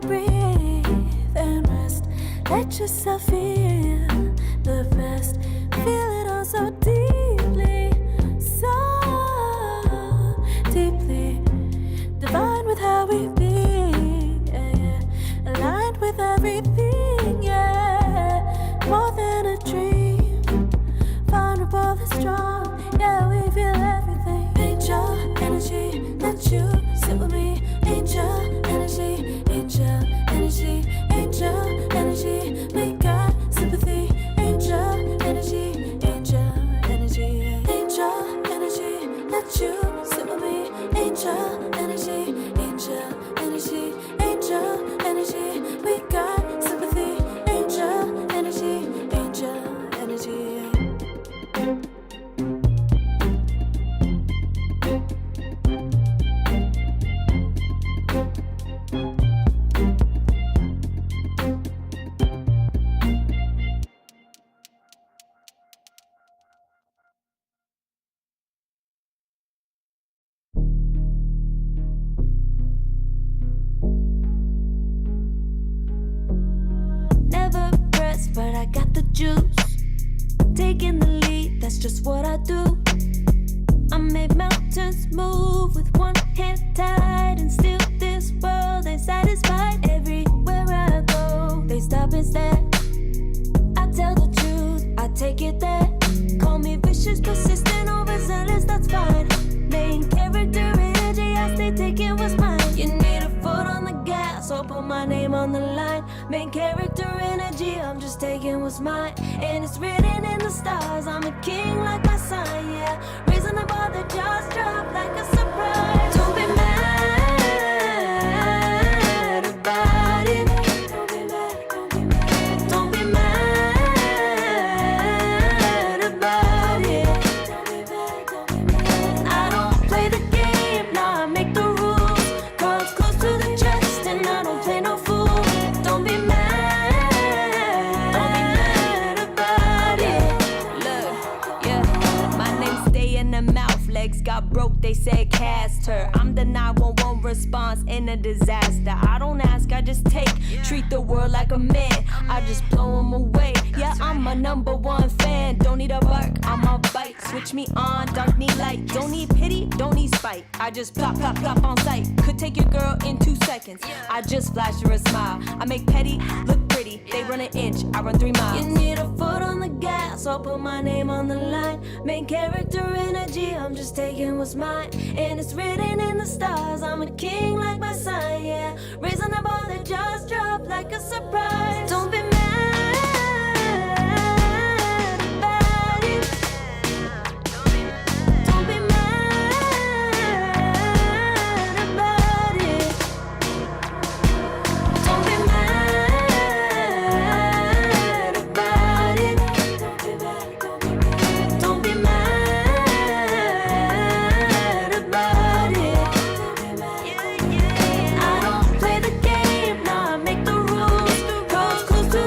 wanna breathe and rest. Let yourself feel the best. Feel it all so deeply, so deeply. Divine with how we be, yeah, yeah. Aligned with everything, yeah. More than a dream, vulnerable and strong, yeah, we feel everything. Angel energy, let you sit with me. Angel energy, angel energy, angel energy. We got sympathy. Angel energy, angel energy, angel energy. Let you sit with me. Angel energy, angel energy, angel energy. We got sympathy. Angel energy, angel energy. Never pressed, but I got the juice. Taking the lead, that's just what I do. I made mountains move with one hand tied, and still this world ain't satisfied. Everywhere I go, they stop and stare. I tell the truth, I take it there. Call me vicious, persistent, overzealous, that's fine. Main character energy, I stay taking what's mine. You need a foot on the gas, so put my name on the line. Main character energy, I'm just taking what's mine. And it's written in the stars, I'm a king like my sign, yeah. Raising the bar, the jaws drop like a surprise. Don't be mad about it. Don't be mad, don't be mad. Don't be mad about it. Don't be mad, don't be mad. I don't play the game, nah, I make the rules. Cards close to the chest, and I don't play no fool. Don't be mad about it. Look, yeah, my name stay in the mouth. Legs got broke, they said cast her. I'm the 911 response in a disaster. I don't ask, I just take. Treat the world like a man, I just blow them away. Yeah, I'm a #1 fan. Don't need a bark, I'm a bite. Switch me on, dark need light. Don't need pity, don't need spite. I just plop, plop, plop on sight. Could take your girl in 2 seconds. I just flash her a smile. I make petty look pretty. They run an inch, I run 3 miles. You need a foot on the gas, I'll put my name on the line. Main character energy, I'm just taking what's mine. And it's written in the stars, I'm a king like my sign, yeah. Raising the bar, the jaws drop like a surprise. Don't be mad about it. Don't be mad about it. Don't be mad about it. Don't be mad about it. I don't play the game, nah, I make the rules. Close to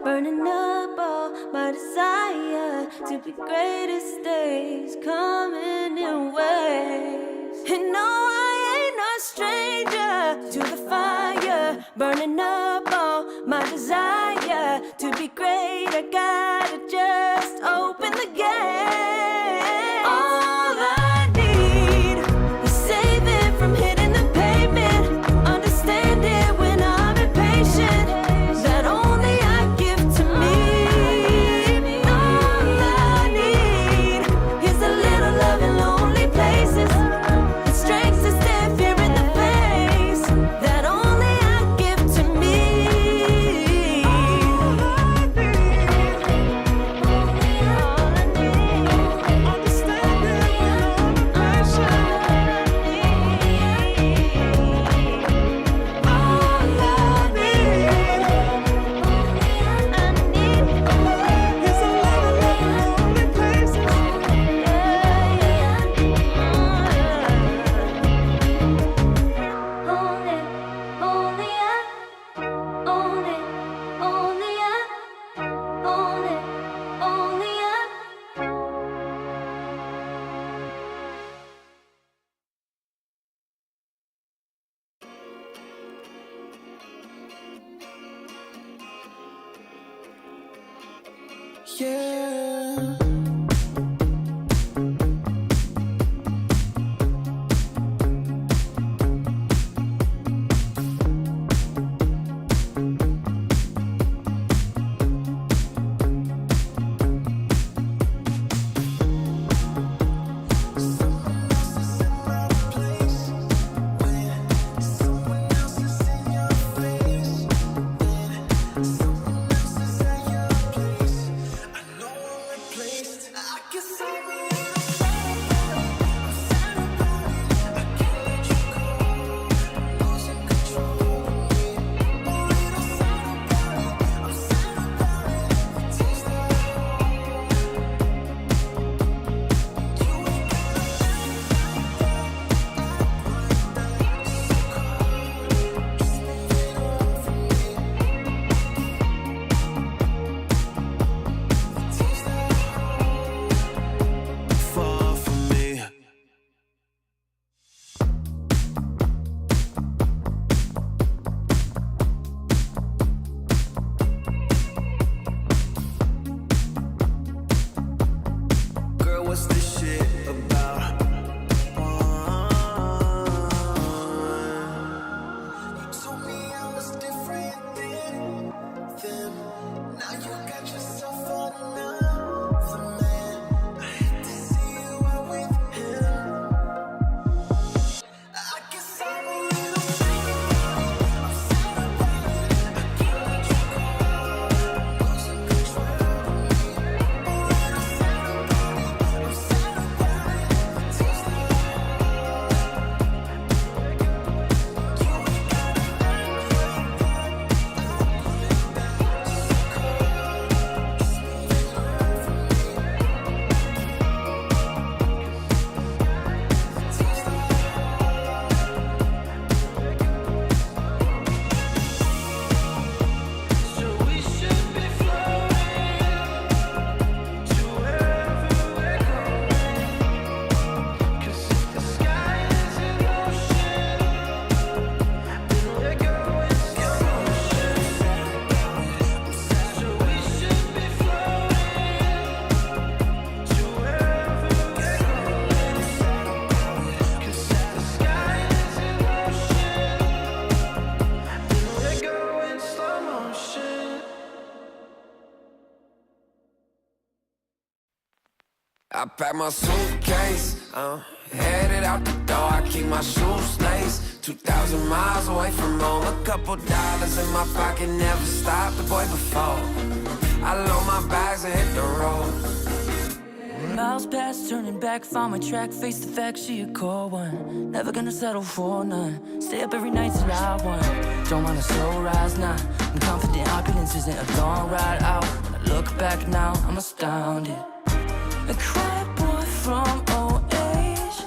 burning up all my desire to be greatest days coming in waves. And no, I ain't no stranger to the fire, burning up all my desire to be great. I gotta just open the gate. All I need is saving from hitting the pavement, understand it when I'm impatient, that only I give to me. All I need is a little love in lonely places, the strength to stand fear in the face, that only I give to me. Yeah. I pack my suitcase, headed out the door, I keep my shoes laced. 2,000 miles away from home, a couple dollars in my pocket, never stopped the boy before. I load my bags and hit the road. Miles past, turning back, found my track, face the fact, she a cold one. Never gonna settle for none, stay up every night till I won. Don't want a slow rise now, I'm confident opulence isn't a long ride out. When I look back now, I'm astounded. A quiet boy from old age,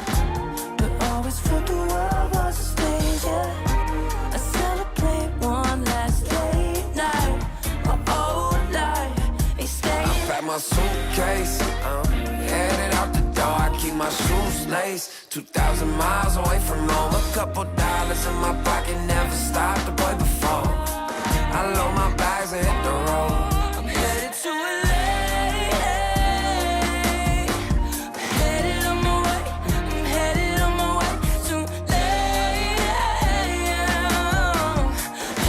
but always felt the world was a stage, yeah. I celebrate one last late night, my old my suitcase, headed out the door, I keep my shoes laced. 2,000 miles away from home, a couple dollars in my pocket, never stopped the boy before. I load my bags and hit the road. I'm headed to LA. I'm headed on my way. I'm headed on my way to LA.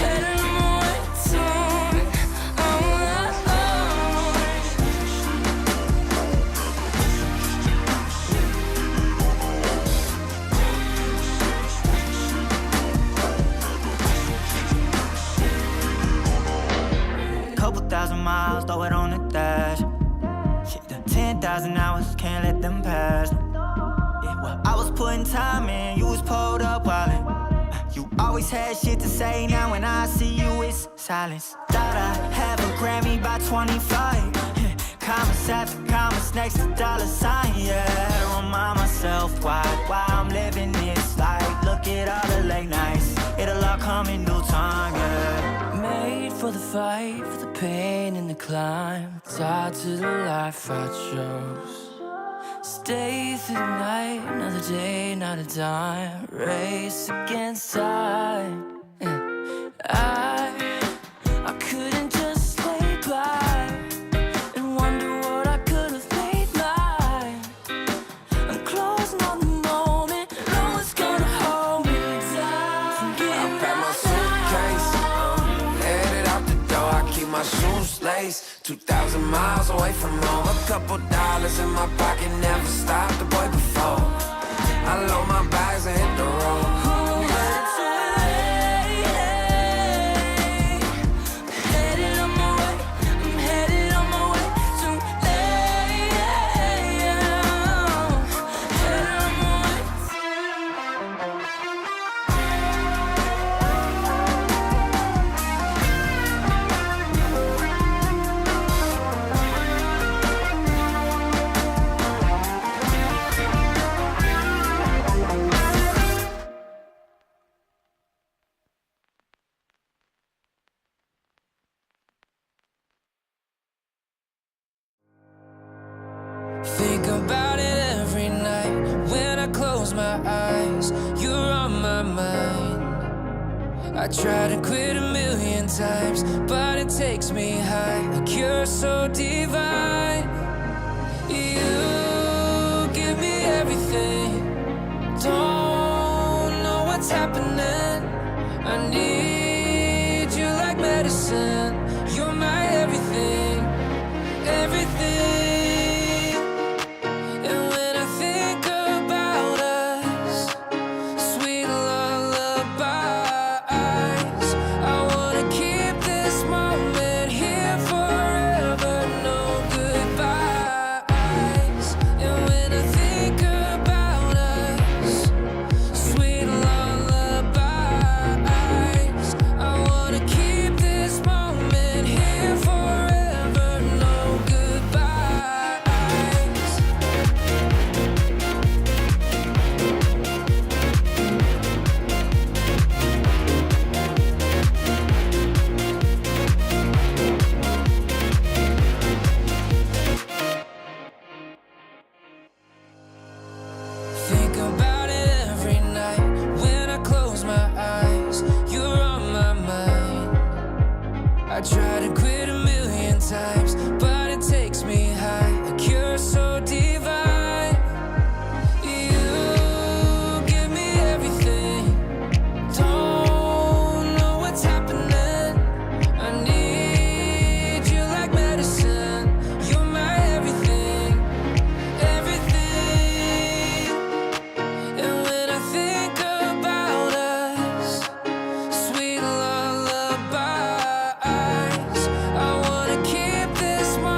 Headed on my way soon. Couple thousand miles, throw it on the dash. 10,000 hours, can't let them pass. Yeah, well, I was putting time in, you was pulled up wildin'. You always had shit to say, now when I see you, it's silence. Thought I'd have a Grammy by 25. Commas after commas next to dollar sign, yeah. Had to remind myself why I'm living this life. Look at all the late nights, it'll all come in due time, yeah. Made for the fight, for the pain and the climb. Tied to the life I chose. Stay through the night, another day, not a dime. Race against time. I couldn't just lay by and wonder what I could have made mine. I'm closing on the moment, no one's gonna hold me down. I pack my suitcase, headed out the door, I keep my shoes laced. 2,000 miles away from home, a couple dollars in my pocket, never stopped the boy before. I load my bags and hit the road. Think about it every night when I close my eyes. You're on my mind. I try to quit a million times, but it takes me high. Like you're so divine. You give me everything. Don't know what's happening. I need you like medicine. You're my everything, everything. I try to quit a million times, but it takes me high. Like you're so divine. You give me everything. Don't know what's happening. I need you like medicine. You're my everything, everything. And when I think about us, sweet lullabies, I wanna keep this moment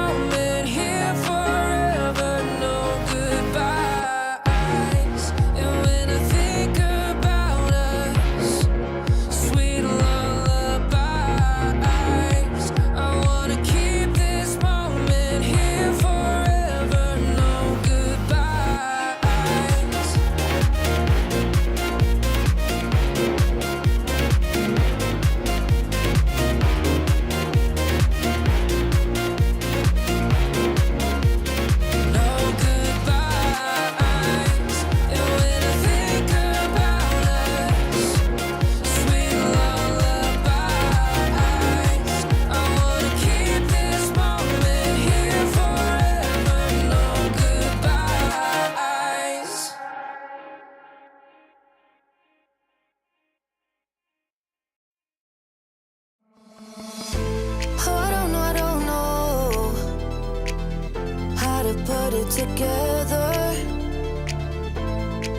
together.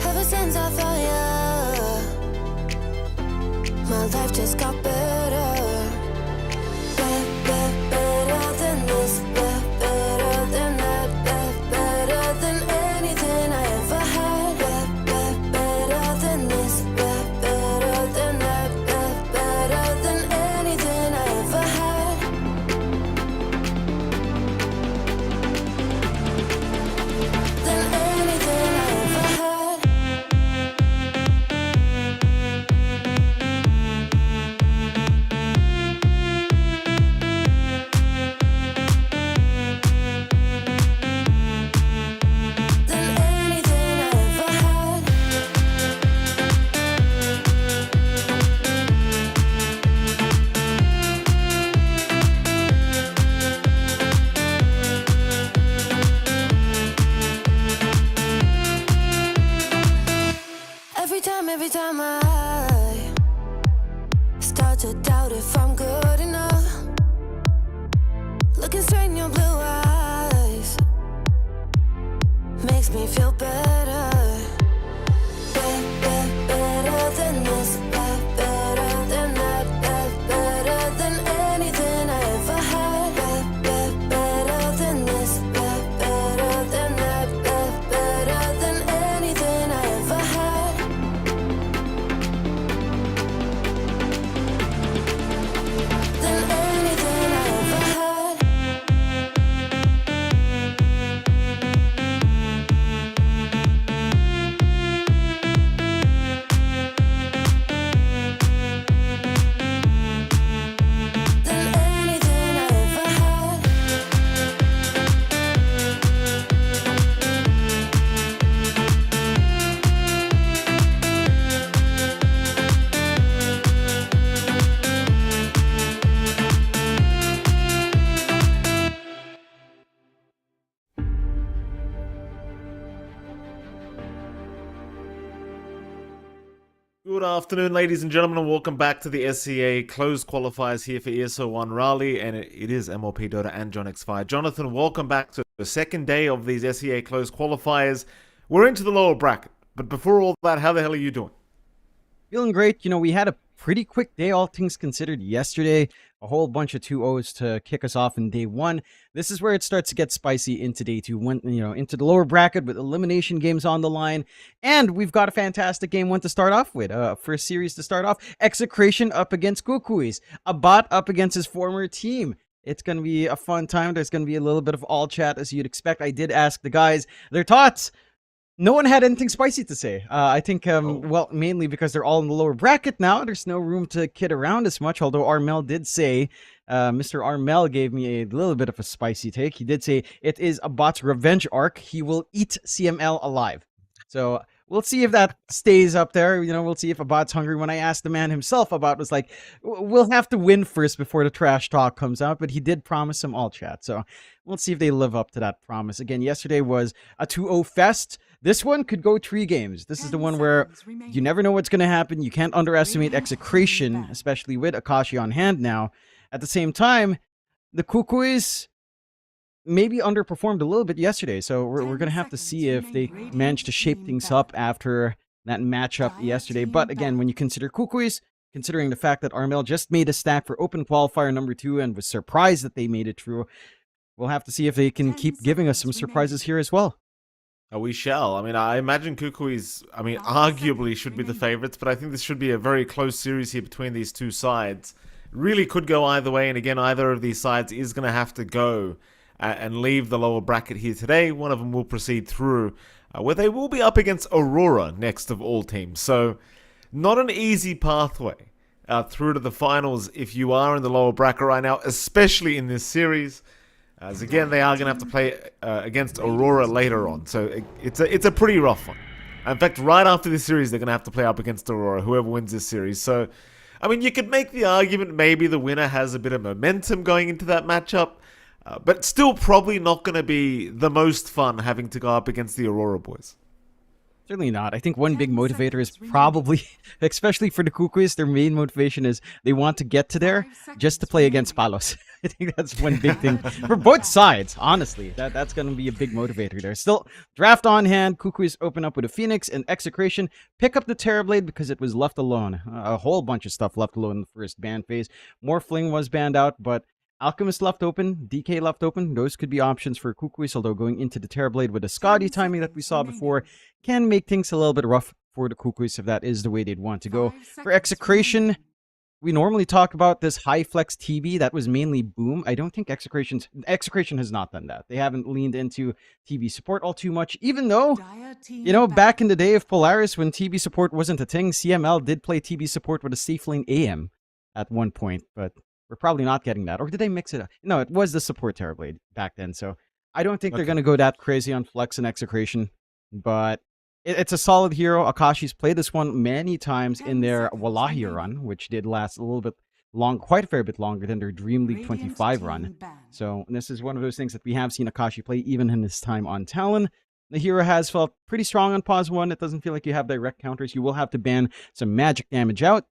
Ever since I found you, my life just got better. Better than this, better than that, better than anything I ever had. Better than this, better than that, better than anything I ever had. Than anything I ever had. Than anything I ever had. Every time I start to doubt if I'm good enough, looking straight in your blue eyes makes me feel better. Better than this, better than that, better than anything I ever had. Better than this, better than that, better than anything I ever had. Than anything I ever had. Than anything I ever had. Good afternoon, ladies and gentlemen, and welcome back to the SCA closed qualifiers here for ESL One Raleigh, and it is MLP Dota and John X5. Jonathan, welcome back to the second day of these SCA closed qualifiers. We're into the lower bracket, but before all that, how the hell are you doing? Feeling great. You know, we had a pretty quick day, all things considered, yesterday. A whole bunch of 2-0s to kick us off in day one. This is where it starts to get spicy into day two, into the lower bracket with elimination games on the line. And we've got a fantastic game one to start off with. First series to start off, Execration up against Kukuis. A bot up against his former team. It's going to be a fun time. There's going to be a little bit of all chat as you'd expect. I did ask the guys their thoughts. No one had anything spicy to say. I think, well, mainly because they're all in the lower bracket now. There's no room to kid around as much, although Armel did say, Mr. Armel gave me a little bit of a spicy take. He did say, it is a bot's revenge arc. He will eat CML alive. So we'll see if that stays up there. You know, we'll see if a bot's hungry. When I asked the man himself about, was like, we'll have to win first before the trash talk comes out. But he did promise some all chat. So we'll see if they live up to that promise. Again, yesterday was a 2-0 fest. This one could go 3 games. This is the one where you never know what's going to happen. You can't underestimate Execration, especially with Akashi on hand now. At the same time, the Kukuis maybe underperformed a little bit yesterday. So we're going to have to see if they manage to shape things up after that matchup yesterday. But again, when you consider Kukuis, considering the fact that Armel just made a stack for Open Qualifier number 2 and was surprised that they made it through, we'll have to see if they can keep giving us some surprises here as well. We shall. I mean, I imagine Kukuis, arguably should be the favorites, but I think this should be a very close series here between these two sides. Really could go either way, and again, either of these sides is going to have to go and leave the lower bracket here today. One of them will proceed through, where they will be up against Aurora next of all teams. So, not an easy pathway through to the finals if you are in the lower bracket right now, especially in this series. As again, they are going to have to play against Aurora later on. So it's a pretty rough one. In fact, right after this series, they're going to have to play up against Aurora, whoever wins this series. So, I mean, you could make the argument maybe the winner has a bit of momentum going into that matchup. But still probably not going to be the most fun having to go up against the Aurora boys. Certainly not. I think one big motivator is probably, especially for the Kukuis, their main motivation is they want to get to there just to play against Palos. I think that's one big thing for both sides, honestly. That's going to be a big motivator there. Still, draft on hand. Kukui's open up with a Phoenix and Execration. Pick up the Terrorblade because it was left alone. A whole bunch of stuff left alone in the first ban phase. Morphling was banned out, but Alchemist left open, DK left open. Those could be options for Kukuis, although going into the Terrorblade with the Scotty timing that we saw before can make things a little bit rough for the Kukuis if that is the way they'd want to go. For Execration, we normally talk about this high flex TB. That was mainly Boom. I don't think Execration has not done that. They haven't leaned into TB support all too much, even though, you know, back in the day of Polaris when TB support wasn't a thing, CML did play TB support with a safe lane AM at one point, but we're probably not getting that. Or did they mix it up? No, it was the support Terrorblade back then, so I don't think they're going to go that crazy on flex and Execration, but it's a solid hero. Akashi's played this one many times in their Wallahi run, which did last a little bit long, quite a fair bit longer than their Dream League 25 run. So this is one of those things that we have seen Akashi play even in his time on Talon. The hero has felt pretty strong on pause 1. It doesn't feel like you have direct counters. You will have to ban some magic damage out.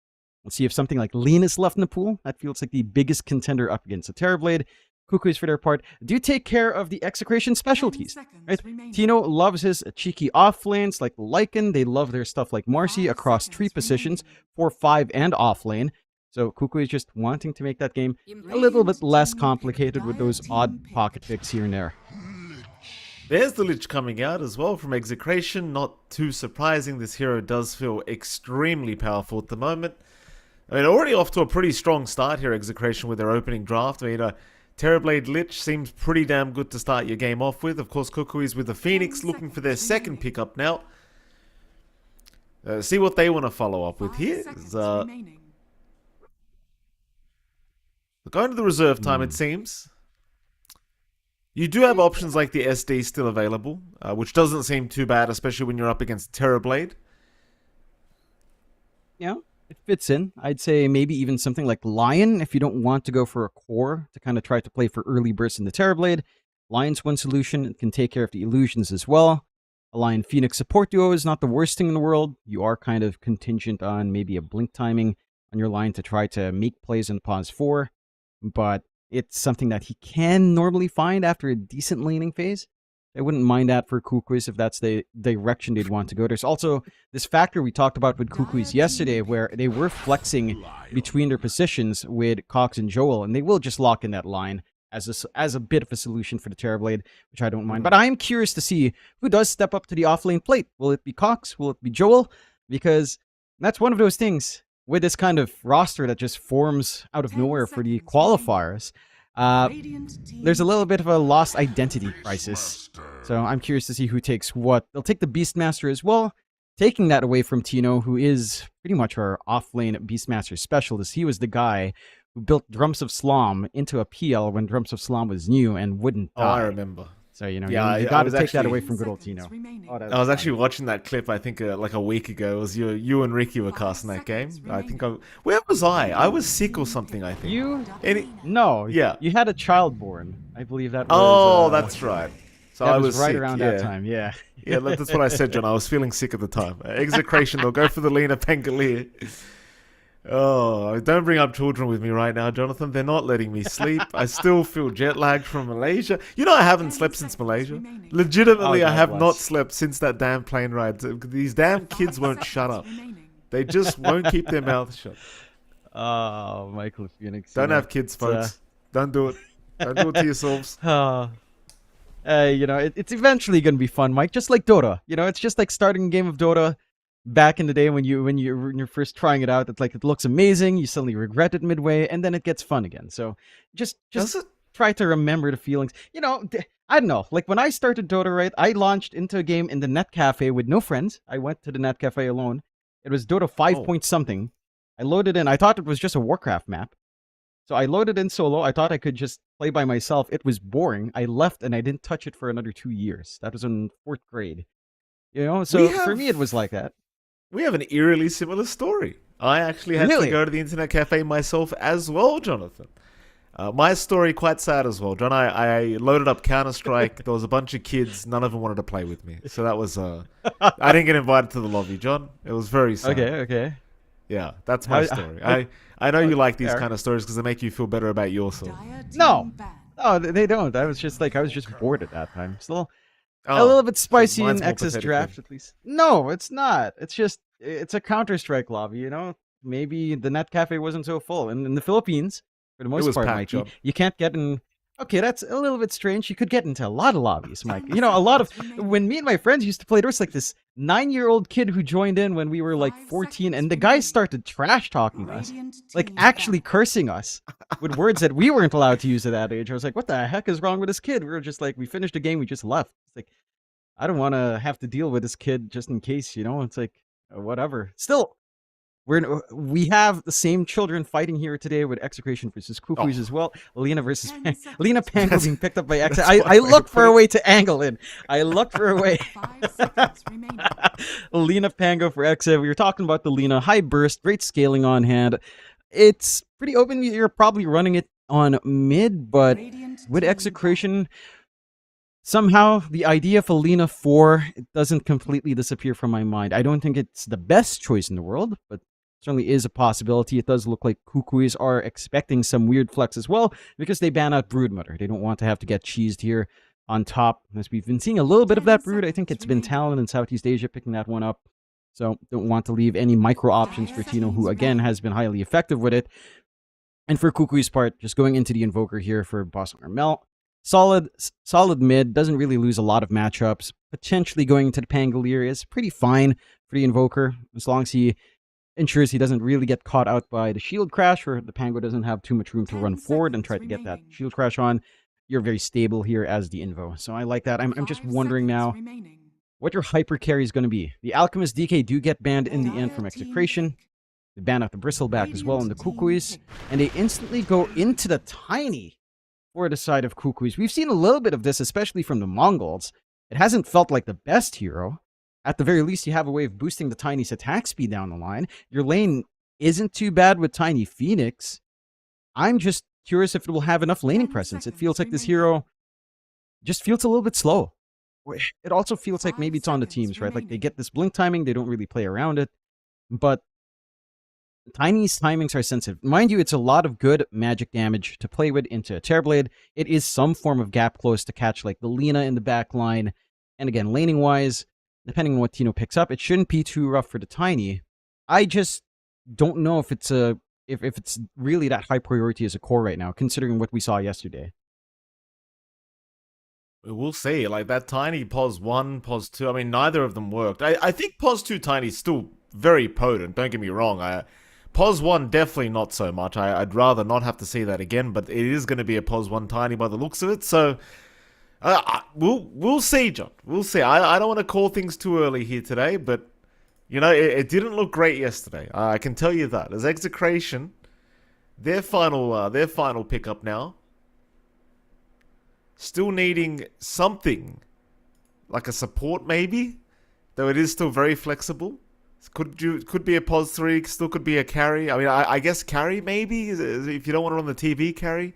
We'll see if something like Lean is left in the pool. That feels like the biggest contender up against the Terrorblade. Kukuis, for their part, do take care of the Execration specialties. Right? Tino loves his cheeky off lanes like Lycan. They love their stuff like Marcy across 3 positions, 4, 5, and off lane. So Kukuis is just wanting to make that game a little bit less complicated with those odd pocket picks here and there. There's the Lich coming out as well from Execration. Not too surprising. This hero does feel extremely powerful at the moment. I mean, already off to a pretty strong start here, Execration, with their opening draft. I mean, Terrorblade Lich seems pretty damn good to start your game off with. Of course, Kukuis with the Phoenix looking for their second pickup now. See what they want to follow up with here. Going to the reserve time, it seems. You do have options like the SD still available, which doesn't seem too bad, especially when you're up against Terrorblade. Yeah. It fits in. I'd say maybe even something like Lion if you don't want to go for a core to kind of try to play for early bursts in the Terrorblade. Lion's one solution. It can take care of the illusions as well. A Lion Phoenix support duo is not the worst thing in the world. You are kind of contingent on maybe a blink timing on your line to try to make plays in pause 4, but it's something that he can normally find after a decent laning phase. I wouldn't mind that for Kukuis if that's the direction they'd want to go. There's also this factor we talked about with Kukuis yesterday where they were flexing between their positions with Cox and Joel, and they will just lock in that line as a bit of a solution for the Terrorblade, which I don't mind. But I am curious to see who does step up to the offlane plate. Will it be Cox? Will it be Joel? Because that's one of those things with this kind of roster that just forms out of nowhere for the qualifiers. There's a little bit of a lost identity crisis. So I'm curious to see who takes what. They'll take the Beastmaster as well, taking that away from Tino, who is pretty much our off-lane Beastmaster specialist. He was the guy who built Drums of Slom into a PL when Drums of Slom was new and wouldn't die. Oh, I remember. So, you know, you got to take that away from good old Tino. I was actually watching that clip, I think, like a week ago. It was you and Ricky were casting that game. I think where was I? I was sick or something, I think. No. Yeah. You had a child born. I believe that was... Oh, that's right. So that I was right sick, around that time, yeah. Yeah, that's what I said, John. I was feeling sick at the time. Execration, they'll go for the Lena Pangolier. Oh, don't bring up children with me right now, Jonathan. They're not letting me sleep. I still feel jet lagged from Malaysia. You know, I haven't slept since Malaysia. Legitimately, I have not slept since that damn plane ride. These damn kids won't shut up. They just won't keep their mouths shut. Oh, Michael Phoenix. Don't have kids, folks. Don't do it. Don't do it to yourselves. You know, it's eventually going to be fun, Mike. Just like Dota. You know, it's just like starting a game of Dota back in the day when you're first trying it out. It's like it looks amazing. You suddenly regret it midway, and then it gets fun again. So just try to remember the feelings. You know, I don't know. Like when I started Dota, right? I launched into a game in the net cafe with no friends. I went to the net cafe alone. It was Dota 5 point something. I loaded in. I thought it was just a Warcraft map. So I loaded in solo. I thought I could just play by myself. It was boring. I left and I didn't touch it for another 2 years. That was in 4th grade. You know, so for me it was like that. We have an eerily similar story. I actually had to go to the internet cafe myself as well, Jonathan. My story quite sad as well, John. I loaded up Counter-Strike. There was a bunch of kids. None of them wanted to play with me. So that was... I didn't get invited to the lobby, John. It was very sad. Okay. Yeah, that's my story. I know you like these kind of stories because they make you feel better about yourself. No, no, they don't. I was just bored at that time. Still a Oh, little bit so spicy mine's in more X's pathetic draft, then. at least. No, it's not. It's a Counter-Strike lobby, you know? Maybe the net cafe wasn't so full. And in the Philippines, for the most was part, packed, Mikey, John. you can't get in. Okay, that's a little bit strange. You could get into a lot of lobbies, Mike. You know, a lot of when me and my friends used to play, there was like this 9-year-old kid who joined in when we were like 14, and the guy started trash talking us, like actually cursing us with words that we weren't allowed to use at that age. I was like, what the heck is wrong with this kid? We were just like, we finished the game, we just left. It's like, I don't want to have to deal with this kid just in case, you know. It's like whatever. Still, we have the same children fighting here today with Execration versus Cuckoos as well. Lena versus Lena Pango being picked up by X. I look for a way to angle in. I look for a way. Lena Pango for X. We were talking about the Lena high burst, great scaling on hand. It's pretty open. You're probably running it on mid, but with Execration, somehow the idea of Alina 4 it doesn't completely disappear from my mind. I don't think it's the best choice in the world, but certainly is a possibility. It does look like Cuckoos are expecting some weird flex as well because they ban out Broodmother. They don't want to have to get cheesed here on top. As we've been seeing a little bit of that Brood, I think it's been Talon in Southeast Asia picking that one up. So don't want to leave any micro options for Tino, who again has been highly effective with it. And for Cuckoo's part, just going into the Invoker here for Boss Mel. Solid mid, doesn't really lose a lot of matchups. Potentially going into the Pangolier is pretty fine for the Invoker, as long as he ensures he doesn't really get caught out by the shield crash, or the Pango doesn't have too much room to run forward and try to get that shield crash on. You're very stable here as the Invo, so I like that. I'm just wondering now what your hyper carry is going to be. The Alchemist DK do get banned in the end from Execration. They ban out the Bristleback as well in the Cuckoos, and they instantly go into the Tiny for the side of Cuckoos. We've seen a little bit of this, especially from the Mongols. It hasn't felt like the best hero. At the very least, you have a way of boosting the Tiny's attack speed down the line. Your lane isn't too bad with Tiny Phoenix. I'm just curious if it will have enough laning presence. It feels like this hero just feels a little bit slow. It also feels like maybe it's on the teams, right? Like they get this blink timing, they don't really play around it. But Tiny's timings are sensitive. Mind you, it's a lot of good magic damage to play with into a Terrorblade. It is some form of gap close to catch like the Lina in the back line. And again, laning-wise, depending on what Tino picks up, it shouldn't be too rough for the Tiny. I just don't know if it's if it's really that high priority as a core right now, considering what we saw yesterday. We'll see. Like that Tiny Pos 1, Pos 2, I mean, neither of them worked. I think Pos 2 Tiny is still very potent, don't get me wrong. Pos 1, definitely not so much. I'd rather not have to see that again, but it is going to be a Pos 1 Tiny by the looks of it, so we'll see, John. We'll see. I don't want to call things too early here today, but, you know, it didn't look great yesterday. I can tell you that. As Execration, their final pickup now, still needing something, like a support maybe, though it is still very flexible. Could be a pos 3, still could be a carry. I mean, I guess carry maybe, if you don't want to run the TV carry.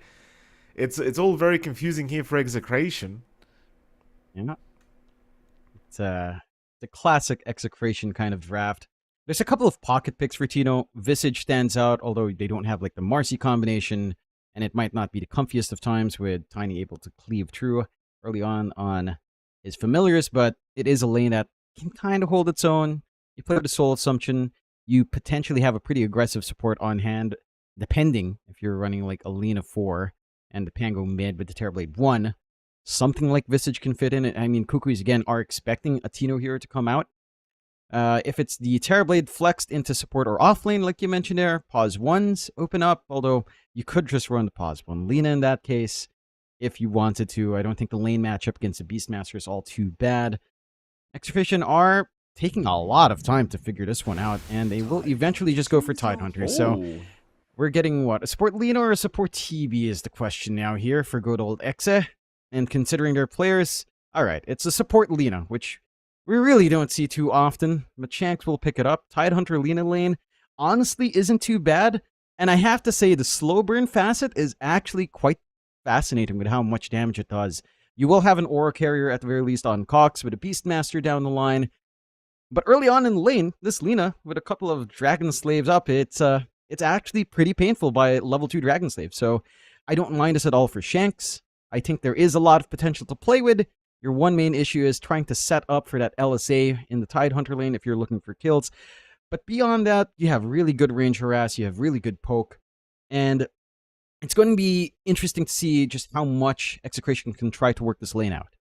It's all very confusing here for Execration. Yeah. It's the classic Execration kind of draft. There's a couple of pocket picks for Tino. Visage stands out, although they don't have like the Marcy combination, and it might not be the comfiest of times with Tiny able to cleave through early on his familiars, but it is a lane that can kind of hold its own. You play with the Soul Assumption, you potentially have a pretty aggressive support on hand, depending if you're running like Alina 4 and the Pango mid with the Terrorblade 1. Something like Visage can fit in it. I mean, Cuckoos, again, are expecting a Tino hero to come out. If it's the Terrorblade flexed into support or off lane, like you mentioned there, Pos 1s open up, although you could just run the Pos 1 Lina in that case, if you wanted to. I don't think the lane matchup against the Beastmaster is all too bad. Execration are taking a lot of time to figure this one out, and they will eventually just go for Tidehunter. So we're getting what? A support Lina or a support TB is the question now here for good old Exe. And considering their players, alright, it's a support Lina, which we really don't see too often, but Shanks will pick it up. Tidehunter Lina lane honestly isn't too bad, and I have to say the slow burn facet is actually quite fascinating with how much damage it does. You will have an Aura Carrier at the very least on Cox with a Beastmaster down the line. But early on in the lane, this Lina, with a couple of Dragon Slaves up, it's actually pretty painful by level 2 Dragon Slave. So I don't mind this at all for Shanks. I think there is a lot of potential to play with. Your one main issue is trying to set up for that LSA in the Tidehunter lane if you're looking for kills. But beyond that, you have really good range harass, you have really good poke, and it's going to be interesting to see just how much Execration can try to work this lane out.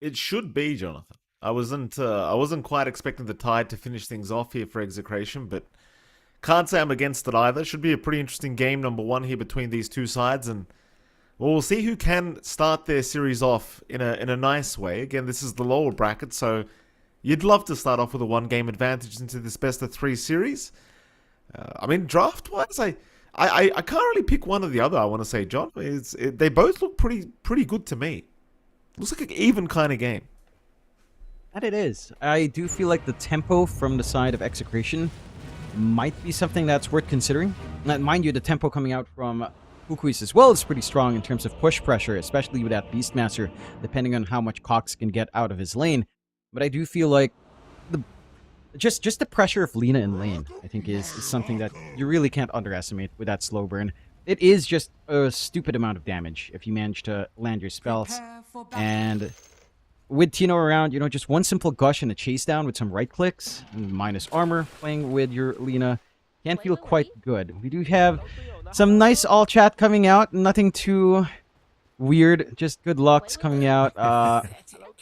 It should be, Jonathan. I wasn't quite expecting the Tide to finish things off here for Execration, but can't say I'm against it either. Should be a pretty interesting game, number one, here between these two sides, and we'll see who can start their series off in a nice way. Again, this is the lower bracket, so you'd love to start off with a one-game advantage into this best-of-3 series. I mean, draft-wise, I can't really pick one or the other, I want to say, John. They both look pretty good to me. Looks like an even kind of game. That it is. I do feel like the tempo from the side of Execration might be something that's worth considering. Now, mind you, the tempo coming out from Kukuis as well is pretty strong in terms of push pressure, especially with that Beastmaster, depending on how much Cox can get out of his lane. But I do feel like just the pressure of Lina in lane, I think, is something that you really can't underestimate with that slow burn. It is just a stupid amount of damage if you manage to land your spells. And with Tino around, just one simple gush and a chase down with some right clicks and minus armor playing with your Lina can feel quite good. We do have some nice all chat coming out, nothing too weird, just good lucks coming out.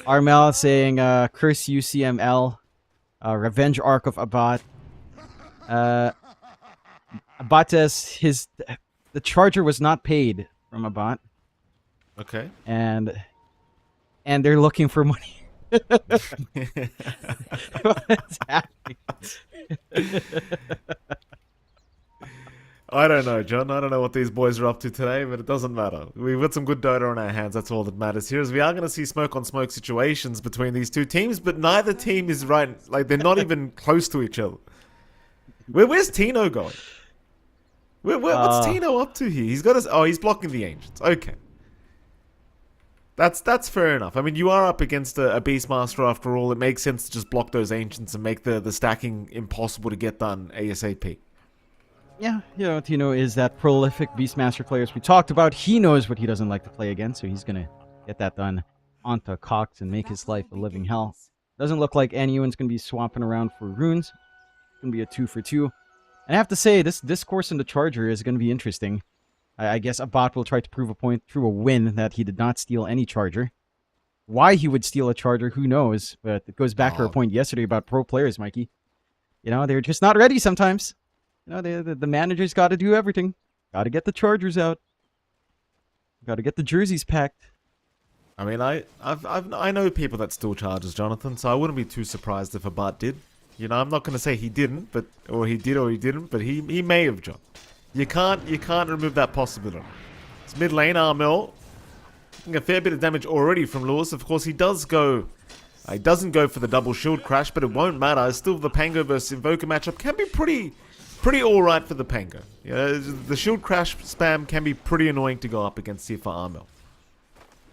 Armel saying, curse UCML, revenge arc of Abbat. Abbat says the charger was not paid from Abbat. Okay. And they're looking for money. What's happening? I don't know, John. I don't know what these boys are up to today, but it doesn't matter. We've got some good Dota on our hands. That's all that matters here. As we are going to see smoke-on-smoke situations between these two teams, but neither team is right. Like, they're not even close to each other. Where's Tino going? What's Tino up to here? He's got us. Oh, he's blocking the Ancients. Okay. That's fair enough. I mean, you are up against a Beastmaster after all. It makes sense to just block those Ancients and make the stacking impossible to get done ASAP. Yeah, Tino is that prolific Beastmaster player as we talked about. He knows what he doesn't like to play against, so he's going to get that done onto Cox and make his life a living hell. Doesn't look like anyone's going to be swapping around for runes. It's going to be a 2-for-2. And I have to say, this discourse in the Charger is going to be interesting. I guess a bot will try to prove a point through a win that he did not steal any Charger. Why he would steal a Charger, who knows? But it goes back to our point yesterday about pro players, Mikey. They're just not ready sometimes. The manager's got to do everything. Got to get the Chargers out. Got to get the jerseys packed. I mean, I know people that steal Chargers, Jonathan, so I wouldn't be too surprised if a bot did. I'm not going to say he didn't, or he did or he didn't, but he may have, John. You can't remove that possibility. It's mid lane, Armel. Getting a fair bit of damage already from Lewis. Of course, he doesn't go for the double shield crash, but it won't matter. Still, the Pango versus Invoker matchup can be pretty alright for the Pango. The shield crash spam can be pretty annoying to go up against here for Armel.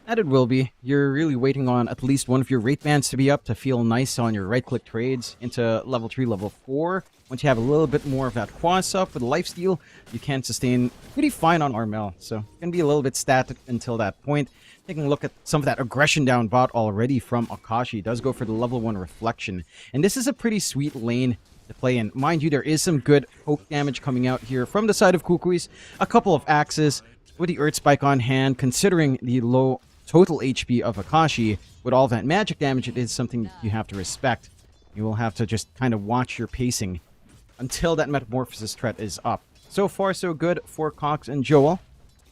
And it will be. You're really waiting on at least one of your rate bands to be up to feel nice on your right-click trades into level 3, level 4. Once you have a little bit more of that quas up with lifesteal, you can sustain pretty fine on Armel. So it can be a little bit static until that point. Taking a look at some of that aggression down bot already from Akashi. Does go for the level 1 reflection. And this is a pretty sweet lane to play in. Mind you, there is some good poke damage coming out here from the side of Kukuis. A couple of axes with the Earth Spike on hand, considering the low total HP of Akashi. With all that magic damage, it is something you have to respect. You will have to just kind of watch your pacing until that Metamorphosis threat is up. So far, so good for Cox and Joel.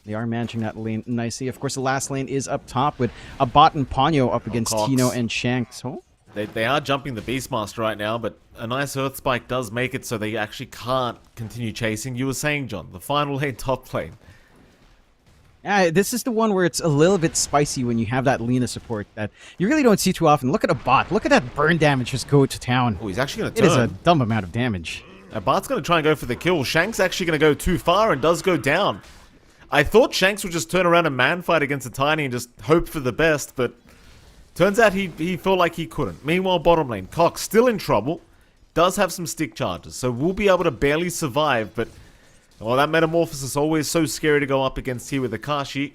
They are managing that lane nicely. Of course, the last lane is up top with a bot and Ponyo up against Cox. Tino and Shanks. Oh. They are jumping the Beastmaster right now, but a nice Earth Spike does make it so they actually can't continue chasing. You were saying, John, the final lane, top lane. This is the one where it's a little bit spicy when you have that Lina support that you really don't see too often. Look at a bot. Look at that burn damage just go to town. Oh, he's actually going to turn. It is a dumb amount of damage. Bart's going to try and go for the kill. Shank's actually going to go too far and does go down. I thought Shanks would just turn around and man fight against a Tiny and just hope for the best, but Turns out he felt like he couldn't. Meanwhile, bottom lane, Cox still in trouble. Does have some stick charges, so we'll be able to barely survive, but well, that Metamorphosis is always so scary to go up against here with Akashi.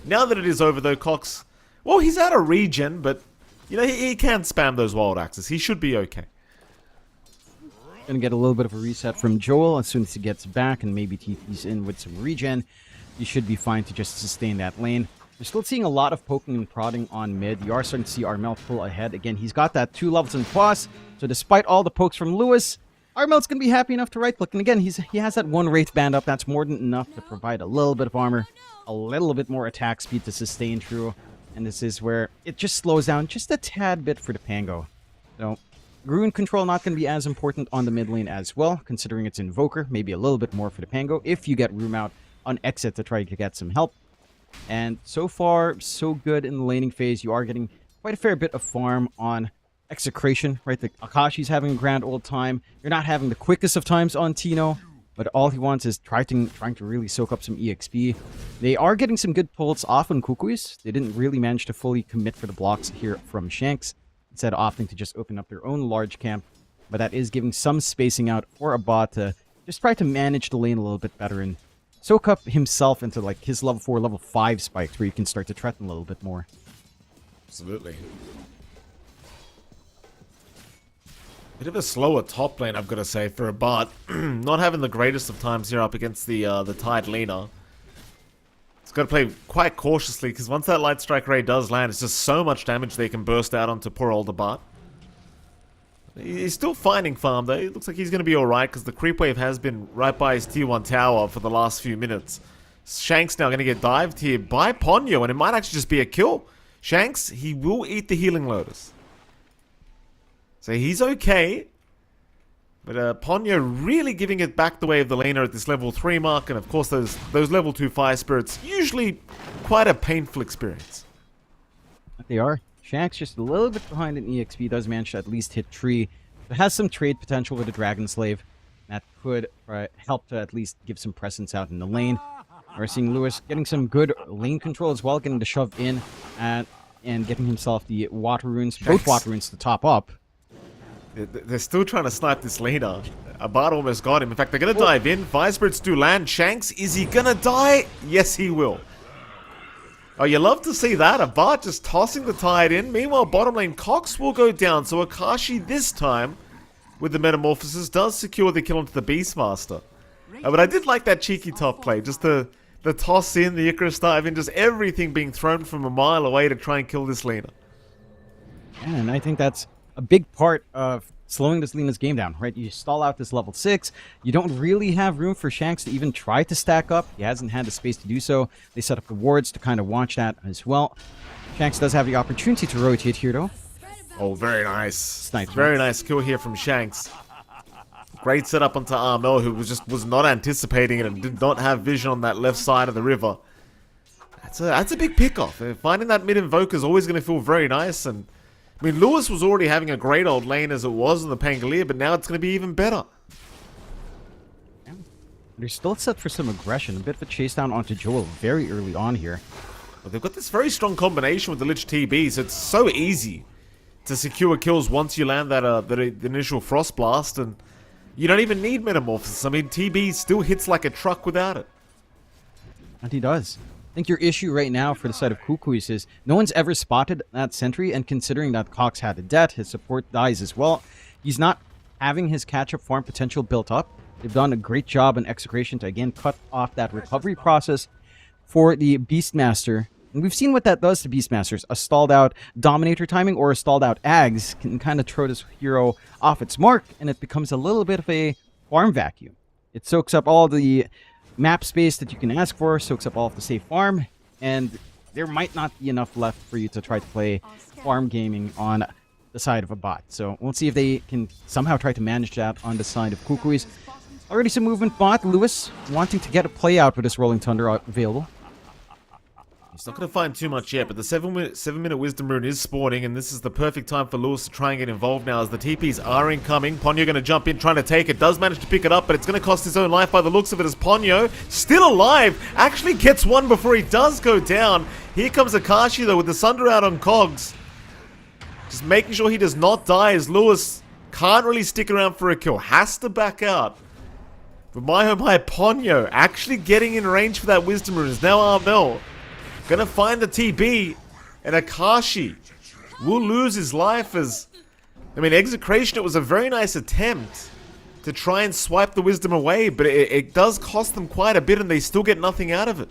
Now that it is over though, Cox, well, he's out of regen, but you know, he can spam those wild axes. He should be okay. Gonna get a little bit of a reset from Joel as soon as he gets back, and maybe TP's in with some regen. You should be fine to just sustain that lane. You're still seeing a lot of poking and prodding on mid. You are starting to see Armel pull ahead. Again, he's got that 2 levels in Quas, so despite all the pokes from Lewis, Armel's going to be happy enough to right-click. And again, he has that 1 Wraith band up. That's more than enough to provide a little bit of armor, a little bit more attack speed to sustain through. And this is where it just slows down just a tad bit for the Pango. So, Rune control not going to be as important on the mid lane as well, considering it's Invoker. Maybe a little bit more for the Pango if you get Room out on exit to try to get some help. And so far, so good in the laning phase. You are getting quite a fair bit of farm on Execration, right? The Akashi's having a grand old time. You're not having the quickest of times on Tino, but all he wants is trying to really soak up some EXP. They are getting some good pulls off on Kukuis. They didn't really manage to fully commit for the blocks here from Shanks, instead of opting to just open up their own large camp. But that is giving some spacing out for a bot to just try to manage the lane a little bit better and soak up himself into like his level 4, level 5 spikes where you can start to threaten a little bit more. Absolutely. Bit of a slower top lane, I've got to say, for a bot. Not having the greatest of times here up against the Tide laner. It's got to play quite cautiously, because once that Light Strike Ray does land, it's just so much damage they can burst out onto poor old bot. He's still finding farm, though. It looks like he's going to be alright, because the creep wave has been right by his tier 1 tower for the last few minutes. Shanks now going to get dived here by Ponyo, and it might actually just be a kill. Shanks, he will eat the Healing Lotus. So he's okay. But Ponyo really giving it back the way of the laner at this level 3 mark, and of course those level 2 Fire Spirits, usually quite a painful experience. They are. Shanks just a little bit behind in EXP, does manage to at least hit Tree. It has some trade potential with the Dragon Slave. That could help to at least give some presence out in the lane. We're seeing Lewis getting some good lane control as well, getting the shove in and getting himself the Water Runes, both Water Runes to top up. They're still trying to snipe this laner. Abad almost got him. In fact, they're going to dive in. Fire Spirits do land. Shanks, is he going to die? Yes, he will. Oh, you love to see that. Abad just tossing the Tide in. Meanwhile, bottom lane, Cox will go down. So Akashi this time, with the Metamorphosis, does secure the kill onto the Beastmaster. But I did like that cheeky top play. Just the toss in, the Icarus dive in, just everything being thrown from a mile away to try and kill this laner. Yeah, and I think that's a big part of slowing this Lena's game down, right? You stall out this level 6. You don't really have room for Shanks to even try to stack up. He hasn't had the space to do so. They set up the wards to kind of watch that as well. Shanks does have the opportunity to rotate here, though. Oh, very nice. Nice. Very nice kill here from Shanks. Great setup onto Armel, who was not anticipating it and did not have vision on that left side of the river. That's a big pickoff. Finding that mid invoker is always going to feel very nice. And I mean, Lewis was already having a great old lane as it was in the Pangolier, but now it's going to be even better. They're still set for some aggression. A bit of a chase down onto Joel very early on here. But they've got this very strong combination with the Lich TB, so it's so easy to secure kills once you land that initial Frost Blast, and you don't even need Metamorphosis. I mean, TB still hits like a truck without it. And he does. I think your issue right now for the side of Kukuis is no one's ever spotted that sentry, and considering that Cox had a death, his support dies as well, he's not having his catch-up farm potential built up. They've done a great job in Execration to again cut off that recovery process for the Beastmaster. And we've seen what that does to Beastmasters. A stalled out Dominator timing or a stalled out Ags can kind of throw this hero off its mark, and it becomes a little bit of a farm vacuum. It soaks up all the map space that you can ask for, soaks up all of the safe farm, and there might not be enough left for you to try to play farm gaming on the side of a bot. So we'll see if they can somehow try to manage that on the side of Kukuis. Already some movement bot. Lewis wanting to get a play out with this Rolling Thunder available. He's not going to find too much yet, but the 7-minute Wisdom Rune is spawning, and this is the perfect time for Lewis to try and get involved now as the TPs are incoming. Ponyo going to jump in, trying to take it. Does manage to pick it up, but it's going to cost his own life by the looks of it, as Ponyo, still alive, actually gets one before he does go down. Here comes Akashi, though, with the Sunder out on Cogs. Just making sure he does not die as Lewis can't really stick around for a kill. Has to back out. But my oh my, Ponyo actually getting in range for that Wisdom Rune is now Armel. Gonna find the TB, and Akashi will lose his life as... I mean, Execration, it was a very nice attempt to try and swipe the Wisdom away, but it does cost them quite a bit and they still get nothing out of it.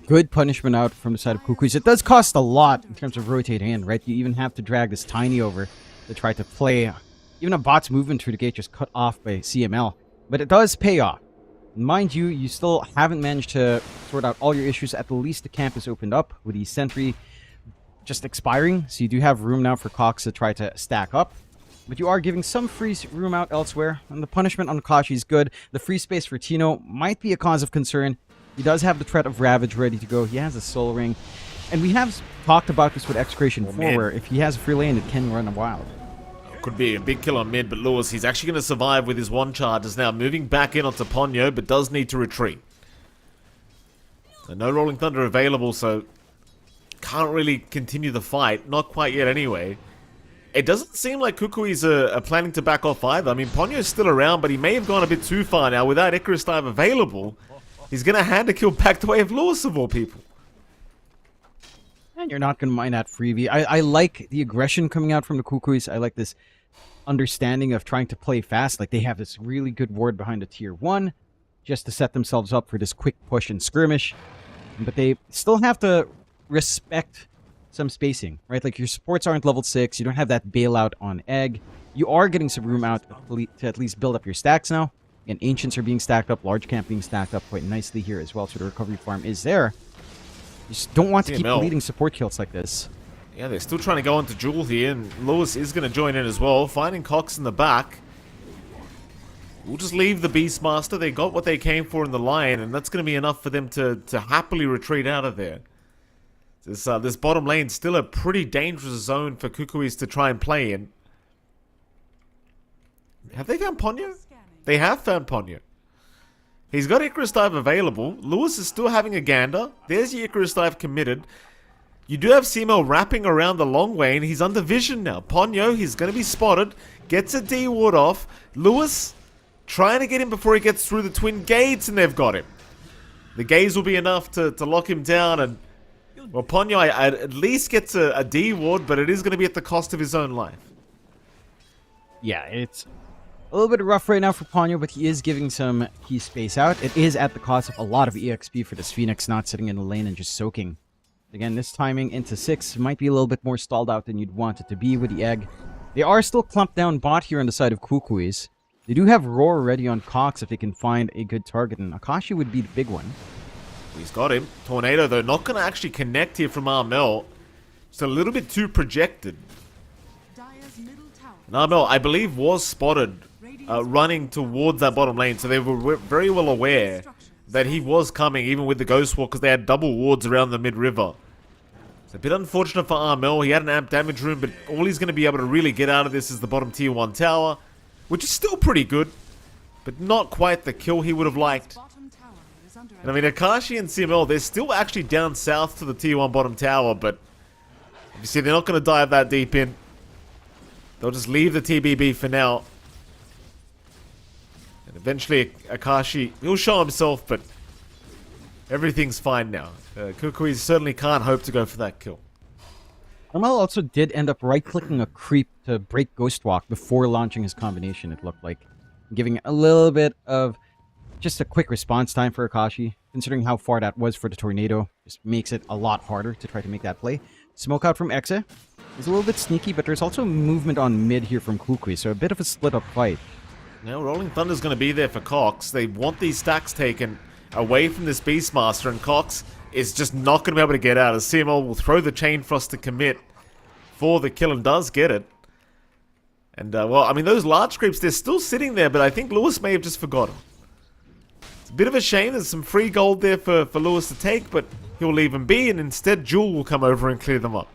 Good punishment out from the side of Kukuis. It does cost a lot in terms of rotating in, right? You even have to drag this Tiny over to try to play. Even a bot's movement through the gate just cut off by CML. But it does pay off. Mind you, you still haven't managed to sort out all your issues. At the least the camp is opened up with the sentry just expiring. So you do have room now for Cox to try to stack up. But you are giving some free room out elsewhere. And the punishment on Akashi is good. The free space for Tino might be a cause of concern. He does have the threat of Ravage ready to go. He has a Soul Ring. And we have talked about this with Execration 4, where if he has a free lane, it can run wild. Could be a big kill on mid, but Lewis, he's actually going to survive with his one charge. Is now moving back in onto Ponyo, but does need to retreat. And no Rolling Thunder available, so can't really continue the fight. Not quite yet anyway. It doesn't seem like Kukuis are planning to back off either. I mean, Ponyo's still around, but he may have gone a bit too far now. Without Icarus Dive available, he's going to hand a kill back the way of Lewis, of all people. And you're not going to mind that freebie. I like the aggression coming out from the Kukuis. I like this understanding of trying to play fast. Like, they have this really good ward behind the tier 1 just to set themselves up for this quick push and skirmish. But they still have to respect some spacing, right? Like, your supports aren't level 6. You don't have that bailout on Egg. You are getting some room out to at least build up your stacks now. And Ancients are being stacked up. Large Camp being stacked up quite nicely here as well. So the recovery farm is there. You just don't want to keep leading support kills like this. Yeah, they're still trying to go into Jewel here, and Lewis is going to join in as well, finding Cox in the back. We'll just leave the Beastmaster. They got what they came for in the Lion, and that's going to be enough for them to happily retreat out of there. This bottom lane still a pretty dangerous zone for Kukuis to try and play in. Have they found Ponyo? They have found Ponyo. He's got Icarus Dive available. Lewis is still having a gander. There's your Icarus Dive committed. You do have CML wrapping around the long way, and he's under vision now. Ponyo, he's going to be spotted. Gets a D ward off. Lewis trying to get him before he gets through the twin gates, and they've got him. The gaze will be enough to lock him down, and well, Ponyo at least gets a D ward, but it is going to be at the cost of his own life. Yeah, it's a little bit rough right now for Ponyo, but he is giving some key space out. It is at the cost of a lot of EXP for this Phoenix not sitting in the lane and just soaking. Again, this timing into 6 might be a little bit more stalled out than you'd want it to be with the Egg. They are still clumped down bot here on the side of Kukuis. They do have Roar ready on Cox if they can find a good target, and Akashi would be the big one. He's got him. Tornado, though, not going to actually connect here from Armel. Just a little bit too projected. And Armel, I believe, was spotted running towards that bottom lane, so they were very well aware that he was coming, even with the Ghost Walk, because they had double wards around the mid-river. It's a bit unfortunate for Armel. He had an amp damage room, but all he's going to be able to really get out of this is the bottom tier 1 tower, which is still pretty good, but not quite the kill he would have liked. And I mean, Akashi and CML, they're still actually down south to the tier 1 bottom tower, but you see, they're not going to dive that deep in. They'll just leave the TBB for now. And eventually, Akashi, he'll show himself, but everything's fine now. Kukui certainly can't hope to go for that kill. Armel also did end up right-clicking a creep to break Ghostwalk before launching his combination, it looked like. Giving a little bit of just a quick response time for Akashi, considering how far that was for the Tornado. Just makes it a lot harder to try to make that play. Smoke out from Exe is a little bit sneaky, but there's also movement on mid here from Kukui, so a bit of a split-up fight. Now, Rolling Thunder's going to be there for Cox. They want these stacks taken away from this Beastmaster, and Cox is just not going to be able to get out, as CML will throw the Chain Frost to commit for the kill, and does get it. And, well, I mean, those large creeps, they're still sitting there, but I think Lewis may have just forgotten. It's a bit of a shame. There's some free gold there for Lewis to take, but he'll leave them be, and instead Jewel will come over and clear them up.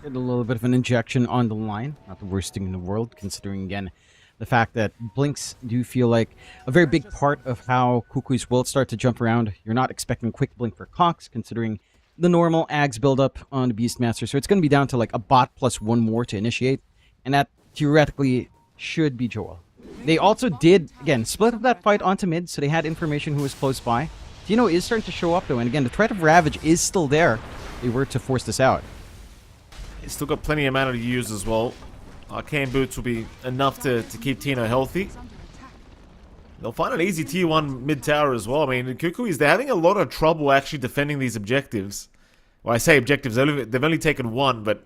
Get a little bit of an injection on the line. Not the worst thing in the world, considering, again, the fact that blinks do feel like a very big part of how Kukui's will start to jump around. You're not expecting quick blink for Cox, considering the normal Ags buildup on the Beastmaster, so it's going to be down to like a bot plus one more to initiate, and that theoretically should be Joel. They also did, again, split up that fight onto mid, so they had information who was close by. Tino is starting to show up though, and again, the threat of Ravage is still there if they were to force this out. He's still got plenty of mana to use as well. Arcane Boots will be enough to keep Tino healthy. They'll find an easy tier 1 mid tower as well. I mean, Kukuis, they're having a lot of trouble actually defending these objectives. Well, I say objectives, they've only taken one, but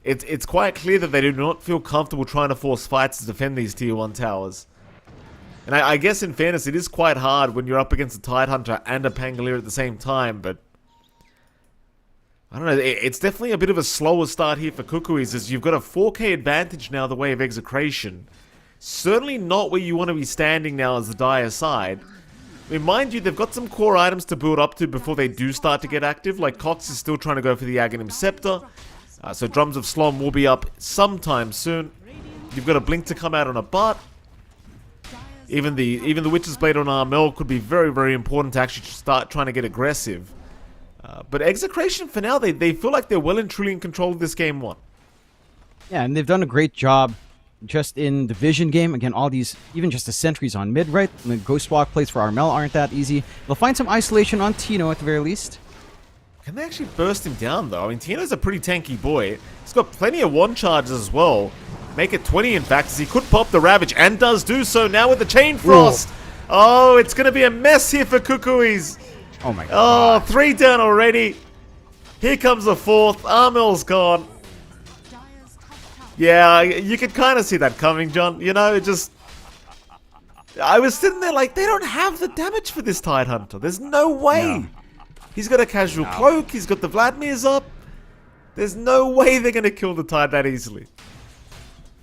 it's quite clear that they do not feel comfortable trying to force fights to defend these tier 1 towers. And I guess in fairness, it is quite hard when you're up against a Tidehunter and a Pangolier at the same time, but I don't know, it's definitely a bit of a slower start here for Kukuis, as you've got a 4k advantage now the way of Execration. Certainly not where you want to be standing now as the Dire side. I mean, mind you, they've got some core items to build up to before they do start to get active, like Cox is still trying to go for the Aghanim Scepter, so Drums of Slom will be up sometime soon. You've got a Blink to come out on a bot. Even the Witch's Blade on Armel could be very, very important to actually start trying to get aggressive. But Execration, for now, they feel like they're well and truly in control of this game 1. Yeah, and they've done a great job just in the Vision game. Again, all these, even just the sentries on mid, right? And the Ghost Walk plays for Armel aren't that easy. They'll find some isolation on Tino at the very least. Can they actually burst him down, though? I mean, Tino's a pretty tanky boy. He's got plenty of one charges as well. Make it 20, in fact, as he could pop the Ravage, and does do so now with the Chain Frost. Whoa. Oh, it's going to be a mess here for Kukuis. Oh my god. Oh, 3 down already. Here comes the 4th. Armel's gone. Yeah, you could kind of see that coming, John. You know, it just... I was sitting there like, they don't have the damage for this Tidehunter. There's no way. No. He's got a casual cloak. He's got the Vladimir's up. There's no way they're going to kill the Tide that easily.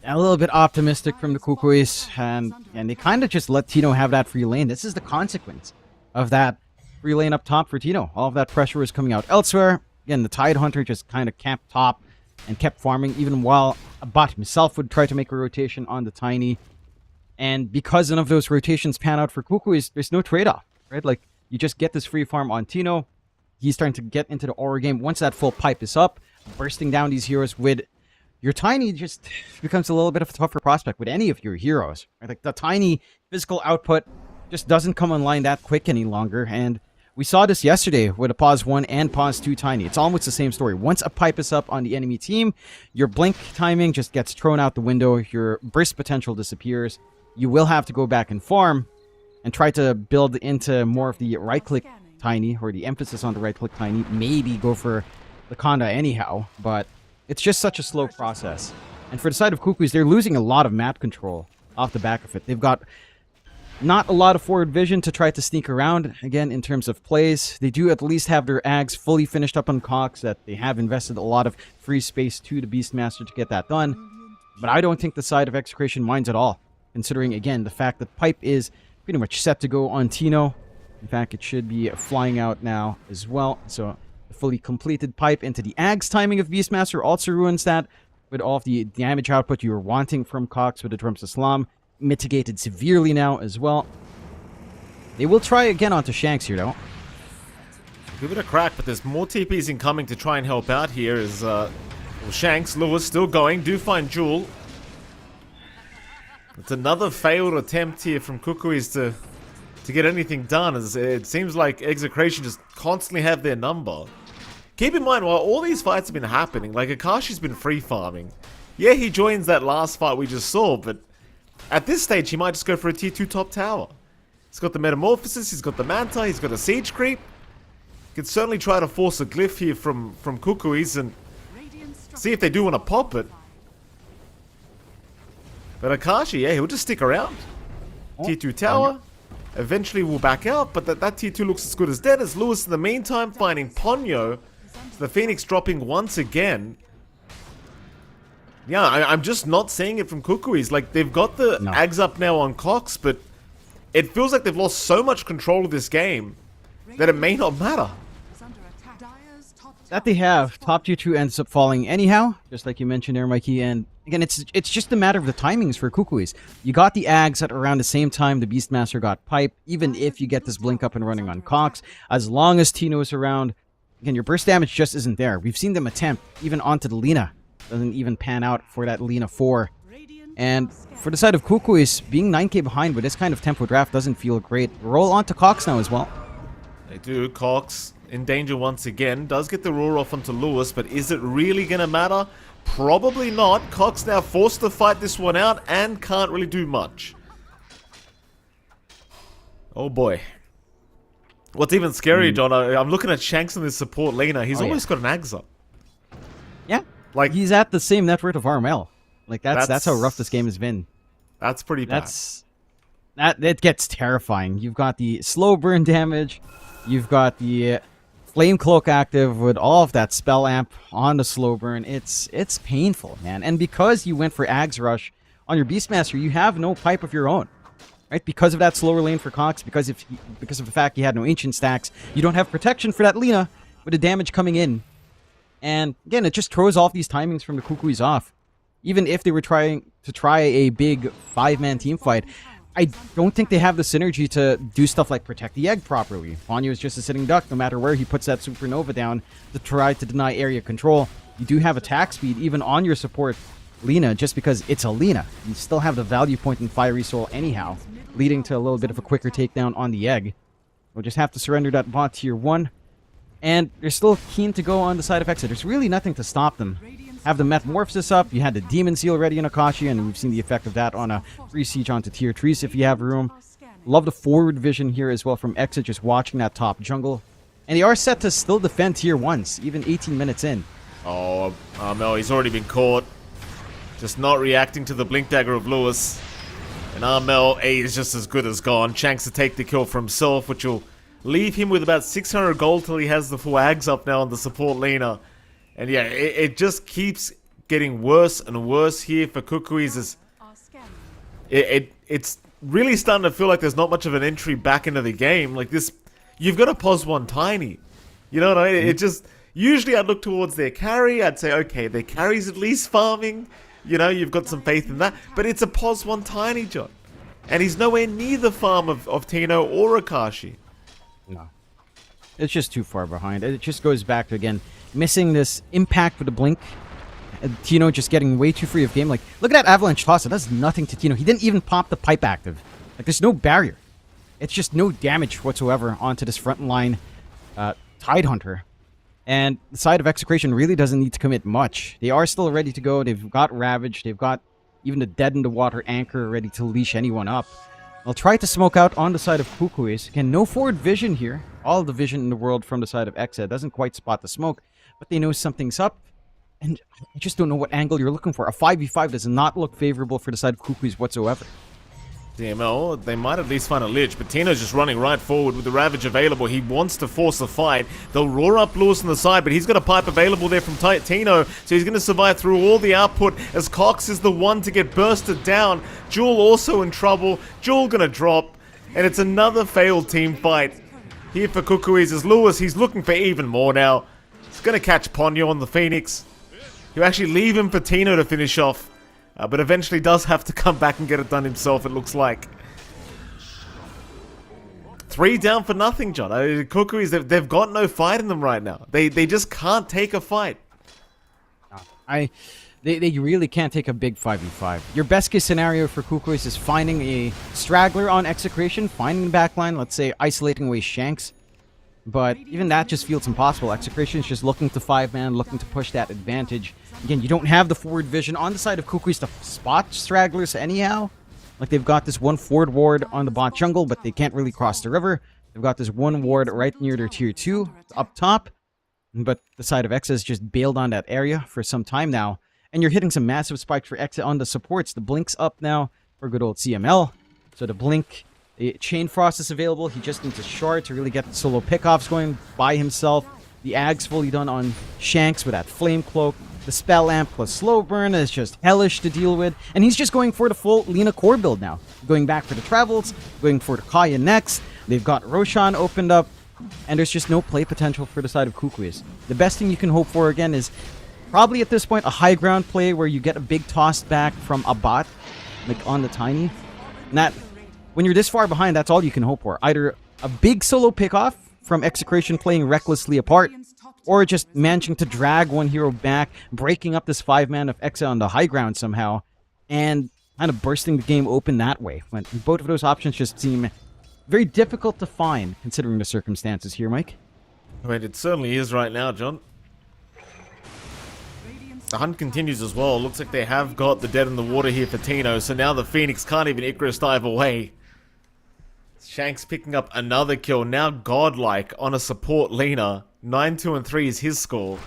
A little bit optimistic from the Kukuis, and they kind of just let Tino have that free lane. This is the consequence of that free lane up top for Tino. All of that pressure was coming out elsewhere. Again, the Tidehunter just kind of camped top and kept farming, even while a bot himself would try to make a rotation on the Tiny. And because none of those rotations pan out for Kukuis, there's no trade-off, right? Like, you just get this free farm on Tino. He's starting to get into the aura game. Once that full pipe is up, bursting down these heroes with your Tiny just becomes a little bit of a tougher prospect with any of your heroes. Right? Like, the Tiny physical output just doesn't come online that quick any longer, and we saw this yesterday with a pause 1 and pause 2 Tiny. It's almost the same story. Once a pipe is up on the enemy team, your blink timing just gets thrown out the window, your burst potential disappears. You will have to go back and farm and try to build into more of the right-click Tiny, or the emphasis on the right-click Tiny. Maybe go for the Conda anyhow, but it's just such a slow process. And for the side of Kukuis, they're losing a lot of map control off the back of it. They've got not a lot of forward vision to try to sneak around, again, in terms of plays. They do at least have their Ags fully finished up on Cox, that they have invested a lot of free space to the Beastmaster to get that done. But I don't think the side of Execration minds at all, considering, again, the fact that Pipe is pretty much set to go on Tino. In fact, it should be flying out now as well. So the fully completed Pipe into the Ags timing of Beastmaster also ruins that, with all of the damage output you were wanting from Cox with the Drums of Slam. Mitigated severely now as well. They will try again onto Shanks here, though. Give it a crack, but there's more TPs incoming to try and help out here. As well, Shanks, Lewis still going. Do find Jewel. It's another failed attempt here from Kukuis to get anything done, as it seems like Execration just constantly have their number. Keep in mind, while all these fights have been happening, like Akashi's been free farming. Yeah, he joins that last fight we just saw, but at this stage, he might just go for a tier 2 top tower. He's got the Metamorphosis, he's got the Manta, he's got a Siege Creep. He could certainly try to force a Glyph here from Kukuis and see if they do want to pop it. But Akashi, yeah, he'll just stick around. Tier 2 tower. Eventually we'll back out, but that tier 2 looks as good as dead, as Lewis in the meantime finding Ponyo. So the Phoenix dropping once again. Yeah, I'm just not seeing it from Kukuis. Like, they've got the Ags up now on Cox, but it feels like they've lost so much control of this game that it may not matter. That they have. Top tier 2 ends up falling anyhow, just like you mentioned there, Mikey. And again, it's just a matter of the timings for Kukuis. You got the Ags at around the same time the Beastmaster got Pipe, even if you get this blink up and running on Cox. As long as Tino is around, Again, your burst damage just isn't there. We've seen them attempt, even onto the Lina. Doesn't even pan out for that Lina 4. And for the side of Kukuis, being 9k behind with this kind of tempo draft doesn't feel great. Roll onto Cox now as well. They do. Cox in danger once again. Does get the roar off onto Lewis, but is it really going to matter? Probably not. Cox now forced to fight this one out and can't really do much. Oh boy. What's even scary, John, I'm looking at Shanks in this support Lina. He's almost got an Ags up. Yeah. Like, he's at the same net worth of RML. Like, that's how rough this game has been. That's pretty bad. That gets terrifying. You've got the slow burn damage. You've got the Flame Cloak active with all of that spell amp on the slow burn. It's painful, man. And because you went for Ags Rush on your Beastmaster, you have no pipe of your own. Right? Because of that slower lane for Cox, because of the fact you had no ancient stacks, you don't have protection for that Lina with the damage coming in. And again, it just throws off these timings from the Kukuis off. Even if they were trying to try a big 5-man team fight, I don't think they have the synergy to do stuff like protect the egg properly. Ponyo is just a sitting duck no matter where he puts that supernova down to try to deny area control. You do have attack speed even on your support Lina just because it's a Lina. You still have the value point in Fiery Soul anyhow, leading to a little bit of a quicker takedown on the egg. We'll just have to surrender that bot tier 1. And they're still keen to go on the side of Exit. There's really nothing to stop them. Have the Metamorphosis up, you had the Demon Seal ready in Akashi, and we've seen the effect of that on a free siege onto tier 3s if you have room. Love the forward vision here as well from Exit, just watching that top jungle. And they are set to still defend tier 1s, even 18 minutes in. Oh, no, he's already been caught. Just not reacting to the Blink Dagger of Lewis. And Armel A is just as good as gone. Shanks to take the kill for himself, which will leave him with about 600 gold till he has the full Ags up now on the support Lina. And yeah, it just keeps getting worse and worse here for Kukuis. It's really starting to feel like there's not much of an entry back into the game. Like this, you've got to pos one tiny. You know what I mean? It just, usually I'd look towards their carry. I'd say, okay, their carry's at least farming. You know, you've got some faith in that. But it's a pos one tiny, John. And he's nowhere near the farm of Tino or Akashi. No. It's just too far behind. It just goes back to, again, missing this impact with the blink. Tino just getting way too free of game. Like, look at that Avalanche Toss. It does nothing to Tino. He didn't even pop the pipe active. Like, there's no barrier. It's just no damage whatsoever onto this front line Tidehunter. And the side of Execration really doesn't need to commit much. They are still ready to go. They've got Ravage. They've got even the Dead in the Water Anchor ready to leash anyone up. They'll try to smoke out on the side of Kukuis. Again, no forward vision here. All the vision in the world from the side of Exa. Doesn't quite spot the smoke, but they know something's up. And I just don't know what angle you're looking for. A 5v5 does not look favorable for the side of Kukuis whatsoever. DML, they might at least find a Lich, but Tino's just running right forward with the Ravage available. He wants to force a fight. They'll roar up Lewis on the side, but he's got a pipe available there from Tino, so he's going to survive through all the output as Cox is the one to get bursted down. Jewel also in trouble. Jewel going to drop, and it's another failed team fight. Here for Kukuis is Lewis. He's looking for even more now. He's going to catch Ponyo on the Phoenix. He'll actually leave him for Tino to finish off. But eventually does have to come back and get it done himself, it looks like. 3 down for nothing, John. Kukuis, they've got no fight in them right now. They just can't take a fight. They really can't take a big 5v5. Your best case scenario for Kukuis is finding a straggler on Execration, finding the backline, let's say isolating away Shanks. But even that just feels impossible. Execration is just looking to 5-man, looking to push that advantage. Again, you don't have the forward vision on the side of Kukuis to spot stragglers anyhow. Like, they've got this one forward ward on the bot jungle, but they can't really cross the river. They've got this one ward right near their tier 2 up top. But the side of Exa has just bailed on that area for some time now. And you're hitting some massive spikes for Exa on the supports. The Blink's up now for good old CML. So the Blink... The Chain Frost is available. He just needs a shard to really get the solo pickoffs going by himself. The Ag's fully done on Shanks with that Flame Cloak. The Spell Amp plus Slow Burn is just hellish to deal with. And he's just going for the full Lina core build now. Going back for the Travels, going for the Kaya next. They've got Roshan opened up. And there's just no play potential for the side of Kukuis. The best thing you can hope for, again, is probably at this point a high ground play where you get a big toss back from a bot, like on the Tiny. And that... When you're this far behind, that's all you can hope for. Either a big solo pickoff from Execration playing recklessly apart, or just managing to drag one hero back, breaking up this 5-man of Exa on the high ground somehow, and kind of bursting the game open that way. When both of those options just seem very difficult to find, considering the circumstances here, Mike. I mean, it certainly is right now, John. The hunt continues as well. Looks like they have got the dead in the water here for Tino, so now the Phoenix can't even Icarus dive away. Shanks picking up another kill, now godlike on a support Lina. 9-2-3 is his score.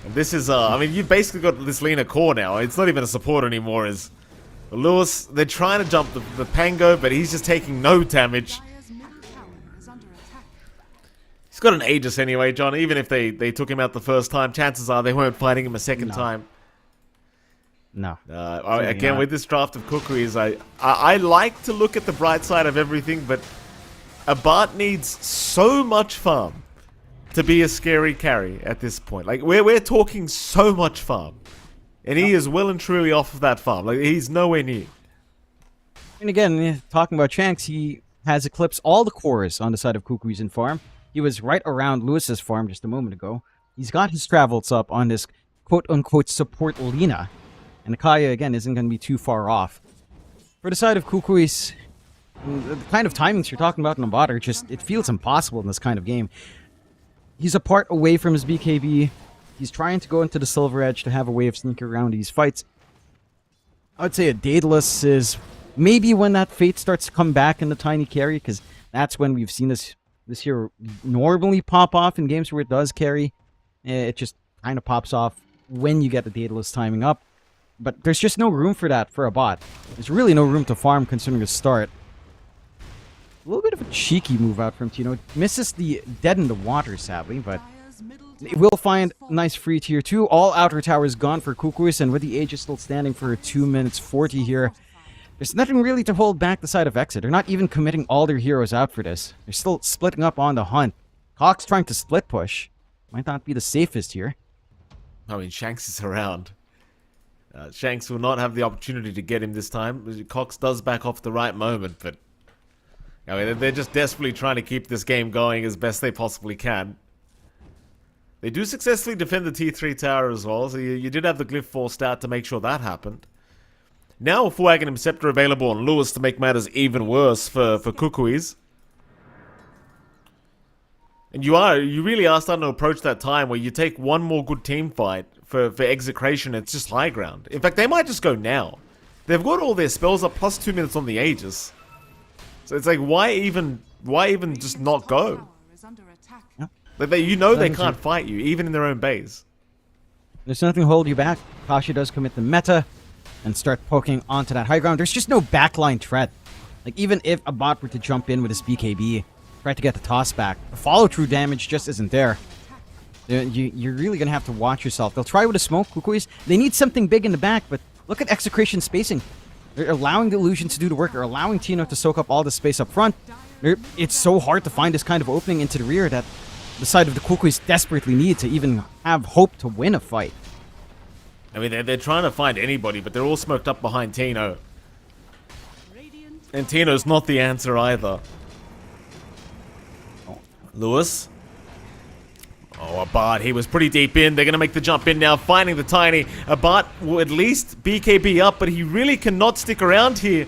And this is, I mean, you've basically got this Lina core now. It's not even a support anymore. Is Lewis, they're trying to jump the Pango, but he's just taking no damage. He's got an Aegis anyway, John. Even if they took him out the first time, chances are they weren't fighting him a second time. No. Again, with this draft of Kukuis, I like to look at the bright side of everything, but a Bart needs so much farm to be a scary carry at this point. Like, we're talking so much farm. And he is well and truly off of that farm. Like, he's nowhere near. And again, talking about Shanks, he has eclipsed all the cores on the side of Kukui's in farm. He was right around Lewis's farm just a moment ago. He's got his travels up on this quote-unquote support Lina. And Kaya, again, isn't going to be too far off. For the side of Kukui's, the kind of timings you're talking about in the bot are just, it feels impossible in this kind of game. He's a part away from his BKB. He's trying to go into the Silver Edge to have a way of sneaking around these fights. I would say a Daedalus is maybe when that Fate starts to come back in the tiny carry, because that's when we've seen this hero normally pop off in games where it does carry. It just kind of pops off when you get the Daedalus timing up. But there's just no room for that for a bot. There's really no room to farm considering the start. A little bit of a cheeky move out from Tino. Misses the dead in the water, sadly, but it will find a nice free tier 2. All outer towers gone for Kukuis, and with the Aegis still standing for 2 minutes 40 here, there's nothing really to hold back the side of Exit. They're not even committing all their heroes out for this. They're still splitting up on the hunt. Cox trying to split push. Might not be the safest here. I mean, Shanks is around. Shanks will not have the opportunity to get him this time. Cox does back off the right moment, but I mean, they're just desperately trying to keep this game going as best they possibly can. They do successfully defend the T3 tower as well, so you did have the Glyph forced out to make sure that happened. Now a full Aghanim Scepter available on Lewis to make matters even worse for Kukuis. And you really are starting to approach that time where you take one more good team fight for Execration, it's just high ground. In fact, they might just go now. They've got all their spells up plus 2 minutes on the Aegis. So it's like, why even just not go? Yeah. Like they can't fight you, even in their own base. There's nothing to hold you back. Kashi does commit the meta and start poking onto that high ground. There's just no backline threat. Like, even if a bot were to jump in with his BKB, try to get the toss back, the follow-through damage just isn't there. You're really going to have to watch yourself. They'll try with a smoke, Kukuis. They need something big in the back, but look at Execration spacing. They're allowing the illusions to do the work. They're allowing Tino to soak up all the space up front. It's so hard to find this kind of opening into the rear that the side of the Kukuis desperately need to even have hope to win a fight. I mean, they're trying to find anybody, but they're all smoked up behind Tino. And Tino's not the answer either. Lewis. Oh, Abad, he was pretty deep in. They're going to make the jump in now, finding the Tiny. Abad will at least BKB up, but he really cannot stick around here.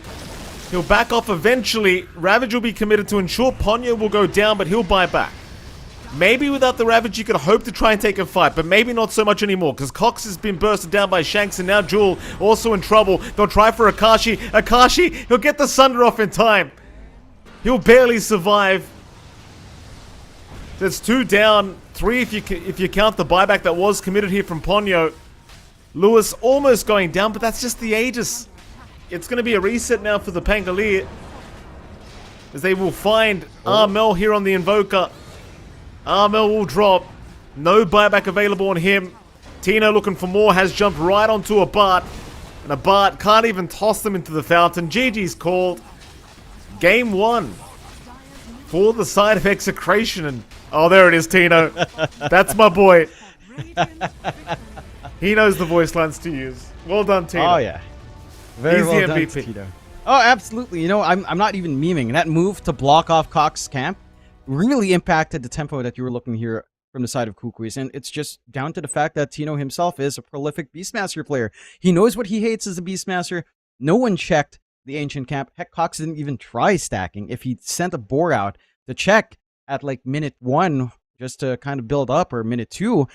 He'll back off eventually. Ravage will be committed to ensure Ponyo will go down, but he'll buy back. Maybe without the Ravage, you could hope to try and take a fight, but maybe not so much anymore, because Cox has been bursted down by Shanks, and now Jewel also in trouble. They'll try for Akashi. Akashi, he'll get the Sunder off in time. He'll barely survive. There's 2 down, 3 if you count the buyback that was committed here from Ponyo. Lewis almost going down, but that's just the Aegis. It's going to be a reset now for the Pangolier, as they will find Armel here on the Invoker. Armel will drop. No buyback available on him. Tino looking for more, has jumped right onto a Bart. And a Bart can't even toss them into the fountain. GG's called. Game 1 for the side of Execration. And oh, there it is, Tino. That's my boy. He knows the voice lines to use. Well done, Tino. Oh, yeah. Very He's well the done, MVP. Tito. Oh, absolutely. You know, I'm not even memeing. That move to block off Cox's camp really impacted the tempo that you were looking here from the side of Kukuis. And it's just down to the fact that Tino himself is a prolific Beastmaster player. He knows what he hates as a Beastmaster. No one checked the Ancient Camp. Heck, Cox didn't even try stacking. If he sent a boar out to check at like minute 1 just to kind of build up, or minute 2,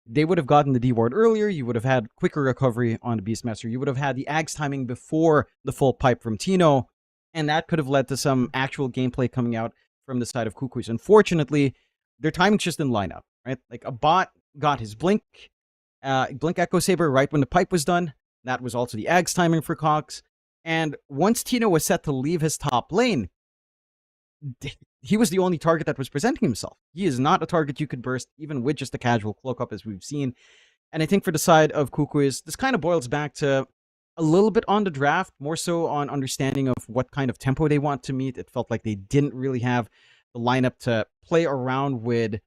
they would have gotten the D ward earlier. You would have had quicker recovery on the Beastmaster. You would have had the Ags timing before the full pipe from Tino. And that could have led to some actual gameplay coming out from the side of Kukuis. Unfortunately, their timings just didn't line up, right? Like a bot got his Blink Echo Saber right when the pipe was done. That was also the Ags timing for Cox. And once Tino was set to leave his top lane, he was the only target that was presenting himself. He is not a target you could burst, even with just a casual cloak up, as we've seen. And I think for the side of Kukuis, this kind of boils back to a little bit on the draft, more so on understanding of what kind of tempo they want to meet. It felt like they didn't really have the lineup to play around with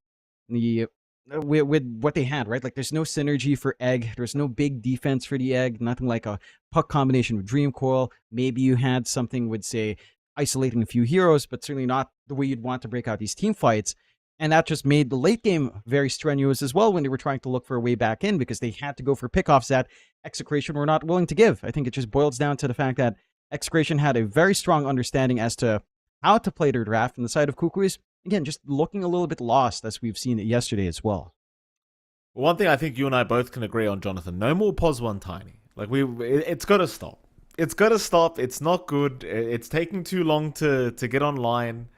what they had, right? Like there's no synergy for Egg. There's no big defense for the Egg. Nothing like a puck combination with Dream Coil. Maybe you had something with, say, isolating a few heroes, but certainly not the way you'd want to break out these team fights. And that just made the late game very strenuous as well when they were trying to look for a way back in, because they had to go for pickoffs that Execration were not willing to give. I think it just boils down to the fact that Execration had a very strong understanding as to how to play their draft, and the side of Kukuis, again, just looking a little bit lost, as we've seen it yesterday as well. One thing I think you and I both can agree on, Jonathan, no more pos 1 tiny. Like it's got to stop. It's got to stop. It's not good. It's taking too long to get online.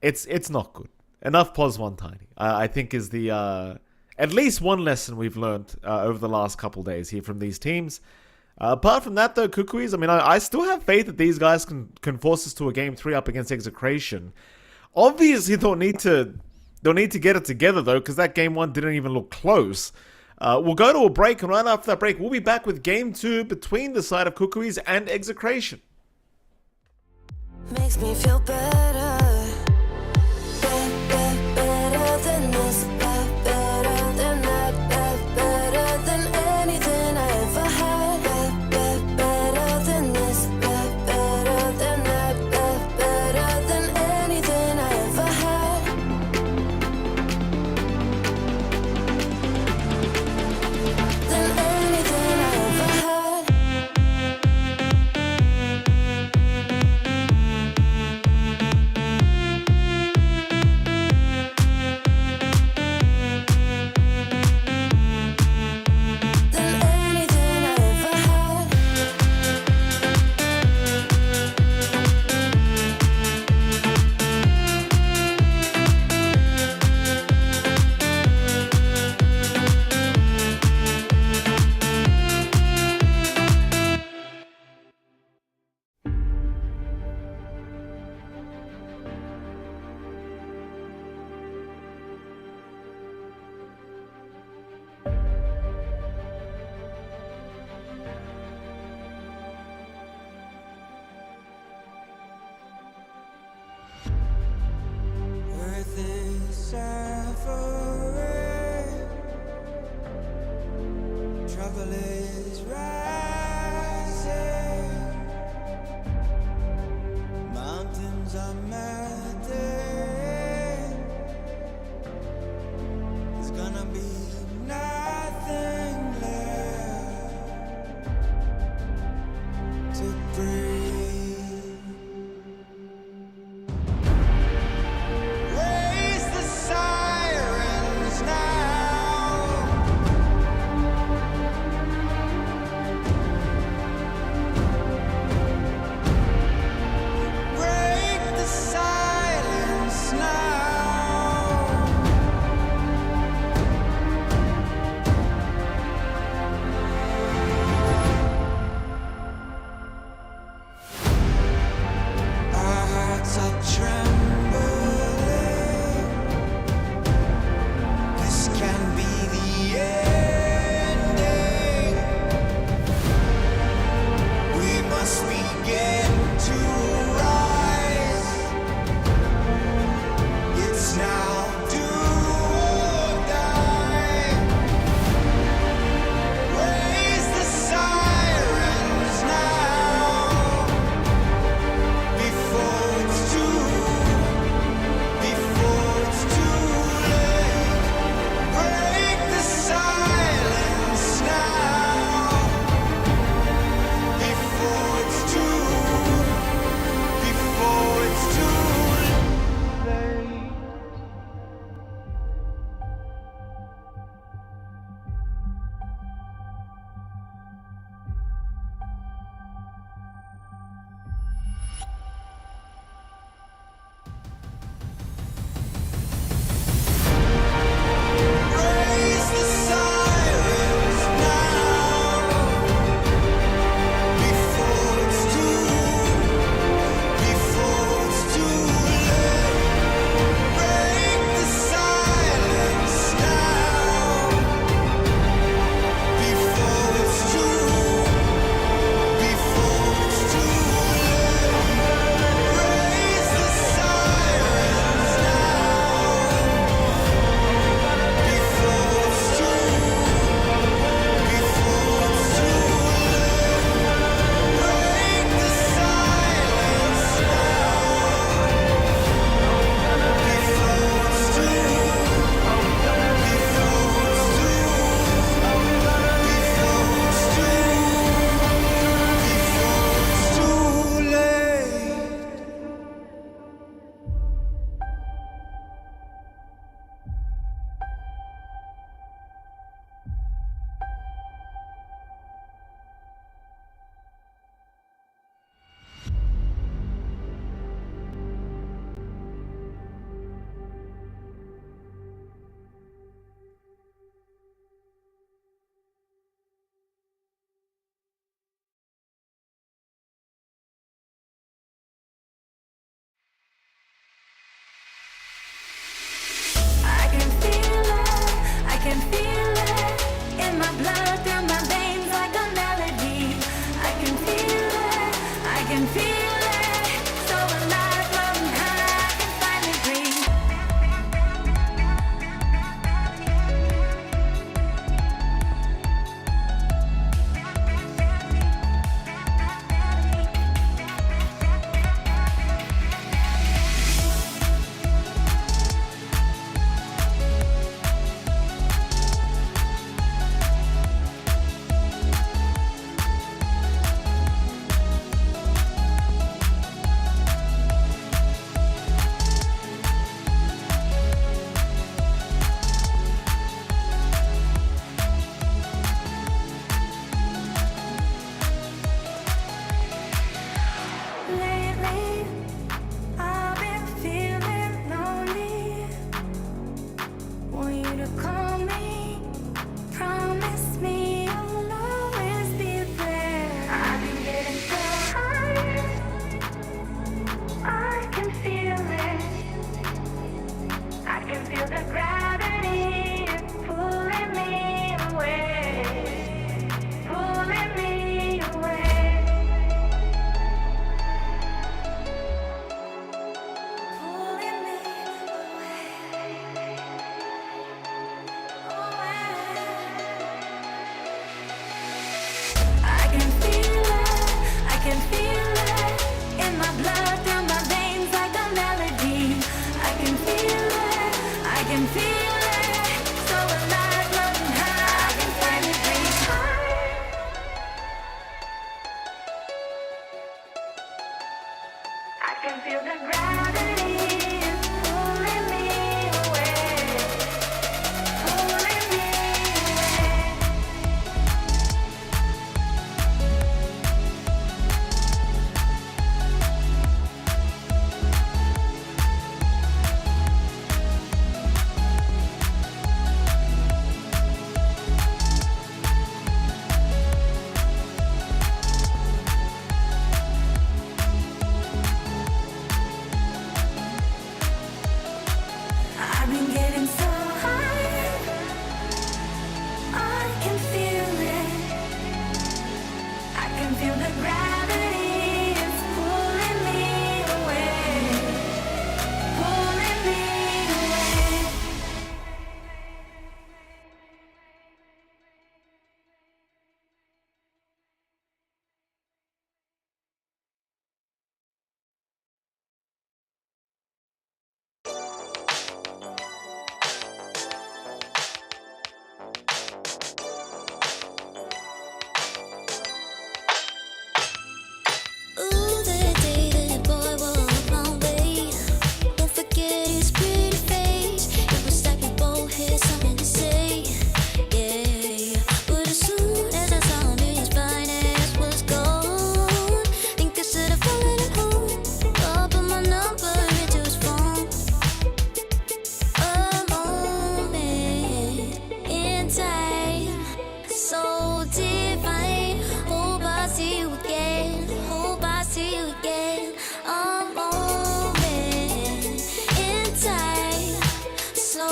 It's not good. Enough pos 1 tiny, I think, is the at least one lesson we've learned over the last couple days here from these teams. Apart from that, though, Kukuis, I mean, I still have faith that these guys can force us to a game 3 up against Execration. Obviously, they'll need to get it together, though, because that game 1 didn't even look close. We'll go to a break, and right after that break, we'll be back with game 2 between the side of Kukuis and Execration. Makes me feel better. Better than this. Better than that. Better than anything I ever had. Better than this. Better than that. Better than anything I ever had. Than anything I ever had. Than anything I ever had. Earth is suffering, trouble is rising, mountains are melting, there's gonna be nothing left to breathe. Raise the sirens now. you call me. Promise me you'll always be there. I've been getting so high, I can feel it. I can feel the gravity is pulling me away, pulling me away, pulling me I can feel it in my blood, through my veins like a melody. I can feel it, so alive, floating high. I can finally breathe high. I can feel the gravity is pulling me away, pulling me away. I've been getting so high, I can feel it. I can feel the gravity is pulling me away, pulling me away. Ooh, that day that boy walked my way. Won't forget his pretty face. It was like we both had something to say. Yeah, but as soon as I saw him, his fine ass was gone. Think I should have followed him home. I'll put my number into his phone. A moment in time, so divine. Hope I see you again. Hope I see you again. A moment in time, so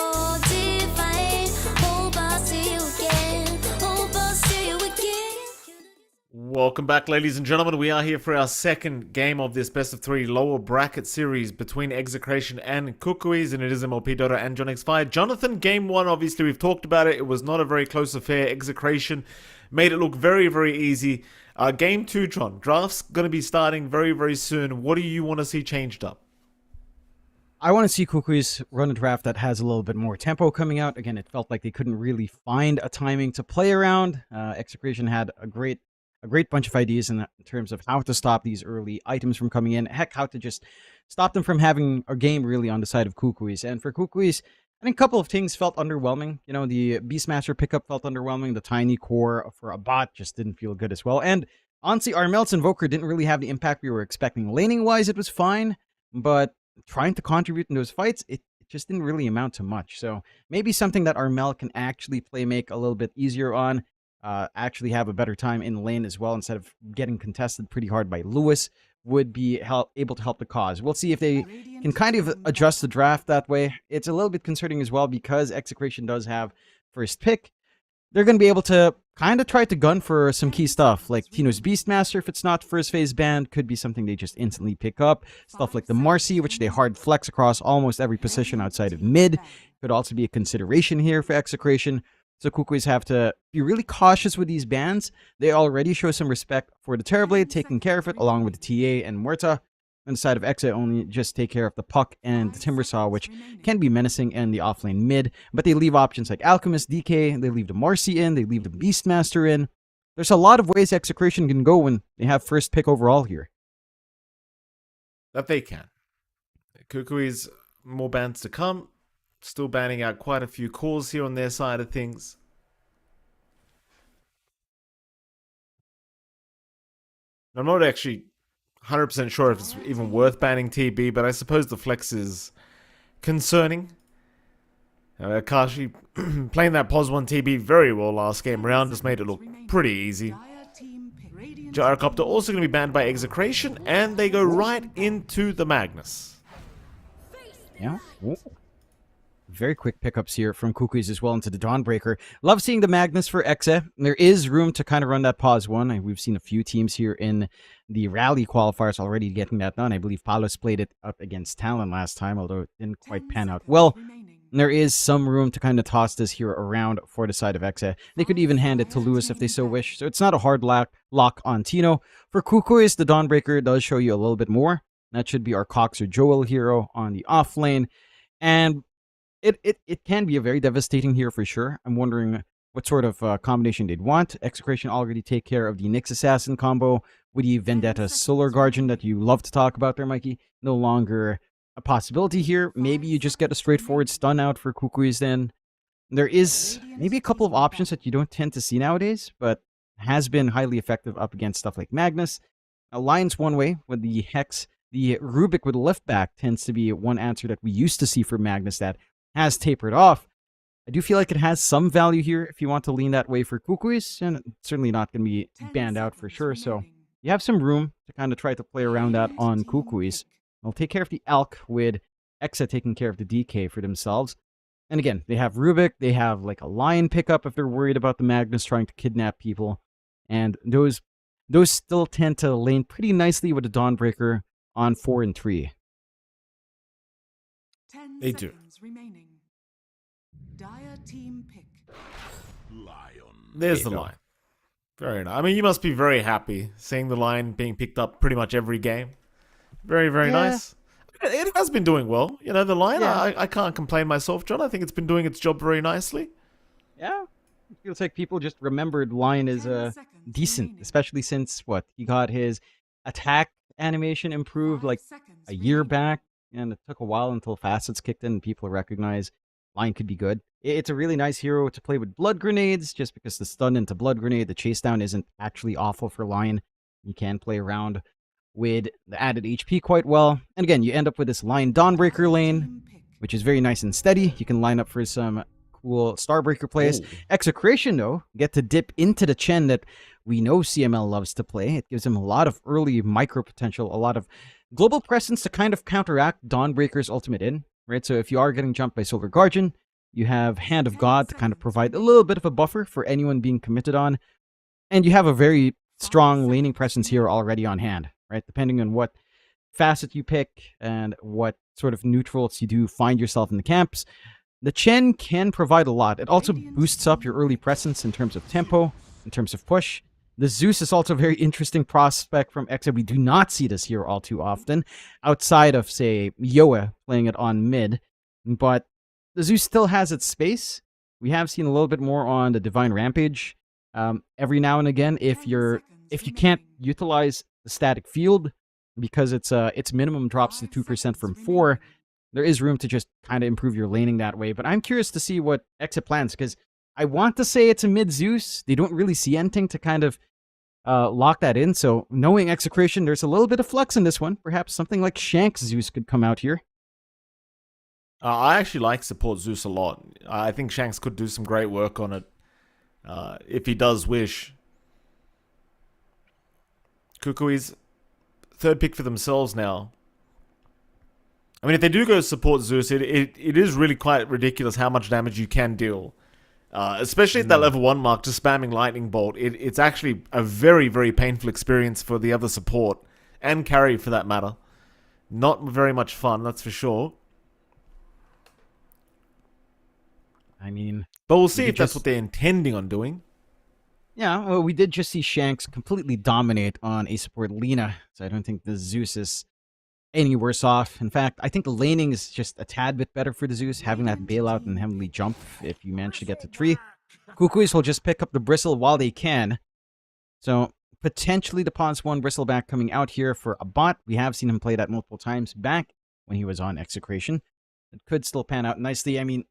divine. Hope I see you again. Hope I see you again. Welcome back, ladies and gentlemen. We are here for our second game of this best of three lower bracket series between Execration and Kukuis, and it is MLP Dota and John X Fire. Jonathan, game one, obviously we've talked about it. It was not a very close affair. Execration made it look very, very easy. Game two, John. Draft's going to be starting very, very soon. What do you want to see changed up? I want to see Kukuis run a draft that has a little bit more tempo coming out. Again, it felt like they couldn't really find a timing to play around. Execration had a great bunch of ideas in terms of how to stop these early items from coming in. Heck, how to just stop them from having a game really on the side of Kukuis. And for Kukuis, I think a couple of things felt underwhelming. You know, the Beastmaster pickup felt underwhelming. The tiny core for a bot just didn't feel good as well. And honestly, Armel's Invoker didn't really have the impact we were expecting. Laning-wise, it was fine, but trying to contribute in those fights, it just didn't really amount to much. So maybe something that Armel can actually play make a little bit easier on. Actually have a better time in lane as well instead of getting contested pretty hard by Lewis would be able to help the cause. We'll see if they can kind of adjust the draft that way. It's a little bit concerning as well because Execration does have first pick. They're going to be able to kind of try to gun for some key stuff like Tino's Beastmaster. If it's not first phase banned, could be something they just instantly pick up. Stuff like the Marcy, which they hard flex across almost every position outside of mid, could also be a consideration here for Execration. So Kukuis have to be really cautious with these bans. They already show some respect for the Terrorblade, taking care of it, along with the TA and Muerta. On the side of Exa, only just take care of the Puck and the Timbersaw, which can be menacing in the offlane mid. But they leave options like Alchemist, DK, they leave the Marcy in, they leave the Beastmaster in. There's a lot of ways Execration can go when they have first pick overall here. That they can. Kukuis, more bans to come. Still banning out quite a few cores here on their side of things. I'm not actually 100% sure if it's even worth banning TB, but I suppose the flex is concerning. Akashi playing that POS 1 TB very well last game round, just made it look pretty easy. Gyrocopter also going to be banned by execration, and they go right into the Magnus. Yeah. Ooh. Very quick pickups here from Kukuis as well into the Dawnbreaker. Love seeing the Magnus for Exe. There is room to kind of run that pause one. We've seen a few teams here in the Raleigh qualifiers already getting that done. I believe Palos played it up against Talon last time, although it didn't quite pan out well. And there is some room to kind of toss this here around for the side of Exe. They could even hand it to Lewis if they so wish. So it's not a hard lock on Tino. For Kukuis, the Dawnbreaker does show you a little bit more. That should be our Cox or Joel hero on the off lane. And it can be a very devastating hero for sure. I'm wondering what sort of combination they'd want. Execration already take care of the Nyx Assassin combo with the Vendetta Solar Guardian that you love to talk about there, Mikey. No longer a possibility here. Maybe you just get a straightforward stun out for Kukuis then. There is maybe a couple of options that you don't tend to see nowadays, but has been highly effective up against stuff like Magnus. Lion's one way with the Hex. The Rubik with lift back tends to be one answer that we used to see for Magnus that has tapered off. I do feel like it has some value here if you want to lean that way for Kukuis, and it's certainly not going to be banned out for sure, so you have some room to kind of try to play around that on Kukuis. They'll take care of the Elk with Exa taking care of the DK for themselves. And again, they have Rubik, they have like a Lion pickup if they're worried about the Magnus trying to kidnap people, and those still tend to lane pretty nicely with the Dawnbreaker on 4 and 3. They do. Remaining. Dire team pick. There's the line. Very nice. I mean, you must be very happy seeing the line being picked up pretty much every game. Very, very nice. It has been doing well. You know, the line, I can't complain myself, John. I think it's been doing its job very nicely. Yeah. It feels like people just remembered Lion is decent, especially since, he got his attack animation improved like a year back, and it took a while until facets kicked in and people recognize Lion could be good. It's a really nice hero to play with blood grenades, just because the stun into blood grenade, the chase down isn't actually awful for Lion. You can play around with the added HP quite well. And again, you end up with this Lion Dawnbreaker lane, which is very nice and steady. You can line up for some cool Starbreaker plays. Execration, though, get to dip into the Chen that we know CML loves to play. It gives him a lot of early micro potential, a lot of global presence to kind of counteract Dawnbreaker's ultimate in, right? So if you are getting jumped by Solar Guardian, you have Hand of God to kind of provide a little bit of a buffer for anyone being committed on. And you have a very strong laning presence here already on hand, right? Depending on what facet you pick and what sort of neutrals you do find yourself in the camps, the Chen can provide a lot. It also boosts up your early presence in terms of tempo, in terms of push. The Zeus is also a very interesting prospect from Exa. We do not see this here all too often, outside of, say, Yoa playing it on mid. But the Zeus still has its space. We have seen a little bit more on the Divine Rampage. Every now and again, if you can't utilize the static field because its minimum drops to 2% from 4, there is room to just kind of improve your laning that way. But I'm curious to see what Exa plans, because I want to say it's a mid Zeus. They don't really see anything to kind of lock that in. So knowing Execration, there's a little bit of flex in this one. Perhaps something like Shanks Zeus could come out here. I actually like support Zeus a lot. I think Shanks could do some great work on it if he does wish. Kukui's third pick for themselves now. I mean, if they do go support Zeus, it is really quite ridiculous how much damage you can deal. Especially at that level 1 mark, just spamming Lightning Bolt. It's actually a very, very painful experience for the other support, and carry for that matter. Not very much fun, that's for sure. I mean... But we'll see if that's what they're intending on doing. Yeah, well, we did just see Shanks completely dominate on a support Lina, so I don't think the Zeus is any worse off. In fact, I think the laning is just a tad bit better for the Zeus, having that bailout and heavenly jump if you manage to get to 3. Kukuis will just pick up the Bristle while they can. So, potentially the Pawns 1 Bristleback coming out here for a bot. We have seen him play that multiple times back when he was on Execration. It could still pan out nicely. I mean,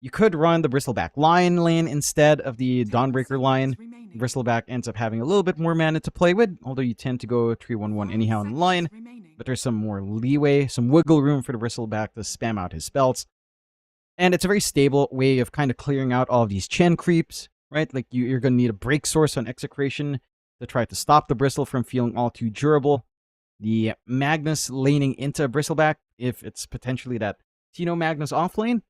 you could run the Bristleback Lion lane instead of the Dawnbreaker Lion. Bristleback ends up having a little bit more mana to play with, although you tend to go 3-1-1 anyhow in the line. But there's some more leeway, some wiggle room for the Bristleback to spam out his spells. And it's a very stable way of kind of clearing out all of these Chen creeps, right? Like you're going to need a break source on Execration to try to stop the Bristle from feeling all too durable. The Magnus laning into Bristleback, if it's potentially that Tino Magnus offlane,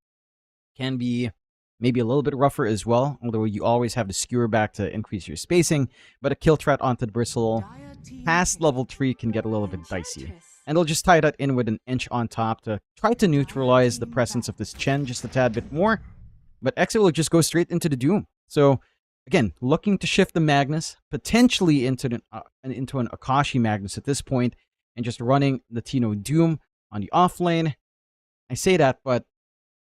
can be maybe a little bit rougher as well, although you always have the skewer back to increase your spacing, but a kill threat onto the Bristle past level 3 can get a little bit dicey. And they'll just tie that in with an inch on top to try to neutralize the presence of this Chen just a tad bit more, but Exa will just go straight into the Doom. So again, looking to shift the Magnus, potentially into an Akashi Magnus at this point, and just running the Tino Doom on the offlane. I say that, but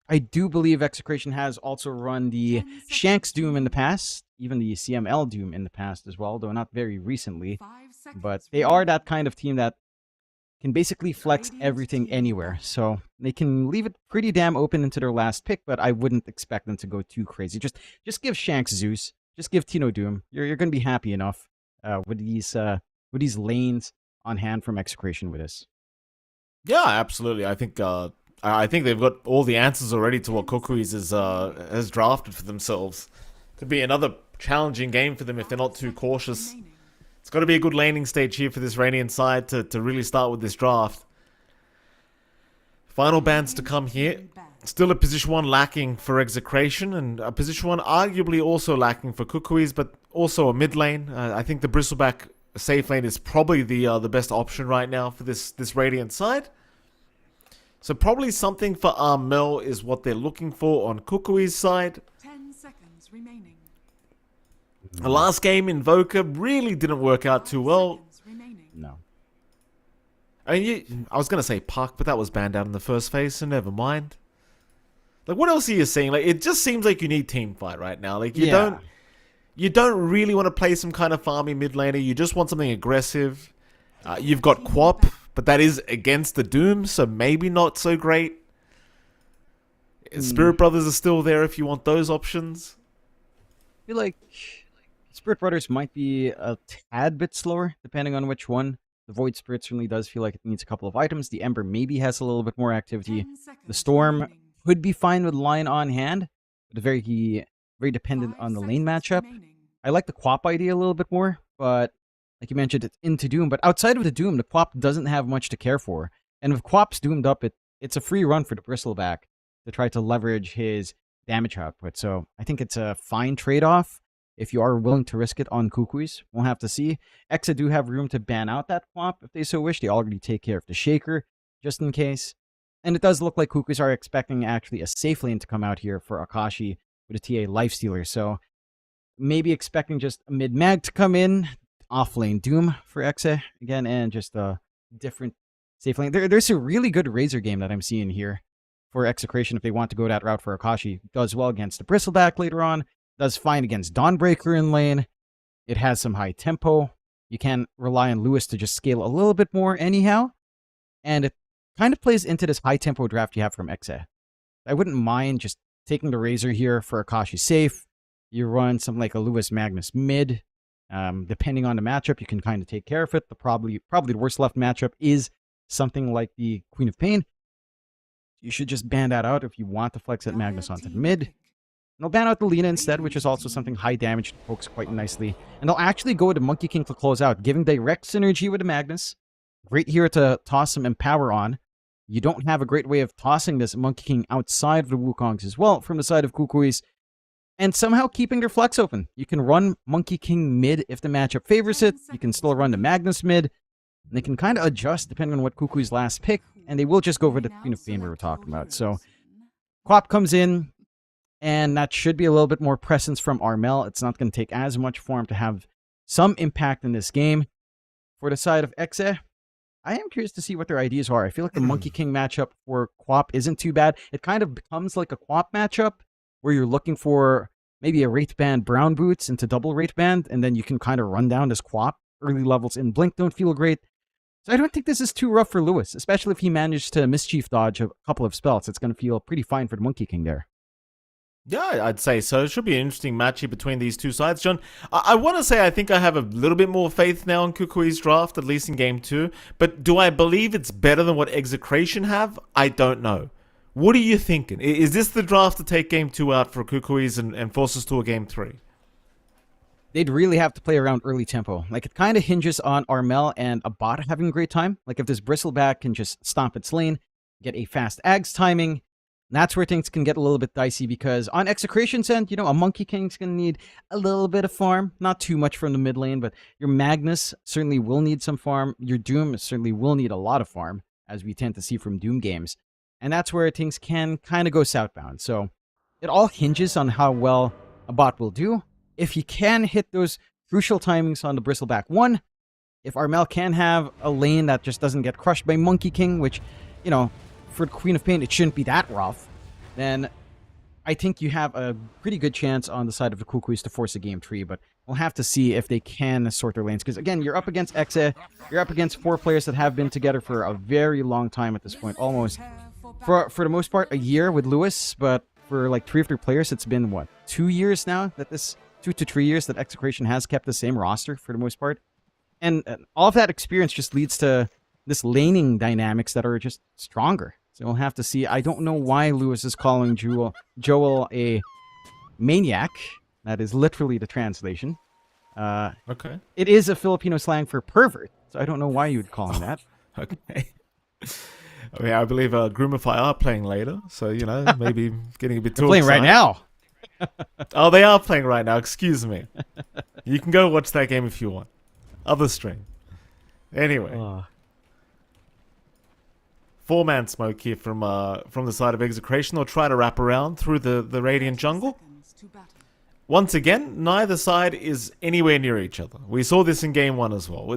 I do believe Execration has also run the Shanks Doom in the past, even the CML Doom in the past as well, though not very recently. But they are that kind of team that can basically flex everything anywhere. So they can leave it pretty damn open into their last pick, but I wouldn't expect them to go too crazy. Just give Shanks Zeus, just give Tino Doom. You're going to be happy enough with these lanes on hand from Execration with this. Yeah, absolutely. I think they've got all the answers already to what Kokuis has drafted for themselves. Could be another challenging game for them if they're not too cautious. It's got to be a good landing stage here for this Radiant side to really start with this draft. Final bans to come here. Still a position 1 lacking for Execration, and a position 1 arguably also lacking for Kukuis, but also a mid lane. I think the Bristleback safe lane is probably the best option right now for this Radiant side. So probably something for Armel is what they're looking for on Kukui's side. 10 seconds remaining. The last game, Invoker, really didn't work out too well. No. I mean, I was going to say Puck, but that was banned out in the first phase, so never mind. Like, what else are you seeing? Like, it just seems like you need team fight right now. Like, you don't really want to play some kind of farmy mid laner. You just want something aggressive. You've got Quap, but that is against the Doom, so maybe not so great. Spirit Brothers are still there if you want those options. I feel like Spirit Brothers might be a tad bit slower, depending on which one. The Void Spirit certainly does feel like it needs a couple of items. The Ember maybe has a little bit more activity. The Storm could be fine with Lion on hand, but very dependent on the lane matchup. I like the Quap idea a little bit more, but like you mentioned, it's into Doom. But outside of the Doom, the Quap doesn't have much to care for. And if Quap's doomed up, it's a free run for the Bristleback to try to leverage his damage output. So I think it's a fine trade-off if you are willing to risk it on Kukuis. We'll have to see. Exa do have room to ban out that Quap if they so wish. They already take care of the Shaker, just in case. And it does look like Kukuis are expecting actually a safe lane to come out here for Akashi with a TA Lifestealer. So maybe expecting just a mid-mag to come in, off-lane Doom for Exa again, and just a different safe lane. There's a really good Razor game that I'm seeing here for Execration if they want to go that route for Akashi. Does well against the Bristleback later on. Does fine against Dawnbreaker in lane. It has some high tempo. You can rely on Lewis to just scale a little bit more anyhow. And it kind of plays into this high tempo draft you have from Exa. I wouldn't mind just taking the Razor here for Akashi safe. You run something like a Lewis Magnus mid. Depending on the matchup, you can kind of take care of it. Probably the worst left matchup is something like the Queen of Pain. You should just ban that out if you want to flex that Magnus onto the mid. And they'll ban out the Lina instead, which is also something high damage that pokes quite nicely. And they'll actually go with the Monkey King to close out, giving direct synergy with the Magnus. Great here to toss some Empower on. You don't have a great way of tossing this Monkey King outside of the Wukongs as well from the side of Kukuis. And somehow keeping their flex open. You can run Monkey King mid if the matchup favors it. You can still run the Magnus mid. And they can kind of adjust depending on what Kukui's last pick. And they will just go for the Queen of Pain we were talking about. So Quap comes in. And that should be a little bit more presence from Armel. It's not going to take as much for him to have some impact in this game. For the side of Exa, I am curious to see what their ideas are. I feel like the Monkey King matchup for Quap isn't too bad. It kind of becomes like a Quap matchup where you're looking for maybe a Wraith Band Brown Boots into double Wraith Band, and then you can kind of run down this Quap. Early levels in Blink don't feel great. So I don't think this is too rough for Lewis, especially if he managed to Mischief dodge a couple of spells. It's going to feel pretty fine for the Monkey King there. Yeah, I'd say so. It should be an interesting match here between these two sides, John. I want to say I think I have a little bit more faith now in Kukui's draft, at least in Game 2. But do I believe it's better than what Execration have? I don't know. What are you thinking? Is this the draft to take game 2 out for Kukuis and force us to a game 3? They'd really have to play around early tempo. Like, it kind of hinges on Armel and a bot having a great time. Like, if this Bristleback can just stomp its lane, get a fast Ags timing, that's where things can get a little bit dicey, because on Execration's end, you know, a Monkey King's going to need a little bit of farm. Not too much from the mid lane, but your Magnus certainly will need some farm. Your Doom certainly will need a lot of farm, as we tend to see from Doom games. And that's where things can kind of go southbound. So it all hinges on how well a bot will do. If he can hit those crucial timings on the Bristleback 1, if Armel can have a lane that just doesn't get crushed by Monkey King, which, you know, for the Queen of Pain, it shouldn't be that rough, then I think you have a pretty good chance on the side of the Kukuis to force a game 3, but we'll have to see if they can sort their lanes. Because, again, you're up against Exe, you're up against 4 players that have been together for a very long time at this point, almost, for the most part, a year with Lewis, but for like 3 of their players, it's been, what, 2 years now that this... 2 to 3 years that Execration has kept the same roster for the most part. And all of that experience just leads to this laning dynamics that are just stronger. So we'll have to see. I don't know why Lewis is calling Joel a maniac. That is literally the translation. Okay. It is a Filipino slang for pervert, so I don't know why you would call him that. Okay. Okay, I believe Groomify are playing later, so, you know, maybe getting a bit too Playing right now. Oh, they are playing right now. Excuse me. You can go watch that game if you want. Other stream. Anyway. 4-man smoke here from the side of Execration. They'll try to wrap around through the Radiant jungle. Once again, neither side is anywhere near each other. We saw this in game 1 as well.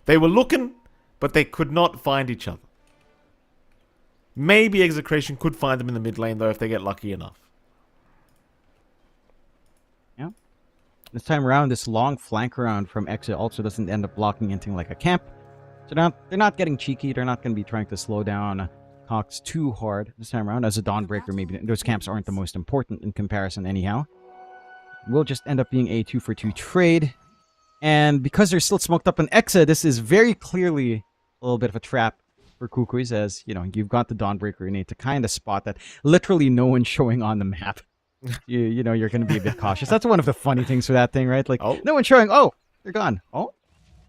They were looking, but they could not find each other. Maybe Execration could find them in the mid lane, though, if they get lucky enough. This time around, this long flank around from Exe also doesn't end up blocking anything like a camp. So they're not getting cheeky. They're not going to be trying to slow down Cox too hard this time around. As a Dawnbreaker, maybe those camps aren't the most important in comparison anyhow. Will just end up being a 2-for-2 trade. And because they're still smoked up on Exe, this is very clearly a little bit of a trap for Kukuis, as, you know, you've got the Dawnbreaker. You need to kind of spot that literally no one's showing on the map. You know, you're going to be a bit cautious. That's one of the funny things for that thing, right? Like, no one's showing. Oh, they're gone. Oh,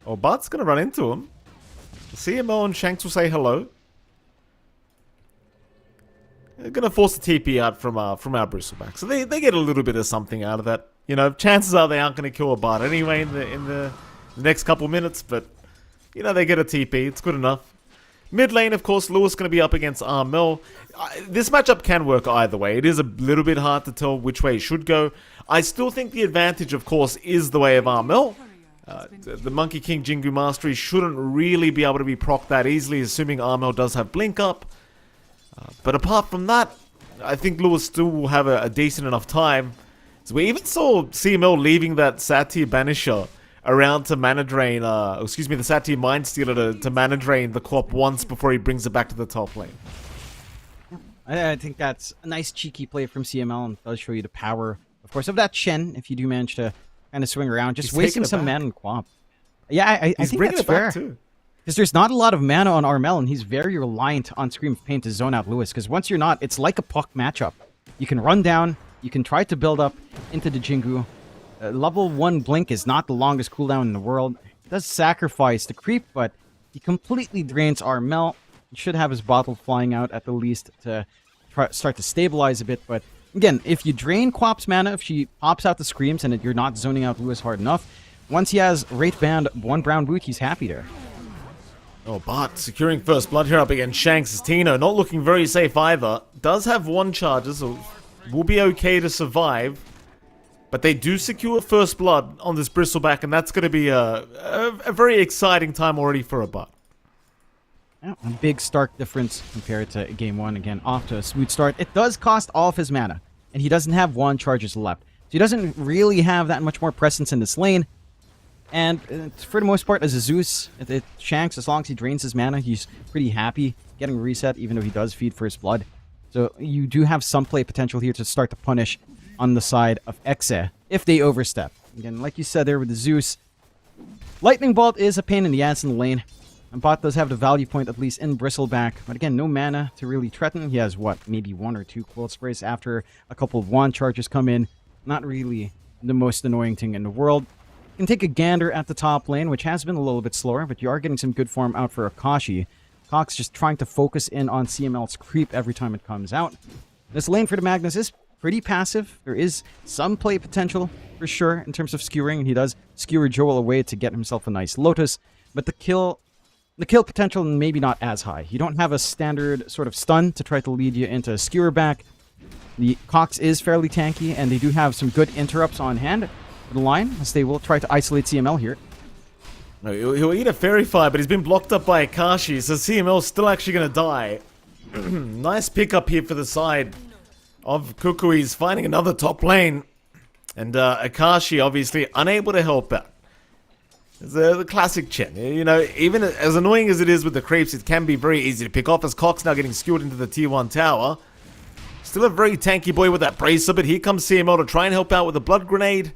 Bart's going to run into him. CMO and Shanks will say hello. They're going to force the TP out from our Bristleback. So they get a little bit of something out of that. You know, chances are they aren't going to kill a Bart anyway in the next couple minutes. But, you know, they get a TP. It's good enough. Mid lane, of course, Lewis going to be up against Armel. This matchup can work either way. It is a little bit hard to tell which way it should go. I still think the advantage, of course, is the way of Armel. The Monkey King Jingu Mastery shouldn't really be able to be procced that easily, assuming Armel does have Blink up. But apart from that, I think Lewis still will have a decent enough time. So we even saw CML leaving that Satyr Banisher around to mana drain, the Satyr Mindstealer to mana drain the Quap once before he brings it back to the top lane. I think that's a nice cheeky play from CML, and does show you the power, of course, of that Shen, if you do manage to kind of swing around. Just wasting some mana on Quap. Yeah, I think that's fair. Because there's not a lot of mana on Armel, and he's very reliant on Scream of Pain to zone out Lewis. Because once you're not, it's like a puck matchup. You can run down, you can try to build up into the Jingu. Level 1 Blink is not the longest cooldown in the world. It does sacrifice the creep, but he completely drains Armel. He should have his bottle flying out at the least to start to stabilize a bit. But again, if you drain Quap's mana, if she pops out the screams and you're not zoning out Lewis hard enough, once he has Wraith Band 1 brown boot, he's happy there. Oh, Bart securing first blood here up against Shanks. Tino not looking very safe either. Does have 1 charger, so will be okay to survive. But they do secure first blood on this Bristleback, and that's going to be a very exciting time already for a Bart. Yeah, a big stark difference compared to game 1. Again, off to a smooth start. It does cost all of his mana, and he doesn't have 1 charges left. So he doesn't really have that much more presence in this lane. And for the most part, as a Zeus, Shanks, as long as he drains his mana, he's pretty happy getting reset, even though he does feed first blood. So you do have some play potential here to start to punish on the side of Exe if they overstep. Again, like you said there with the Zeus, Lightning Bolt is a pain in the ass in the lane. And Bot does have the value point, at least in Bristleback. But again, no mana to really threaten. He has, what, maybe 1 or 2 Quilt Sprays after a couple of Wand Charges come in. Not really the most annoying thing in the world. You can take a gander at the top lane, which has been a little bit slower, but you are getting some good form out for Akashi. Cox just trying to focus in on CML's creep every time it comes out. This lane for the Magnus is pretty passive. There is some play potential, for sure, in terms of skewering. He does skewer Joel away to get himself a nice Lotus, but the kill potential maybe not as high. You don't have a standard sort of stun to try to lead you into a skewer back. The Cox is fairly tanky, and they do have some good interrupts on hand for the line, as they will try to isolate CML here. No, he'll eat a Fairy Fire, but he's been blocked up by Akashi, so CML's still actually going to die. Nice pickup here for the side of Kukui. He's finding another top lane, and Akashi obviously unable to help out. It's the classic Chen. You know, even as annoying as it is with the creeps, it can be very easy to pick off, as Cox now getting skewered into the tier 1 tower. Still a very tanky boy with that Bracer, but here comes CML to try and help out with a Blood Grenade.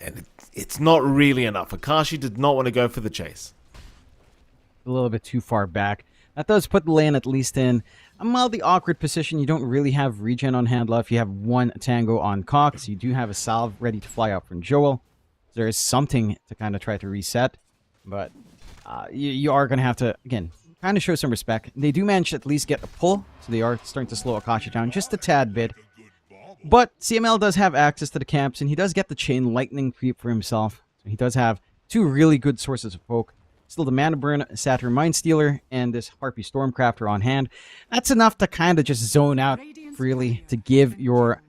And it's not really enough. Akashi did not want to go for the chase. A little bit too far back. That does put the lane at least in a mildly awkward position. You don't really have regen on hand left. You have 1 Tango on Cox. You do have a Salve ready to fly out from Joel. There is something to kind of try to reset. But you are going to have to, again, kind of show some respect. They do manage to at least get a pull, so they are starting to slow Akashi down just a tad bit. But CML does have access to the camps, and he does get the Chain Lightning creep for himself. So he does have 2 really good sources of poke. Still the Mana Burn, Satyr Mindstealer, and this Harpy Stormcrafter on hand. That's enough to kind of just zone out freely to give your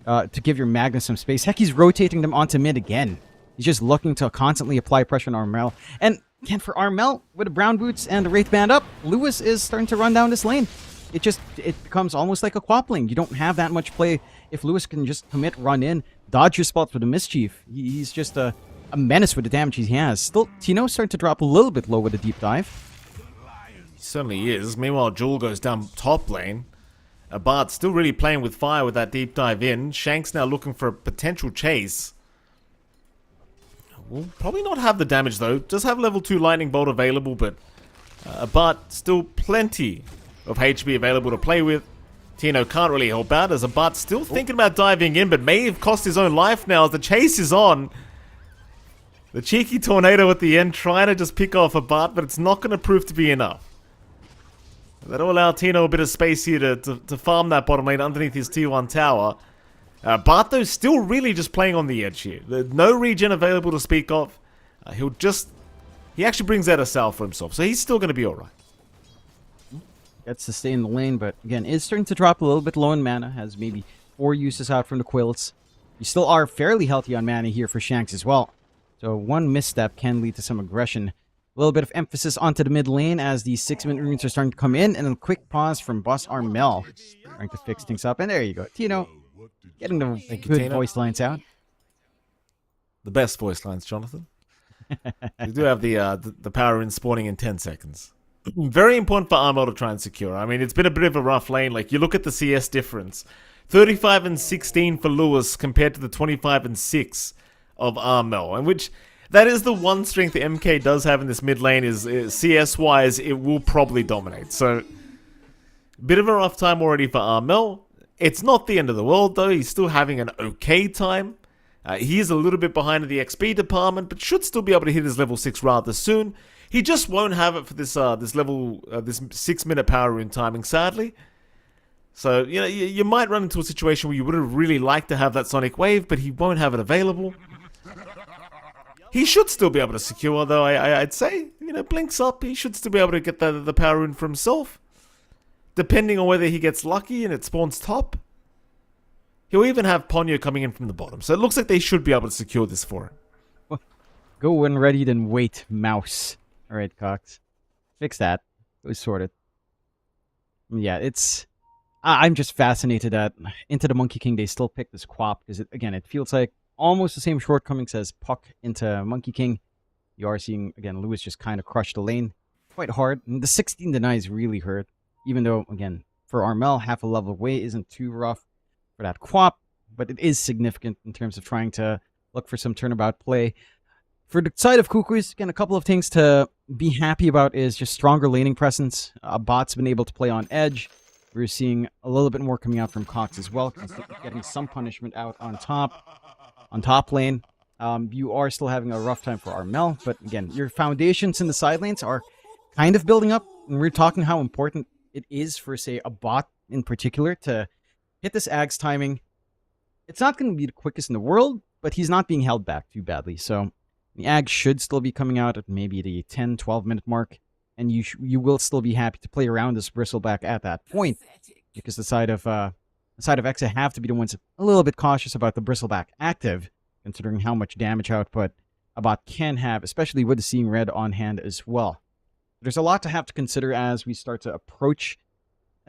Magnus some space. Heck, he's rotating them onto mid again. He's just looking to constantly apply pressure on Armel. And again, for Armel, with the Brown Boots and the Wraith Band up, Lewis is starting to run down this lane. It becomes almost like a quap lane. You don't have that much play if Lewis can just commit, run in, dodge your spots with a Mischief. He's just a menace with the damage he has. Still, Tino's starting to drop a little bit low with a deep dive. He certainly is. Meanwhile, Jewel goes down top lane. Bart still really playing with fire with that deep dive in. Shank's now looking for a potential chase. Will probably not have the damage though. Does have level 2 Lightning Bolt available, but Bart still plenty of HP available to play with. Tino can't really help out as Bart still thinking about diving in, but may have cost his own life now as the chase is on. The cheeky tornado at the end trying to just pick off Bart, but it's not going to prove to be enough. That'll allow Tino a bit of space here to farm that bottom lane underneath his tier 1 tower. Bart, though, still really just playing on the edge here. There's no regen available to speak of. He actually brings out a salve for himself, so he's still going to be alright. Gets to stay in the lane, but again, is starting to drop a little bit low in mana. Has maybe 4 uses out from the Quilts. You still are fairly healthy on mana here for Shanks as well. So 1 misstep can lead to some aggression. A little bit of emphasis onto the mid lane as these 6-minute runes are starting to come in, and a quick pause from Boss Armel. Trying to fix things up, and there you go. Tino getting the good voice lines out. The best voice lines, Jonathan. You do have the power in spawning in 10 seconds. Very important for Armel to try and secure. I mean, it's been a bit of a rough lane. Like, you look at the CS difference. 35 and 16 for Lewis compared to the 25 and 6 of Armel. And which, that is the one strength that MK does have in this mid lane is CS-wise, it will probably dominate. So, bit of a rough time already for Armel. It's not the end of the world, though. He's still having an okay time. He is a little bit behind in the XP department, but should still be able to hit his level 6 rather soon. He just won't have it for this 6-minute power rune timing, sadly. So, you know, you might run into a situation where you would have really liked to have that Sonic Wave, but he won't have it available. He should still be able to secure, though, I'd say. You know, blinks up, he should still be able to get the power rune for himself. Depending on whether he gets lucky and it spawns top. He'll even have Ponyo coming in from the bottom. So it looks like they should be able to secure this for him. Go when ready, then wait, mouse. Alright, Cox. Fix that. It was sorted. Yeah, it's... I'm just fascinated that into the Monkey King they still pick this Quap. Because, it feels like almost the same shortcomings as Puck into Monkey King. You are seeing, again, Lewis just kind of crush the lane quite hard. And the 16 denies really hurt. Even though, again, for Armel, half a level away isn't too rough for that Quap, but it is significant in terms of trying to look for some turnabout play. For the side of Cuckoos, again, a couple of things to be happy about is just stronger laning presence. Bot's been able to play on edge. We're seeing a little bit more coming out from Cox as well, getting some punishment out on top lane. You are still having a rough time for Armel, but again, your foundations in the side lanes are kind of building up. And we're talking how important it is for, say, a bot in particular to hit this Ag's timing. It's not going to be the quickest in the world, but he's not being held back too badly. So the Ag should still be coming out at maybe the 10, 12-minute mark, and you will still be happy to play around this Bristleback at that point, because the side of Exa have to be the ones a little bit cautious about the Bristleback active, considering how much damage output a bot can have, especially with the Seeing Red on hand as well. There's a lot to have to consider as we start to approach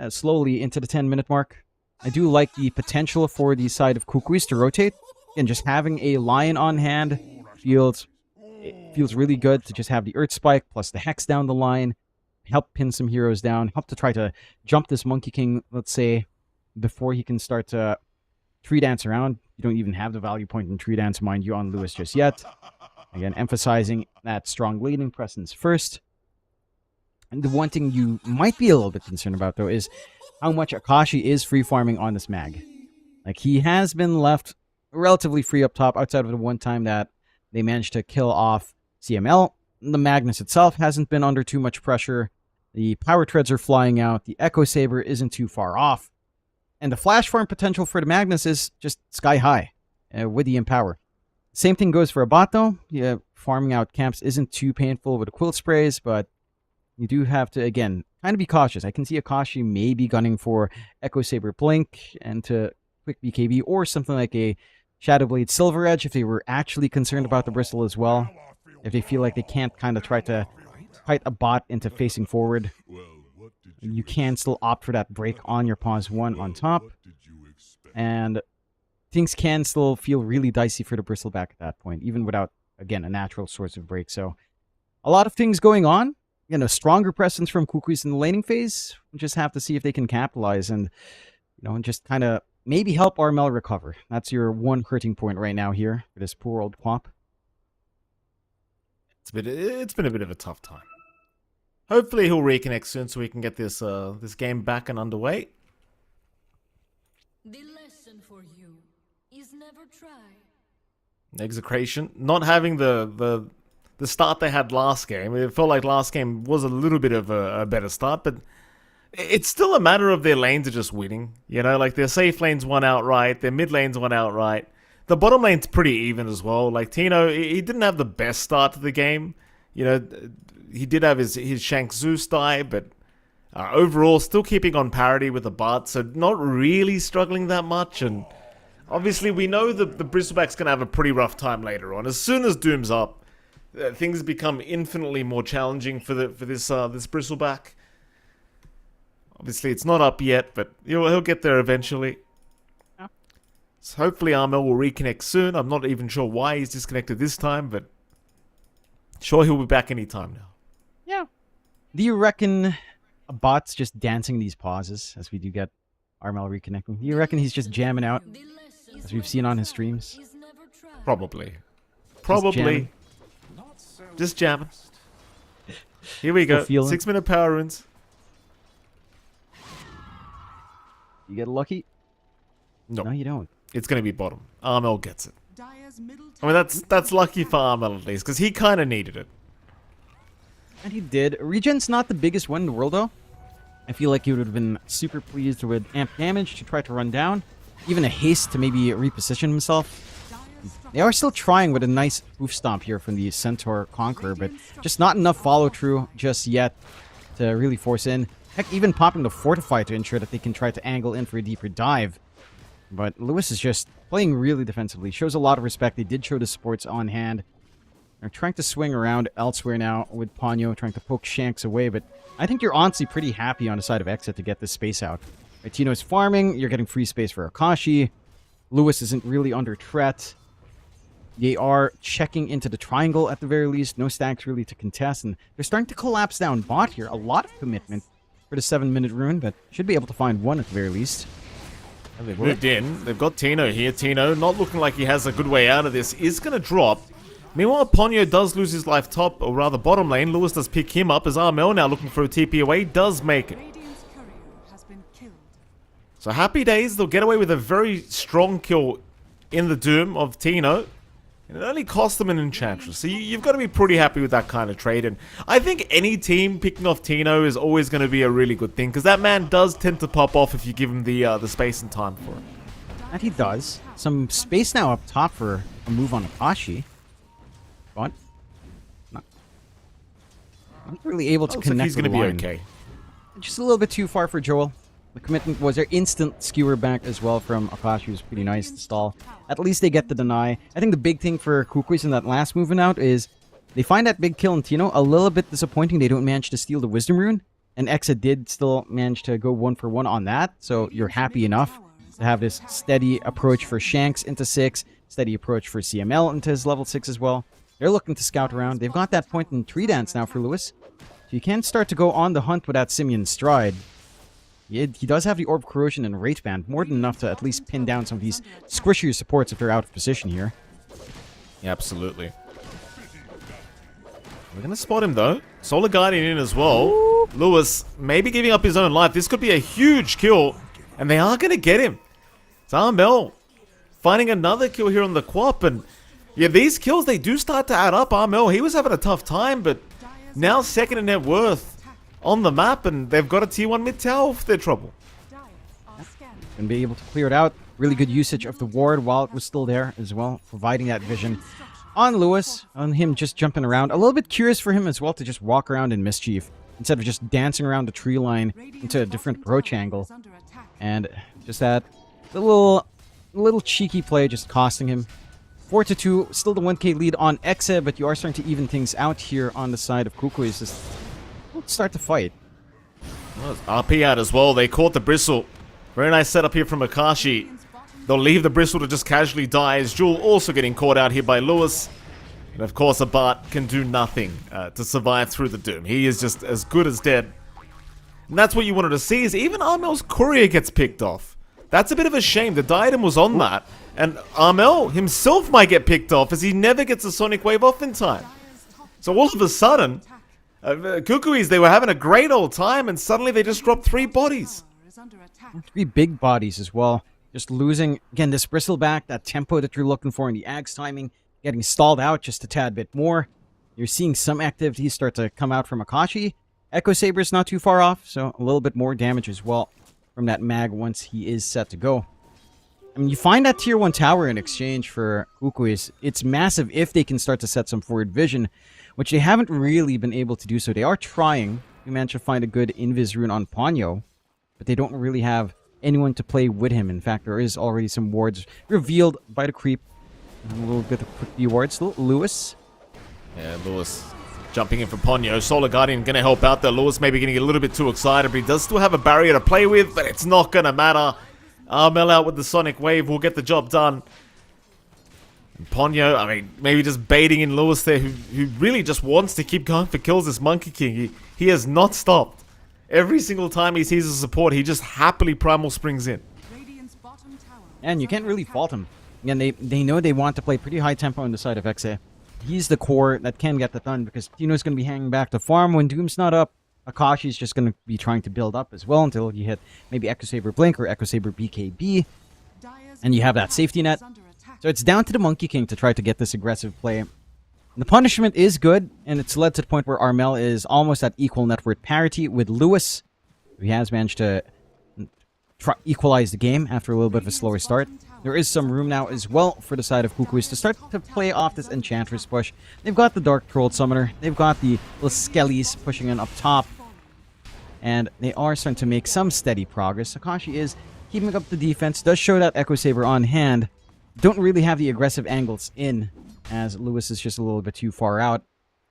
slowly into the 10-minute mark. I do like the potential for the side of Kukuis to rotate. Again, just having a Lion on hand feels really good to just have the Earth Spike plus the Hex down the line, help pin some heroes down, help to try to jump this Monkey King, let's say, before he can start to tree dance around. You don't even have the value point in tree dance, mind you, on Lewis just yet. Again, emphasizing that strong laning presence first. And the one thing you might be a little bit concerned about, though, is how much Akashi is free farming on this mag. Like, he has been left relatively free up top outside of the one time that they managed to kill off CML. The Magnus itself hasn't been under too much pressure. The Power Treads are flying out. The Echo Saber isn't too far off. And the flash farm potential for the Magnus is just sky high with the Empower. Same thing goes for a bot, though. Yeah, farming out camps isn't too painful with the Quilt Sprays, but you do have to, again, kind of be cautious. I can see Akashi maybe gunning for Echo Saber Blink and to quick BKB, or something like a Shadowblade Silver Edge if they were actually concerned about the Bristle as well. If they feel like they can't kind of try to fight a bot into facing forward, you can still opt for that break on your pause 1 on top. And things can still feel really dicey for the Bristleback at that point, even without, again, a natural source of break. So a lot of things going on. You know, stronger presence from Kukuis in the laning phase. We'll just have to see if they can capitalize and, you know, just kind of maybe help Armel recover. That's your one hurting point right now here for this poor old Quap. It's been a bit of a tough time. Hopefully he'll reconnect soon so we can get this this game back and underway. The lesson for you is never try. Execration. Not having the start they had last game. It felt like last game was a little bit of a better start, but it's still a matter of their lanes are just winning. You know, like their safe lanes won outright, their mid lanes won outright. The bottom lane's pretty even as well. Like Tino, he didn't have the best start to the game. You know, he did have his Shank Zeus die, but overall still keeping on parity with the bot, so not really struggling that much. And obviously we know that the Bristleback's going to have a pretty rough time later on. As soon as Doom's up, things become infinitely more challenging for this Bristleback. Obviously it's not up yet, but he'll get there eventually. Yeah. So hopefully Armel will reconnect soon. I'm not even sure why he's disconnected this time, but sure he'll be back anytime now. Yeah. Do you reckon a bot's just dancing these pauses as we do get Armel reconnecting? Do you reckon he's just jamming out as we've seen on his streams? Probably. Just jamming. Here we go. 6-minute power runes. You get lucky? No. No, you don't. It's going to be bottom. Armel gets it. Dire's middle I mean, that's lucky for Armel at least, because he kind of needed it. And he did. Regen's not the biggest one in the world, though. I feel like he would have been super pleased with amp damage to try to run down. Even a haste to maybe reposition himself. They are still trying with a nice hoof stomp here from the Centaur Conqueror, but just not enough follow-through just yet to really force in. Heck, even popping the Fortify to ensure that they can try to angle in for a deeper dive. But Lewis is just playing really defensively. Shows a lot of respect. They did show the supports on hand. They're trying to swing around elsewhere now with Ponyo, trying to poke Shanks away. But I think you're honestly pretty happy on the side of Exit to get this space out. Right, Tino's farming. You're getting free space for Akashi. Lewis isn't really under threat. They are checking into the triangle at the very least. No stacks really to contest. And they're starting to collapse down bot here. A lot of commitment for the 7-minute rune, but should be able to find one at the very least. They've moved in. They've got Tino here. Tino, not looking like he has a good way out of this, is going to drop. Meanwhile, Ponyo does lose his life top, or rather bottom lane. Lewis does pick him up as Armel, now looking for a TP away, does make it. Radiant's courier has been killed. So happy days, they'll get away with a very strong kill in the Doom of Tino. And it only cost them an Enchantress. So you've got to be pretty happy with that kind of trade. And I think any team picking off Tino is always going to be a really good thing, because that man does tend to pop off if you give him the space and time for it. And he does. Some space now up top for a move on Akashi. But not really able to Looks like connect. he's going to be line. okay. Just a little bit too far for Joel. The commitment was there. Instant skewer back as well from Akashi was pretty nice to stall. At least they get the deny. I think the big thing for Kukuis in that last moving out is they find that big kill in Tino a little bit disappointing. They don't manage to steal the Wisdom Rune. And Exa did still manage to go 1-for-1 on that. So you're happy enough to have this steady approach for Shanks into 6. Steady approach for CML into his level 6 as well. They're looking to scout around. They've got that point in Tree Dance now for Lewis. So you can start to go on the hunt with that Simian Stride. He does have the Orb Corrosion and Rate Band, more than enough to at least pin down some of these squishier supports if they're out of position here. Yeah, absolutely. We're going to spot him though. Solar Guardian in as well. Ooh. Lewis maybe giving up his own life. This could be a huge kill, and they are going to get him. It's Armel finding another kill here on the Quap, and yeah, these kills, they do start to add up. Armel, he was having a tough time, but now second in net worth on the map, and they've got a tier 1 mid tower for their trouble. And be able to clear it out. Really good usage of the ward while it was still there as well, providing that vision on Lewis, on him just jumping around. A little bit curious for him as well to just walk around in Mischief instead of just dancing around the tree line into a different approach angle. And just that little cheeky play just costing him. 4-2, still the 1k lead on Exa, but you are starting to even things out here on the side of Kukuis. Just start to fight. Well, RP out as well. They caught the Bristle. Very nice setup here from Akashi. They'll leave the Bristle to just casually die, as Jewel also getting caught out here by Lewis. And of course, a Bart can do nothing to survive through the Doom. He is just as good as dead. And that's what you wanted to see, is even Armel's courier gets picked off. That's a bit of a shame. The diadem was on that. And Armel himself might get picked off, as he never gets a Sonic Wave off in time. So all of a sudden, Kukuis, they were having a great old time, and suddenly they just dropped 3 bodies. 3 big bodies as well. Just losing, again, this bristleback, that tempo that you're looking for in the Ag's timing, getting stalled out just a tad bit more. You're seeing some activities start to come out from Akashi. Echo Saber's not too far off, so a little bit more damage as well from that mag once he is set to go. I mean, you find that tier 1 tower in exchange for Kukuis. It's massive if they can start to set some forward vision, which they haven't really been able to do so. They are trying. We managed to find a good Invis rune on Ponyo, but they don't really have anyone to play with him. In fact, there is already some wards revealed by the creep. A little bit of quick view wards. Lewis. Yeah, Lewis jumping in for Ponyo. Solar Guardian going to help out there. Lewis maybe getting a little bit too excited, but he does still have a barrier to play with, but it's not going to matter. Armel out with the Sonic Wave will get the job done. And Ponyo, I mean, maybe just baiting in Lewis there, who really just wants to keep going for kills, this Monkey King. He has not stopped. Every single time he sees a support, he just happily Primal Springs in. And you can't really fault him. Again, they know they want to play pretty high tempo on the side of Exa. He's the core that can get that done, because Tino's going to be hanging back to farm when Doom's not up. Akashi's just going to be trying to build up as well until you hit maybe Echo Saber Blink or Echo Saber BKB. And you have that safety net. So it's down to the Monkey King to try to get this aggressive play. And the punishment is good, and it's led to the point where Armel is almost at equal net worth parity with Lewis. He has managed to equalize the game after a little bit of a slower start. There is some room now as well for the side of Kukuis to start to play off this Enchantress push. They've got the Dark Troll Summoner. They've got the little Skellies pushing in up top. And they are starting to make some steady progress. Akashi is keeping up the defense. Does show that Echo Saber on hand. Don't really have the aggressive angles in, as Lewis is just a little bit too far out.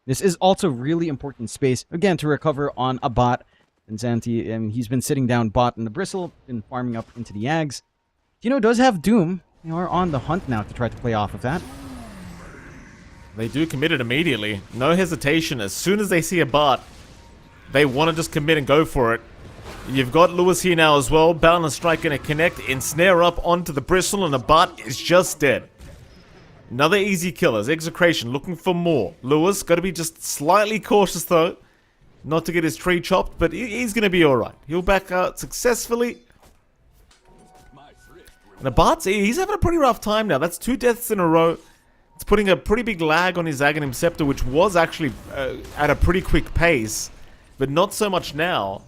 This is also really important space, again, to recover on a bot. And Zanti, he's been sitting down bot in the Bristle, been farming up into the Ags. Tino does have Doom. They are on the hunt now to try to play off of that. They do commit it immediately. No hesitation. As soon as they see a bot, they want to just commit and go for it. You've got Lewis here now as well. Balance Strike going to connect, ensnare up onto the Bristle, and the bot is just dead. Another easy killers. Execration looking for more. Lewis got to be just slightly cautious though, not to get his tree chopped, but he's going to be alright. He'll back out successfully. And Abart's, he's having a pretty rough time now. That's 2 deaths in a row. It's putting a pretty big lag on his Aghanim Scepter, which was actually at a pretty quick pace, but not so much now.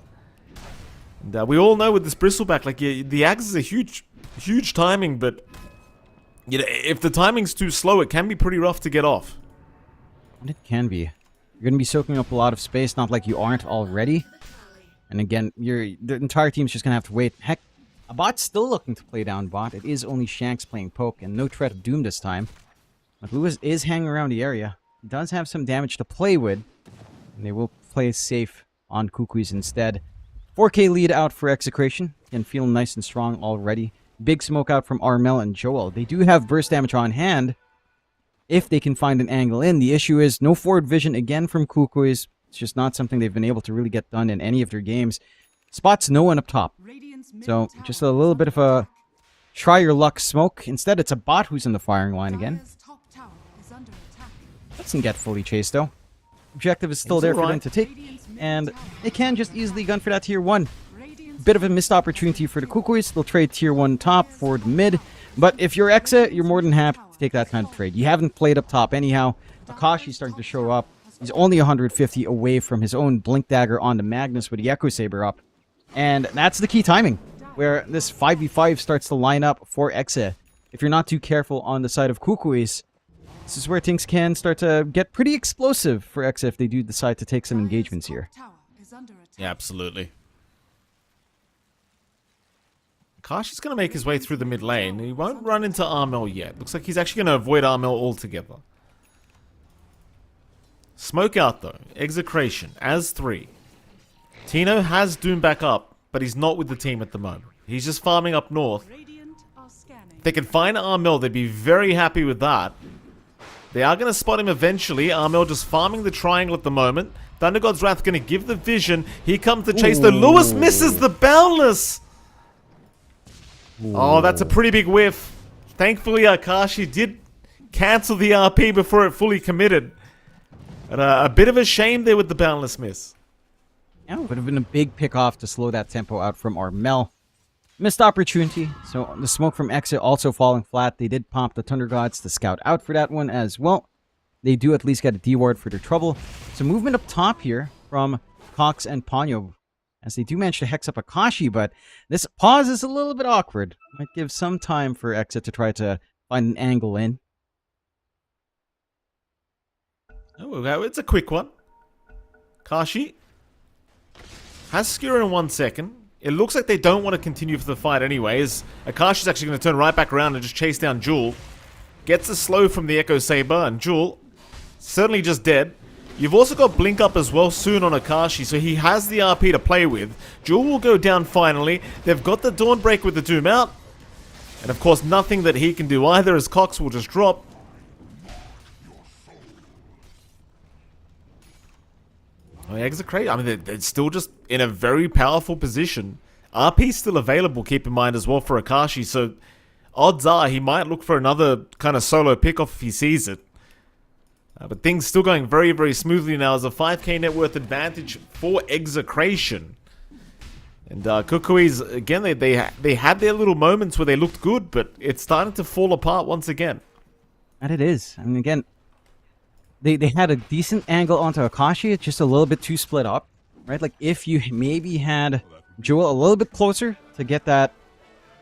And we all know with this Bristleback, like, the Axe is a huge timing, but you know, if the timing's too slow, it can be pretty rough to get off. And it can be. You're going to be soaking up a lot of space, not like you aren't already. And again, the entire team's just going to have to wait. Heck, a bot's still looking to play down bot. It is only Shanks playing poke, and no threat of Doom this time. But Lewis is hanging around the area. He does have some damage to play with, and they will play safe on Kukuis instead. 4k lead out for Execration. Again, feeling nice and strong already. Big smoke out from Armel and Joel. They do have burst damage on hand if they can find an angle in. The issue is no forward vision again from Kukuis. It's just not something they've been able to really get done in any of their games. Spots no one up top. So just a little bit of a try your luck smoke. Instead, it's a bot who's in the firing line again. Doesn't get fully chased though. Objective is still there for them to take, and they can just easily gun for that tier 1. Bit of a missed opportunity for the Kukuis. They'll trade tier 1 top for the mid, but if you're Exa, you're more than happy to take that kind of trade. You haven't played up top anyhow. Akashi's starting to show up. He's only 150 away from his own Blink Dagger on the Magnus with the Echo Saber up. And that's the key timing, where this 5v5 starts to line up for Exa. If you're not too careful on the side of Kukuis, this is where things can start to get pretty explosive for Exa if they do decide to take some engagements here. Yeah, absolutely. Akashi's going to make his way through the mid lane. He won't run into Armel yet. Looks like he's actually going to avoid Armel altogether. Smoke out though. Execration as 3. Tino has Doom back up, but he's not with the team at the moment. He's just farming up north. If they can find Armel, they'd be very happy with that. They are going to spot him eventually. Armel just farming the triangle at the moment. Thunder God's Wrath going to give the vision. Here comes the chase. The Lewis misses the Boundless. Oh, that's a pretty big whiff. Thankfully, Akashi did cancel the RP before it fully committed. And a bit of a shame there with the Boundless miss. Yeah, it would have been a big pick off to slow that tempo out from Armel. Missed opportunity. So the smoke from Exit also falling flat. They did pump the Thunder Gods to scout out for that one as well. They do at least get a D-ward for their trouble. So movement up top here from Cox and Ponyo, as they do manage to hex up Akashi, but this pause is a little bit awkward. Might give some time for Exit to try to find an angle in. Oh, it's a quick one. Kashi has Skewer in 1 second. It looks like they don't want to continue for the fight anyways. Akashi's actually going to turn right back around and just chase down Jewel. Gets a slow from the Echo Saber, and Jewel certainly just dead. You've also got Blink up as well soon on Akashi, so he has the RP to play with. Jewel will go down finally. They've got the Dawnbreak with the Doom out. And of course, nothing that he can do either, as Cox will just drop. Execrate. I mean, they're still just in a very powerful position. RP's still available, keep in mind, as well for Akashi, so odds are he might look for another kind of solo pickoff if he sees it. But things still going very, very smoothly now as a 5k net worth advantage for Execration. And Kukuis, again, they had their little moments where they looked good, but it's starting to fall apart once again. And it is. I mean, again, they had a decent angle onto Akashi. It's just a little bit too split up, right? Like, if you maybe had Jewel a little bit closer to get that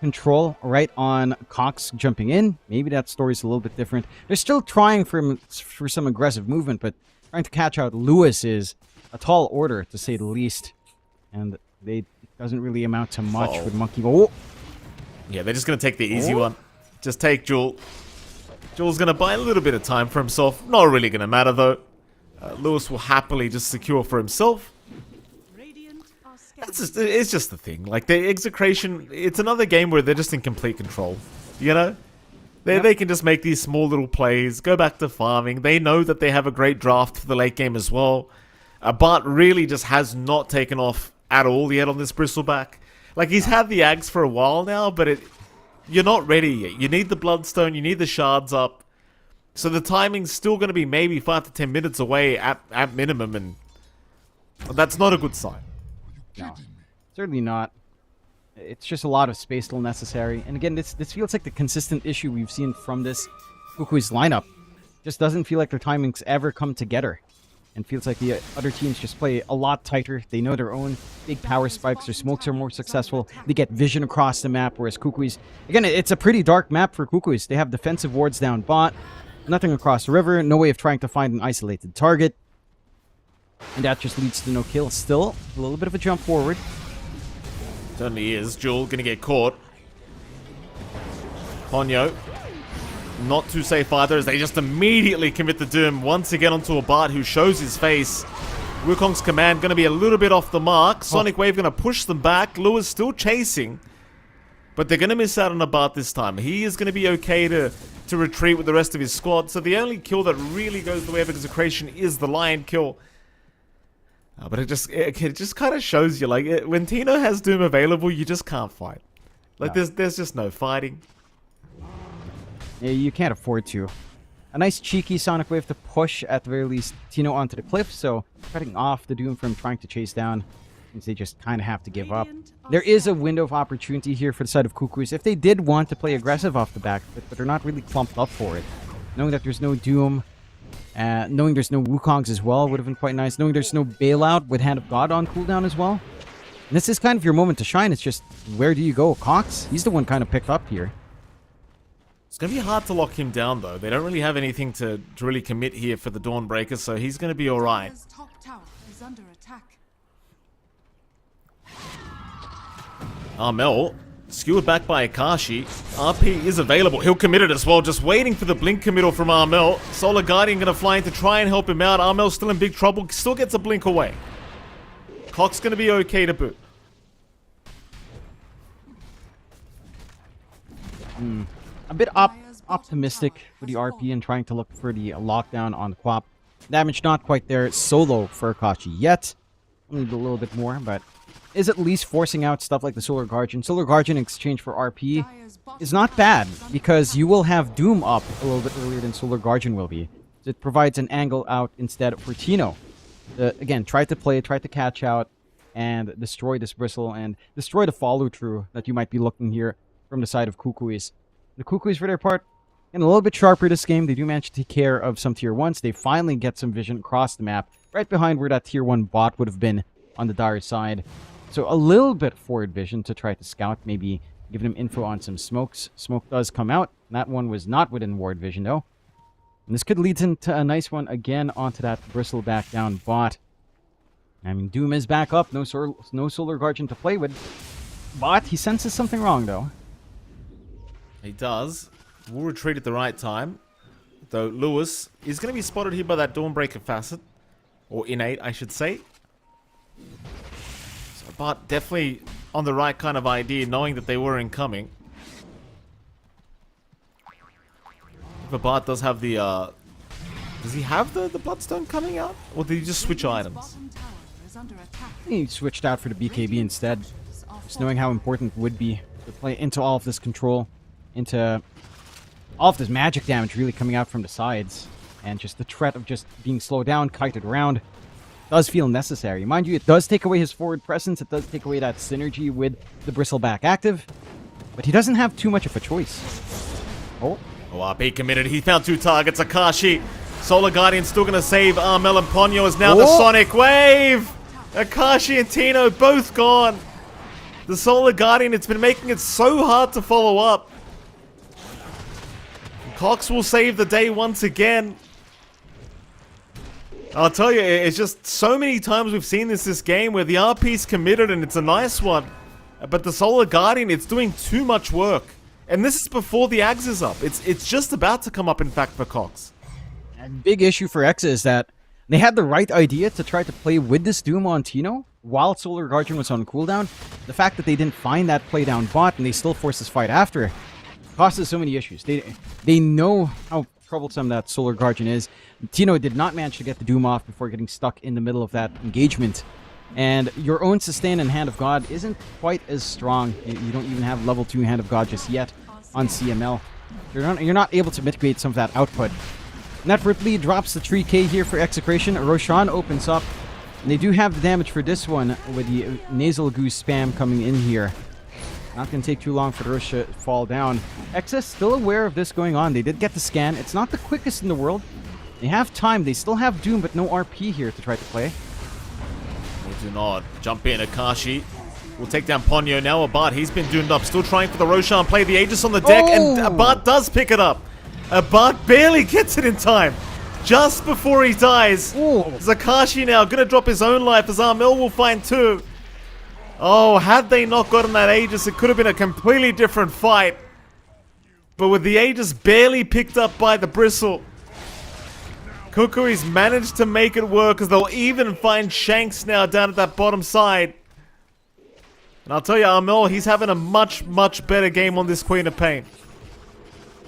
control right on Cox jumping in, maybe that story's a little bit different. They're still trying for some aggressive movement, but trying to catch out Lewis is a tall order, to say the least. And it doesn't really amount to much with Monkey. Oh! Yeah, they're just going to take the easy one. Just take Jewel. Jewel's going to buy a little bit of time for himself. Not really going to matter, though. Lewis will happily just secure for himself. It's just the thing. Like, the Execration, it's another game where they're just in complete control. You know? They can just make these small little plays, go back to farming. They know that they have a great draft for the late game as well. Bart really just has not taken off at all yet on this Bristleback. Like, he's had the Ags for a while now, but you're not ready yet. You need the Bloodstone, you need the Shards up. So the timing's still going to be maybe 5 to 10 minutes away at minimum, and that's not a good sign. No, certainly not. It's just a lot of space still necessary. And again, this feels like the consistent issue we've seen from this Kukui's lineup. Just doesn't feel like their timings ever come together. And feels like the other teams just play a lot tighter. They know their own big power spikes. Their smokes are more successful. They get vision across the map, whereas Kukui's... Again, it's a pretty dark map for Kukui's. They have defensive wards down bot. Nothing across the river. No way of trying to find an isolated target. And that just leads to no kill. Still, a little bit of a jump forward. Certainly is. Jewel gonna get caught. Ponyo, not too safe either, as they just immediately commit the doom once again onto a Bart who shows his face. Wukong's command gonna be a little bit off the mark. Sonic Wave gonna push them back. Lewis still chasing, but they're gonna miss out on a Bart this time. He is gonna be okay to retreat with the rest of his squad. So the only kill that really goes the way of execration is the Lion kill. But it just kind of shows you, like, when Tino has Doom available, you just can't fight. Like, there's just no fighting. Yeah, you can't afford to. A nice cheeky Sonic Wave to push, at the very least, Tino onto the cliff, so cutting off the Doom from trying to chase down, means they just kind of have to give up. There is a window of opportunity here for the side of Kukui's if they did want to play aggressive off the back, but they're not really clumped up for it. Knowing that there's no Doom... knowing there's no Wukongs as well would have been quite nice. Knowing there's no bailout with Hand of God on cooldown as well. And this is kind of your moment to shine. It's just, where do you go? Cox? He's the one kind of picked up here. It's going to be hard to lock him down, though. They don't really have anything to really commit here for the Dawnbreaker, so he's going to be alright. Dire's top tower is under attack. Armel, skewered back by Akashi. RP is available. He'll commit it as well, just waiting for the blink committal from Armel. Solar Guardian going to fly in to try and help him out. Armel's still in big trouble, still gets a blink away. Cox going to be okay to boot. A bit optimistic for the RP and trying to look for the lockdown on the Quap. Damage not quite there solo for Akashi yet. Need a little bit more, but is at least forcing out stuff like the Solar Guardian. Solar Guardian in exchange for RP is not bad, because you will have Doom up a little bit earlier than Solar Guardian will be. So it provides an angle out instead for Tino. Again, try to play, try to catch out, and destroy this Bristle, and destroy the follow-through that you might be looking here from the side of Kukui's. The Kukui's, for their part, getting a little bit sharper this game. They do manage to take care of some tier 1s. They finally get some vision across the map, right behind where that tier 1 bot would have been on the Dire side. So a little bit forward vision to try to scout, maybe giving him info on some smokes. Smoke does come out. That one was not within ward vision, though. And this could lead into a nice one again onto that Bristle back down bot. I mean, Doom is back up. No Solar Guardian to play with. Bot, he senses something wrong, though. He does. We'll retreat at the right time. Though Lewis is going to be spotted here by that Dawnbreaker facet. Or innate, I should say. So Bart definitely on the right kind of idea, knowing that they were incoming. But Bart does have the... does he have the Bloodstone coming out? Or did he just switch items? Bottom tower is under attack. He switched out for the BKB instead. Just knowing how important it would be to play into all of this control. Into all of this magic damage really coming out from the sides. And just the threat of just being slowed down, kited around, does feel necessary. Mind you, it does take away his forward presence. It does take away that synergy with the Bristleback active. But he doesn't have too much of a choice. Oh. RP committed. He found 2 targets. Akashi. Solar Guardian still going to save Armel, and Ponyo is now the Sonic Wave. Akashi and Tino both gone. The Solar Guardian, it's been making it so hard to follow up. Cox will save the day once again. I'll tell you, it's just so many times we've seen this game where the RP's committed and it's a nice one. But the Solar Guardian, it's doing too much work. And this is before the Axe is up. It's just about to come up, in fact, for Cox. A big issue for X is that they had the right idea to try to play with this Doom on Tino while Solar Guardian was on cooldown. The fact that they didn't find that play down bot and they still forced this fight after causes so many issues. They know how troublesome that Solar Guardian is. Tino did not manage to get the Doom off before getting stuck in the middle of that engagement. And your own sustain and Hand of God isn't quite as strong. You don't even have level 2 Hand of God just yet on CML. You're not able to mitigate some of that output. Network lead drops the 3k here for Execration. Roshan opens up. And they do have the damage for this one with the nasal goose spam coming in here. Not going to take too long for the Rush to fall down. Excess still aware of this going on. They did get the scan. It's not the quickest in the world. They have time. They still have Doom, but no RP here to try to play. They do not. Jump in. Akashi will take down Ponyo. Now Abad, he's been doomed up. Still trying for the Roshan play. The Aegis on the deck, and Abad does pick it up. Abad barely gets it in time. Just before he dies. Zakashi now going to drop his own life as Armel will find 2. Oh, had they not gotten that Aegis, it could have been a completely different fight. But with the Aegis barely picked up by the Bristle, Kukui's managed to make it work, as they'll even find Shanks now down at that bottom side. And I'll tell you, Armel, he's having a much, much better game on this Queen of Pain.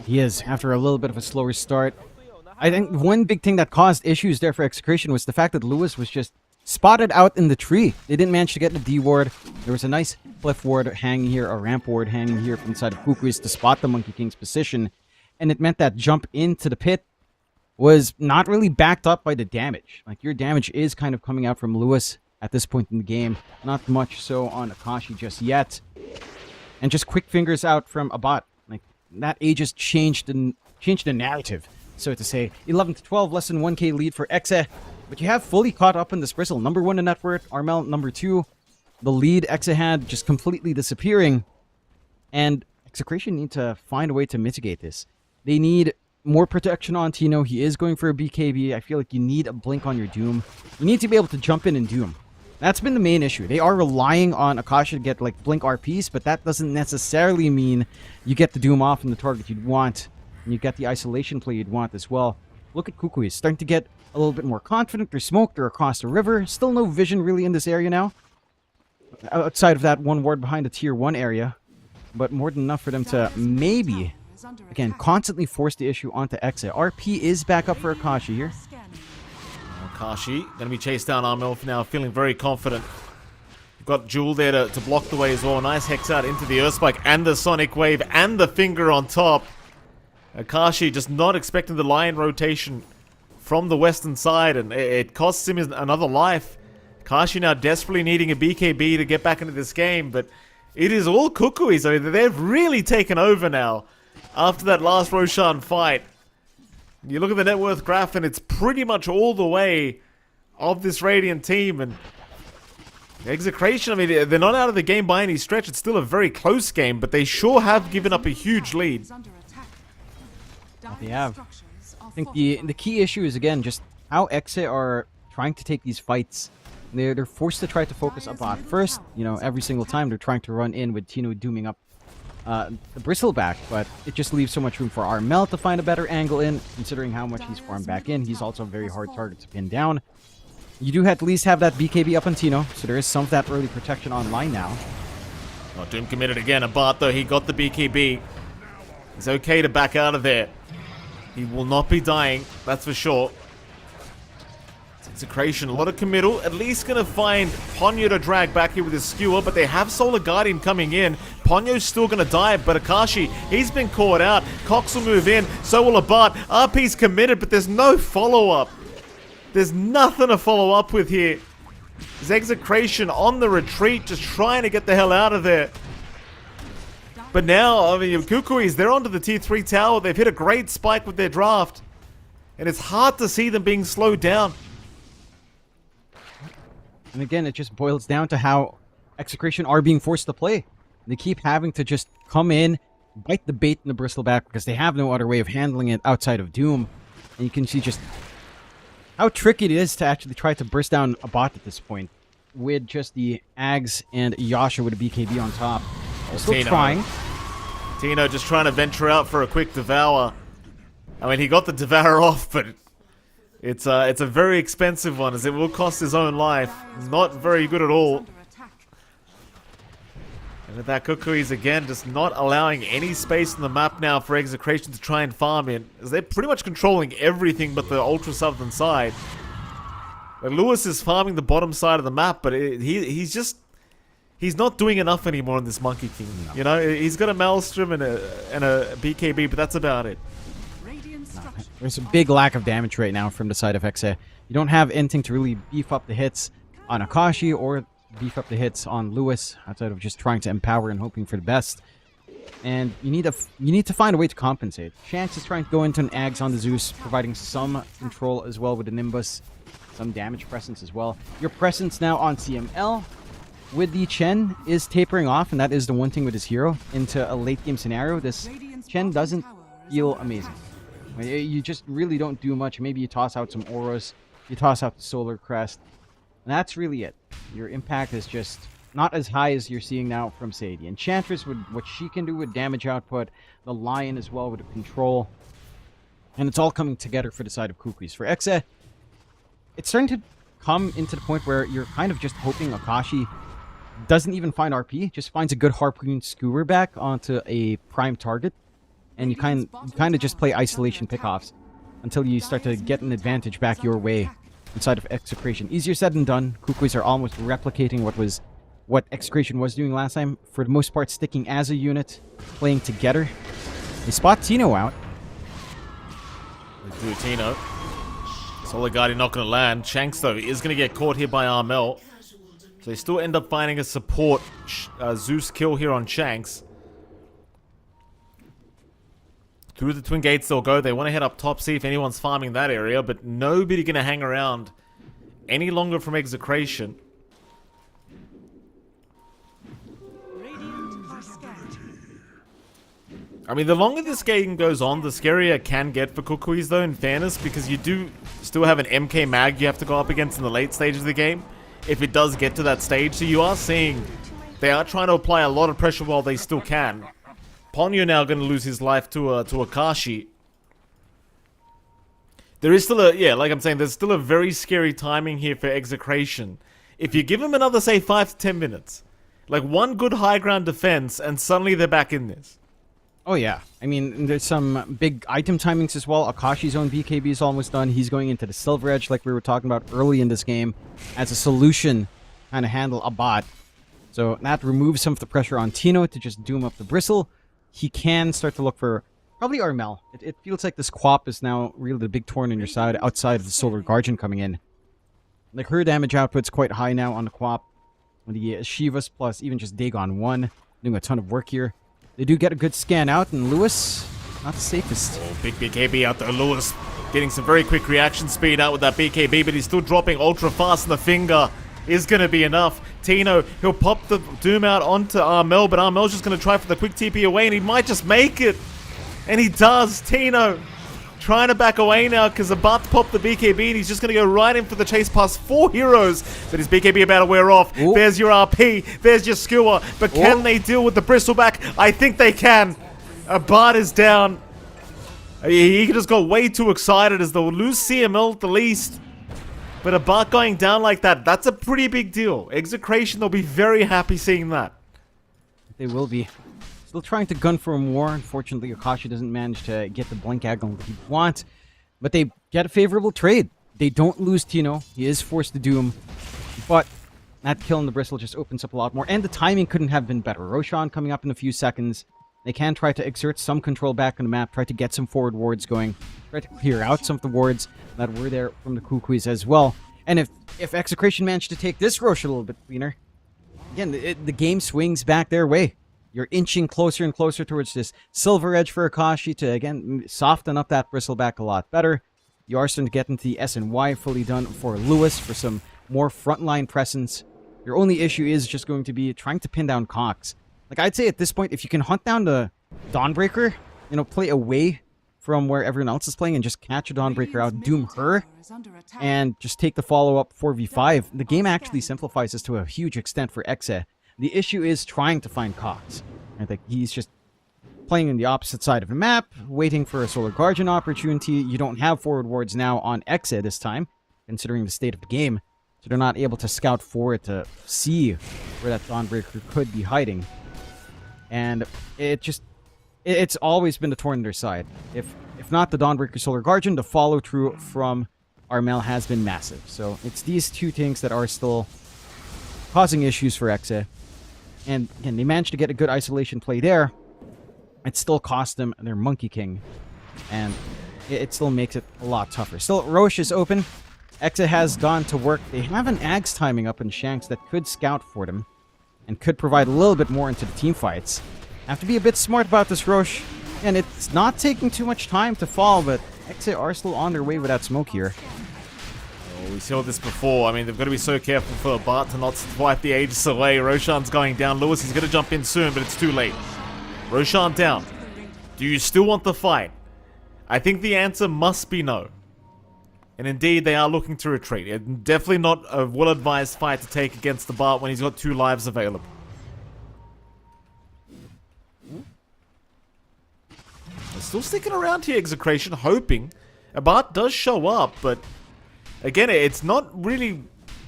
He is, after a little bit of a slower start. I think one big thing that caused issues there for Execration was the fact that Lewis was just spotted out in the tree. They didn't manage to get the D ward. There was a nice cliff ward hanging here, a ramp ward hanging here from the side of Kukui's to spot the Monkey King's position. And it meant that jump into the pit was not really backed up by the damage. Like, your damage is kind of coming out from Lewis at this point in the game. Not much so on Akashi just yet. And just quick fingers out from Abad. Like, that Aegis changed the narrative, so to say. 11 to 12, less than 1k lead for Exe. But you have fully caught up in this Bristle. Number 1 in net worth, Armel number 2. The lead Exe had just completely disappearing. And Execration need to find a way to mitigate this. They need more protection on Tino. He is going for a BKB. I feel like you need a blink on your Doom. You need to be able to jump in and Doom. That's been the main issue. They are relying on Akashi to get like blink RPs, but that doesn't necessarily mean you get the Doom off in the target you'd want. And you get the isolation play you'd want as well. Look at Kukui. He's starting to get a little bit more confident. They're smoked. They're across the river. Still no vision really in this area now. Outside of that one ward behind the tier 1 area. But more than enough for them to maybe, again, constantly force the issue onto Exe. RP is back up for Akashi here. Akashi going to be chased down. Armel now feeling very confident. You've got Jewel there to block the way as well. Nice hex out into the Earthspike and the Sonic Wave and the finger on top. Akashi just not expecting the Lion rotation from the western side, and it costs him another life. Akashi now desperately needing a BKB to get back into this game, but it is all Kukui's. I mean, they've really taken over now after that last Roshan fight. You look at the net worth graph, and it's pretty much all the way of this Radiant team. And Execration, I mean, they're not out of the game by any stretch. It's still a very close game, but they sure have given up a huge lead. They have. I think the key issue is, again, just how Exe are trying to take these fights. They're forced to try to focus Abad first. You know, every single time they're trying to run in with Tino dooming up the Bristleback, but it just leaves so much room for Armel to find a better angle in, considering how much he's farmed back in. He's also a very hard target to pin down. You do at least have that BKB up on Tino, so there is some of that early protection online now. Oh, Doom committed again. Abad, though, he got the BKB. It's okay to back out of there. He will not be dying, that's for sure. Execration, a lot of committal. At least going to find Ponyo to drag back here with his skewer, but they have Solar Guardian coming in. Ponyo's still going to die, but Akashi, he's been caught out. Cox will move in, so will Abad. RP's committed, but there's no follow-up. There's nothing to follow up with here. There's Execration on the retreat, just trying to get the hell out of there. But now, I mean, Kukui's, they're onto the tier 3 tower. They've hit a great spike with their draft. And it's hard to see them being slowed down. And again, it just boils down to how Execration are being forced to play. They keep having to just come in, bite the bait in the Bristleback because they have no other way of handling it outside of Doom. And you can see just how tricky it is to actually try to burst down a bot at this point. With just the Ags and Yasha with a BKB on top. They're still trying. Tino just trying to venture out for a quick devour. I mean, he got the devour off, but it's a very expensive one, as it will cost his own life. Not very good at all. And with that, Kukui's again just not allowing any space on the map now for Execration to try and farm in, as they're pretty much controlling everything but the ultra southern side. But Lewis is farming the bottom side of the map, but he's not doing enough anymore in this Monkey King. You know, he's got a Maelstrom and a BKB, but that's about it. Radiant structures. There's a big lack of damage right now from the side of Exe. You don't have anything to really beef up the hits on Akashi or beef up the hits on Lewis outside of just trying to empower and hoping for the best. And you need to find a way to compensate. Shanks is trying to go into an Ags on the Zeus, providing some control as well with the Nimbus, some damage presence as well. Your presence now on CML with the Chen is tapering off, and that is the one thing with his hero into a late game scenario. This Chen doesn't feel amazing. You just really don't do much. Maybe you toss out some auras, you toss out the Solar Crest, and that's really it. Your impact is just not as high as you're seeing now from Sadie. Enchantress, with what she can do with damage output, the Lion as well with the control, and it's all coming together for the side of Kukuis. For Exe, it's starting to come into the point where you're kind of just hoping Akashi doesn't even find RP, just finds a good Harpoon Skewer back onto a prime target, and you kind of just play isolation pickoffs until you start to get an advantage back your way inside of Execration. Easier said than done. Kukuis are almost replicating what Execration was doing last time. For the most part, sticking as a unit, playing together. They spot Tino out. They do Tino. Solar Guardian not going to land. Shanks, though, is going to get caught here by Armel. So they still end up finding a support Zeus kill here on Shanks. Through the Twin Gates they'll go. They want to head up top, see if anyone's farming that area, but nobody going to hang around any longer from Execration. I mean, the longer this game goes on, the scarier it can get for Kukuis, though, in fairness, because you do still have an MK Mag you have to go up against in the late stages of the game, if it does get to that stage. So you are seeing they are trying to apply a lot of pressure while they still can. Ponyo now going to lose his life to Akashi. There is still like I'm saying, there's still a very scary timing here for Execration. If you give him another, say, 5 to 10 minutes, like one good high ground defense, and suddenly they're back in this. Oh yeah, I mean, there's some big item timings as well. Akashi's own BKB is almost done. He's going into the Silver Edge like we were talking about early in this game as a solution kind of handle a bot. So that removes some of the pressure on Tino to just doom up the Bristle. He can start to look for probably Armel. It feels like this Quap is now really the big thorn in your side outside of the Solar Guardian coming in. Like her damage output's quite high now on the Quap. With the Shivas plus even just Dagon 1 doing a ton of work here. They do get a good scan out, and Lewis, not the safest. Oh, big BKB out there. Lewis getting some very quick reaction speed out with that BKB, but he's still dropping ultra fast, and the finger is going to be enough. Tino, he'll pop the Doom out onto Armel, but Armel's just going to try for the quick TP away, and he might just make it. And he does. Tino trying to back away now because about to pop the BKB, and he's just going to go right in for the chase past 4 heroes. But his BKB about to wear off. Ooh. There's your RP. There's your Skewer. But can they deal with the Bristleback? I think they can. Bart is down. He just got way too excited as they'll lose CML at the least. But a Bart going down like that, that's a pretty big deal. Execration, they'll be very happy seeing that. They will be. Still trying to gun for more. Unfortunately, Akashi doesn't manage to get the blink angle he wants. But they get a favorable trade. They don't lose Tino. He is forced to doom. But that kill in the Bristle just opens up a lot more. And the timing couldn't have been better. Roshan coming up in a few seconds. They can try to exert some control back on the map. Try to get some forward wards going. Try to clear out some of the wards that were there from the Kukuis as well. And if Execration managed to take this Rosh a little bit cleaner, again, the game swings back their way. You're inching closer and closer towards this Silver Edge for Akashi to, again, soften up that Bristleback a lot better. You are starting to get into the S and Y fully done for Lewis for some more frontline presence. Your only issue is just going to be trying to pin down Cox. Like, I'd say at this point, if you can hunt down the Dawnbreaker, you know, play away from where everyone else is playing and just catch a Dawnbreaker out, doom her, and just take the follow-up 4v5, the game actually simplifies this to a huge extent for Exe. The issue is trying to find Cox. I think he's just playing in the opposite side of the map, waiting for a Solar Guardian opportunity. You don't have forward wards now on Exe this time, considering the state of the game. So they're not able to scout forward to see where that Dawnbreaker could be hiding. And it's always been the thorn in their side. If not the Dawnbreaker Solar Guardian, the follow-through from Armel has been massive. So it's these two things that are still causing issues for Exe. And again, they managed to get a good isolation play there. It still cost them their Monkey King. And it still makes it a lot tougher. Still, Roche is open. Exa has gone to work. They have an Axe timing up in Shanks that could scout for them and could provide a little bit more into the team fights. Have to be a bit smart about this Roche. And it's not taking too much time to fall, but Exa are still on their way without smoke here. Oh, we saw this before. I mean, they've got to be so careful for Bart to not swipe the Aegis away. Roshan's going down. Lewis is going to jump in soon, but it's too late. Roshan down. Do you still want the fight? I think the answer must be no. And indeed, they are looking to retreat. It's definitely not a well-advised fight to take against the Bart when he's got 2 lives available. They're still sticking around here, Execration, hoping. A Bart does show up, but again, it's not really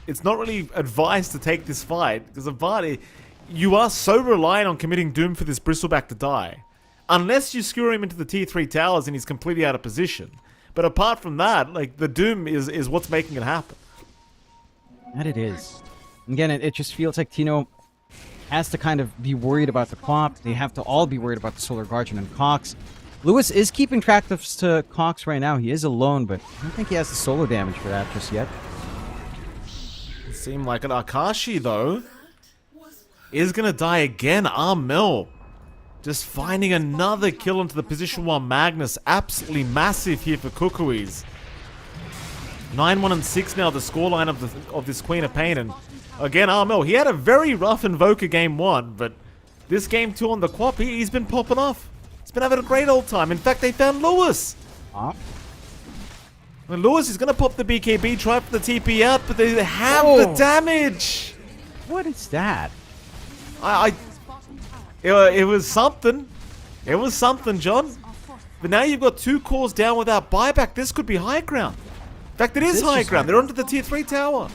advised to take this fight because a Bart, you are so reliant on committing Doom for this Bristleback to die. Unless you skewer him into the T3 towers and he's completely out of position. But apart from that, like, the Doom is what's making it happen. That it is. Again, it just feels like Tino has to kind of be worried about the Quap. They have to all be worried about the Solar Guardian and Cox. Lewis is keeping track of to Cox right now. He is alone, but I don't think he has the solo damage for that just yet. It seemed like an Akashi, though, is going to die again. Armel just finding another kill into the position 1 Magnus. Absolutely massive here for Kukuis. 9-1 and 6 now, the scoreline of this Queen of Pain. And again, Armel, he had a very rough Invoker game 1, but this game 2 on the Quap, he's been popping off. He's been having a great old time. In fact, they found Lewis. And Lewis is going to pop the BKB, try for the TP out, but they have the damage. What is that? It was something. It was something, John. But now you've got 2 cores down without buyback. This could be high ground. In fact, it is high ground. They're onto the tier 3 tower.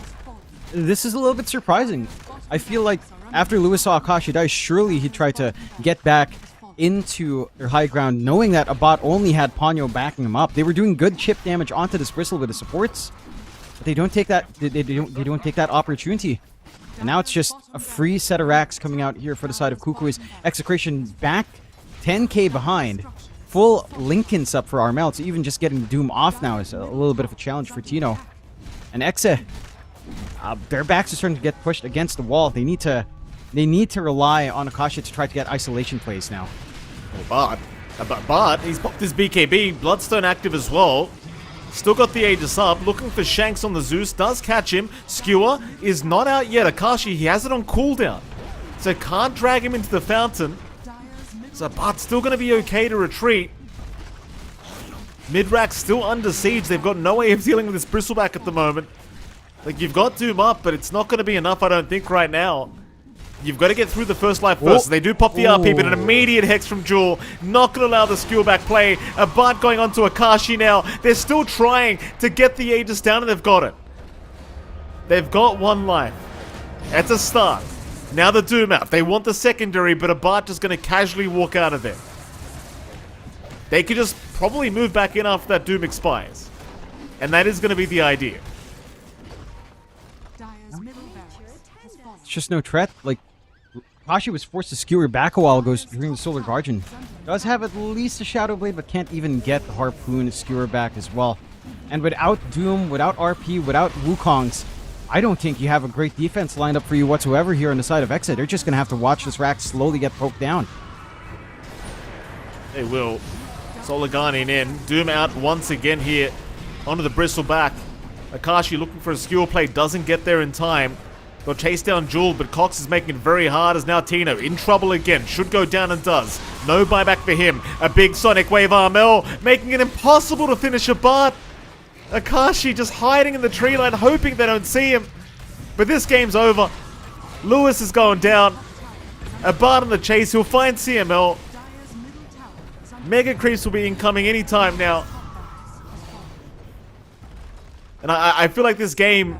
This is a little bit surprising. I feel like after Lewis saw Akashi die, surely he tried to get back into their high ground, knowing that a bot only had Ponyo backing him up. They were doing good chip damage onto this Bristle with the supports, but they don't take that. They don't take that opportunity. And now it's just a free set of racks coming out here for the side of Kukui's. Execration back 10k behind. Full Lincoln's up for Armel, so even just getting the Doom off now is a little bit of a challenge for Tino. And Exe, their backs are starting to get pushed against the wall. They need to rely on Akasha to try to get isolation plays now. But he's popped his BKB, Bloodstone active as well. Still got the Aegis up, looking for Shanks on the Zeus, does catch him. Skewer is not out yet. Akashi, he has it on cooldown, so can't drag him into the fountain. So Bart's still going to be okay to retreat. Mid-rack's still under siege. They've got no way of dealing with this Bristleback at the moment. Like, you've got Doom up, but it's not going to be enough, I don't think, right now. You've got to get through the first life first. They do pop the RP, but an immediate Hex from Jewel. Not going to allow the Skillback play. A Bart going on to Akashi now. They're still trying to get the Aegis down, and they've got it. They've got 1 life. That's a start. Now the Doom out. They want the secondary, but a Bart just going to casually walk out of there. They could just probably move back in after that Doom expires. And that is going to be the idea. It's just no threat. Like, Akashi was forced to skewer back a while ago during the Solar Guardian. Does have at least a Shadow Blade, but can't even get the Harpoon skewer back as well. And without Doom, without RP, without Wukongs, I don't think you have a great defense lined up for you whatsoever here on the side of Exa. They're just going to have to watch this rack slowly get poked down. They will. Soliganin in. Doom out once again here onto the Bristleback. Akashi looking for a skewer play, doesn't get there in time. They'll chase down Jewel, but Cox is making it very hard as now Tino in trouble again. Should go down and does. No buyback for him. A big Sonic Wave Armel, making it impossible to finish a Bart. Akashi just hiding in the tree line, hoping they don't see him. But this game's over. Lewis is going down. A Bart on the chase. He'll find CML. Mega Creeps will be incoming anytime now. And I feel like this game,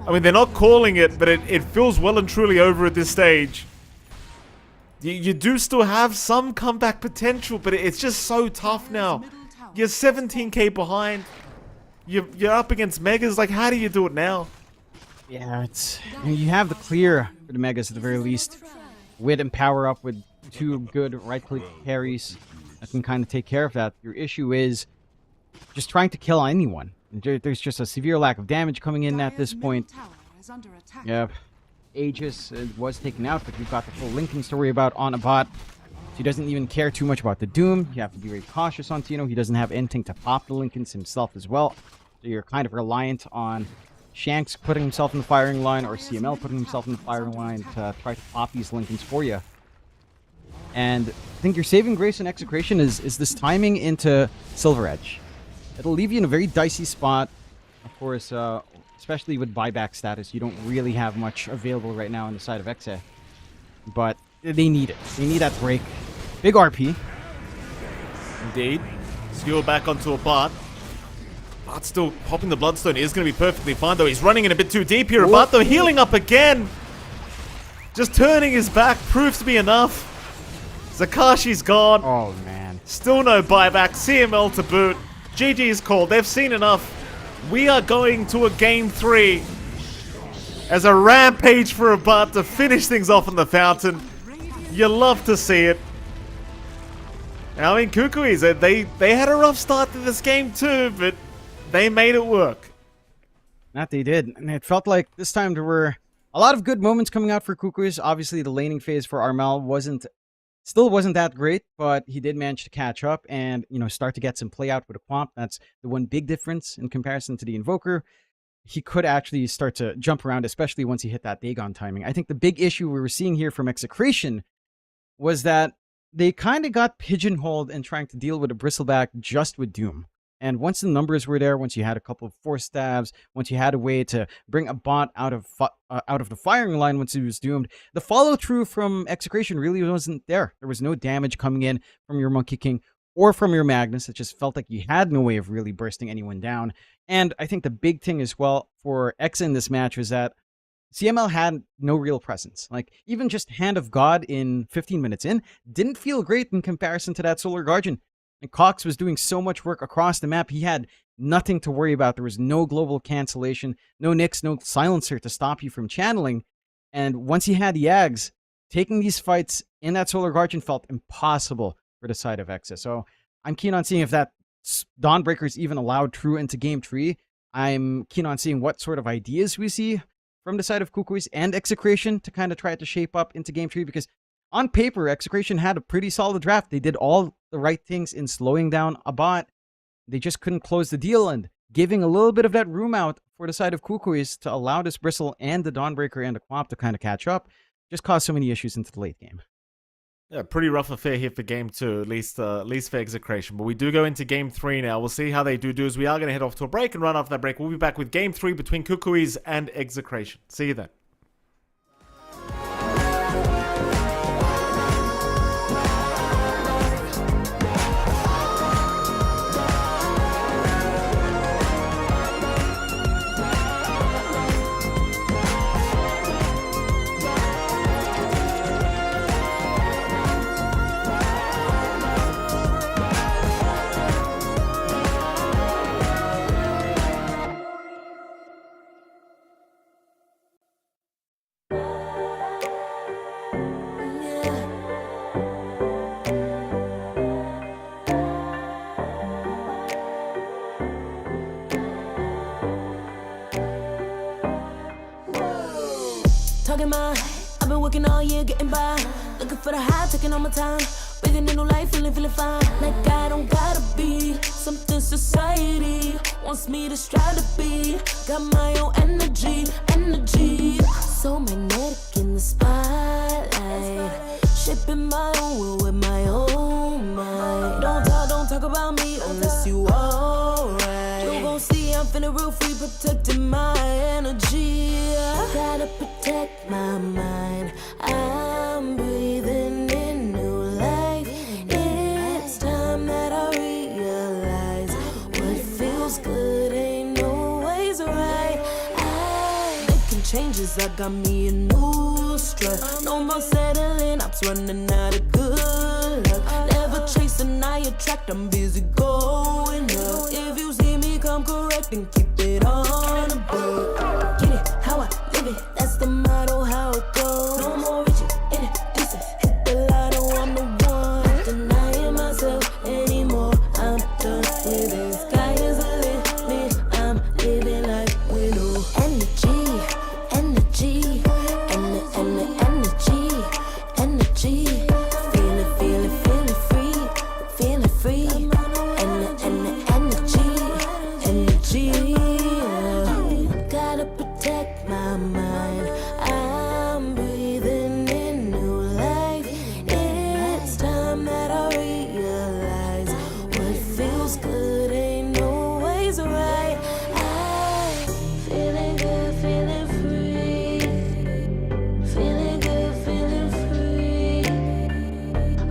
I mean, they're not calling it, but it feels well and truly over at this stage. You do still have some comeback potential, but it's just so tough now. You're 17k behind. You're up against Megas. Like, how do you do it now? Yeah, you have the clear for the Megas at the very least. Wit and power up with 2 good right-click carries that can kind of take care of that. Your issue is just trying to kill anyone. There's just a severe lack of damage coming in at this point. Tower is under attack. Yep. Aegis was taken out, but we've got the full Linkings to worry about on a bot. So he doesn't even care too much about the Doom. You have to be very cautious on Tino. He doesn't have anything to pop the Linkings himself as well. So you're kind of reliant on Shanks putting himself in the firing line or CML putting himself in the firing line to try to pop these Linkings for you. And I think your saving grace and Execration is this timing into Silver Edge. It'll leave you in a very dicey spot. Of course, especially with buyback status, you don't really have much available right now on the side of Exe. But they need it. They need that break. Big RP. Indeed. Skewer back onto a bot. Bart still popping the Bloodstone is going to be perfectly fine, though. He's running in a bit too deep here. Bart, though, healing up again. Just turning his back proves to be enough. Zakashi's gone. Oh, man. Still no buyback. CML to boot. GG's called. They've seen enough. We are going to a game 3 as a rampage for a Bart to finish things off in the fountain. You love to see it. I mean, Kukuis, they had a rough start to this game too, but they made it work. That they did. And it felt like this time there were a lot of good moments coming out for Kukuis. Obviously, the laning phase for Armel still wasn't that great, but he did manage to catch up and, start to get some play out with a Quamp. That's the one big difference in comparison to the Invoker. He could actually start to jump around, especially once he hit that Dagon timing. I think the big issue we were seeing here from Execration was that they kind of got pigeonholed in trying to deal with a Bristleback just with Doom. And once the numbers were there, once you had a couple of Force Stabs, once you had a way to bring a bot out of the firing line once he was doomed, the follow-through from Execration really wasn't there. There was no damage coming in from your Monkey King or from your Magnus. It just felt like you had no way of really bursting anyone down. And I think the big thing as well for X in this match was that CML had no real presence. Like, even just Hand of God in 15 minutes in didn't feel great in comparison to that Solar Guardian. And Cox was doing so much work across the map, he had nothing to worry about. There was no global cancellation, no Nyx, no silencer to stop you from channeling. And once he had the Ags, taking these fights in that Solar Guardian felt impossible for the side of Exa. So I'm keen on seeing if that Dawnbreaker is even allowed through into Game 3. I'm keen on seeing what sort of ideas we see from the side of Kukuis and Execration to kind of try to shape up into Game 3, because on paper, Execration had a pretty solid draft. They did all the right things in slowing down a bot. They just couldn't close the deal, and giving a little bit of that room out for the side of Kukuis to allow this Bristle and the Dawnbreaker and the Quamp to kind of catch up just caused so many issues into the late game. Yeah, pretty rough affair here for Game 2, at least for Execration. But we do go into Game 3 now. We'll see how they do as we are going to head off to a break, and right after that break, we'll be back with Game 3 between Kukuis and Execration. See you then. Talking my, I've been working all year getting by. Looking for the high, taking all my time. Breathing in new life, feeling fine. Like I don't gotta be something society wants me to strive to be. Got my own energy. So magnetic in the spotlight. Shaping my own world with my own mind. Don't talk about me unless you alright. You gon' see I'm finna real free, protecting my energy. Gotta protect my mind. I'm breathing in new life. It's time that I realize what feels good ain't always right. I making changes, I got me a new strut. No more settling, I'm running out of good luck. Never chasing, I attract, I'm busy going up. If you see me come correct, then keep it on the book. Get it how I live it, that's the motto, how it goes. No more reaching in it, distance, hit the lotto, I'm the one. Not denying myself anymore, I'm done with this. Guidance energy. Gotta protect my mind. I'm breathing in new life. It's time that I realize what feels good ain't always right. I'm feeling good, feeling free. Feeling good, feeling free.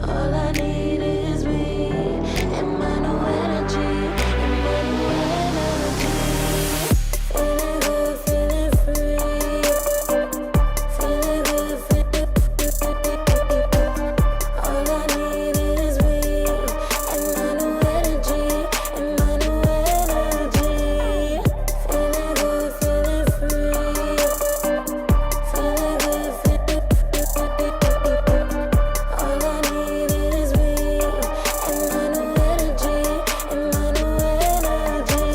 All I need is me and my new energy, and my new energy. Feeling good, feeling free. Feeling good, feeling free. All I need is me and my new energy, and my new energy. Feeling good, feeling free. Feeling good, feeling free. All I need is me and my new energy, and my new energy.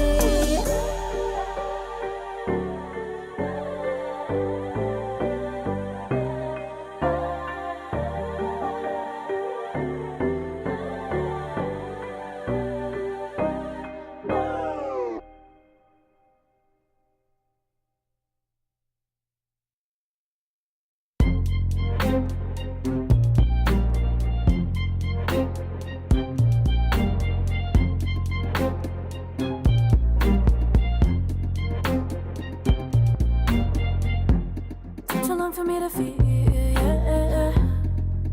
Took too long for me to feel, yeah.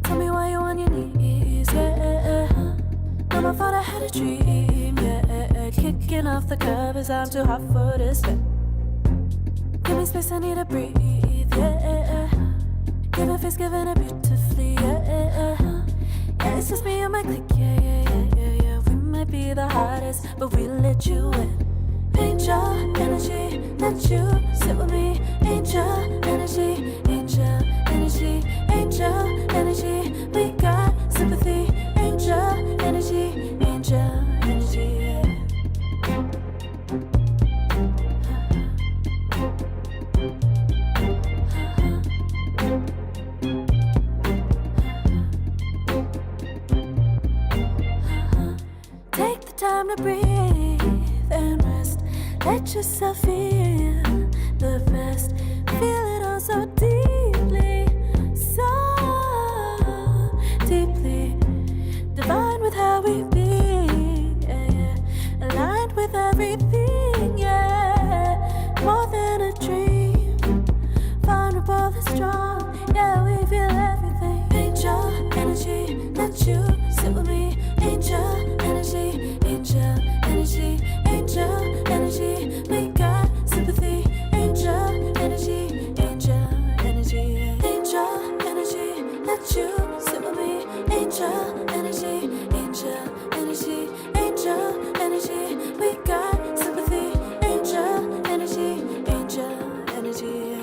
Tell me why you on your knees, yeah. Mama thought I had a dream, yeah. Kicking off the covers, I'm too hot for this bed. Give me space, I need to breathe, yeah. Giving face, giving it beautifully, yeah. Yeah, it's just me and my clique, yeah. We might be the hottest, but we let you in. Angel energy, let you sit with me. Angel energy, angel energy, angel energy. We got sympathy. Angel energy, angel energy. Take the time to breathe and rest. Let yourself feel the best. Feel it all so deeply, so deeply. Divine with how we be, yeah. Aligned with everything, yeah. More than a dream. Vulnerable and strong, yeah. We feel everything. Angel energy, let you sit with me. Angel energy, angel energy, angel energy. We got sympathy. Angel energy, angel energy, angel energy. Let you sit with me. Angel energy, angel energy, angel energy. We got sympathy. Angel energy, angel energy.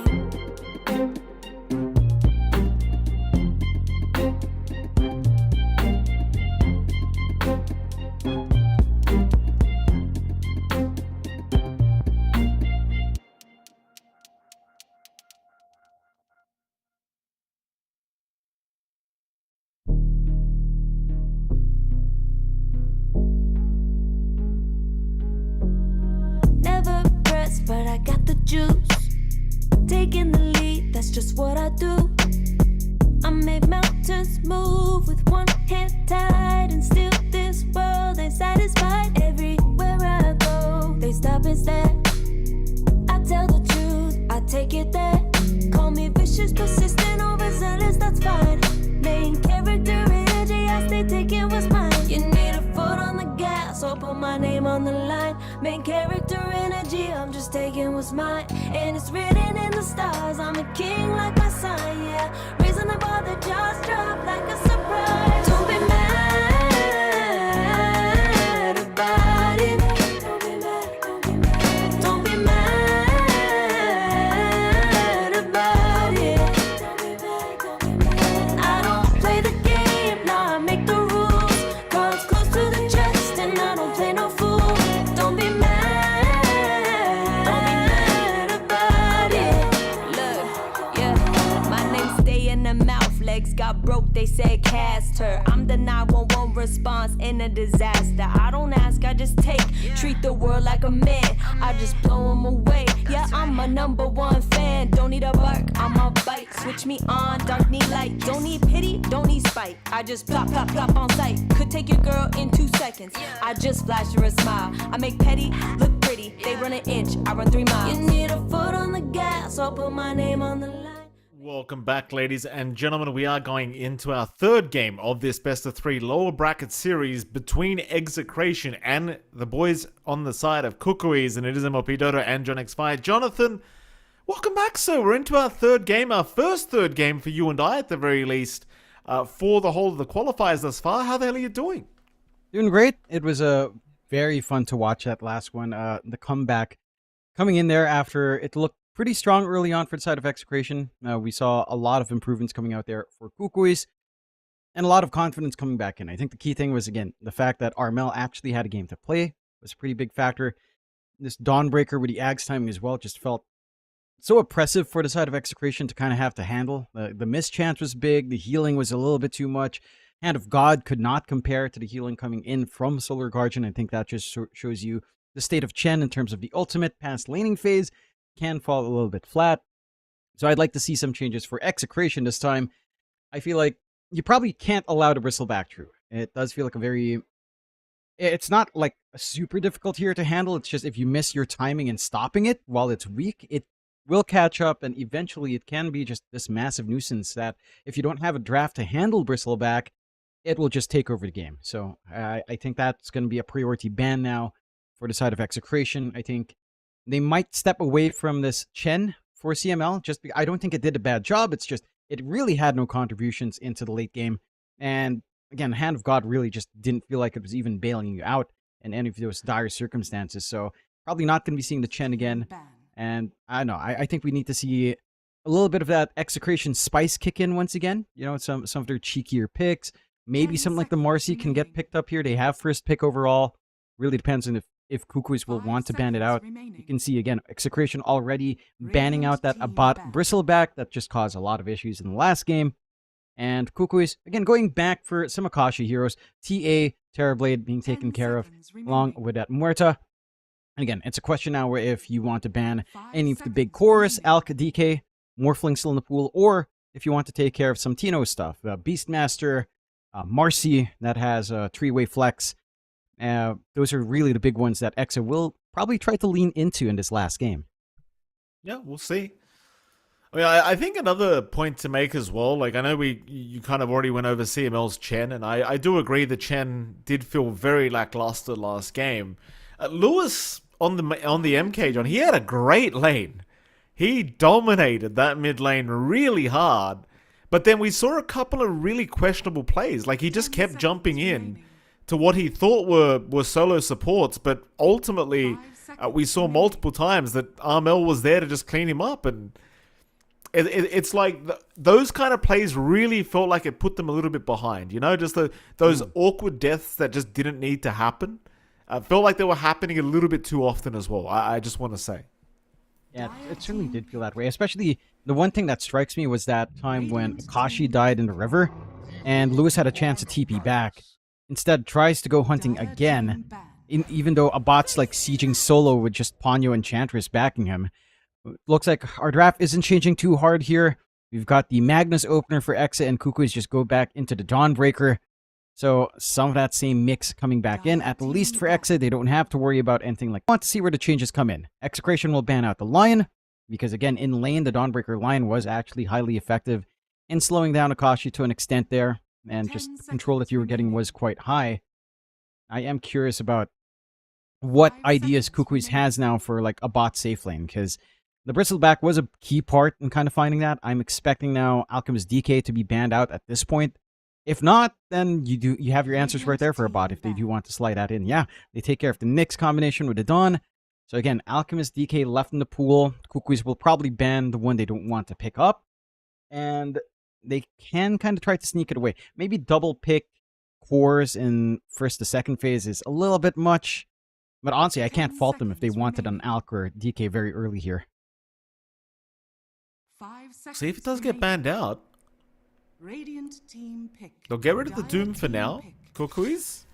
Never pressed, but I got the juice. Taking the lead, that's just what I do. I made mountains move with one hand tied, and still this world ain't satisfied. Everywhere I go, they stop and stare. I tell the truth, I take it there. Call me vicious, persistent, overzealous, that's fine. Main character energy, I stay taking what's mine. You need a foot on the gas, or put my name on the line. Main character energy, I'm just taking what's mine. And it's written in the stars, I'm a king like my sign, yeah. Raising the bar, the jaws drop like a surprise. Don't be mad about it. Don't be mad about it. I don't play the game, nah, I make the rules. Cards close to the chest, and I don't play no fool. Don't be mad about it. Look, yeah, my name stay in the mouth. Legs got broke, they said cast her. I'm the 911 response in a disaster. I don't ask, I just take. Treat the world like like a man. I just blow him away. Yeah, I'm a #1 fan. Don't need a bark, I'm a bite. Switch me on, dark need light. Don't need pity, don't need spite. I just plop, plop, plop on sight. Could take your girl in 2 seconds. I just flash her a smile. I make petty look pretty. They run an inch, I run 3 miles. You need a foot on the gas, I'll put my name on the line. Welcome back, ladies and gentlemen. We are going into our third game of this best of 3 lower bracket series between Execration and the boys on the side of Kukuis, and it is MLP Dota and John X5. Jonathan, welcome back, sir. We're into our third game, our first third game for you and I at the very least, for the whole of the qualifiers thus far. How the hell are you doing? Doing great. It was very fun to watch that last one. The comeback coming in there after it looked pretty strong early on for the side of Execration. We saw a lot of improvements coming out there for Kukuis and a lot of confidence coming back in. I think the key thing was, again, the fact that Armel actually had a game to play was a pretty big factor. This Dawnbreaker with the Ags timing as well just felt so oppressive for the side of Execration to kind of have to handle. The mischance was big. The healing was a little bit too much. Hand of God could not compare to the healing coming in from Solar Guardian. I think that just shows you the state of Chen in terms of the ultimate past laning phase can fall a little bit flat. So I'd like to see some changes for Execration this time. I feel like you probably can't allow the Bristleback True. It does feel like a very... It's not like a super difficult here to handle. It's just if you miss your timing and stopping it while it's weak, it will catch up, and eventually it can be just this massive nuisance that if you don't have a draft to handle Bristleback, it will just take over the game. So I think that's going to be a priority ban now for the side of Execration. I think they might step away from this Chen for CML. Just because I don't think it did a bad job. It's just it really had no contributions into the late game. And again, Hand of God really just didn't feel like it was even bailing you out in any of those dire circumstances. So probably not going to be seeing the Chen again. And I don't know. I think we need to see a little bit of that Execration spice kick in once again. You know, some of their cheekier picks. Maybe something like the Marcy can get picked up here. They have first pick overall. Really depends on if Kukuis will want to ban it out. You can see, again, Execration already banning out that Abat Bristleback. That just caused a lot of issues in the last game. And Kukuis, again, going back for some Akashi heroes. TA, Terrorblade being taken care of, along with that Muerta. And again, it's a question now where if you want to ban any of the big cores, Alk, DK, Morphling still in the pool, or if you want to take care of some Tino stuff. Beastmaster, Marcy, that has a 3-way flex. Those are really the big ones that Exa will probably try to lean into in this last game. Yeah, we'll see. I mean, I think another point to make as well, like I know you kind of already went over CML's Chen, and I do agree that Chen did feel very lackluster last game. Lewis on the MK, John, he had a great lane. He dominated that mid lane really hard, but then we saw a couple of really questionable plays. Like he just kept jumping in to what he thought were solo supports, but ultimately we saw multiple times that Armel was there to just clean him up, and it's like those kind of plays really felt like it put them a little bit behind, you know, just those awkward deaths that just didn't need to happen. Felt like they were happening a little bit too often as well, I just want to say. Yeah, it certainly did feel that way, especially the one thing that strikes me was that time when Akashi died in the river, and Lewis had a chance to TP back. Instead, tries to go hunting again, even though Abat's like sieging solo with just Ponyo and Enchantress backing him. Looks like our draft isn't changing too hard here. We've got the Magnus opener for Exa, and Kukuis just go back into the Dawnbreaker. So some of that same mix coming back in. At least for Exa, they don't have to worry about anything like... I want to see where the changes come in. Execration will ban out the Lion, because again, in lane, the Dawnbreaker Lion was actually highly effective in slowing down Akashi to an extent there. And just the control that you were getting was quite high. I am curious about what ideas Kukuis has now for like a bot safe lane, because the Bristleback was a key part in kind of finding that. I'm expecting now Alchemist DK to be banned out at this point. If not, then you have your answers right there for a bot if they do want to slide that in. Yeah, they take care of the Nyx combination with the Dawn. So again, Alchemist DK left in the pool. Kukuis will probably ban the one they don't want to pick up. And they can kind of try to sneak it away. Maybe double pick cores in first to second phase is a little bit much. But honestly, I can't fault them if they wanted an Alk or DK very early here. See, if it does get banned out, they'll get rid of the Doom for now. Kukuis,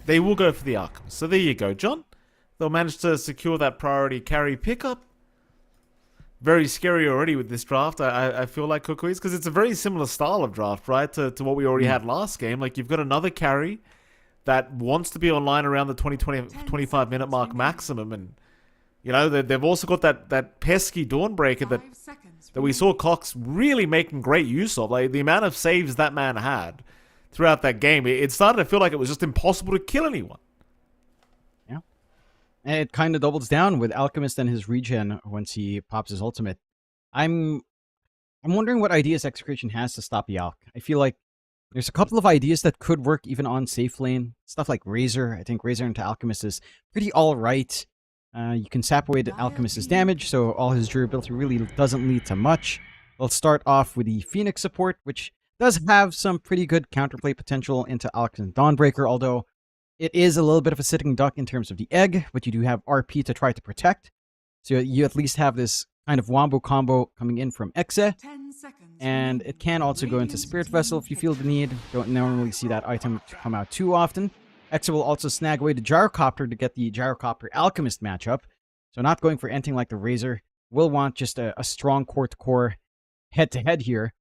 they will go for the Alchemist. So there you go, John. they'll manage to secure that priority carry pickup. Very scary already with this draft, I feel like, Kukuis, because it's a very similar style of draft, right, to what we already had last game. Like, you've got another carry that wants to be online around the 25 minute mark maximum, and, you know, they've also got that pesky Dawnbreaker that we saw Cox really making great use of. Like, the amount of saves that man had throughout that game, it started to feel like it was just impossible to kill anyone. And it kind of doubles down with Alchemist and his regen once he pops his ultimate. I'm wondering what ideas Execration has to stop the Alch. I feel like there's a couple of ideas that could work even on safe lane. Stuff like Razor. I think Razor into Alchemist is pretty alright. You can sap away the Alchemist's damage, so all his durability really doesn't lead to much. Let's start off with the Phoenix support, which does have some pretty good counterplay potential into Alchemist and Dawnbreaker, although it is a little bit of a sitting duck in terms of the egg, but you do have RP to try to protect. So you at least have this kind of wombo combo coming in from Exe. And it can also go into Spirit Vessel if you feel the need. Don't normally see that item to come out too often. Exe will also snag away the Gyrocopter to get the Gyrocopter Alchemist matchup. So not going for anything like the Razor. Will want just a strong core-to-core head-to-head here.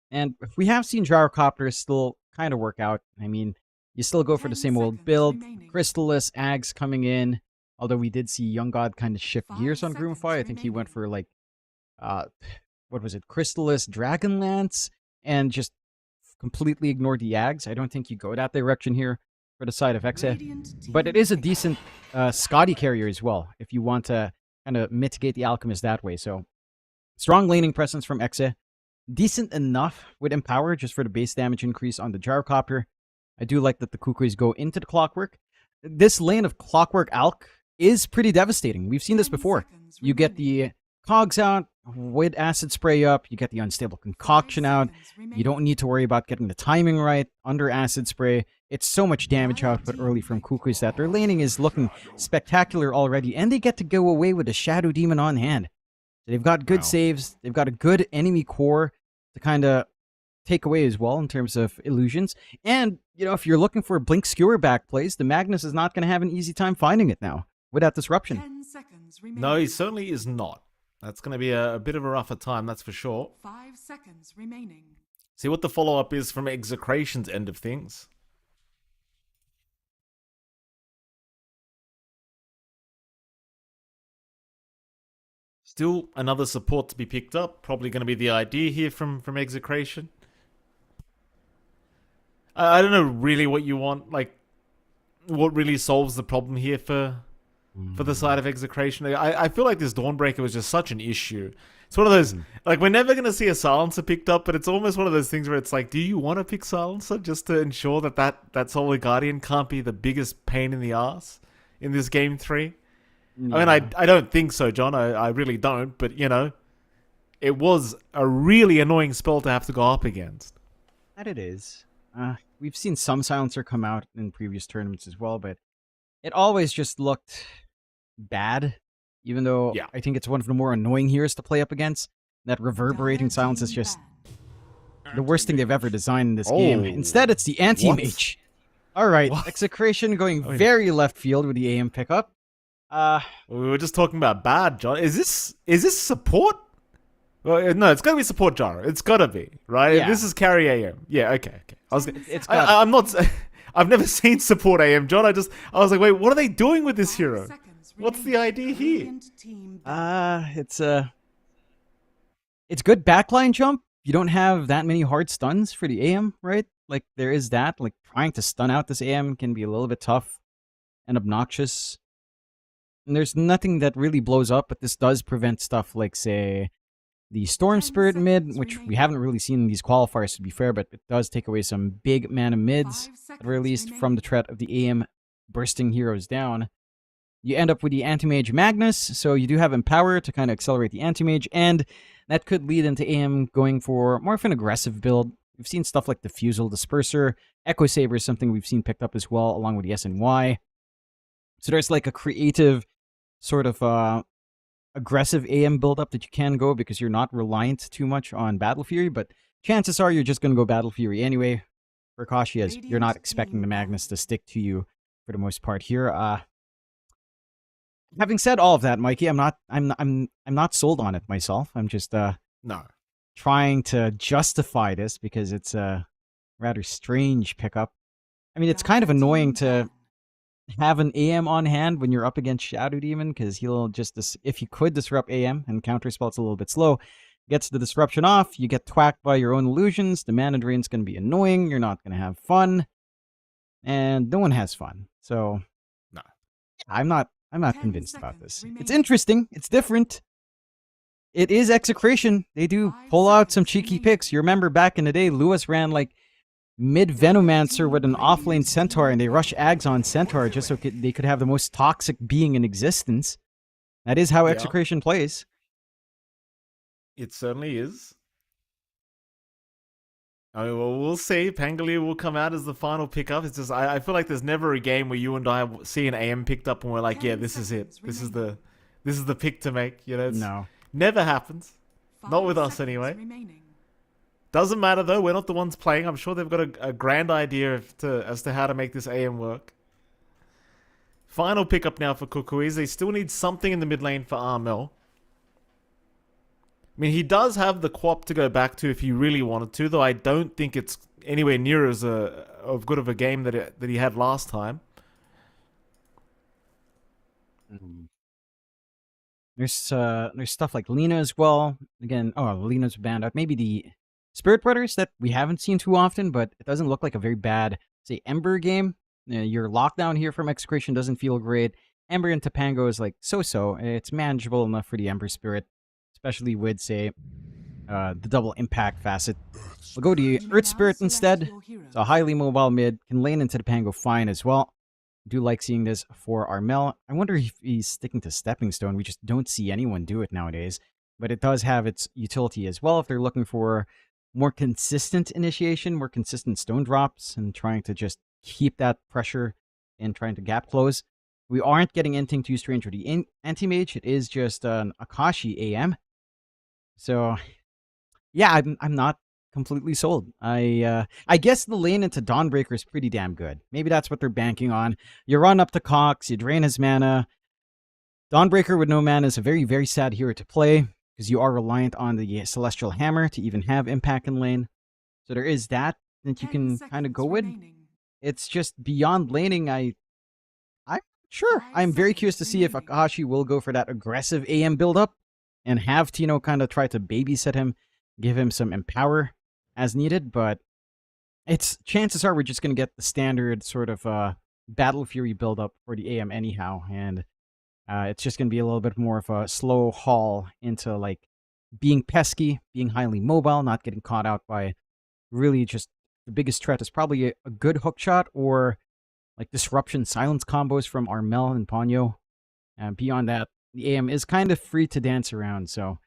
And we have seen Gyrocopter still kind of work out. I mean, you still go for the same old build. Crystallis, Ags coming in. Although we did see Young God kind of shift gears on Groomify. I think he went for like, what was it? Crystallis, Dragonlance, and just completely ignored the Ags. I don't think you go that direction here for the side of Exe. But it is a decent Scotty carrier as well, if you want to kind of mitigate the Alchemist that way. So, strong laning presence from Exe. Decent enough with Empower, just for the base damage increase on the Gyrocopter. I do like that the Kukuis go into the Clockwork. This lane of Clockwork Alch is pretty devastating. We've seen this before. You get the Cogs out with Acid Spray up. You get the Unstable Concoction out. You don't need to worry about getting the timing right under Acid Spray. It's so much damage output early from Kukuis that their laning is looking spectacular already. And they get to go away with a Shadow Demon on hand. They've got good saves. They've got a good enemy core to kind of take away as well in terms of illusions. And, you know, if you're looking for Blink Skewer back plays, the Magnus is not going to have an easy time finding it now without disruption. 10 seconds remaining. No, he certainly is not. That's going to be a bit of a rougher time, that's for sure. 5 seconds remaining. See what the follow-up is from Execration's end of things. Still another support to be picked up. Probably going to be the idea here from Execration. I don't know really what you want, like, what really solves the problem here for the side of Execration. I feel like this Dawnbreaker was just such an issue. It's one of those, like, we're never going to see a Silencer picked up, but it's almost one of those things where it's like, do you want to pick Silencer just to ensure that Solar Guardian can't be the biggest pain in the ass in this Game 3? Yeah. I mean, I don't think so, John. I really don't, but, you know, it was a really annoying spell to have to go up against. That it is. We've seen some Silencer come out in previous tournaments as well, but it always just looked bad, even though I think it's one of the more annoying heroes to play up against. That reverberating silence is just the worst thing they've ever designed in this game. Instead, it's the Anti-Mage. Alright, Execration going very left field with the AM pickup. We were just talking about bad, John. Is this support? Well, no, it's gotta be support Jara. It's gotta be, right? Yeah. This is carry AM. Yeah, okay. I'm not. I've never seen support AM, John. I was like, wait, what are they doing with this hero? What's the idea here? It's good backline jump. You don't have that many hard stuns for the AM, right? Like, there is that. Like, trying to stun out this AM can be a little bit tough and obnoxious. And there's nothing that really blows up, but this does prevent stuff like, say, the Storm Spirit mid, which we haven't really seen in these qualifiers, to be fair, but it does take away some big mana mids, at the very least, from the threat of the AM bursting heroes down. You end up with the Anti-Mage Magnus, so you do have Empower to kind of accelerate the Anti-Mage, and that could lead into AM going for more of an aggressive build. We've seen stuff like Diffusal, Disperser, Echo Saber is something we've seen picked up as well, along with the SNY. So there's like a creative sort of aggressive AM build-up that you can go because you're not reliant too much on Battle Fury, but chances are you're just going to go Battle Fury anyway. For Kashi, as you're not expecting the Magnus to stick to you for the most part here. having said all of that, Mikey, I'm not sold on it myself. I'm just No. trying to justify this because it's a rather strange pickup. I mean, it's kind of annoying to have an AM on hand when you're up against Shadow Demon, because he'll just, if you could disrupt AM and counterspell, it's a little bit slow, gets the disruption off, you get twacked by your own illusions, the mana drain's going to be annoying, you're not going to have fun, and no one has fun. So, No. I'm not 10 convinced about seconds this. remaining. It's interesting, it's different. It is Execration. They do 5 pull out some seconds cheeky remaining. picks. You remember back in the day, Lewis ran like mid-Venomancer with an offlane Centaur, and they rush Ags on Centaur just so they could have the most toxic being in existence. That is how Yeah. Execration plays. It certainly is. I mean, well, we'll see. Pangolier will come out as the final pickup. It's just I feel like there's never a game where you and I see an AM picked up and we're like, yeah, 10 this is it. seconds This is the pick to make. You know, it's No. never happens. 5 Not with us seconds anyway. remaining. Doesn't matter though. We're not the ones playing. I'm sure they've got a grand idea as to how to make this AM work. Final pickup now for Kukuis. They still need something in the mid lane for Armel. I mean, he does have the quap to go back to if he really wanted to, though I don't think it's anywhere near as of good of a game that he had last time. There's stuff like Lena as well. Again, Lena's banned out. Maybe the Spirit Brothers that we haven't seen too often, but it doesn't look like a very bad, say, Ember game. Your lockdown here from Execration doesn't feel great. Ember and Topango is like so-so. It's manageable enough for the Ember Spirit, especially with, say, the double impact facet. We'll go to Earth Spirit instead. It's a highly mobile mid, can lane into Topango fine as well. Do like seeing this for Armel. I wonder if he's sticking to Stepping Stone. We just don't see anyone do it nowadays. But it does have its utility as well if they're looking for more consistent initiation, more consistent stone drops, and trying to just keep that pressure and trying to gap close. We aren't getting anything too strange with the anti-mage. It is just an Akashi AM. So, yeah, I'm not completely sold. I guess the lane into Dawnbreaker is pretty damn good. Maybe that's what they're banking on. You run up to Cox, you drain his mana. Dawnbreaker with no mana is a very, very sad hero to play, because you are reliant on the Celestial Hammer to even have impact in lane. So there is that you can kind of go with. It's just beyond laning, I'm sure. I'm very curious to see if Akashi will go for that aggressive AM build-up and have Tino kind of try to babysit him, give him some empower as needed, but chances are we're just going to get the standard sort of Battle Fury build-up for the AM anyhow, and it's just going to be a little bit more of a slow haul into like being pesky, being highly mobile, not getting caught out by really just the biggest threat is probably a good hook shot or like disruption silence combos from Armel and Ponyo. And beyond that, the AM is kind of free to dance around, so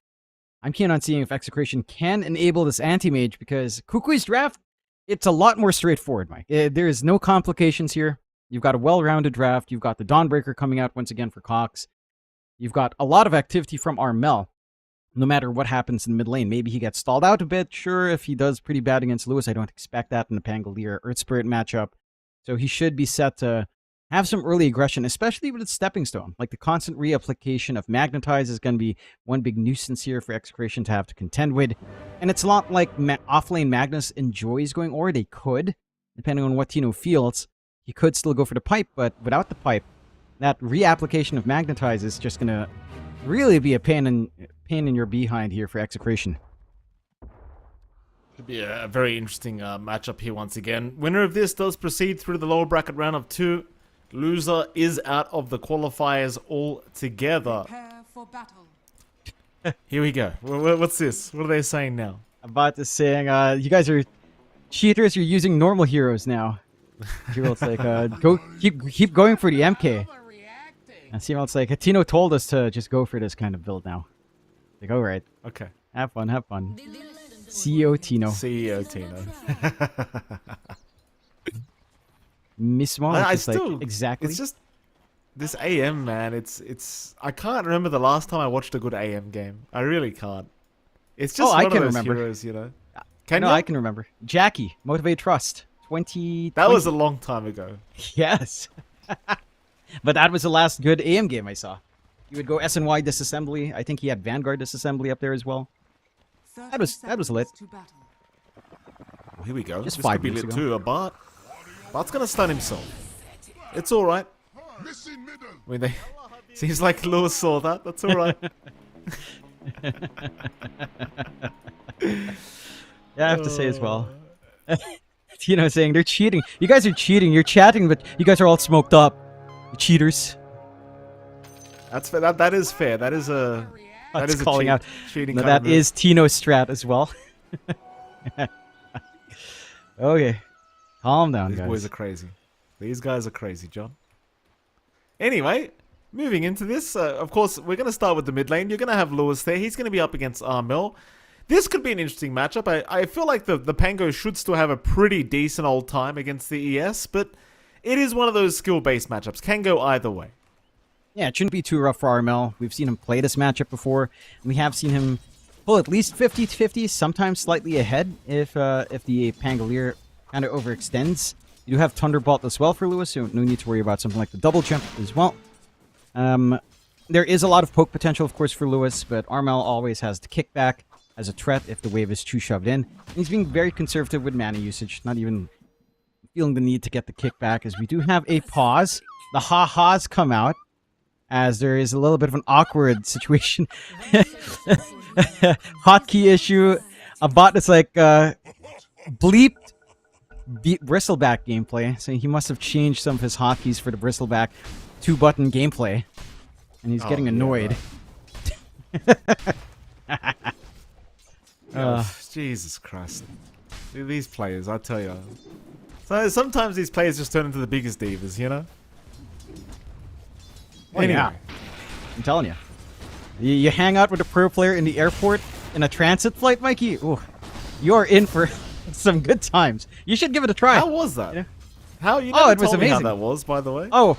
I'm keen on seeing if Execration can enable this anti-mage, because Kukui's draft, it's a lot more straightforward, Mike. There is no complications here. You've got a well-rounded draft. You've got the Dawnbreaker coming out once again for Cox. You've got a lot of activity from Armel, no matter what happens in mid lane. Maybe he gets stalled out a bit. Sure, if he does pretty bad against Lewis, I don't expect that in the Pangolier Earth Spirit matchup. So he should be set to have some early aggression, especially with its Stepping Stone. Like the constant reapplication of Magnetize is going to be one big nuisance here for Execration to have to contend with. And it's a lot like offlane Magnus enjoys going, or they could, depending on what Tino feels. He could still go for the pipe, but without the pipe, that reapplication of Magnetize is just going to really be a pain in your behind here for Execration. Should be a very interesting matchup here once again. Winner of this does proceed through the lower bracket round of 2. Loser is out of the qualifiers altogether. Prepare for battle. Here we go. What's this? What are they saying now? About to saying, you guys are cheaters. You're using normal heroes now. It's like, go keep going for the MK. And see, it's like Tino told us to just go for this kind of build now. Like, all right, Okay. have fun, have fun. CEO Tino. CEO Tino. Mismo. I It's still like, exactly. It's just this AM, man. It's. I can't remember the last time I watched a good AM game. I really can't. It's just I one can of those remember. heroes, you know. I can remember. Jackie, Motivate Trust, 20. That was a long time ago. Yes. But that was the last good AM game I saw. He would go SNY disassembly. I think he had Vanguard disassembly up there as well. That was lit. To battle. Oh, here we go. Just this 5 could be minutes lit ago. too. A Bart. Bart's gonna stun himself. It's all right. I mean, seems like Lewis saw that. That's all right. Yeah, I have to say as well. Saying they're cheating. You guys are cheating. You're chatting, but you guys are all smoked up. You cheaters. That's fair. That is fair. That is a. That is calling out. cheating. No, kind that of is Tino's strat as well. Okay. Calm down, These guys. boys are crazy. These guys are crazy, John. Anyway, moving into this, of course, we're going to start with the mid lane. You're going to have Lewis there. He's going to be up against Armel. This could be an interesting matchup. I feel like the Pango should still have a pretty decent old time against the ES, but it is one of those skill-based matchups. Can go either way. Yeah, it shouldn't be too rough for Armel. We've seen him play this matchup before, and we have seen him pull at least 50-50, sometimes slightly ahead if the Pangolier kind of overextends. You do have Thunderbolt as well for Lewis, so no need to worry about something like the double jump as well. There is a lot of poke potential, of course, for Lewis, but Armel always has the kickback as a threat if the wave is too shoved in. And he's being very conservative with mana usage, not even feeling the need to get the kickback, as we do have a pause. The ha-has come out, as there is a little bit of an awkward situation. Hotkey issue. A bot that's like bleeped bristleback gameplay, so he must have changed some of his hotkeys for the bristleback 2-button gameplay, and he's getting annoyed. Jesus Christ. These players, I tell you. So sometimes these players just turn into the biggest divas, you know? Oh, yeah. I'm telling you. You hang out with a pro player in the airport in a transit flight, Mikey? Ooh, you're in for some good times. You should give it a try. How was that? Yeah. How you Oh, never it was told me how amazing. that was, by the way. Oh,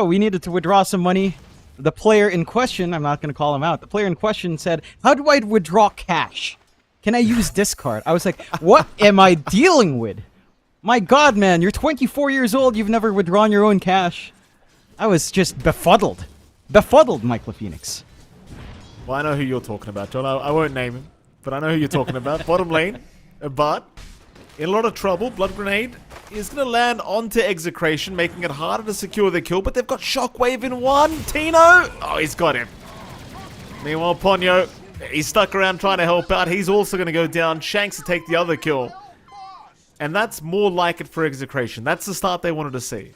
we needed to withdraw some money. The player in question, I'm not going to call him out, the player in question said, how do I withdraw cash? Can I use discard? I was like, what am I dealing with? My God, man, you're 24 years old. You've never withdrawn your own cash. I was just befuddled. Befuddled, Michael Phoenix. Well, I know who you're talking about, John. I won't name him, but I know who you're talking about. Bottom lane, a bot in a lot of trouble. Blood Grenade is going to land onto Execration, making it harder to secure the kill, but they've got Shockwave in one. Tino! Oh, he's got him. Meanwhile, Ponyo, he's stuck around trying to help out. He's also going to go down. Shanks to take the other kill. And that's more like it for Execration. That's the start they wanted to see.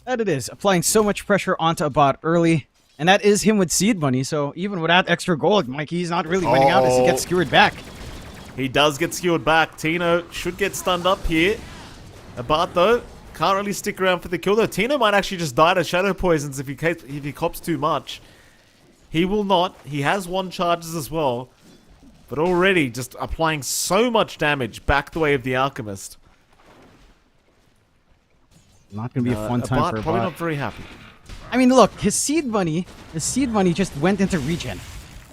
That it is. Applying so much pressure onto a bot early. And that is him with seed money, so even without extra gold, Mikey's not really winning out as he gets skewered back. He does get skewered back. Tino should get stunned up here. Abat, though, can't really stick around for the kill, though. Tino might actually just die to Shadow Poisons if he cops too much. He will not. He has 1 charges as well. But already just applying so much damage back the way of the Alchemist. Not going to be a fun time for a probably bot. not very happy. I mean, look, his seed money just went into regen.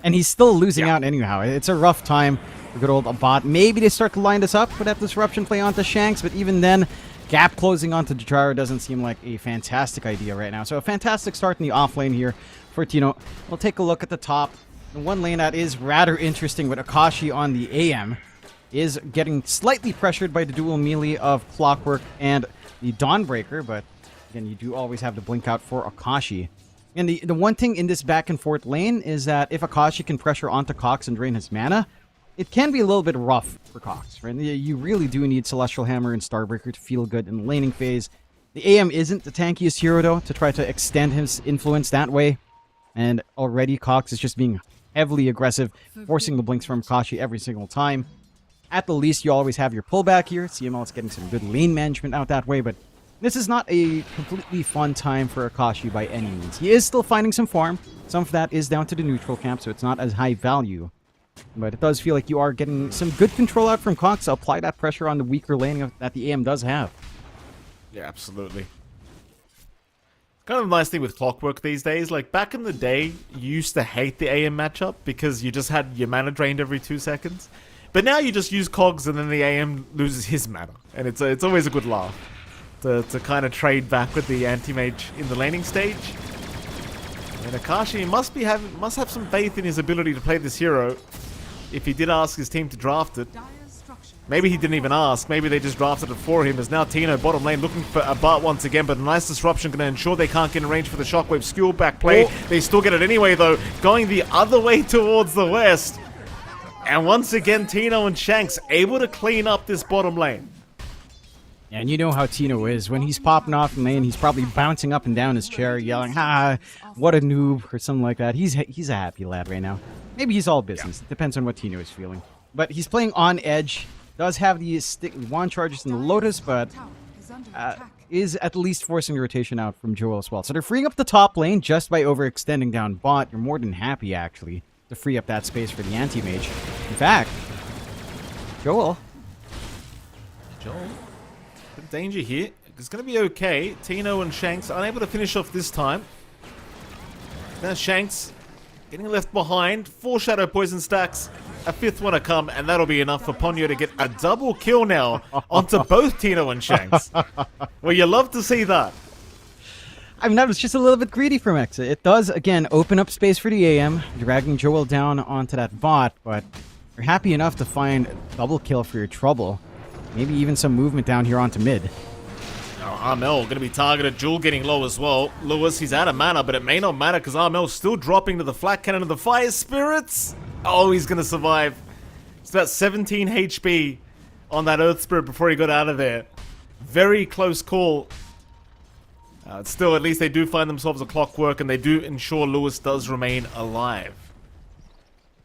And he's still losing out anyhow. It's a rough time for good old Abat. Maybe they start to line this up with that disruption play onto Shanks, but even then, gap closing onto Jaro doesn't seem like a fantastic idea right now. So a fantastic start in the off lane here for Tino. We'll take a look at the top. The one lane that is rather interesting with Akashi on the AM is getting slightly pressured by the dual melee of Clockwork and the Dawnbreaker, but again, you do always have to blink out for Akashi. And the one thing in this back and forth lane is that if Akashi can pressure onto Cox and drain his mana, it can be a little bit rough for Cox, right? You really do need Celestial Hammer and Starbreaker to feel good in the laning phase. The AM isn't the tankiest hero, though, to try to extend his influence that way. And already Cox is just being heavily aggressive, forcing the blinks from Akashi every single time. At the least, you always have your pullback here. CML is getting some good lane management out that way, but this is not a completely fun time for Akashi by any means. He is still finding some farm. Some of that is down to the neutral camp, so it's not as high value. But it does feel like you are getting some good control out from Cox to apply that pressure on the weaker lane that the AM does have. Yeah, absolutely. Kind of a nice thing with Clockwork these days. Like, back in the day, you used to hate the AM matchup because you just had your mana drained every 2 seconds. But now you just use Cogs and then the AM loses his mana. And it's always a good laugh to kind of trade back with the anti-mage in the laning stage. And Akashi must have some faith in his ability to play this hero if he did ask his team to draft it. Dire structure. Maybe he didn't even ask. Maybe they just drafted it for him. As now Tino bottom lane looking for a Bart once again, but a nice disruption going to ensure they can't get in range for the shockwave skew back play. They still get it anyway though, going the other way towards the west. And once again, Tino and Shanks able to clean up this bottom lane. And you know how Tino is. When he's popping off in lane, he's probably bouncing up and down his chair, yelling, "Ha, what a noob," or something like that. He's a happy lad right now. Maybe he's all business. It depends on what Tino is feeling. But he's playing on edge. Does have the wand charges in the Lotus, but Tower is under attack. is at least forcing the rotation out from Joel as well. So they're freeing up the top lane just by overextending down bot. You're more than happy, actually, to free up that space for the anti-mage. In fact, Joel... Bit of danger here. It's going to be okay. Tino and Shanks unable to finish off this time. Now Shanks getting left behind. 4 Shadow Poison stacks. A 5th one to come, and that'll be enough for Ponyo to get a double kill now onto both Tino and Shanks. Well, you love to see that. I mean, that was just a little bit greedy from Exa. It does, again, open up space for the AM, dragging Joel down onto that bot, but you're happy enough to find a double kill for your trouble. Maybe even some movement down here onto mid. Now Armel going to be targeted. Jewel getting low as well. Lewis, he's out of mana, but it may not matter because Armel's still dropping to the flat cannon of the Fire Spirits. Oh, he's going to survive. It's about 17 HP on that Earth Spirit before he got out of there. Very close call. Still, at least they do find themselves a clockwork, and they do ensure Lewis does remain alive.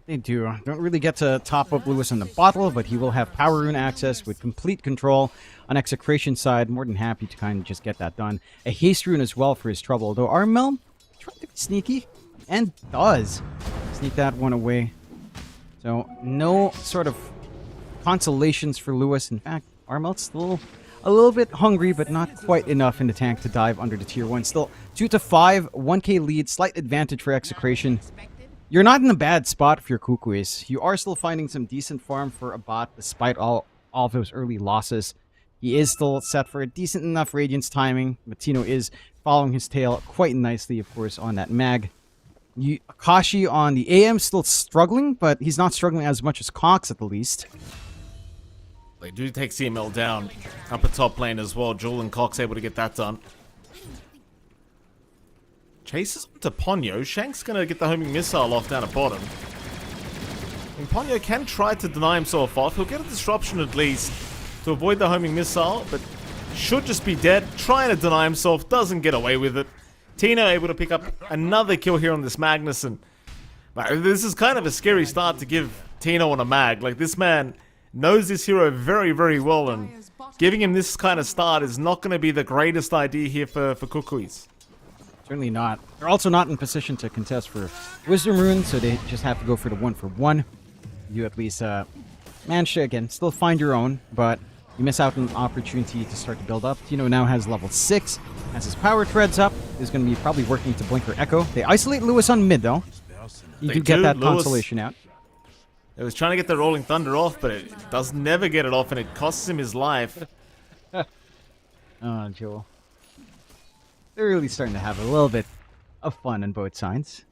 They do. Don't really get to top up Lewis in the bottle, but he will have Power Rune access with complete control. On Execration side, more than happy to kind of just get that done. A Haste Rune as well for his trouble, though Armel trying to be sneaky, and does sneak that one away. So, no sort of consolations for Lewis. In fact, Armel's still a little bit hungry, but not quite enough in the tank to dive under the tier 1. Still 2-5, 1k lead, slight advantage for Execration. You're not in a bad spot for your Kukuis. You are still finding some decent farm for a bot despite all of those early losses. He is still set for a decent enough Radiance timing, but Tino is following his tail quite nicely, of course, on that mag. Akashi on the AM still struggling, but he's not struggling as much as Cox at the least. They do take CML down up at top lane as well. Jewel and Cox able to get that done. Chases to Ponyo. Shank's going to get the homing missile off down at bottom. And Ponyo can try to deny himself off. He'll get a disruption at least to avoid the homing missile, but should just be dead. Trying to deny himself, doesn't get away with it. Tino able to pick up another kill here on this Magnuson. This is kind of a scary start to give Tino on a mag. Like, this man knows this hero very, very well, and giving him this kind of start is not going to be the greatest idea here for Kukuis. Certainly not. They're also not in position to contest for Wisdom Rune, so they just have to go for the 1-for-1. You at least manage to, again, still find your own, but you miss out on an opportunity to start to build up. Tino now has level 6. As his power treads up, is going to be probably working to Blinker Echo. They isolate Lewis on mid, though. You do get that Lewis, consolation out. It was trying to get the Rolling Thunder off, but it does never get it off, and it costs him his life. Oh, Joel. They're really starting to have a little bit of fun on both sides.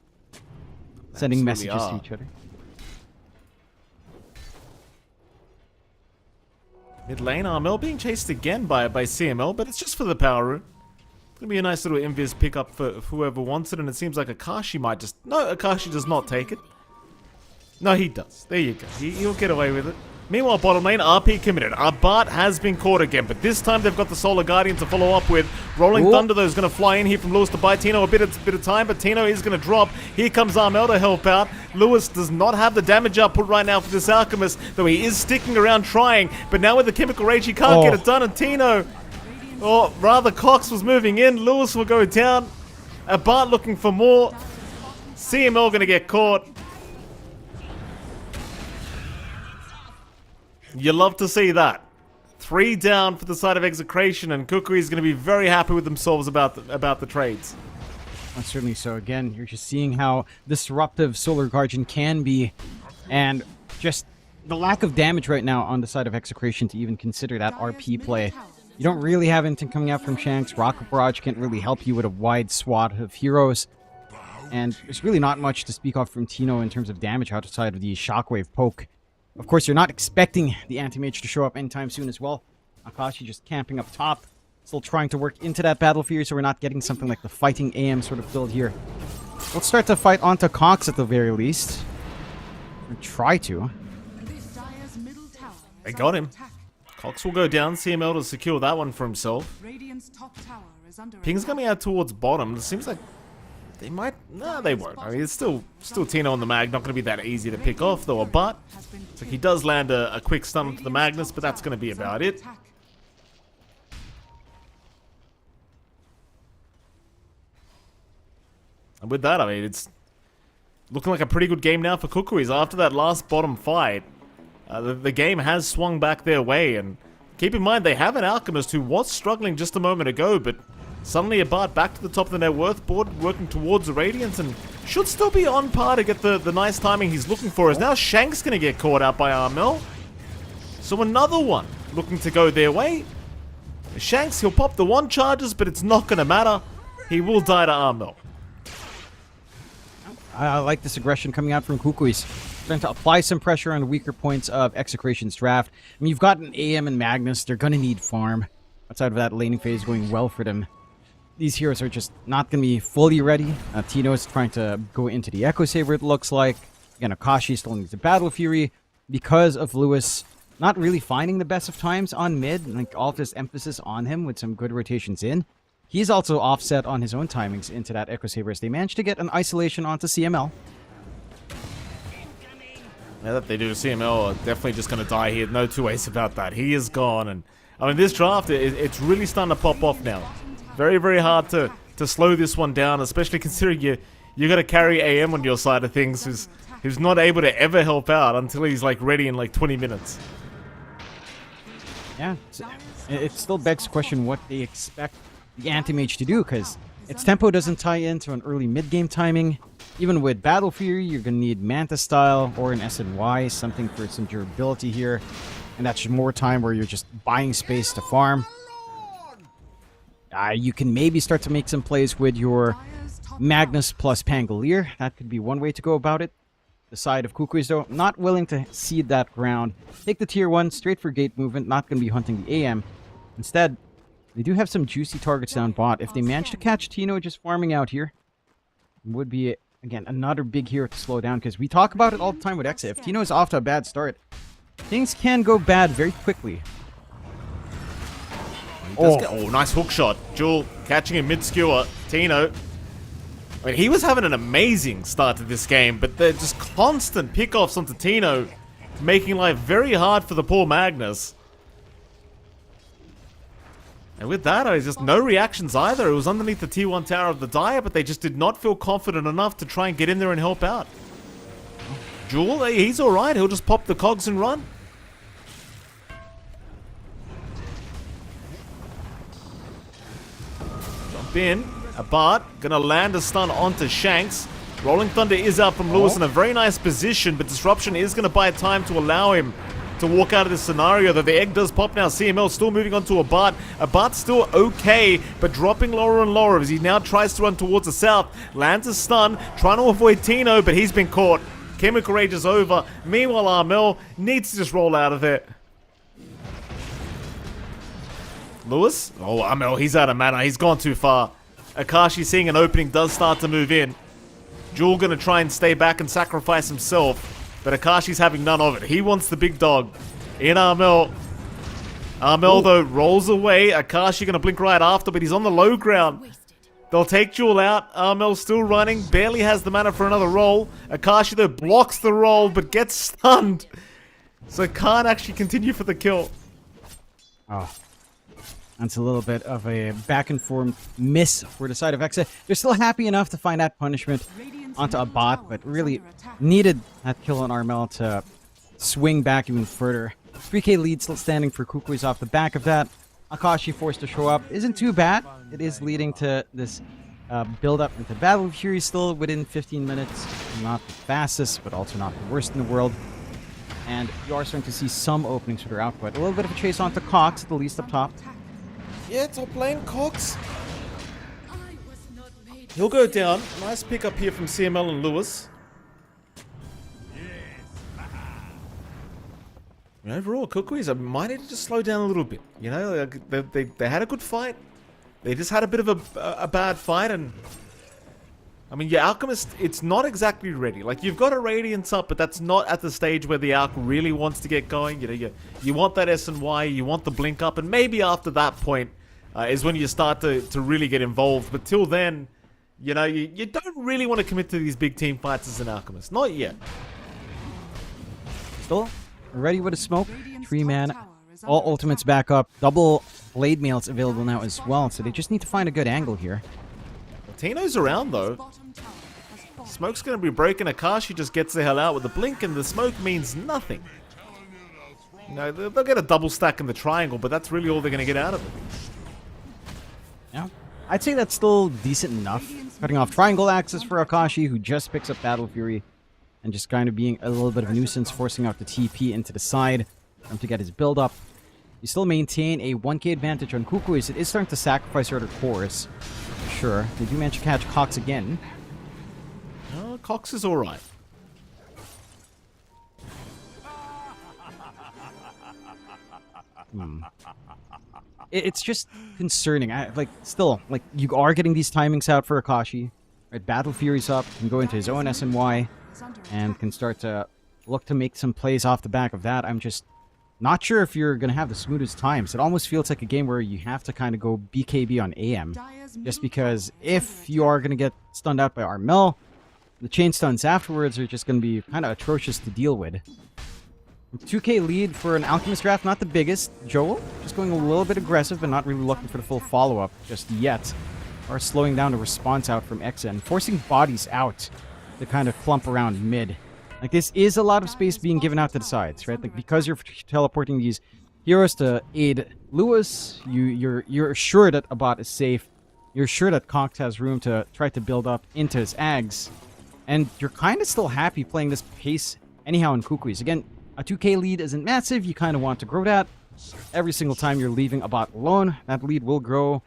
Sending messages to each other. Mid lane, Armel being chased again by CML, but it's just for the power rune. It's going to be a nice little invis pickup for whoever wants it, and it seems like Akashi might just... No, Akashi does not take it. No, he does. There you go. He'll get away with it. Meanwhile, bottom lane, RP committed. Our Bart has been caught again, but this time they've got the Solar Guardian to follow up with. Rolling Thunder, though, is going to fly in here from Lewis to buy Tino a bit of time, but Tino is going to drop. Here comes Armel to help out. Lewis does not have the damage output right now for this Alchemist, though he is sticking around trying, but now with the Chemical Rage, he can't get it done, and Tino... Or rather, Cox was moving in. Lewis will go down. A Bart looking for more. CML going to get caught. You love to see that. 3 down for the side of Execration, and Kukui is going to be very happy with themselves about the trades. Certainly so. Again, you're just seeing how disruptive Solar Guardian can be, and just the lack of damage right now on the side of Execration to even consider that RP play. You don't really have anything coming out from Shanks. Rocket Barrage can't really help you with a wide swath of heroes. and there's really not much to speak of from Tino in terms of damage outside of the shockwave poke. Of course, you're not expecting the anti-mage to show up anytime soon as well. Akashi just camping up top, still trying to work into that Battle Fury, so we're not getting something like the fighting AM sort of build here. Let's start to fight onto Cox at the very least. Or try to. Dire's middle tower They is got under him. attack. Cox will go down. CML to secure that one for himself. Radiant's top tower is under Ping's attack. coming out towards bottom. It seems like they might... No, they won't. I mean, it's still Tino on the mag. Not going to be that easy to pick off, though. But so he does land a quick stun onto the Magnus, but that's going to be about it. And with that, I mean, it's looking like a pretty good game now for Kukuis. After that last bottom fight, the game has swung back their way. And keep in mind, they have an Alchemist who was struggling just a moment ago, but suddenly a Bart back to the top of the net worth board, working towards the Radiance, and should still be on par to get the nice timing he's looking for. Is now Shank's going to get caught out by Armel. So another one looking to go their way. Shanks, he'll pop the one charges, but it's not going to matter. He will die to Armel. I like this aggression coming out from Kukuis. Trying to apply some pressure on the weaker points of Execration's draft. I mean, you've got an AM and Magnus. They're going to need farm. Outside of that, laning phase going well for them. These heroes are just not going to be fully ready. Tino is trying to go into the Echo Saber, it looks like. Again, Akashi still needs a Battle Fury because of Lewis not really finding the best of times on mid. Like, all of this emphasis on him with some good rotations in. He's also offset on his own timings into that Echo Saber as they managed to get an isolation onto CML. Yeah, that they do. CML are definitely just going to die here. No two ways about that. He is gone. And I mean, this draft, it's really starting to pop off now. Very, very hard to slow this one down, especially considering you got to carry AM on your side of things, who's not able to ever help out until he's like ready in like 20 minutes. Yeah, it still begs the question what they expect the anti-mage to do, because its tempo doesn't tie into an early mid-game timing. Even with Battle Fury, you're going to need Manta style or an SNY, something for some durability here. And that's just more time where you're just buying space to farm. You can maybe start to make some plays with your Magnus plus Pangolier. That could be one way to go about it. The side of Kukuis, though, not willing to cede that ground. Take the tier 1, straight for gate movement, not going to be hunting the AM. Instead, they do have some juicy targets down bot. If they manage to catch Tino just farming out here, it would be, again, another big hero to slow down, because we talk about it all the time with Exa. If Tino is off to a bad start, things can go bad very quickly. Oh, nice hook shot. Jewel catching him mid-skewer. Tino. I mean, he was having an amazing start to this game, but they're just constant pickoffs onto Tino, making life very hard for the poor Magnus. And with that, there's just no reactions either. It was underneath the T1 tower of the Dire, but they just did not feel confident enough to try and get in there and help out. Jewel, he's alright. He'll just pop the cogs and run. Jump in. A Bart gonna land a stun onto Shanks. Rolling Thunder is out from Lewis in a very nice position, but Disruption is gonna buy time to allow him to walk out of this scenario, though the egg does pop now. CML still moving on to a Bart. A Bart's still okay, but dropping lower and lower as he now tries to run towards the south. Lands a stun, trying to avoid Tino, but he's been caught. Chemical Rage is over. Meanwhile, Armel needs to just roll out of there. Lewis? Oh, Armel, he's out of mana. He's gone too far. Akashi, seeing an opening, does start to move in. Jewel gonna try and stay back and sacrifice himself, but Akashi's having none of it. He wants the big dog in Armel. Armel, though, rolls away. Akashi gonna blink right after, but he's on the low ground. They'll take Jewel out. Armel still running, barely has the mana for another roll. Akashi, though, blocks the roll, but gets stunned, so can't actually continue for the kill. Oh. That's a little bit of a back and forth miss for the side of Exa. They're still happy enough to find that punishment onto a bot, but really needed that kill on Armel to swing back even further. 3k lead still standing for Kukuis off the back of that. Akashi forced to show up. Isn't too bad. It is leading to this build up into Battle Fury still within 15 minutes. Not the fastest, but also not the worst in the world. And you are starting to see some openings for their output. A little bit of a chase onto Cox at the least up top. Yeah, top lane, Cox. He'll go down. Nice pick up here from CML and Lewis. And overall, Kukuis might need to just slow down a little bit. You know, like, they had a good fight. They just had a bit of a bad fight, and I mean, your Alchemist, it's not exactly ready. Like, you've got a Radiance up, but that's not at the stage where the Alch really wants to get going. You know, you want that S and Y, you want the blink up, and maybe after that point is when you start to really get involved. But till then, you know, you don't really want to commit to these big team fights as an Alchemist. Not yet. Still ready with a smoke. 3-man. All ultimates back up. Double blade mails available now as well. So they just need to find a good angle here. Tino's around though. Smoke's going to be breaking. Akashi just gets the hell out with the blink, and the smoke means nothing. You know, they'll get a double stack in the triangle, but that's really all they're going to get out of it. Yeah, I'd say that's still decent enough. Cutting off triangle access for Akashi, who just picks up Battle Fury, and just kind of being a little bit of a nuisance, forcing out the TP into the side for him to get his build up. You still maintain a 1k advantage on Kukuis. It is starting to sacrifice your other cores. Sure, they do manage to catch Cox again. Cox is alright. It's just concerning. Still, you are getting these timings out for Akashi. Right, Battle Fury's up, can go into his own SNY, and can start to look to make some plays off the back of that. I'm just not sure if you're going to have the smoothest times. It almost feels like a game where you have to kind of go BKB on AM. Just because if you are going to get stunned out by Armel, the chain stuns afterwards are just going to be kind of atrocious to deal with. 2k lead for an Alchemist draft, not the biggest. Joel, just going a little bit aggressive and not really looking for the full follow-up just yet. Or slowing down the response out from Exa and forcing bodies out to kind of clump around mid. Like, this is a lot of space being given out to the sides, right? Like, because you're teleporting these heroes to aid Lewis, you're sure that a bot is safe. You're sure that Cox has room to try to build up into his Ags. And you're kind of still happy playing this pace anyhow in Kukuis. Again, a 2k lead isn't massive. You kind of want to grow that. Every single time you're leaving a bot alone, that lead will grow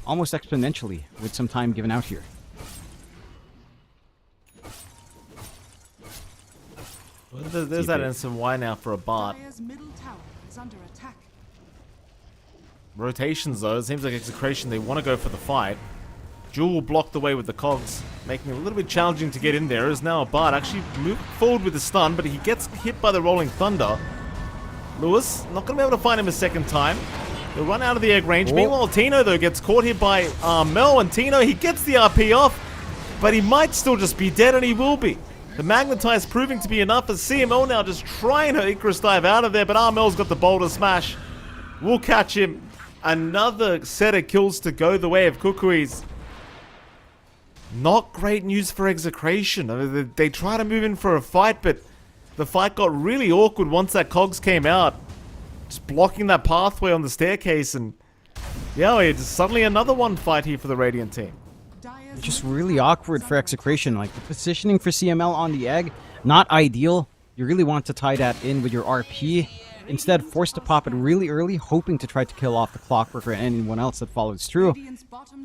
almost exponentially with some time given out here. Well, there's that SNY now for a bot. Rotations though, it seems like Execration, they want to go for the fight. Jewel will block the way with the cogs, making it a little bit challenging to get in there, as now a bot actually moved forward with the stun, but he gets hit by the Rolling Thunder. Lewis, not going to be able to find him a second time. He'll run out of the egg range. Meanwhile, Tino, though, gets caught here by Mel, and Tino, he gets the RP off, but he might still just be dead, and he will be. The Magnetize proving to be enough, as CML now just trying to Icarus dive out of there, but Armel's got the Boulder Smash. We'll catch him. Another set of kills to go the way of Kukuis. Not great news for Execration. I mean, they try to move in for a fight, but the fight got really awkward once that cogs came out. Just blocking that pathway on the staircase, and yeah, it's suddenly another one fight here for the Radiant team. It's just really awkward for Execration. Like, the positioning for CML on the egg, not ideal. You really want to tie that in with your RP. Instead, forced to pop it really early, hoping to try to kill off the Clockwork or anyone else that follows through.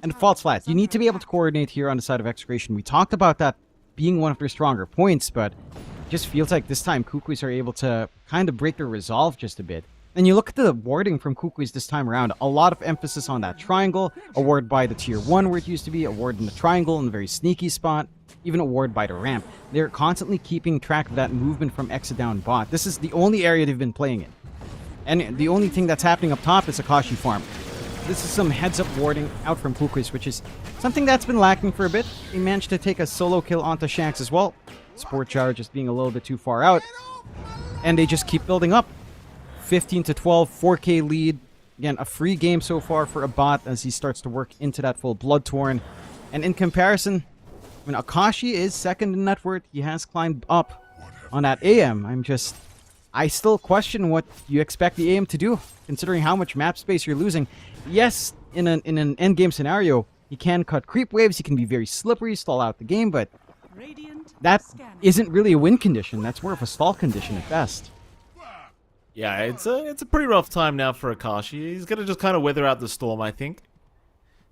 And it falls flat. You need to be able to coordinate here on the side of Execration. We talked about that being one of their stronger points, but it just feels like this time Kukuis are able to kind of break their resolve just a bit. And you look at the warding from Kukuis this time around, a lot of emphasis on that triangle, a ward by the tier 1 where it used to be, a ward in the triangle in a very sneaky spot, even a ward by the ramp. They're constantly keeping track of that movement from Exa down bot. This is the only area they've been playing in. And the only thing that's happening up top is Akashi farm. This is some heads-up warding out from Kukuis, which is something that's been lacking for a bit. He managed to take a solo kill onto Shanks as well. Sport Shower just being a little bit too far out. And they just keep building up. 15 to 12, 4k lead. Again, a free game so far for a bot as he starts to work into that full Bloodtorn. And in comparison, when Akashi is second in net worth, he has climbed up on that AM. I still question what you expect the AM to do, considering how much map space you're losing. Yes, in an endgame scenario, he can cut creep waves, he can be very slippery, stall out the game, but that isn't really a win condition. That's more of a stall condition at best. Yeah, it's a pretty rough time now for Akashi. He's going to just kind of weather out the storm, I think.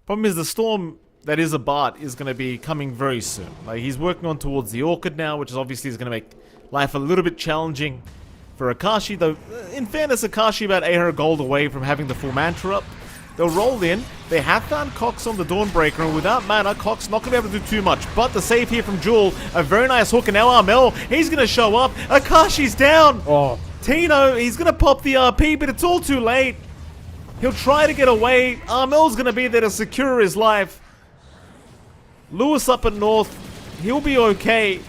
Problem is, the storm that is a bot is going to be coming very soon. Like, he's working on towards the Orchid now, which is obviously is going to make life a little bit challenging for Akashi, though. In fairness, Akashi about 800 gold away from having the full mantra up. They'll roll in. They have found Cox on the Dawnbreaker, and without mana, Cox not going to be able to do too much. But the save here from Jewel, a very nice hook, and now Armel, he's going to show up. Akashi's down. Oh, Tino, he's going to pop the RP, but it's all too late. He'll try to get away. Armel's going to be there to secure his life. Lewis up at north, he'll be okay.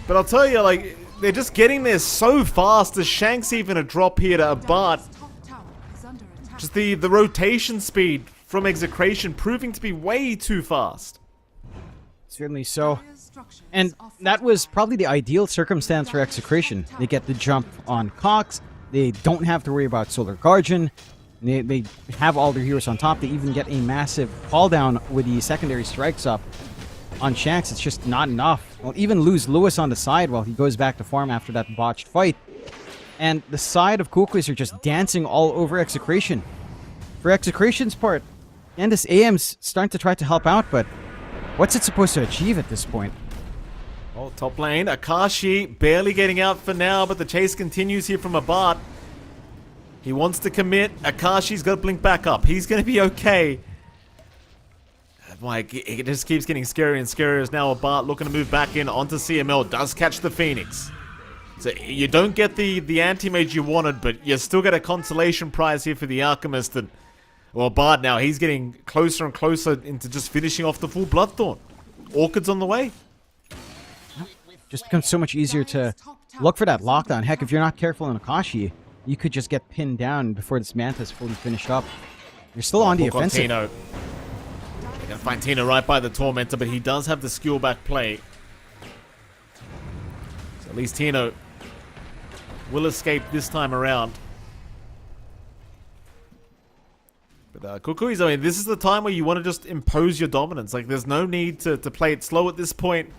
But I'll tell you, like, they're just getting there so fast. The Shank's even a drop here to a Bart. Just the rotation speed from Execration proving to be way too fast. certainly so. And that was probably the ideal circumstance for Execration. They get the jump on Cox. They don't have to worry about Solar Guardian. They have all their heroes on top. They even get a massive call down with the secondary strikes up on Shanks. It's just not enough. We'll even lose Lewis on the side while he goes back to farm after that botched fight. And the side of Kukuis are just dancing all over Execration. For Execration's part, Candace AM's starting to try to help out, but what's it supposed to achieve at this point? Oh, top lane, Akashi barely getting out for now, but the chase continues here from a bot. He wants to commit. Akashi's got to blink back up. He's going to be okay. Like, it just keeps getting scarier and scarier as now a bot looking to move back in onto CML. Does catch the Phoenix. So you don't get the anti-mage you wanted, but you still get a consolation prize here for the Alchemist. And, well, Bard now, he's getting closer and closer into just finishing off the full Bloodthorn. Orchid's on the way. Just becomes so much easier to look for that lockdown. Heck, if you're not careful in Akashi, you could just get pinned down before this Manta's fully finished up. You're still on the offensive. Tino. They're going to find Tino right by the Tormentor, but he does have the skill back play. So at least Tino will escape this time around. But Kukuis, I mean, this is the time where you want to just impose your dominance. Like, there's no need to play it slow at this point.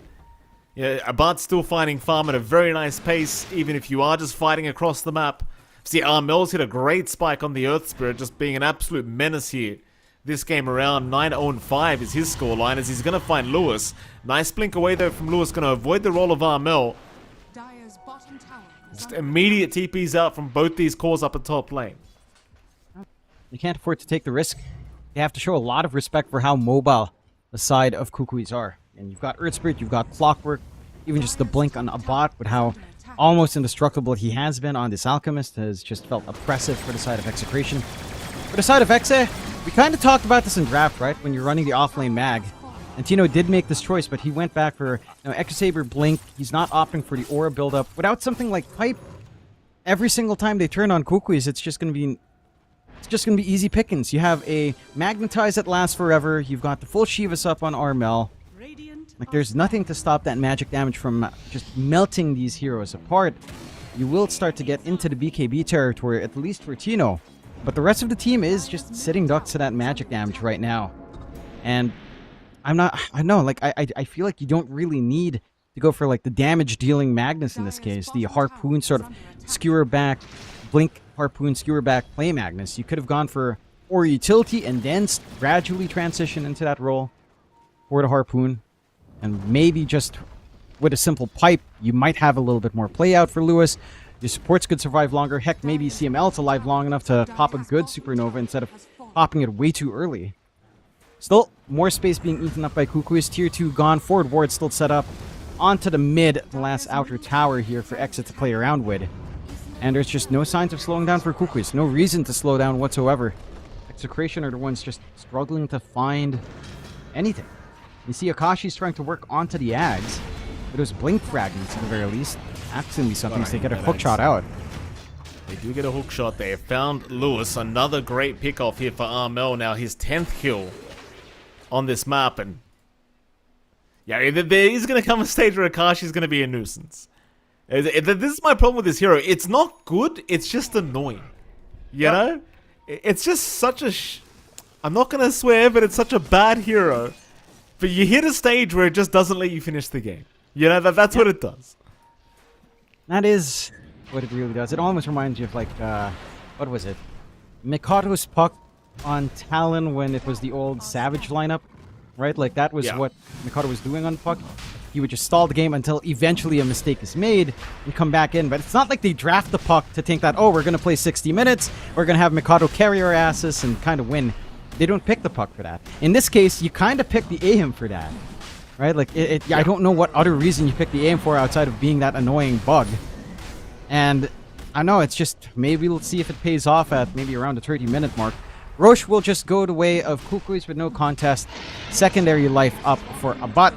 Yeah, Abart's still finding farm at a very nice pace, even if you are just fighting across the map. See, Armel's hit a great spike on the Earth Spirit, just being an absolute menace here. This game around, 9-0-5 is his scoreline, as he's going to find Lewis. Nice blink away, though, from Lewis, going to avoid the roll of Armel. Just immediate TPs out from both these cores up at top lane. You can't afford to take the risk. You have to show a lot of respect for how mobile the side of Kukuis are. And you've got Earth Spirit, you've got Clockwork, even just the blink on Abat, but how almost indestructible he has been on this Alchemist has just felt oppressive for the side of Execration. For the side of Exe, we kind of talked about this in draft, right? When you're running the offlane mag. And Tino did make this choice, but he went back for Ex-Saber Blink. He's not opting for the Aura buildup. Without something like Pipe, every single time they turn on Kukuis, it's just going to be easy pickings. You have a Magnetize that lasts forever. You've got the full Shivas up on Armel. Like, there's nothing to stop that magic damage from just melting these heroes apart. You will start to get into the BKB territory, at least for Tino. But the rest of the team is just sitting ducks to that magic damage right now. And I feel like you don't really need to go for, like, the damage-dealing Magnus in this case. The Harpoon sort of skewer back, Blink Harpoon skewer back play Magnus. You could have gone for Aura Utility and then gradually transition into that role for the Harpoon. And maybe just with a simple Pipe, you might have a little bit more play out for Lewis. Your supports could survive longer. Heck, maybe CML's alive long enough to pop a good Supernova instead of popping it way too early. Still, more space being eaten up by Kukuis. Tier 2 gone. Forward ward still set up. Onto the mid, the last outer tower here for Exit to play around with. And there's just no signs of slowing down for Kukuis. No reason to slow down whatsoever. Execration are the ones just struggling to find anything. You see Akashi's trying to work onto the Ags. But those blink fragments at the very least. That's going to be something so they get a hook shot out. They do get a hook shot there. Found Lewis. Another great pick-off here for Armel. Now his 10th kill on this map. And yeah, there is going to come a stage where Akashi's going to be a nuisance. This is my problem with this hero. It's not good. It's just annoying. You know? It's just such a... I'm not going to swear, but it's such a bad hero. But you hit a stage where it just doesn't let you finish the game. You know, that's what it does. That is what it really does. It almost reminds you of, like, what was it? Mikado's Puck on Talon when it was the old Savage lineup, right? Like, that was Yeah. what Mikado was doing on the puck. He would just stall the game until eventually a mistake is made and come back in. But it's not like they draft the puck to think that, oh, we're going to play 60 minutes, we're going to have Mikado carry our asses and kind of win. They don't pick the puck for that. In this case, you kind of pick the AIM for that, right? Like, I don't know what other reason you pick the AIM for outside of being that annoying bug. And I know, it's just, maybe we'll see if it pays off at maybe around the 30-minute mark. Roche will just go the way of Kukuis with no contest. Secondary life up for Abat.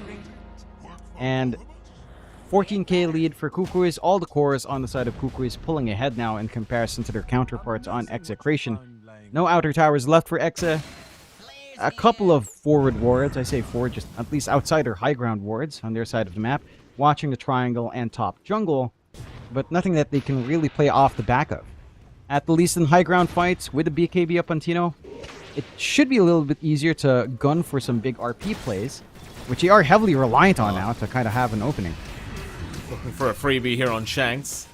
And 14k lead for Kukuis. All the cores on the side of Kukuis pulling ahead now in comparison to their counterparts on Execration. No outer towers left for Exa. A couple of forward wards, I say forward, just at least outside or high ground wards on their side of the map, watching the triangle and top jungle, but nothing that they can really play off the back of. At the least in high ground fights, with the BKB up on Tino, it should be a little bit easier to gun for some big RP plays, which they are heavily reliant on now to kind of have an opening. Looking for a freebie here on Shanks.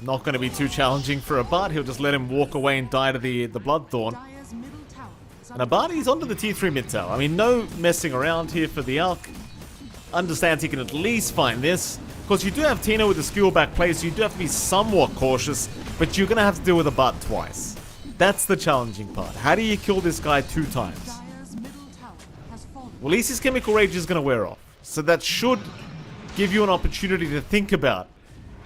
Not going to be too challenging for Abad. He'll just let him walk away and die to the Bloodthorn. Dire's middle tower is And Abad, he's onto the T3 mid tower. I mean, no messing around here for the Alk. Understands he can at least find this. Of course, you do have Tino with the skewer back play, so you do have to be somewhat cautious, but you're going to have to deal with Abad twice. That's the challenging part. How do you kill this guy 2 times? Dire's middle tower has fallen. Well, at least his Chemical Rage is going to wear off. So that should give you an opportunity to think about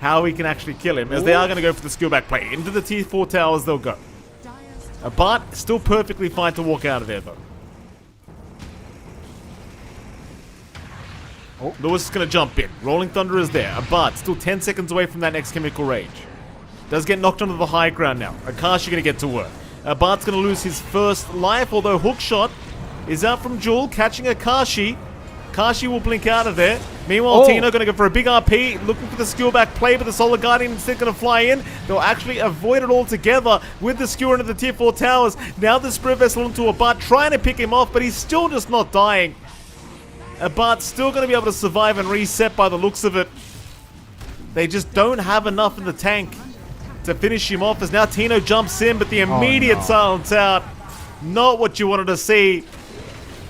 how we can actually kill him, as they are going to go for the skill back play. Into the T4 towers they'll go. Dire's Bart still perfectly fine to walk out of there, though. Oh, Lewis is going to jump in. Rolling Thunder is there. Bart still 10 seconds away from that next Chemical Rage. Does get knocked onto the high ground now. Akashi going to get to work. Bart's going to lose his first life, although Hookshot is out from Jewel, catching Akashi. Akashi will blink out of there. Meanwhile, Tino going to go for a big RP, looking for the skill back play, but the Solar Guardian instead going to fly in. They'll actually avoid it altogether with the skewer into the tier 4 towers. Now the Spirit Vessel into Abat, trying to pick him off, but he's still just not dying. Abat's still going to be able to survive and reset by the looks of it. They just don't have enough in the tank to finish him off, as now Tino jumps in, but the immediate silence out. Not what you wanted to see.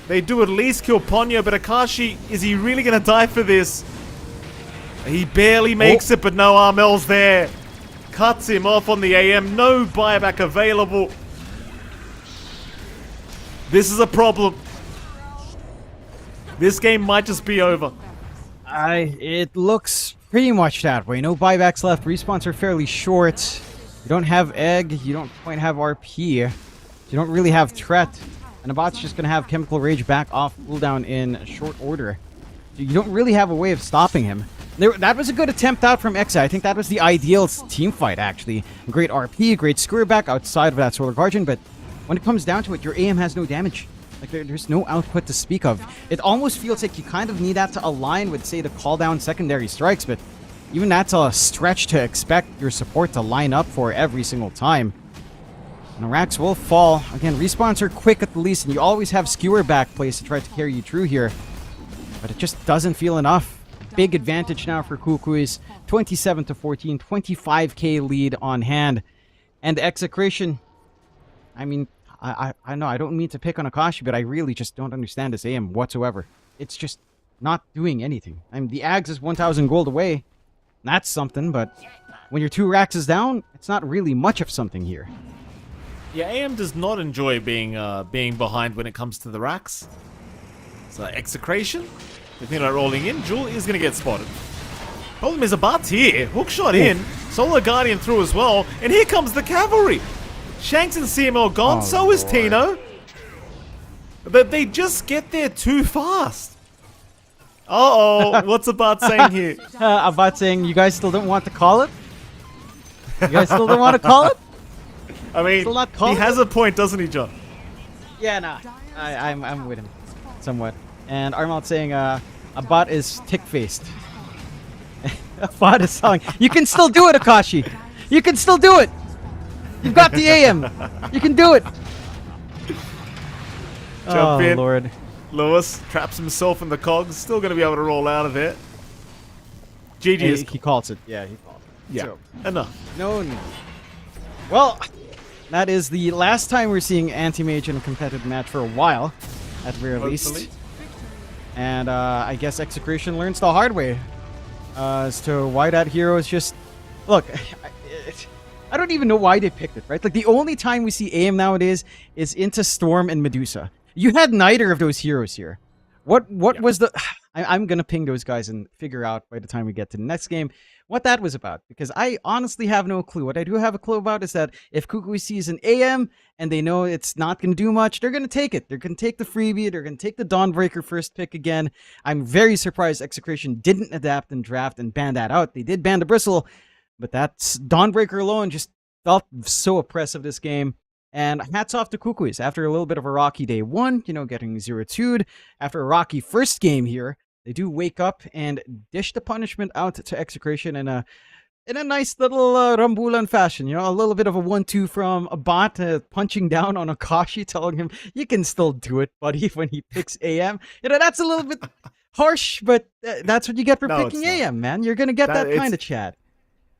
They do at least kill Ponyo, but Akashi, is he really going to die for this? He barely makes it, but no, Armel's there. Cuts him off on the AM. No buyback available. This is a problem. This game might just be over. It looks pretty much that way. No buybacks left. Respawns are fairly short. You don't have Egg. You don't quite have RP. You don't really have Threat. And Abat's just going to have Chemical Rage back off cooldown in short order. So you don't really have a way of stopping him. That was a good attempt out from Exa. I think that was the ideal team fight, actually. Great RP, great skewer back outside of that Solar Guardian, but when it comes down to it, your AM has no damage. Like, there's no output to speak of. It almost feels like you kind of need that to align with, say, the call down secondary strikes, but even that's a stretch to expect your support to line up for every single time. And the racks will fall. Again, respawns are quick at the least, and you always have skewer back plays to try to carry you through here. But it just doesn't feel enough. Big advantage now for Kukuis. 27-14, 25k lead on hand. And Execration, I mean, I know I don't mean to pick on Akashi, but I really just don't understand this AM whatsoever. It's just not doing anything. I mean, the Ags is 1,000 gold away. That's something, but when your 2 racks is down, it's not really much of something here. Yeah, AM does not enjoy being behind when it comes to the racks. So Execration, the thing about rolling in, Jewel is going to get spotted. Problem is, Abat's here. Hookshot in, Solar Guardian through as well, and here comes the cavalry. Shanks and CML gone, so is Tino. But they just get there too fast. Uh-oh, what's Abat saying here? Abat saying, you guys still don't want to call it? You guys still don't want to call it? I mean, he has a point, doesn't he, John? Yeah, nah. I'm with him. Somewhat. And Armalt saying, Abat is tick-faced. Abat is telling, you can still do it, Akashi! You can still do it! You've got the AM! You can do it! Jump in. Lord. Lewis traps himself in the cogs, still going to be able to roll out of there. GG is... He calls it. Yeah, he calls it. Yeah, So, enough. no. Well, That is the last time we're seeing Anti-Mage in a competitive match for a while, at the very Hopefully. least. And I guess Execration learns the hard way as to why that hero is just... Look, I don't even know why they picked it, right? Like, the only time we see AM nowadays is into Storm and Medusa. You had neither of those heroes here. What was the... I'm going to ping those guys and figure out by the time we get to the next game what that was about, because I honestly have no clue. What I do have a clue about is that if Kukui sees an AM and they know it's not going to do much, they're going to take it. They're going to take the freebie. They're going to take the Dawnbreaker first pick again. I'm very surprised Execration didn't adapt and draft and ban that out. They did ban the Bristle, but that's Dawnbreaker alone just felt so oppressive this game. And hats off to Kukuis. After a little bit of a rocky day one, you know, getting 0-2'd, after a rocky first game here, they do wake up and dish the punishment out to Execration in a nice little Rambulan fashion. You know, a little bit of a 1-2 from a bot punching down on Akashi, telling him, you can still do it, buddy, when he picks AM. You know, that's a little bit harsh, but that's what you get for picking AM, man. You're going to get that kind of chat.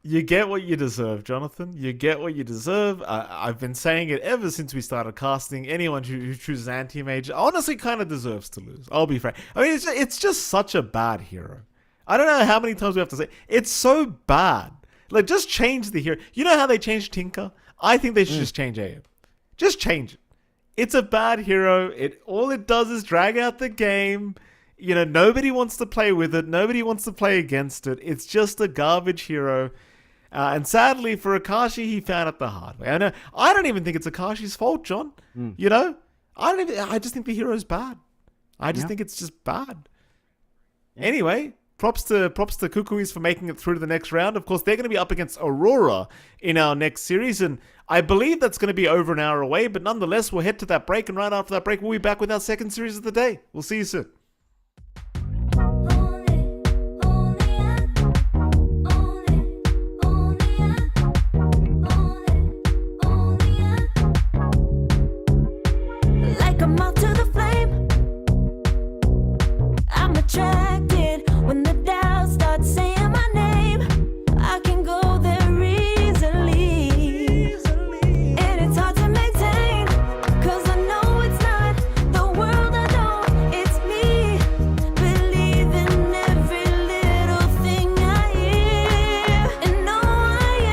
You get what you deserve, Jonathan. You get what you deserve. I've been saying it ever since we started casting. Anyone who chooses Anti-Mage honestly kind of deserves to lose. I'll be frank. I mean, it's just such a bad hero. I don't know how many times we have to say it's so bad. Like, just change the hero. You know how they changed Tinker? I think they should just change AM. Just change it. It's a bad hero. All it does is drag out the game. You know, nobody wants to play with it. Nobody wants to play against it. It's just a garbage hero. And sadly for Akashi, he found it the hard way. I don't even think it's Akashi's fault, John. You know, I just think the hero's bad. I just think it's just bad. Anyway, props to Kukuis for making it through to the next round. Of course, they're going to be up against Aurora in our next series, and I believe that's going to be over an hour away. But nonetheless, we'll head to that break, and right after that break, we'll be back with our second series of the day. We'll see you soon. Like a moth to the flame, I'm attracted when the doubt starts saying my name. I can go there easily, and it's hard to maintain, 'cause I know it's not the world I know, it's me. Believe in every little thing I hear, and no, I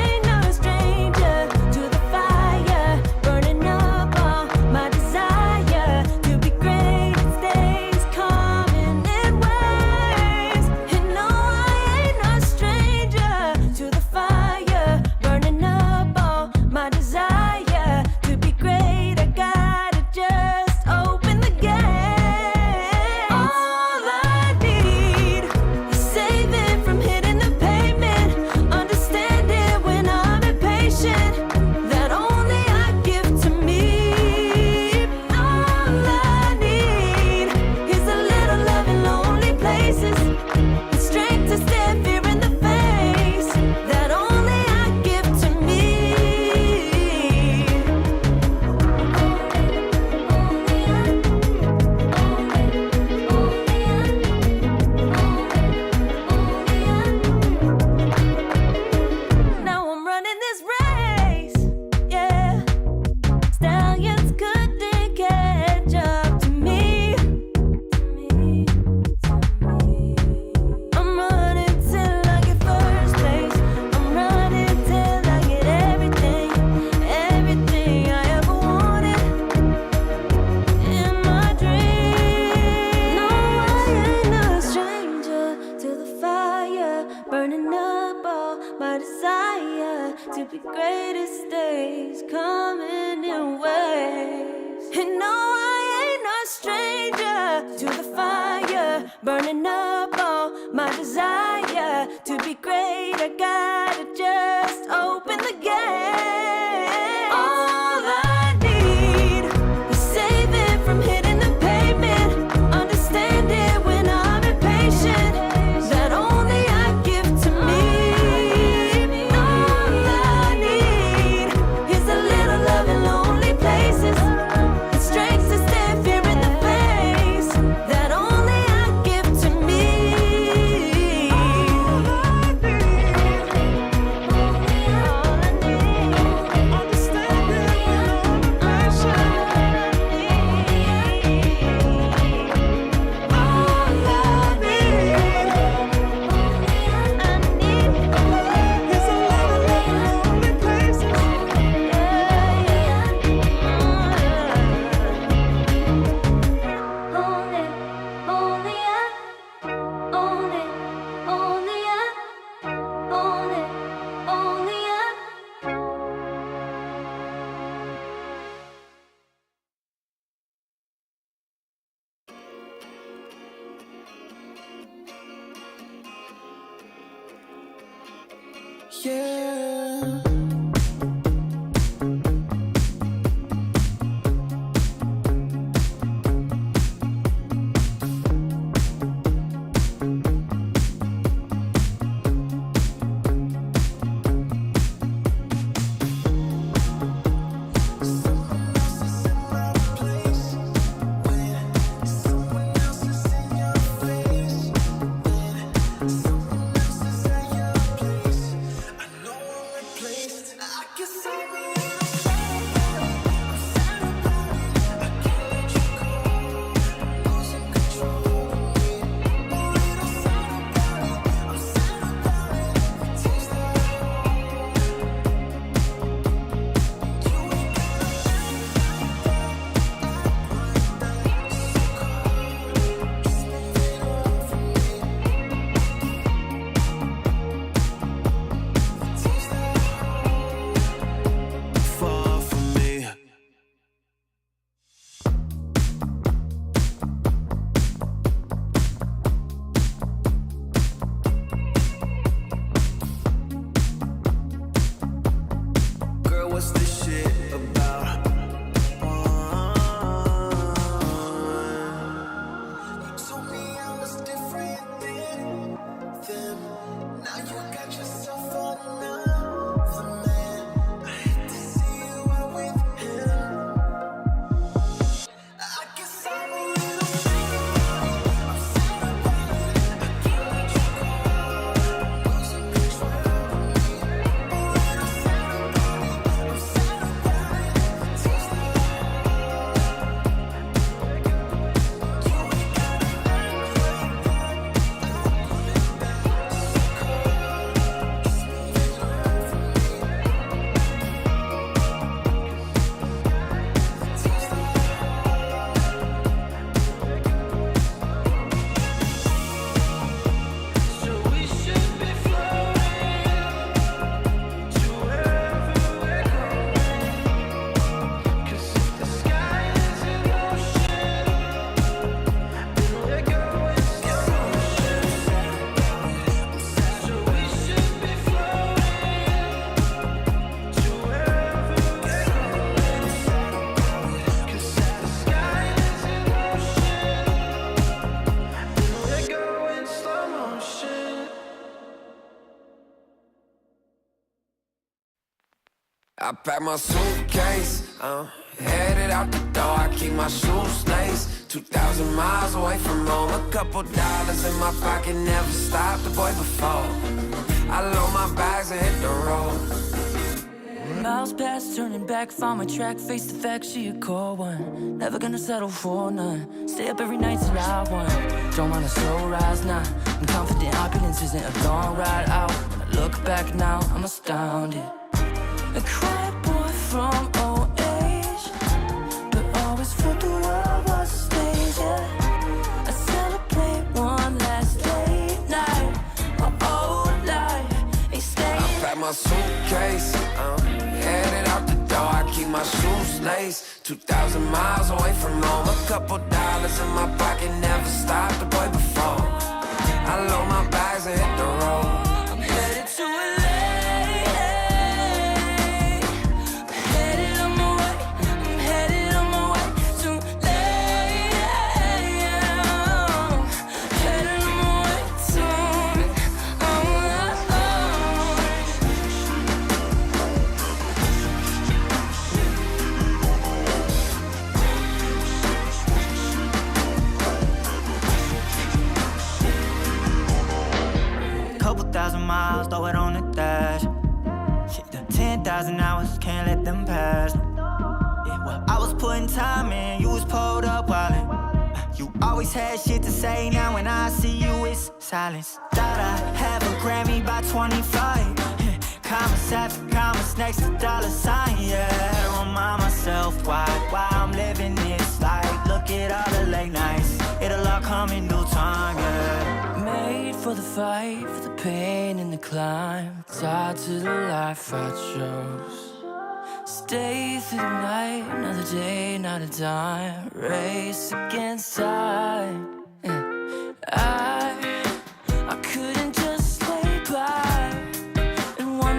ain't no stranger to the fire, burning up all my desire to be great. It stays coming in waves, and no, I ain't no stranger to the fire, burning up all my desire to be great. I gotta just open the gate. All I need is saving from hitting the pavement, understand it when I'm impatient, that only I give to me. All I need is a little love in lonely places, the strength to stare fear in the face, that only I give to me. Now I'm running this race, yeah. Stallions couldn't catch up to me. I'm running till I get first place. I'm running till I get everything, everything I ever wanted in my dream. No, I ain't no stranger to the fire, burning up all my desire to be greatest days coming in waves. And no, I ain't no stranger to the fire, burning up all my desire to be great. I gotta just open the gate. All I need is saving from hitting the pavement, understand it when I'm impatient, that only I give to me. All I need is a little love in lonely places, the strength to stand fear in the face, that only I give to me. All I need. Yeah. Far from me. Girl, what's this shit about? You told me I was different than them. Now you got yourself another man. I hate to see you out with him. I guess I'm a little sad about it. I'm sad about it. I can't let you go. I'm losing control of me. Oh, I'm sad about it. I'm sad about it. Taste the you ain't gotta act like that. Just leave it alone for me. Taste the so we should be floating to wherever we're going. 'Cause if the sky is in motion, then we're going slow motion. So we should be floating to wherever we're going. 'Cause if the sky is in motion, then we're going slow motion. I pack my suitcase, headed out the door. I keep my shoes laced. 2,000 miles away from home. A couple dollars in my pocket, never stopped the boy before. I load my bags and hit the road. Miles past, turning back, found my track, face the fact, she a cold one. Never gonna settle for none. Stay up every night till I won. Don't want a slow rise now. I'm confident opulence isn't a long ride out. When I look back now, I'm astounded. A quiet boy from old age, but always felt the world was a stage, yeah. I celebrate one last late night. My old life ain't staying. I pack my suitcase, headed out the door. I keep my shoes laced. 2,000 miles away from home. A couple dollars in my pocket, never stopped the boy before. I load my bags and hit the road. I'm headed to LA. I'm headed on my way. I'm headed on my way to LA. Headed on my way to Couple thousand miles, throw it on the dash. Shit, the 10,000 hours, can't let them pass. Yeah, well, I was putting time in, you was pulled up wildin'. You always had shit to say, now when I see you, it's silence. Thought I'd have a Grammy by 25. Commas after commas next to dollar sign, yeah. To remind myself why I'm living this life. Look at all the late nights, it'll all come in due time, yeah. made for the fight, for the pain and the climb. Tied to the life I chose. Stay through the night, another day, not a dime. Race against time. I couldn't just lay by and wonder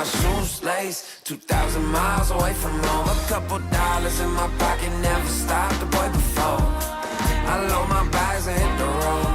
shoes laced. 2,000 miles away from home. A couple dollars in my pocket, never stopped the boy before. I load my bags and hit the road.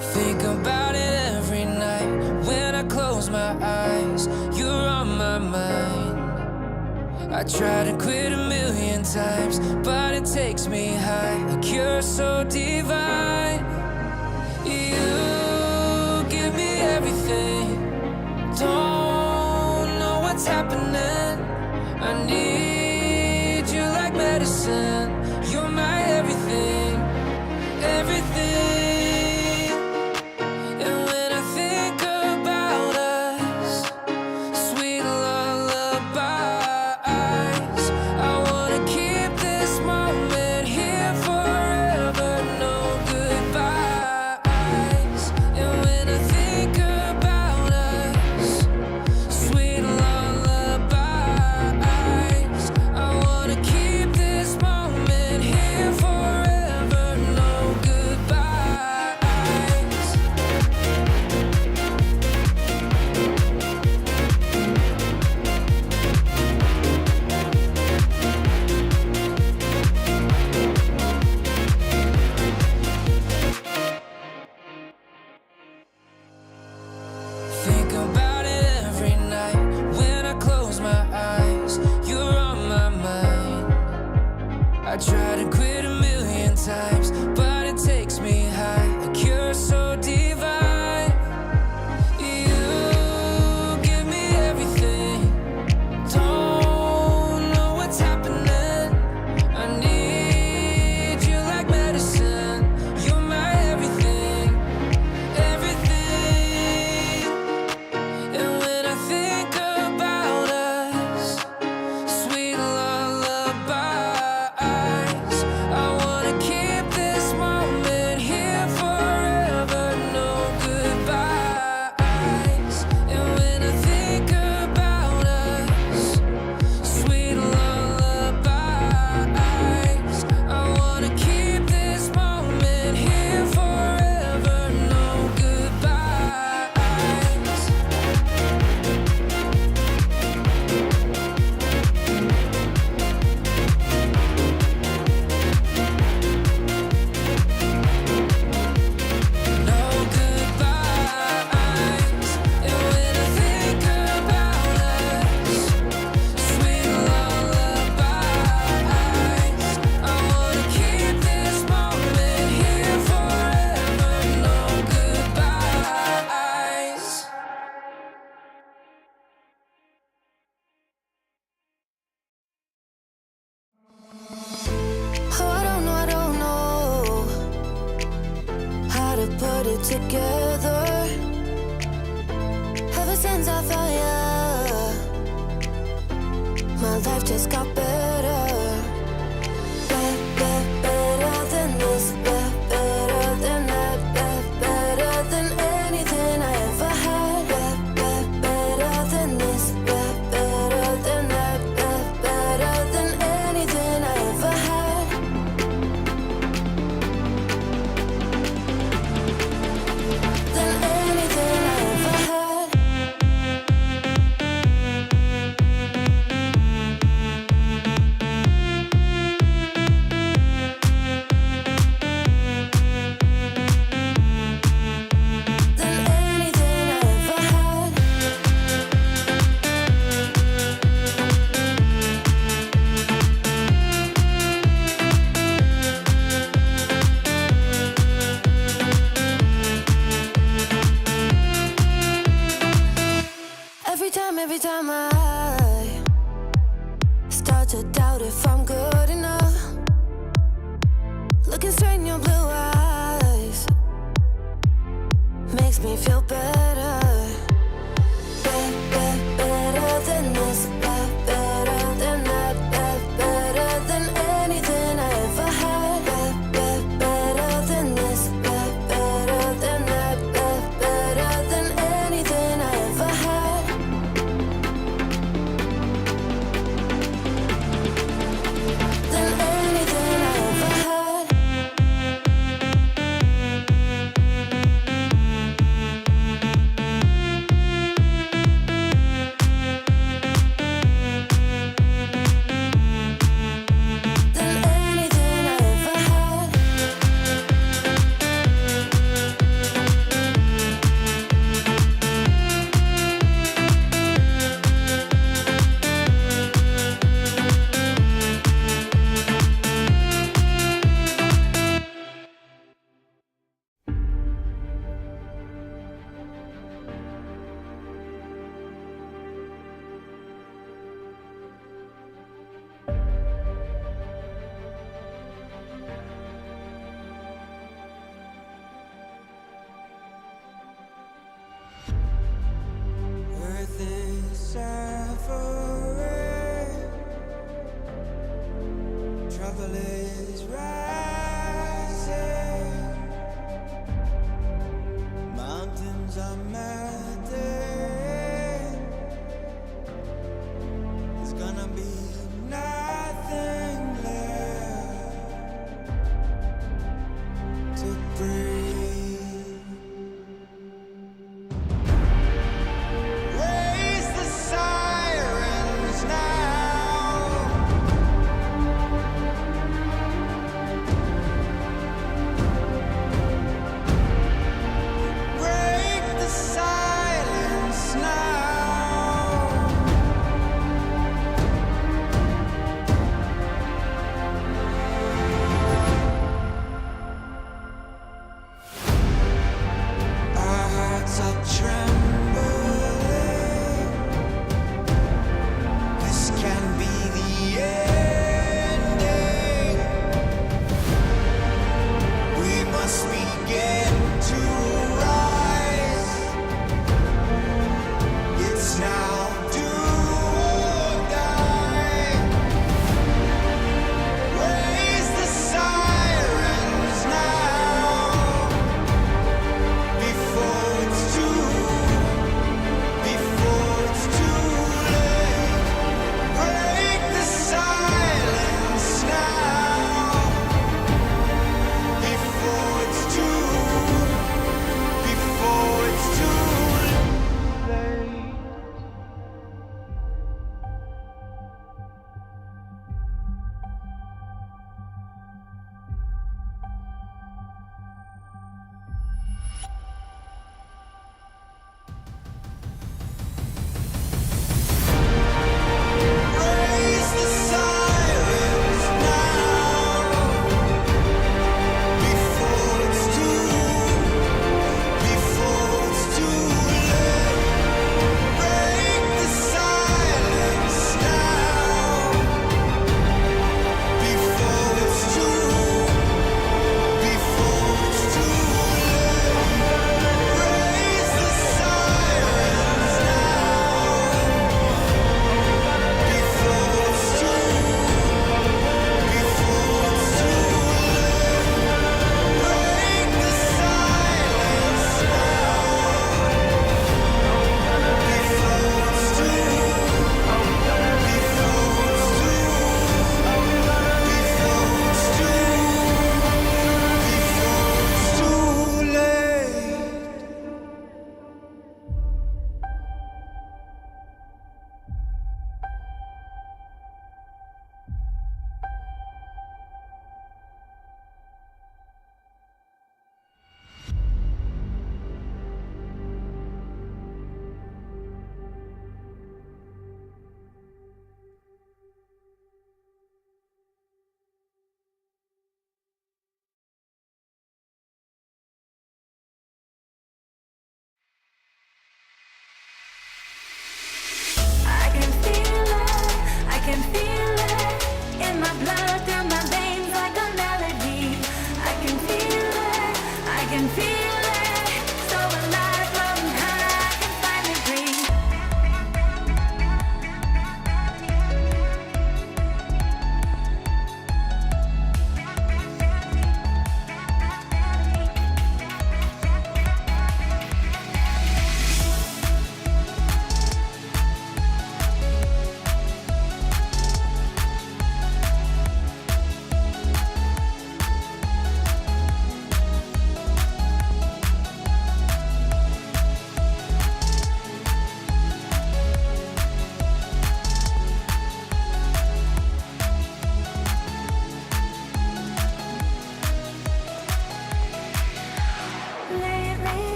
Think about it every night when I close my eyes. You're on my mind. I try to quit a million times, but it takes me high. Like you're so divine. You give me everything. Don't know what's happening. I need you like medicine. You're my everything, everything. Think about it every night when I close my eyes. You're on my mind. I try to quit a million times, but it takes me high. Like you're so divine. You give me everything. Don't know what's happening. I need you like medicine. You're my everything, everything. And when I think about us, sweet lullabies, I wanna keep this moment here forever, no goodbyes. And when I think about us, sweet lullabies, I wanna keep this moment here forever, no goodbyes. No goodbyes. And when I think about us, sweet lullabies, I wanna keep this moment here forever. No goodbyes. Oh, I don't know how to put it together. Ever since I found you, my life just got better. Better than this, better than that, better than anything I ever had. Better than this, better than that, better than anything I ever had. Than anything I ever had.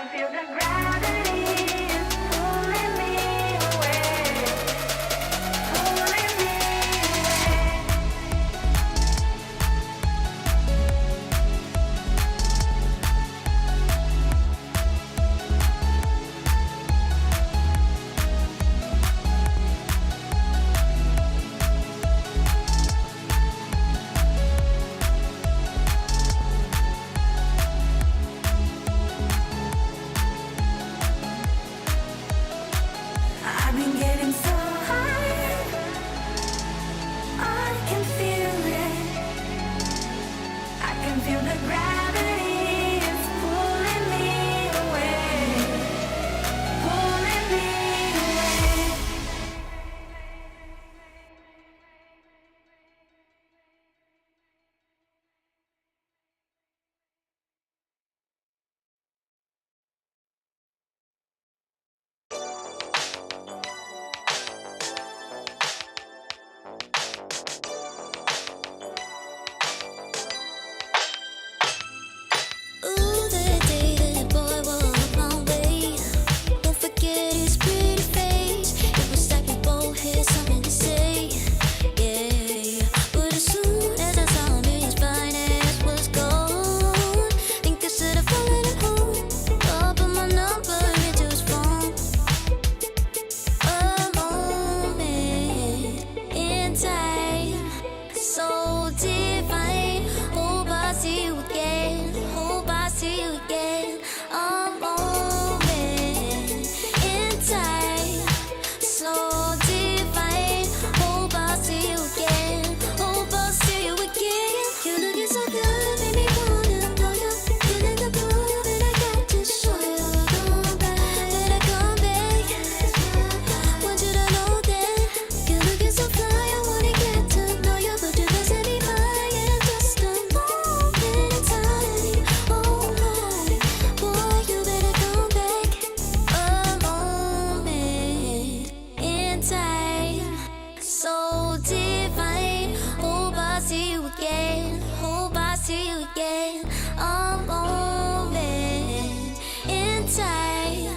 feel the gravity is pulling me away, pulling me away. I've been getting so high, I can feel it. I can feel the gravity is pulling me away, pulling me away. Ooh, the day that boy walked my way. Won't forget his pretty face. It was like we both had something to say. Yeah, but as soon as I saw him, his fine ass was gone. Think I should have fallen at home. I'll put my number into his phone. A moment in time, so divine. Hope I see you again. Hope I see you again. A moment in time, so divine. Hope I see you again. Hope I see you again. You looking so good, made me wanna know you. Feeling the groove, and I got to show you. Come back, better come back. Want you to know that you're looking so fly. I wanna get to know you, but you're missing me by in just a moment in time. Oh my, boy, you better come back. A moment in time, so divine. Hope I see you again. Hope I see you again. A moment in time,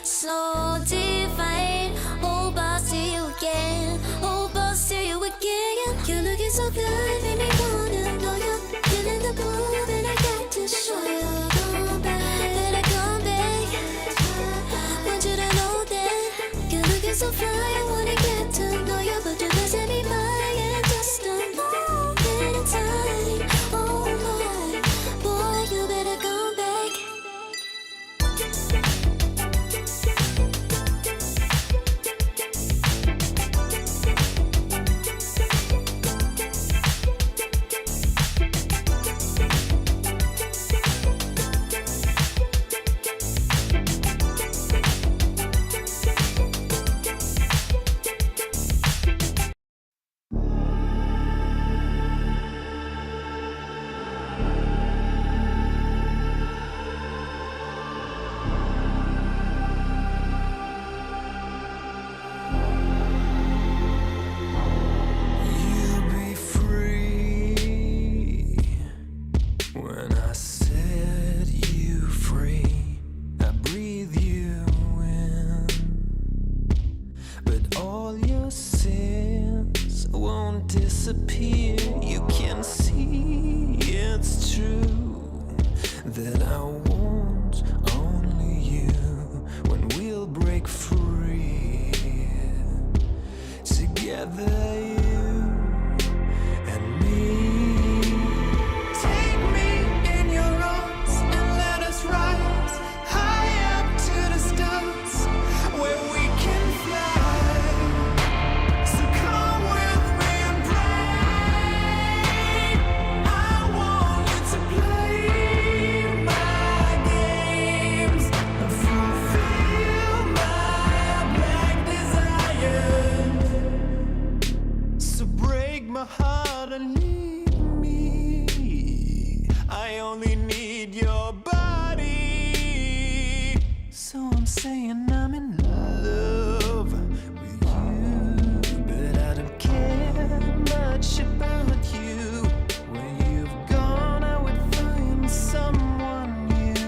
so divine. Hope I see you again. Hope I see you again. You're looking so good, made me wanna know you. Feeling the groove, and I got to show you. Come back, better come back. Want you to know that you're looking so fly. I wanna get to know you, but you're missing me by in just a moment in time. Oh my, boy, you better come back. You'll be free when I set you free. I breathe you in, but all your sins won't disappear. You can see it's true that I want only you when we'll break free. Together, you and me. Take me in your arms and let us rise high up to the stars where we can fly. So come with me and pray. I want you to play my games and fulfill my black desires. So break my heart and leave me. I only need your body. So I'm saying I'm in love with you, but I don't care much about you. When you've gone, I would find someone new.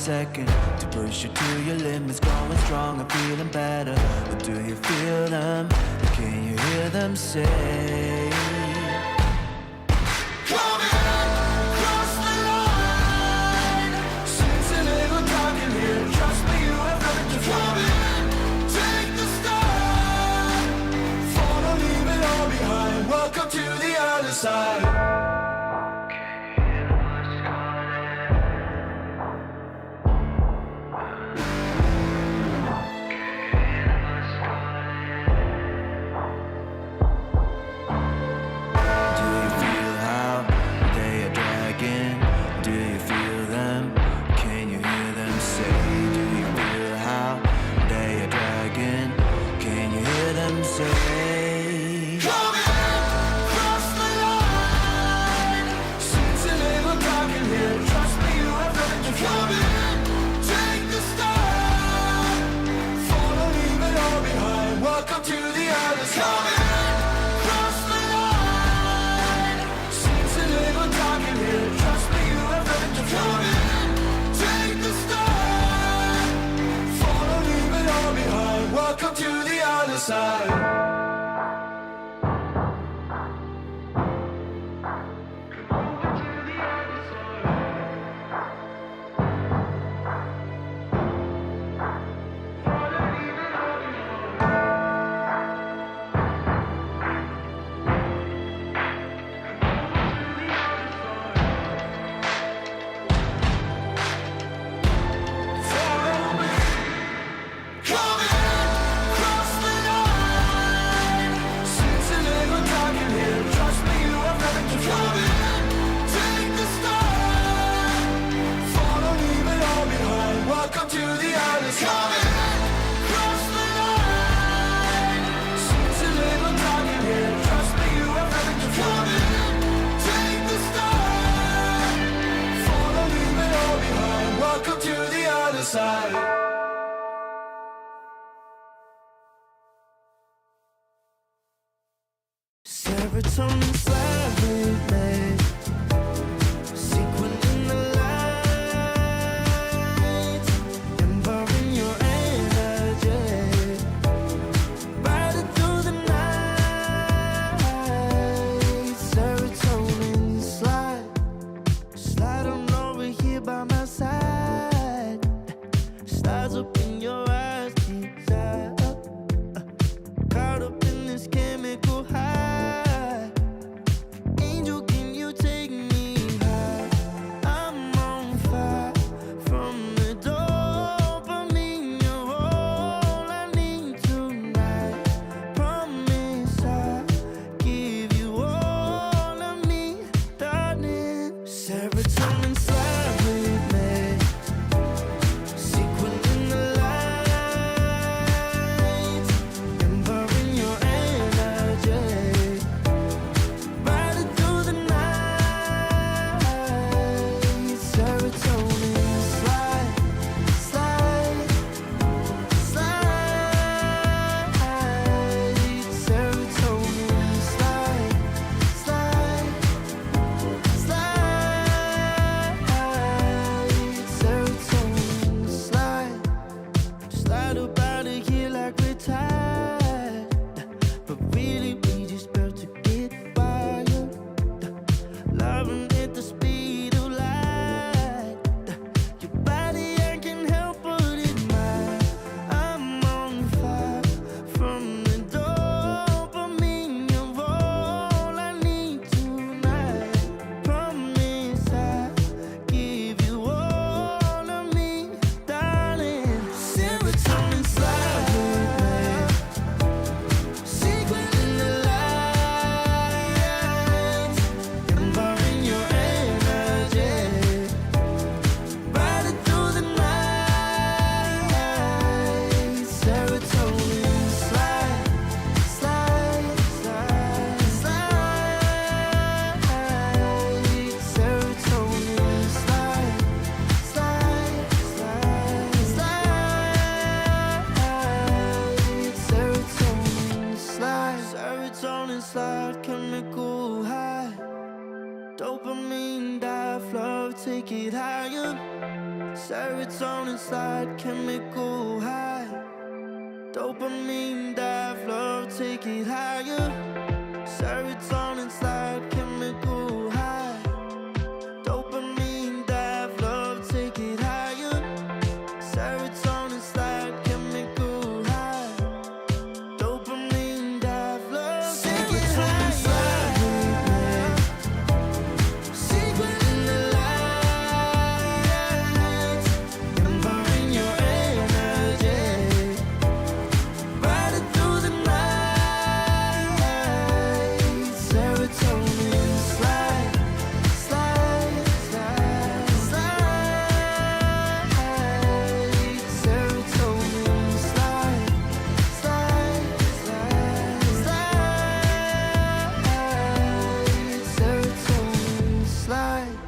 second to push you to your limits, going strong and feeling better. But do you feel them? Can you hear them say? Welcome to the other side. Welcome to the other side. Serotonin slightly made, sequin in the light, embarking your energy, riding through the night. Serotonin slide on over here by my side, stars up in your eyes, desire, caught up in this chemical high. Dopamine, dive, flow, take it higher. Serotonin slide, chemical high. Dopamine dive, love, take it higher. Serotonin slide, chemical high. Dopamine dive, love, take it higher. Serotonin slide, chemical high. Dopamine dive, love, take it higher. Secret in the lights, empowering your energy. Riding through the night. Serotonin slide, slide, slide, slide. Serotonin slide, slide, slide, slide. Serotonin slide.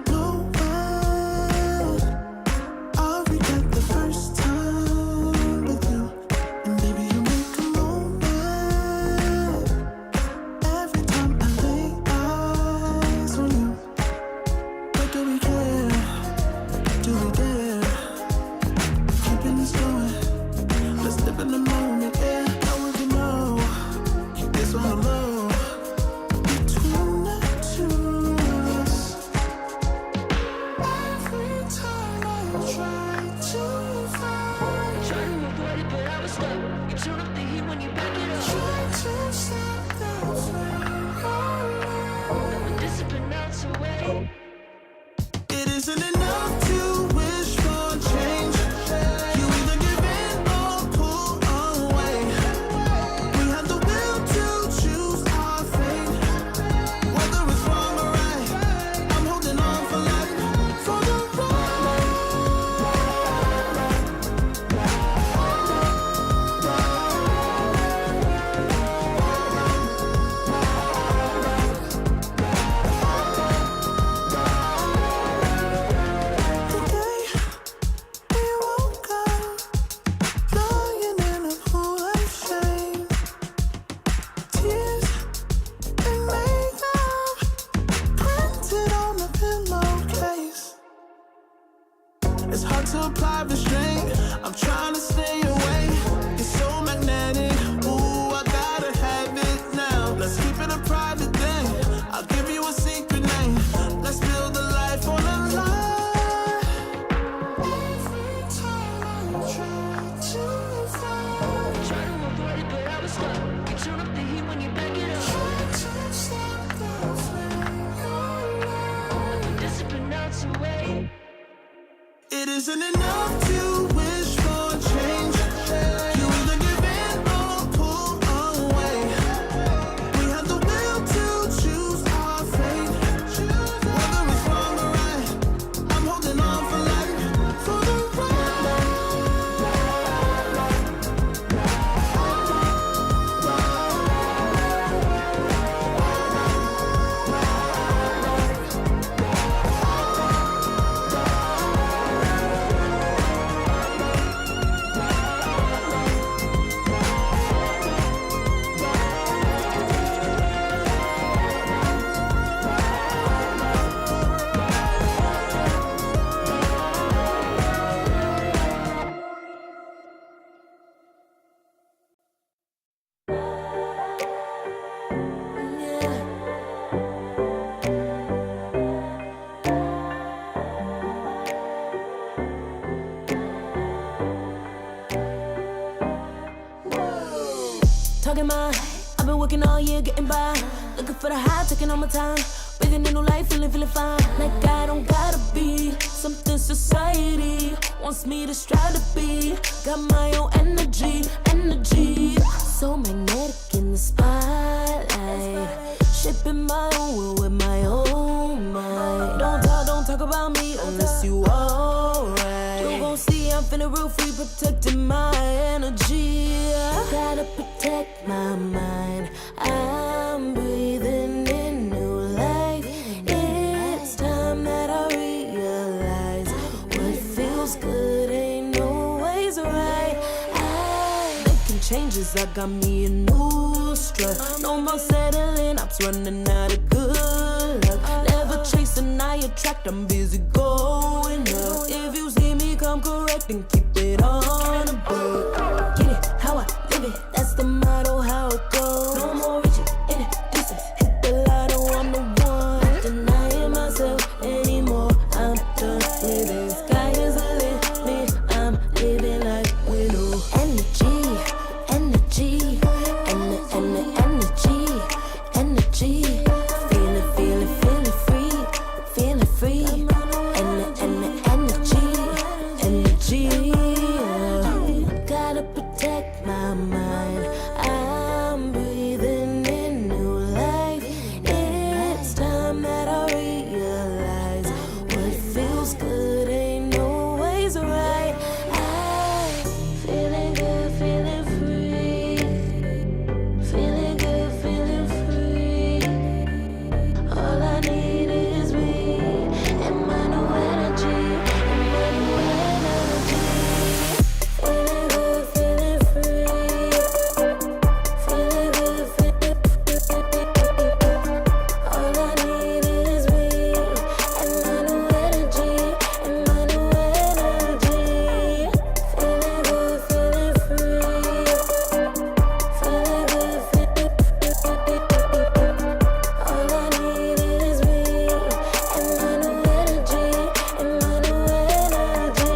No way, I'll regret the first time with you. And baby, you make a moment every time I lay eyes on you. But do we care? Do we dare? Keeping this going. Let's live in the moment, yeah. Now we can know. Keep this on the low. Between the two of us. Every time I try to find, Try to avoid it, but I was stuck. You turn up the heat when you back it up. try to stop the flame. But discipline melts away. It isn't enough to wish for change. You either give in or pull away. We have the will to choose our fate. Whether it's wrong or right, I'm holding on for life, for the ride. The day we woke up, lying in a pool of shame. Tears and makeup printed on the pillowcase. It's hard to apply restraint. I'm trying to stay away. It's so magnetic. Ooh, I gotta have it now. Let's keep it a private thing. I'll give you a secret name. Let's build a life on a lie. Every time I try to find, Try to avoid it, but I was stuck. You turn up the heat when you back it up. try to stop the flame. But discipline melts away. It isn't enough to wish for change. You either give in or pull away. We have the will to choose our fate. Whether it's wrong or right, I'm holding on for life, for the ride. Talking my, I've been working all year getting by. Looking for the high, taking all my time. Breathing in new life, feeling fine. Like I don't gotta be something society wants me to strive to be. Got my own energy. So magnetic in the spotlight. Shaping my own world with my own mind. Don't talk about me unless you alright. You gon' see I'm finna real free, protecting my energy. Gotta protect my mind. I'm breathing in new life. It's time that I realize what feels good ain't always right. I can changes, I got me a new strut. No more settling, I'm running out of good luck. Never chasing, I attract, I'm busy going up. If you see me come correct, then keep it on the book. Get it, how I live it, that's the motto, how it goes. No more reaching, introducing, hit the lotto, I'm the one. Not denying myself anymore, I'm done with it. Sky is the limit, I'm living like widow. Energy, energy, energy. Feeling free. Energy. Gotta protect my mind. I'm breathing in new life. It's time that I realize what feels good ain't always right. I'm feeling good, feeling free. Feeling good, feeling free. All I need is me and my new energy. Feeling good, feeling free. Feeling good, feeling free. All I need is me and my new energy. And my new energy. Feeling good, feeling free. Feeling good, feeling free. All I need is me and my new energy. And my new energy.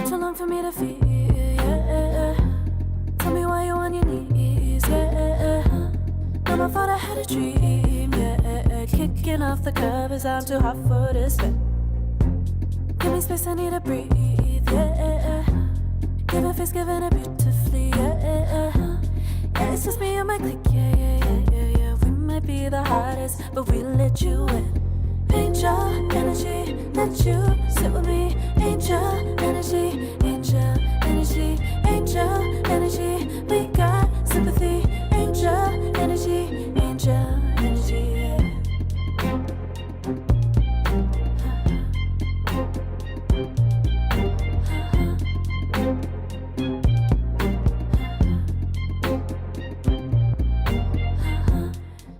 Too long for me to feel, yeah. Tell me why you on your knees, yeah. Mama thought I had a dream, yeah. Kicking off the covers, I'm too hot for this bed. Give me space, I need to breathe, yeah. Give a face, giving it beautifully, yeah. Yeah, it's just me and my clique, yeah. We might be the hottest, but we let you in. Angel energy, let you sit with me. Angel energy, angel energy, angel energy. We got sympathy. Angel energy, angel energy.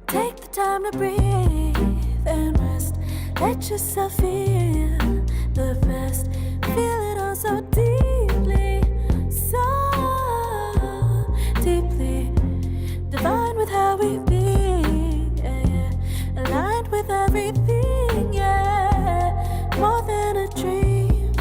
Take the time to breathe and rest. Let yourself feel the best. Feel it all so deeply, so deeply. Divine with how we be, yeah. Aligned with everything, yeah. More than a dream,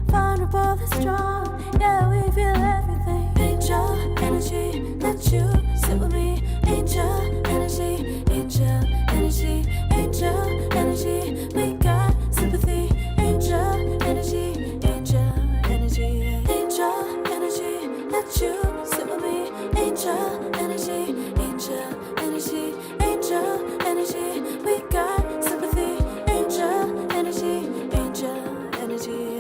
vulnerable and strong, yeah. We feel everything. Angel energy, let you sit with me. Angel energy, angel energy, angel energy. We got sympathy. Angel energy, angel energy, angel energy. Let you sit with me. Angel energy, angel energy, angel energy. We got sympathy. Angel energy, angel energy.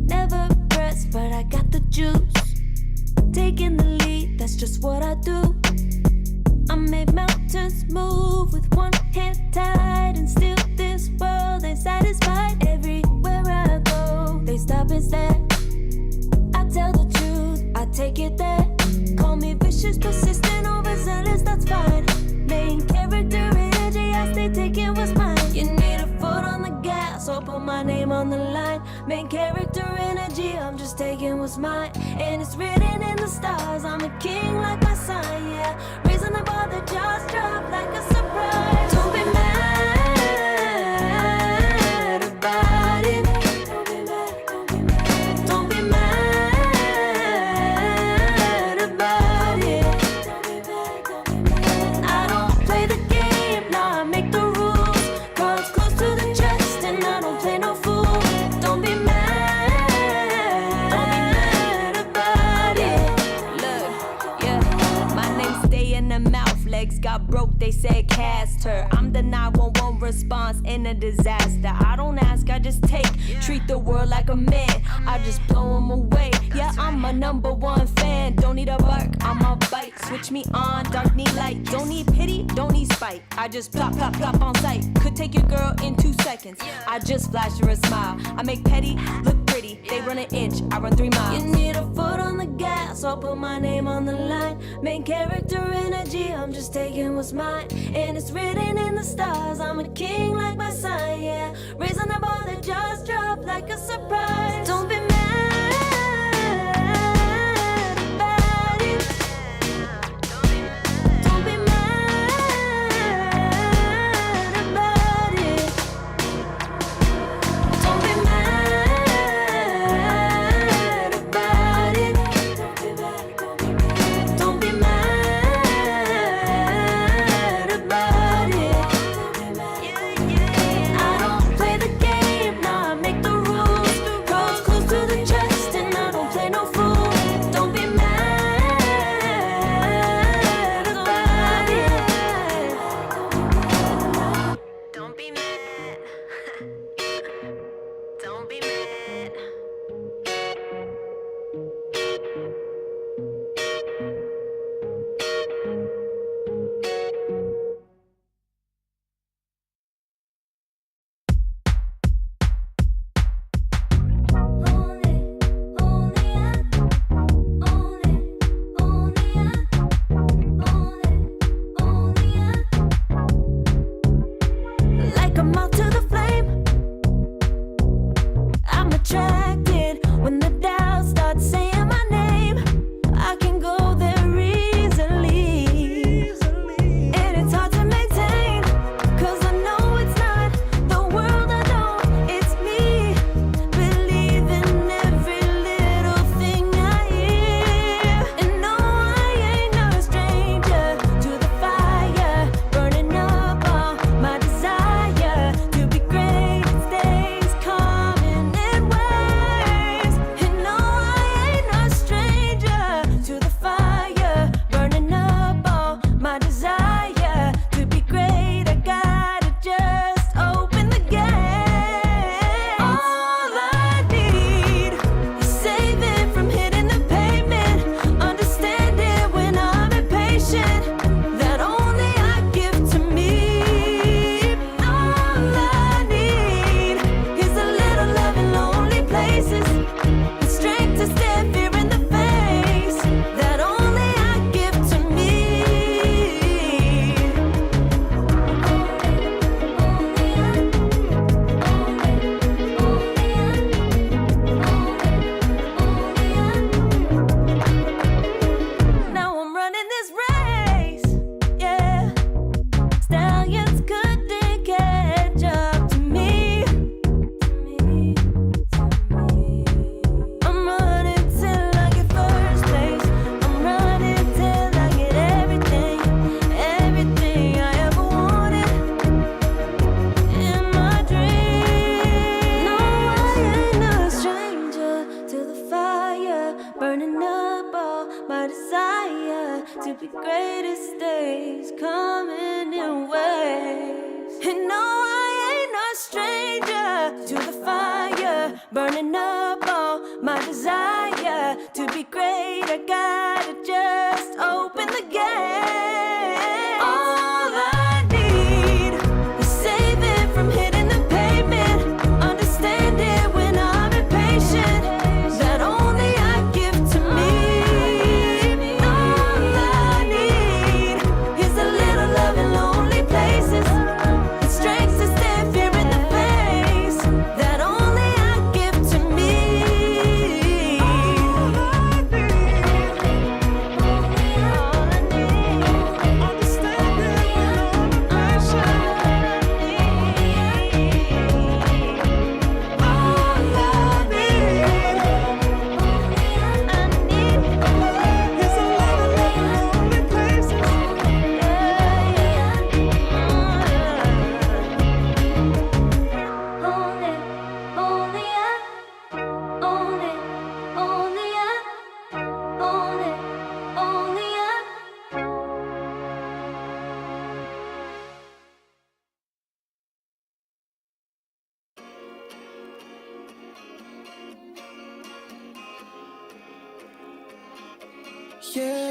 Never pressed, but I got the juice. Taking the lead, that's just what I do. I made mountains move with one hand tied, and still this world ain't satisfied. Everywhere I go, they stop and stare. I tell the truth, I take it there. Call me vicious, persistent, overzealous, that's fine. Main character energy, I stay taking what's mine. You need a foot on the gas, open put my name on the line. Main character energy, I'm just taking what's mine. And it's written in the stars, I'm a king like my sign, yeah. Raising the bar, the jaws drop like a surprise. Don't be mad about it. Don't be mad about it. I don't play the game, nah, I make the rules. Cards close to the chest and I don't play no fool. Don't be mad about it. Look, yeah, my name stay in the mouth. Legs got broke, they said cast her. I'm the 911 response in a disaster. I don't ask, I just take. Treat the world like a man, I just blow them away. Yeah, I'm a #1 fan. Don't need a bark, I'm a bite. Switch me on, dark need light. Don't need pity, don't need spite. I just plop, plop, plop on sight. Could take your girl in 2 seconds. I just flash her a smile. I make petty look pretty. They run an inch, I run 3 miles. You need a foot on the gas, I'll put my name on the line. Main character energy, I'm just taking what's mine. And it's written in the stars, I'm a king like my sign, yeah. Raising the bar, the jaws drop like a surprise. Don't be mad about it. Don't be mad about it. Don't be mad about it. Don't be mad about it. I don't play the game, nah, I make the rules. Cards close to the chest and I don't play no fool. Don't be mad about it. Don't be mad. Don't be mad. Like a moth to the flame, I'm attracted when the doubts start saying my name. I can go there easily, and it's hard to maintain, 'cause I know it's not the world I know, it's me. Believe in every little thing I hear, and no, I ain't no stranger to the fire, burning up all my desire to be great. It stays coming in waves, and no, I ain't no stranger to the fire, burning up all my desire to be great. I gotta just open the gate. All I need is saving from hitting the pavement, understanding when I'm impatient, that only I give to me. All I need is a little love in lonely places, the strength to stare fear in the face, that only I give to me. Now I'm running this race, yeah. Stallions couldn't catch up to me. I'm running till I get first place. I'm running till I get everything, everything I ever wanted in my dream. No, I ain't no stranger to the fire, burning up all my desire to be greatest days coming in waves. And no, I ain't no stranger to the fire, burning up all my desire to be great. I gotta just open the gate. All I need is saving from hitting the pavement, understanding when I'm impatient, that only I give to me. All I need is a little love in lonely places, the strength to stand fear in the face, that yeah.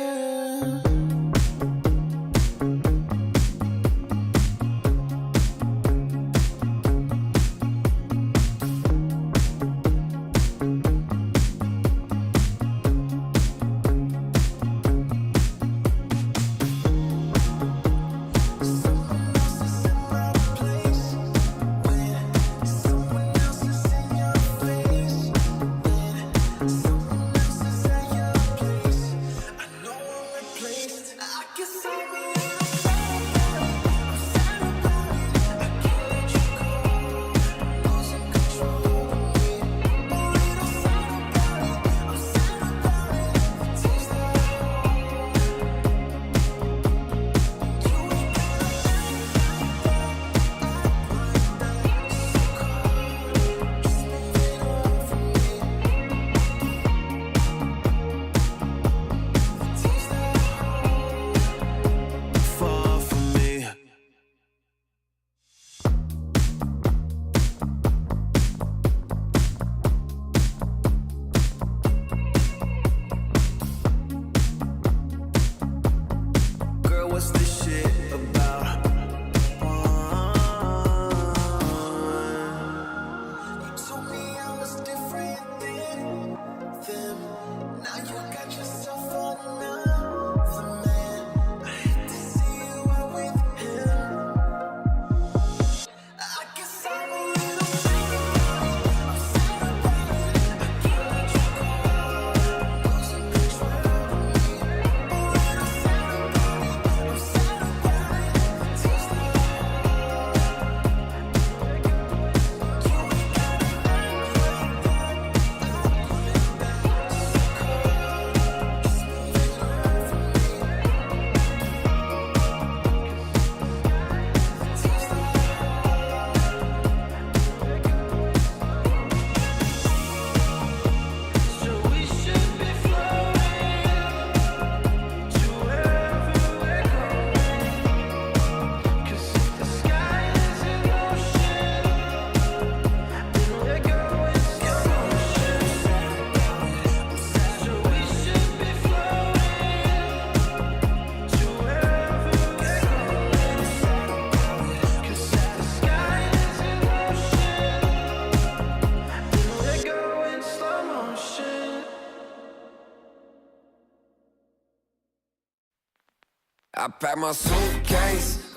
I pack my suitcase,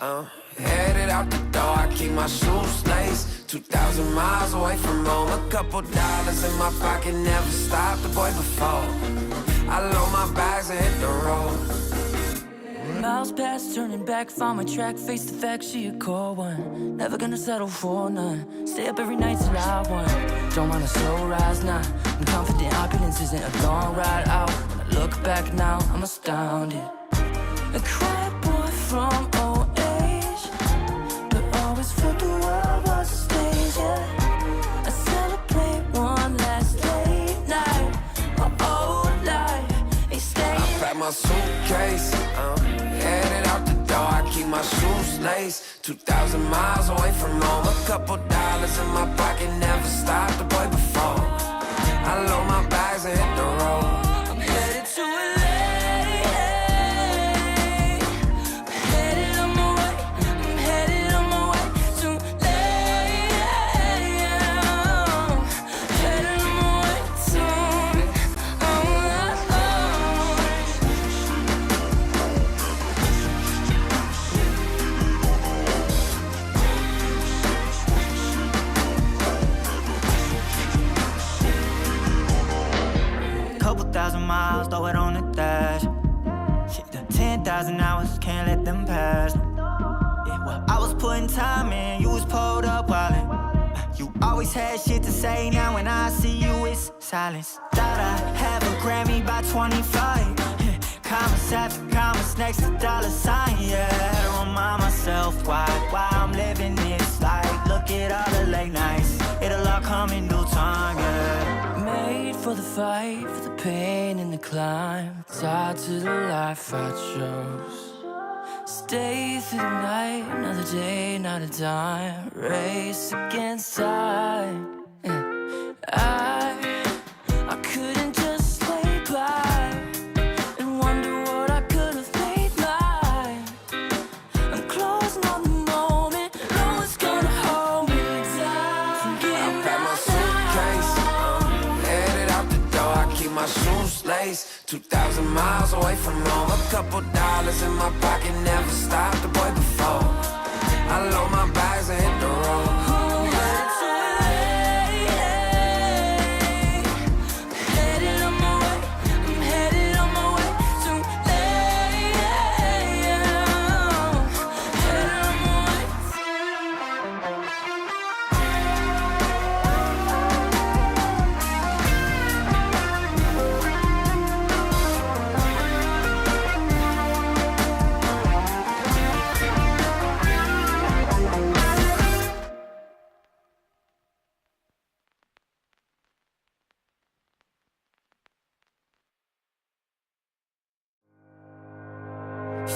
headed out the door. I keep my shoes laced. 2,000 miles away from home. A couple dollars in my pocket, never stopped the boy before. I load my bags and hit the road. Miles past, turning back, found my track, face the fact she a cold one. Never gonna settle for none. Stay up every night till I won. Don't want a slow rise now. I'm confident opulence isn't a long ride out. When I look back now, I'm astounded. A quiet boy from old age, but always felt the world was a stage, yeah. I celebrate one last late night. My old life ain't staying. I pack my suitcase, headed out the door. I keep my shoes laced. 2,000 miles away from home. A couple dollars in my pocket, never stopped the boy before. I load my bags and hit the road. I'm headed to LA. Miles, throw it on the dash. Shit, the 10,000 hours, can't let them pass. Yeah, well, I was putting time in, you was pulled up wildin'. You always had shit to say, now when I see you, it's silence. Thought I'd have a Grammy by 25. Commas after commas next to dollar sign, yeah. Had to remind myself why I'm living this life. Look at all the late nights, it'll all come in due time, yeah. Made for the fight, for the pain and the climb. Tied to the life I chose. Stay through the night, another day, not a dime. Race against time. I couldn't just lay by and wonder my shoes laced. 2,000 miles away from home. A couple dollars in my pocket, never stopped the boy before. I load my bags and hit the road.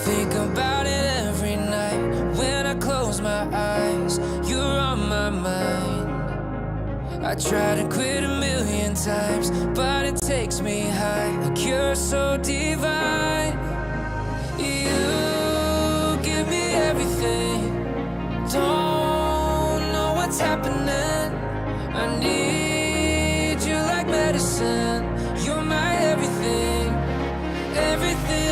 Think about it every night when I close my eyes. You're on my mind. I try to quit a million times, but it takes me high. Like you're so divine. You give me everything. Don't know what's happening. I need you like medicine. You're my everything, everything.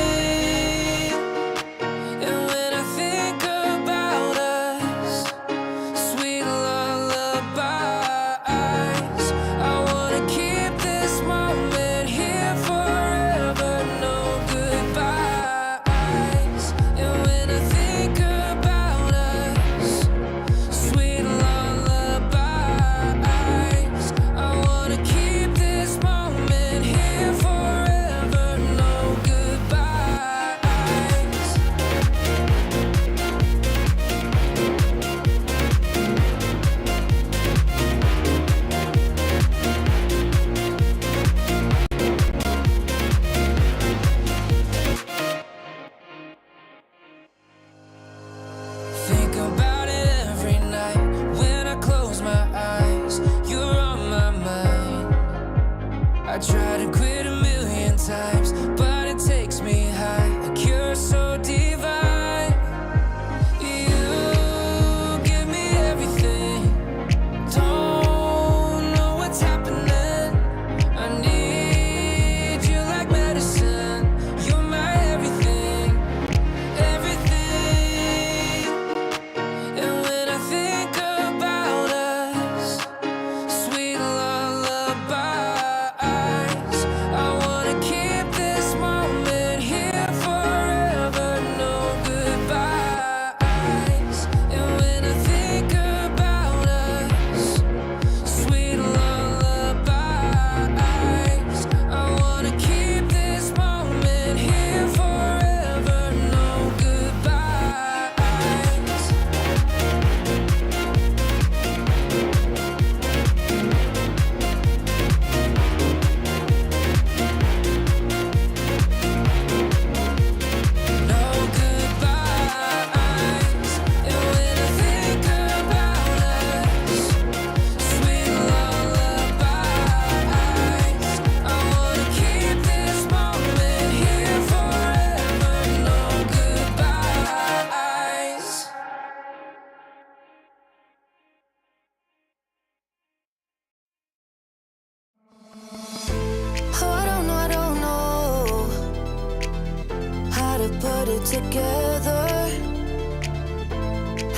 Put it together.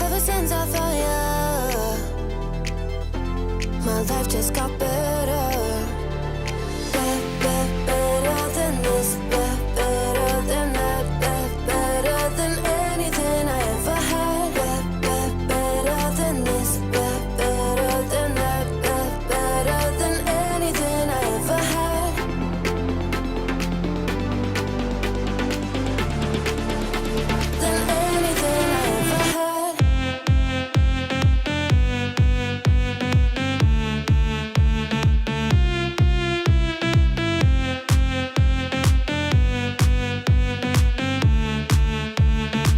Ever since I found you, my life just got better. Better than this, better than that, better than anything I ever had. Better than this, better than that, better than anything I ever had. Than anything I ever had.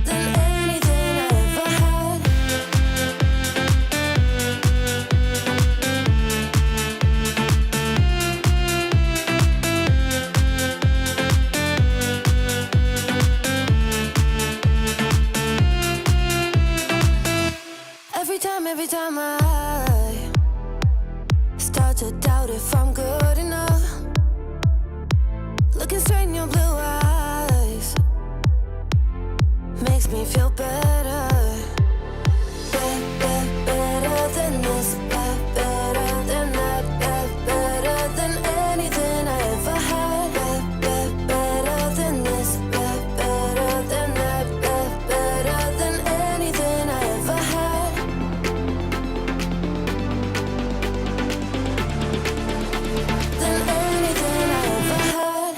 Than anything I ever had. Every time I start to doubt if I'm good enough, can strain your blue eyes. Makes me feel better. Better than this. Better than that. Better than anything I ever had. Better than this. Better than that. Better than anything I ever had. Than anything I ever had.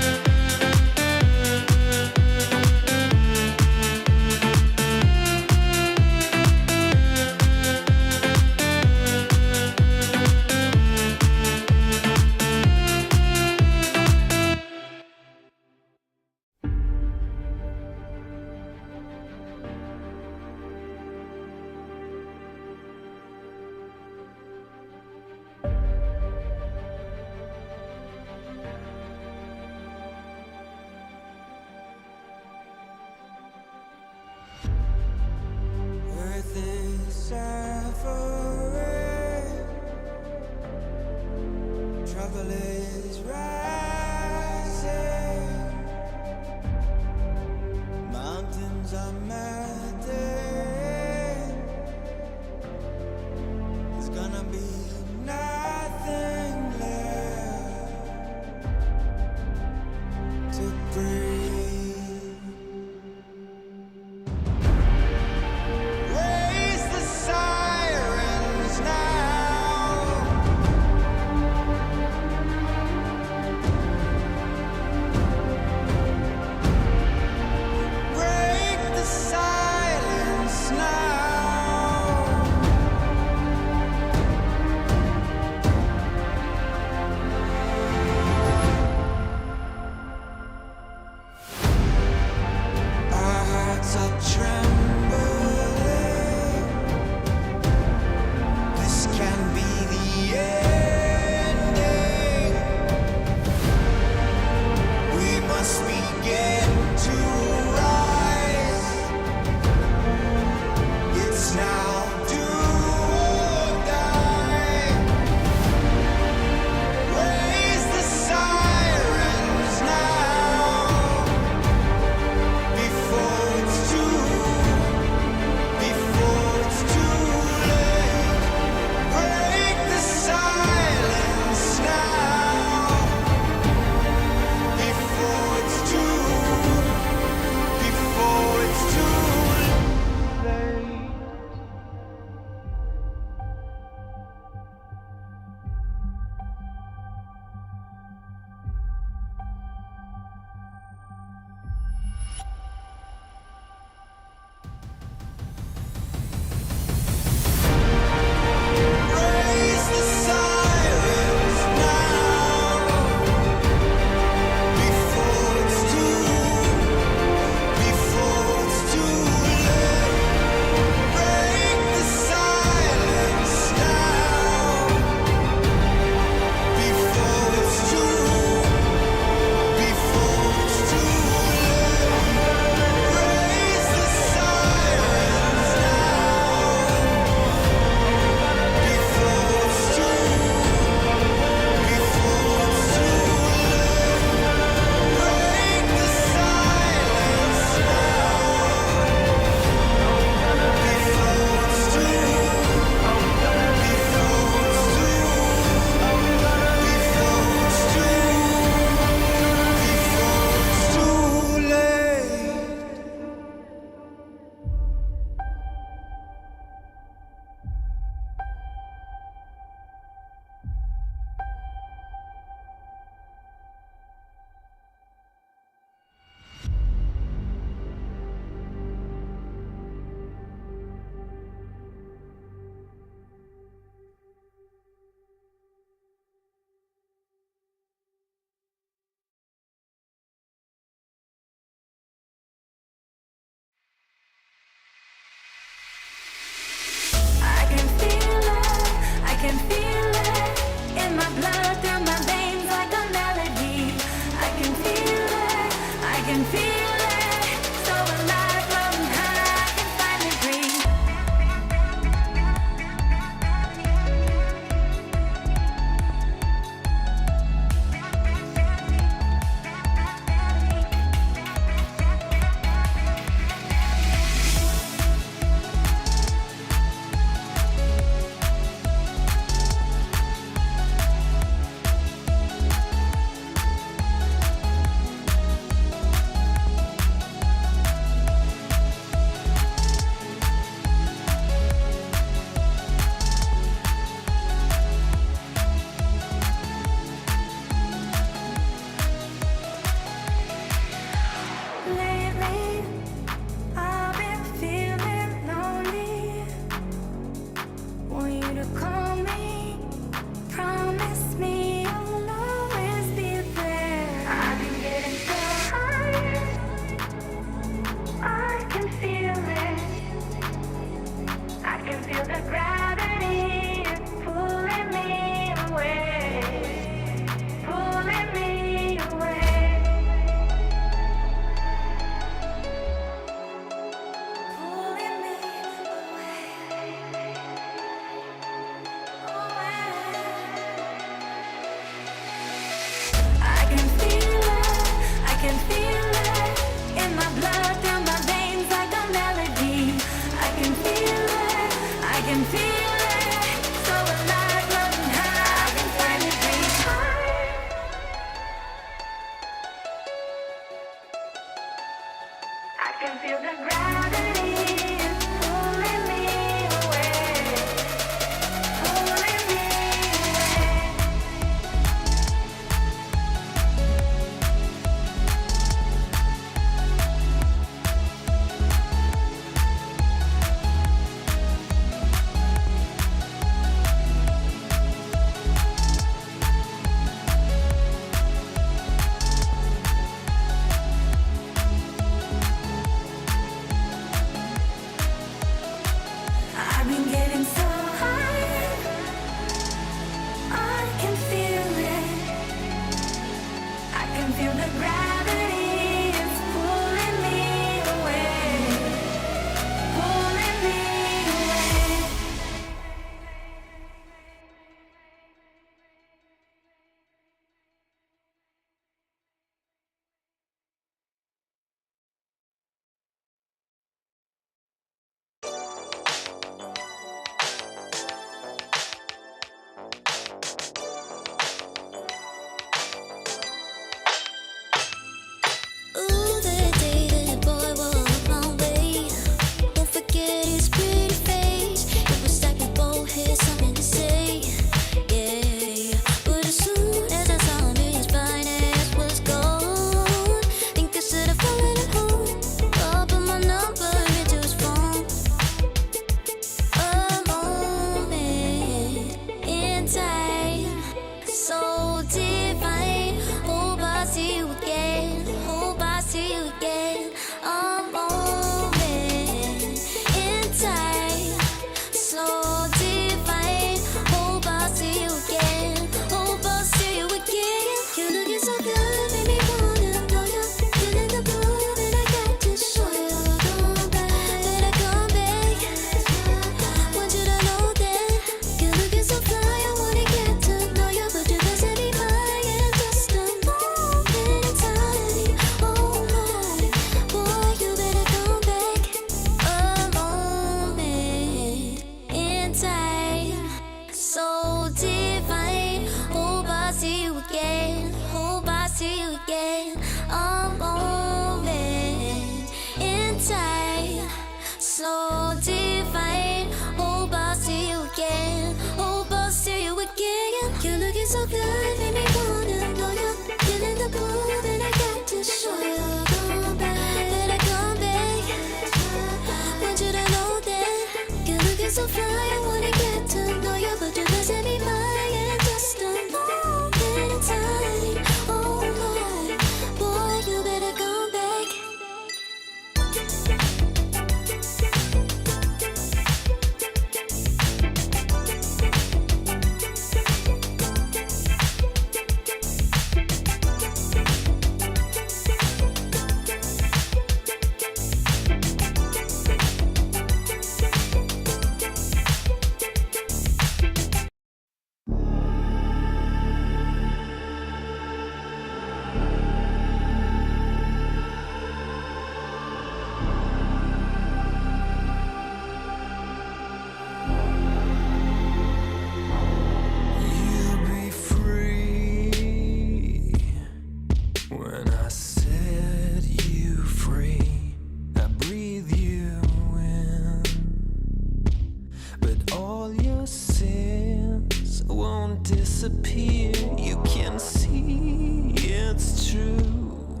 all your sins won't disappear. You can see it's true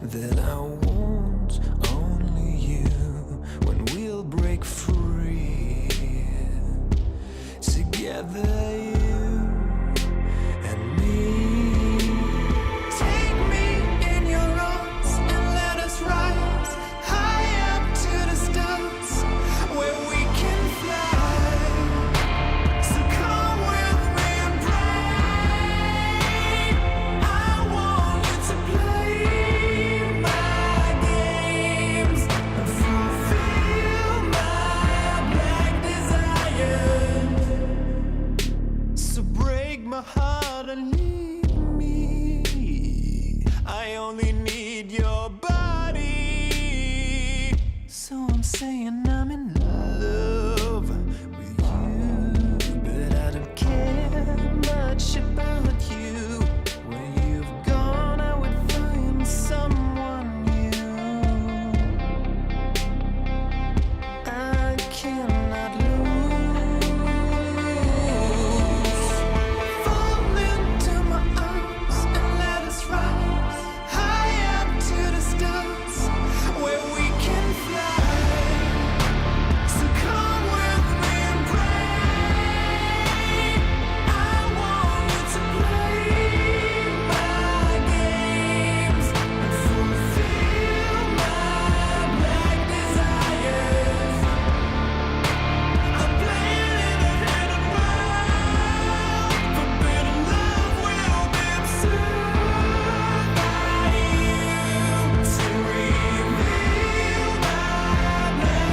that I want only you when we'll break free together, you and me. Take me in your arms and let us rise high up to the stars where we can fly. So come with me and pray. I want you to play my games and fulfill my black desires. So break my heart and leave me. I only need your body. So I'm saying I'm in love with you, but I don't care much about you. Where you've gone, I would find someone new. I cannot lose. Fall into my arms and let us rise high up to the stars where we can fly. So come with me and pray. I want you to play my games and fulfill my black desires. I'm playing in a hidden world, forbidden love will be absurd by you to reveal my black desires.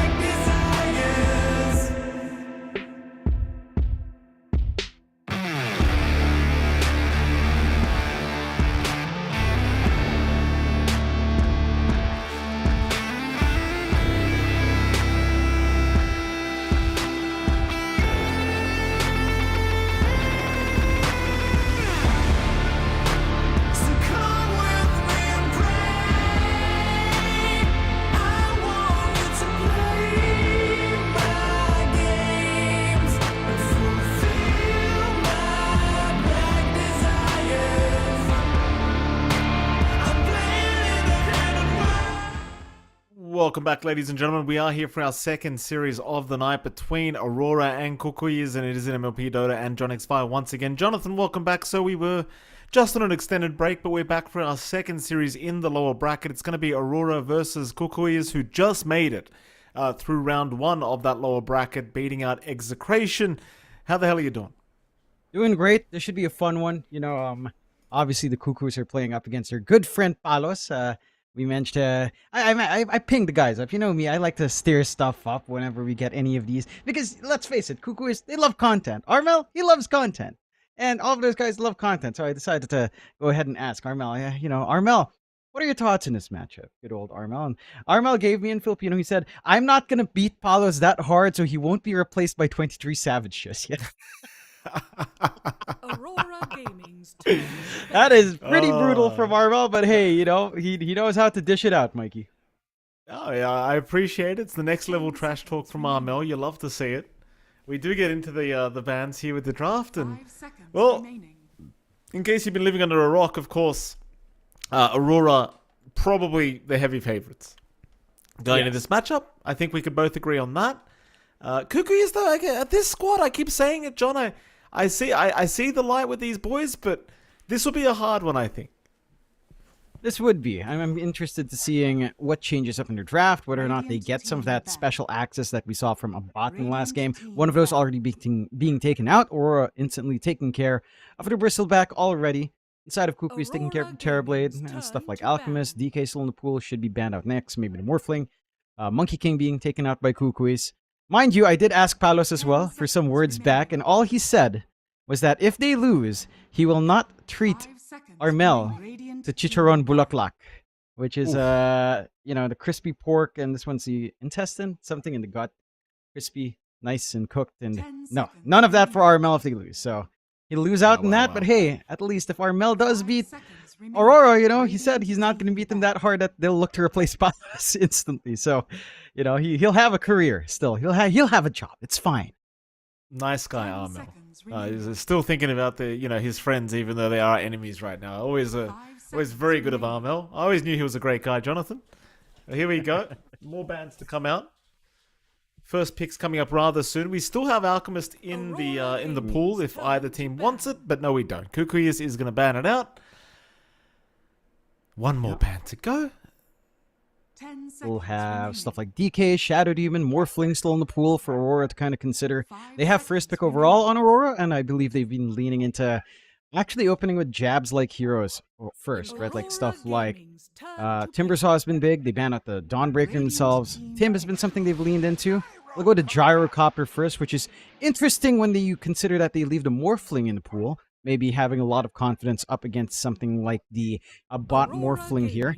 So come with me and pray. I want you to play my games and fulfill my black desires. I'm playing in a hidden world. Welcome back, ladies and gentlemen. We are here for our second series of the night between Aurora and Qualifiers, and it is in MLP, Dota, and John X5 once again. Jonathan, welcome back. So we were just on an extended break, but we're back for our second series in the lower bracket. It's going to be Aurora versus Qualifiers, who just made it through round one of that lower bracket, beating out Execration. How the hell are you doing? Doing great. This should be a fun one. Obviously the Cuckoos are playing up against their good friend Palos. We managed to. I pinged the guys up. You know me. I like to stir stuff up whenever we get any of these because let's face it, Cuckoos, they love content. Armel, he loves content, and all of those guys love content. So I decided to go ahead and ask Armel. Armel, what are your thoughts in this matchup? Good old Armel. And Armel gave me in Filipino. He said, "I'm not gonna beat Palos that hard, so he won't be replaced by 23 Savage just yet." Aurora Gaming's turn. That is pretty brutal from Armel, but hey, he knows how to dish it out, Mikey. Oh, yeah, I appreciate it. It's the next level trash talk from Armel. You love to see it. We do get into the bans here with the draft, and 5 seconds well, remaining. in case you've been living under a rock, of course, Aurora probably the heavy favorites going into this matchup. I think we could both agree on that. Cuckoos, though, at this squad, I keep saying it, John. I see the light with these boys, but this will be a hard one, I think. This would be. I'm interested to seeing what changes up in their draft, whether or not they get some of that special access that we saw from Abat in the last game. One of those already being taken out, or instantly taken care of the Bristleback already. Inside of Cuckoo's taking care of the Terrorblade, stuff like Alchemist, DK still in the pool, should be banned out next, maybe the Morphling. Monkey King being taken out by Cuckoos. Mind you, I did ask Palos as well for some words back, and all he said was that if they lose, he will not treat Armel to Chicharon Bulaklak, which is the crispy pork, and this one's the intestine, something in the gut, crispy, nice and cooked, and no, none of that for Armel if they lose. So he'll lose out in that, but hey, at least if Armel does beat Aurora, he said he's not going to beat them that hard that they'll look to replace Palos instantly. So, he'll have a career still. He'll have a job. It's fine. Nice guy, 10 Armel. seconds remaining. He's still thinking about his friends, even though they are enemies right now. Always very good of Armel. I always knew he was a great guy, Jonathan. Here we go. More bans to come out. First pick's coming up rather soon. We still have Alchemist in the pool if either team wants it, but no, we don't. Kukui is going to ban it out. One more ban to go. 10 seconds We'll have remaining. stuff like DK, Shadow Demon, Morphling still in the pool for Aurora to kind of consider. They have first pick overall on Aurora, and I believe they've been leaning into actually opening with jabs like heroes first, right? Like stuff like Timbersaw has been big. They ban out the Dawnbreaker themselves. Tim has been something they've leaned into. We'll go to Gyrocopter first, which is interesting when you consider that they leave the Morphling in the pool. Maybe having a lot of confidence up against something like the bot Morphling here.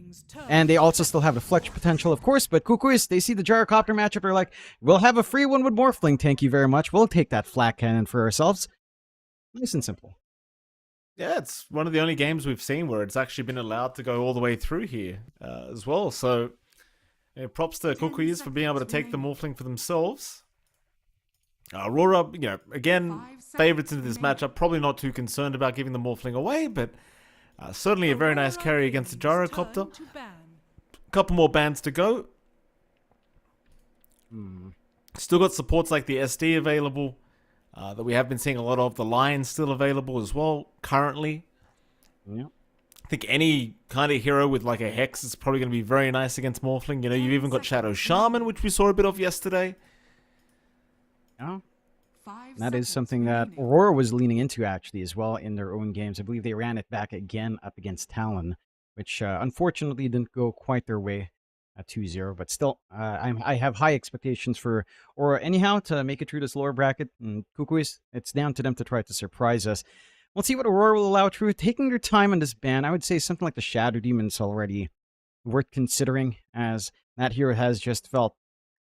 And they also still have the fletch potential, of course, but Kukuis, they see the Gyrocopter matchup, they're like, we'll have a free one with Morphling, thank you very much. We'll take that flat cannon for ourselves. Nice and simple. Yeah, it's one of the only games we've seen where it's actually been allowed to go all the way through here as well. So, props to Kukuis for being able to take the Morphling for themselves. Aurora, again, favorites into this matchup. Probably not too concerned about giving the Morphling away, but certainly a very nice carry against the Gyrocopter. Couple more bans to go. Still got supports like the SD available that we have been seeing a lot of. The Lion still available as well currently. Yeah. I think any kind of hero with like a Hex is probably going to be very nice against Morphling. You've even got Shadow Shaman, which we saw a bit of yesterday. Yeah. That is something that Aurora was leaning into actually as well in their own games. I believe they ran it back again up against Talon, which unfortunately didn't go quite their way at 2-0. But still, I have high expectations for Aurora anyhow to make it through this lower bracket. And Kukuis, it's down to them to try to surprise us. We'll see what Aurora will allow through. Taking their time on this ban, I would say something like the Shadow Demon's already worth considering, as that hero has just felt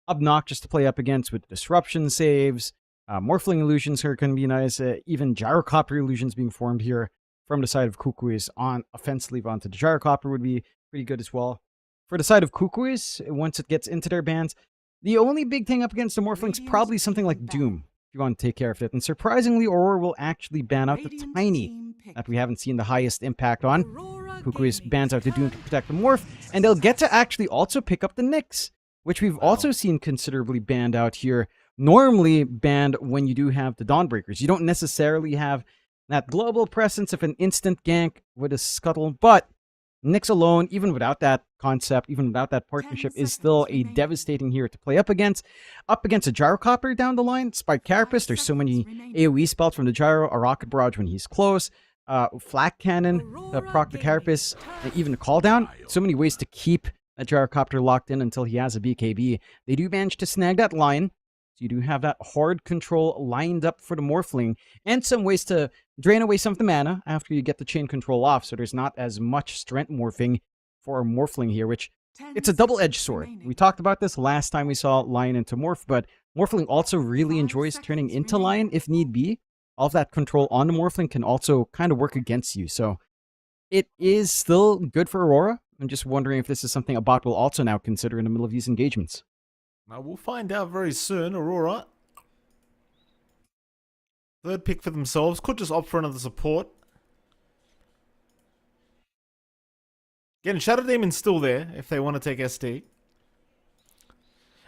obnoxious to play up against with disruption saves. Morphling illusions are going to be nice. Even Gyrocopter illusions being formed here from the side of Kukuis on offensive leave onto the Gyrocopter would be pretty good as well. For the side of Kukuis, once it gets into their bans, the only big thing up against the Morphling is probably something like Doom, if you want to take care of it. And surprisingly, Aurora will actually ban out the Tiny that we haven't seen the highest impact on. Kukuis bans out the Doom to protect the Morph, and they'll get to actually also pick up the Nyx, which we've also seen considerably banned out here. Normally banned when you do have the Dawnbreakers. You don't necessarily have that global presence of an instant gank with a scuttle, but Nyx alone, even without that concept, even without that partnership, is still a devastating hero to play up against. Up against a Gyrocopter down the line, Spike Carapace, there's so many AoE spells from the Gyro, a Rocket Barrage when he's close, Flak Cannon, proc the Carapace, and even a Call Down. So many ways to keep that Gyrocopter locked in until he has a BKB. They do manage to snag that Lion, so you do have that hard control lined up for the Morphling, and some ways to drain away some of the mana after you get the chain control off, so there's not as much strength morphing for a Morphling here, which it's a double-edged sword. We talked about this last time we saw Lion into Morph, but Morphling also really enjoys turning into Lion if need be. All of that control on the Morphling can also kind of work against you, so it is still good for Aurora. I'm just wondering if this is something a bot will also now consider in the middle of these engagements. Now we'll find out very soon. Aurora, third pick for themselves, could just opt for another support. Again, Shadow Demon's still there if they want to take SD.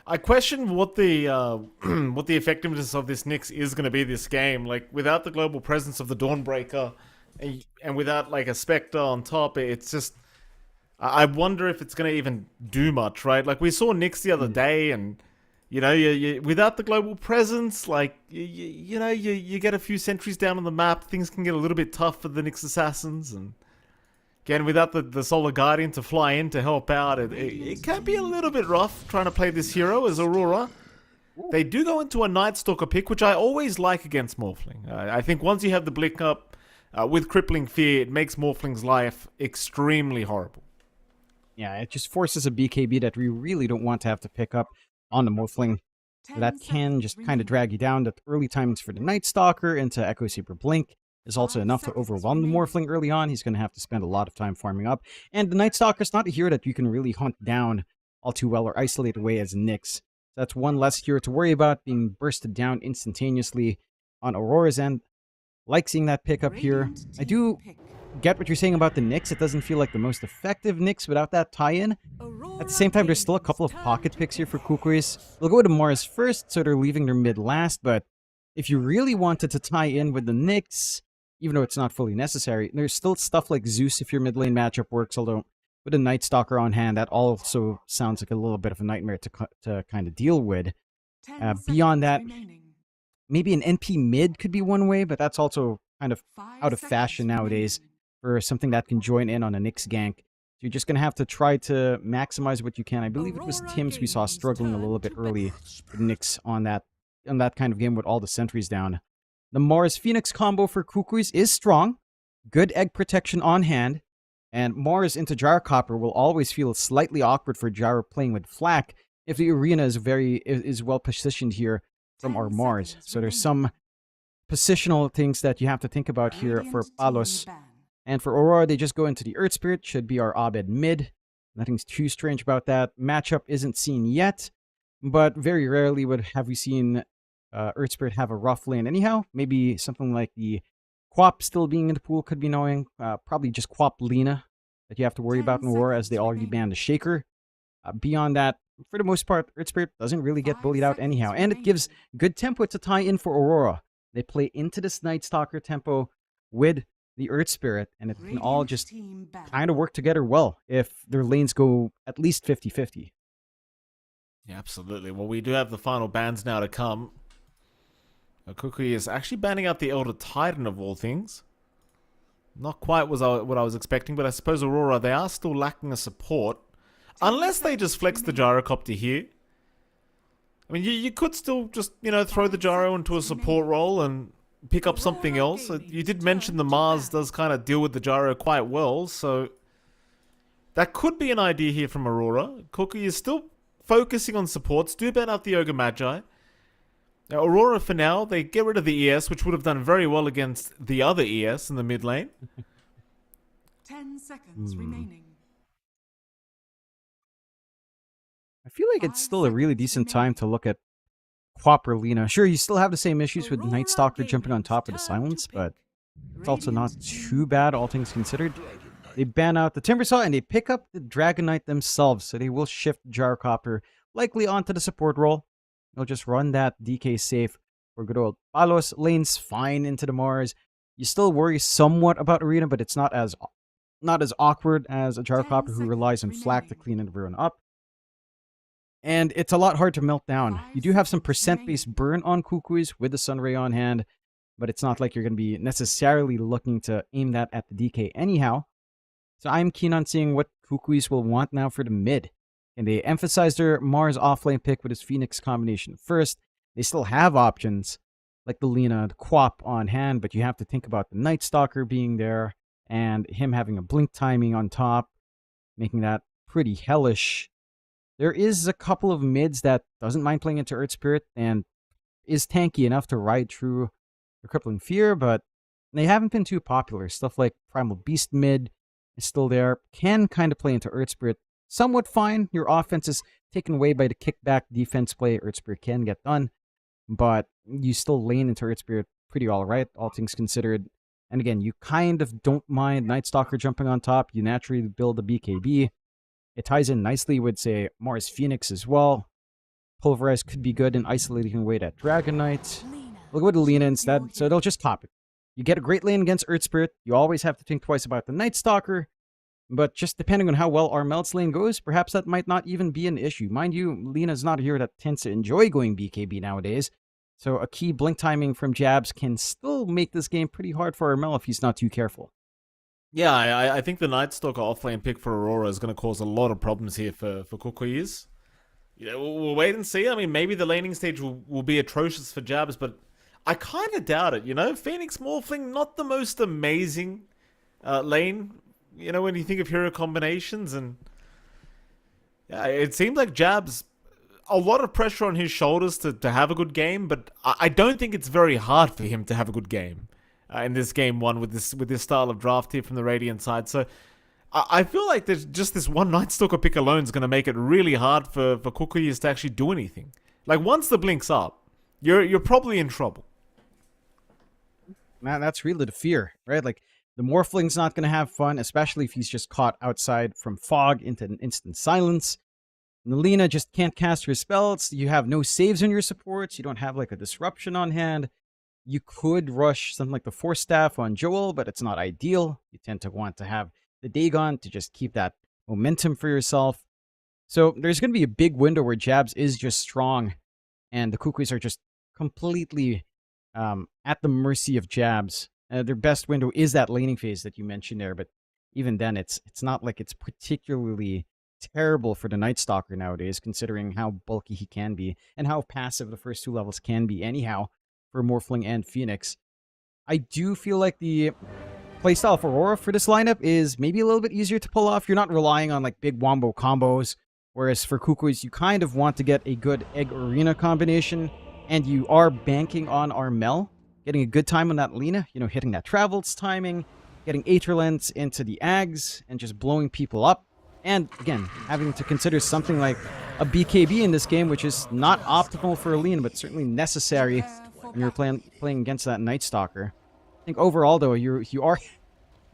I question what the what the effectiveness of this Nyx is going to be this game. Like, without the global presence of the Dawnbreaker and without like a Spectre on top, it's just, I wonder if it's going to even do much, right? Like, we saw Nyx the other day, and you without the global presence, like you get a few sentries down on the map, things can get a little bit tough for the Nyx assassins, and again, without the Solar Guardian to fly in to help out, it can be a little bit rough trying to play this hero as Aurora. They do go into a Night Stalker pick, which I always like against Morphling. I think once you have the Blink up with Crippling Fear, it makes Morphling's life extremely horrible. Yeah, it just forces a BKB that we really don't want to have to pick up on the Morphling. That can just kind of drag you down. The early timings for the Night Stalker into Echo Saber Blink is also enough to overwhelm the Morphling early on. He's going to have to spend a lot of time farming up. And the Night Stalker is not a hero that you can really hunt down all too well or isolate away as Nyx. That's one less hero to worry about being bursted down instantaneously. on Aurora's end. Like seeing that pick up here. Radiant I do team pick. get what you're saying about the Nyx. It doesn't feel like the most effective Nyx without that tie-in. Aurora At the same time, there's still a couple of gains pocket turn picks here for to Kukuis. They'll go to Mars first, so they're leaving their mid last, but if you really wanted to tie in with the Nyx, even though it's not fully necessary, there's still stuff like Zeus if your mid lane matchup works, although with a Night Stalker on hand, that also sounds like a little bit of a nightmare to kind of deal with. 10 Beyond that, seconds remaining. maybe an NP mid could be one way, but that's also kind of 5 out of seconds fashion nowadays remaining. for something that can join in on a Nyx gank. So you're just going to have to try to maximize what you can. I believe it was Aurora Tim's we saw gains struggling a turn little bit to early base. with Nyx on that kind of game with all the sentries down. The Mars Phoenix combo for Kukuis is strong. Good egg protection on hand. And Mars into Gyrocopter will always feel slightly awkward for Gyro playing with Flak if the arena is well positioned here from 10 our Mars. seconds So there's remaining. some positional things that you have to think about here for Radiant team Palos. ban. And for Aurora, they just go into the Earth Spirit. Should be our Abed mid. Nothing's too strange about that. Matchup isn't seen yet, but very rarely have we seen Earth Spirit have a rough lane anyhow. Maybe something like the Quap still being in the pool could be knowing. Probably just Quap Lina that you have to worry 10 about in Aurora as they seconds already remaining. banned the Shaker. Beyond that, for the most part, Earth Spirit doesn't really get 5 bullied out seconds anyhow. And it gives remaining. good tempo to tie in for Aurora. They play into this Night Stalker tempo with the Earth Spirit, and it can all Radiant just team ban. kind of work together well if their lanes go at least 50-50. Yeah, absolutely. Well, we do have the final bans now to come. Kukui is actually banning out the Elder Titan of all things. Not quite what I was expecting, but I suppose Aurora, they are still lacking a support. Unless they just flex the Gyrocopter here. I mean, you could still just, throw the Gyro into a support role and pick up something else. You did mention the Mars does kind of deal with the Gyro quite well, so that could be an idea here from Aurora. Cookie is still focusing on supports. Do ban out the Ogre Magi. Now, Aurora, for now, they get rid of the ES, which would have done very well against the other ES in the mid lane. 10 seconds remaining. I feel like it's 5 still a really seconds decent time to look at Quap or Lina. Sure, you still have the same issues with Night Stalker jumping on top of the Silence, but it's also not too bad, all things considered. They ban out the Timbersaw and they pick up the Dragon Knight themselves, so they will shift Gyrocopter likely onto the support role. They'll just run that DK safe for good old Palos. Lane's fine into the Mars. You still worry somewhat about Arena, but it's not as awkward as a Gyrocopter who relies on Flak to clean everyone up. And it's a lot hard to melt down. You do have some percent-based burn on Kukuis with the Sunray on hand, but it's not like you're going to be necessarily looking to aim that at the DK anyhow. So I'm keen on seeing what Kukuis will want now for the mid. And they emphasize their Mars offlane pick with his Phoenix combination first. They still have options like the Lina, the Quap on hand, but you have to think about the Night Stalker being there and him having a blink timing on top, making that pretty hellish. There is a couple of mids that doesn't mind playing into Earth Spirit and is tanky enough to ride through the Crippling Fear, but they haven't been too popular. Stuff like Primal Beast mid is still there, can kind of play into Earth Spirit somewhat fine. Your offense is taken away by the kickback defense play Earth Spirit can get done, but you still lane into Earth Spirit pretty alright, all things considered. And again, you kind of don't mind Night Stalker jumping on top. You naturally build a BKB. It ties in nicely with, say, Mars Phoenix as well. Pulverize could be good in isolating away that Dragon Knight. We'll go with Lina instead, so they'll just top it. You get a great lane against Earth Spirit. You always have to think twice about the Night Stalker. But just depending on how well our Melt's lane goes, perhaps that might not even be an issue. Mind you, Lina's not a hero that tends to enjoy going BKB nowadays. So a key blink timing from jabs can still make this game pretty hard for Armel if he's not too careful. Yeah, I think the Night Stalker offlane pick for Aurora is going to cause a lot of problems here for Kukuis. We'll wait and see. I mean, maybe the laning stage will be atrocious for jabs, but I kind of doubt it, Phoenix Morphling, not the most amazing lane, when you think of hero combinations. And yeah, it seems like jabs, a lot of pressure on his shoulders to have a good game, but I don't think it's very hard for him to have a good game in this game one with this style of draft here from the Radiant side. So I feel like there's just this one Night Stalker pick alone is going to make it really hard for Kukuis to actually do anything. Like once the blink's up, you're probably in trouble. That's really the fear, right? Like, the Morphling's not going to have fun, especially if he's just caught outside from fog into an instant silence. Nalina just can't cast her spells. You have no saves on your supports. You don't have, like, a disruption on hand. You could rush something like the Force Staff on Joel, but it's not ideal. You tend to want to have the Dagon to just keep that momentum for yourself. So there's going to be a big window where Jabs is just strong, and the Kukuis are just completely at the mercy of Jabs. Their best window is that laning phase that you mentioned there, but even then, it's not like it's particularly terrible for the Night Stalker nowadays, considering how bulky he can be and how passive the first 2 levels can be anyhow for Morphling and Phoenix. I do feel like the playstyle of Aurora for this lineup is maybe a little bit easier to pull off. You're not relying on like big wombo combos, whereas for Kukuis, you kind of want to get a good Egg Arena combination, and you are banking on Armel getting a good time on that Lina, hitting that Travels timing, getting Aetherlens into the Ags, and just blowing people up. And again, having to consider something like a BKB in this game, which is not optimal for Aline, but certainly necessary when you're playing against that Night Stalker. I think overall, though, you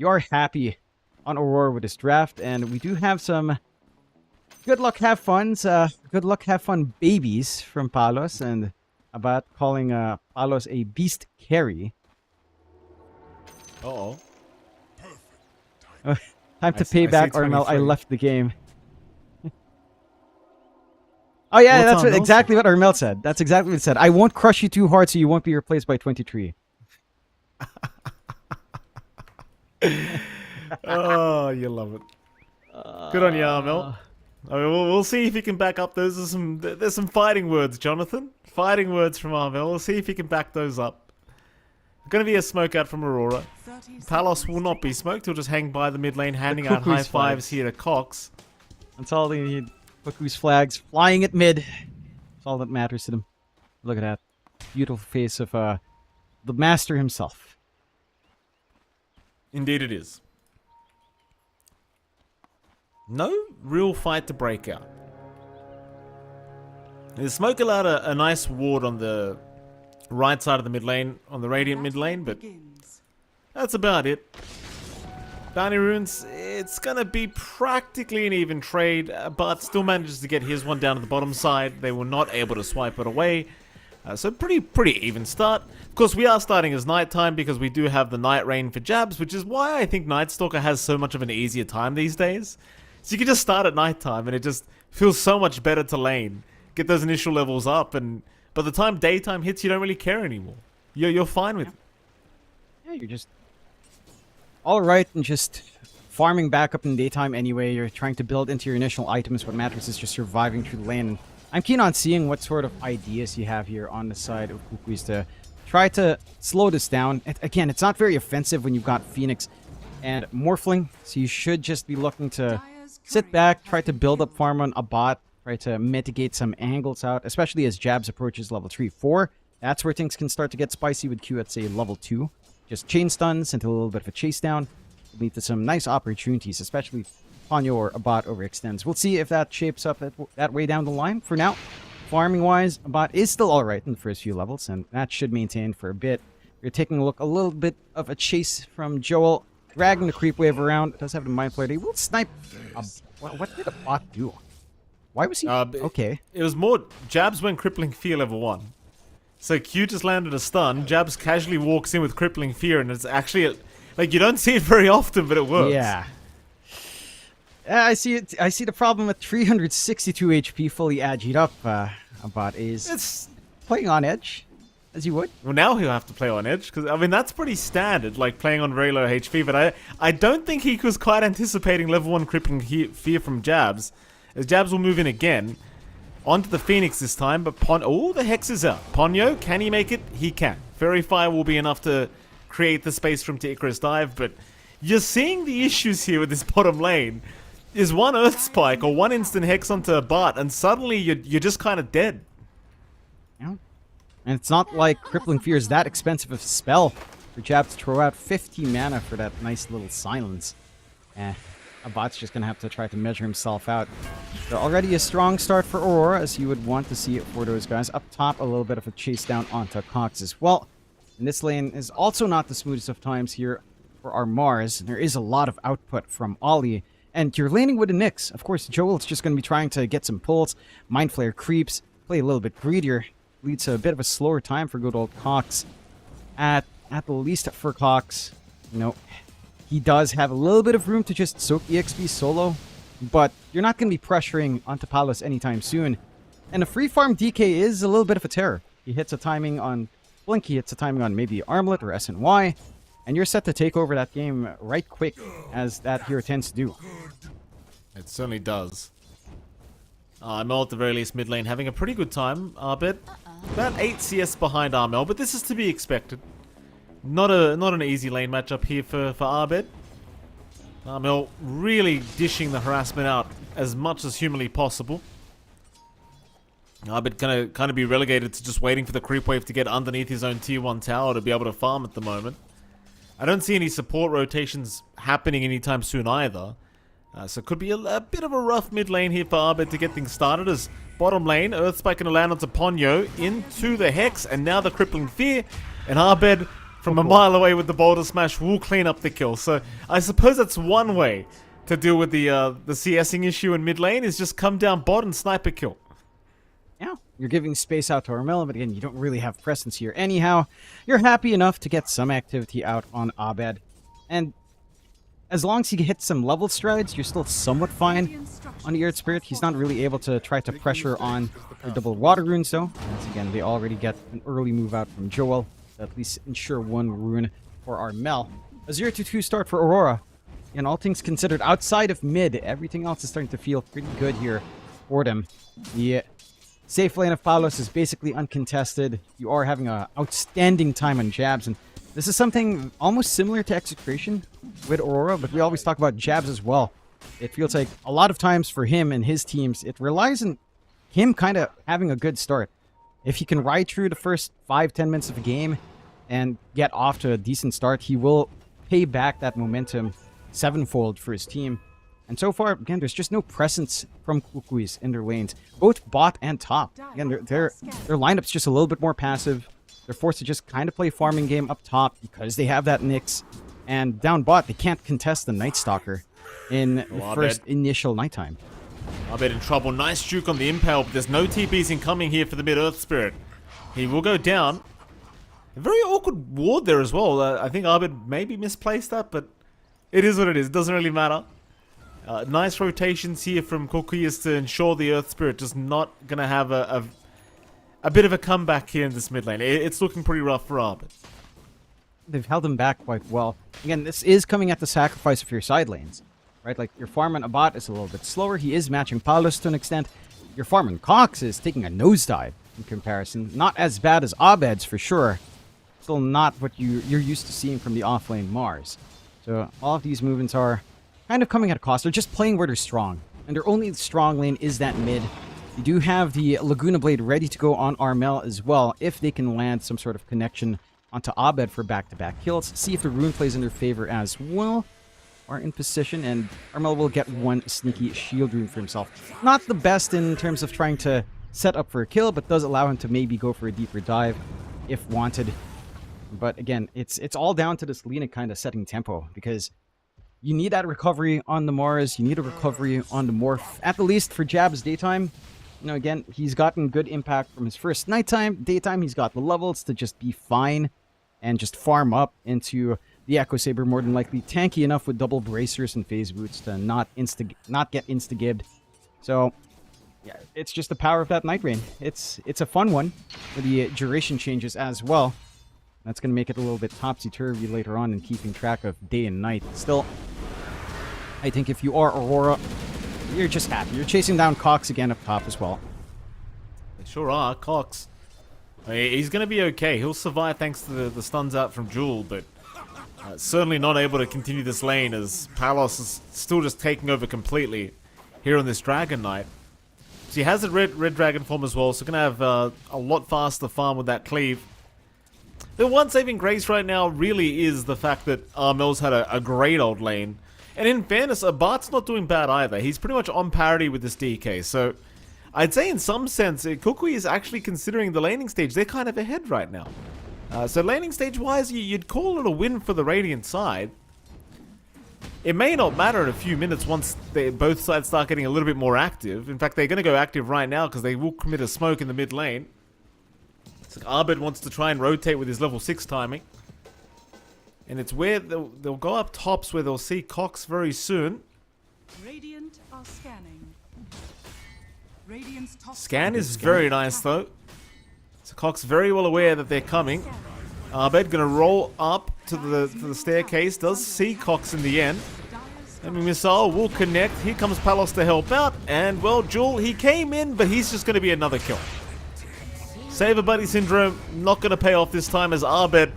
are happy on Aurora with this draft, and we do have some good luck, have funs, good luck, have fun babies from Palos, and about calling Palos a beast carry. Uh-oh. Time to pay back, Armel. I 23. left the game. Oh yeah, What's that's Armel exactly what Armel said. That's exactly what it said. I won't crush you too hard so you won't be replaced by 23. Oh, you love it. Good on you, Armel. I mean, we'll see if you can back up those. There's some fighting words, Jonathan. Fighting words from Armel. We'll see if you can back those up. Going to be a smoke out from Aurora. Palos will not be smoked. He'll just hang by the mid lane, handing out high fives here to Cox. That's all they need. Kuku's flags flying at mid. That's all that matters to them. Look at that beautiful face of the master himself. Indeed it is. No real fight to break out. The smoke allowed a nice ward on the right side of the mid lane, on the Radiant mid lane, but that's about it. Bounty Runes, it's gonna be practically an even trade, but still manages to get his one down to the bottom side. They were not able to swipe it away. So pretty even start. Of course, we are starting as nighttime because we do have the Night Rain for Jabs, which is why I think Night Stalker has so much of an easier time these days. So you can just start at nighttime and it just feels so much better to lane. Get those initial levels up, and by the time daytime hits, you don't really care anymore. You're fine with it. Yeah, you're just alright and just farming back up in the daytime anyway. You're trying to build into your initial items. What matters is just surviving through the lane. And I'm keen on seeing what sort of ideas you have here on the side of Kukuis to try to slow this down. Again, it's not very offensive when you've got Phoenix and Morphling, so you should just be looking to sit back, try to build up farm on a bot, try to mitigate some angles out, especially as Jabs approaches level 3, 4. That's where things can start to get spicy with Q at, say, level 2. Just chain stuns into a little bit of a chase down. Lead to some nice opportunities, especially if Ponyo or a bot overextends. We'll see if that shapes up that way down the line. For now, farming-wise, a bot is still alright in the first few levels, and that should maintain for a bit. You're taking a look, a little bit of a chase from Joel, dragging the creep wave around. Does have the Mind Flayer. He will snipe. What did a bot do? Why was he... okay. It was more... Jabs went Crippling Fear level 1. So Q just landed a stun. Jabs casually walks in with Crippling Fear, and it's actually... like, you don't see it very often, but it works. Yeah. I see it. I see the problem with 362 HP fully agied up. A bot is... It's... playing on edge, as you would. Well, now he'll have to play on edge, because, I mean, that's pretty standard, like, playing on very low HP, but I don't think he was quite anticipating level 1 Crippling Fear from Jabs, as Jabs will move in again, onto the Phoenix this time, but oh, the Hex is out. Ponyo, can he make it? He can. Fairy Fire will be enough to create the space for him to Icarus Dive, but you're seeing the issues here with this bottom lane. Is one Earth Spike or one instant Hex onto a bot, and suddenly you're just kind of dead. Yeah. And it's not like Crippling Fear is that expensive of a spell for Jabs to throw out 50 mana for that nice little silence. A bot's just going to have to try to measure himself out. So already a strong start for Aurora, as you would want to see it for those guys. Up top, a little bit of a chase down onto Cox as well. And this lane is also not the smoothest of times here for our Mars. There is a lot of output from Ollie. And you're laning with a Nyx. Of course, Joel's just going to be trying to get some pulls. Mind Flare creeps, play a little bit greedier. Leads to a bit of a slower time for good old Cox. At the least for Cox, you know, he does have a little bit of room to just soak the XP solo. But you're not going to be pressuring onto Palos anytime soon. And a free farm DK is a little bit of a terror. He hits a timing on Blink, he hits a timing on maybe Armlet or SNY. And you're set to take over that game right quick, as that hero tends to do. It certainly does. Armel at the very least mid lane having a pretty good time. Arbed about 8 CS behind Armel, but this is to be expected. Not an easy lane matchup here for Arbed. Armel really dishing the harassment out as much as humanly possible. Arbed gonna kind of be relegated to just waiting for the creep wave to get underneath his own tier 1 tower to be able to farm at the moment. I don't see any support rotations happening anytime soon either. So it could be a bit of a rough mid lane here for Arbed to get things started, as bottom lane, Earthspike going to land onto Ponyo, into the Hex, and now the Crippling Fear, and Arbed from a mile away with the Boulder Smash will clean up the kill. So I suppose that's one way to deal with the CSing issue in mid lane, is just come down bot and snipe a kill. Yeah, you're giving space out to Armel, but again, you don't really have presence here. Anyhow, you're happy enough to get some activity out on Abed. And as long as he hits some level strides, you're still somewhat fine on the Earth Spirit. He's not really able to try to pressure on the double water runes, though. Once again, they already get an early move out from Joel to at least ensure one rune for Armel. A 0-2 start for Aurora. And all things considered, outside of mid, everything else is starting to feel pretty good here for them. The safe lane of Palos is basically uncontested. You are having an outstanding time on jabs, and this is something almost similar to Execration with Aurora, but we always talk about jabs as well. It feels like a lot of times for him and his teams, it relies on him kind of having a good start. If he can ride through the first 5-10 minutes of a game and get off to a decent start, he will pay back that momentum sevenfold for his team. And so far, again, there's just no presence from Kukuis in their lanes, both bot and top. Again, their lineup's just a little bit more passive. They're forced to just kind of play farming game up top because they have that Nyx. And down bot, they can't contest the Night Stalker in the first initial nighttime. Arbed in trouble. Nice juke on the Impale, but there's no TPs incoming here for the mid-Earth Spirit. He will go down. A very awkward ward there as well. I think Arbed maybe misplaced that, but it is what it is. It doesn't really matter. Nice rotations here from Kukuis to ensure the Earth Spirit just not going to have a bit of a comeback here in this mid lane. It's looking pretty rough for Arbed. They've held him back quite well. Again, this is coming at the sacrifice of your side lanes, right? Like, your farm on Abad is a little bit slower. He is matching Paulus to an extent. Your farm on Cox is taking a nosedive in comparison. Not as bad as Abed's for sure. Still not what you're used to seeing from the offlane Mars. So all of these movements are kind of coming at a cost. They're just playing where they're strong. And their only strong lane is that mid. You do have the Laguna Blade ready to go on Armel as well, if they can land some sort of connection onto Abed for back-to-back kills. See if the rune plays in their favor as well. Are in position, and Armel will get one sneaky shield rune for himself. Not the best in terms of trying to set up for a kill, but does allow him to maybe go for a deeper dive if wanted. But again, it's all down to this Lina kind of setting tempo, because you need that recovery on the Mars, you need a recovery on the Morph, at the least for Jab's daytime. You know, again, he's gotten good impact from his first nighttime. Daytime, he's got the levels to just be fine and just farm up into the Echo Saber, more than likely tanky enough with double bracers and phase boots to not get insta-gibbed. So yeah, it's just the power of that Night Rain. It's a fun one with the duration changes as well. That's going to make it a little bit topsy-turvy later on in keeping track of day and night. Still, I think if you are Aurora, you're just happy. You're chasing down Cox again up top as well. They sure are. Cox, he's going to be okay. He'll survive thanks to the stuns out from Jewel, but certainly not able to continue this lane, as Palos is still just taking over completely here on this Dragon Knight. So he has a red dragon form as well, so going to have a lot faster farm with that cleave. The one saving grace right now really is the fact that Armel's had a great old lane. And in fairness, Abart's not doing bad either. He's pretty much on parity with this DK. So I'd say in some sense, Kukui is actually considering the laning stage. They're kind of ahead right now. So laning stage wise, you'd call it a win for the Radiant side. It may not matter in a few minutes once both sides start getting a little bit more active. In fact, they're going to go active right now because they will commit a smoke in the mid lane. So Abed wants to try and rotate with his level 6 timing. And it's where they'll go up tops where they'll see Cox very soon. Radiant are scanning. Radiant's top Scan is very nice though. So Cox very well aware that they're coming. Abed gonna roll up to the staircase. Does see Cox in the end. Enemy missile will connect. Here comes Palos to help out. And well, Jewel, he came in, but he's just gonna be another kill. Save a buddy syndrome, not gonna pay off this time as Abed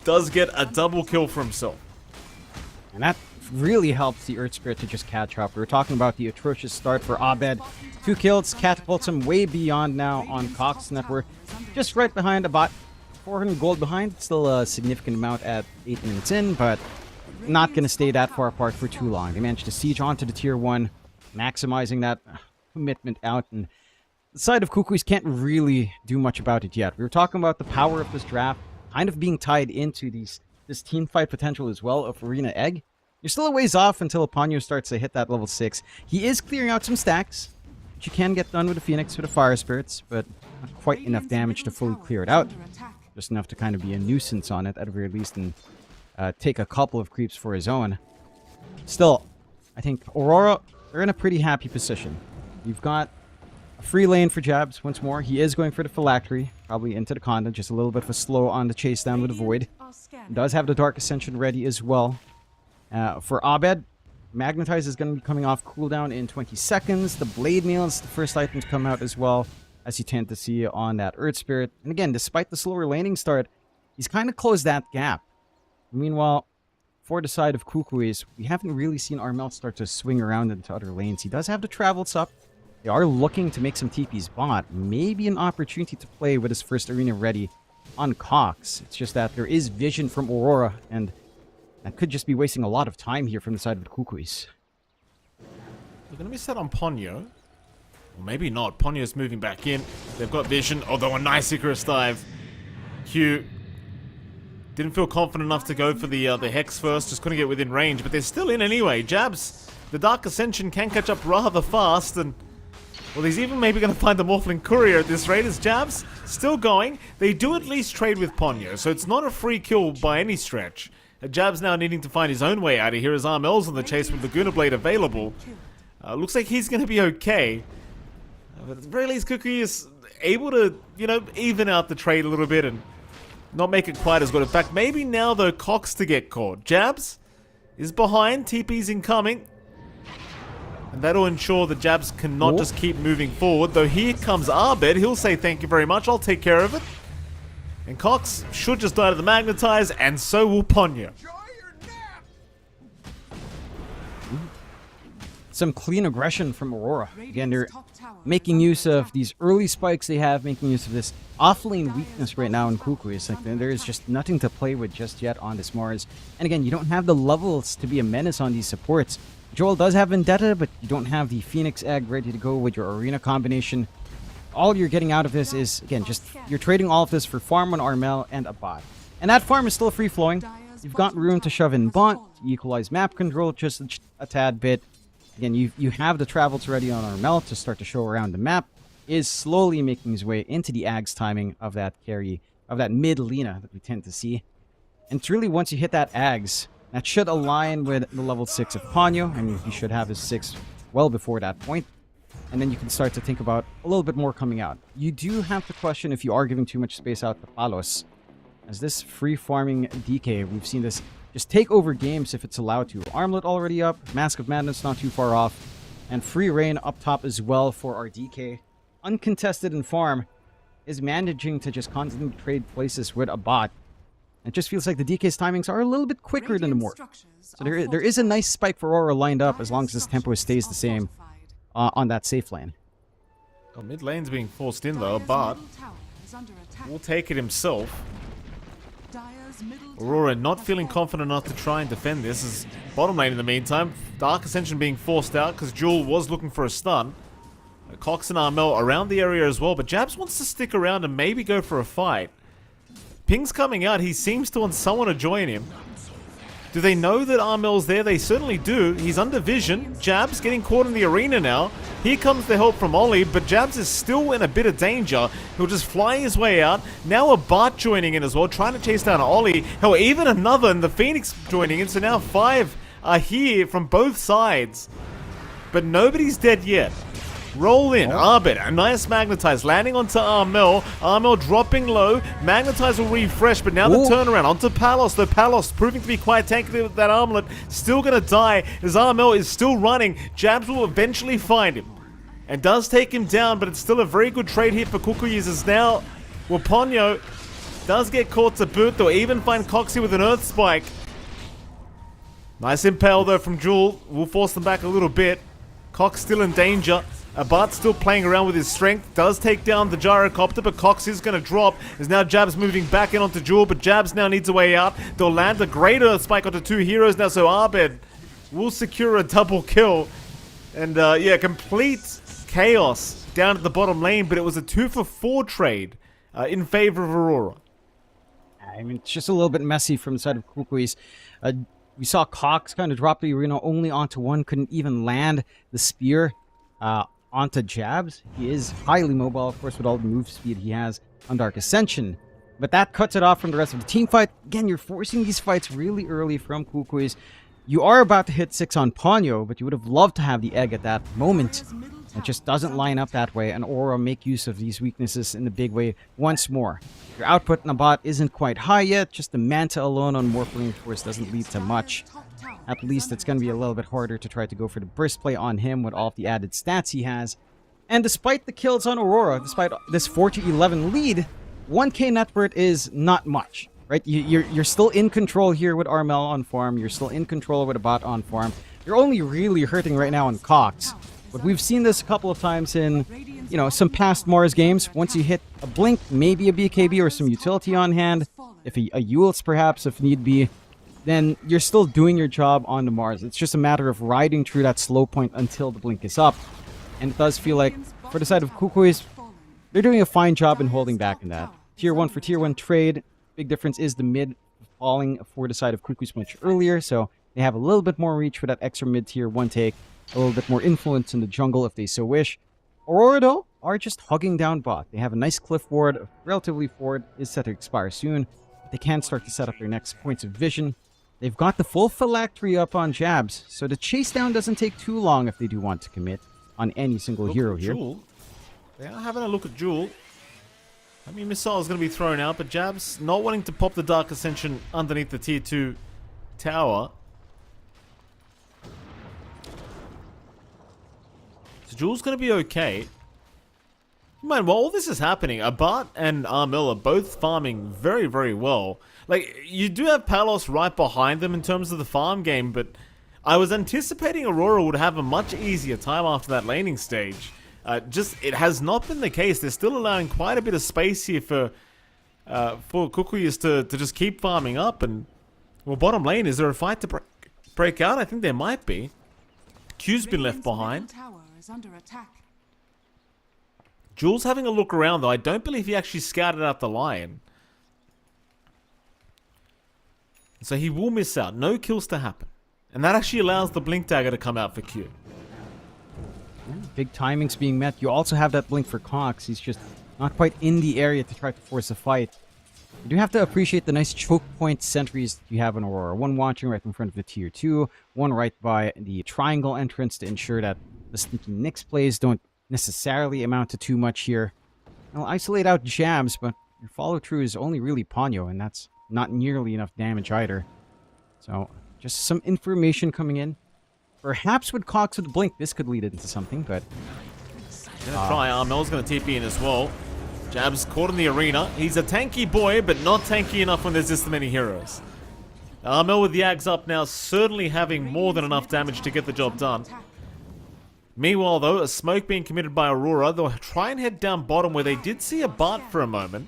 does get a double kill for himself. And that really helps the Earth Spirit to just catch up. We were talking about the atrocious start for Abed. 2 kills, catapults him way beyond now on Cox Network. Just right behind about 400 gold behind. Still a significant amount at 8 minutes in, but not going to stay that far apart for too long. They managed to siege onto the tier 1, maximizing that commitment out. And the side of Kukuis can't really do much about it yet. We were talking about the power of this draft kind of being tied into this team fight potential as well of Arena Egg. You're still a ways off until Ponyo starts to hit that level 6. He is clearing out some stacks, which you can get done with a Phoenix with the Fire Spirits, but not quite enough damage to fully clear it out. Just enough to kind of be a nuisance on it at the very least and take a couple of creeps for his own. Still, I think Aurora, they're in a pretty happy position. You've got a free lane for Jabs once more. He is going for the Phylactery, probably into the Conda, just a little bit of a slow on the chase down with the Void. He does have the Dark Ascension ready as well. For Abed, Magnetize is going to be coming off cooldown in 20 seconds. The Blade Mail is the first item to come out as well, as you tend to see on that Earth Spirit. And again, despite the slower laning start, he's kind of closed that gap. Meanwhile, for the side of Kukuis, we haven't really seen Armel start to swing around into other lanes. He does have the travels up. They are looking to make some TPs bot. Maybe an opportunity to play with his first arena ready on Cox. It's just that there is vision from Aurora, and that could just be wasting a lot of time here from the side of the Kukuis. They're going to be set on Ponyo. Or maybe not. Ponyo's moving back in. They've got vision, although a nice Icarus dive. Q didn't feel confident enough to go for the Hex first. Just couldn't get within range, but they're still in anyway. Jabs, the Dark Ascension can catch up rather fast, and well, he's even maybe going to find the Morphling Courier at this rate as Jabs still going. They do at least trade with Ponyo, so it's not a free kill by any stretch. Jabs now needing to find his own way out of here as Armel's on the chase with the Guna Blade available. Looks like he's going to be okay. But at the very least, Kukui is able to, even out the trade a little bit and not make it quite as good. In fact, maybe now, though, Cox to get caught. Jabs is behind. TP's incoming. And that'll ensure that Jabs cannot just keep moving forward. Though here comes Abed. He'll say thank you very much. I'll take care of it. And Cox should just die to the Magnetize, and so will Ponyo. Some clean aggression from Aurora. Again, they're making use of these early spikes they have, making use of this offlane weakness right now in Kukui. It's like there is just nothing to play with just yet on this Mars. And again, you don't have the levels to be a menace on these supports. Joel does have Vendetta, but you don't have the Phoenix Egg ready to go with your Arena combination. All you're getting out of this is, again, just you're trading all of this for farm on Armel and a bot. And that farm is still free-flowing. You've got room to shove in bot, equalize map control just a tad bit. Again, you have the travels ready on Armel to start to show around the map. Is slowly making his way into the Ags timing of that carry, of that mid Lina that we tend to see. And it's really once you hit that Ags, that should align with the level 6 of Ponyo. I mean, he should have his 6 well before that point. And then you can start to think about a little bit more coming out. You do have to question if you are giving too much space out to Palos. As this free farming DK, we've seen this just take over games if it's allowed to. Armlet already up, Mask of Madness not too far off, and free reign up top as well for our DK. Uncontested in farm, is managing to just constantly trade places with a bot. It just feels like the DK's timings are a little bit quicker than the Morph. So there is a nice spike for Aurora lined up as long as this tempo stays the same on that safe lane. Well, mid lane's being forced in though, but will take it himself. Aurora not feeling confident enough to try and defend this. Is bottom lane in the meantime. Dark Ascension being forced out because Jewel was looking for a stun. Cox and Armel around the area as well, but Jabs wants to stick around and maybe go for a fight. Ping's coming out. He seems to want someone to join him. Do they know that Armel's there? They certainly do. He's under vision. Jabs getting caught in the arena now. Here comes the help from Ollie, but Jabs is still in a bit of danger. He'll just fly his way out. Now a Bart joining in as well, trying to chase down Ollie. Hell, even another, and the Phoenix joining in. So now 5 are here from both sides. But nobody's dead yet. Roll in, Arbit, a nice Magnetize, landing onto Armel. Armel dropping low. Magnetize will refresh, but now the turnaround onto Palos. The Palos proving to be quite tanky with that armlet. Still gonna die as Armel is still running. Jabs will eventually find him. And does take him down, but it's still a very good trade hit for Kukuyas as now Waponyo does get caught to boot. They'll even find Coxie with an Earth Spike. Nice impale though from Jewel. Will force them back a little bit. Cox still in danger. Abart's still playing around with his strength. Does take down the gyrocopter, but Cox is going to drop. As now Jabs moving back in onto Jewel, but Jabs now needs a way out. They'll land a great Earth Spike onto 2 heroes now, so Arbed will secure a double kill. And yeah, complete chaos down at the bottom lane, but it was a 2-for-4 trade in favor of Aurora. I mean, it's just a little bit messy from the side of Kukuis. We saw Cox kind of drop the arena only onto one, couldn't even land the spear onto Jabs. He is highly mobile, of course, with all the move speed he has on Dark Ascension. But that cuts it off from the rest of the team fight. Again, you're forcing these fights really early from Kukuis. You are about to hit 6 on Ponyo, but you would have loved to have the egg at that moment. It just doesn't line up that way, and Aura make use of these weaknesses in the big way once more. Your output in a bot isn't quite high yet, just the Manta alone on Morphling, of course, doesn't lead to much. At least it's going to be a little bit harder to try to go for the burst play on him with all of the added stats he has. And despite the kills on Aurora, despite this 4-11 lead, 1k net worth is not much, right? You're still in control here with Armel on farm, you're still in control with a bot on farm. You're only really hurting right now on Cox. But we've seen this a couple of times in, you know, some past Mars games. Once you hit a Blink, maybe a BKB or some utility on hand, if a Eul's perhaps, if need be, then you're still doing your job on the Mars. It's just a matter of riding through that slow point until the Blink is up. And it does feel like, for the side of Kukuis, they're doing a fine job in holding back in that. Tier 1 for Tier 1 trade. Big difference is the mid falling for the side of Kukuis much earlier, so they have a little bit more reach for that extra mid Tier 1 take. A little bit more influence in the jungle if they so wish. Aurora, though, are just hugging down bot. They have a nice cliff ward, relatively forward, is set to expire soon. They can start to set up their next points of vision. They've got the full phylactery up on Jabs, so the chase down doesn't take too long if they do want to commit on any single hero here. Jewel. They are having a look at Jewel. I mean, missile is going to be thrown out, but Jabs not wanting to pop the Dark Ascension underneath the Tier 2 tower. So Jewel's going to be okay. Man, while all this is happening, Abat and Armel are both farming very, very well. Like, you do have Palos right behind them in terms of the farm game, but I was anticipating Aurora would have a much easier time after that laning stage. It has not been the case. They're still allowing quite a bit of space here for Kukuyas to just keep farming up. And, well, bottom lane, is there a fight to break out? I think there might be. Q's been left behind. Jules having a look around, though. I don't believe he actually scouted out the lion. So he will miss out. No kills to happen. And that actually allows the Blink Dagger to come out for Q. Big timings being met. You also have that Blink for Cox. He's just not quite in the area to try to force a fight. You do have to appreciate the nice choke point sentries that you have in Aurora. One watching right in front of the Tier 2. One right by the triangle entrance to ensure that the sneaky Nyx plays don't necessarily amount to too much here. I'll isolate out Jabs, but your follow-through is only really Ponyo, and that's not nearly enough damage either. So, just some information coming in. Perhaps with Cox with Blink, this could lead into something, but... Gonna try. Armel's gonna TP in as well. Jabs caught in the arena. He's a tanky boy, but not tanky enough when there's this many heroes. Armel with the Ags up now, certainly having more than enough damage to get the job done. Meanwhile, though, a smoke being committed by Aurora. They'll try and head down bottom where they did see a Bart for a moment.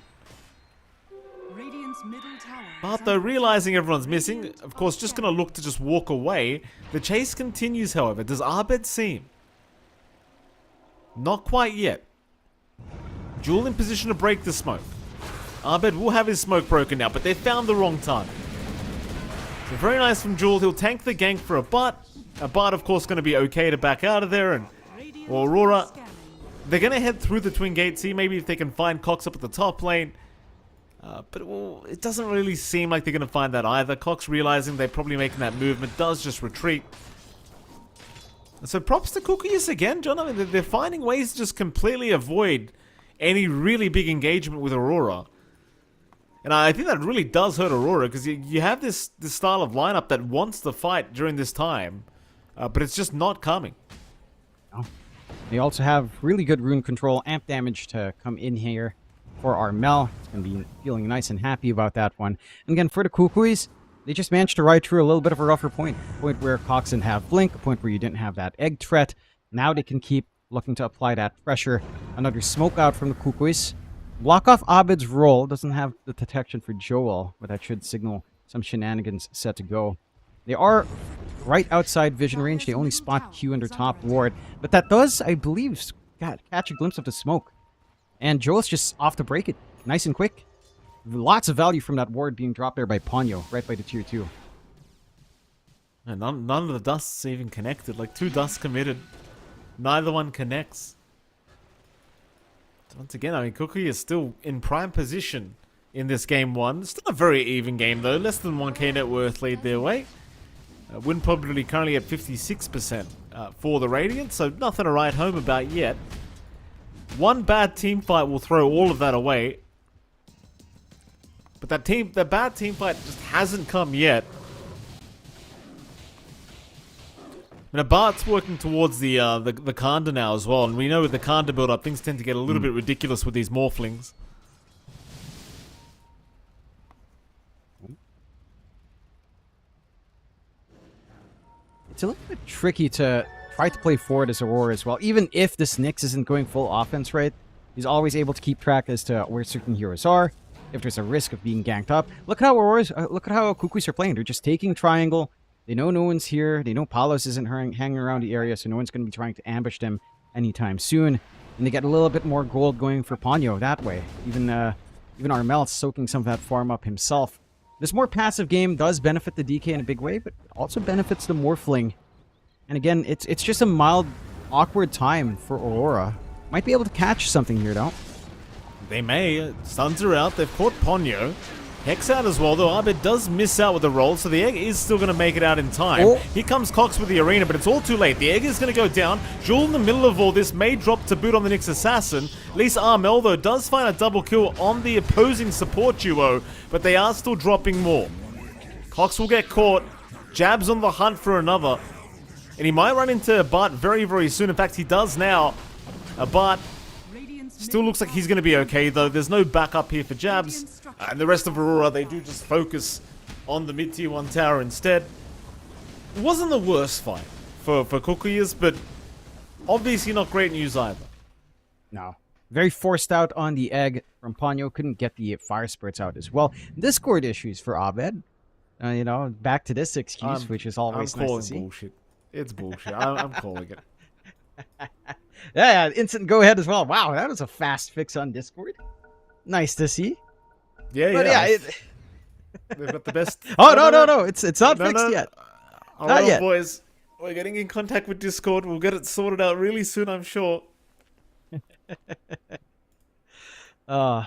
Bart, though, realizing everyone's missing, of course, just going to look to just walk away. The chase continues, however. Does Arbed see him? Not quite yet. Jewel in position to break the smoke. Abed will have his smoke broken now, but they found the wrong time. So very nice from Jewel. He'll tank the gank for a butt. A butt, of course, going to be okay to back out of there. And Aurora, they're going to head through the twin gate, see maybe if they can find Cox up at the top lane. But it doesn't really seem like they're going to find that either. Cox, realizing they're probably making that movement, does just retreat. So props to Cookies again, John. I mean, they're finding ways to just completely avoid any really big engagement with Aurora. And I think that really does hurt Aurora, because you have this style of lineup that wants to fight during this time, but it's just not coming. Oh. They also have really good rune control, amp damage to come in here for Armel. It's going to be feeling nice and happy about that one. And again, for the Kukuis, they just managed to ride through a little bit of a rougher point. A point where Cox didn't have Blink, a point where you didn't have that egg threat. Now they can keep looking to apply that pressure. Another smoke out from the Kukuis. Block off Abed's roll. Doesn't have the detection for Joel, but that should signal some shenanigans set to go. They are right outside vision range. They only spot Q under top ward. But that does, I believe, catch a glimpse of the smoke. And Joel's just off to break it. Nice and quick. Lots of value from that ward being dropped there by Ponyo, right by the tier 2. And none of the dusts even connected. Like 2 dusts committed. Neither one connects. Once again, I mean, Cookie is still in prime position in this game 1. Still a very even game, though. Less than 1k net worth lead their way. Win probability currently at 56% for the Radiant, so nothing to write home about yet. One bad team fight will throw all of that away. But that bad team fight just hasn't come yet. And Bart's working towards the Kanda now as well, and we know with the Kanda build-up, things tend to get a little bit ridiculous with these Morphlings. It's a little bit tricky to try to play forward as Aurora as well. Even if this Nyx isn't going full offense, right? He's always able to keep track as to where certain heroes are, if there's a risk of being ganked up. Look at how look at how Kukuis are playing. They're just taking triangle. They know no one's here. They know Palos isn't hanging around the area, so no one's going to be trying to ambush them anytime soon. And they get a little bit more gold going for Ponyo that way. Even Armel soaking some of that farm up himself. This more passive game does benefit the DK in a big way, but it also benefits the Morphling. And again, it's just a mild, awkward time for Aurora. Might be able to catch something here, though. They may. Stuns are out. They've caught Ponyo. Hex out as well, though. Abed does miss out with the roll, so the egg is still going to make it out in time. Oh. Here comes Cox with the arena, but it's all too late. The egg is going to go down. Jewel in the middle of all this may drop to boot on the Nyx Assassin. At least Armel, though, does find a double kill on the opposing support duo, but they are still dropping more. Cox will get caught. Jab's on the hunt for another. And he might run into Bart very, very soon. In fact, he does now. Bart still looks like he's going to be okay, though. There's no backup here for Jabs. And the rest of Aurora, they do just focus on the mid-tier 1 tower instead. It wasn't the worst fight for Cookies, but obviously not great news either. No. Very forced out on the egg from Ponyo. Couldn't get the fire spurts out as well. Discord issues for Abed. You know, back to this excuse, which is always nice to see. Bullshit. It's bullshit. I'm calling it. Yeah, instant go ahead as well. Wow, that was a fast fix on Discord. Nice to see. Yeah, but they've got the best. Oh no! It's not fixed yet. Not yet, boys. We're getting in contact with Discord. We'll get it sorted out really soon, I'm sure. All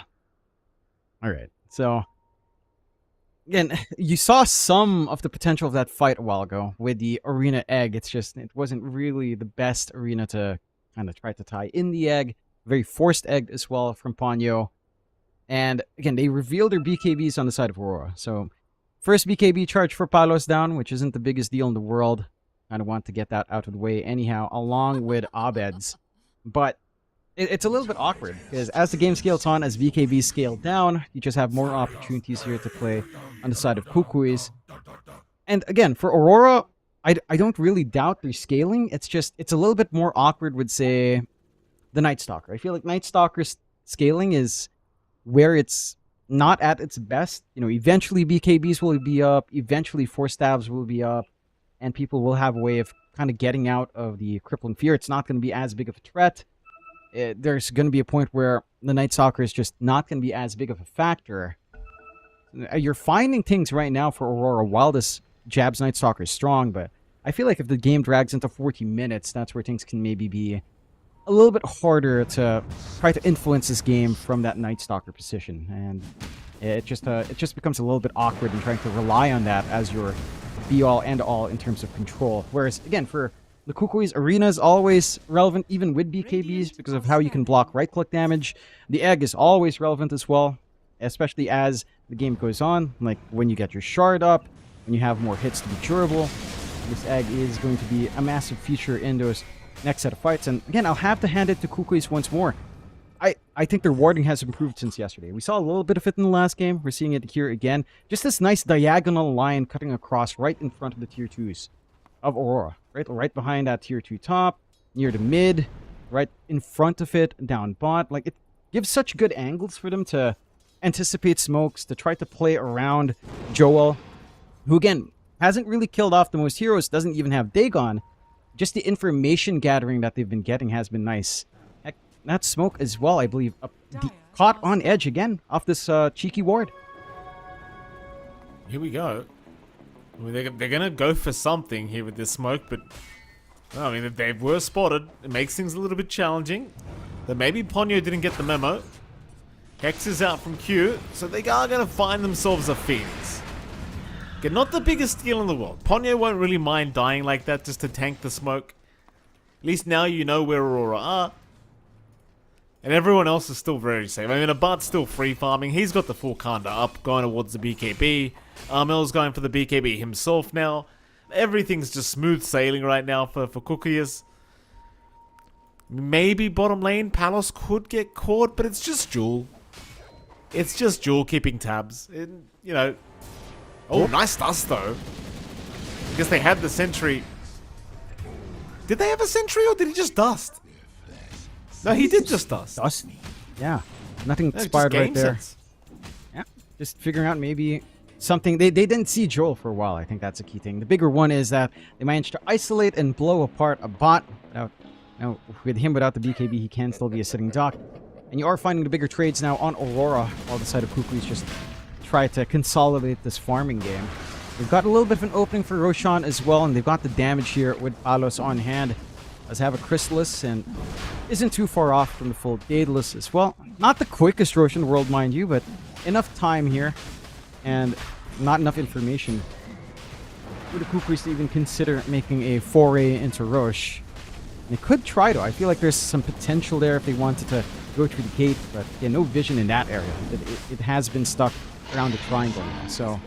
right. So again, you saw some of the potential of that fight a while ago with the arena egg. It's just it wasn't really the best arena to kind of try to tie in the egg. Very forced egg as well from Ponyo. And again, they revealed their BKBs on the side of Aurora. So first BKB charge for Palos down, which isn't the biggest deal in the world. Kind of want to get that out of the way anyhow, along with Abed's. But it's a little bit awkward, because as the game scales on, as BKBs scale down, you just have more opportunities here to play on the side of Kukuis. And again, for Aurora, I don't really doubt their scaling. It's just, it's a little bit more awkward with, say, the Night Stalker. I feel like Night Stalker's scaling is where it's not at its best. You know, eventually BKBs will be up, eventually 4 stabs will be up, and people will have a way of kind of getting out of the crippling fear. It's not going to be as big of a threat. there's going to be a point where the Night Stalker is just not going to be as big of a factor. You're finding things right now for Aurora while this Jabs Night Stalker is strong, but I feel like if the game drags into 40 minutes, that's where things can maybe be a little bit harder to try to influence this game from that Night Stalker position. And it just becomes a little bit awkward in trying to rely on that as your be-all and all in terms of control. Whereas, again, for the Kukui's, Arena is always relevant, even with BKBs, because of how you can block right-click damage. The Egg is always relevant as well, especially as the game goes on. Like, when you get your shard up, when you have more hits to be durable, this Egg is going to be a massive feature in those next set of fights. And again, I'll have to hand it to Kukui's once more. I think their warding has improved since yesterday. We saw a little bit of it in the last game. We're seeing it here again. Just this nice diagonal line cutting across right in front of the tier 2s of Aurora. Right behind that tier 2 top, near the mid, right in front of it, down bot. Like, it gives such good angles for them to anticipate smokes, to try to play around Joel, who again, hasn't really killed off the most heroes, doesn't even have Dagon. Just the information gathering that they've been getting has been nice. Heck, that smoke as well, I believe, caught on edge again off this cheeky ward. Here we go. I mean, they're going to go for something here with this smoke, but I mean, they were spotted. It makes things a little bit challenging. But maybe Ponyo didn't get the memo. Hex is out from Q, so they are going to find themselves a Phoenix. Okay, not the biggest steal in the world. Ponyo won't really mind dying like that just to tank the smoke. At least now you know where Aurora are. And everyone else is still very safe. I mean, Abart's still free farming. He's got the full Kanda up, going towards the BKB. Armel's going for the BKB himself now. Everything's just smooth sailing right now for Kukui's. Maybe bottom lane, Palos could get caught, but it's just Jewel. It's just Jewel keeping tabs. You know. Oh, nice dust though. I guess they had the sentry. Did they have a sentry or did he just dust? No, he did just dust. Dust? Yeah. Nothing expired right there. Sense. Yeah. Just figuring out maybe something. They didn't see Joel for a while. I think that's a key thing. The bigger one is that they managed to isolate and blow apart a bot. Now, with him without the BKB, he can still be a sitting duck. And you are finding the bigger trades now on Aurora, while the side of Kukui's just try to consolidate this farming game. They've got a little bit of an opening for Roshan as well, and they've got the damage here with Palos on hand. Does have a Chrysalis and isn't too far off from the full Daedalus as well. Not the quickest Roshan in the world, mind you, but enough time here and not enough information for the Kukui's to even consider making a foray into Rosh. They could try to. I feel like there's some potential there if they wanted to go through the gate, but yeah, no vision in that area. It has been stuck around the triangle now. So,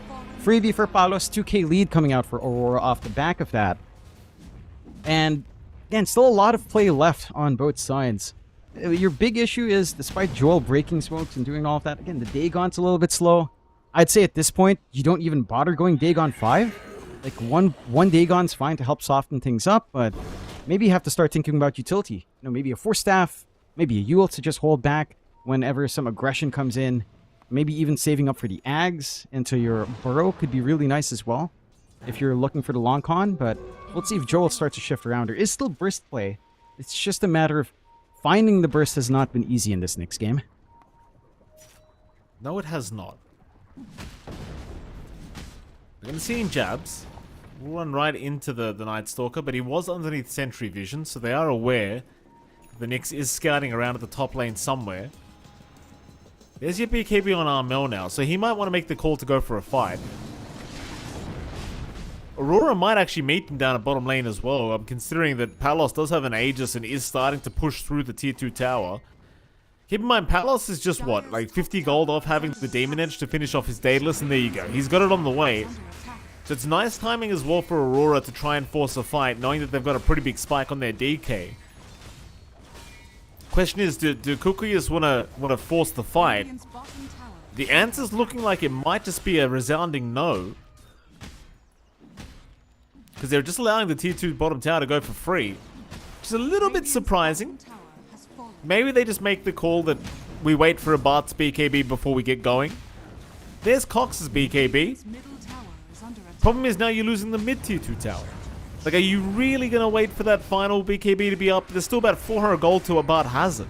freebie for Palos, 2k lead coming out for Aurora off the back of that. And again, still a lot of play left on both sides. Your big issue is, despite Joel breaking smokes and doing all of that, again, the Dagon's a little bit slow. I'd say at this point, you don't even bother going Dagon 5. Like, one Dagon's fine to help soften things up, but maybe you have to start thinking about utility. You know, maybe a Force Staff, maybe a Yule to just hold back whenever some aggression comes in. Maybe even saving up for the Ags into your Burrow could be really nice as well, if you're looking for the long con. But let's see if Joel starts to shift around. There is still burst play. It's just a matter of finding the burst has not been easy in this next game. No, it has not. We're going to see him jabs. We'll run right into the Night Stalker, but he was underneath sentry vision, so they are aware the Nyx is scouting around at the top lane somewhere. There's your BKB on Armel now, so he might want to make the call to go for a fight. Aurora might actually meet him down at bottom lane as well. I'm considering that Palos does have an Aegis and is starting to push through the tier 2 tower. Keep in mind, Palos is just what, like 50 gold off having the Demon Edge to finish off his Daedalus, and there you go. He's got it on the way. So it's nice timing as well for Aurora to try and force a fight, knowing that they've got a pretty big spike on their DK. Question is, do Kukui's want to force the fight? The answer's looking like it might just be a resounding no. Because they're just allowing the tier 2 bottom tower to go for free. Which is a little bit surprising. Maybe they just make the call that we wait for a Bart's BKB before we get going. There's Cox's BKB. Problem is now you're losing the mid tier 2 tower. Like, are you really going to wait for that final BKB to be up? There's still about 400 gold to a Bart has it.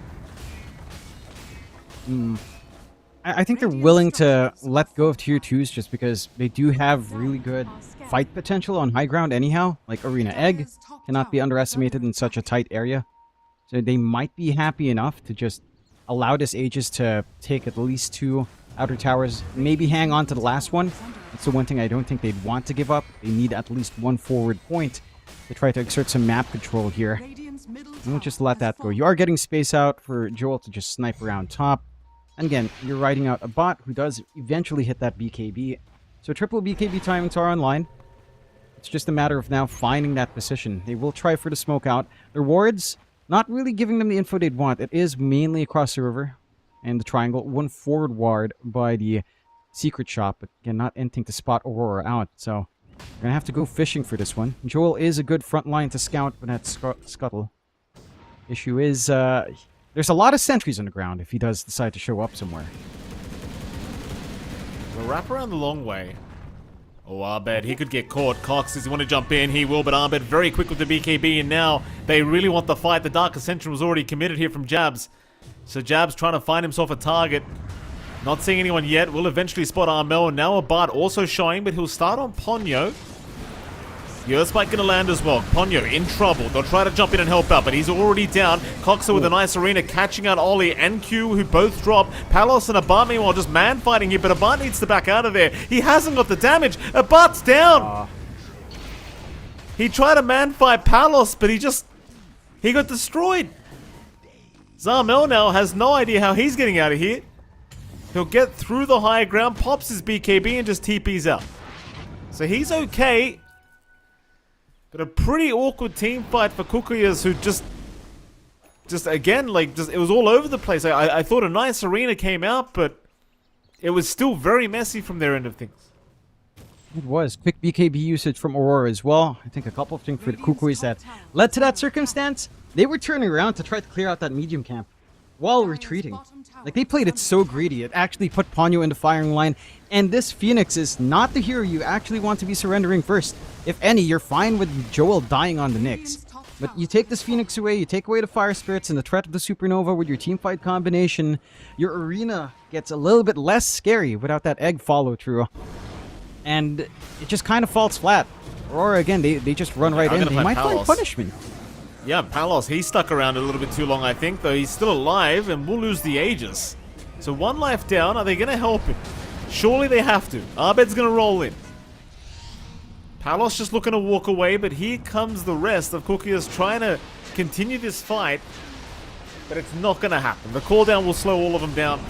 I think they're willing to let go of tier 2s just because they do have really good fight potential on high ground anyhow. Like Arena Egg cannot be underestimated in such a tight area. So they might be happy enough to just allow this Aegis to take at least 2 outer towers, maybe hang on to the last one. That's the one thing I don't think they'd want to give up. They need at least 1 forward point to try to exert some map control here. And we'll just let that go. You are getting space out for Joel to just snipe around top. And again, you're riding out a bot who does eventually hit that BKB. So triple BKB timings are online. It's just a matter of now finding that position. They will try for the smoke out. Their wards, not really giving them the info they'd want. It is mainly across the river and the triangle. 1 forward ward by the secret shop, but again, not anything to spot Aurora out. So you're going to have to go fishing for this one. Joel is a good front line to scout, but that's Scuttle. Issue is, there's a lot of sentries on the ground if he does decide to show up somewhere. We'll wrap around the long way. Oh, Abed, he could get caught. Cox, does he want to jump in? He will, but Abed very quick with the BKB, and now they really want the fight. The Dark Ascension was already committed here from Jabs. So Jabs trying to find himself a target. Not seeing anyone yet. Will eventually spot Armel, and now a Bart also showing, but he'll start on Ponyo. The Earthspike gonna land as well. Ponyo in trouble. They'll try to jump in and help out, but he's already down. Coxer with a nice arena, catching out Ollie and Q, who both drop. Palos and Abat meanwhile just man fighting here, but Abat needs to back out of there. He hasn't got the damage. Abat's down. He tried to man fight Palos, but he got destroyed. Zarmel now has no idea how he's getting out of here. He'll get through the higher ground, pops his BKB, and just TPs out. So he's okay. But a pretty awkward team fight for Kukuyas, who just again, it was all over the place. I thought a nice arena came out, but it was still very messy from their end of things. It was. Quick BKB usage from Aurora as well. I think a couple of things for the Kukuyas that led to that circumstance. They were turning around to try to clear out that medium camp while retreating. Like, they played it so greedy. It actually put Ponyo in the firing line. And this Phoenix is not the hero you actually want to be surrendering first. If any, you're fine with Joel dying on the Nyx. But you take this Phoenix away, you take away the Fire Spirits and the threat of the Supernova with your teamfight combination, your arena gets a little bit less scary without that egg follow-through. And it just kind of falls flat. Aurora, again, they just run right in. They might find punishment. Yeah, Palos, he stuck around a little bit too long, I think, though he's still alive, and we'll lose the Aegis. So 1 life down. Are they going to help him? Surely they have to. Abed's going to roll in. Palos just looking to walk away, but here comes the rest of Kukuyas trying to continue this fight. But it's not going to happen. The cooldown will slow all of them down.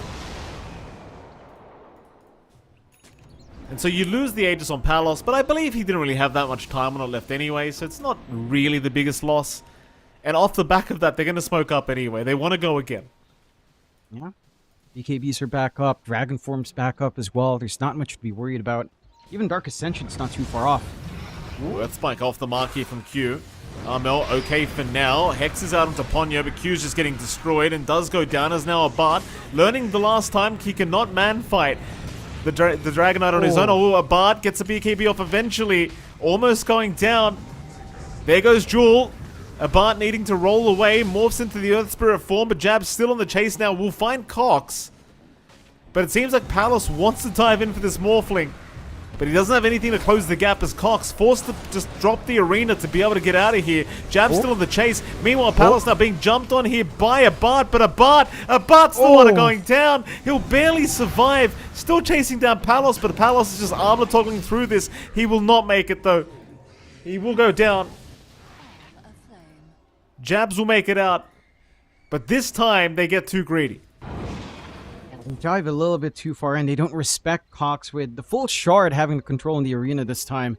And so you lose the Aegis on Palos, but I believe he didn't really have that much time on it left anyway, so it's not really the biggest loss. And off the back of that, they're going to smoke up anyway. They want to go again. Yeah. BKBs are back up. Dragon Form's back up as well. There's not much to be worried about. Even Dark Ascension's not too far off. Ooh, Earthspike off the mark here from Q. Armel okay for now. Hex is out onto Ponyo, but Q's just getting destroyed and does go down as now a Bard. Learning the last time he cannot man fight the Dragon Knight on his own. Oh, a Bard gets a BKB off eventually. Almost going down. There goes Jewel. A Bart needing to roll away, morphs into the Earth Spirit form, but Jab's still on the chase now. We'll find Cox. But it seems like Palos wants to dive in for this Morphling. But he doesn't have anything to close the gap as Cox forced to just drop the arena to be able to get out of here. Jab's still on the chase. Meanwhile, Palos now being jumped on here by a Bart, but a Bart's the one going down. He'll barely survive. Still chasing down Palos, but Palos is just armor toggling through this. He will not make it though. He will go down. Jabs will make it out. But this time, they get too greedy. They dive a little bit too far in. They don't respect Cox with the full shard having the control in the arena this time.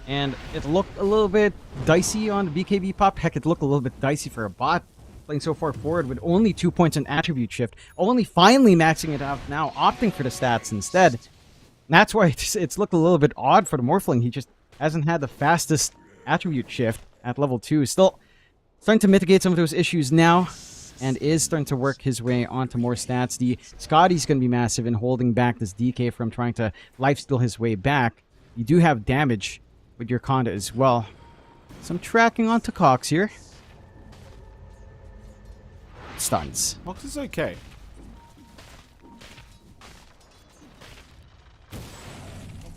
And it looked a little bit dicey on the BKB pop. Heck, it looked a little bit dicey for a bot playing so far forward with only 2 points in attribute shift. Only finally maxing it out now, opting for the stats instead. And that's why it's looked a little bit odd for the Morphling. He just hasn't had the fastest attribute shift at level 2. Still starting to mitigate some of those issues now, and is starting to work his way onto more stats. The Scotty's going to be massive in holding back this DK from trying to lifesteal his way back. You do have damage with your Conda as well. Some tracking onto Cox here. Stuns. Cox is okay.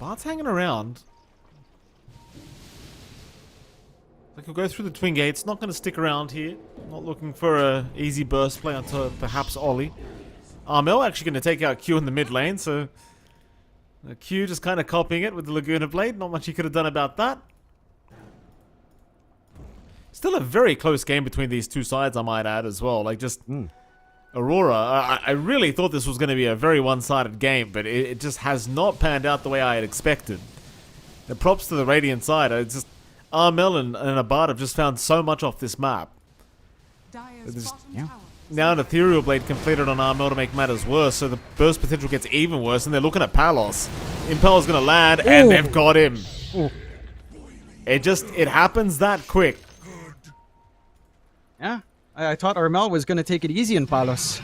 Bart's hanging around. Like he'll go through the twin gates. Not going to stick around here. Not looking for a easy burst play onto perhaps Ollie. Armel actually going to take out Q in the mid lane. So Q just kind of copying it with the Laguna Blade. Not much he could have done about that. Still a very close game between these two sides, I might add, as well. Like, just Aurora, I really thought this was going to be a very one-sided game, but it just has not panned out the way I had expected. The props to the Radiant side. It's just Armel and Abad have just found so much off this map. Now an Ethereal Blade completed on Armel to make matters worse, so the burst potential gets even worse, and they're looking at Palos. Impel's going to land, and they've got him. It happens that quick. Yeah, I thought Armel was going to take it easy in Palos.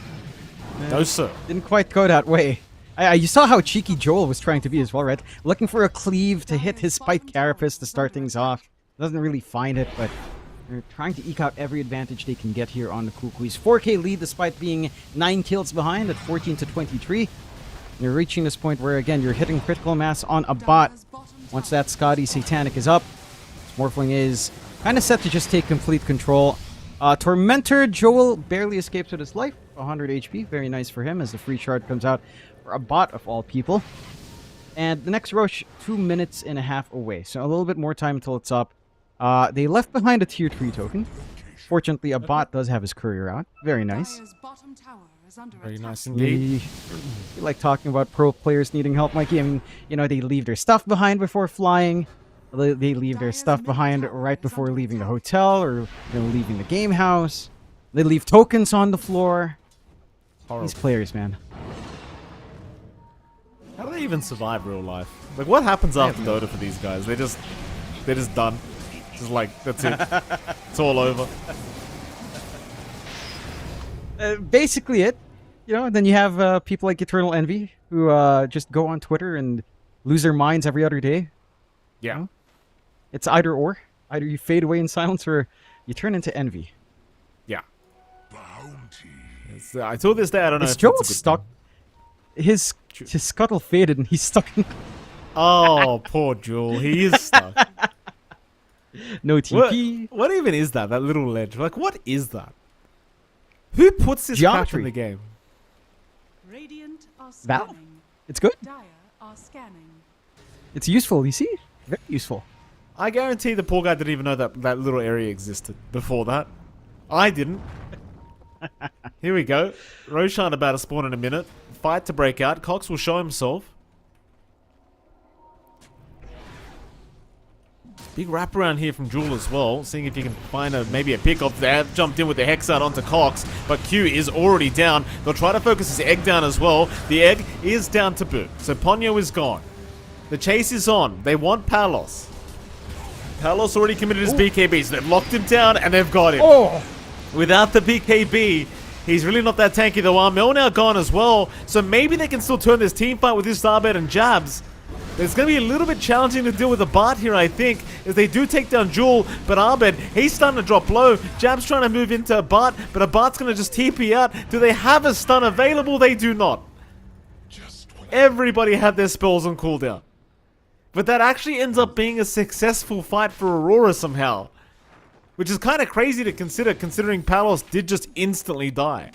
No, sir. Didn't quite go that way. You saw how cheeky Joel was trying to be as well, right? Looking for a cleave to hit his Spike Carapace to start things off. Doesn't really find it, but they're trying to eke out every advantage they can get here on the Kukuis. 4K lead despite being 9 kills behind at 14 to 23. You're reaching this point where, again, you're hitting critical mass on a bot. Once that Scotty Satanic is up, Morphling is kind of set to just take complete control. Tormentor, Joel barely escapes with his life. 100 HP, very nice for him as the free shard comes out for a bot of all people. And the next Roche, 2 minutes and a half away. So a little bit more time until it's up. They left behind a tier 3 token. Fortunately, a bot does have his courier out. Very nice. Very nice indeed. You like talking about pro players needing help, Mikey. I mean, you know, they leave their stuff behind before flying. They leave their stuff behind right before leaving the hotel or leaving the game house. They leave tokens on the floor. Horrible. These players, man. How do they even survive real life? Like, what happens after Dota for these guys? They're just done. Just like, that's it. It's all over. Basically it. You know, then you have people like Eternal Envy who just go on Twitter and lose their minds every other day. Yeah. You know? It's either or. Either you fade away in silence or you turn into envy. Yeah. I till this day, I don't know. Is Joel stuck? His scuttle faded and he's stuck in... Oh, poor Joel. He is stuck. No TP. What even is that? That little ledge? Like, what is that? Who puts this crap in the game? Radiant are Val? scanning. It's good. Dire are scanning. It's useful, you see? Very useful. I guarantee the poor guy didn't even know that little area existed before that. I didn't. Here we go. Roshan about to spawn in a minute. Fight to break out. Cox will show himself. Big wraparound here from Jewel as well. Seeing if he can find maybe a pick off there. Jumped in with the Hex out onto Cox. But Q is already down. They'll try to focus his egg down as well. The egg is down to boot. So Ponyo is gone. The chase is on. They want Palos. Palos already committed his BKB, so they've locked him down and they've got him. Oh! Without the BKB, he's really not that tanky though. Armel now gone as well, so maybe they can still turn this team fight with this Starbed and Jabs. It's going to be a little bit challenging to deal with a bot here, I think, as they do take down Jewel, but Arbed, he's starting to drop low. Jab's trying to move into a bot, but a bot's going to just TP out. Do they have a stun available? They do not. Everybody had their spells on cooldown. But that actually ends up being a successful fight for Aurora somehow. Which is kind of crazy to consider, considering Palos did just instantly die.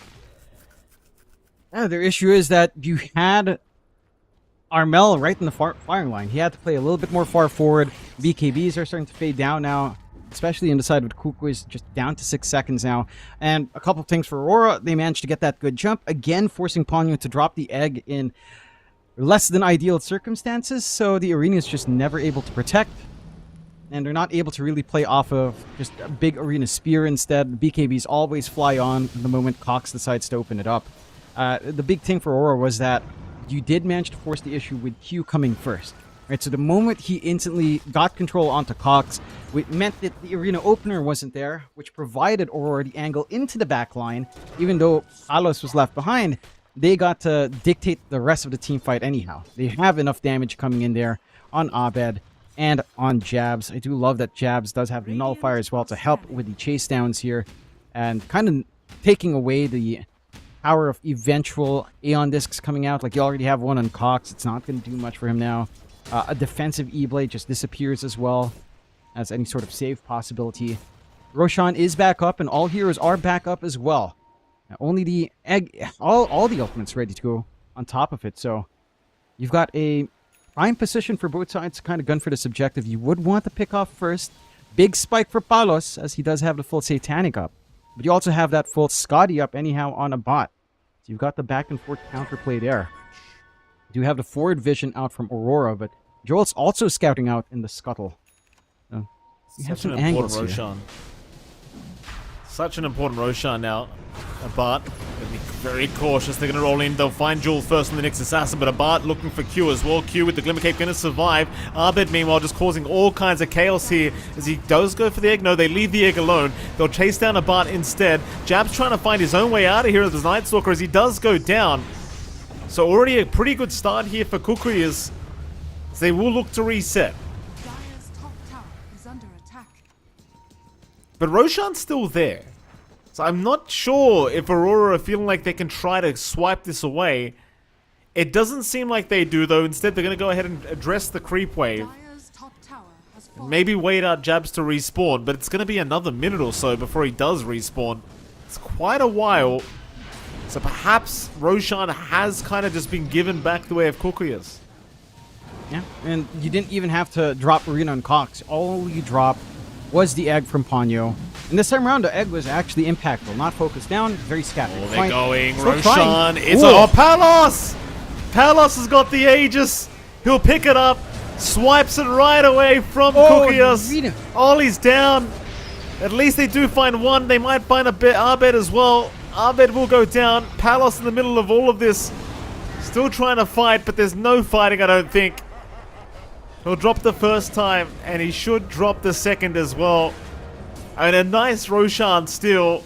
Their issue is that you had Armel right in the firing line. He had to play a little bit more far forward. BKBs are starting to fade down now, especially in the side with Kuku is just down to 6 seconds now. And a couple things for Aurora. They managed to get that good jump, again forcing Ponyo to drop the egg in less than ideal circumstances, so the arena is just never able to protect. And they're not able to really play off of just a big arena spear instead. BKBs always fly on the moment Cox decides to open it up. The big thing for Aurora was that you did manage to force the issue with Q coming first. Right, so the moment he instantly got control onto Cox, it meant that the arena opener wasn't there, which provided Aurora the angle into the back line. Even though Alos was left behind, they got to dictate the rest of the team fight anyhow. They have enough damage coming in there on Abed and on Jabs. I do love that Jabs does have the nullifier as well to help with the chase downs here and kind of taking away the power of eventual Aeon discs coming out. Like, you already have one on Cox. It's not going to do much for him now. A defensive E-Blade just disappears as well as any sort of save possibility. Roshan is back up, and all heroes are back up as well. Now, only the egg, all the ultimates ready to go on top of it. So you've got a prime position for both sides to kind of gun for this objective. You would want to pick off first. Big spike for Palos, as he does have the full Satanic up. But you also have that full Scotty up anyhow on a bot. So you've got the back and forth counterplay there. You do have the forward vision out from Aurora, but Joel's also scouting out in the scuttle. So you have some angles here. Roshan. Such an important Roshan now. Abart, gonna be very cautious. They're gonna roll in. They'll find Jewel first in the next assassin, but Abart looking for Q as well. Q with the Glimmer Cape gonna survive. Abed, meanwhile, just causing all kinds of chaos here as he does go for the egg. No, they leave the egg alone. They'll chase down Abart instead. Jab's trying to find his own way out of here as the Night Stalker as he does go down. So already a pretty good start here for Kukui as they will look to reset. Dire's top tower is under attack. But Roshan's still there. So I'm not sure if Aurora are feeling like they can try to swipe this away. It doesn't seem like they do, though. Instead, they're going to go ahead and address the creep wave. Dire's top tower has fallen. Maybe wait out Jabs to respawn, but it's going to be another minute or so before he does respawn. It's quite a while. So perhaps Roshan has kind of just been given back the way of Kukuyas. Yeah, and you didn't even have to drop Arena and Cox. All you dropped was the egg from Ponyo. And this time around, the egg was actually impactful. Not focused down, very scattered. Oh, they're going. Still Roshan trying. is... Ooh. Oh, Palos! Palos has got the Aegis. He'll pick it up. Swipes it right away from Kukuyas. Arena. Ollie's down. At least they do find one. They might find a bit Abed as well. Abed will go down. Palos in the middle of all of this. Still trying to fight, but there's no fighting, I don't think. He'll drop the first time, and he should drop the second as well. I mean, a nice Roshan still.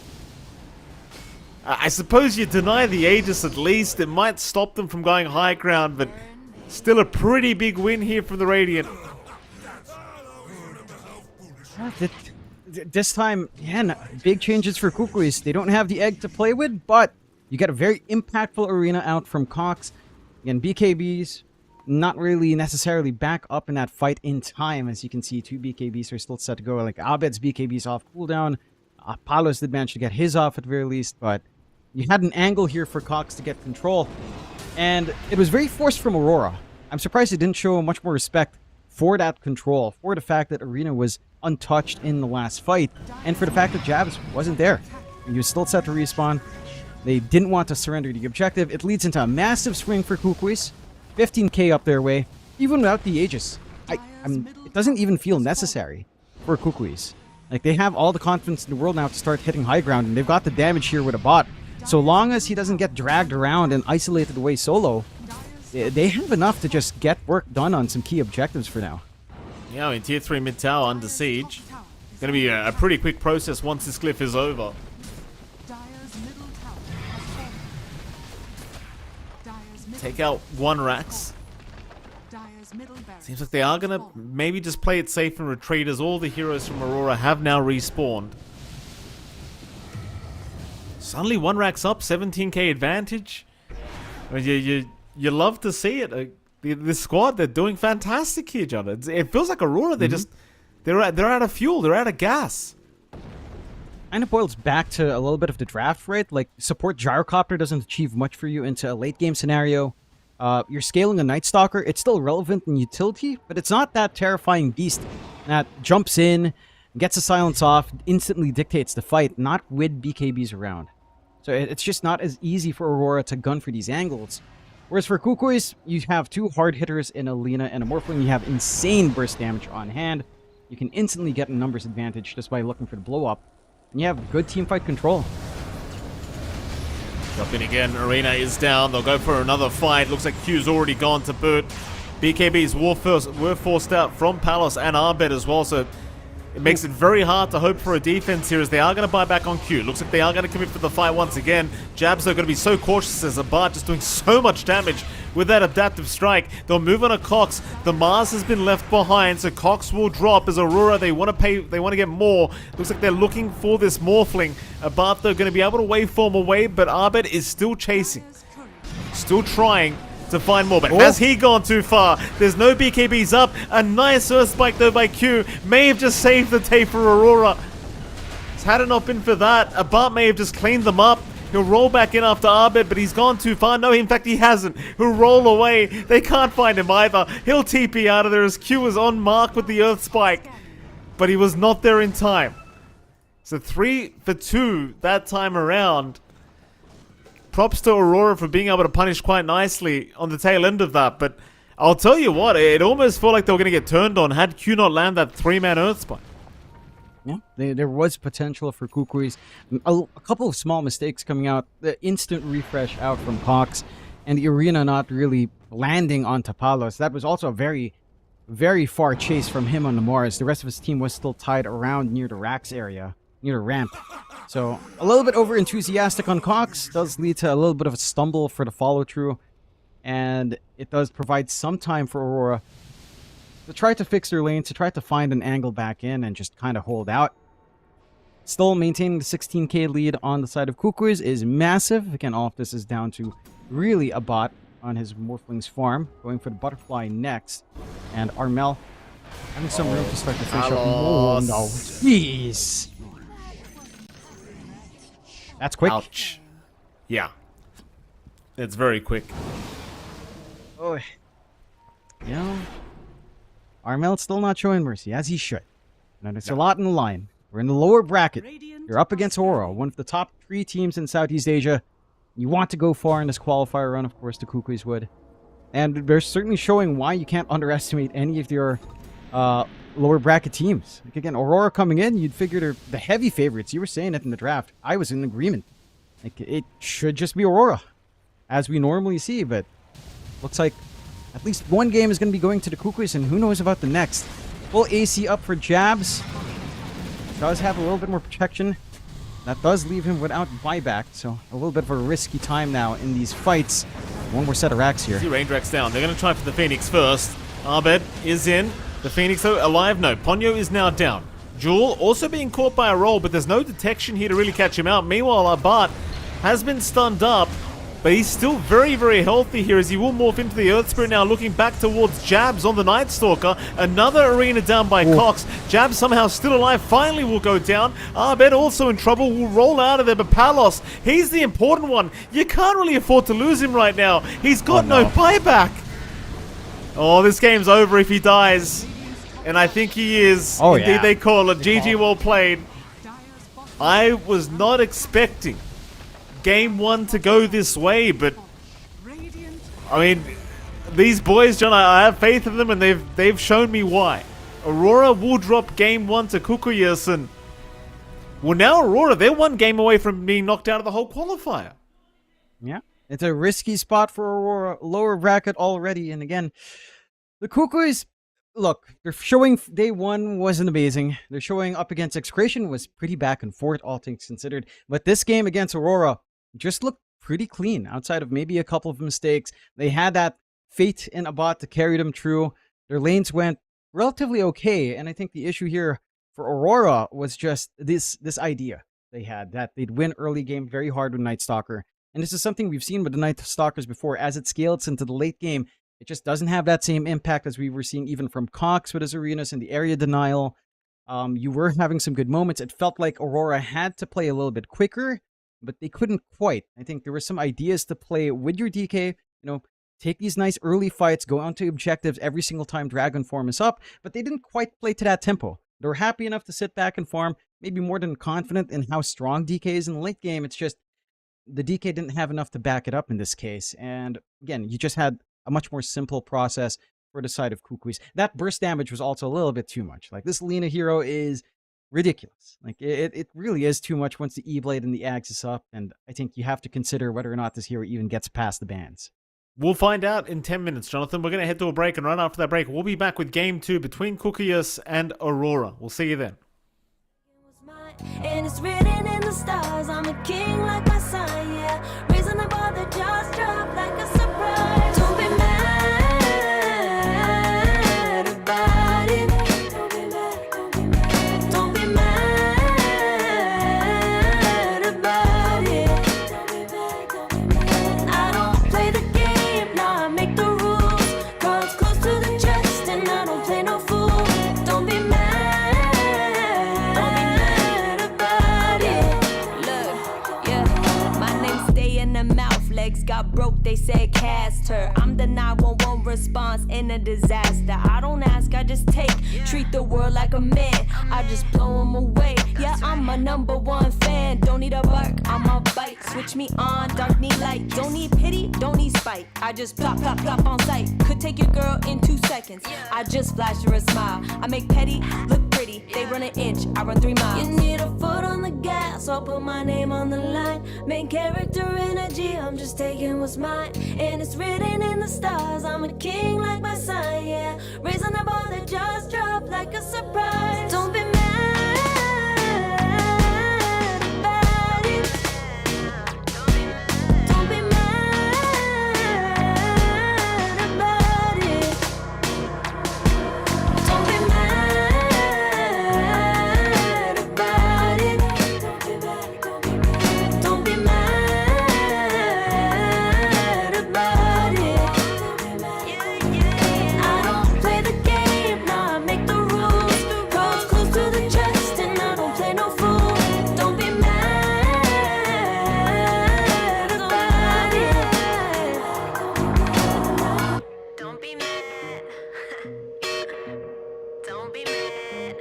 I suppose you deny the Aegis at least. It might stop them from going high ground, but still a pretty big win here from the Radiant. This time, yeah, big changes for Kukuis. They don't have the egg to play with, but you get a very impactful Arena out from Cox. Again, BKBs not really necessarily back up in that fight in time. As you can see, 2 BKBs are still set to go. Like Abed's BKBs off cooldown. Palos did manage to get his off at the very least, but you had an angle here for Cox to get control. And it was very forced from Aurora. I'm surprised he didn't show much more respect for that control, for the fact that Arena was untouched in the last fight, and for the fact that Jabs wasn't there. He was still set to respawn. They didn't want to surrender the objective. It leads into a massive swing for Kukuis. 15k up their way, even without the Aegis. It doesn't even feel necessary for Kukuis. Like, they have all the confidence in the world now to start hitting high ground, and they've got the damage here with a bot. So long as he doesn't get dragged around and isolated away solo, they have enough to just get work done on some key objectives for now. Yeah, I mean, tier 3 mid tower under siege. Gonna be a pretty quick process once this cliff is over. Dire's middle tower has fallen. Dire's middle Take out one Rax. Dire's middle barracks Seems like they are gonna maybe just play it safe and retreat as all the heroes from Aurora have now respawned. Suddenly one Rax up, 17k advantage. I mean, you love to see it. This squad, they're doing fantastic here, John. It feels like Aurora, they're out of fuel, they're out of gas. Kind of boils back to a little bit of the draft, right? Like, support Gyrocopter doesn't achieve much for you into a late game scenario. You're scaling a Night Stalker. It's still relevant in utility, but it's not that terrifying beast that jumps in, gets a silence off, instantly dictates the fight, not with BKBs around. So it's just not as easy for Aurora to gun for these angles. Whereas for Kukuis, you have 2 hard hitters in a Lina and a Morphling. You have insane burst damage on hand. You can instantly get a numbers advantage just by looking for the blow up. And you have good teamfight control. Drop in again, Arena is down. They'll go for another fight. Looks like Q's already gone to boot. BKBs were forced out from Palos and Arbed as well, so it makes it very hard to hope for a defense here as they are going to buy back on Q. Looks like they are going to commit for the fight once again. Jabs are going to be so cautious as Abart just doing so much damage with that adaptive strike. They'll move on to Cox. The Mars has been left behind, so Cox will drop as Aurora, they want to get more. Looks like they're looking for this Morphling. Abart, they're going to be able to waveform away, but Arbed is still chasing. Still trying. to find more. But has he gone too far? There's no BKBs up. A nice Earth Spike though by Q. May have just saved the day for Aurora. Had it not been for that, Abat may have just cleaned them up. He'll roll back in after Abed, but he's gone too far. No, in fact, he hasn't. He'll roll away. They can't find him either. He'll TP out of there as Q was on mark with the Earth Spike, but he was not there in time. So 3 for 2 that time around. Props to Aurora for being able to punish quite nicely on the tail end of that, but I'll tell you what, it almost felt like they were going to get turned on had Q not land that 3-man Earth Spike. Yeah, there was potential for Kukuis. A couple of small mistakes coming out. The instant refresh out from Cox, and the arena not really landing on Tapalos. That was also a very, very far chase from him on the Mars. The rest of his team was still tied around near the racks area, near the ramp. So a little bit over enthusiastic on Cox does lead to a little bit of a stumble for the follow through, and it does provide some time for Aurora to try to fix their lane, to try to find an angle back in and just kind of hold out. Still maintaining the 16k lead on the side of Kukuis is massive. Again, all of this is down to really a bot on his Morphling's farm. Going for the butterfly next. And Armel having some room to start to finish up. Oh no. Jeez. That's quick. Ouch. Yeah. It's very quick. Oh. You know, Armel's still not showing mercy, as he should. Now, there's a lot in the line. We're in the lower bracket. You're up against Aurora, one of the top 3 teams in Southeast Asia. You want to go far in this qualifier run, of course, the Kukuis would. And they're certainly showing why you can't underestimate any of your lower bracket teams. Like, again, Aurora coming in, you'd figure they're the heavy favorites. You were saying it in the draft. I was in agreement. Like, it should just be Aurora, as we normally see, but looks like at least one game is going to be going to the Kukuis, and who knows about the next. Full AC up for Jabs. Does have a little bit more protection. That does leave him without buyback, so a little bit of a risky time now in these fights. One more set of racks here. See Raindrak's down. They're going to try for the Phoenix first. Abed is in. The Phoenix, though, alive? No. Ponyo is now down. Jewel also being caught by a roll, but there's no detection here to really catch him out. Meanwhile, Abat has been stunned up, but he's still very, very healthy here as he will morph into the Earth Spirit now, looking back towards Jabs on the Night Stalker. Another arena down by Cox. Jabs somehow still alive, finally will go down. Abed also in trouble, will roll out of there, but Palos, he's the important one. You can't really afford to lose him right now. He's got no buyback. Oh, this game's over if he dies. And I think he is. Oh, indeed, yeah. they call it. GG, well played. I was not expecting Game 1 to go this way, but I mean, these boys, John, I have faith in them, and they've shown me why. Aurora will drop Game 1 to Kukuyas, and well, now Aurora, they're one game away from being knocked out of the whole qualifier. Yeah, it's a risky spot for Aurora, lower bracket already, and again, the Kukuis, look, they're showing day 1 wasn't amazing. They're showing up against Excretion was pretty back and forth, all things considered, but this game against Aurora just looked pretty clean outside of maybe a couple of mistakes. They had that fate in Abat to carry them through. Their lanes went relatively okay, and I think the issue here for Aurora was just this idea they had that they'd win early game very hard with Night Stalker. And this is something we've seen with the Night Stalkers before. As it scales into the late game, it just doesn't have that same impact as we were seeing even from Cox with his arenas and the area denial. You were having some good moments. It felt like Aurora had to play a little bit quicker, but they couldn't quite. I think there were some ideas to play with your DK, take these nice early fights, go on to objectives every single time Dragon form is up, but they didn't quite play to that tempo. They were happy enough to sit back and farm, maybe more than confident in how strong DK is in the late game. It's just the DK didn't have enough to back it up in this case. And again, you just had a much more simple process for the side of Kukuis. That burst damage was also a little bit too much. Like, this Lina hero is ridiculous. Like, it really is too much once the E-Blade and the Axe is up, and I think you have to consider whether or not this hero even gets past the bans. We'll find out in 10 minutes, Jonathan. We're going to head to a break, and right after that break, we'll be back with Game 2 between Kukuyas and Aurora. We'll see you then. And it's written in the stars, I'm a king like my son, yeah. Reason above the jaws drop like a surprise. Don't be mad about it. Don't be mad, don't be mad. Don't be mad about it. Don't be mad, don't be mad. I don't play the game, nah, I make a disaster. I don't ask, I just take. Treat the world like a man, I just blow him away. Yeah, I'm a #1 fan. Don't need a bark, I'm a bite. Switch me on, dark need light. Don't need pity, don't need spite. I just plop, plop, plop on sight. Could take your girl in 2 seconds. I just flash her a smile. I make petty look pretty. They run an inch, I run 3 miles. You need a foot on the gas, I'll put my name on the line. Main character energy, I'm just taking what's mine. And it's written in the stars, I'm a king like my sign, yeah. Raising the bar that just dropped like a surprise. Don't be mad about it. Don't be mad about it. Don't be mad about it. Don't be mad about it. I don't play the game, nah, I make the rules. Cards close to the chest and I don't play no fool. Don't be mad about it. Don't be mad. Don't be mad.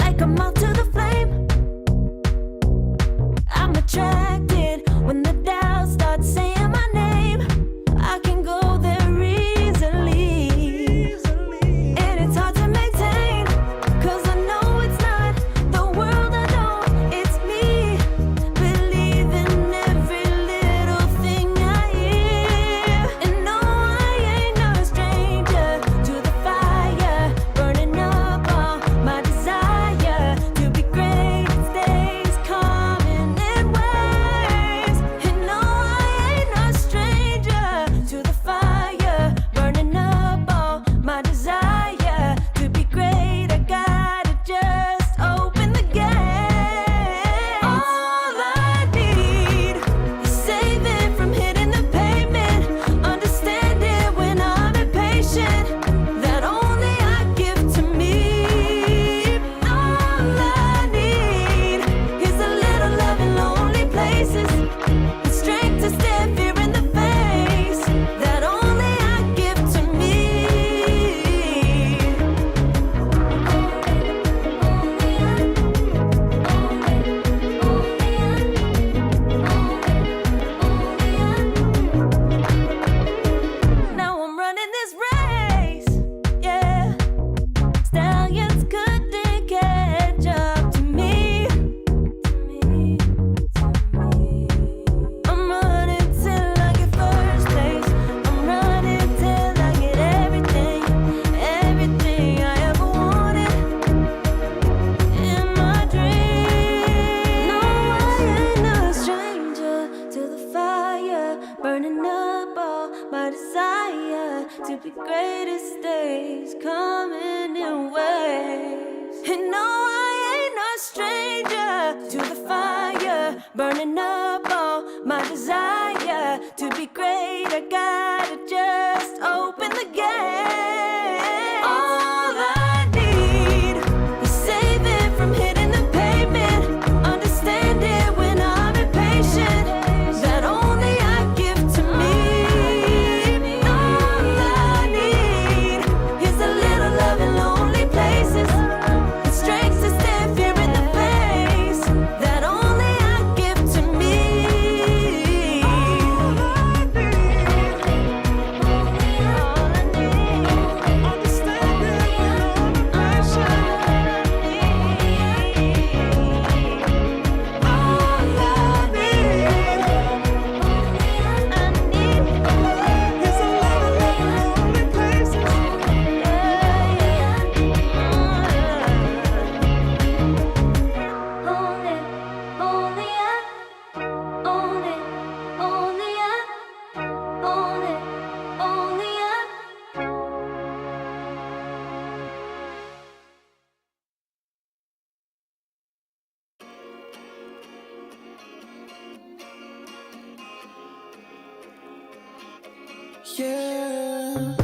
Like a moth to the flame, I'm attracted when the doubts start saying my name. I can go there easily, and it's hard to maintain, 'cause I know it's not the world I know, it's me. Believe in every little thing I hear, and no, I ain't no stranger to the fire, burning up all my desire to be great. It stays coming in waves, and no, I ain't no stranger to the fire, burning up all my desire to be great. I gotta just open the gate. All I need is saving from hitting the pavement, understanding when I'm impatient, that only I give to me. All I need is a little love in lonely places, the strength to stare fear in the face, that only I give to me. Now I'm running this race, yeah. Stallions couldn't catch up to me. I'm running till I get first place. I'm running till I get everything, everything I ever wanted in my dream. No, I ain't no stranger to the fire, burning up all my desire to be greatest days coming in waves. And no, I ain't no stranger to the fire, burning up all my desire to be great. I gotta just open the gate. All I need is saving from hitting the pavement, understanding when I'm impatient, that only I give to me. All I need is a little love in lonely places, the strength to stand fear in the face, that only I give to me. All I need yeah.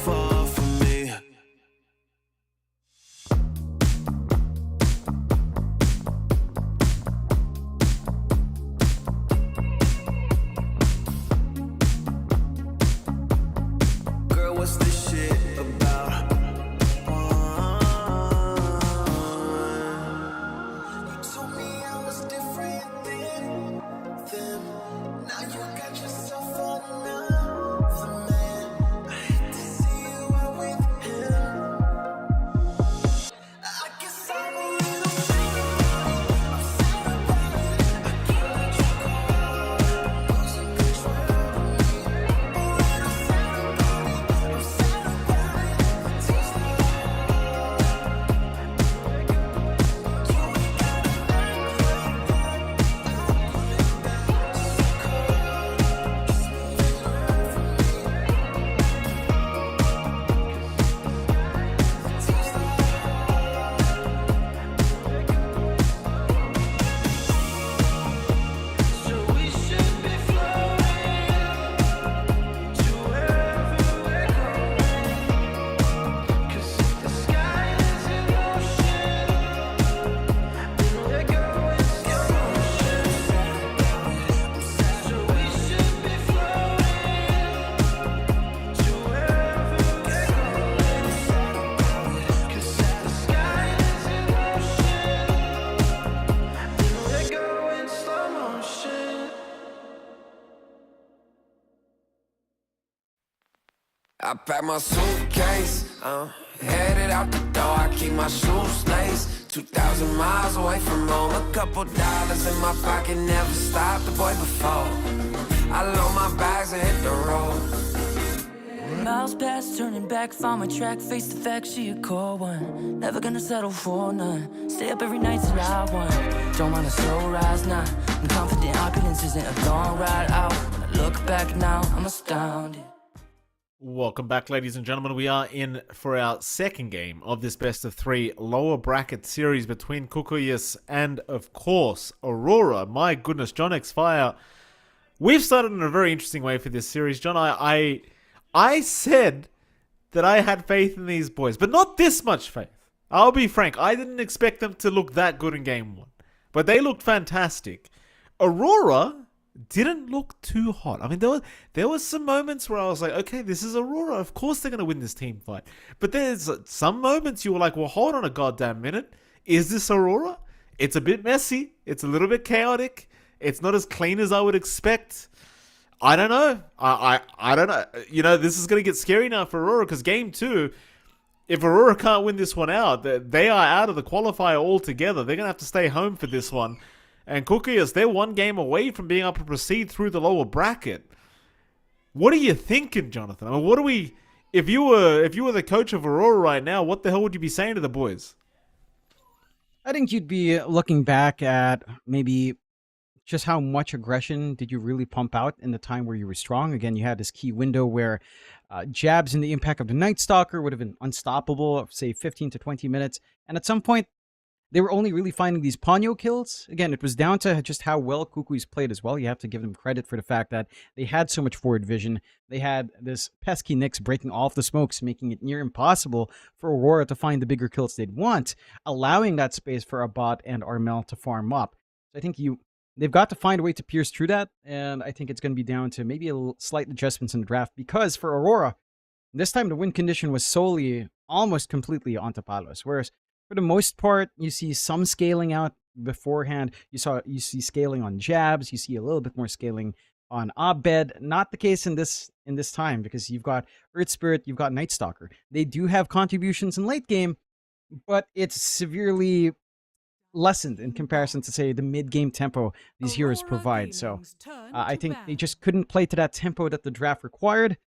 Far from me. Girl, what's this shit about? You told me I was different than them. Now you got yourself another man. I hate to see you out with him. I guess I'm a little sad about it. I can't let you go. Losing control of me. A little sad about it. I'm sad about it. Taste of So we should be floating to wherever we're going. 'Cause if the sky is in motion, then we're going slow motion. So we should be floating to wherever we're going. 'Cause if the sky is in motion, then we're going slow motion. I pack my suitcase, headed out the door. I keep my shoes laced. 2,000 miles away from home. A couple dollars in my pocket, never stopped the boy before. I load my bags and hit the road. Miles past, turning back, found my track, face the fact she a cold one. Never gonna settle for none. Stay up every night till I won. Don't want a slow rise now. I'm confident opulence isn't a long ride out. When I look back now, I'm astounded. Welcome back, ladies and gentlemen. We are in for our second game of this best of three lower bracket series between Kukuyas and, of course, Aurora. My goodness, John X Fire. We've started in a very interesting way for this series. John, I said that I had faith in these boys, but not this much faith. I'll be frank, I didn't expect them to look that good in game one, but they looked fantastic. Aurora didn't look too hot. I mean, there was some moments where I was like, okay, this is Aurora. Of course they're going to win this team fight. But there's some moments you were like, well, hold on a goddamn minute. Is this Aurora? It's a bit messy. It's a little bit chaotic. It's not as clean as I would expect. I don't know. I don't know. You know, this is going to get scary now for Aurora because game two, if Aurora can't win this one out, they are out of the qualifier altogether. They're going to have to stay home for this one. And Kukuyas, they're one game away from being able to proceed through the lower bracket. What are you thinking, Jonathan? I mean, what do we... If you were the coach of Aurora right now, what the hell would you be saying to the boys? I think you'd be looking back at maybe just how much aggression did you really pump out in the time where you were strong. Again, you had this key window where jabs and the impact of the Night Stalker would have been unstoppable, say 15 to 20 minutes. And at some point, they were only really finding these Ponyo kills. Again, it was down to just how well Kukui's played as well. You have to give them credit for the fact that they had so much forward vision. They had this pesky Nyx breaking all of the smokes, making it near impossible for Aurora to find the bigger kills they'd want, allowing that space for Abbat and Armel to farm up. So I think you they've got to find a way to pierce through that, and I think it's going to be down to maybe slight adjustments in the draft, because for Aurora, this time the win condition was solely, almost completely onto Palos, whereas for the most part, you see some scaling out beforehand. You see scaling on jabs, you see a little bit more scaling on Abed. Not the case in this time, because you've got Earth Spirit, you've got Night Stalker. They do have contributions in late game, but it's severely lessened in comparison to, say, the mid-game tempo these heroes provide. So I think they just couldn't play to that tempo that the draft required,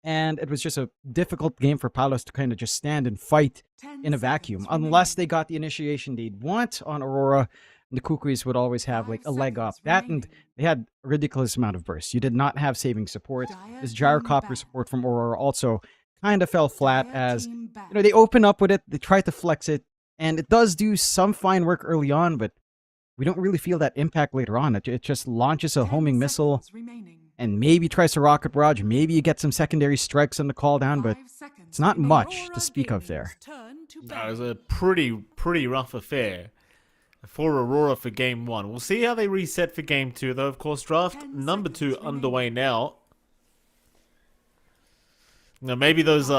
and it was just a difficult game for Palos to kind of just stand and fight in a vacuum. Unless they got the initiation they'd want on Aurora, the Kukuis would always have like a leg up. That, and they had a ridiculous amount of bursts. You did not have saving support. This gyrocopter support from Aurora also kind of fell flat, as they open up with it, they try to flex it, and it does do some fine work early on, but we don't really feel that impact later on. It just launches a homing missile and maybe tries to rocket barrage. Maybe you get some secondary strikes on the call down, but it's not much to speak of there. No, it was a pretty rough affair for Aurora for game 1. We'll see how they reset for game 2, though. Of course, draft number 2 underway now. Now, maybe those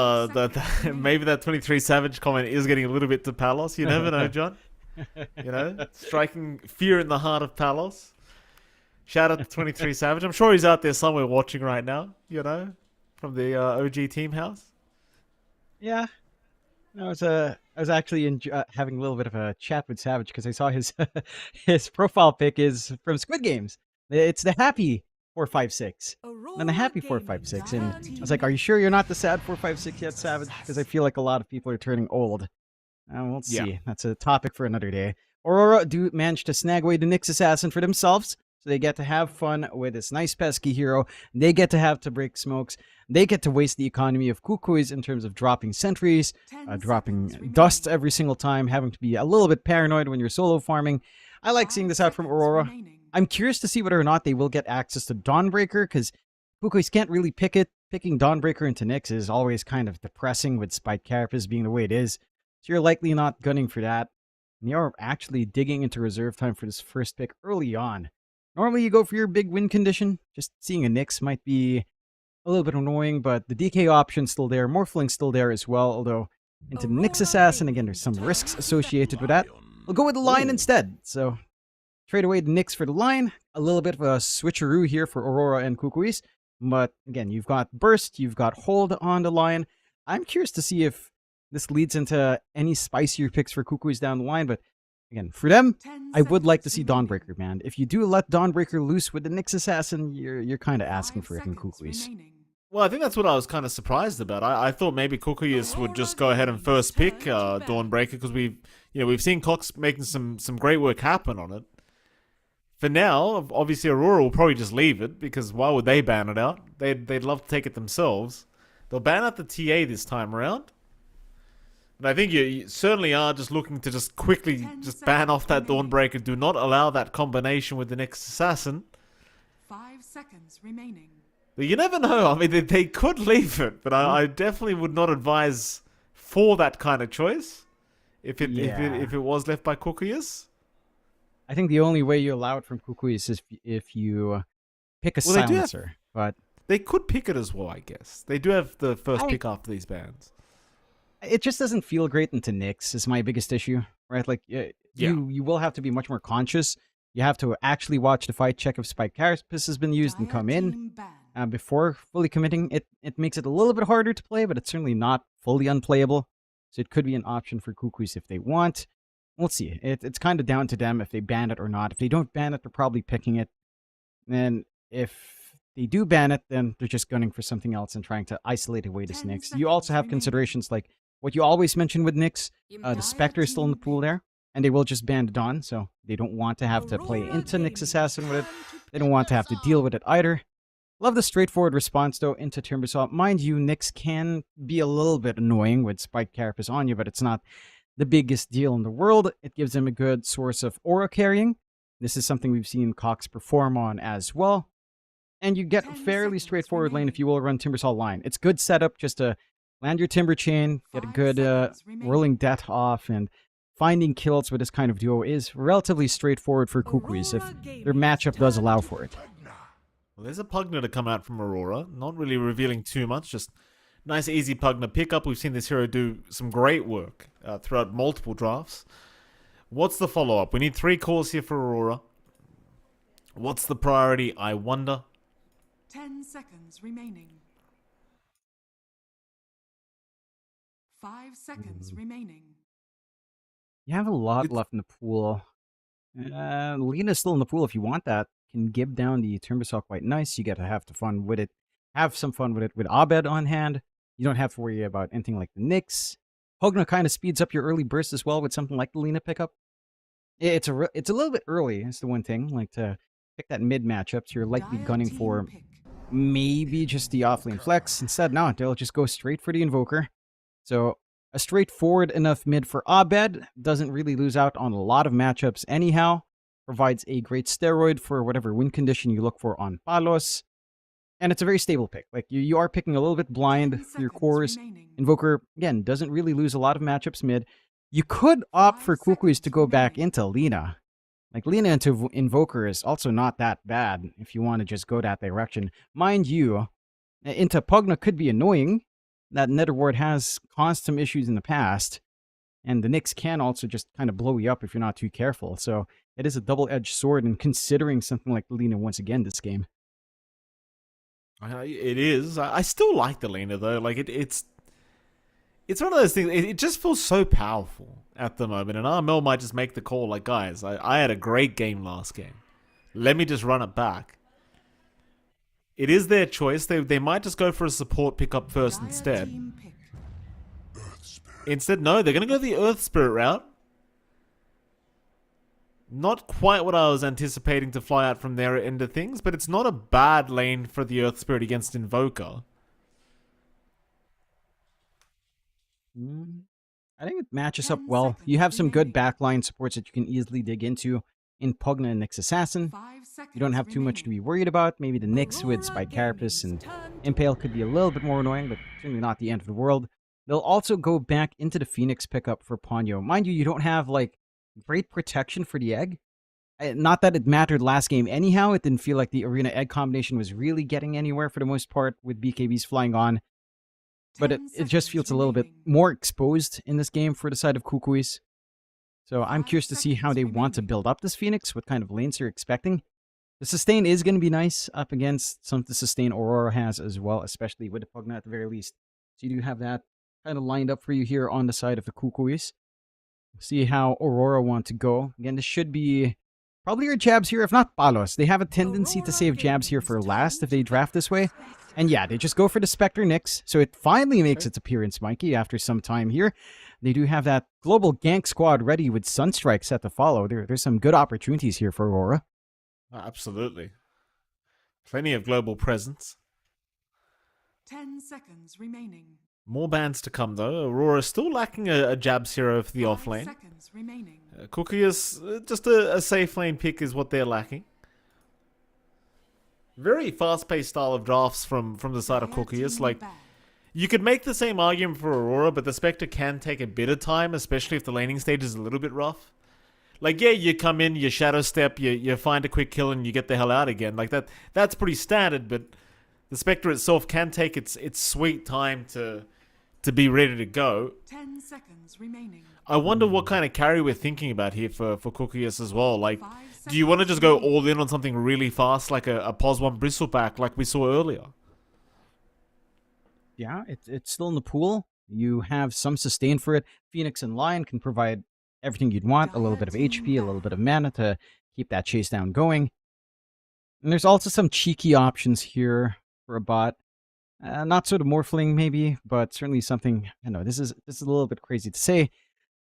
maybe that 23 Savage comment is getting a little bit to Palos. You never know, John. Striking fear in the heart of Palos. Shout out to 23 Savage. I'm sure he's out there somewhere watching right now. From the OG team house. Yeah. I was actually having a little bit of a chat with Savage, because I saw his his profile pic is from Squid Games. It's the happy 456 and the happy 456, and I was like, "Are you sure you're not the sad 456 yet, Savage?" Because I feel like a lot of people are turning old. We'll see. Yeah. That's a topic for another day. Aurora do manage to snag away the Nyx Assassin for themselves, so they get to have fun with this nice pesky hero. They get to break smokes. They get to waste the economy of Kukuis in terms of dropping sentries, dropping dust every single time, having to be a little bit paranoid when you're solo farming. I like seeing this out from Aurora. I'm curious to see whether or not they will get access to Dawnbreaker, because Kukuis can't really pick it. Picking Dawnbreaker into Nyx is always kind of depressing, with Spike Carapace being the way it is. So you're likely not gunning for that. And they are actually digging into reserve time for this first pick early on. Normally you go for your big win condition. Just seeing a Nyx might be a little bit annoying, but the DK option's still there. Morphling's still there as well, although into Nyx Assassin, again, there's some risks associated with that. We'll go with the Lion instead. So trade away the Nyx for the Lion. A little bit of a switcheroo here for Aurora and Kukuis. But again, you've got Burst, you've got Hold on the Lion. I'm curious to see if this leads into any spicier picks for Kukuis down the line, but again, for them, I would like to see Dawnbreaker, man. If you do let Dawnbreaker loose with the Nyx Assassin, you're kind of asking for it in Kukuis. Well, I think that's what I was kind of surprised about. I thought maybe Kukuis would just go ahead and first pick Dawnbreaker, because we've seen Cox making some great work happen on it. For now, obviously Aurora will probably just leave it, because why would they ban it out? They'd love to take it themselves. They'll ban out the TA this time around. And I think you certainly are just looking to just quickly just ban off that Dawnbreaker. Do not allow that combination with the Nyx Assassin. 5 seconds remaining. But you never know. I mean, they could leave it, but I definitely would not advise for that kind of choice if it was left by Kukuis. I think the only way you allow it from Kukuis is if you pick a silencer. But they could pick it as well, I guess. They do have the first pick after these bans. It just doesn't feel great into Nyx is my biggest issue, right? Like, you will have to be much more conscious. You have to actually watch the fight, check if Spike Carapace has been used, and come in before fully committing. It makes it a little bit harder to play, but it's certainly not fully unplayable. So it could be an option for Kukuis if they want. We'll see. It's kind of down to them if they ban it or not. If they don't ban it, they're probably picking it. And if they do ban it, then they're just gunning for something else and trying to isolate away this Nyx. You also have considerations like what you always mention with Nyx. The Spectre is still in the pool there, and they will just ban the Dawn, so they don't want to have to play into Nyx Assassin with it. They don't want to have to deal with it either. Love the straightforward response, though, into Timbersaw. Mind you, Nyx can be a little bit annoying with Spike Carapace on you, but it's not the biggest deal in the world. It gives them a good source of aura carrying. This is something we've seen Cox perform on as well. And you get a fairly straightforward lane if you will run Timbersaw line. It's good setup just to land your Timber Chain, get a good Whirling Death off, and finding kills with this kind of duo is relatively straightforward for Kukuis if their matchup does allow for it. Well, there's a Pugna to come out from Aurora. Not really revealing too much, just nice easy Pugna pickup. We've seen this hero do some great work throughout multiple drafts. What's the follow-up? We need 3 calls here for Aurora. What's the priority, I wonder? 10 seconds remaining. 5 seconds remaining. You have a lot left in the pool. Lena's still in the pool if you want that. Can gib down the Turbocell quite nice. You get to have fun with it. Have some fun with it with Abed on hand. You don't have to worry about anything like the Nyx. Pugna kind of speeds up your early burst as well with something like the Lena pickup. It's a little bit early, is the one thing. Like to pick that mid matchup, so you're likely gunning for maybe just the offlane flex. Instead, no, they'll just go straight for the Invoker. So a straightforward enough mid for Abed. Doesn't really lose out on a lot of matchups anyhow. Provides a great steroid for whatever win condition you look for on Palos. And it's a very stable pick. Like, you are picking a little bit blind for your cores. Invoker, again, doesn't really lose a lot of matchups mid. You could opt for Kukuis to go back into Lena. Like, Lena into Invoker is also not that bad if you want to just go that direction. Mind you, into Pugna could be annoying. That Nether Ward has caused some issues in the past. And the Nyx can also just kind of blow you up if you're not too careful. So it is a double-edged sword, and considering something like Lena once again this game. It is. I still like the Lena, though. Like, it's one of those things. It just feels so powerful at the moment. And RML might just make the call, like, guys, I had a great game last game. Let me just run it back. It is their choice. They might just go for a support pickup first instead. Instead, no, they're going to go the Earth Spirit route. Not quite what I was anticipating to fly out from their end of things, but it's not a bad lane for the Earth Spirit against Invoker. I think it matches up well. You have some good backline supports that you can easily dig into in Pugna and Nyx Assassin. You don't have too much to be worried about. Maybe the Nyx with Spike Carapace and Impale could be a little bit more annoying, but certainly not the end of the world. They'll also go back into the Phoenix pickup for Ponyo. Mind you, you don't have, like, great protection for the egg. Not that it mattered last game anyhow. It didn't feel like the arena egg combination was really getting anywhere for the most part with BKBs flying on. But it just feels a little bit more exposed in this game for the side of Kukuis. So I'm curious to see how they want to build up this Phoenix, what kind of lanes they're expecting. The sustain is going to be nice up against some of the sustain Aurora has as well, especially with the Pugna at the very least. So you do have that kind of lined up for you here on the side of the Kukuis. See how Aurora want to go. Again, this should be probably your jabs here, if not Palos. They have a tendency to save jabs here for last if they draft this way. And yeah, they just go for the Spectre Nyx. So it finally makes its appearance, Mikey, after some time here. They do have that global gank squad ready with Sunstrike set to follow. There's some good opportunities here for Aurora. Absolutely. Plenty of global presence. 10 seconds remaining. More bans to come, though. Aurora still lacking a jabs hero for the offlane. Seconds remaining. Cookie is just a safe lane pick is what they're lacking. Very fast-paced style of drafts from the side of Cookie is. Like, you could make the same argument for Aurora, but the Spectre can take a bit of time, especially if the laning stage is a little bit rough. Like, yeah, you come in, you shadow step, you find a quick kill, and you get the hell out again. Like, that's pretty standard, but the Spectre itself can take its sweet time to be ready to go. 10 seconds remaining. I wonder what kind of carry we're thinking about here for Cookies as well. Like, do you want to just go all in on something really fast, like a POS 1 Bristleback like we saw earlier? Yeah, it's still in the pool. You have some sustain for it. Phoenix and Lion can provide everything you'd want. A little bit of HP, a little bit of mana to keep that chase down going. And there's also some cheeky options here for a bot. Not sort of Morphling maybe, but certainly something, I know, this is a little bit crazy to say.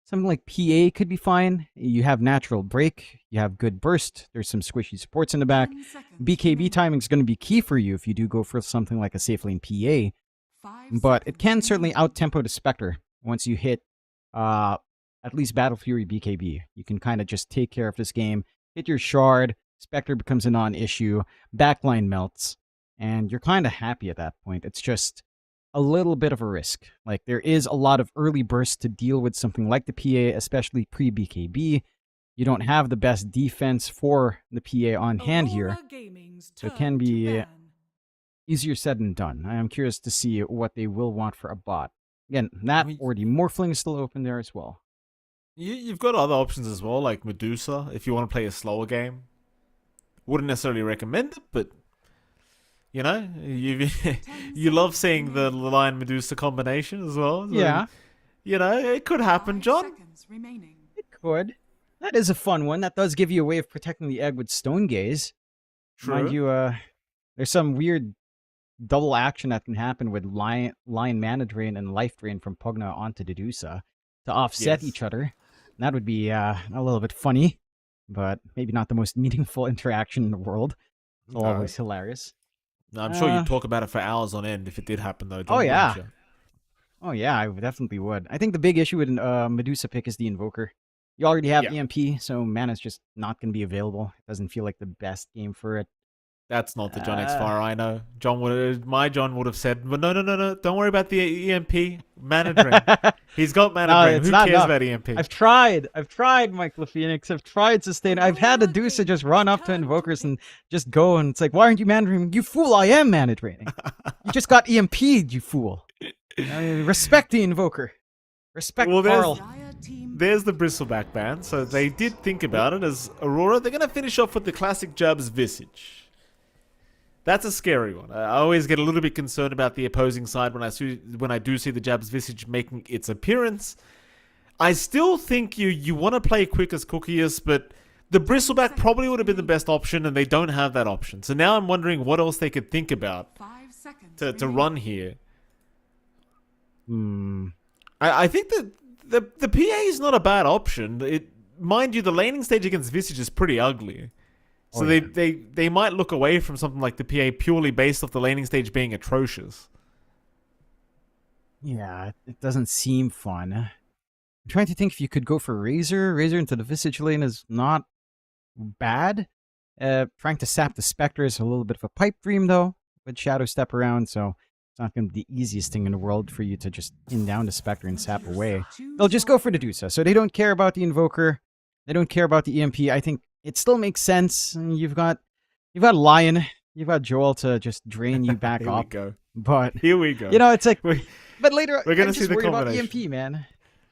Something like PA could be fine. You have natural break. You have good burst. There's some squishy supports in the back. BKB timing is going to be key for you if you do go for something like a safe lane PA. But it can certainly out-tempo the Spectre once you hit at least Battle Fury BKB. You can kind of just take care of this game. Hit your shard. Spectre becomes a non-issue. Backline melts. And you're kind of happy at that point. It's just a little bit of a risk. Like, there is a lot of early bursts to deal with something like the PA, especially pre-BKB. You don't have the best defense for the PA on hand here, so it can be easier said than done. I am curious to see what they will want for a bot. Again, that or the Morphling is still open there as well. You've got other options as well, like Medusa, if you want to play a slower game. Wouldn't necessarily recommend it, but you know, you love seeing the Lion Medusa combination as well. So, Yeah. You know, it could happen, John. It could. That is a fun one. That does give you a way of protecting the egg with Stone Gaze. True. Mind you, there's some weird double action that can happen with Lion Mana Drain and Life Drain from Pugna onto Dedusa to offset each other. That would be a little bit funny, but maybe not the most meaningful interaction in the world. It's always hilarious. No, I'm sure you'd talk about it for hours on end if it did happen, though. John, Oh, yeah. wouldn't you? Oh, yeah, I definitely would. I think the big issue with Medusa pick is the Invoker. You already have EMP, so Mana's just not going to be available. It doesn't feel like the best game for it. That's not the John X Fire I know. My John would have said, "But no, don't worry about the EMP. Mana Drain. He's got Mana Drain. Who cares about EMP?" I've tried, Michael Phoenix. I've tried Sustain. I've had Adusa just run up to Invokers and just go, and it's like, why aren't you Mana Draining? You fool, I am Mana Draining. You just got EMP'd, you fool. Respect the Invoker. Respect Carl. There's the Bristleback ban. So they did think about it as Aurora. They're going to finish off with the classic Jab's Visage. That's a scary one. I always get a little bit concerned about the opposing side when I do see the Jab's Visage making its appearance. I still think you want to play quick as Cookiest, but the Bristleback probably would have been the best option, and they don't have that option. So now I'm wondering what else they could think about to run here. I think that the PA is not a bad option. Mind you, the laning stage against Visage is pretty ugly. So they might look away from something like the PA purely based off the laning stage being atrocious. Yeah, it doesn't seem fun. I'm trying to think if you could go for Razor. Razor into the Visage lane is not bad. Trying to sap the Spectre is a little bit of a pipe dream, though, with Shadow Step around, so it's not going to be the easiest thing in the world for you to just in down the Spectre and sap away. They'll just go for the Dedusa, so they don't care about the Invoker. They don't care about the EMP. I think it still makes sense. You've got Lion, you've got Joel to just drain you back Here up. we go. But here we go. You know, it's like, but later we're gonna I'm see just the worried about combination. EMP, man.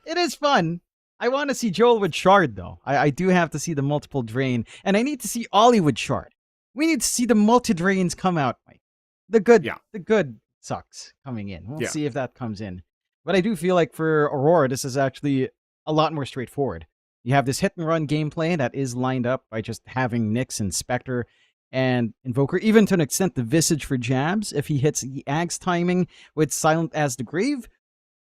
It is fun. I want to see Joel with Shard though. I do have to see the multiple drain, and I need to see Ollie with Shard. We need to see the multi drains come out, Mike. The good sucks coming in. We'll see if that comes in. But I do feel like for Aurora, this is actually a lot more straightforward. You have this hit and run gameplay that is lined up by just having Nyx and Spectre and Invoker, even to an extent the Visage for Jabs. If he hits the Ag's timing with Silent as the Grave,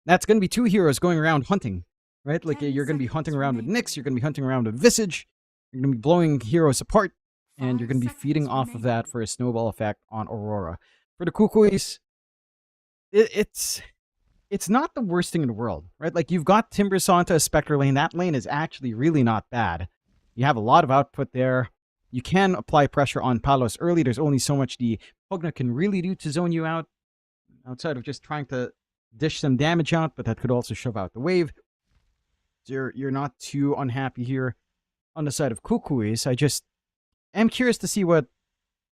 that's going to be two heroes going around hunting, right? Like you're going to be hunting around with Nyx, you're going to be hunting around with Visage, you're going to be blowing heroes apart, and you're going to be feeding off of that for a snowball effect on Aurora. For the Kukuis, it's not the worst thing in the world, right? Like, you've got Timber Santa, a Spectre lane. That lane is actually really not bad. You have a lot of output there. You can apply pressure on Palos early. There's only so much the Pugna can really do to zone you out, outside of just trying to dish some damage out, but that could also shove out the wave. So you're not too unhappy here. On the side of Kukuis, I just am curious to see what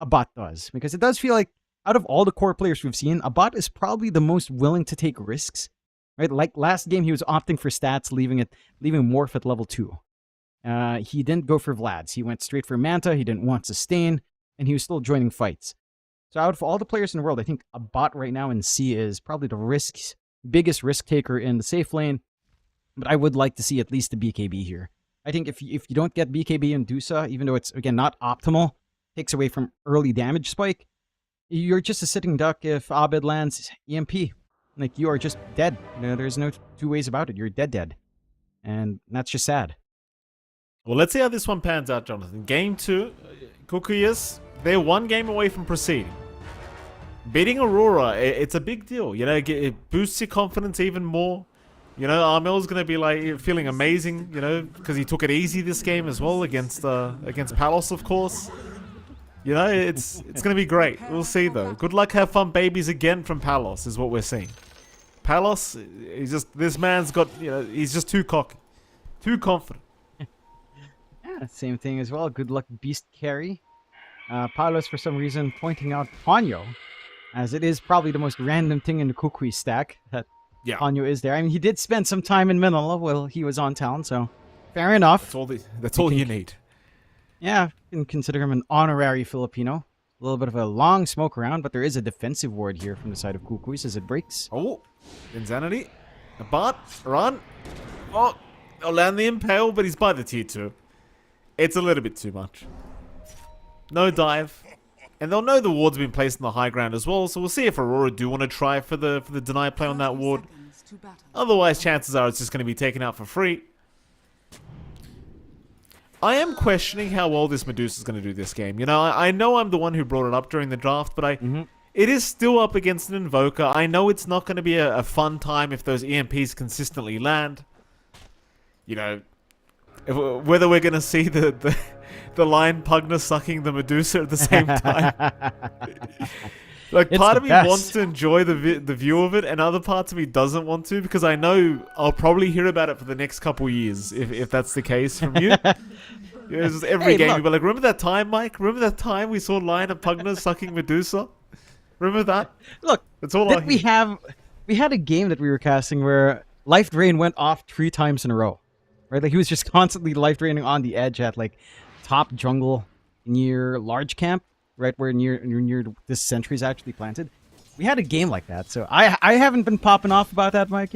a bot does, because it does feel like out of all the core players we've seen, a bot is probably the most willing to take risks, right? Like last game, he was opting for stats, leaving Morph at level 2. He didn't go for Vlad's. He went straight for Manta. He didn't want Sustain, and he was still joining fights. So out of all the players in the world, I think a bot right now in C is probably the biggest risk taker in the safe lane. But I would like to see at least the BKB here. I think if you don't get BKB in Dusa, even though it's, again, not optimal, takes away from early damage spike, you're just a sitting duck if Abed lands EMP. Like, you are just dead. There's no two ways about it. You're dead. And that's just sad. Well, let's see how this one pans out, Jonathan. Game 2, Cookiest, they're one game away from proceeding. Beating Aurora, it's a big deal. You know, it boosts your confidence even more. You know, Armel's going to be like feeling amazing, you know, because he took it easy this game as well against Palos, of course. You know, it's going to be great. We'll see, though. Good luck, have fun, babies, again from Palos is what we're seeing. Palos, this man's got, he's just too cocky. Too confident. Yeah, same thing as well. Good luck, beast carry. Palos, for some reason, pointing out Ponyo, as it is probably the most random thing in the Kukui stack that Ponyo is there. I mean, he did spend some time in Manila while he was on town, so fair enough. That's all you need. Yeah, you can consider him an honorary Filipino. A little bit of a long smoke around, but there is a defensive ward here from the side of Kukuis as it breaks. Oh, Insanity. A bot. Run. Oh, I'll land the Impale, but he's by the tier 2. It's a little bit too much. No dive. And they'll know the ward's been placed in the high ground as well, so we'll see if Aurora do want to try for the deny play on that ward. Otherwise, chances are it's just going to be taken out for free. I am questioning how well this Medusa is going to do this game. I know I'm the one who brought it up during the draft, but it is still up against an Invoker. I know it's not going to be a fun time if those EMPs consistently land. Whether we're going to see the Lion Pugna sucking the Medusa at the same time. Part of me wants to enjoy the view of it, and other parts of me doesn't want to, because I know I'll probably hear about it for the next couple years, if that's the case from you. Just every game, you'll be like, remember that time, Mike? Remember that time we saw Lion of Pugna sucking Medusa? Remember that? Look, that's all I hear. We had a game that we were casting where Life Drain went off 3 times in a row. Right? Like, he was just constantly life draining on the edge at, like, top jungle near large camp. Right where near this sentry is actually planted. We had a game like that, so I haven't been popping off about that, Mike.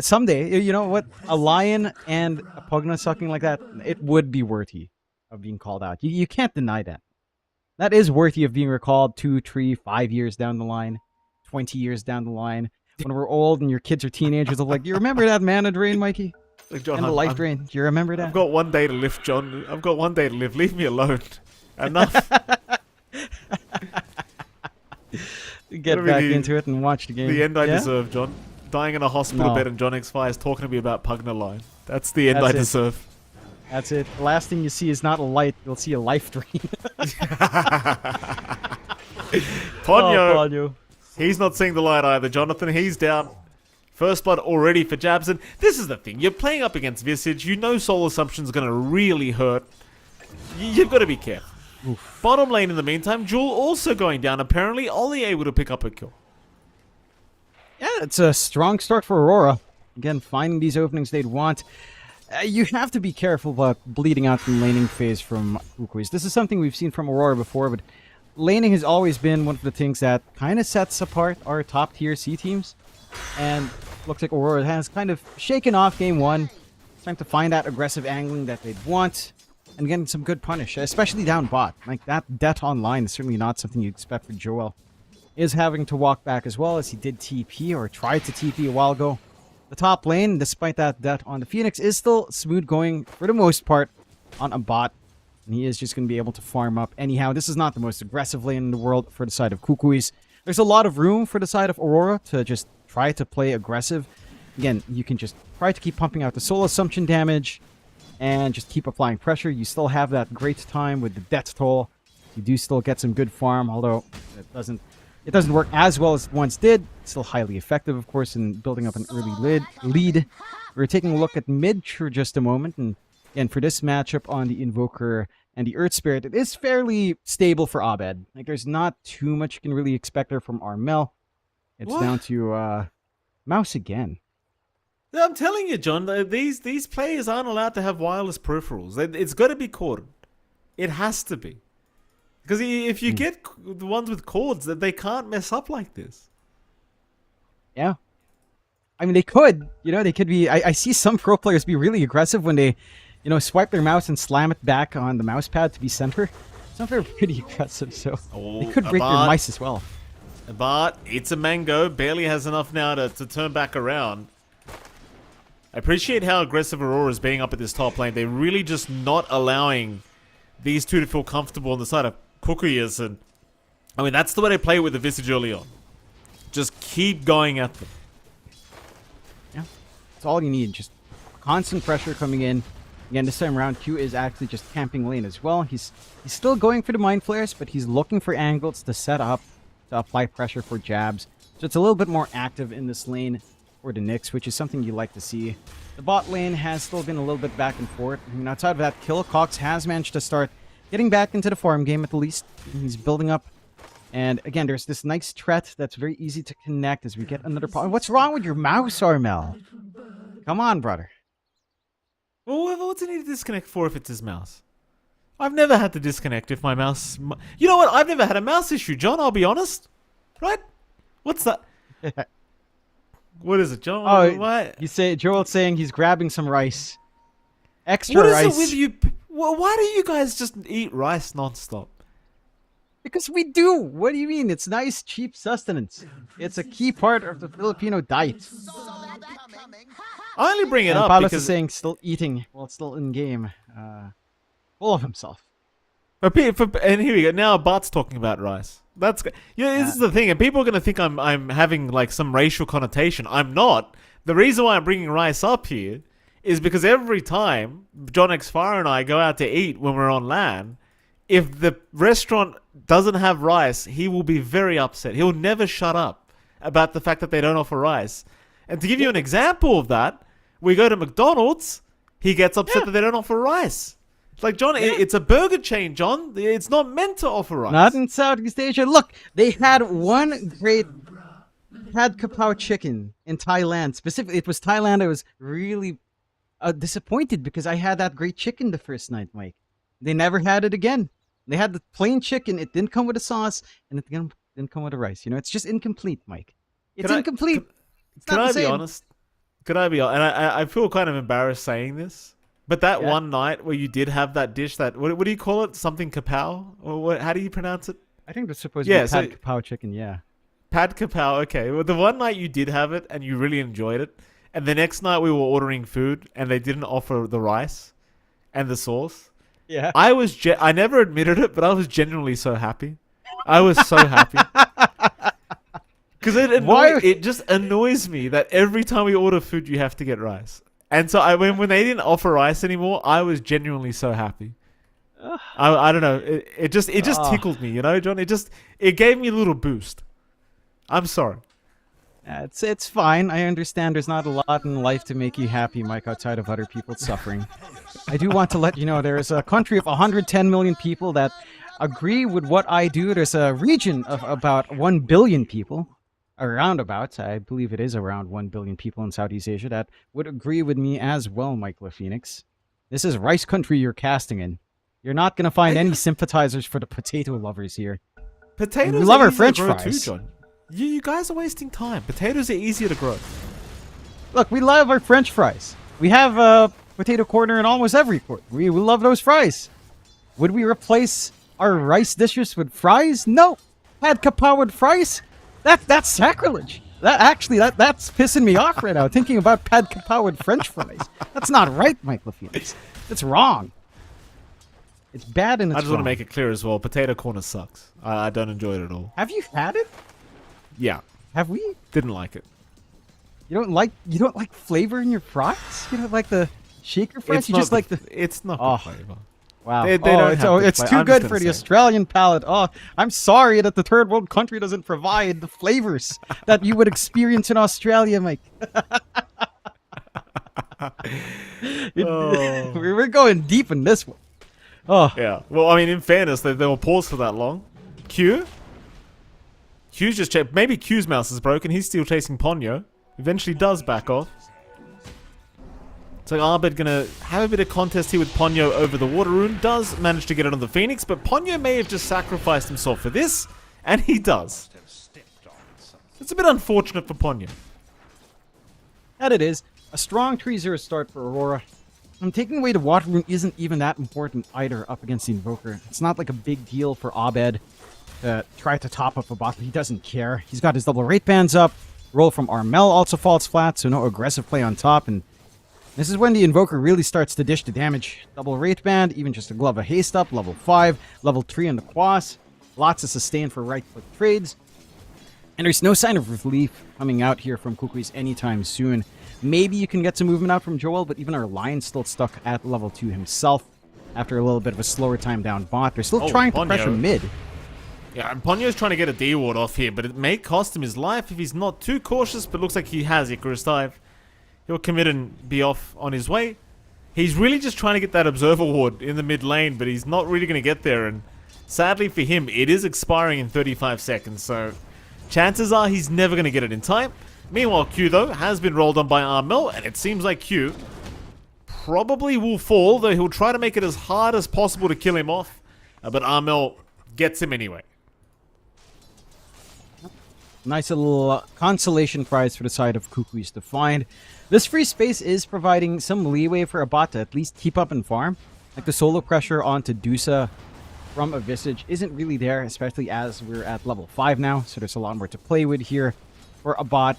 Someday, you know what? A lion and a pugna sucking like that, it would be worthy of being called out. You can't deny that. That is worthy of being recalled 2, 3, 5 years down the line, 20 years down the line. When we're old and your kids are teenagers, they're like, "You remember that mana drain, Mikey? Like, John, and the life drain? Do you remember that?" I've got one day to live, John. I've got one day to live. Leave me alone. Enough. Get back into it and watch the game. The end I deserve, John. Dying in a hospital bed and John X Fires talking to me about Pugna Line. That's the end I deserve. That's it. The last thing you see is not a light. You'll see a life drain. Ponyo. He's not seeing the light either, Jonathan. He's down. First blood already for Jabs. And this is the thing. You're playing up against Visage. You know Soul Assumption's going to really hurt. You've got to be careful. Oof. Bottom lane in the meantime, Jewel also going down. Apparently, Ollie able to pick up a kill. Yeah, it's a strong start for Aurora. Again, finding these openings they'd want. You have to be careful about bleeding out the laning phase from Kukuis. This is something we've seen from Aurora before, but laning has always been one of the things that kind of sets apart our top tier C teams. And looks like Aurora has kind of shaken off game 1. Trying to find that aggressive angling that they'd want. And getting some good punish, especially down bot. Like, that death online is certainly not something you'd expect for Joel. Is having to walk back as well, as he did TP, or tried to TP a while ago. The top lane, despite that death on the Phoenix, is still smooth going, for the most part, on a bot. And he is just going to be able to farm up anyhow. This is not the most aggressive lane in the world for the side of Kukuis. There's a lot of room for the side of Aurora to just try to play aggressive. Again, you can just try to keep pumping out the Soul Assumption damage, and just keep applying pressure. You still have that great time with the death toll. You do still get some good farm, although it doesn't work as well as it once did. It's still highly effective, of course, in building up an early lead. We're taking a look at mid for just a moment, and again, for this matchup on the Invoker and the Earth Spirit, it is fairly stable for Abed. Like, there's not too much you can really expect there from Armel. It's down to Mouse again. I'm telling you, John, these players aren't allowed to have wireless peripherals. It's got to be corded. It has to be. Because if you get the ones with cords, they can't mess up like this. Yeah. I mean, they could. They could be... I see some pro players be really aggressive when they, swipe their mouse and slam it back on the mouse pad to be center. Some of them are pretty aggressive, so they could break their mice as well. But it's a mango. Barely has enough now to turn back around. I appreciate how aggressive Aurora is being up at this top lane. They're really just not allowing these two to feel comfortable on the side of Kukuyas. And I mean, that's the way they play with the Visage early on. Just keep going at them. Yeah, that's all you need. Just constant pressure coming in. Again, this time around, Q is actually just camping lane as well. He's still going for the mind flares, but he's looking for angles to set up, to apply pressure for jabs. So it's a little bit more active in this lane for the Knicks, which is something you like to see. The bot lane has still been a little bit back and forth. And outside of that kill, Cox has managed to start getting back into the farm game at the least. He's building up. And again, there's this nice threat that's very easy to connect as we get another point. What's wrong with your mouse, Armel? Come on, brother. Well, what's it need to disconnect for if it's his mouse? I've never had to disconnect if my mouse... You know what? I've never had a mouse issue, John, I'll be honest. Right? What's that? What is it, John? Oh, what? You say Joel's saying he's grabbing some rice. Extra What is rice. it with you? Why do you guys just eat rice nonstop? Because we do. What do you mean? It's nice, cheap sustenance. It's a key part of the Filipino diet. I only bring it And up Paulus because is saying still eating while still in game. Full of himself. and here we go. Now Bart's talking about rice. That's this is the thing, and people are gonna think I'm having like some racial connotation. I'm not. The reason why I'm bringing rice up here is because every time John X Fire and I go out to eat when we're on LAN, if the restaurant doesn't have rice, he will be very upset. He'll never shut up about the fact that they don't offer rice. And to give you an example of that, we go to McDonald's, he gets upset that they don't offer rice. It's like, John, it's a burger chain, John. It's not meant to offer rice. Not in Southeast Asia. Look, they had one great pad kapow chicken in Thailand. Specifically, it was Thailand. I was really disappointed because I had that great chicken the first night, Mike. They never had it again. They had the plain chicken. It didn't come with a sauce, and it didn't come with a rice. You know, it's just incomplete, Mike. It's incomplete. Can I be honest? Can I be honest? And I feel kind of embarrassed saying this, but that one night where you did have that dish, that what do you call it? Something kapow? Or what? How do you pronounce it? I think it's supposed to be pad kapow chicken. Yeah. Pad kapow. Okay. Well, the one night you did have it and you really enjoyed it, and the next night we were ordering food and they didn't offer the rice and the sauce. Yeah. I never admitted it, but I was genuinely so happy. I was so happy. Because it just annoys me that every time we order food, you have to get rice. And so when they didn't offer rice anymore, I was genuinely so happy. I don't know. It just tickled me, you know, John. It gave me a little boost. I'm sorry. It's fine. I understand there's not a lot in life to make you happy, Mike, outside of other people's suffering. I do want to let you know there is a country of 110 million people that agree with what I do. There's a region of about 1 billion people, around about, I believe it is around 1 billion people in Southeast Asia that would agree with me as well, Mike LaPhoenix. This is rice country you're casting in. You're not going to find any sympathizers for the potato lovers here. Potatoes we love are our easier French to grow fries. too, John. You guys are wasting time. Potatoes are easier to grow. Look, we love our French fries. We have a potato corner in almost every corner. We love those fries. Would we replace our rice dishes with fries? No. Pad kapow with fries? That's sacrilege. That's pissing me off right now, thinking about pad kapow with French fries. That's not right, Mike LaFox. It's wrong. It's bad and it's I just want to make it clear as well. Potato corner sucks. I don't enjoy it at all. Have you had it? Yeah. Have we? Didn't like it. You don't like flavor in your fries? You don't like the shaker fries? It's not Oh. good flavor. Wow. They don't have it's good too I'm good just for gonna the say. Australian palate. Oh, I'm sorry that the third world country doesn't provide the flavors that you would experience in Australia, Mike. We're going deep in this one. Oh. Yeah. Well, I mean, in fairness, they were paused for that long. Q's just checked. Maybe Q's mouse is broken. He's still chasing Ponyo. Eventually does back off. So Arbed gonna have a bit of contest here with Ponyo over the water rune. Does manage to get it on the Phoenix, but Ponyo may have just sacrificed himself for this, and he does. It's a bit unfortunate for Ponyo. That it is. A strong 3-0 start for Aurora. And taking away the water rune isn't even that important either up against the Invoker. It's not like a big deal for Abed to try to top up a bot. He doesn't care. He's got his double rate bands up. Roll from Armel also falls flat, so no aggressive play on top. And this is when the Invoker really starts to dish the damage. Double rate band, even just a glove of haste up, level 5, level 3 on the quas. Lots of sustain for right foot trades. And there's no sign of relief coming out here from Kukuis anytime soon. Maybe you can get some movement out from Joel, but even our Lion's still stuck at level 2 himself after a little bit of a slower time down bot. They're still trying to pressure mid. Yeah, and Ponyo's trying to get a D-ward off here, but it may cost him his life if he's not too cautious, but looks like he has Icarus Dive. He'll commit and be off on his way. He's really just trying to get that Observer Ward in the mid lane, but he's not really going to get there, and sadly for him, it is expiring in 35 seconds, so chances are he's never going to get it in time. Meanwhile, Q, though, has been rolled on by Armel, and it seems like Q probably will fall, though he'll try to make it as hard as possible to kill him off, but Armel gets him anyway. Nice little consolation prize for the side of Kukuis to find. This free space is providing some leeway for a bot to at least keep up and farm. Like the solo pressure onto Dusa from a Visage isn't really there, especially as we're at level 5 now, so there's a lot more to play with here for a bot.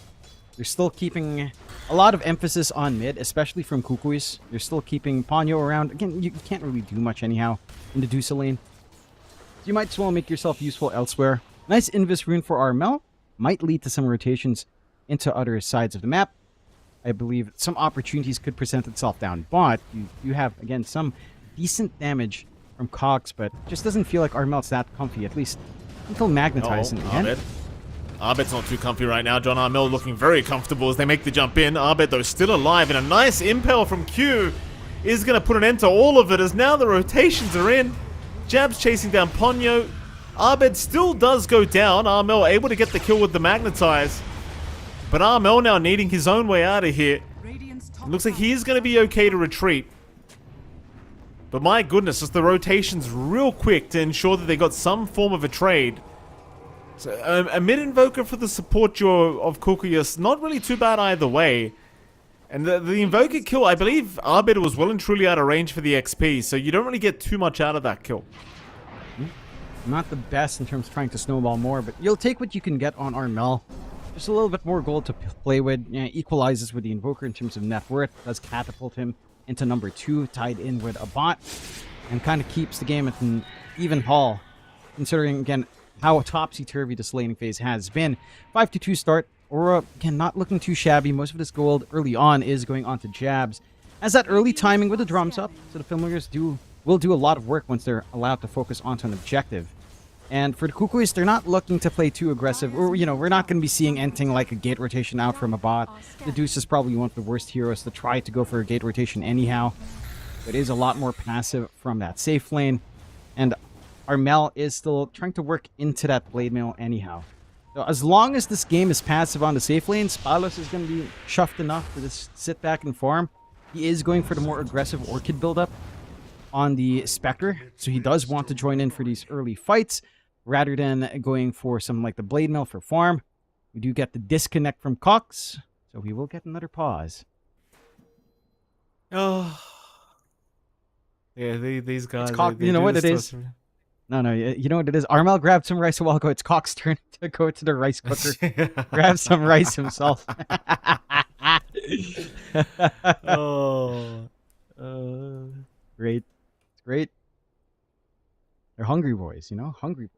They're still keeping a lot of emphasis on mid, especially from Kukuis. They're still keeping Ponyo around. Again, you can't really do much anyhow in the Dusa lane. So you might as well make yourself useful elsewhere. Nice Invis rune for Armel. Might lead to some rotations into other sides of the map. I believe some opportunities could present itself down bot. You have, again, some decent damage from Cox, but just doesn't feel like Armel's that comfy, at least until magnetizing again. Abed's not too comfy right now. John Armel looking very comfortable as they make the jump in. Abed, though, still alive, and a nice impel from Q is going to put an end to all of it as now the rotations are in. Jab's chasing down Ponyo. Abed still does go down. Armel able to get the kill with the magnetize. But Armel now needing his own way out of here. It looks like he is going to be okay to retreat. But my goodness, just the rotations real quick to ensure that they got some form of a trade. So a mid-invoker for the support duo of Kukuyas, not really too bad either way. And the invoker kill, I believe Abed was well and truly out of range for the XP, so you don't really get too much out of that kill. Not the best in terms of trying to snowball more, but you'll take what you can get on Armel. Just a little bit more gold to play with. Equalizes with the Invoker in terms of net worth. Does catapult him into number 2, tied in with a bot. And kind of keeps the game at an even haul. Considering, again, how topsy-turvy this laning phase has been. 5-2 start. Aura, again, not looking too shabby. Most of this gold early on is going on to jabs. As that early timing with the drums up, so the Filmmakers will do a lot of work once they're allowed to focus onto an objective. And for the Kukuis, they're not looking to play too aggressive. Or, we're not going to be seeing anything like a gate rotation out from a bot. The Deuce is probably one of the worst heroes to try to go for a gate rotation anyhow. But it is a lot more passive from that safe lane. And Armel is still trying to work into that blade mail anyhow. So as long as this game is passive on the safe lane, Spalos is going to be chuffed enough to just sit back and farm. He is going for the more aggressive Orchid buildup on the Spectre. So he does want to join in for these early fights, rather than going for something like the Blade Mill for farm. We do get the disconnect from Cox, so we will get another pause. Oh. Yeah, these guys... You know what it is? No, you know what it is? Armel grabbed some rice a while ago. It's Cox's turn to go to the rice cooker. Grab some rice himself. Great. It's great. They're hungry boys, Hungry boys.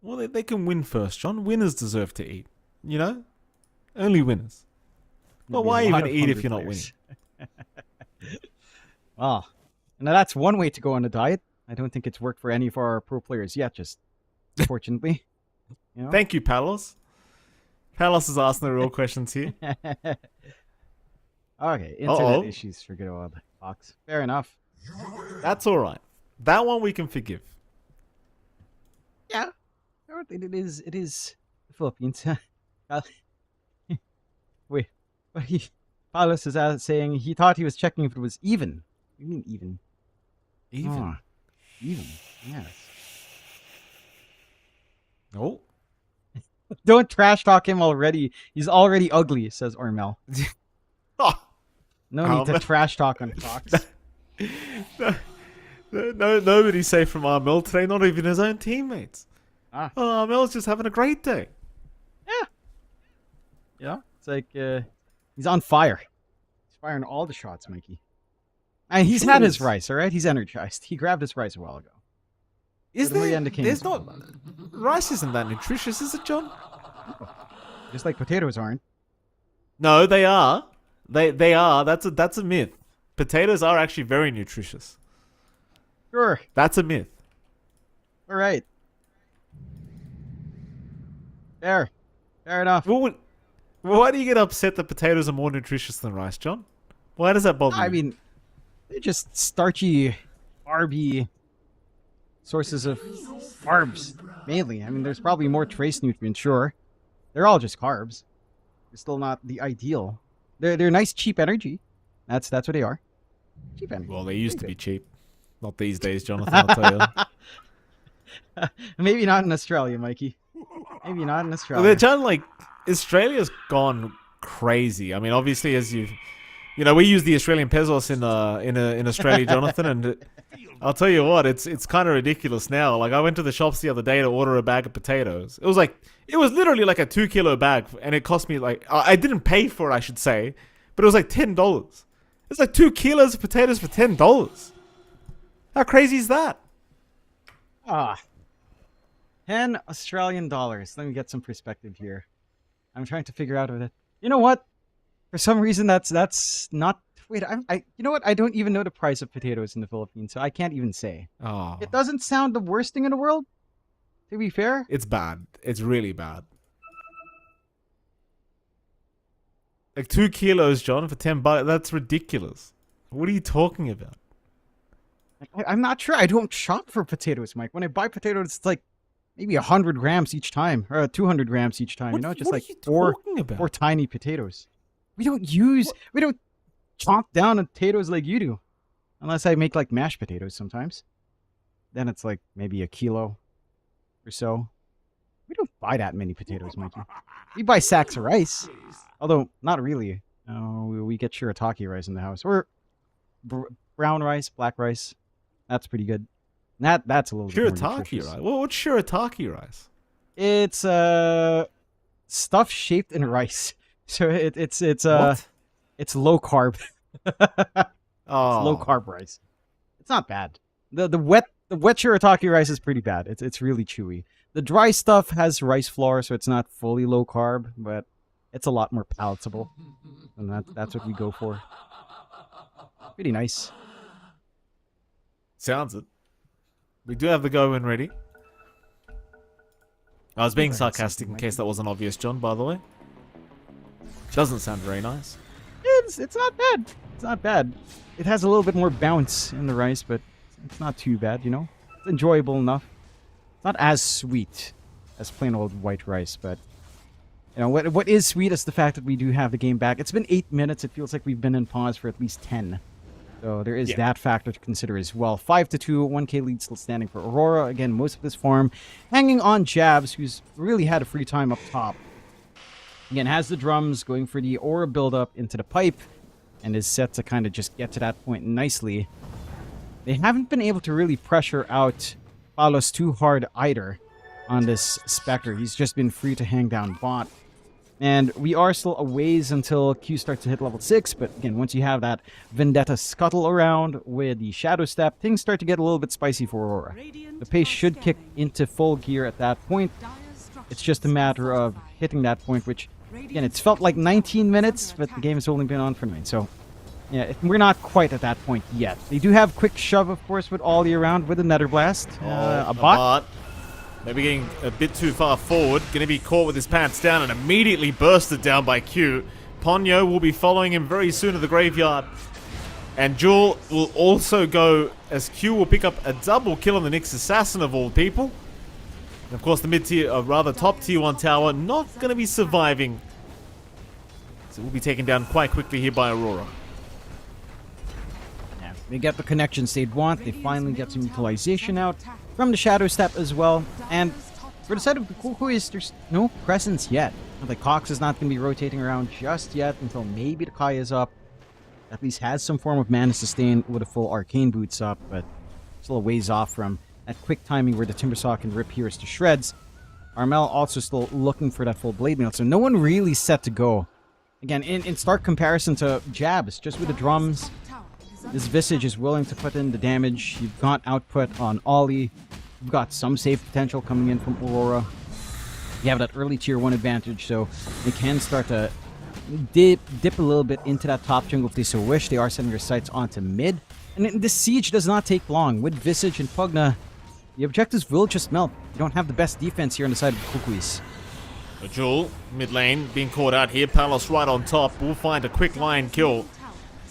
Well, they can win first, John. Winners deserve to eat. Only winners. Well, why even eat if you're not winning? Well, now that's one way to go on a diet. I don't think it's worked for any of our pro players yet, just fortunately. Thank you, Palos. Palos is asking the real questions here. Okay, internet issues for good old Fox. Fair enough. That's all right. That one we can forgive. Yeah. It is the Philippines. Wait, but Palos is saying he thought he was checking if it was even. What do you mean even? Even? Oh, even, yes. Oh. Don't trash talk him already. He's already ugly, says Armel. Oh. No need to trash talk on Fox. Nobody's safe from Armel today, not even his own teammates. Oh, Armel's just having a great day. Yeah. It's like he's on fire. He's firing all the shots, Mikey. And he's had his rice, all right? He's energized. He grabbed his rice a while ago. There's not... Rice isn't that nutritious, is it, John? Just like potatoes aren't. No, they are. They are. That's a myth. Potatoes are actually very nutritious. Sure. That's a myth. All right. Fair enough. Why do you get upset that potatoes are more nutritious than rice, John? Why does that bother you? I mean, they're just starchy, carby sources of carbs, mainly. I mean, there's probably more trace nutrients, sure. They're all just carbs. They're still not the ideal. They're nice, cheap energy. That's what they are. Cheap energy. Well, they used to be cheap. Not these days, Jonathan, I'll tell you. Maybe not in Australia, Mikey. Maybe not in Australia. Well, they're John, like, Australia's gone crazy. I mean, obviously, as we use the Australian pesos in Australia, Jonathan, and I'll tell you what, it's kind of ridiculous now. Like, I went to the shops the other day to order a bag of potatoes. It was literally like a 2-kilo bag, and it cost me like, I didn't pay for it, I should say, but it was like $10. It's like 2 kilos of potatoes for $10. How crazy is that? 10 Australian dollars. Let me get some perspective here. I'm trying to figure out what. You know what? For some reason, that's not. Wait, you know what? I don't even know the price of potatoes in the Philippines, so I can't even say. Oh, It doesn't sound the worst thing in the world. To be fair, it's bad. It's really bad. Like 2 kilos, John, for $10. That's ridiculous. What are you talking about? I'm not sure. I don't shop for potatoes, Mike. When I buy potatoes, it's like maybe 100 grams each time, or 200 grams each time. Just like four tiny potatoes. We don't chomp down on potatoes like you do, unless I make like mashed potatoes sometimes. Then it's like maybe a kilo or so. We don't buy that many potatoes, Mikey. We buy sacks of rice, although not really. We get shirataki rice in the house, or brown rice, black rice. That's pretty good. That's a little bit more Shirataki nutritious. rice? Well, what's shirataki rice? It's stuff shaped in rice. So it's What? it's low carb. It's Oh, low carb rice. It's not bad. The wet shirataki rice is pretty bad. It's really chewy. The dry stuff has rice flour, so it's not fully low carb, but it's a lot more palatable. And that's what we go for. Pretty nice. sounds it. We do have the go-in ready. I was being sarcastic in case that wasn't obvious, John, by the way. Doesn't sound very nice. It's not bad. It's not bad. It has a little bit more bounce in the rice, but it's not too bad, you know? It's enjoyable enough. It's not as sweet as plain old white rice, but you know what is sweet is the fact that we do have the game back. It's been 8 minutes. It feels like we've been in pause for at least 10. So there is that factor to consider as well. 5-2, 1K lead still standing for Aurora. Again, most of this farm hanging on Jabs, who's really had a free time up top. Again, has the drums going for the aura build-up into the pipe and is set to kind of just get to that point nicely. They haven't been able to really pressure out Palos too hard either on this Spectre. He's just been free to hang down bot. And we are still a ways until Q starts to hit level 6, but again, once you have that Vendetta scuttle around with the Shadow Step, things start to get a little bit spicy for Aurora. The pace should kick into full gear at that point. It's just a matter of hitting that point, which, again, it's felt like 19 minutes, but the game has only been on for 9, so yeah, we're not quite at that point yet. They do have quick shove, of course, with Ollie around with a Nether Blast. A bot. Maybe getting a bit too far forward. Going to be caught with his pants down and immediately bursted down by Q. Ponyo will be following him very soon to the graveyard. And Jewel will also go as Q will pick up a double kill on the Nyx Assassin of all people. And of course the mid-tier, or rather top tier 1 tower, not going to be surviving. So we'll be taken down quite quickly here by Aurora. Yeah, they get the connections they'd want. They finally get some utilization out from the Shadow Step as well. And for the side of the Kukuis, there's no presence yet. The Cox is not going to be rotating around just yet until maybe the Kai is up. At least has some form of mana sustain with a full Arcane Boots up, but still a ways off from that quick timing where the Timbersaw can rip Heroes to shreds. Armel also still looking for that full Blade Mail, so no one really set to go. Again, in stark comparison to Jabs, just with the drums, this Visage is willing to put in the damage. You've got output on Ollie. You've got some save potential coming in from Aurora. You have that early tier 1 advantage, so they can start to dip a little bit into that top jungle if they so wish. They are setting their sights onto mid. And this siege does not take long. With Visage and Pugna, the objectives will just melt. You don't have the best defense here on the side of the Kukuis. A Jewel, mid lane, being caught out here. Palos right on top. Will find a quick line kill.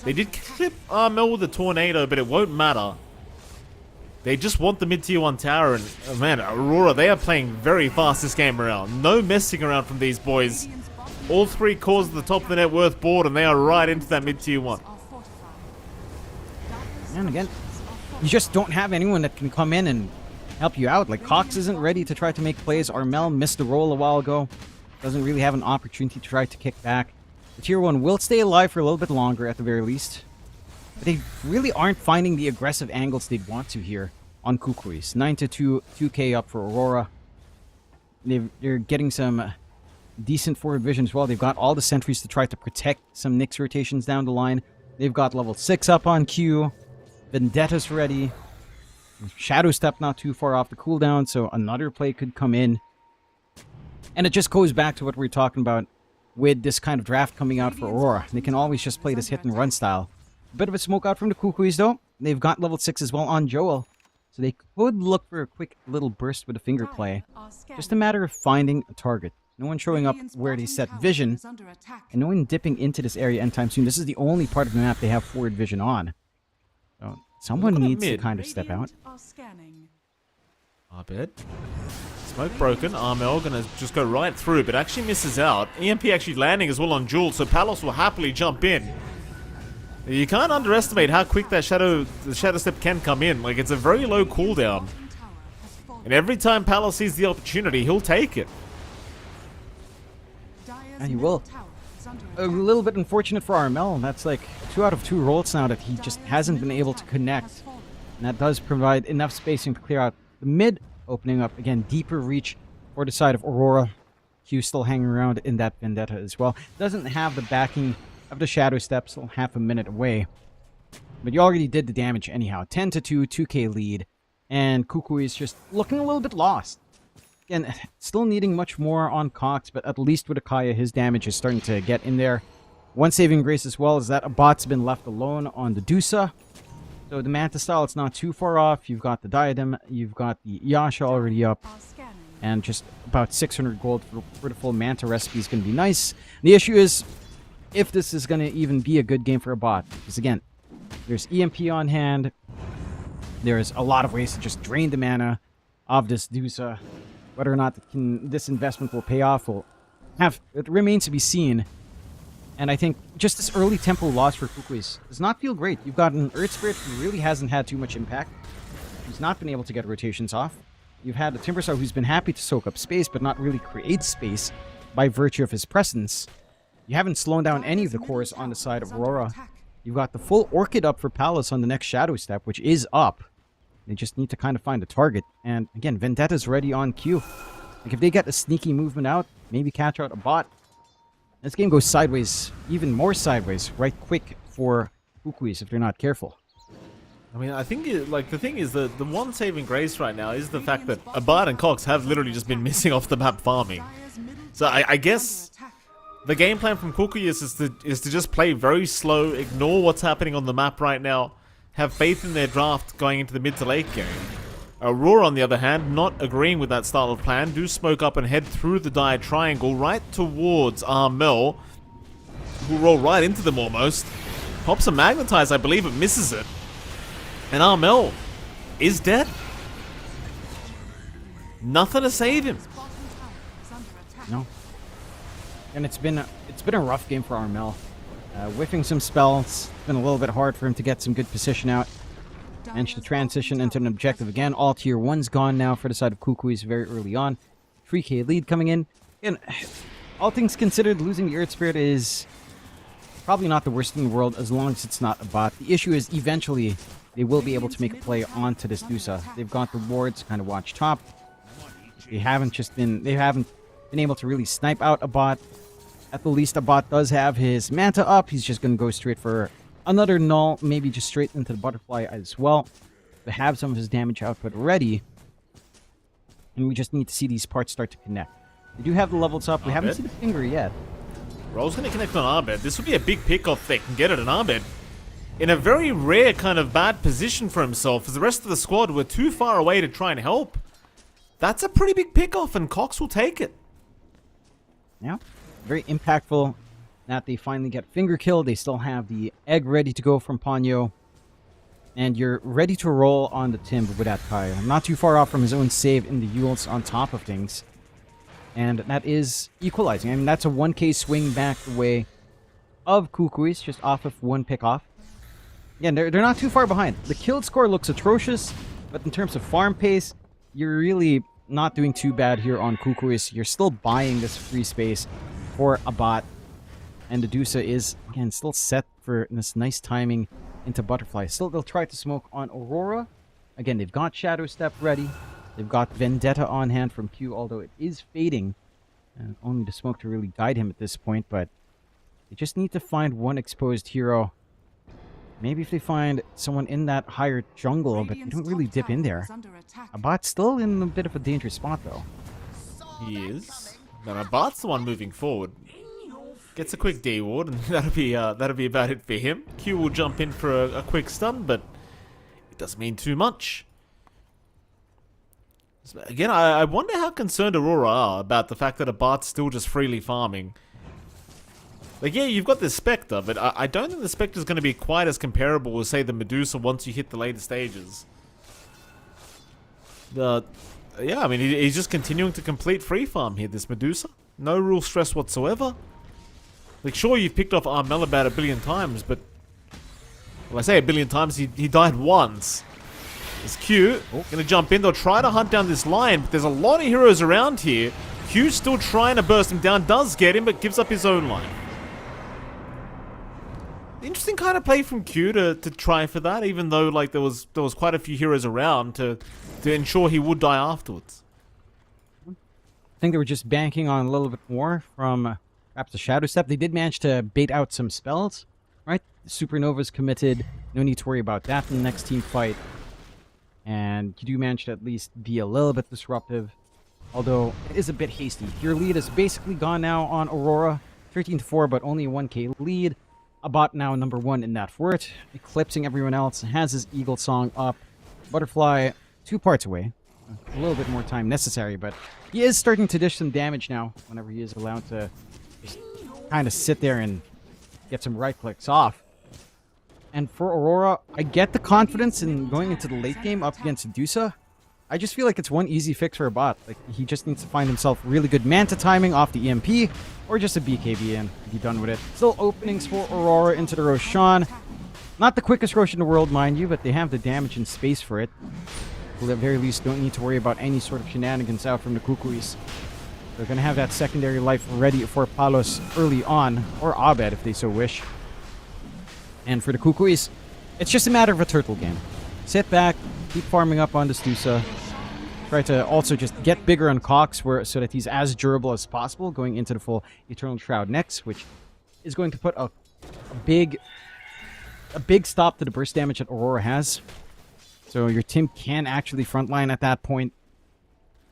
They did clip Armel with a tornado, but it won't matter. They just want the mid-tier 1 tower, and man, Aurora, they are playing very fast this game around. No messing around from these boys. All 3 cores at the top of the net worth board, and they are right into that mid-tier 1. And again, you just don't have anyone that can come in and help you out. Like, Cox isn't ready to try to make plays. Armel missed the roll a while ago. Doesn't really have an opportunity to try to kick back. The tier 1 will stay alive for a little bit longer at the very least. But they really aren't finding the aggressive angles they'd want to here on Kukuis. 9-2, 2k up for Aurora. They're getting some decent forward vision as well. They've got all the sentries to try to protect some Nyx rotations down the line. They've got level 6 up on Q. Vendetta's ready. Shadow Step not too far off the cooldown, so another play could come in. And it just goes back to what we were talking about with this kind of draft coming out for Aurora. They can always just play this hit and run style. A bit of a smoke out from the Kukuis though. They've got level 6 as well on Joel. So they could look for a quick little burst with a finger play. Just a matter of finding a target. No one showing up where they set vision, and no one dipping into this area anytime soon. This is the only part of the map they have forward vision on. So someone needs to kind of step out. Arbit. Smoke broken. Armel gonna just go right through, but actually misses out. EMP actually landing as well on Jewel, so Palos will happily jump in. You can't underestimate how quick that Shadow Step can come in. Like, it's a very low cooldown. And every time Palos sees the opportunity, he'll take it. And he will. A little bit unfortunate for Armel. That's like 2 out of 2 rolls now that he just hasn't been able to connect. And that does provide enough spacing to clear out the mid, opening up, again, deeper reach for the side of Aurora. Q still hanging around in that Vendetta as well. Doesn't have the backing of the Shadow Step, still half a minute away. But you already did the damage anyhow. 10-2, 2k lead. And Kukui is just looking a little bit lost. Again, still needing much more on Cox, but at least with Akaya, his damage is starting to get in there. One saving grace as well is that Abat's been left alone on the Dusa. So the Manta style, it's not too far off. You've got the Diadem, you've got the Yasha already up. And just about 600 gold for the full Manta recipe is going to be nice. The issue is if this is going to even be a good game for Abat. Because again, there's EMP on hand. There's a lot of ways to just drain the mana of this Dusa. Whether or not this investment will pay off it remains to be seen. And I think just this early tempo loss for Kukuis does not feel great. You've got an Earth Spirit who really hasn't had too much impact. He's not been able to get rotations off. You've had a Timbersaw who's been happy to soak up space, but not really create space by virtue of his presence. You haven't slowed down any of the cores on the side of Aurora. You've got the full Orchid up for Palace on the next Shadow Step, which is up. They just need to kind of find a target. And again, Vendetta's ready on Q. Like, if they get a sneaky movement out, maybe catch out a bot, this game goes sideways, even more sideways, right quick for Kukuis if they're not careful. I mean, I think, the thing is that the one saving grace right now is the fact that Abat and Cox have literally just been missing off the map farming. So I guess the game plan from Kukuis is to just play very slow, ignore what's happening on the map right now, have faith in their draft going into the mid to late game. Aurora, on the other hand, not agreeing with that style of plan, do smoke up and head through the dire triangle right towards Armel, who roll right into them almost. Pops a magnetize, I believe, but misses it. And Armel is dead. Nothing to save him. No. And it's been a rough game for Armel. Whiffing some spells. It's been a little bit hard for him to get some good position out. Managed to transition into an objective again. All tier 1's gone now for the side of Kukuis very early on. 3k lead coming in. And all things considered, losing the Earth Spirit is probably not the worst in the world as long as it's not a bot. The issue is eventually they will be able to make a play onto this Dusa. They've got the wards to kind of watch top. They haven't been able to really snipe out a bot. At the least, a bot does have his Manta up. He's just going to go straight for another null, maybe just straight into the butterfly as well. To have some of his damage output ready. And we just need to see these parts start to connect. They do have the levels up. We haven't seen the finger yet. Roll's going to connect on Arbed. This would be a big pick off they can get it, and Arbed in a very rare kind of bad position for himself, as the rest of the squad were too far away to try and help. That's a pretty big pick off, and Cox will take it. Yeah, very impactful that they finally get finger kill. They still have the egg ready to go from Ponyo. And you're ready to roll on the Timb with that Kai. Not too far off from his own save in the Yules on top of things. And that is equalizing. I mean, that's a 1k swing back the way of Kukuis, just off of one pick off. Again, they're not too far behind. The kill score looks atrocious, but in terms of farm pace, you're really not doing too bad here on Kukuis. You're still buying this free space for a bot. And the Dusa is, again, still set for this nice timing into Butterfly. Still, they'll try to smoke on Aurora. Again, they've got Shadow Step ready. They've got Vendetta on hand from Q, although it is fading. Only the smoke to really guide him at this point, but they just need to find one exposed hero. Maybe if they find someone in that higher jungle, but they don't really dip in there. Abat's still in a bit of a dangerous spot, though. He is. Now Abat's the one moving forward. Gets a quick D ward, and that'll be about it for him. Q will jump in for a quick stun, but it doesn't mean too much. Again, I wonder how concerned Aurora are about the fact that Abat's still just freely farming. Like, yeah, you've got the Spectre, but I don't think the Spectre is going to be quite as comparable as, say, the Medusa once you hit the later stages. Yeah, I mean, he's just continuing to complete free farm here, this Medusa. No real stress whatsoever. Like, sure, you've picked off Armel about 1 billion times, but... Well, I say 1 billion times, he died once. It's Q. Gonna jump in. They'll try to hunt down this lion, but there's a lot of heroes around here. Q's still trying to burst him down, does get him, but gives up his own line. Interesting kind of play from Q to try for that, even though like there was quite a few heroes around to ensure he would die afterwards. I think they were just banking on a little bit more from perhaps the Shadow Step. They did manage to bait out some spells, right? The Supernova's committed. No need to worry about that in the next team fight. And you do manage to at least be a little bit disruptive, although it is a bit hasty. Your lead is basically gone now on Aurora. 13-4, but only a 1k lead. Abat now number 1 in that fort, eclipsing everyone else, has his Eagle Song up. Butterfly 2 parts away. A little bit more time necessary, but he is starting to dish some damage now whenever he is allowed to just kind of sit there and get some right clicks off. And for Aurora, I get the confidence in going into the late game up against Dusa. I just feel like it's one easy fix for a bot. Like, he just needs to find himself really good Manta timing off the EMP, or just a BKB and be done with it. Still openings for Aurora into the Roshan. Not the quickest Roshan in the world, mind you, but they have the damage and space for it. At the very least, don't need to worry about any sort of shenanigans out from the Kukuis. They're going to have that secondary life ready for Palos early on, or Abed if they so wish. And for the Kukuis, it's just a matter of a turtle game. Sit back, keep farming up on the Stusa. Try to also just get bigger on Cox so that he's as durable as possible going into the full Eternal Shroud next, which is going to put a big stop to the burst damage that Aurora has. So your team can actually frontline at that point,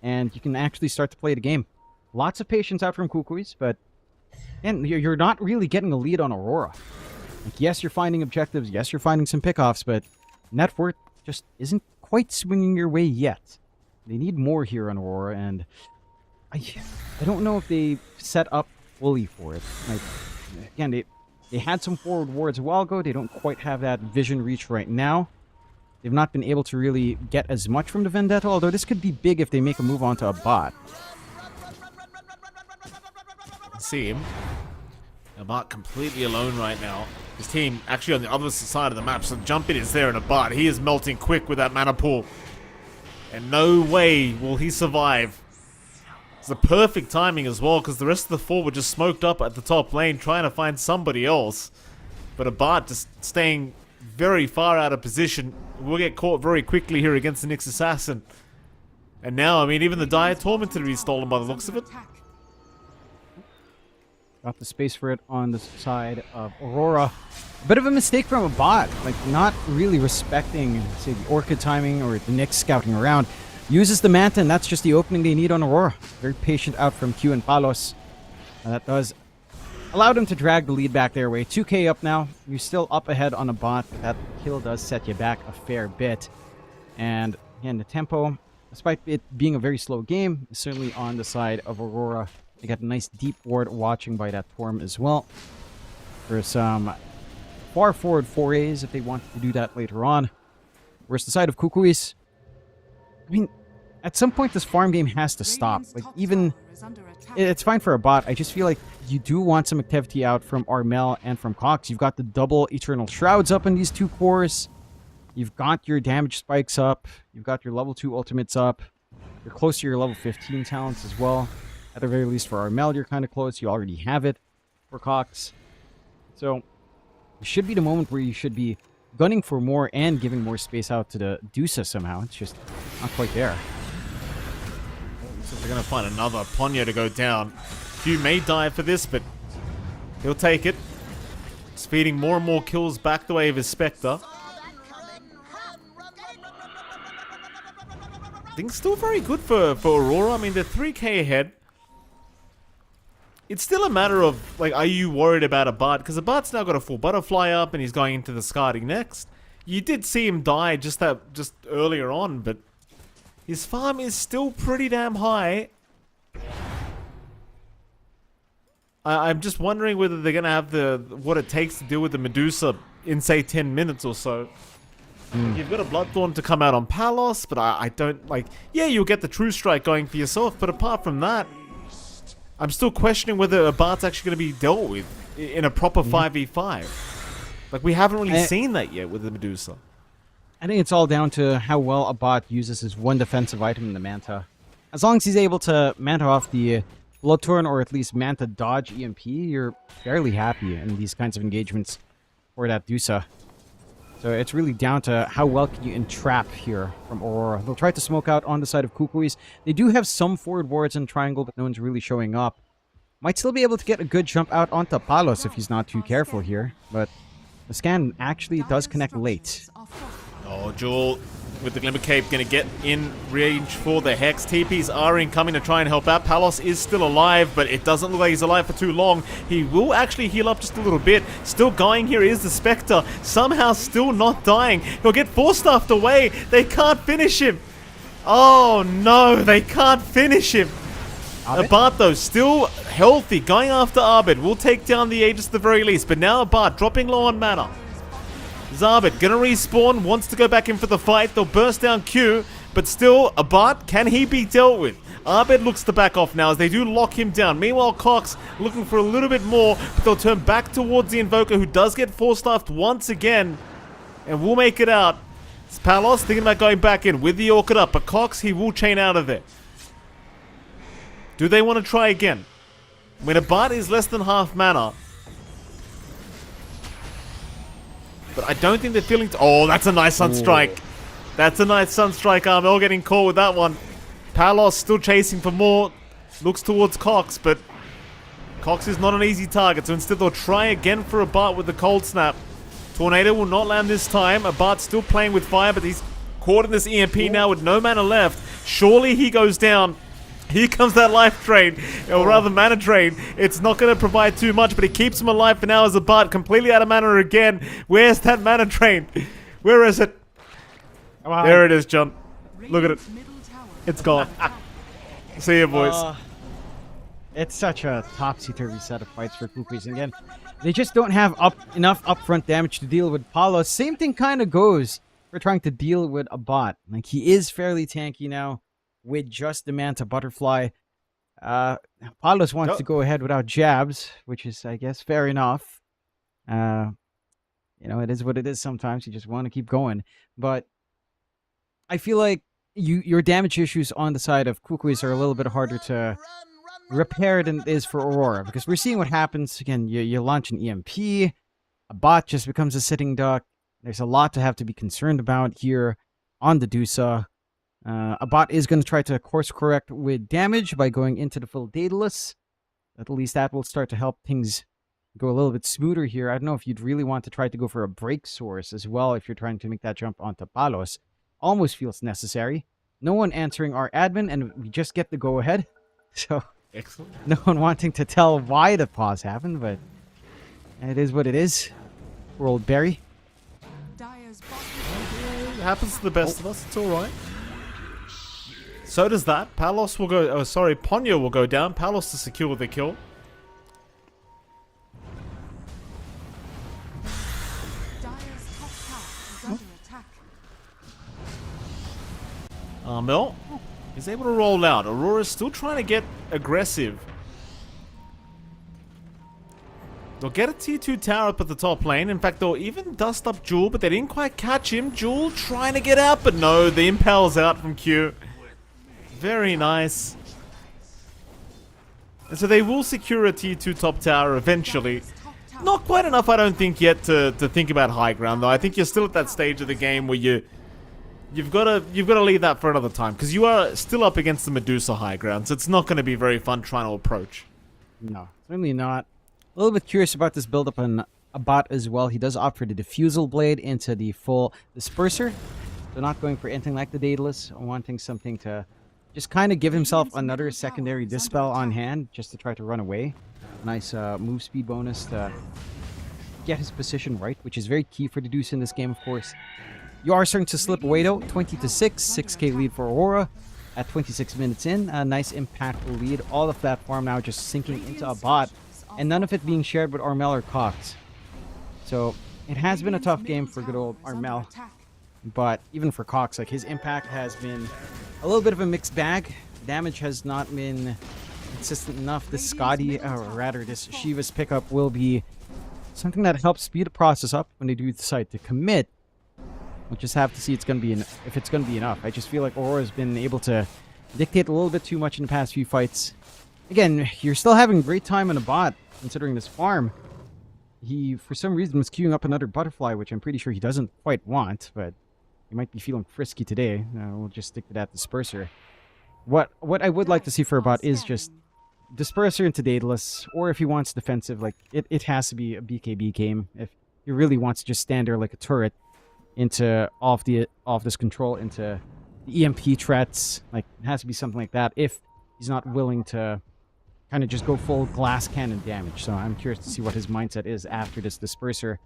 and you can actually start to play the game. Lots of patience out from Kukuis, but again, you're not really getting a lead on Aurora. Like, yes, you're finding objectives, yes, you're finding some pickoffs, but net worth just isn't quite swinging your way yet. They need more here on Aurora, and I don't know if they set up fully for it. Like, again, they had some forward wards a while ago. They don't quite have that vision reach right now. They've not been able to really get as much from the Vendetta, although this could be big if they make a move onto a bot. See him. Abat completely alone right now. His team actually on the other side of the map, so jump in is there in Abat. He is melting quick with that mana pool. And no way will he survive. It's the perfect timing as well, because the rest of the 4 were just smoked up at the top lane trying to find somebody else. But Abat just staying very far out of position. Will get caught very quickly here against the Nyx Assassin. And now, I mean, even the Dire Tormentor to be stolen by the looks of it. Got the space for it on the side of Aurora. A bit of a mistake from a bot, like not really respecting, say, the Orchid timing or the Nyx scouting around. Uses the Manta, and that's just the opening they need on Aurora. Very patient out from Q and Palos. That does allowed him to drag the lead back their way. 2k up now. You're still up ahead on a bot, but that kill does set you back a fair bit. And again, the tempo, despite it being a very slow game, is certainly on the side of Aurora. They got a nice deep ward watching by that Torm as well. There's some far forward forays if they want to do that later on. Whereas the side of Kukuis, I mean, at some point this farm game has to stop. Like, even, it's fine for a bot. I just feel like you do want some activity out from Armel and from Cox. You've got the double Eternal Shrouds up in these two cores. You've got your damage spikes up. You've got your level 2 ultimates up. You're close to your level 15 talents as well. At the very least for Armel, you're kind of close. You already have it for Cox. So, it should be the moment where you should be gunning for more and giving more space out to the Dusa somehow. It's just not quite there. So they're going to find another Ponyo to go down. Q may die for this, but he'll take it. He's feeding more and more kills back the way of his Spectre. Things still very good for Aurora. I mean, they're 3k ahead. It's still a matter of, like, are you worried about a Bart? Because a Bart's now got a full butterfly up and he's going into the Skarding next. You did see him die just earlier on, but his farm is still pretty damn high. I'm just wondering whether they're going to have what it takes to deal with the Medusa in, say, 10 minutes or so. You've got a Bloodthorn to come out on Palos, but I don't, like, yeah, you'll get the True Strike going for yourself, but apart from that, I'm still questioning whether a Bart's actually going to be dealt with in a proper 5v5. Like, we haven't really seen that yet with the Medusa. I think it's all down to how well a bot uses his one defensive item in the Manta. As long as he's able to Manta off the Bloodthorn or at least Manta dodge EMP, you're fairly happy in these kinds of engagements for that Dusa. So it's really down to how well can you entrap here from Aurora. They'll try to smoke out on the side of Kukuis. They do have some forward wards in triangle, but no one's really showing up. Might still be able to get a good jump out onto Palos if he's not too careful here. But the scan actually does connect late. Oh, Jewel with the Glimmer Cape going to get in range for the Hex. TPs are incoming to try and help out. Palos is still alive, but it doesn't look like he's alive for too long. He will actually heal up just a little bit. Still going here is the Spectre. Somehow still not dying. He'll get force-stuffed away. They can't finish him. Oh no, they can't finish him. Abart though, still healthy. Going after Arbit. Will take down the Aegis at the very least. But now Abart dropping low on mana. Zarbit gonna respawn, wants to go back in for the fight. They'll burst down Q, but still, Abart, can he be dealt with? Arbit looks to back off now as they do lock him down. Meanwhile, Cox looking for a little bit more, but they'll turn back towards the Invoker, who does get force-stuffed once again, and will make it out. It's Palos thinking about going back in with the Orchid up, but Cox, he will chain out of there. Do they want to try again? When Abart is less than half mana, but I don't think they're feeling... Oh, that's a nice Sunstrike. That's a nice Sunstrike. Armel getting caught with that one. Palos still chasing for more. Looks towards Cox, but Cox is not an easy target. So instead they'll try again for Abart with the Cold Snap. Tornado will not land this time. Abart's still playing with fire, but he's caught in this EMP now with no mana left. Surely he goes down. Here comes that life drain, or rather mana drain. It's not going to provide too much, but it keeps him alive for now as Abart completely out of mana again. Where's that mana drain? Where is it? There it is, John. Look at it. It's gone. See you, boys. It's such a topsy-turvy set of fights for Kukuis. And again, they just don't have enough upfront damage to deal with Palos. Same thing kind of goes for trying to deal with Abart. Like, he is fairly tanky now with just the Manta Butterfly. Palos wants to go ahead without jabs, which is, I guess, fair enough. You know, it is what it is sometimes. You just want to keep going. But I feel like your damage issues on the side of Kukuis are a little bit harder to repair than it is for Aurora, because we're seeing what happens. Again, you launch an EMP, a bot just becomes a sitting duck. There's a lot to have to be concerned about here on the Dusa. A bot is going to try to course correct with damage by going into the full Daedalus. At least that will start to help things go a little bit smoother here. I don't know if you'd really want to try to go for a break source as well if you're trying to make that jump onto Palos. Almost feels necessary. No one answering our admin, and we just get the go-ahead. So Excellent. No one wanting to tell why the pause happened, but it is what it is. Poor old Barry. Dire's bottom It happens to the best of us. It's all right. So does that. Palos will go. Oh, sorry. Ponyo will go down. Palos to secure the kill. Dire's top tower is under attack. Armel is able to roll out. Aurora's still trying to get aggressive. They'll get a tier 2 tower up at the top lane. In fact, they'll even dust up Jewel, but they didn't quite catch him. Jewel trying to get out, but no, the impale's out from Q. Very nice. And so they will secure a tier 2 top tower eventually. Not quite enough, I don't think, yet to think about high ground, though. I think you're still at that stage of the game where you've got to leave that for another time, because you are still up against the Medusa high ground, so it's not going to be very fun trying to approach. No, certainly not. A little bit curious about this build-up on a bot as well. He does opt for the Diffusal Blade into the full Disperser. So not going for anything like the Daedalus, wanting something to just kind of give himself another secondary Dispel on hand, just to try to run away. Nice move speed bonus to get his position right, which is very key for the Deuce in this game, of course. You are starting to slip away, though. 20-6, 6k lead for Aurora at 26 minutes in. A nice impactful lead. All of that farm now just sinking into a bot, and none of it being shared with Armel or Cox. So it has been a tough game for good old Armel, but even for Cox, like, his impact has been a little bit of a mixed bag. Damage has not been consistent enough. This Scotty, or rather this Shiva's pickup, will be something that helps speed the process up when they do decide to commit. We'll just have to see if it's going to be enough. I just feel like Aurora's been able to dictate a little bit too much in the past few fights. Again, you're still having great time on a bot, considering this farm. He, for some reason, was queuing up another butterfly, which I'm pretty sure he doesn't quite want, but he might be feeling frisky today. We'll just stick to that Disperser. What I would like to see for a bot is just Disperser into Daedalus, or if he wants defensive, like, it has to be a BKB game. If he really wants to just stand there like a turret into off this control into the EMP threats, like, it has to be something like that if he's not willing to kind of just go full glass cannon damage. So I'm curious to see what his mindset is after this Disperser.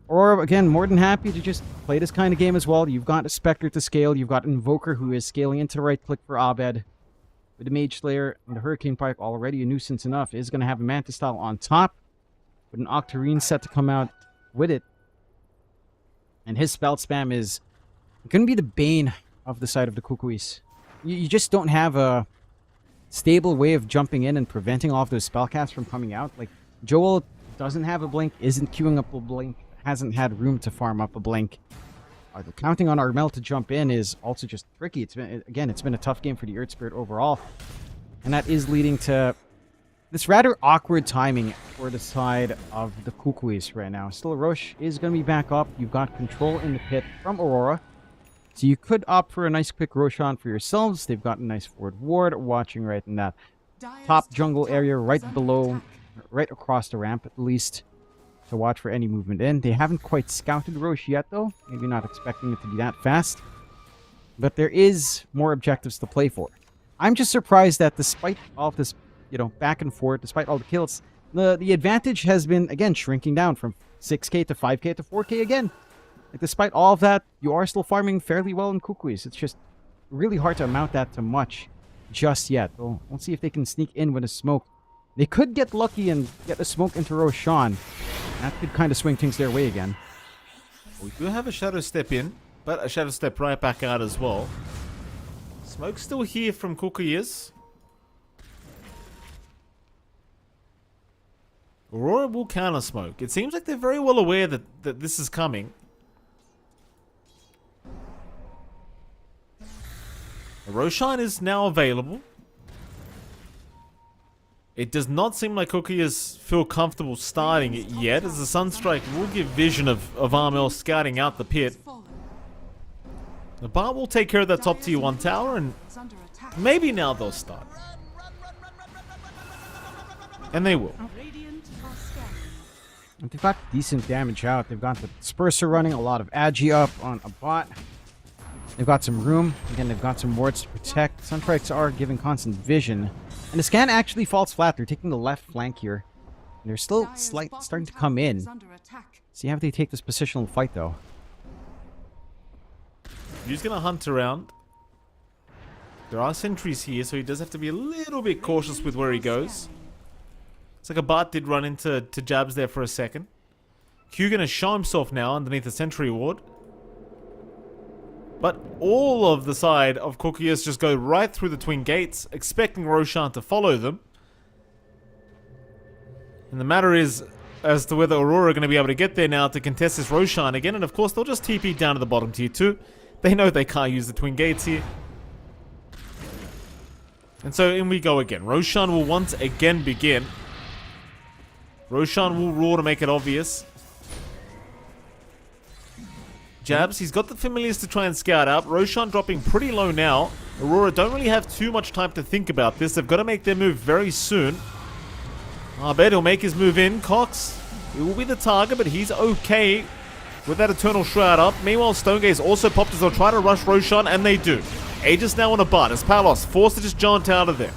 Or, again, more than happy to just play this kind of game as well. You've got a Spectre to scale. You've got Invoker, who is scaling into the right click for Abed. With the Mage Slayer and the Hurricane Pike already a nuisance enough, is going to have a Mantis style on top, with an Octarine set to come out with it. And his spell spam is going to be the bane of the side of the Kukuis. You just don't have a stable way of jumping in and preventing all of those spellcasts from coming out. Like, Joel doesn't have a blink, isn't queuing up a blink, hasn't had room to farm up a blink. Counting on Armel to jump in is also just tricky. It's been a tough game for the Earth Spirit overall. And that is leading to this rather awkward timing for the side of the Kukuis right now. Still, Roche is going to be back up. You've got control in the pit from Aurora. So you could opt for a nice quick Roshan for yourselves. They've got a nice forward ward watching right in that top jungle area right below, right across the ramp at least, to watch for any movement in. They haven't quite scouted Roche yet, though. Maybe not expecting it to be that fast. But there is more objectives to play for. I'm just surprised that despite all of this, back and forth, despite all the kills, the advantage has been, again, shrinking down from 6k to 5k to 4k again. Like, despite all of that, you are still farming fairly well in Kukuis. It's just really hard to amount that to much just yet. We'll see if they can sneak in with a smoke. They could get lucky and get a smoke into Roshan. That could kind of swing things their way again. We do have a Shadow Step in, but a Shadow Step right back out as well. Smoke's still here from Kukuis. Aurora will counter smoke. It seems like they're very well aware that this is coming. Roshan is now available. It does not seem like Kukuis feel comfortable starting it yet, as the Sunstrike will give vision of Armel scouting out the pit. The bar will take care of that top tier 1 tower, and maybe now they'll start. And they will. And they've got decent damage out. They've got the Disperser running, a lot of Agi up on a bot. They've got some room. Again, they've got some wards to protect. Sunstrikes are giving constant vision. And the scan actually falls flat. They're taking the left flank here. And they're still Dire's bottom starting to tower come in. is under attack. See how they take this positional fight, though. He's going to hunt around. There are sentries here, so he does have to be a little bit cautious with where he goes. It's like a bot did run into jabs there for a second. Q going to show himself now underneath the sentry ward. But all of the side of Cookieus just go right through the twin gates, expecting Roshan to follow them. And the matter is as to whether Aurora are going to be able to get there now to contest this Roshan again. And of course, they'll just TP down to the bottom tier 2. They know they can't use the twin gates here. And so in we go again. Roshan will once again begin. Roshan will roar to make it obvious. Jabs, he's got the familiars to try and scout out. Roshan dropping pretty low now. Aurora don't really have too much time to think about this. They've got to make their move very soon. I bet he'll make his move in. Cox, he will be the target, but he's okay with that Eternal Shroud up. Meanwhile, Stonegaze also popped as they'll try to rush Roshan, and they do. Aegis now on a butt as Palos forced to just jaunt out of there.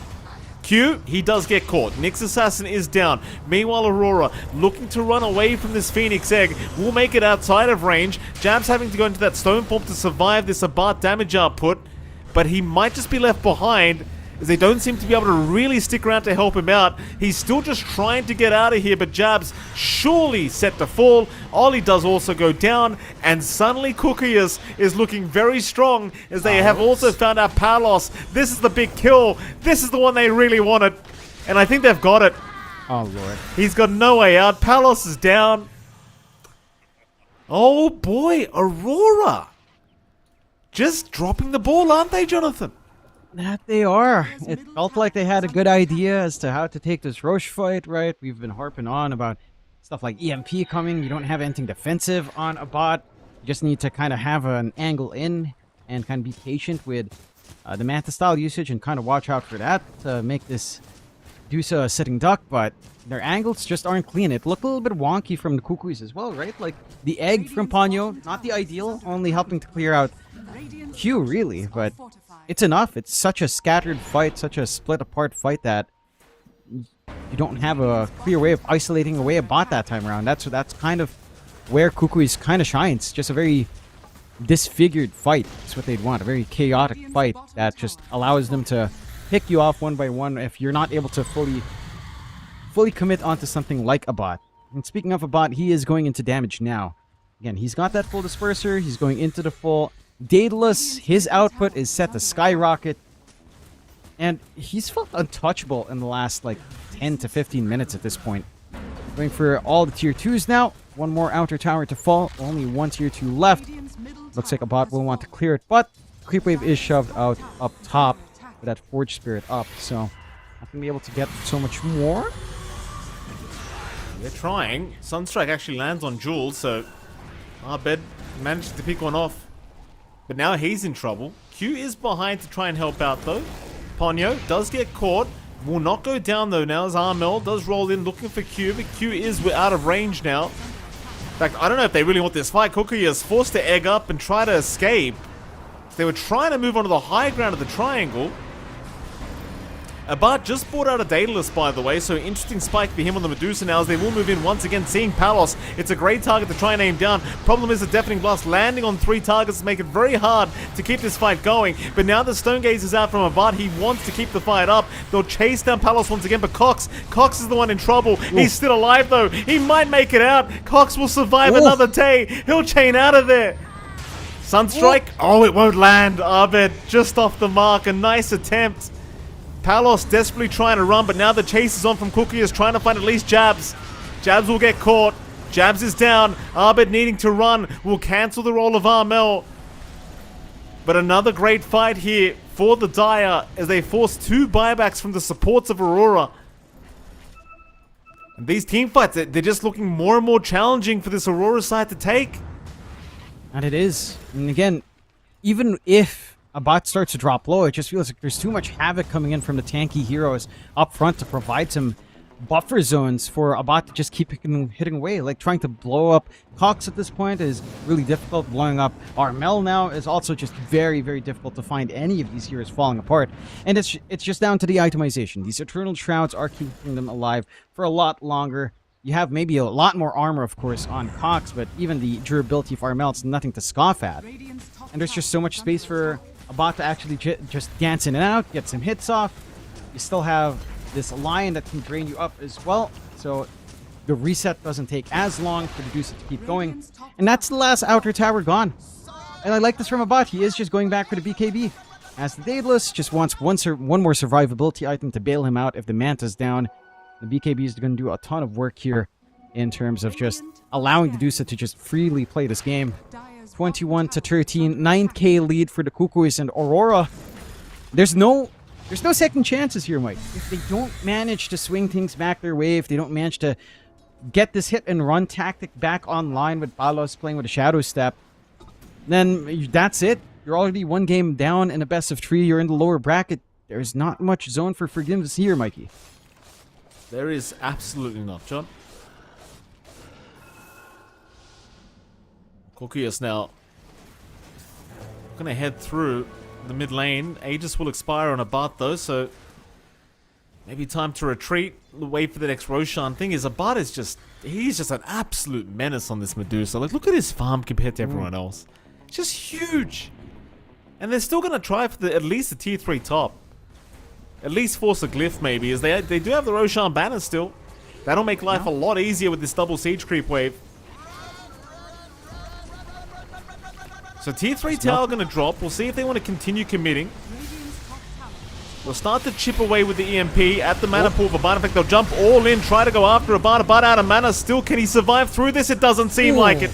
Q, he does get caught. Nyx Assassin is down. Meanwhile, Aurora looking to run away from this Phoenix Egg will make it outside of range. Jab's having to go into that stone form to survive this Abarth damage output, but he might just be left behind as they don't seem to be able to really stick around to help him out. He's still just trying to get out of here, but Jab's surely set to fall. Ollie does also go down, and suddenly Cookieus is looking very strong as they have also found out Palos. This is the big kill. This is the one they really wanted, and I think they've got it. Oh, Lord. He's got no way out. Palos is down. Oh, boy. Aurora. Just dropping the ball, aren't they, Jonathan? That they are. It felt like they had a good idea as to how to take this Roche fight, right? We've been harping on about stuff like EMP coming. You don't have anything defensive on a bot. You just need to kind of have an angle in and kind of be patient with the Manta style usage and kind of watch out for that to make this Dusa a sitting duck, but their angles just aren't clean. It looked a little bit wonky from the Cuckoos as well, right? Like the egg from Ponyo, not the ideal, only helping to clear out Q really, but it's enough. It's such a scattered fight, such a split apart fight that you don't have a clear way of isolating away a bot that time around. That's kind of where Cuckoos kind of shines. Just a very disfigured fight. That's what they'd want. A very chaotic fight that just allows them to pick you off one by one if you're not able to fully commit onto something like a bot. And speaking of a bot, he is going into damage now. Again, he's got that full disperser. He's going into the full Daedalus. His output is set to skyrocket. And he's felt untouchable in the last like 10 to 15 minutes at this point. Going for all the tier 2s now. One more outer tower to fall. Only one tier 2 left. Looks like a bot will want to clear it, but Creep Wave is shoved out up top with that Forge Spirit up. So not going to be able to get so much more. They're trying. Sunstrike actually lands on Jules, so Abed managed to pick one off. But now he's in trouble. Q is behind to try and help out though. Ponyo does get caught. Will not go down though now as Armel does roll in looking for Q, but Q is out of range now. In fact, I don't know if they really want this fight. Cookie is forced to egg up and try to escape. They were trying to move onto the high ground of the triangle. Abarth just brought out a Daedalus, by the way, so interesting spike for him on the Medusa now as they will move in once again, seeing Palos. It's a great target to try and aim down. Problem is the Deafening Blast landing on 3 targets to make it very hard to keep this fight going. But now that Stonegaze is out from Abarth, he wants to keep the fight up. They'll chase down Palos once again, but Cox is the one in trouble. Oof. He's still alive though. He might make it out. Cox will survive another day. He'll chain out of there. Sunstrike. Oh, it won't land. Abed just off the mark. A nice attempt. Palos desperately trying to run, but now the chase is on from Cookie is trying to find at least Jabs. Jabs will get caught. Jabs is down. Abed needing to run will cancel the role of Armel. But another great fight here for the Dire as they force 2 buybacks from the supports of Aurora. And these team fights, they're just looking more and more challenging for this Aurora side to take. And it is. And again, even if a bot starts to drop low, it just feels like there's too much havoc coming in from the tanky heroes up front to provide some buffer zones for a bot to just keep hitting away. Like trying to blow up Cox at this point is really difficult. Blowing up Armel now is also just very, very difficult to find any of these heroes falling apart. And it's just down to the itemization. These Eternal Shrouds are keeping them alive for a lot longer. You have maybe a lot more armor, of course, on Cox, but even the durability of Armel, it's nothing to scoff at. And there's just so much space for a bot to actually just dance in and out, get some hits off. You still have this Lion that can drain you up as well, so the reset doesn't take as long for the Medusa to keep going. And that's the last outer tower gone. And I like this from a bot. He is just going back for the BKB. As the Daedalus just wants one more survivability item to bail him out if the Manta's down. The BKB is going to do a ton of work here in terms of just allowing the Medusa to just freely play this game. 21-13, 9k lead for the Kukuis and Aurora. There's no second chances here, Mike. If they don't manage to swing things back their way, if they don't manage to get this hit and run tactic back online with Palos playing with a Shadow Step, then that's it. You're already one game down in a best of 3. You're in the lower bracket. There's not much zone for forgiveness here, Mikey. There is absolutely not, John. Kukuis now gonna head through the mid lane. Aegis will expire on a bot though, so maybe time to retreat. Wait for the next Roshan. Thing is, a bot is he's just an absolute menace on this Medusa. Like, look at his farm compared to everyone else. It's just huge. And they're still gonna try for at least the tier 3 top. At least force a glyph maybe, as they do have the Roshan banner still. That'll make life a lot easier with this double siege creep wave. So tier 3 tower gonna drop. We'll see if they want to continue committing. They'll start to chip away with the EMP at the mana pool for Bard. In fact, they'll jump all in, try to go after a Bard. Bard out of mana still. Can he survive through this? It doesn't seem like it.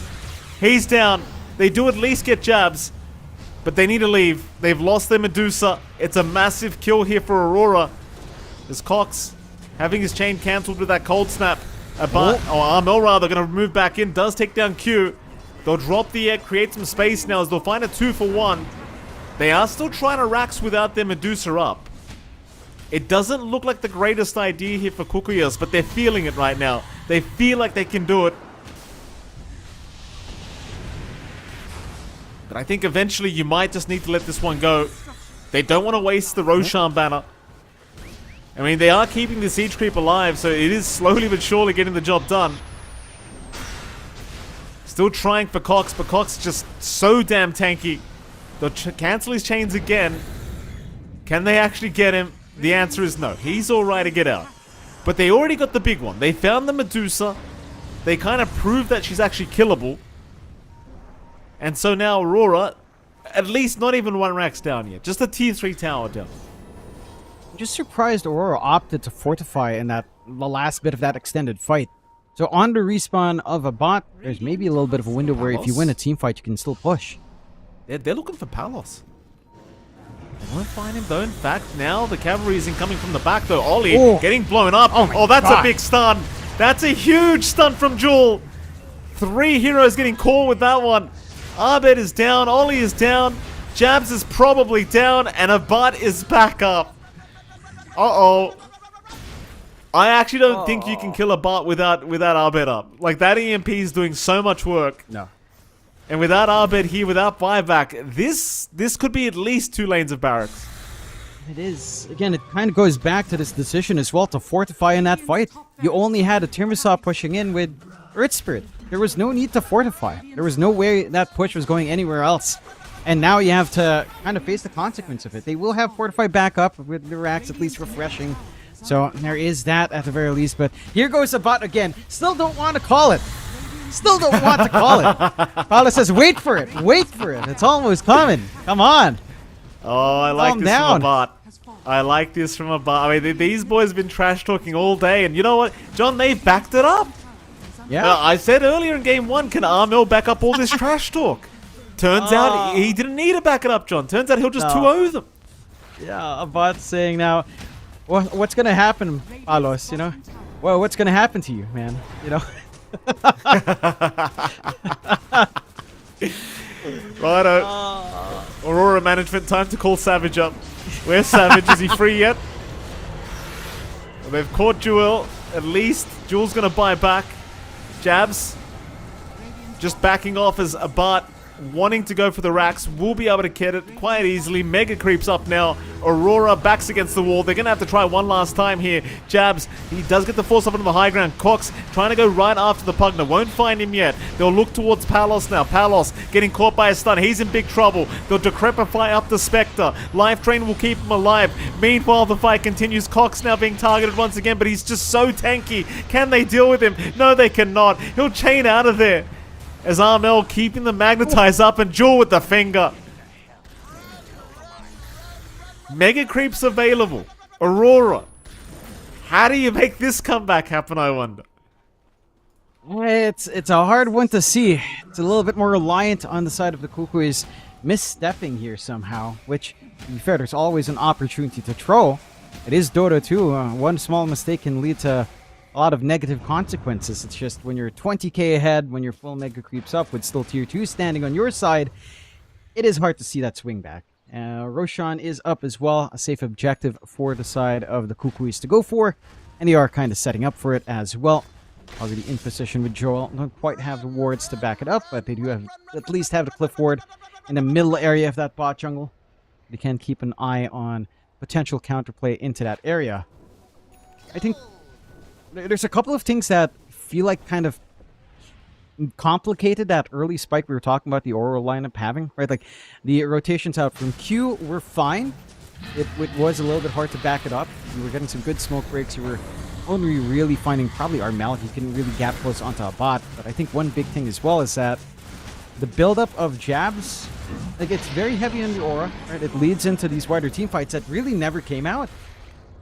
He's down. They do at least get jabs, but they need to leave. They've lost their Medusa. It's a massive kill here for Aurora. As Cox having his chain cancelled with that cold snap. Armel rather gonna move back in. Does take down Q. They'll drop the egg, create some space now as they'll find a 2-for-1. They are still trying to Rax without their Medusa up. It doesn't look like the greatest idea here for Kukuis, but they're feeling it right now. They feel like they can do it. But I think eventually you might just need to let this one go. They don't want to waste the Roshan banner. I mean, they are keeping the siege creep alive, so it is slowly but surely getting the job done. Still trying for Cox, but Cox is just so damn tanky. They'll cancel his chains again. Can they actually get him? The answer is no. He's alright to get out. But they already got the big one. They found the Medusa. They kind of proved that she's actually killable. And so now Aurora, at least not even one racks down yet. Just a tier 3 tower down. I'm just surprised Aurora opted to fortify in the last bit of that extended fight. So on the respawn of a bot, there's maybe a little bit of a window where if you win a team fight, you can still push. They're looking for Palos. They won't find him though. In fact, now the cavalry is incoming from the back though. Ollie getting blown up. Oh, that's a big stun. That's a huge stun from Jewel. 3 heroes getting caught with that one. Abed is down. Ollie is down. Jabs is probably down. And a bot is back up. Uh-oh. I actually don't think you can kill a bot without Abed up. Like, that EMP is doing so much work. No. And without Abed here, without buyback, this could be at least 2 lanes of barracks. It is. Again, it kind of goes back to this decision as well to fortify in that fight. You only had a Tirmidor pushing in with Earth Spirit. There was no need to fortify. There was no way that push was going anywhere else. And now you have to kind of face the consequence of it. They will have fortify back up with the racks at least refreshing. So there is that at the very least. But here goes the bot again. Still don't want to call it. Still don't want to call it. Paula says, wait for it. Wait for it. It's almost coming. Come on. Oh, I like this from a bot. I like this from a bot. I mean, these boys have been trash talking all day. And you know what? John, they've backed it up. Yeah. I said earlier in game 1, can Armel back up all this trash talk? Turns out he didn't need to back it up, John. Turns out he'll just 2-0 them. Yeah, a bot saying now, what's going to happen, Palos, you know? Well, what's going to happen to you, man? You know? Righto. Aurora management, time to call Savage up. Where's Savage? Is he free yet? Well, they've caught Jewel. at least. Jules gonna buy back. Jabs just backing off as Abat wanting to go for the racks. Will be able to get it quite easily. Mega creeps up now. Aurora backs against the wall. They're going to have to try one last time here. Jabs, he does get the force up into the high ground. Cox trying to go right after the Pugner. Won't find him yet. They'll look towards Palos now. Palos getting caught by a stun. He's in big trouble. They'll decrepify up the Spectre. Life Train will keep him alive. Meanwhile, the fight continues. Cox now being targeted once again, but he's just so tanky. Can they deal with him? No, they cannot. He'll chain out of there. As Armel keeping the magnetize up and Jewel with the finger. Mega creeps available. Aurora. How do you make this comeback happen, I wonder? It's a hard one to see. It's a little bit more reliant on the side of the Kukuis misstepping here somehow, which, to be fair, there's always an opportunity to troll. It is Dota 2. One small mistake can lead to a lot of negative consequences. It's just when you're 20k ahead, when your full mega creeps up with still tier 2 standing on your side, it is hard to see that swing back. Roshan is up as well, a safe objective for the side of the Kukuis to go for, and they are kind of setting up for it as well. Already in position with Joel, don't quite have the wards to back it up, but they do have at least have the cliff ward in the middle area of that bot jungle. They can keep an eye on potential counterplay into that area. I think there's a couple of things that feel like kind of complicated that early spike we were talking about the Aurora lineup having, right? Like, the rotations out from Q were fine. It was a little bit hard to back it up. You were getting some good smoke breaks. You were only really finding probably Armel. You couldn't really gap close onto a bot. But I think one big thing as well is that the buildup of jabs, like, it's very heavy on the aura, right? It leads into these wider team fights that really never came out.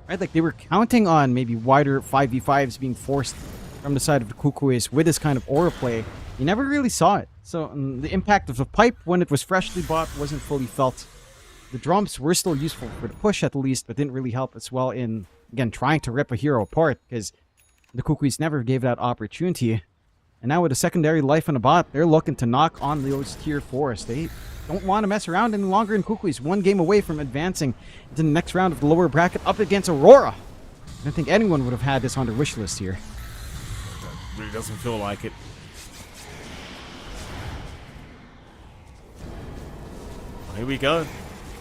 Right, like they were counting on maybe wider 5v5s being forced from the side of the Kukuis with this kind of aura play. You never really saw it. So the impact of the pipe when it was freshly bought wasn't fully felt. The drums were still useful for the push at least, but didn't really help as well in, again, trying to rip a hero apart because the Kukuis never gave that opportunity. And now with a secondary life on a bot, they're looking to knock on those tier 4s. They don't want to mess around any longer in Kukuis. One game away from advancing into the next round of the lower bracket up against Aurora. I don't think anyone would have had this on their wish list here. That really doesn't feel like it. Here we go.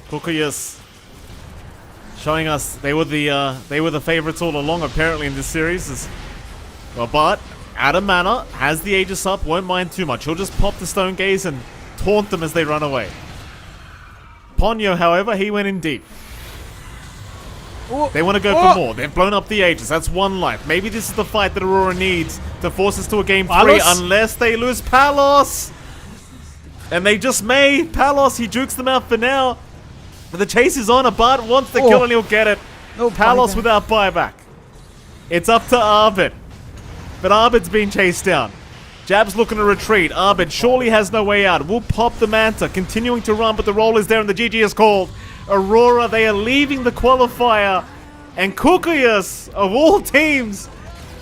Kukuyas showing us they were the favorites all along apparently in this series. Well, but out of mana, has the Aegis up, won't mind too much. He'll just pop the Stone Gaze and taunt them as they run away. Ponyo, however, he went in deep. They want to go for more. They've blown up the Aegis. That's one life. Maybe this is the fight that Aurora needs to force us to a game 3 unless they lose Palos. And they just may. Palos, he jukes them out for now. But the chase is on. Abat wants the kill and he'll get it. No Palos without buyback. It's up to Arvid. But Arvid's being chased down. Jab's looking to retreat. Arvid surely has no way out. Will pop the Manta, continuing to run, but the roll is there and the GG is called. Aurora, they are leaving the qualifier. And Kukuyas, of all teams,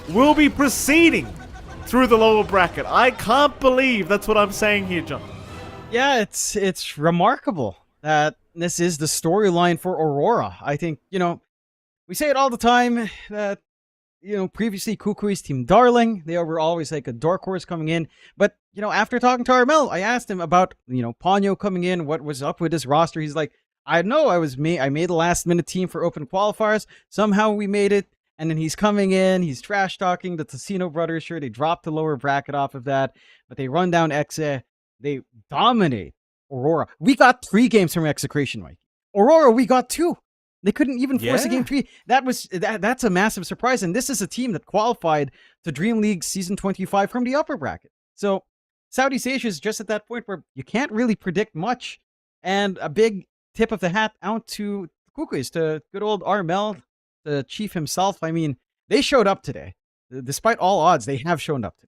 will be proceeding through the lower bracket. I can't believe that's what I'm saying here, John. Yeah, it's remarkable that this is the storyline for Aurora. I think, we say it all the time that, previously Kukui's team darling. They were always like a dark horse coming in. But, after talking to Armel, I asked him about, Ponyo coming in, what was up with his roster. He's like, I know I made a last minute team for open qualifiers. Somehow we made it. And then he's coming in, he's trash talking the Tessino brothers. Sure, they dropped the lower bracket off of that, but they run down Exe. They dominate Aurora. We got 3 games from Execration, Mike. Aurora, we got 2. They couldn't even force a game 3. That's a massive surprise. And this is a team that qualified to Dream League Season 25 from the upper bracket. So Southeast Asia is just at that point where you can't really predict much. And a big tip of the hat out to Kukuis, to good old Armel, the chief himself. I mean, they showed up today. Despite all odds, they have shown up today.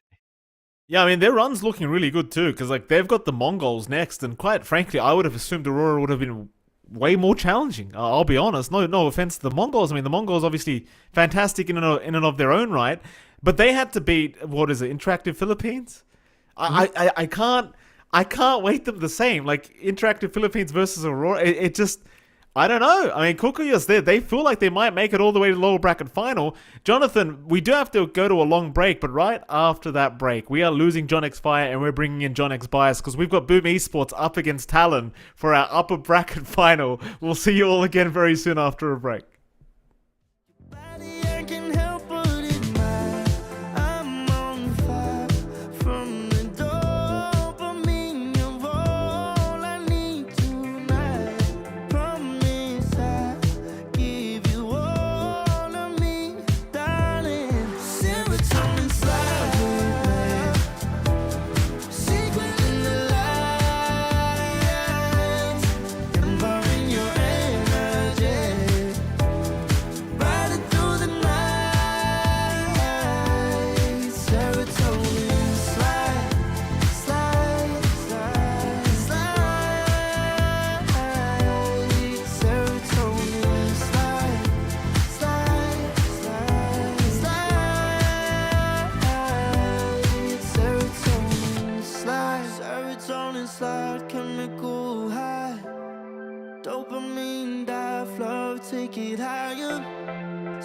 Yeah, I mean, their run's looking really good too, because they've got the Mongols next, and quite frankly, I would have assumed Aurora would have been way more challenging. I'll be honest. No offense to the Mongols. I mean, the Mongols obviously fantastic in and of their own right, but they had to beat, Interactive Philippines? I can't weight them the same. Like, Interactive Philippines versus Aurora, it just, I don't know. I mean, Kukuya's there. They feel like they might make it all the way to the lower bracket final. Jonathan, we do have to go to a long break, but right after that break, we are losing John X Fire and we're bringing in John X Bias because we've got Boom Esports up against Talon for our upper bracket final. We'll see you all again very soon after a break.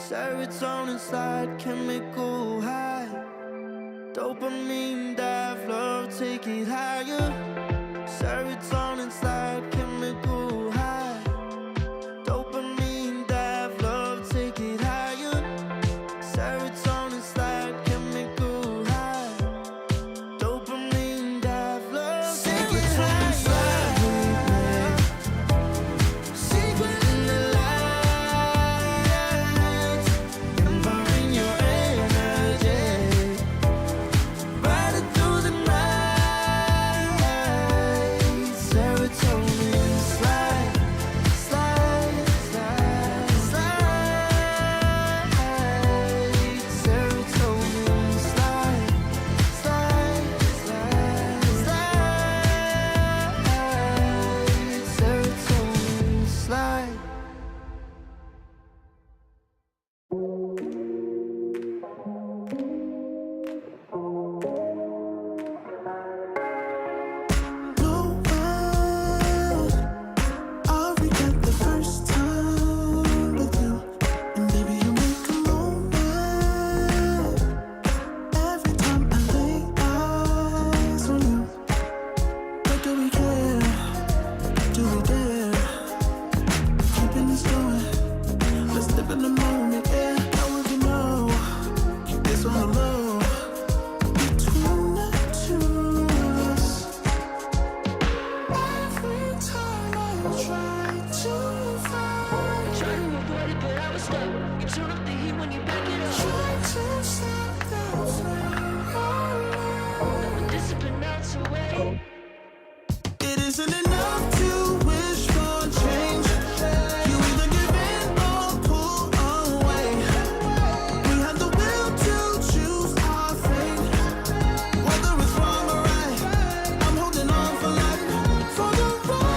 Serotonin slide, chemical high. Dopamine dive, love, take it higher. Serotonin slide, chemical high. Dopamine dive, love, take it higher. Serotonin slide, chemical high. Dopamine dive, love, take it higher. Secret in the light, empowering your energy. Ride it through the night. Serotonin slide, slide, slide, slide. Serotonin slide, slide, slide, slide. Serotonin slide. No way, I'll regret the first time with you. And baby, you make a moment every time I lay eyes on you. But do we care? Do we dare? Keeping this going. Let's live in the moment, yeah. How would you know? Keep this on the low. Between the two of us. Every time I try to find, try to avoid it, but I was stuck. You turn up the heat when you back it up. Try to stop the flame, but this has been knocked away. It isn't enough to wish for change. You either give in or pull away. We have the will to choose our fate. Whether it's wrong or right, I'm holding on for life, for the ride.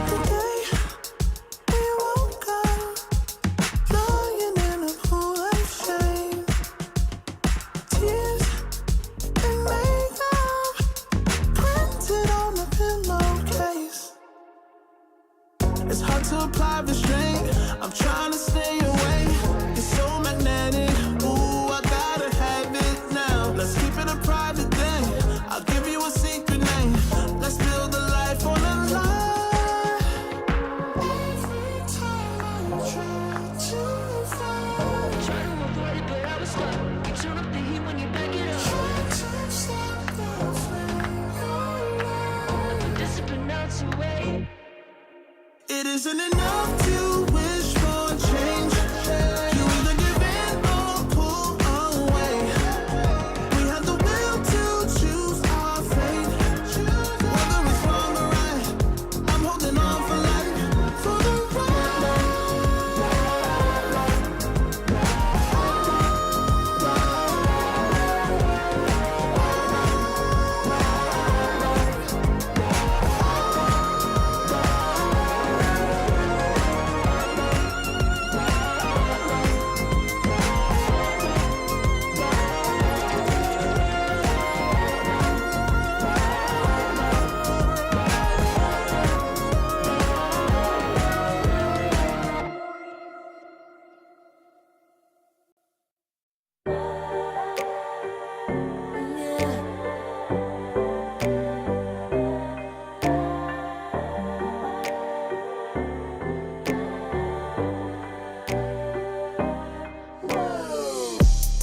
The day we woke up, lying in a pool of shame. Tears and makeup printed on the pillowcase. It's hard to apply restraint. I'm trying to stay away. It's so magnetic. Ooh, I gotta have it now. Let's keep it a private thing. I'll give you a secret name. Let's build a life on a lie. Every time I try to find, try to avoid it, but I was stuck. You turn up the heat when you back it up. Try to stop the flame, but this has been knocked away. It isn't enough to wish for change. You either give in or pull away. We have the will to choose our fate. Whether it's wrong or right, I'm holding on for life, for the ride.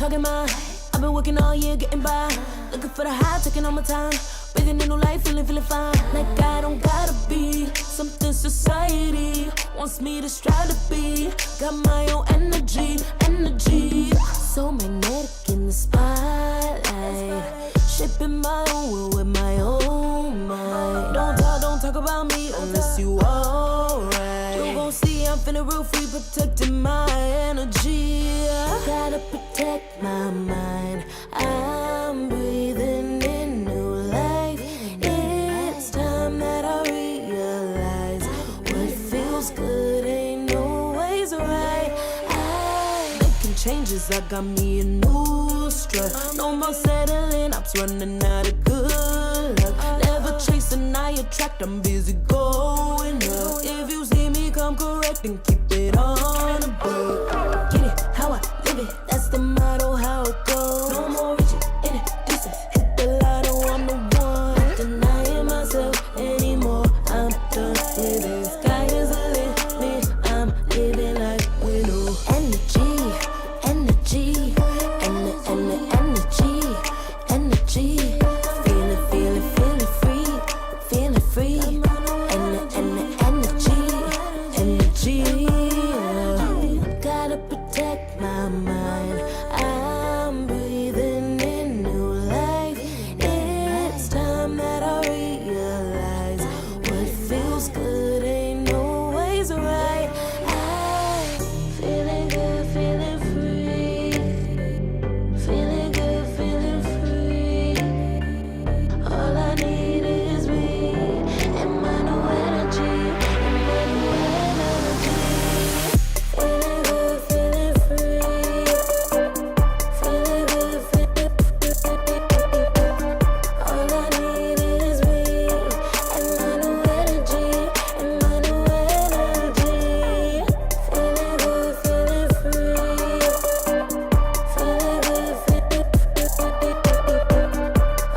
talking mine. I've been working all year, getting by. Looking for the high, taking all my time. Breathing in new life, feeling fine. Like I don't gotta be something society wants me to strive to be. Got my own energy. So magnetic in the spotlight. Shaping my own world with my own mind. Don't talk about me unless you alright. You gon' see I'm finna real free, protecting my energy. Gotta protect my mind. I'm breathing in new life. It's time that I realize what feels good ain't always right. Making changes, I got me a new strut. No more settling, I'm running out of good luck. Never chasing, I attract, I'm busy going up. If you see me come correct, then keep it on the book. Get it, how I live it, that's the motto, how it goes. No more reaching, introducing, hit the lotto, I'm the one. Not denying myself anymore, I'm done with it. Sky is the limit, I'm living like widow. Energy, feeling free. Energy. Gotta protect my mind. I'm breathing in new life. It's time that I realize what feels good ain't always right. I'm feeling good, feeling free. Feeling good, feeling free. All I need is me and my new energy. Feeling good, feeling free. Feeling good, feeling free. All I need is me and my new energy. Feeling good, feeling free. Feeling good, feeling free.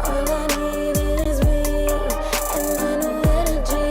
All I need is me and my new energy.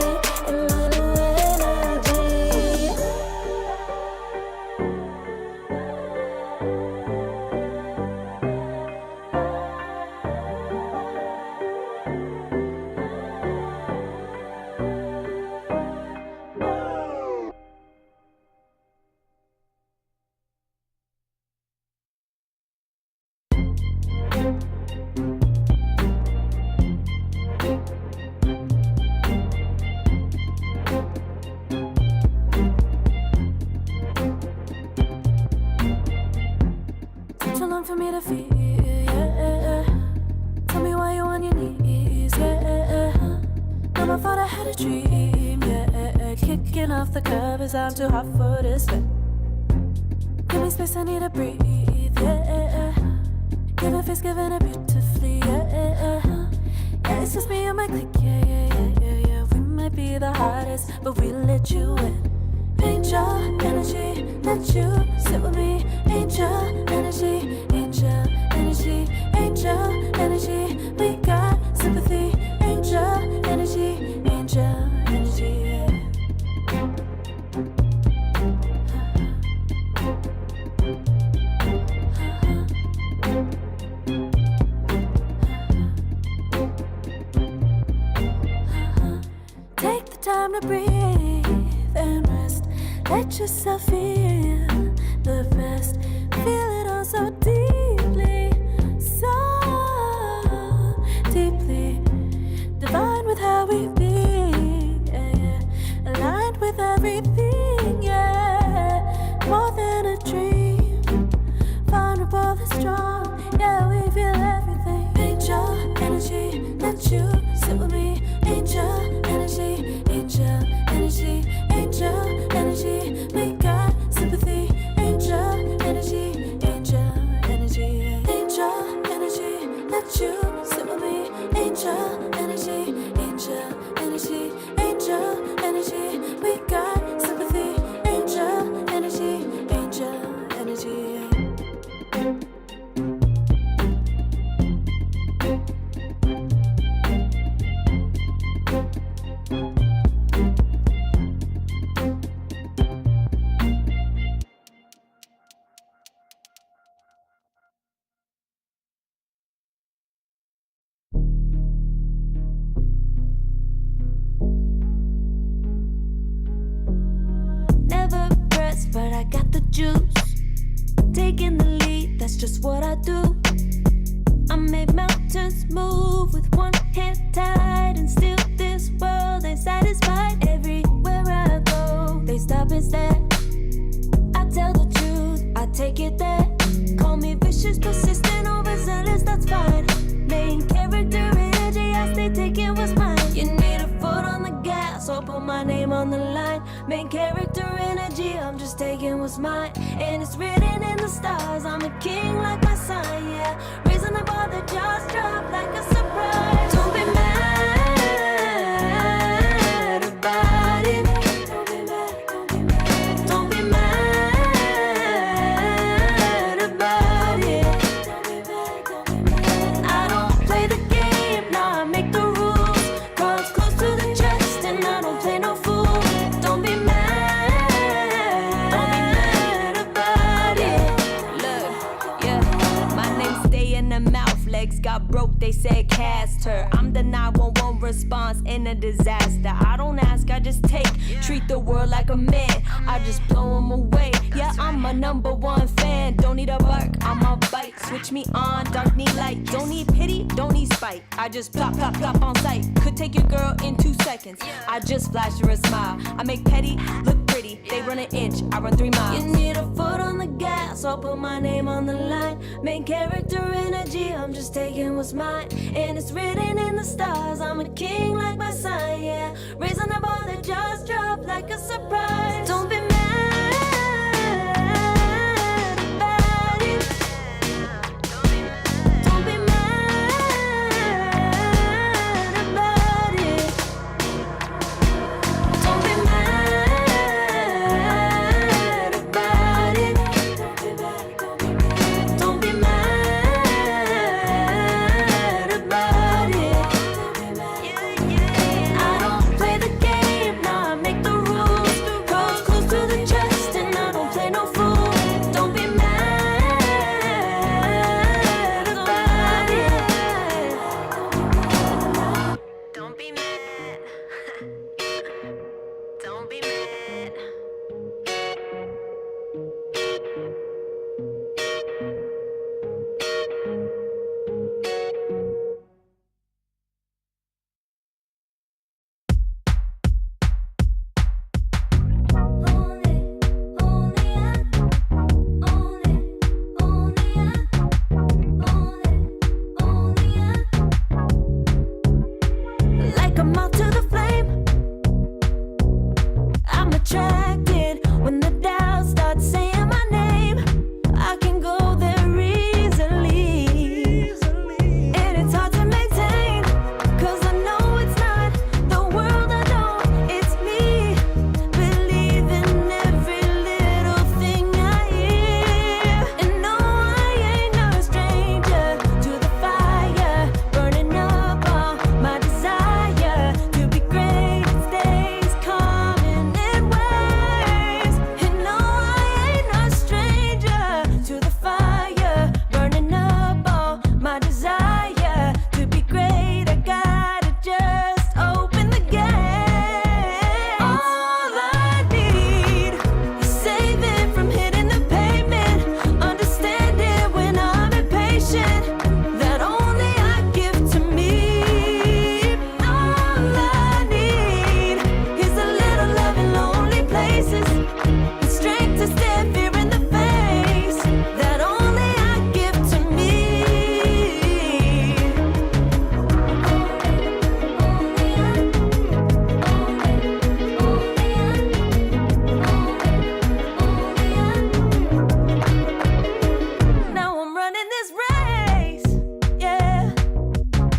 Took too long for me to feel, yeah. Tell me why you're on your knees, yeah. Never thought I had a dream, yeah. Kicking off the covers, I'm too hot for this bed. Give me space, I need to breathe, yeah. Give a face, giving it beautifully, yeah. Yeah, it's just me and my clique, yeah. We might be the hottest, but we let you in. Angel energy, let you sit with me. Angel energy, angel energy, angel energy. We got sympathy. Angel energy, angel energy. Yeah. Take the time to breathe and rest. Let yourself feel the best. Feel it all so deeply, so deeply. Divine with how we be, yeah. Aligned with everything, yeah. More than a dream. Vulnerable and strong, yeah. We feel everything. Angel energy, let you sit with me. Angel energy, angel energy, angel energy. We got sympathy. just what I do. I make mountains move with one hand tied, and still this world ain't satisfied. Everywhere I go, they stop and stare. I tell the truth, I take it there. Call me vicious, persistent, overzealous, that's fine. Main character energy, I stay taking what's mine. You need a foot on the gas, or put my name on the line. Main character energy, I'm just taking what's mine. And it's written in the stars, I'm a king like my sign, yeah. Raising the bar, the jaws drop like a surprise. Don't be mad about it. Don't be mad, don't be mad. Don't be mad about it. Don't be mad, don't be mad. I don't play the game, nah, I make the rules. Cards close to the chest, and I don't play no fool. Don't be mad about it. Look, yeah, my name stay in the mouth. Legs got broke, they said cast her. I'm the 911 response in a disaster. I don't ask, I just take. Treat the world like a man, I just blow them away. Yeah, I'm a #1 fan. Don't need a bark, I'm a bite. Switch me on, dark need light. Don't need pity, don't need spite. I just plop, plop, plop on sight. Could take your girl in 2 seconds. I just flash her a smile. I make petty look pretty. They run an inch, I run 3 miles. You need a foot on the gas, I'll put my name on the line. Main character energy, I'm just taking what's mine. And it's written in the stars, I'm a king like my sign, yeah. Raising the bar, the jaws drop like a surprise. Don't be mad about it. Don't be mad about it. Don't be mad about it. Don't be mad about it. I don't play the game, nah, I make the rules. Cards close to the chest, and I don't play no fool. Don't be mad about it. Don't be mad. Don't be mad. Like a moth to the flame, I'm attracted when the doubts start saying my name. I can go there easily, and it's hard to maintain, 'cause I know it's not the world I know, it's me. Believe in every little thing I hear, and no, I ain't no stranger to the fire, burning up all my desire to be great. It stays coming in waves, and no, I ain't no stranger to the fire, burning up all my desire to be great. I gotta just open the gate. All I need is saving from hitting the pavement, understanding when I'm impatient, that only I give to me. All I need is a little love in lonely places, and strength to stare fear in the face, that only I give to me. Now I'm running this race, yeah.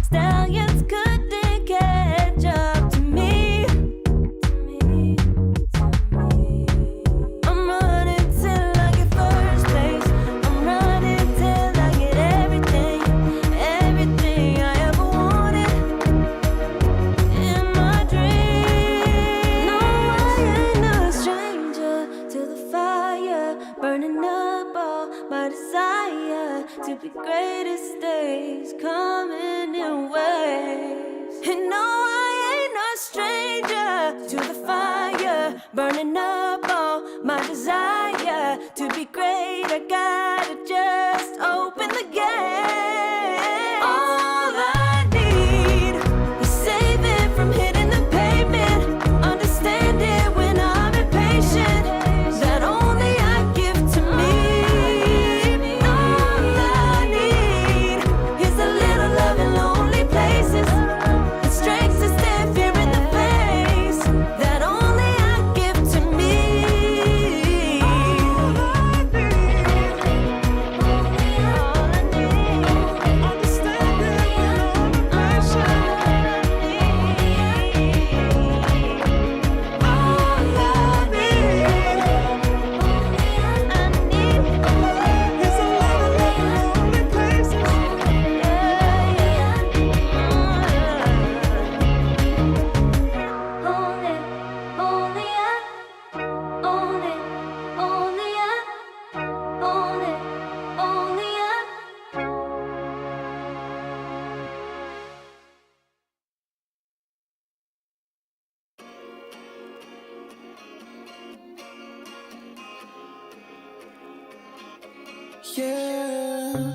Stallions couldn't catch up to me. I'm running till I get first place. I'm running till I get everything, everything I ever wanted in my dream. No, I ain't no stranger to the fire, burning up all my desire to be greatest days coming in waves. And no, I ain't no stranger to the fire, burning up all my desire to be great. I gotta just yeah.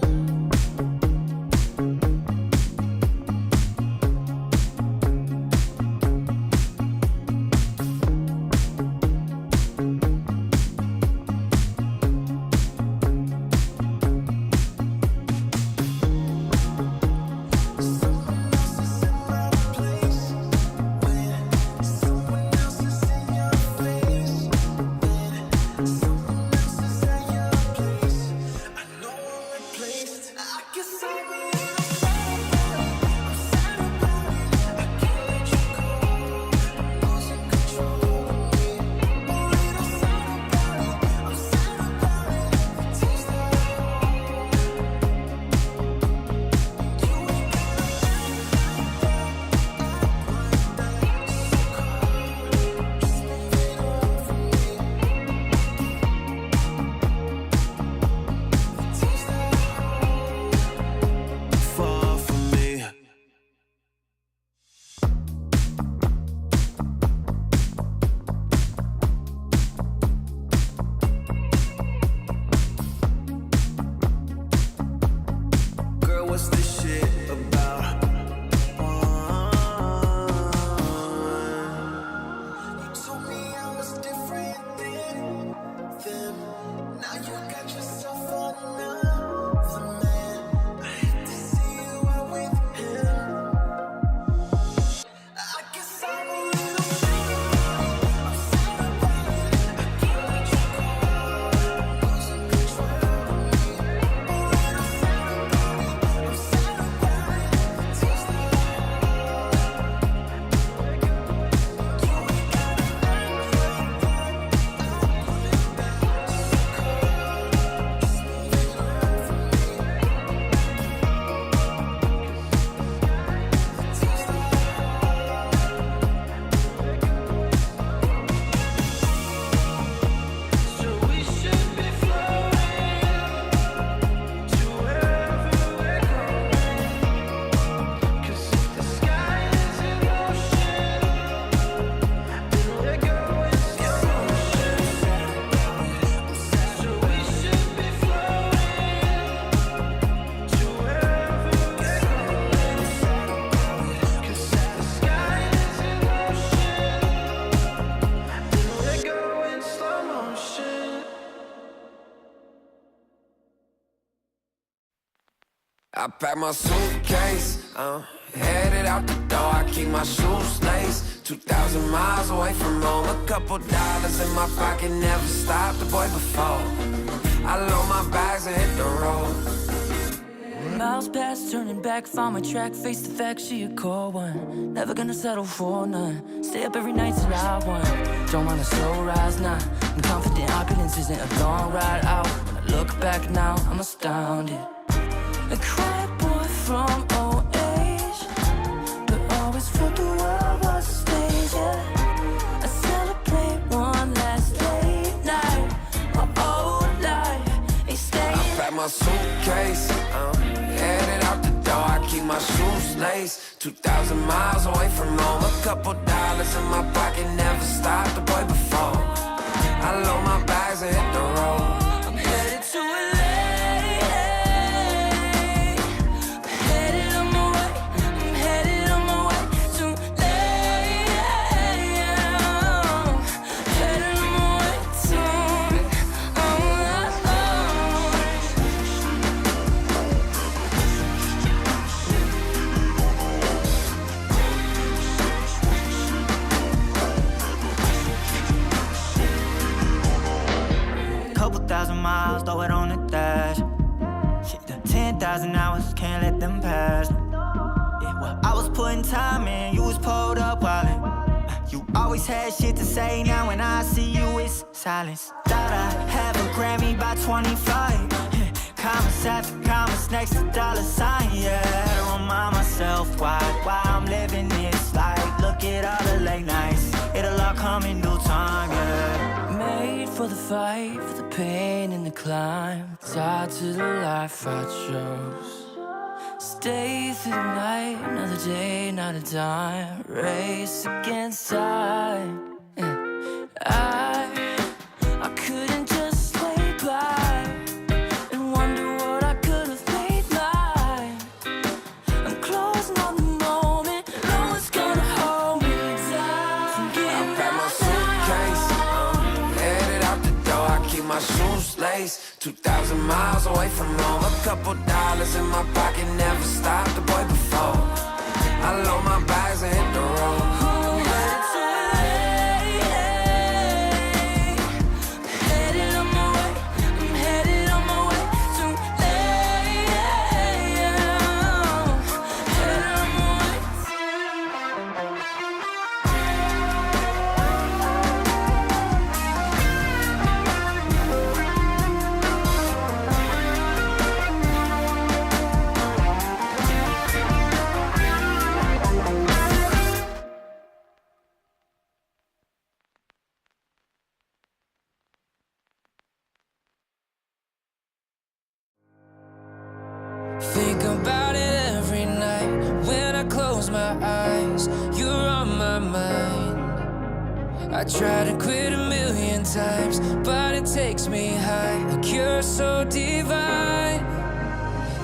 Far from me. Girl, what's this shit about? You told me I was different than them. Now you got yourself another man. I hate to see you out with him. I guess I'm a little I'm sad about it. I can't let you go. Losing control of me. A little sad about it. I'm sad about it. Taste the I pack my suitcase, headed out the door. I keep my shoes laced. 2,000 miles away from home. A couple dollars in my pocket, never stopped the boy before. I load my bags and hit the road. Miles past, turning back, found my track, face the fact she a cold one. Never gonna settle for none. Stay up every night till I won. Don't want a slow rise now. I'm confident opulence isn't a long ride out. When I look back now, I'm astounded. A quiet boy from old age, but always felt the world was a stage, yeah. I celebrate one last late night. My old life ain't staying. I pack my suitcase, headed out the door. I keep my shoes laced. 2,000 miles away from home. A couple dollars in my pocket, never stopped the boy before. I load my bags and hit the road. I'm headed to LA. Headed on my way. I'm headed on my way to LA. Headed on my way to Couple thousand miles, throw it on the dash. Shit, the 10,000 hours, can't let them pass. Yeah, well, I was putting time in, you was pulled up wildin'. You always had shit to say, now when I see you, it's silence. Thought I'd have a Grammy by 25. Commas after commas next to dollar sign, yeah. To remind myself why I'm living this life. Look at all the late nights, it'll all come in due time, yeah. made for the fight, for the pain and the climb. Tied to the life I chose. Stay through the night, another day, not a dime. Race against time. I couldn't just lay by and wonder 2,000 miles away from home. A couple dollars in my pocket, never stopped the boy before. I load my bags and hit the road. Think about it every night when I close my eyes. You're on my mind. I try to quit a million times, but it takes me high. Like you're so divine.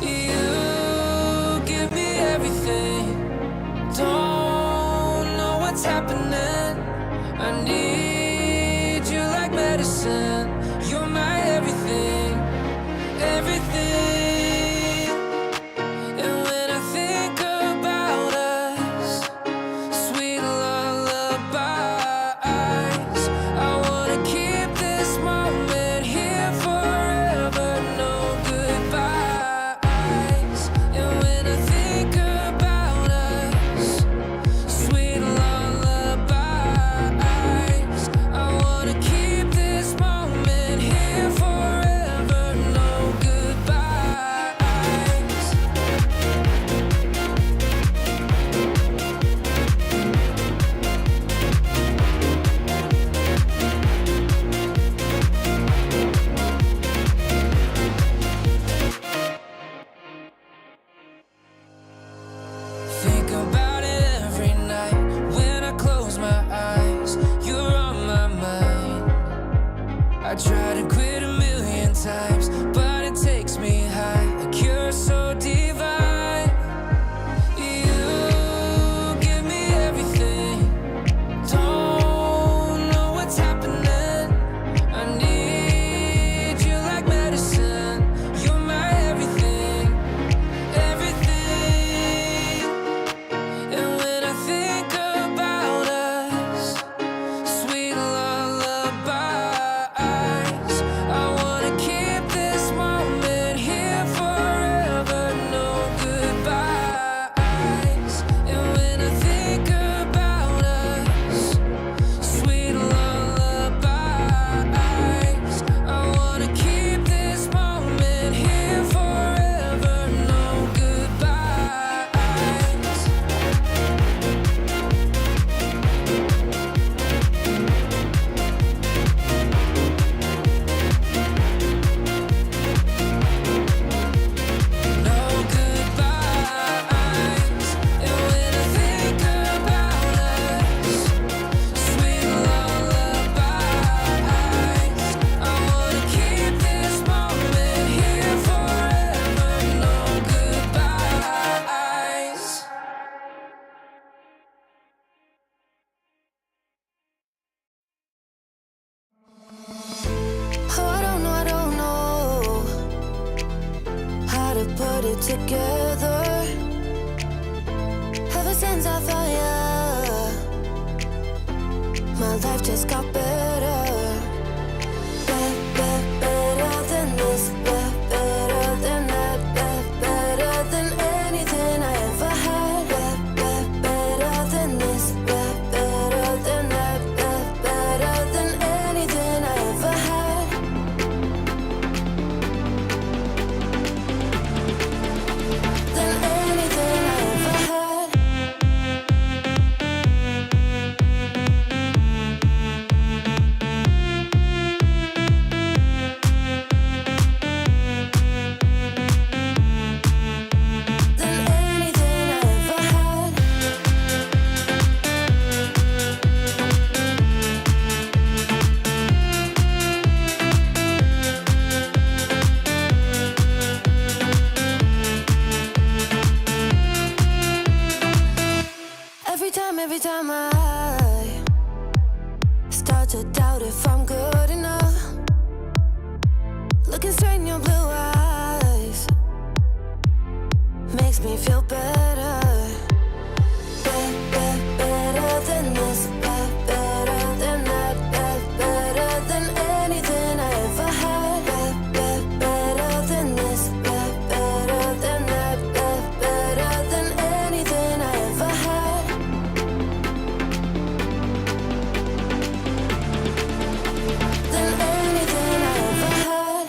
You give me everything. Don't know what's happening. I need you like medicine. You're my everything, everything. Together, ever since I found you, my life just got better. Better than this, better than that, better than anything I ever had. Better than this, better than that, better than anything I ever had. Than anything I ever had. your blue eyes makes me feel better. Better than this, better than that, better than anything I ever had. Better than this, better than that, better than anything I ever had. Than anything I ever had.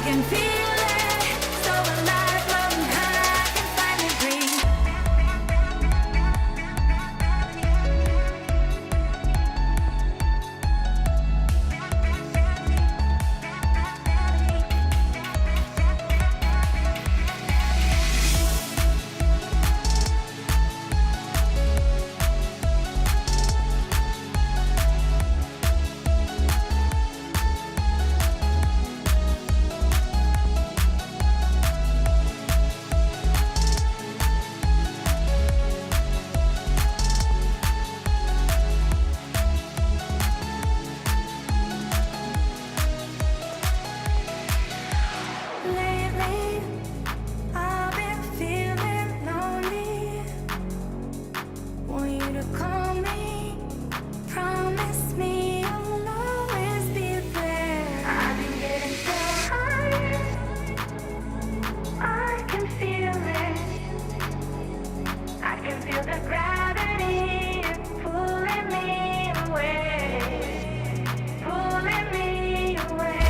can feel it, so alive, floating high, I can finally breathe. Lately, I've been feeling lonely. Want you to call me, promise me you'll always be there. I've been getting so high, I can feel it. I can feel the gravity pulling me away, pulling me away.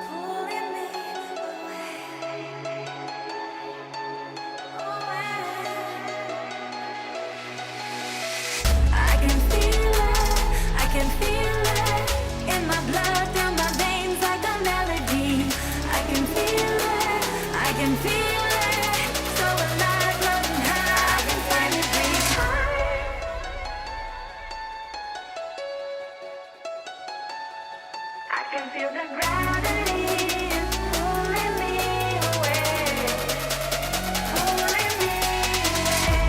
Pulling me I can feel it in my blood, through my veins like a melody. I can feel it, so alive, floating high, I can finally breathe. I can feel the gravity pulling me away, pulling me away.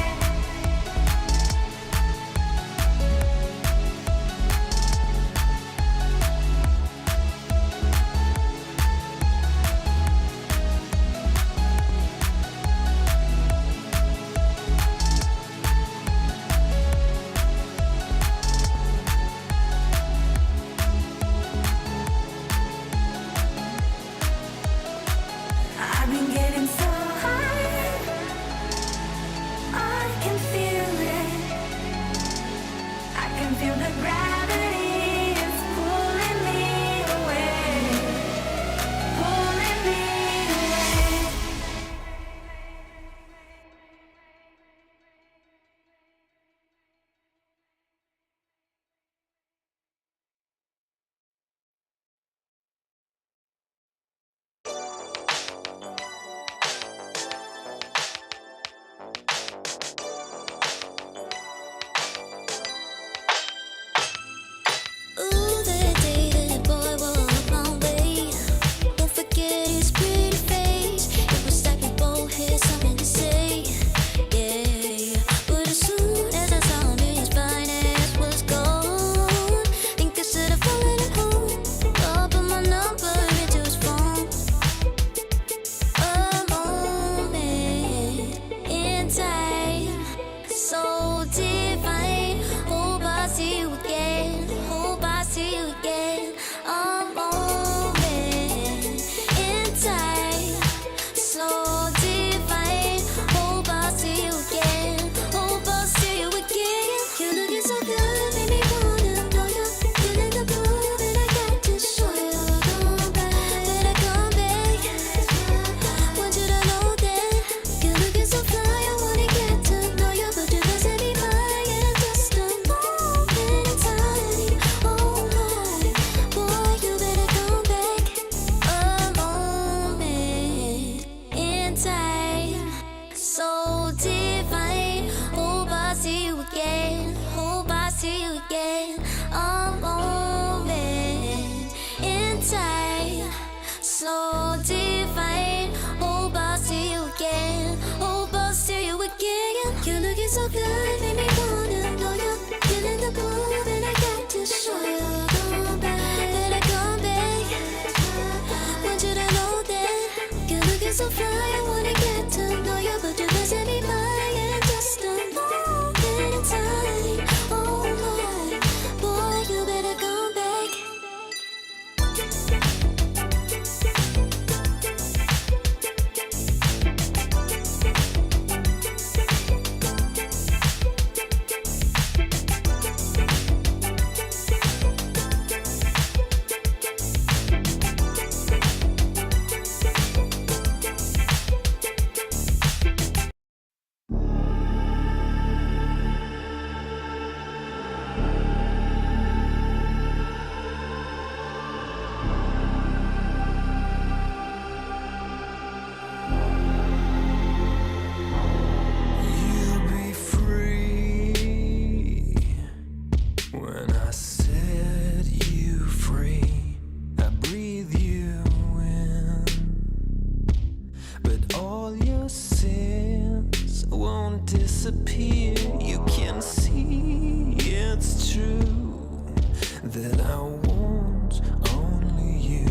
that I want only you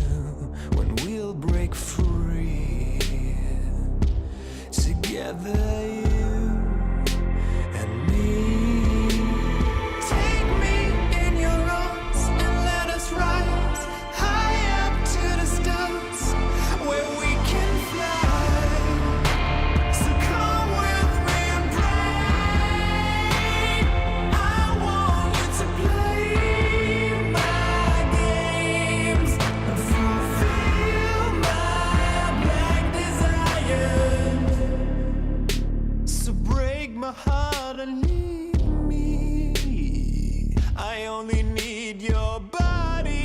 when we'll break free together, you and me. Take me in your arms and let us rise high up to the stars where we can fly. So come with me and pray. I want you to play my games and fulfill my black desires. So break my heart and leave me. I only need your body.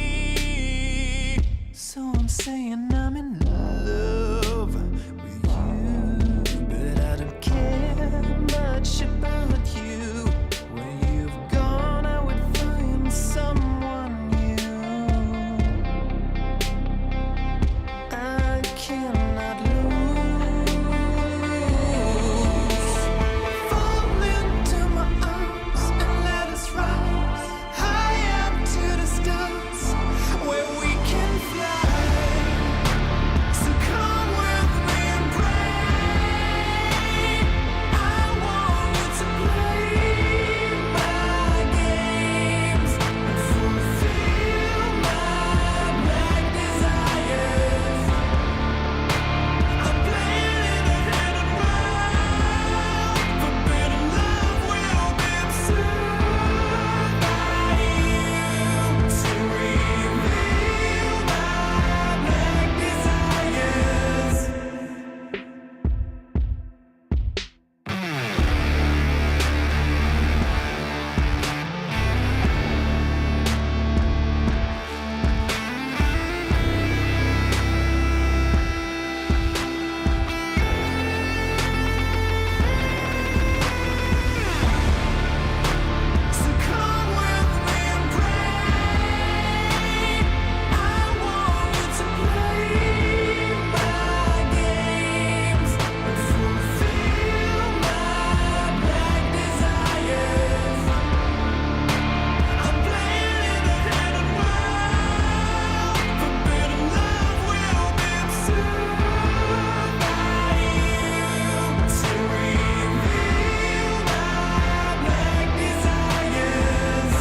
So I'm saying I'm in love with you, but I don't care much about you. When you've gone, I would find someone new. I cannot lose. Fall into my arms and let us rise high up to the stars where we can fly. So come with me and pray. I want you to play my games and fulfill my black desires. I'm playing in a hidden world. Forbidden love will be observed by you to reveal my black desires. So come with me and pray. I want you to play my games and fulfill my black desires. I'm playing in a hidden world. Forbidden love will be observed by you to reveal my black desires.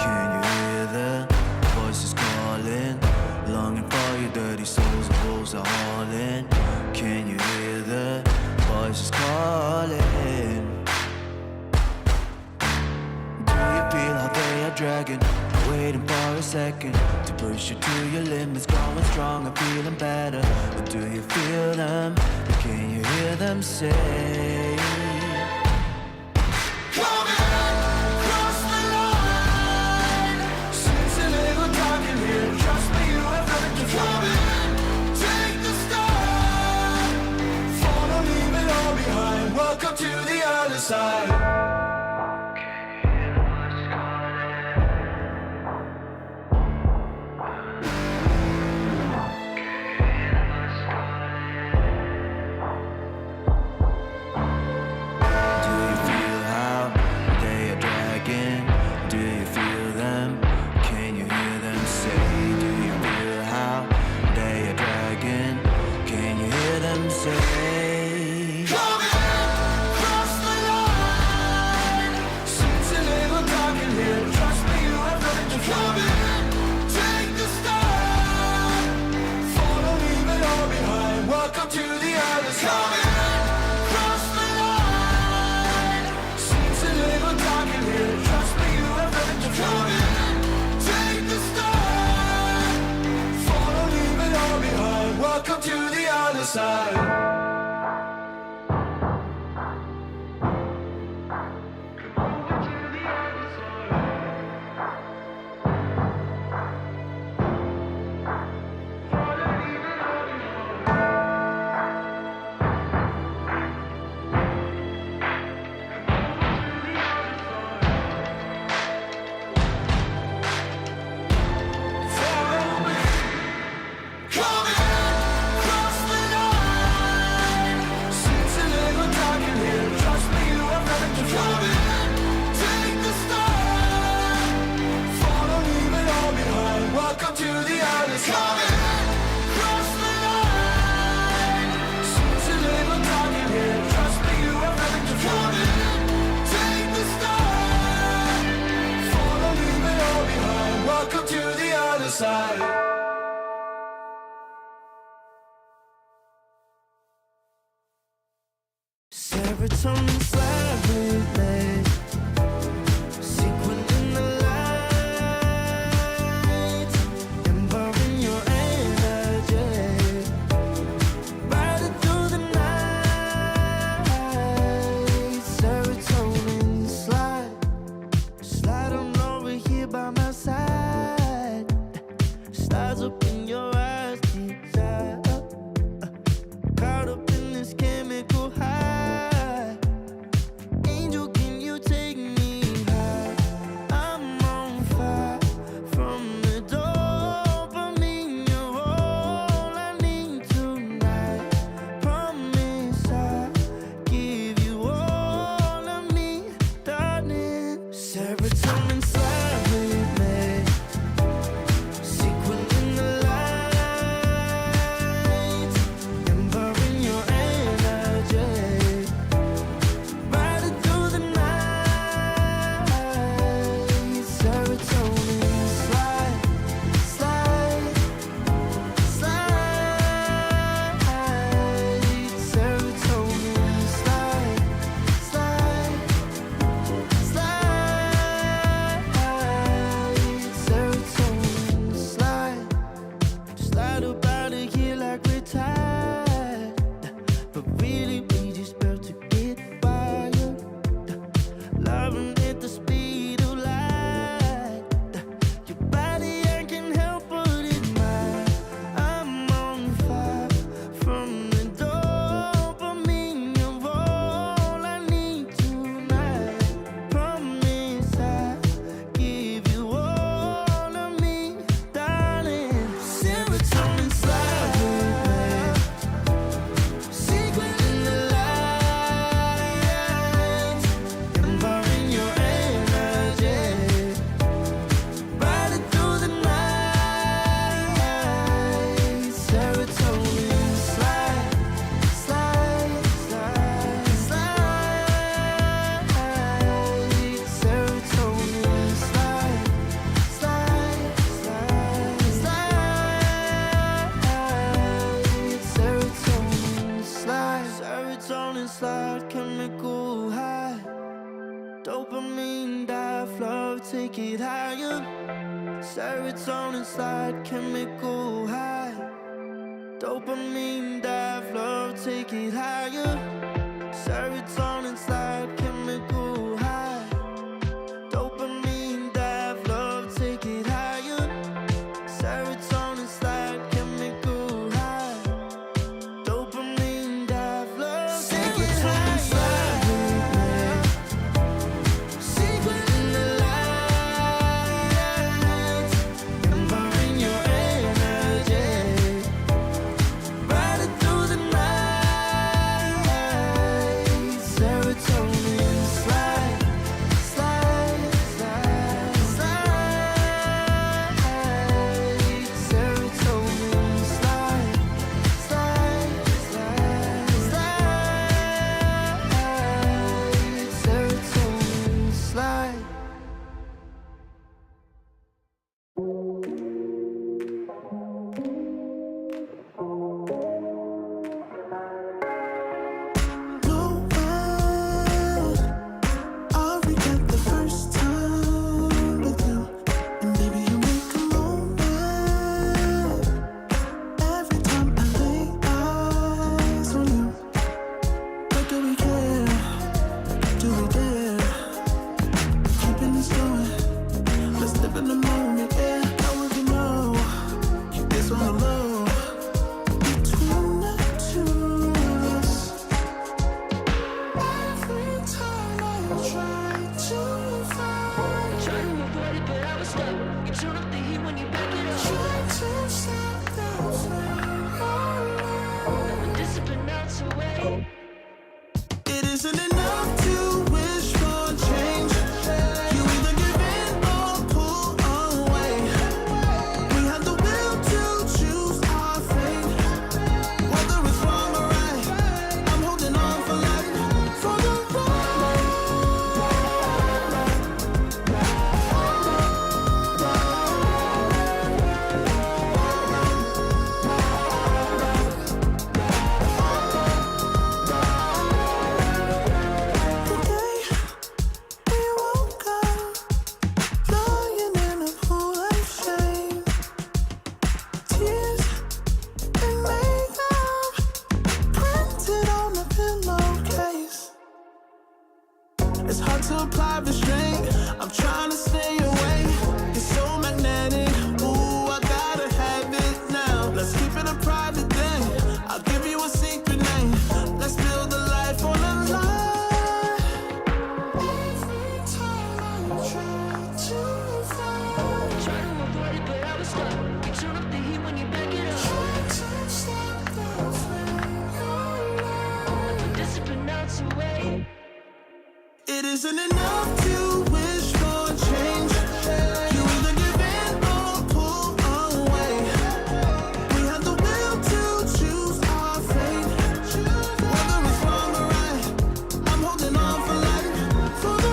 Can you hear the voices calling? Longing for your dirty souls, the wolves are hauling. Can you hear the voices calling? Do you feel how they are dragging? Waiting for a second to push you to your limits, going strong and feeling better. Or do you feel them? Can you hear them say? Welcome to the other side. Do you feel how they are dragging? Do you feel them? Can you hear them say? Do you feel how they are dragging? Can you hear them say? Cross the line. serotonin slide with me. Sequin in the light, embarking your energy. Riding through the night, serotonin slide. Slide on over here by my side. Slides up in your eyes, desire. Caught up in this chemical high. Angel, can you take me high? I'm on fire from the dopamine. You're all I need tonight. Promise I'll give you all of me, darling. Serotonin slide with me. Sequin in the light, embarking your energy. Riding through the night, serotonin slide, slide, slide. Serotonin slide, slide, slide. Serotonin slide. Slide up out of here like we're tired, but really we just about to get wired. Loving at the speed of light. Your body, I can help but admire. I'm on fire from the dopamine. You're all I need tonight. Promise I'll give you all of me, darling. Serotonin slide with me. Sequin in the light, embarking your energy. Riding through the night, serotonin slide, slide, slide, slide. Serotonin slide, slide, slide, slide. Serotonin slide, serotonin slide, chemical high. Dopamine dive, love, take it higher. Serotonin slide, chemical high. Dopamine dive, love, take it higher. Serotonin slide, chemical high. Dopamine dive, love, take it higher. Serotonin slide, chemical high. Dopamine dive, love, take it higher. Slide with me. Sequin in the light, embarking your energy. Riding through the night, serotonin slide, slide, slide, slide. Serotonin slide, slide, slide, slide. Serotonin slide. No way, I'll regret the first time with you. And baby, you make a moment every time I lay eyes on you. But do we care? Do we dare? Keeping this going. Let's live in the moment, yeah. Now if you know it's all alone between the two of us. Every time I try to find, try to avoid it, but I was stuck. You turn up the heat when you back it up. Try to stop the flame, but discipline melts away. It isn't enough to wish for change. You either give in or pull away. We have the will to choose our fate. Whether it's wrong or right, I'm holding on for life. For the ride. It's hard to apply restraint. I'm trying to stay away. It's so magnetic. Ooh, I gotta have it now. Let's keep it a private thing. I'll give you a secret name. Let's build a life on a lie. Every time I try to find, Try to avoid it, but I was stuck. You turn up the heat when you back it up. try to stop the flame. Put discipline out to wait. It isn't enough to wish for change. You either give in or pull away. We have the will to choose our fate. Whether it's wrong or right, I'm holding on for life, for the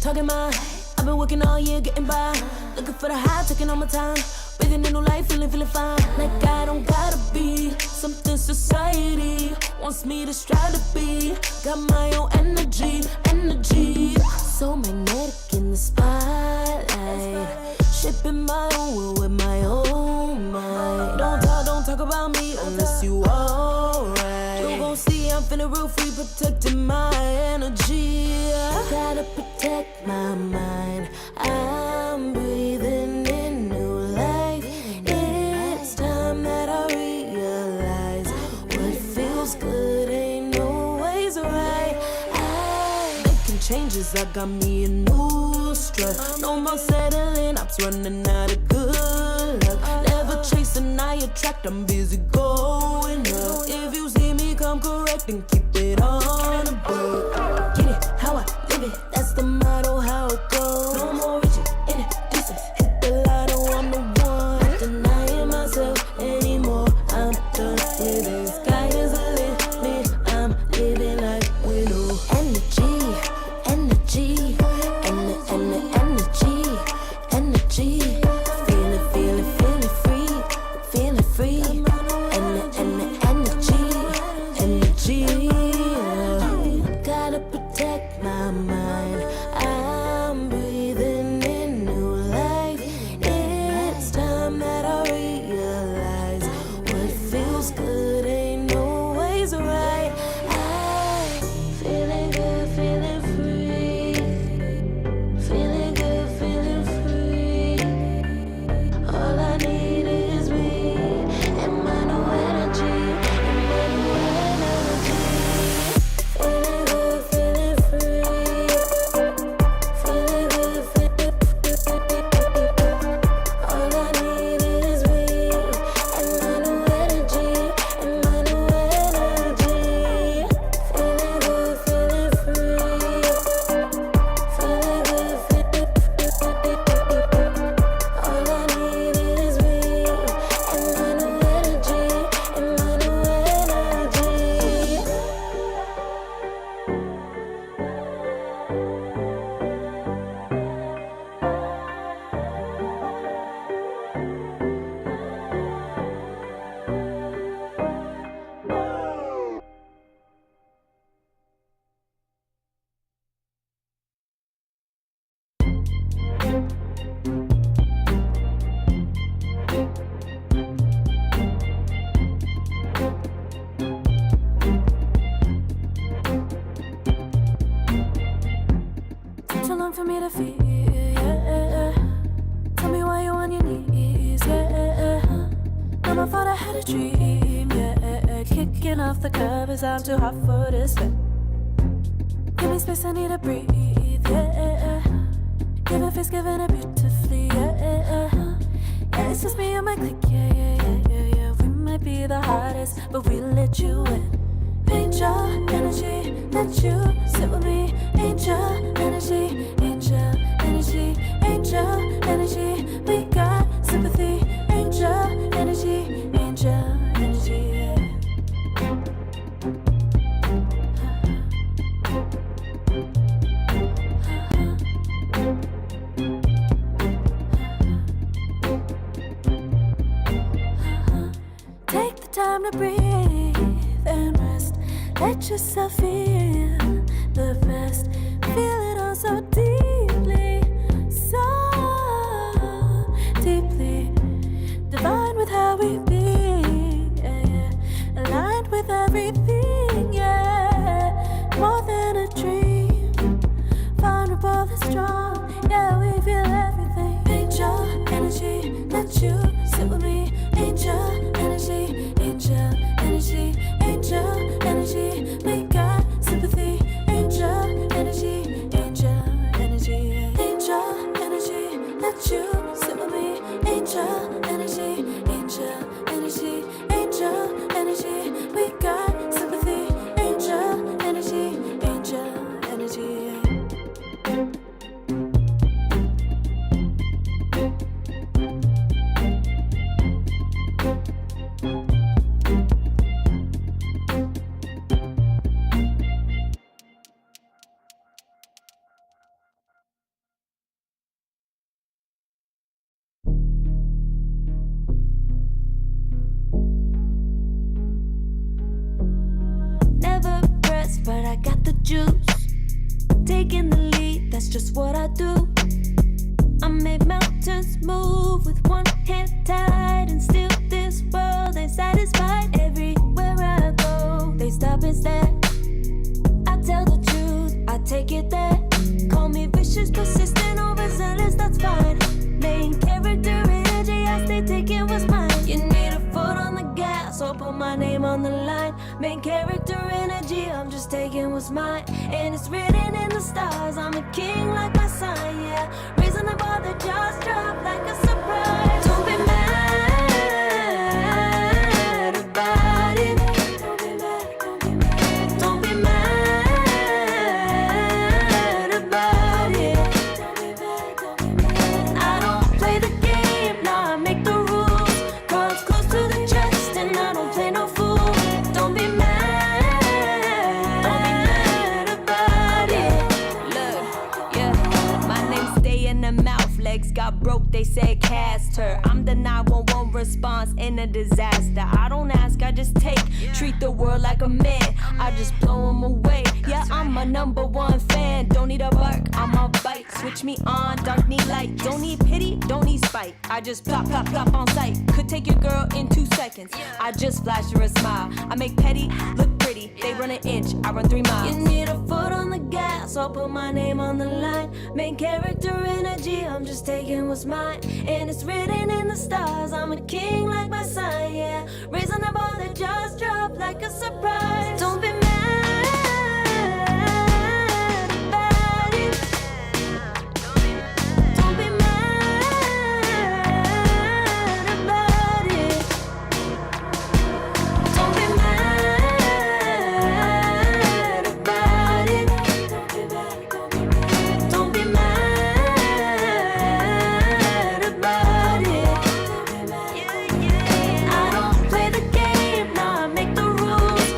Talking mine, I've been working all year getting by. Looking for the high, taking all my time. Breathing in new life, feeling fine. Like I don't gotta be something society wants me to strive to be. Got my own energy. So magnetic in the spotlight. Shaping my own world with my own mind. Don't talk about me unless you alright. You gon' see I'm feeling real free, protecting my energy. Gotta protect my mind. I'm breathing in new life. It's time that I realize what feels good ain't always right. Making changes, I got me a new strut. No more settling, I'm running out of good luck. Never chasing, I attract, I'm busy going up. If you see me, come correct and keep it on the book. Get it how I live it, that's the motto, how it goes. No more reaching in it, distance, hit the lotto, I'm the one. Not denying myself anymore, I'm done with it. Sky is the limit, I'm living like we know. Energy, feeling free. Energy. Gotta protect my mind. I'm breathing in new life. It's time that I realize what feels good ain't always right. I'm feeling good, feeling free. Feeling good, feeling free. All I need is me and my new energy. Feeling good, feeling free. Feeling good, feeling free. All I need is me and my new energy. And my new energy. Feeling good, feeling free. Feeling good, feeling free. All I need is me and my new energy. And my new energy. Too long for me to feel, yeah. Tell me why you're on your knees, yeah. Never thought I had a dream, yeah. Kicking off the covers, I'm too hot for this bed. Give me space, I need to breathe, yeah. Give a face, giving it beautifully, yeah. Yeah, it's just me and my clique, yeah. We might be be the hardest, but we'll let you in. Angel energy, let you sit with me. Angel energy, angel energy, angel energy. We got sympathy. Angel energy, angel energy. Yeah. Take the time to breathe and rest. Let yourself feel the best. Feel it all so deeply, so deeply. Divine with how we be, yeah, yeah. Aligned with everything, yeah. More than a dream. Vulnerable and strong, yeah, we feel everything. Angel energy, let you sit with me. Angel energy, angel energy, angel energy. We got sympathy. Angel energy, angel energy, angel energy. Let you sit with me. Angel energy, angel energy, angel energy. We got sympathy. Angel energy, angel energy. Never pressed, but I got the juice. Taking the lead, that's just what I do. I make mountains move with one hand tied, and still this world ain't satisfied. Everywhere I go, they stop and stare. I tell the truth, I take it there. Call me vicious, persistent, overzealous, that's fine. Main character energy, I stay taking what's mine. You need a foot on the gas, or put my name on the line. Main character energy, I'm just taking what's mine. And it's written in the stars, I'm a king like my sign, yeah. Reason about the jaws drop like a surprise. Don't be mad about it. Don't be mad, don't be mad. Don't be mad about it. Don't be mad, don't be mad. I don't play the game, now I make the rules. Cards close to the chest, and I don't play no fool. Don't be mad about it. Look, yeah, my name stay in the mouth. Legs got broke, they said cast her. I'm the 911 response in a disaster. I don't ask, I just take. Treat the world like a man, I just blow them away. Yeah, I'm a #1 fan. Don't need a bark, I'm a bite. Switch me on, dark need light. Don't need pity, don't need spite. I just plop, plop, plop on sight. Could take your girl in 2 seconds. I just flash her a smile. I make petty look pretty. They run an inch, I run 3 miles. You need a foot on the gas, I'll put my name on the line. Main character energy, I'm just taking what's mine. And it's written in the stars, I'm a king like my sign, yeah. Raising above the jaws drop like a surprise. Don't be mad about it. Don't be mad about it. Don't be mad about it. Don't be mad about it. I don't play the game, now I make the rules.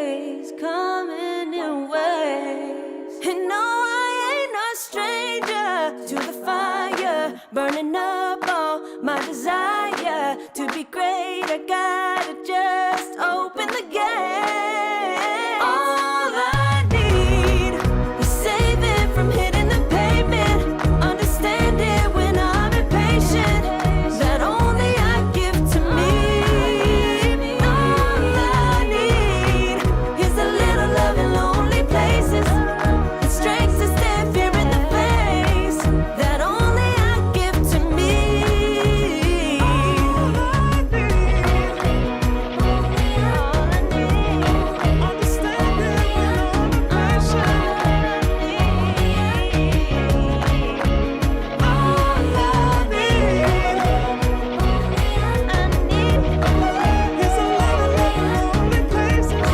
days coming in waves. And no, I ain't no stranger to the fire, burning up all my desire to be great. I gotta just open the gate. All I need is saving from hitting the pavement. Understand it when I'm impatient. That only I give to me. All I need is a little love in lonely places. The strength to stand fear in the face. That only I give to me. All I need, understand it when I'm impatient. All I need, is a little love in lonely places.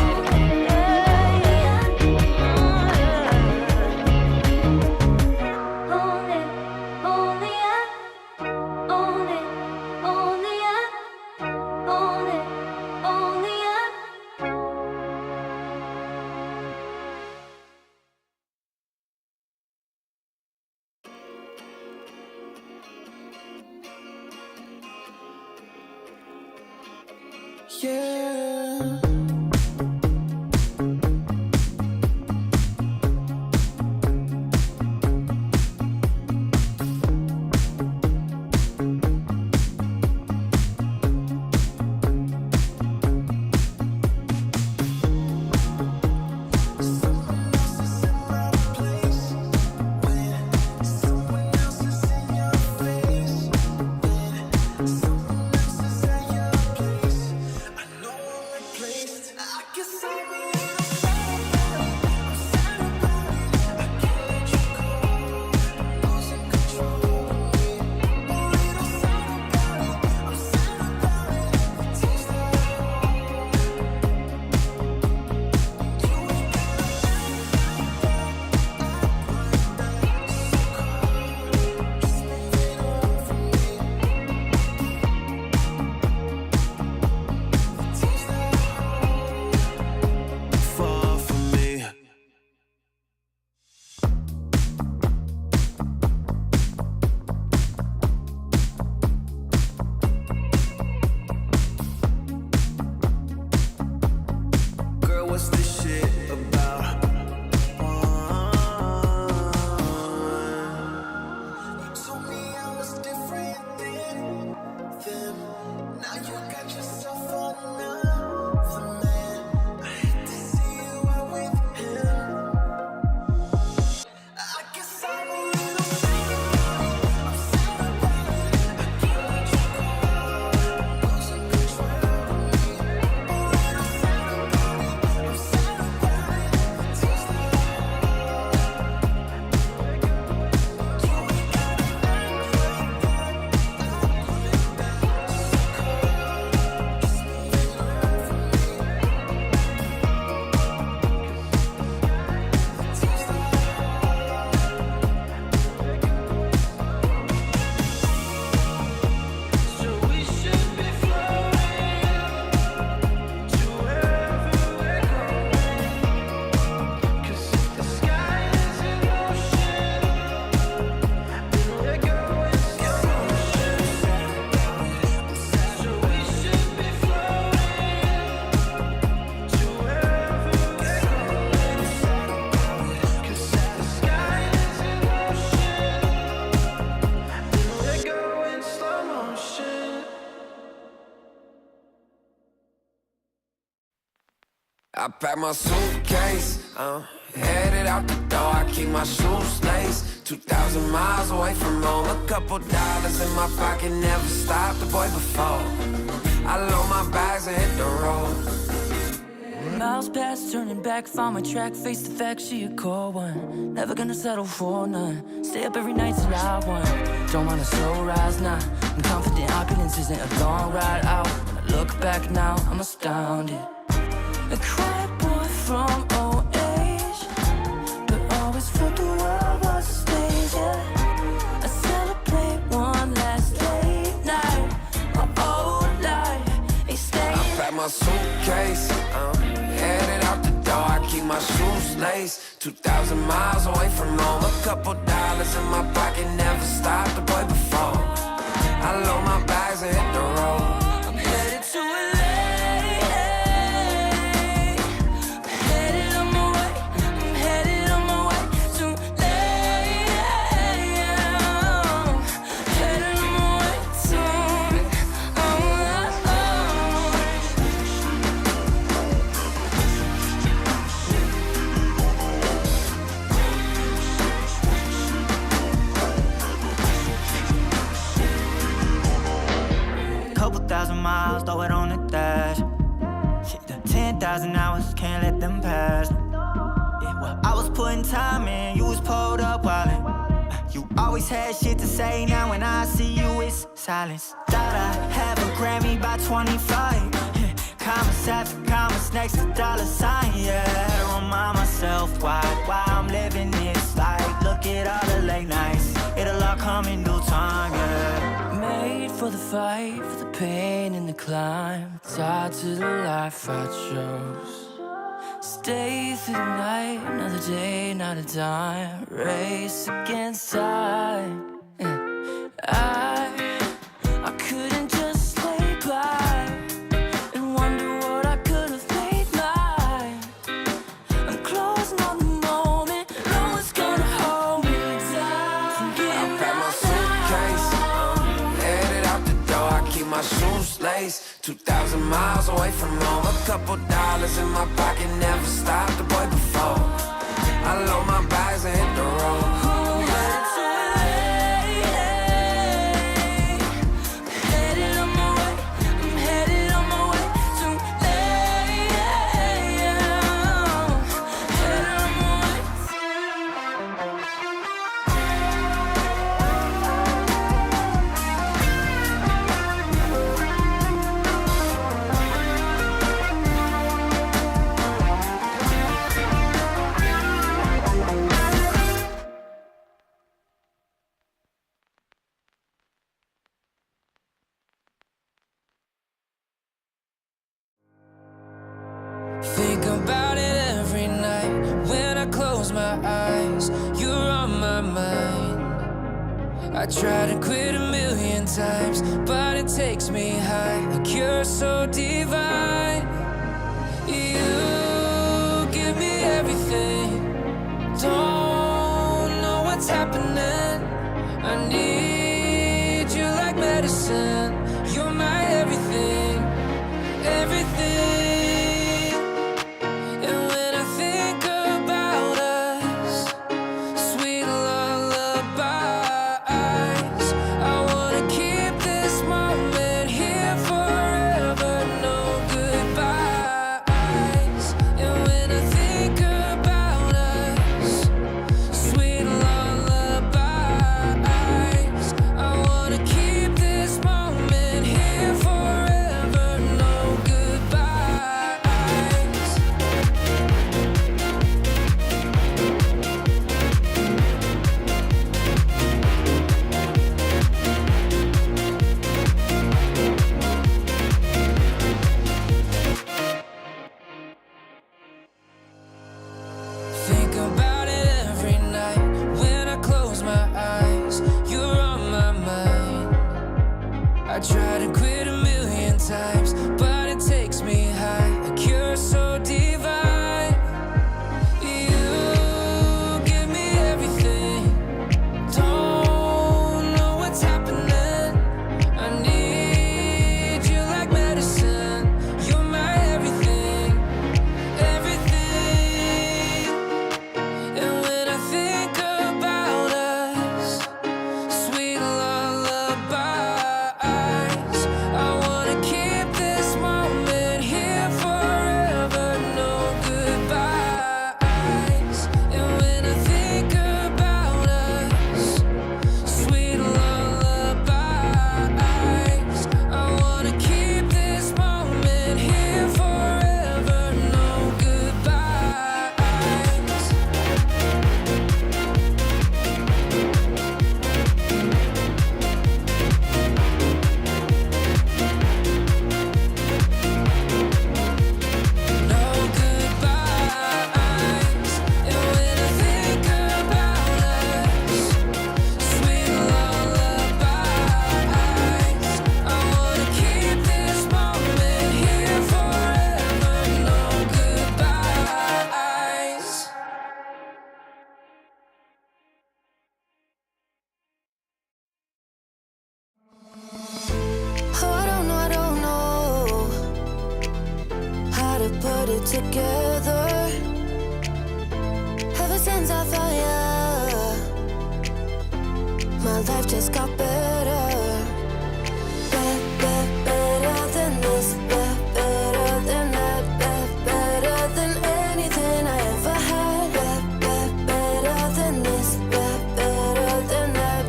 Yeah. Far from me. Girl, what's this shit about? You told me I was different than them. Now you got yourself another man. I hate to see you out with him. I guess I'm a little sad about it. I'm sad about it. I can't let you go. Losing control of me. A little sad about it. I'm sad about it. Tears that So we should be floating to wherever we're going. 'Cause if the sky is in motion, then we're going slow motion. So we should be floating to wherever we're going. 'Cause if the sky is in motion, then we're going slow motion. I pack my suitcase, headed out the door. I keep my shoes laced. 2,000 miles away from home. A couple dollars in my pocket, never stopped the boy before. I load my bags and hit the road. Miles past, turning back, found my track, face the fact she a cold one. Never gonna settle for none. Stay up every night till I won. Don't want a slow rise, nah. I'm confident opulence isn't a long ride out. When I look back now, I'm astounded. A quiet boy from old age, but always felt the world was a stage, yeah. I celebrate one last late night. My old life ain't staying. I pack my suitcase, headed out the my shoes laced. 2,000 miles away from home. A couple dollars in my pocket, never stopped the boy before. I load my bags and hit the road. I'm headed to LA. I'm headed on my way. I'm headed on my way to LA. Headed on my way soon. Couple thousand miles, throw it on the dash. Shit, the 10,000 hours, can't let them pass. Yeah, well, I was putting time in, you was pulled up wildin'. You always had shit to say, now when I see you, it's silence. Thought I have a Grammy by 25. Commas after commas next to dollar sign, yeah. Remind myself why I'm living this life. Look at all the late nights, it'll all come in due time, yeah. Made for the fight, for the pain and the climb. Tied to the life I chose. Stay through the night, another day, not a dime. Race against time. I couldn't just lay by and wonder what I could have made mine. I'm closing on the moment, no one's gonna hold me down. I pack my suitcase, headed out the door. I keep my shoes laced. 2,000 miles away from home. A couple dollars in my pocket, never stopped the boy before. I load my bags and hit the road. Think about it every night when I close my eyes. You're on my mind. I try to quit a million times, but it takes me high. Like you're so divine. You give me everything. Don't know what's happening. I need you like medicine. You're my everything, everything. Keep this moment together. Ever since I found you, my life just got better. Better than this, better than that, better than anything I ever had. Better than this, better than that,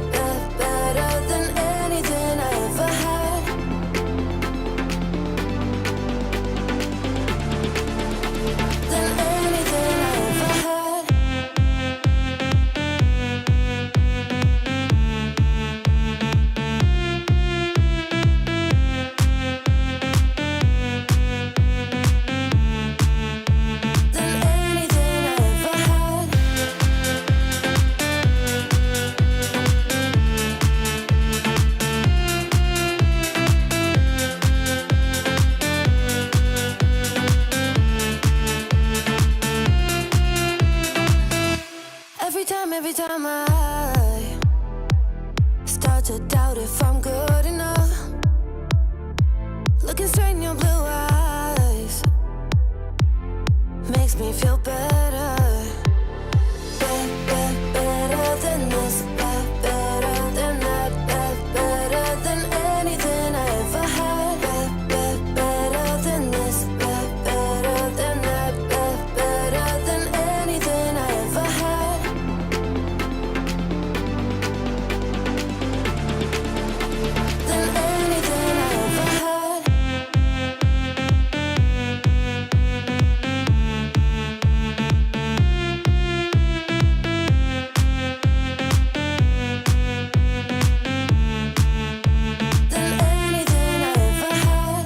better than anything I ever had. Than anything I ever had. Than anything I ever had. Every time I start to doubt if I'm good enough, looking straight in your blue eyes makes me feel better. Better than this, better than that, better than anything I ever had. Better than this, better than that, better than anything I ever had. Than anything I ever had. Than anything I ever had.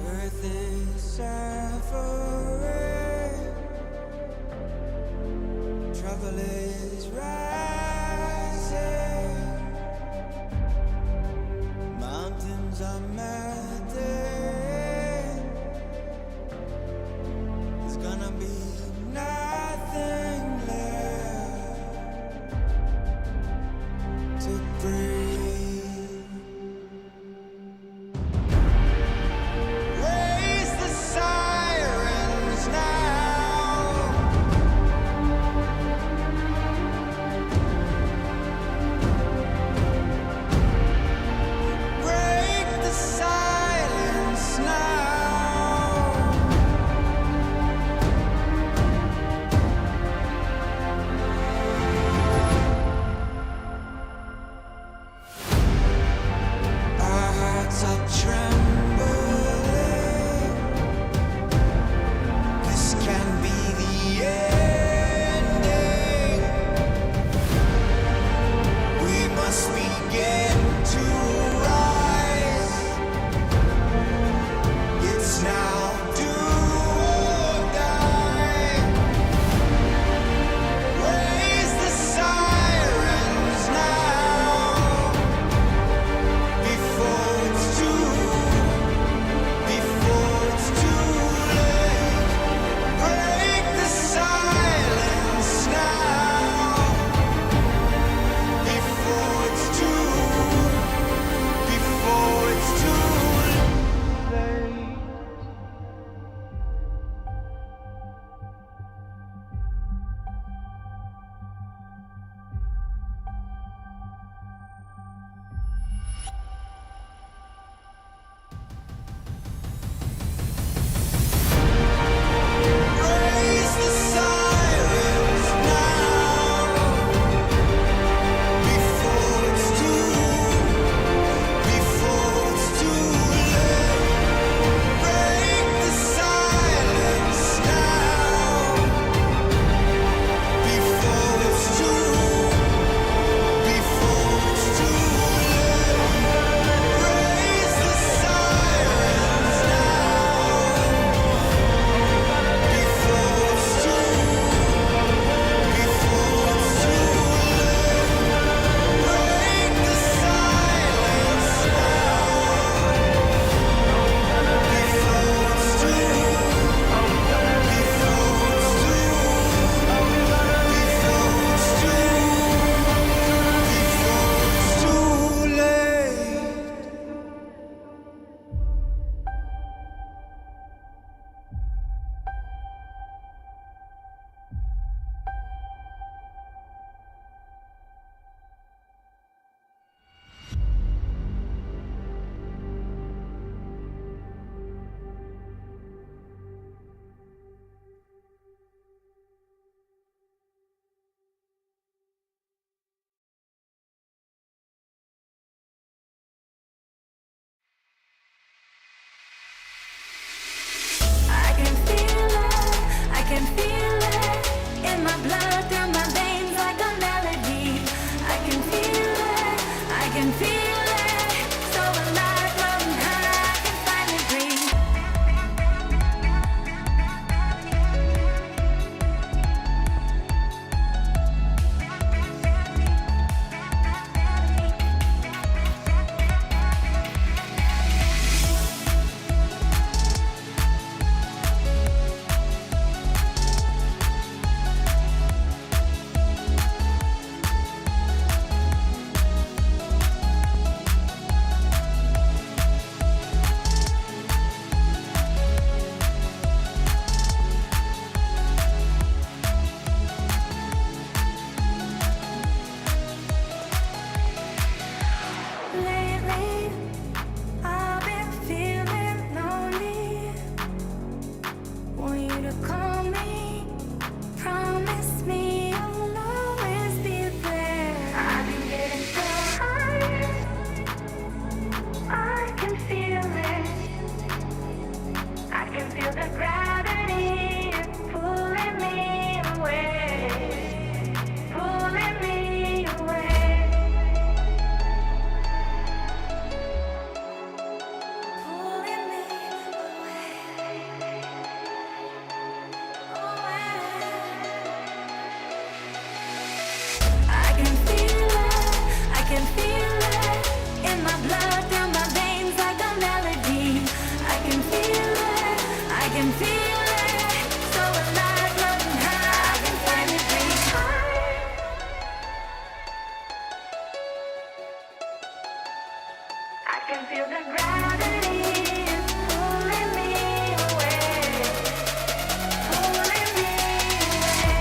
Earth is suffering, trouble is rising, mountains are melting, there's gonna be nothing left to breathe. Raise the sirens now. in my blood, through my veins like a melody. I can feel it, I can feel it. So alive, floating high, I can finally breathe. Lately, I've been feeling lonely. Want you to call me, promise me you'll always be there. I've been getting so high, I can feel it. I can feel the gravity pulling me away, pulling me away. Pulling me I can feel it, I can feel it in my blood, through my veins like a melody. I can feel it, I can feel it. So alive, floating high, I can finally breathe. I can feel the gravity pulling me away, pulling me away.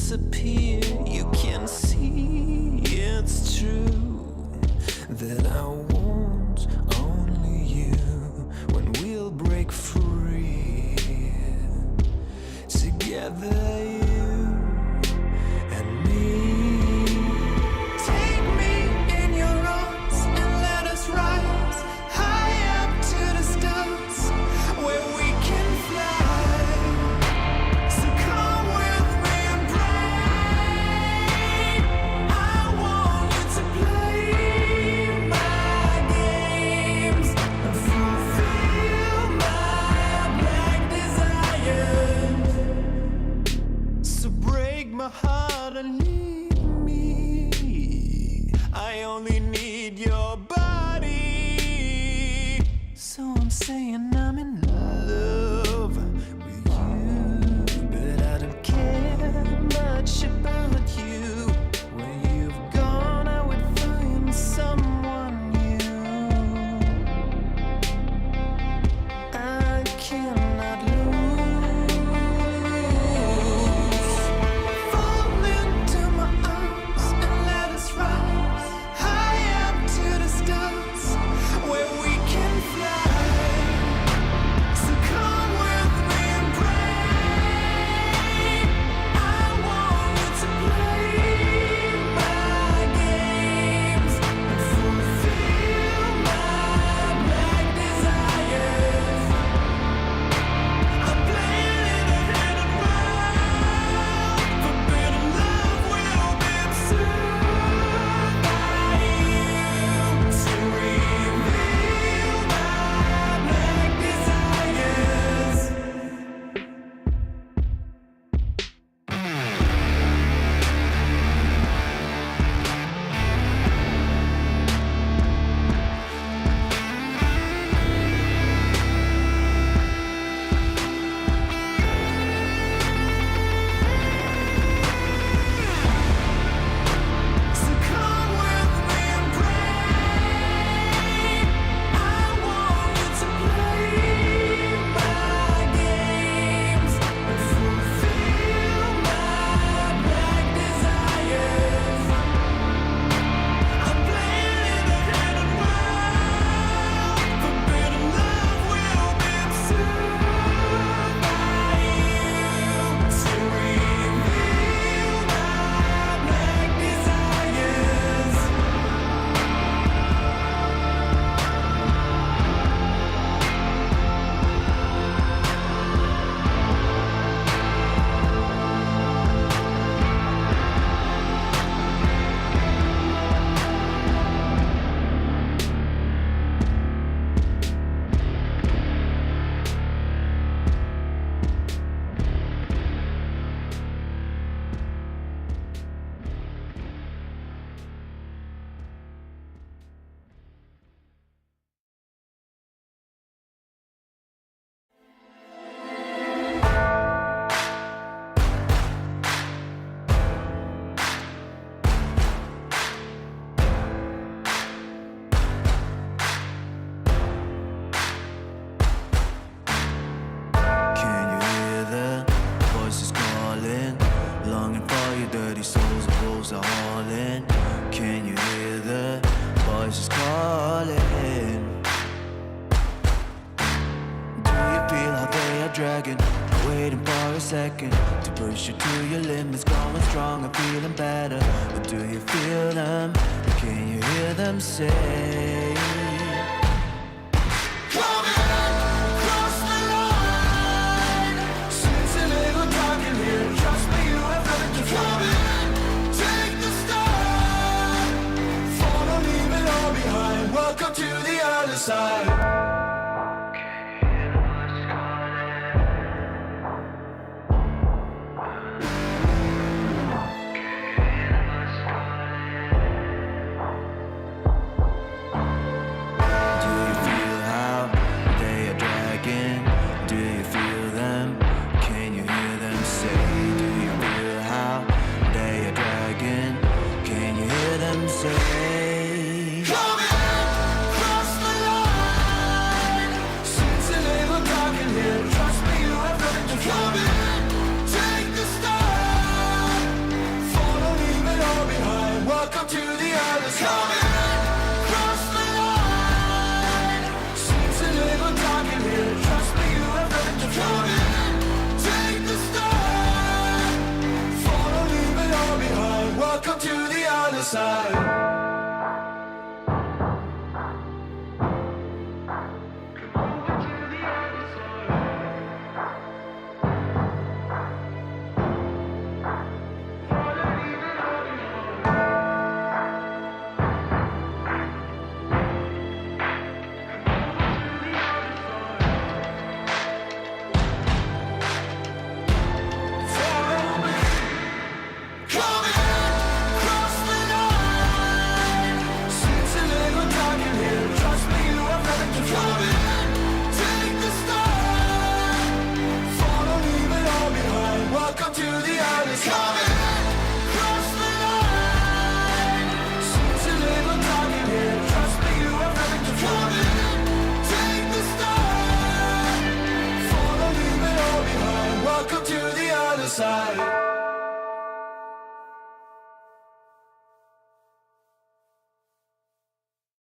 disappear. You can see it's true that I want only you when we'll break free together, you and me. Take me in your arms and let us rise high up to the stars where we can fly. So come with me and pray. I want you to play my games and fulfill my black desires. So break my heart and leave me. I only need your body. So I'm saying I'm in love with you, but I don't care much about you. When you've gone, I would find someone new. I cannot lose. Fall into my arms and let us rise high up to the stars where we can fly. So come with me and pray. I want you to play my games and fulfill my black desires. I'm playing in a hidden world. Forbidden love will be observed by you to reveal my black desires. So come with me and pray. I want you to play my games and fulfill my black desires. I'm playing in a hidden world. Forbidden love will be observed by you to reveal my black desires. Can you hear the voices calling? Longing for your dirty souls, the wolves are hauling. Can you hear the voices calling? Do you feel how they are dragging? Waiting for a second to push you to your limits, going strong and feeling better. But do you feel them? Can you hear them say? Cross the line. Since a little dark in here, trust me, you have nothing to fight. Take the start. Follow, leave it all behind. Welcome to the other side. other side.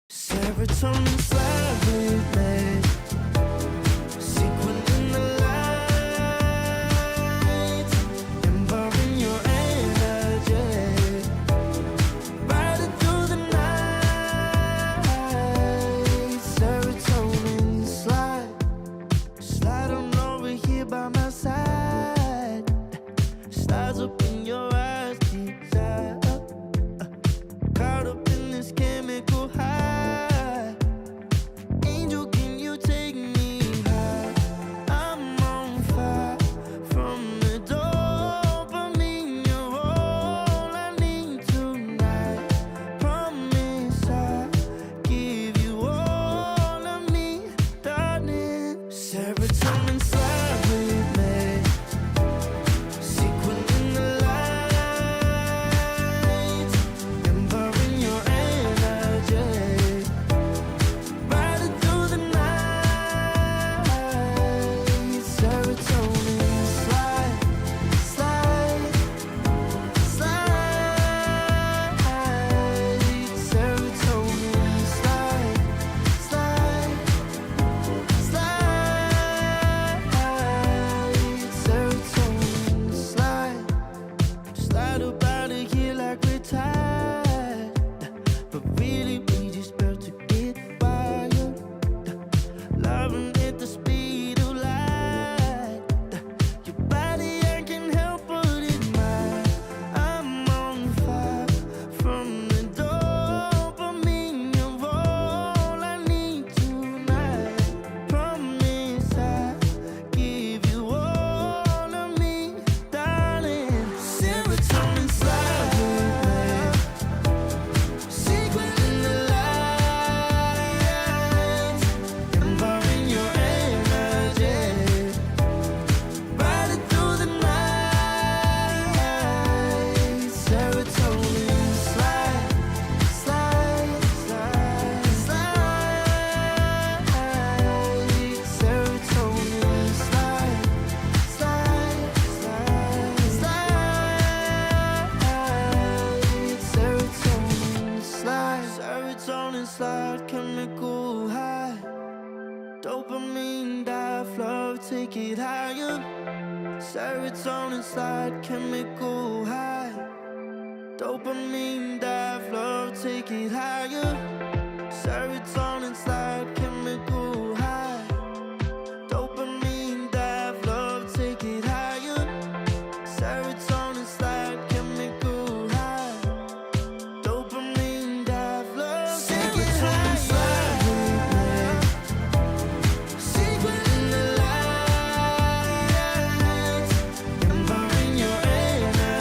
Serotonin slightly made, sequin in the light, embarking your energy, riding through the night. Serotonin slide on over here by my side, stars up in your eyes, desire, caught up in this chemical high. Take it higher. Serotonin slide, chemical high. Dopamine dive, love, take it higher. Serotonin slide, chemical high. Dopamine dive, love, take it higher. Serotonin slide, chemical high. Dopamine dive, love, take it higher. Secret in the light, embarking your energy.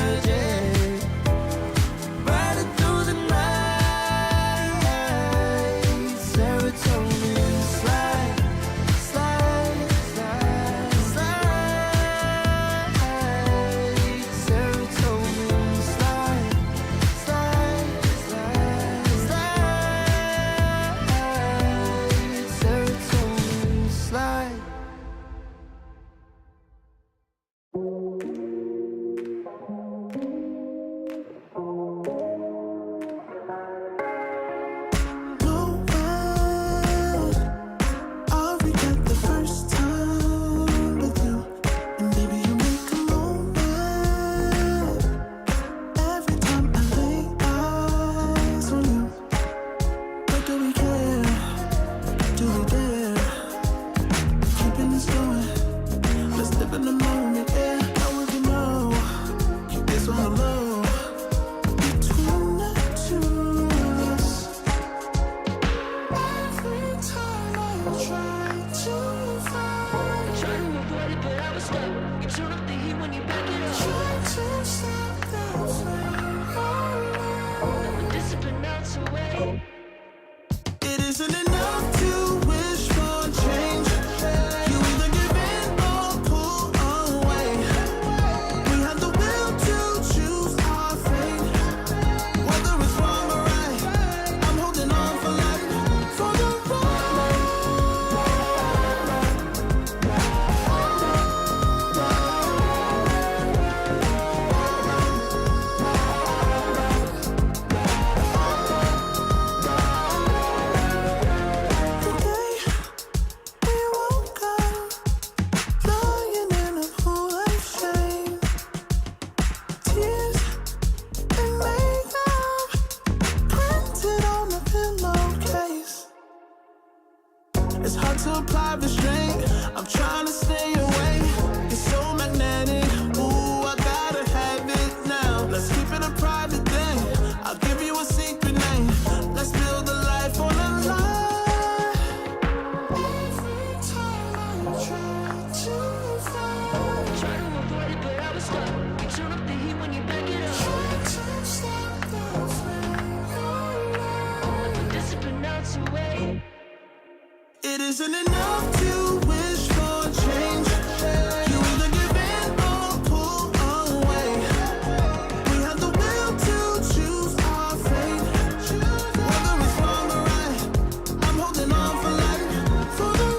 isn't enough to wish for change. You either give in or pull away. We have the will to choose our fate. Whether it's wrong or right, I'm holding on for life. For the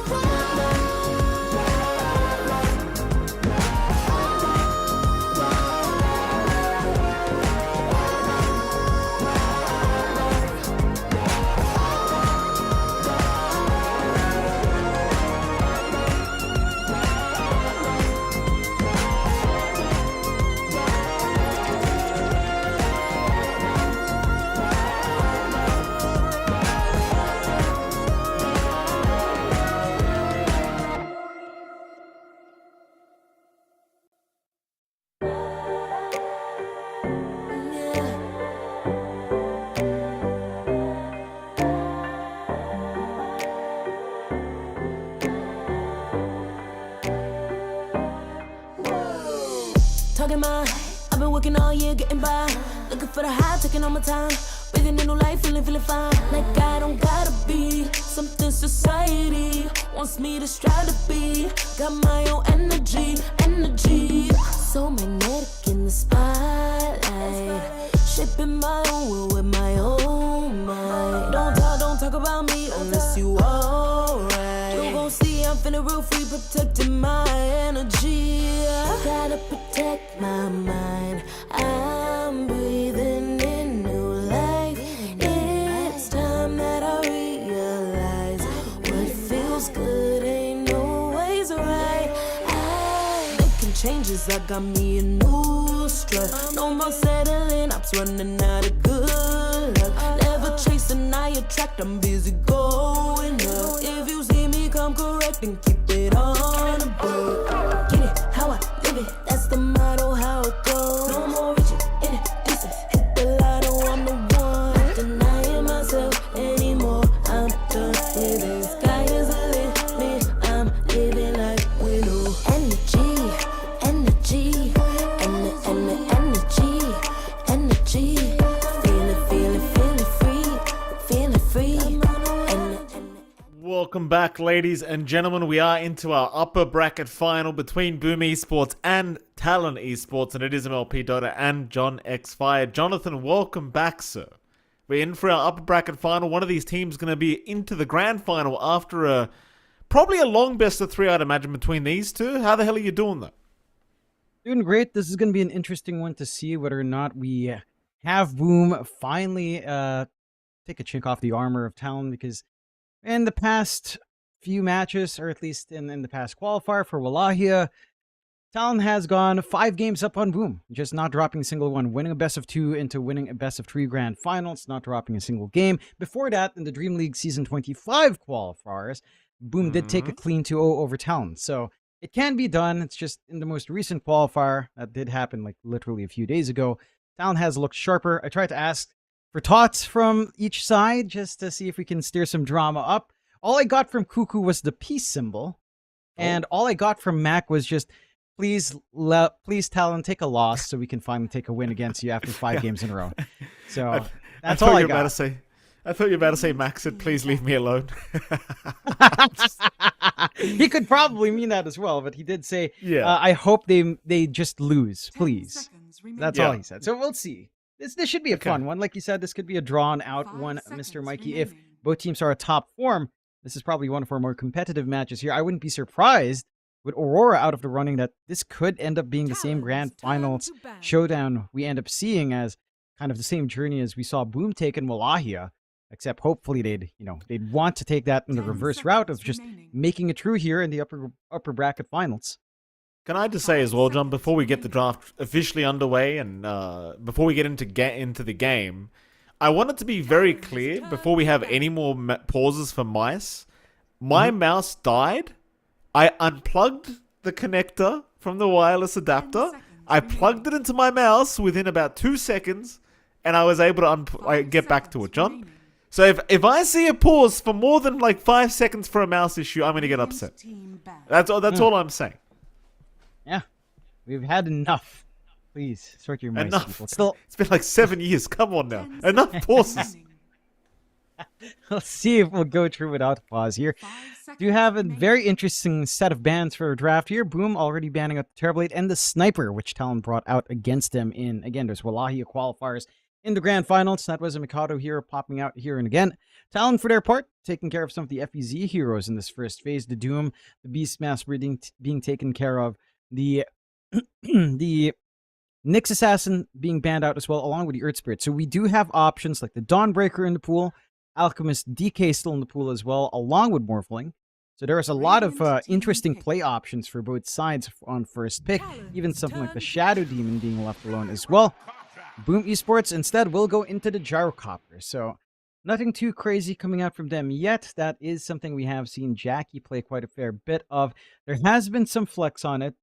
Talking mine, I've been working all year getting by. Looking for the high, taking all my time. Breathing in new life, feeling fine. Like I don't gotta be something society wants me to strive to be. Got my own energy. So magnetic in the spotlight. Shaping my own world with my own mind. Don't talk about me unless you alright. You gon' see I'm feeling real free, protecting my energy. I gotta protect my mind. I'm breathing in new life. It's time that I realize what feels good ain't always right. I'm making changes, I got me a new strut. No more settling, I'm running out of good luck. Never chasing, I attract, I'm busy going up. If you see me come correct, then keep it on the book. Get it how I live it, that's the motto, how it goes. No more reaching in it, distance, hit the lotto, I'm the one. Not denying myself anymore, I'm done with it. Sky is the limit, I'm living like we know. Energy, energy, energy. Feeling free. Welcome back, ladies and gentlemen. We are into our upper bracket final between Boom Esports and Talon Esports, and it is MLP Dota and John X Fire. Jonathan, welcome back, sir. We're in for our upper bracket final. One of these teams is going to be into the grand final after probably a long best of three, I'd imagine, between these two. How the hell are you doing, though? Doing great. This is going to be an interesting one to see whether or not we have Boom finally take a chink off the armor of Talon, because in the past few matches, or at least in the past qualifier for Wallachia, Talon has gone 5 games up on Boom, just not dropping a single one, winning a best of 2 into winning a best of 3 grand finals, not dropping a single game. Before that, in the Dream League Season 25 qualifiers, Boom did take a clean 2-0 over Talon. So it can be done. It's just in the most recent qualifier, that did happen like literally a few days ago, Talon has looked sharper. I tried to ask for thoughts from each side just to see if we can steer some drama up. All I got from Cuckoo was the peace symbol. And all I got from Mac was just, please Talon, take a loss so we can finally take a win against you after 5 games in a row. So that's all I got. I thought you were about to say, Max said, please leave me alone. He could probably mean that as well, but he did say, yeah. I hope they just lose, please. That's all he said. So we'll see. This should be a fun one. Like you said, this could be a drawn out one, Mr. Mikey. If both teams are at top form, this is probably one of our more competitive matches here. I wouldn't be surprised with Aurora out of the running that this could end up being the same grand finals showdown we end up seeing, as kind of the same journey as we saw Boom take in Wallachia, except hopefully they'd want to take that in the reverse route of just making it true here in the upper bracket finals. Can I just say as well, John, before we get the draft officially underway and before we get into the game, I want it to be very clear before we have any more pauses for mice. My mouse died. I unplugged the connector from the wireless adapter. I plugged it into my mouse within about 2 seconds, and I was able to get back to it, John. So if I see a pause for more than like 5 seconds for a mouse issue, I'm going to get upset. That's all I'm saying. Yeah, we've had enough. Please, sort your mice, people. It's been like 7 years. Come on now. Enough pauses. Let's see if we'll go through without a pause here. 5 seconds Do have a remaining. very interesting set of bans for a draft here. Boom already banning out the Terrorblade and the Sniper, which Talon brought out against them in, again, there's Raleigh qualifiers in the grand finals. That was a Mikado hero popping out here and again. Talon, for their part, taking care of some of the FEZ heroes in this first phase. The Doom, the Beastmaster being taken care of. The the Nyx Assassin being banned out as well, along with the Earth Spirit. So we do have options like the Dawnbreaker in the pool, Alchemist DK still in the pool as well, along with Morphling. So there's a lot of interesting play options for both sides on first pick, even something like the Shadow Demon being left alone as well. Boom Esports instead will go into the Gyrocopter. So nothing too crazy coming out from them yet. That is something we have seen Jackie play quite a fair bit of. There has been some flex on it.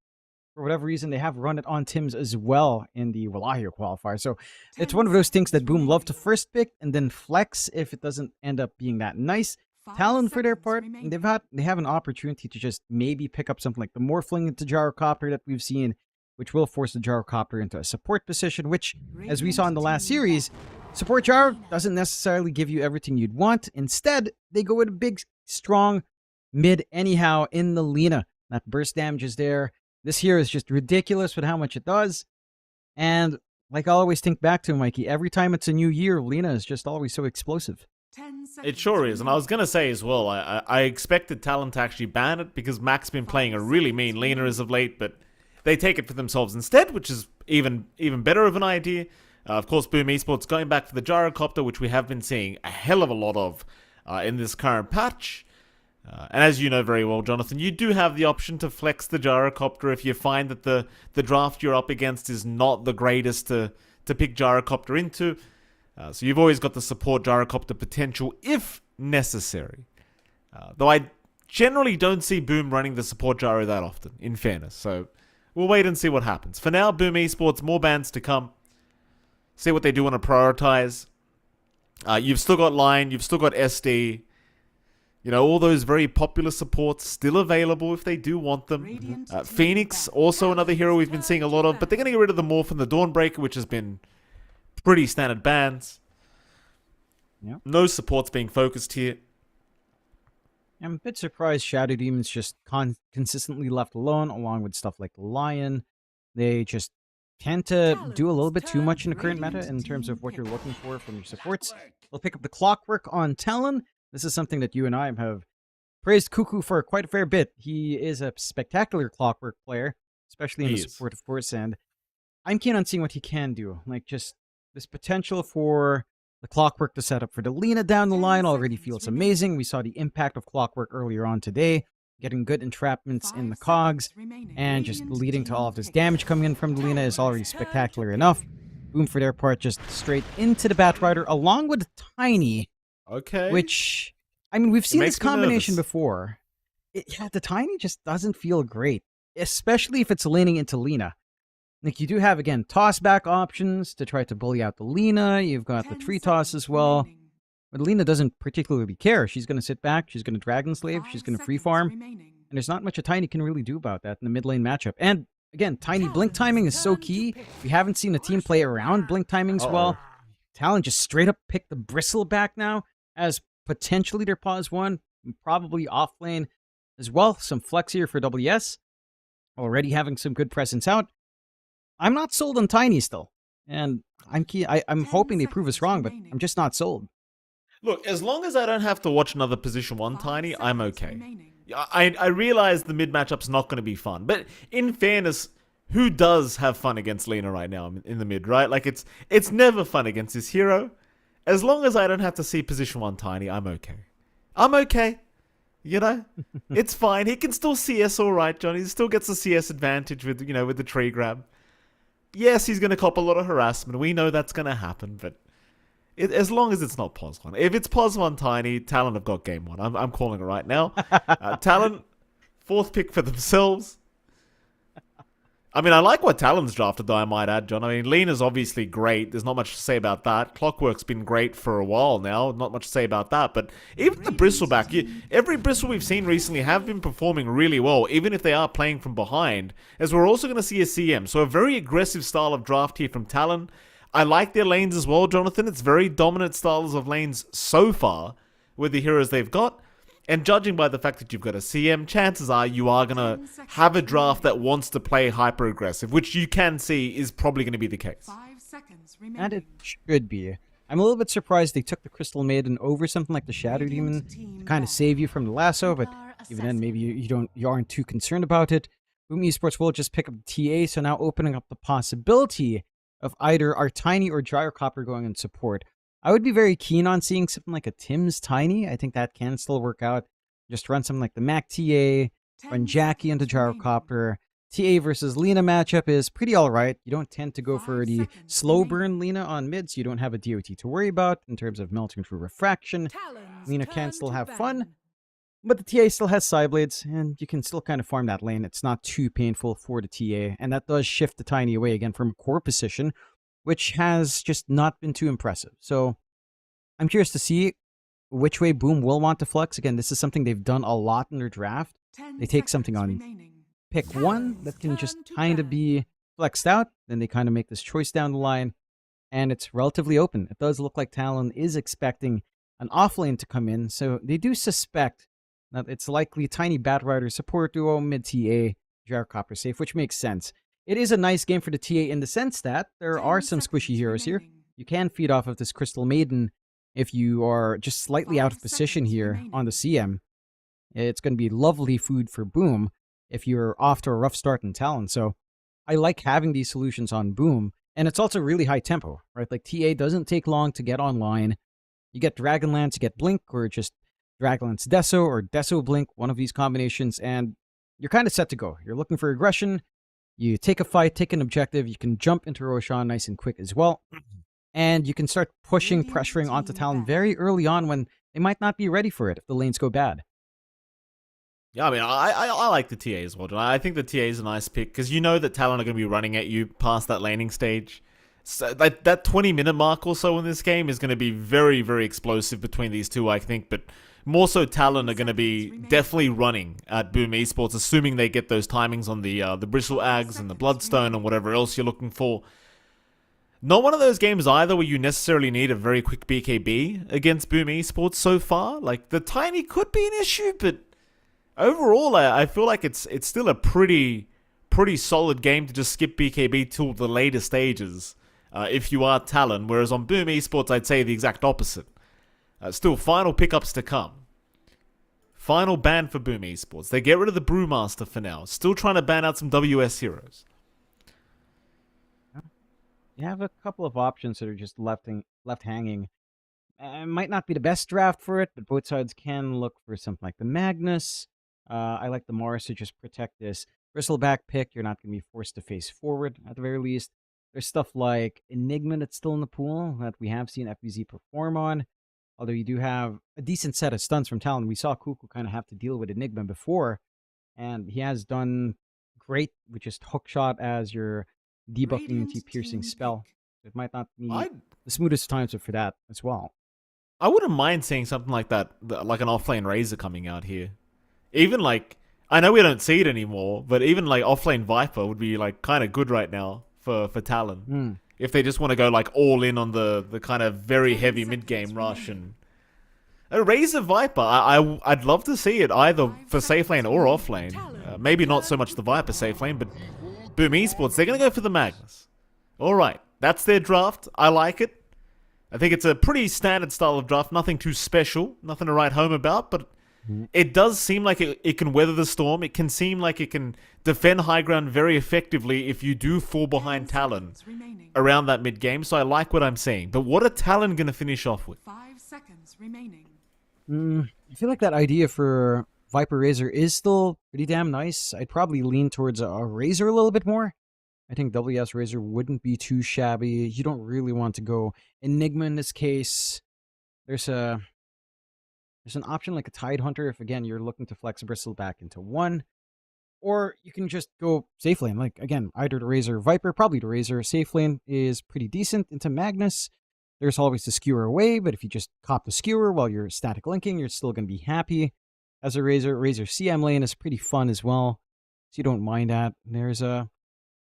For whatever reason, they have run it on Tim's as well in the Raleigh qualifier. So it's one of those things that Boom love to first pick and then flex if it doesn't end up being that nice. 5 Talon, for their seconds part, remaining. they have an opportunity to just maybe pick up something like the Morphling into Gyrocopter that we've seen, which will force the Gyrocopter into a support position, which, as we saw in the last series, support Gyro doesn't necessarily give you everything you'd want. Instead, they go with a big, strong mid anyhow in the Lina. That burst damage is there. This here is just ridiculous with how much it does. And like I always think back to, Mikey, every time it's a new year, Lina is just always so explosive. 10 It seconds sure is, and I was remaining. going to say as well, I expected Talon to actually ban it because Mac's been playing a really mean Lina as of late, but they take it for themselves instead, which is even better of an idea. Of course, Boom Esports going back for the Gyrocopter, which we have been seeing a hell of a lot of in this current patch. And as you know very well, Jonathan, you do have the option to flex the Gyrocopter if you find that the draft you're up against is not the greatest to pick Gyrocopter into. So you've always got the support Gyrocopter potential if necessary. Though I generally don't see Boom running the support Gyro that often, in fairness. So we'll wait and see what happens. For now, Boom Esports, more bans to come. See what they do want to prioritize. You've still got Lion, you've still got SD. You know, all those very popular supports still available if they do want them. Phoenix, also another hero we've been seeing a lot of, but they're going to get rid of the Morph and the Dawnbreaker, which has been pretty standard bans. Yep. No supports being focused here. I'm a bit surprised Shadow Demon's just consistently left alone, along with stuff like Lion. They just tend to do a little bit too much in the current meta in terms of what you're looking for from your supports. We'll pick up the Clockwork on Talon. This is something that you and I have praised Cuckoo for quite a fair bit. He is a spectacular Clockwork player, especially in the support, of course, and I'm keen on seeing what he can do. Like, just this potential for the Clockwork to set up for the Lina down the line already feels amazing. We saw the impact of Clockwork earlier on today, getting good entrapments in the cogs, and just leading to all of this damage coming in from the Lina is already spectacular enough. Boom, for their part, just straight into the Batrider, along with Tiny. Okay. Which, I mean, we've seen this makes me combination nervous. before. Yeah, the Tiny just doesn't feel great, especially if it's leaning into Lina. Like, you do have, again, toss-back options to try to bully out the Lina. You've got the 3 toss as well. But Lina doesn't particularly care. She's going to sit back, she's going to Dragon Slave, she's going to free farm. And there's not much a Tiny can really do about that in the mid lane matchup. And, again, Tiny blink timing is so key. We haven't seen a team play around blink timings well. Talon just straight up picked the Bristle back now as potentially their pause 1, probably off lane as well. Some flex here for WS. Already having some good presence out. I'm not sold on Tiny still. And I'm hoping they prove us wrong, but I'm just not sold. Look, as long as I don't have to watch another position 1 Tiny, I'm okay. I realize the mid matchup's not going to be fun, but in fairness, who does have fun against Lina right now in the mid, right? Like, it's never fun against this hero. As long as I don't have to see position 1 Tiny, I'm okay. I'm okay. You know? It's fine. He can still CS all right, Johnny. He still gets the CS advantage with, you know, with the tree grab. Yes, he's going to cop a lot of harassment. We know that's going to happen, but as long as it's not pos 1. If it's pos 1 Tiny, Talon have got game 1. I'm calling it right now. Talon, 4th pick for themselves. I mean, I like what Talon's drafted, though, I might add, John. I mean, Lena's obviously great. There's not much to say about that. Clockwork's been great for a while now. Not much to say about that. But even the Bristleback, every Bristle we've seen recently have been performing really well, even if they are playing from behind, as we're also going to see a CM. So a very aggressive style of draft here from Talon. I like their lanes as well, Jonathan. It's very dominant styles of lanes so far with the heroes they've got. And judging by the fact that you've got a CM, chances are you are going to have a draft that wants to play hyper-aggressive, which you can see is probably going to be the case. 5 seconds remaining. And it should be. I'm a little bit surprised they took the Crystal Maiden over something like the Shadow Demon to kind of save you from the lasso, but even then, maybe you aren't too concerned about it. Boom Esports will just pick up the TA, so now opening up the possibility of either our Tiny or Gyrocopter going in support. I would be very keen on seeing something like a Tim's Tiny. I think that can still work out. Just run something like the Mac TA, run Jackie into Gyrocopter. TA versus Lena matchup is pretty alright. You don't tend to go for the slow burn Lena on mid, so you don't have a DOT to worry about in terms of melting through refraction. Lena can still have fun, but the TA still has Psyblades, and you can still kind of farm that lane. It's not too painful for the TA, and that does shift the Tiny away again from core position, which has just not been too impressive. So I'm curious to see which way Boom will want to flex. Again, this is something they've done a lot in their draft. They take something on pick one that can just kind of be flexed out, then they kind of make this choice down the line, and it's relatively open. It does look like Talon is expecting an offlane to come in, so they do suspect that it's likely Tiny Batrider support duo, mid TA, Gyrocopter safe, which makes sense. It is a nice game for the TA in the sense that there are some squishy heroes here. You can feed off of this Crystal Maiden if you are just slightly out of position here on the CM. It's going to be lovely food for Boom if you're off to a rough start in Talon. So I like having these solutions on Boom, and it's also really high tempo, right? Like TA doesn't take long to get online. You get Dragonlance, you get Blink, or just Dragonlance Deso or Deso Blink, one of these combinations, and you're kind of set to go. You're looking for aggression, you take a fight, take an objective, you can jump into Roshan nice and quick as well, and you can start pushing, pressuring onto Talon very early on when they might not be ready for it if the lanes go bad. Yeah, I mean, I like the TA as well. I think the TA is a nice pick because you know that Talon are going to be running at you past that laning stage. So that 20-minute mark or so in this game is going to be very, very explosive between these two, I think. But more so, Talon are going to be definitely running at Boom Esports, assuming they get those timings on the Bristle Ags and the Bloodstone and whatever else you're looking for. Not one of those games either where you necessarily need a very quick BKB against Boom Esports so far. Like, the Tiny could be an issue, but overall, I feel like it's still a pretty solid game to just skip BKB till the later stages if you are Talon. Whereas on Boom Esports, I'd say the exact opposite. Still, final pickups to come. Final ban for Boom Esports. They get rid of the Brewmaster for now. Still trying to ban out some WS heroes. You have a couple of options that are just left hanging. Might not be the best draft for it, but both sides can look for something like the Magnus. I like the Mars to just protect this bristleback pick. You're not going to be forced to face forward at the very least. There's stuff like Enigma that's still in the pool that we have seen FBZ perform on. Although you do have a decent set of stunts from Talon. We saw Kuku kind of have to deal with Enigma before, and he has done great with just hookshot as your debuff immunity piercing spell. It might not be the smoothest times for that as well. I wouldn't mind seeing something like that, like an offlane Razor coming out here. Even like, I know we don't see it anymore, but even like offlane Viper would be like kind of good right now for Talon. If they just want to go like all in on the kind of very heavy mid-game rush. And a Razor Viper, I'd love to see it either for safe lane or off lane. Maybe not so much the Viper safe lane, but Boom Esports, they're going to go for the Magnus. Alright, that's their draft. I like it. I think it's a pretty standard style of draft. Nothing too special. Nothing to write home about, but it does seem like it can weather the storm. It can seem like it can defend high ground very effectively if you do fall behind Talon around that mid-game. So I like what I'm seeing. But what are Talon going to finish off with? 5 seconds remaining. I feel like that idea for Viper Razor is still pretty damn nice. I'd probably lean towards a Razor a little bit more. I think WS Razor wouldn't be too shabby. You don't really want to go Enigma in this case. There's an option like a Tide Hunter if, again, you're looking to flex Bristle back into 1. Or you can just go safe lane. Like, again, either the Razor Viper, probably the Razor. Safe lane is pretty decent into Magnus. There's always the Skewer away, but if you just cop the Skewer while you're static linking, you're still going to be happy. As a Razor CM lane is pretty fun as well, so you don't mind that. There's a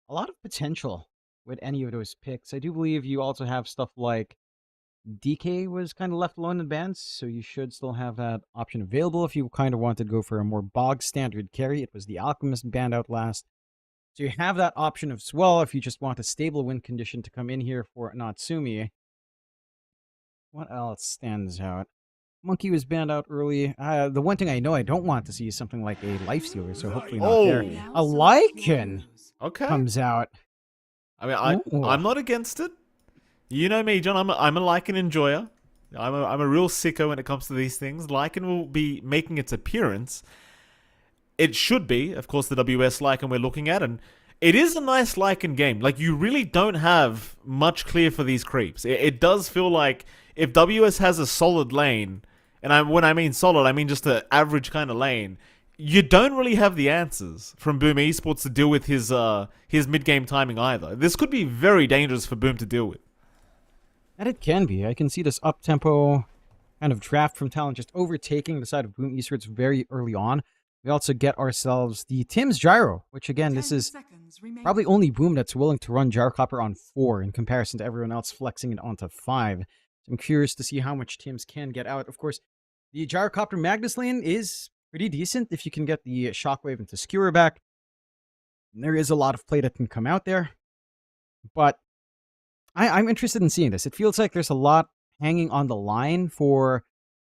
lot of potential with any of those picks. I do believe you also have stuff like DK was kind of left alone in bans, so you should still have that option available if you kind of wanted to go for a more bog standard carry. It was the Alchemist banned out last. So you have that option as well if you just want a stable win condition to come in here for Natsumi. What else stands out? Monkey was banned out early. The one thing I know I don't want to see is something like a Lifestealer, so hopefully not there. A Lycan comes out. I mean, I'm not against it. You know me, John. I'm a Lycan enjoyer. I'm a real sicko when it comes to these things. Lycan will be making its appearance. It should be, of course, the WS Lycan we're looking at, and it is a nice Lycan game. Like, you really don't have much clear for these creeps. It does feel like if WS has a solid lane, and when I mean solid, I mean just an average kind of lane, you don't really have the answers from Boom Esports to deal with his mid-game timing either. This could be very dangerous for Boom to deal with. And it can be. I can see this up-tempo kind of draft from Talon just overtaking the side of Boom Esports very early on. We also get ourselves the Tim's Gyro, which again, this is probably only Boom that's willing to run Gyrocopter on 4 in comparison to everyone else flexing it onto 5. So I'm curious to see how much Tim's can get out. Of course, the Gyrocopter Magnus lane is pretty decent if you can get the Shockwave into Skewer back. There is a lot of play that can come out there. But I'm interested in seeing this. It feels like there's a lot hanging on the line for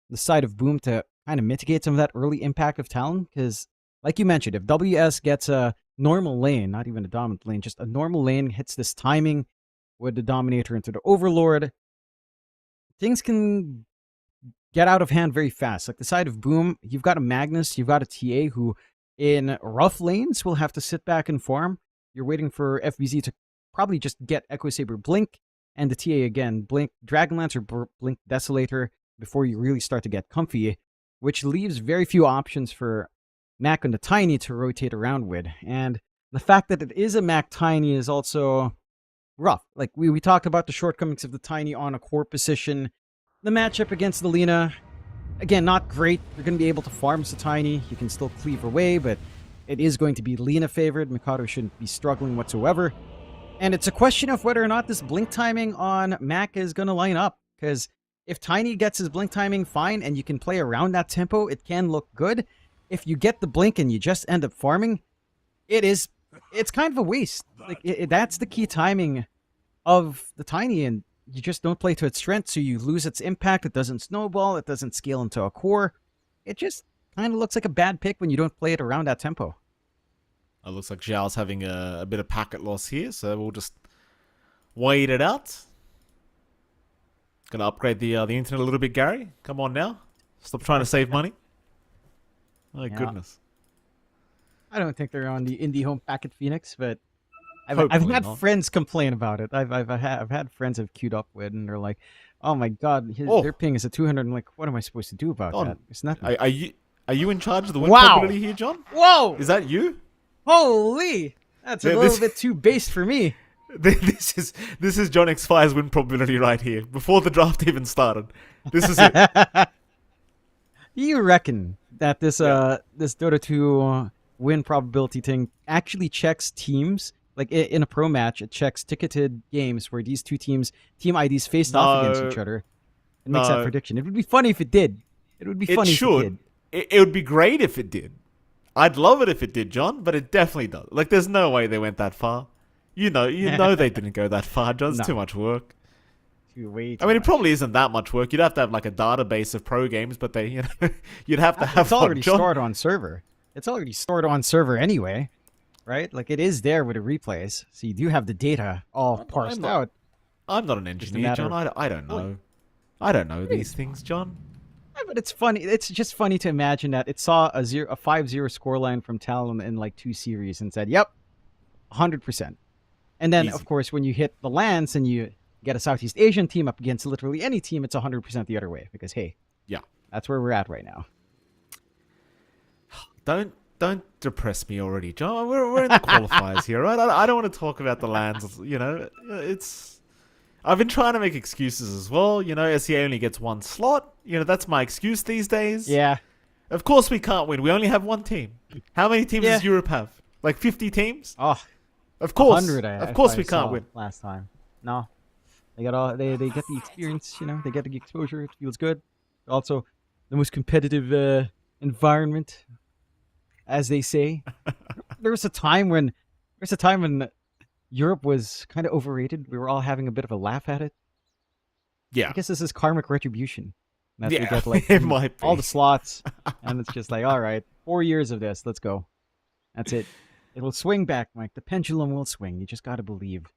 the side of Boom to kind of mitigate some of that early impact of Talon, because like you mentioned, if WS gets a normal lane, not even a dominant lane, just a normal lane, hits this timing with the Dominator into the Overlord, things can get out of hand very fast. Like the side of Boom, you've got a Magnus, you've got a TA who in rough lanes will have to sit back and farm. You're waiting for FBZ to probably just get Echo Saber Blink, and the TA again, Blink Dragonlance or Blink Desolator before you really start to get comfy, which leaves very few options for Mac and the Tiny to rotate around with. And the fact that it is a Mac Tiny is also rough. Like, we talked about the shortcomings of the Tiny on a core position. The matchup against the Lina, again, not great. You're going to be able to farm the Tiny. You can still cleave away, but it is going to be Lina favored. Mikado shouldn't be struggling whatsoever. And it's a question of whether or not this blink timing on Mac is going to line up, because if Tiny gets his blink timing fine and you can play around that tempo, it can look good. If you get the blink and you just end up farming, it's kind of a waste. Like that's the key timing of the Tiny, and you just don't play to its strength, so you lose its impact. It doesn't snowball. It doesn't scale into a core. It just kind of looks like a bad pick when you don't play it around that tempo. It looks like Zhao's having a bit of packet loss here, so we'll just wait it out. Gonna upgrade the internet a little bit, Gary. Come on now. Stop trying to save money. Oh, goodness. I don't think they're on the IndyHome packet Phoenix, but I've had friends complain about it. I've had friends I've queued up with, and they're like, "Oh my god, their ping is at 200." I'm like, "What am I supposed to do about that?" It's nothing. Are you in charge of the win probability here, John? Whoa! Is that you? Holy! That's a little bit too based for me. This is John X5's win probability right here. Before the draft even started. This is it. You reckon that this Dota 2 win probability thing actually checks teams? Like in a pro match, it checks ticketed games where these two teams, team IDs faced off against each other. It makes that prediction. It would be funny if it did. It would be funny if it did. It would be great if it did. I'd love it if it did, John, but it definitely does. Like, there's no way they went that far. You know they didn't go that far, John. It's too much work. I mean, it probably isn't that much work. You'd have to have like a database of pro games, but you'd have to have. It's already stored on server. It's already stored on server anyway, right? Like it is there with the replays, so you do have the data all parsed out. I'm not an engineer, John. I don't know. I don't know these things, John. But it's funny. It's just funny to imagine that it saw a 5-0 scoreline from Talon in like 2 series and said, "Yep, 100%." And then, of course, when you hit the lands and you get a Southeast Asian team up against literally any team, it's 100% the other way. Because hey, that's where we're at right now. Don't depress me already, John. We're in the qualifiers here, right? I don't want to talk about the lands. I've been trying to make excuses as well. SEA only gets 1 slot. That's my excuse these days. Yeah. Of course we can't win. We only have 1 team. How many teams does Europe have? Like 50 teams? Oh, Of course. 100, Of course we can't win. Last time. No. They got all they get the experience, you know, they get the exposure, it feels good. Also, the most competitive environment, as they say. There was a time when Europe was kind of overrated. We were all having a bit of a laugh at it. Yeah. I guess this is karmic retribution. That we Yeah, get like it might be. all the slots, and it's just like, all right, 4 years of this, let's go. That's it. It will swing back, Mike. The pendulum will swing. You just got to believe.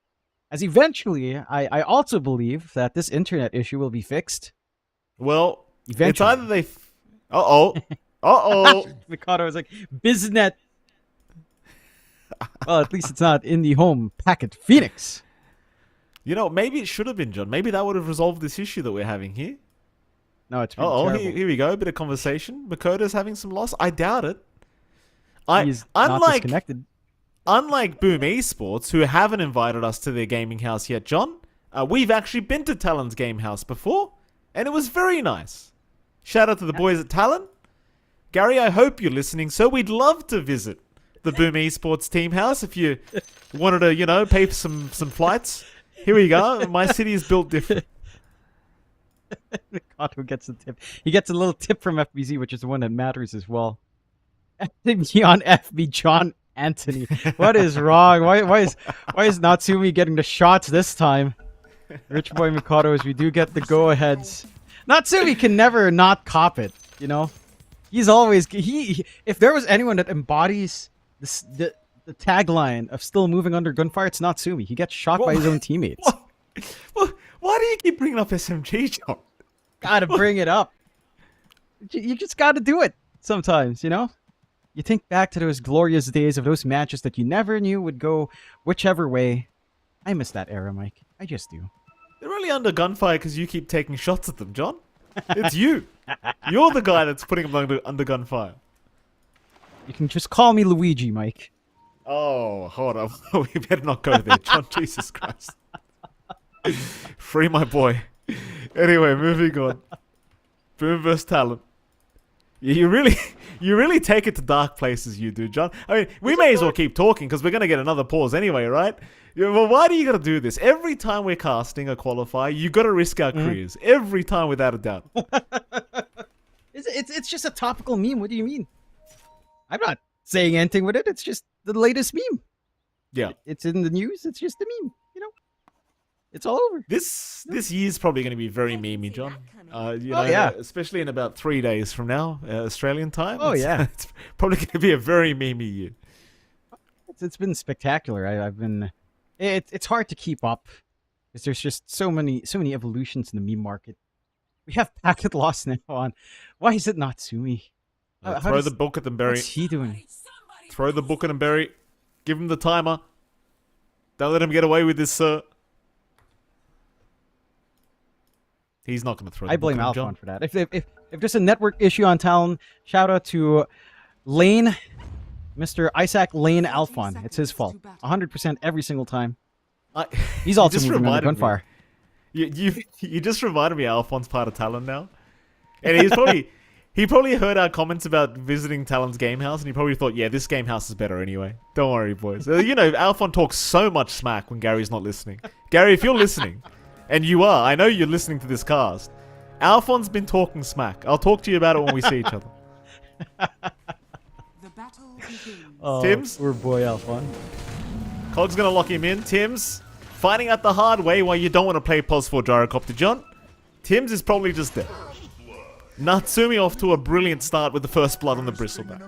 As eventually, I also believe that this internet issue will be fixed. Well, Eventually. it's either they... Uh-oh. Uh-oh. Mikado was like, Biznet. Well, at least it's not in the home packet Phoenix. You know, maybe it should have been, John. Maybe that would have resolved this issue that we're having here. No, it's really Oh, terrible. here we go. A bit of conversation. Makoto's having some loss. I doubt it. He's not disconnected. Unlike Boom Esports, who haven't invited us to their gaming house yet, John, we've actually been to Talon's game house before, and it was very nice. Shout out to the boys at Talon. Gary, I hope you're listening, so we'd love to visit the Boom Esports team house if you wanted to, you know, pay for some flights. Here we go. My city is built different. Mikado gets a tip. He gets a little tip from FBZ, which is the one that matters as well. FB on FB John Anthony. What is wrong? Why is Natsumi getting the shots this time? Rich boy Mikado, as we do get the go-aheads. Natsumi can never not cop it, you know? He's always... If there was anyone that embodies the tagline of still moving under gunfire, it's Natsumi. He gets shot by his own teammates. Why do you keep bringing up SMG, John? Gotta bring it up. You just gotta do it sometimes, you know? You think back to those glorious days of those matches that you never knew would go whichever way. I miss that era, Mike. I just do. They're only under gunfire because you keep taking shots at them, John. It's you. You're the guy that's putting them under gunfire. You can just call me Luigi, Mike. Oh, hold on. We better not go there, John. Jesus Christ. Free my boy. Anyway, moving on. Boom vs. Talent. You really take it to dark places, you do, John. I mean, we may as well keep talking because we're going to get another pause anyway, right? Well, why do you got to do this? Every time we're casting a qualifier, you got to risk our careers. Every time, without a doubt. It's just a topical meme. What do you mean? I'm not saying anything with it. It's just the latest meme. Yeah. It's in the news. It's just a meme, you know? It's all over. This year's probably going to be very memey, John. Yeah. Especially in about 3 days from now, Australian time. Oh, yeah. It's probably going to be a very memey year. It's been spectacular. I've been... It's hard to keep up because there's just so many evolutions in the meme market. We have packet loss now on. Why is it Natsumi? Throw the book at them, Barry. What's he doing? Throw the book at him, Barry. Give him the timer. Don't let him get away with this, sir. He's not going to throw the I book blame at him, Alphon John. for that. If there's a network issue on Talon, shout out to Lane, Mr. Isaac Lane Alphon. It's his fault. 100% every single time. He's also moving under gunfire. You just reminded me Alphon's part of Talon now. And he probably heard our comments about visiting Talon's game house and he probably thought, yeah, this game house is better anyway. Don't worry, boys. You know, Alphon talks so much smack when Gary's not listening. Gary, if you're listening, and you are, I know you're listening to this cast, Alphon's been talking smack. I'll talk to you about it when we see each other. The battle begins. Oh, Tims? poor boy Alphon. Cog's going to lock him in. Tims, finding out the hard way why you don't want to play Pulse 4 Gyrocopter, John. Tims is probably just dead. Natsumi off to a brilliant start with the first blood on the bristleback.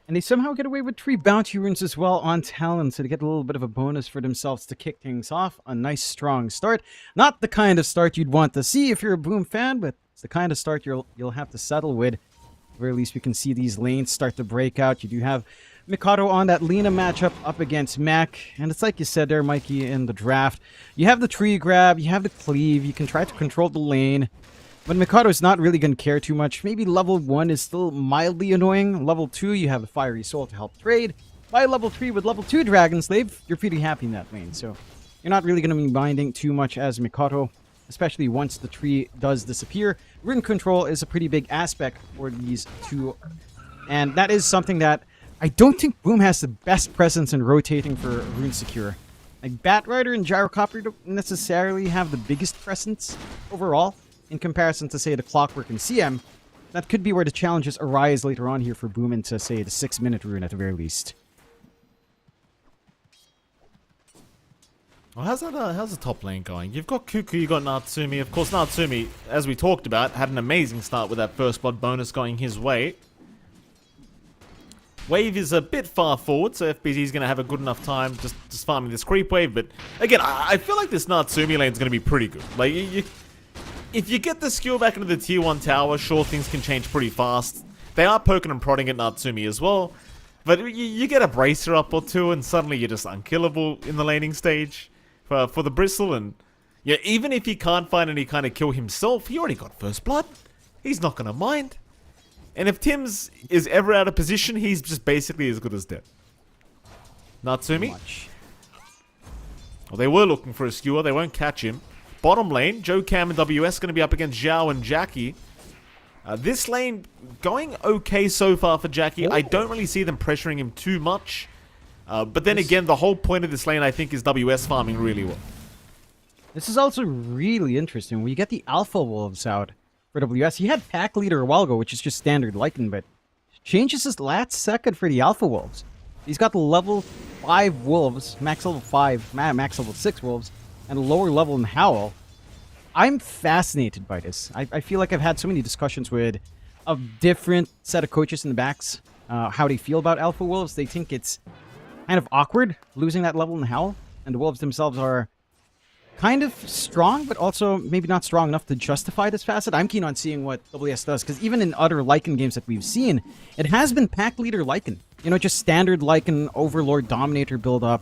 And they somehow get away with 3 bounty runes as well on Talon, so they get a little bit of a bonus for themselves to kick things off. A nice, strong start. Not the kind of start you'd want to see if you're a Boom fan, but it's the kind of start you'll have to settle with. At the very least, we can see these lanes start to break out. You do have Mikado on that Lena matchup up against Mac, and it's like you said there, Mikey, in the draft. You have the tree grab, you have the cleave, you can try to control the lane. But Mikado's not really going to care too much. Maybe level 1 is still mildly annoying. Level 2, you have a Fiery Soul to help trade. By level 3 with level 2 Dragon Slave, you're pretty happy in that lane. So you're not really going to be minding too much as Mikado, especially once the tree does disappear. Rune control is a pretty big aspect for these two. And that is something that I don't think Boom has the best presence in rotating for Rune Secure. Like, Batrider and Gyrocopter don't necessarily have the biggest presence overall in comparison to, say, the Clockwork and CM. That could be where the challenges arise later on here for Boom into, say, the 6-minute rune at the very least. Well, how's the top lane going? You've got Cuckoo, you've got Natsumi. Of course, Natsumi, as we talked about, had an amazing start with that first blood bonus going his way. Wave is a bit far forward, so FBZ is going to have a good enough time just farming this creep wave. But again, I feel like this Natsumi lane is going to be pretty good. Like, if you get the skill back into the tier 1 tower, sure, things can change pretty fast. They are poking and prodding at Natsumi as well. But you get a bracer up or two, and suddenly you're just unkillable in the laning stage for the Bristle. And yeah, even if he can't find any kind of kill himself, he already got first blood. He's not going to mind. And if Tim's is ever out of position, he's just basically as good as dead. Natsumi. Well, they were looking for a skewer. They won't catch him. Bottom lane, Joe Cam and WS going to be up against Zhao and Jackie. This lane going okay so far for Jackie. I don't really see them pressuring him too much. But then again, the whole point of this lane, I think, is WS farming really well. This is also really interesting. When you get the Alpha Wolves out for WS, he had Pack Leader a while ago, which is just standard Lycan, but changes his last second for the Alpha Wolves. He's got the level 5 Wolves, max level 5, max level 6 Wolves, and a lower level in Howl. I'm fascinated by this. I feel like I've had so many discussions with a different set of coaches in the backs, how they feel about Alpha Wolves. They think it's kind of awkward losing that level in Howl, and the Wolves themselves are kind of strong, but also maybe not strong enough to justify this facet. I'm keen on seeing what WS does, because even in other Lycan games that we've seen, it has been Pack Leader Lycan. You know, just standard Lycan Overlord Dominator build-up.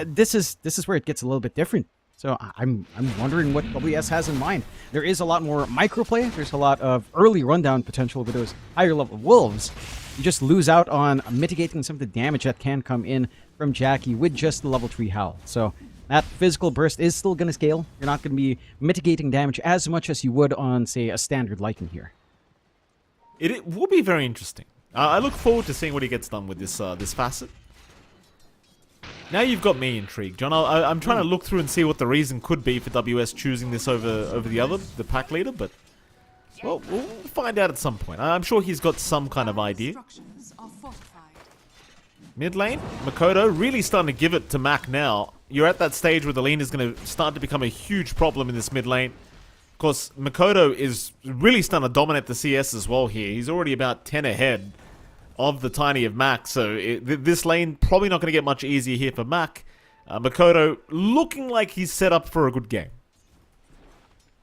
This is where it gets a little bit different. So I'm wondering what WS has in mind. There is a lot more microplay. There's a lot of early rundown potential with those higher level Wolves. You just lose out on mitigating some of the damage that can come in from Jackie with just the level 3 Howl. So that physical burst is still going to scale. You're not going to be mitigating damage as much as you would on, say, a standard Lycan here. It will be very interesting. I look forward to seeing what he gets done with this this facet. Now you've got me intrigued, John. I'm trying to look through and see what the reason could be for WS choosing this over the pack leader, but well, we'll find out at some point. I'm sure he's got some kind of idea. Mid lane, Makoto really starting to give it to Mac now. You're at that stage where the lean is going to start to become a huge problem in this mid lane. Of course, Makoto is really starting to dominate the CS as well here. He's already about 10 ahead of the tiny of Mac, so this lane probably not going to get much easier here for Mac. Makoto looking like he's set up for a good game.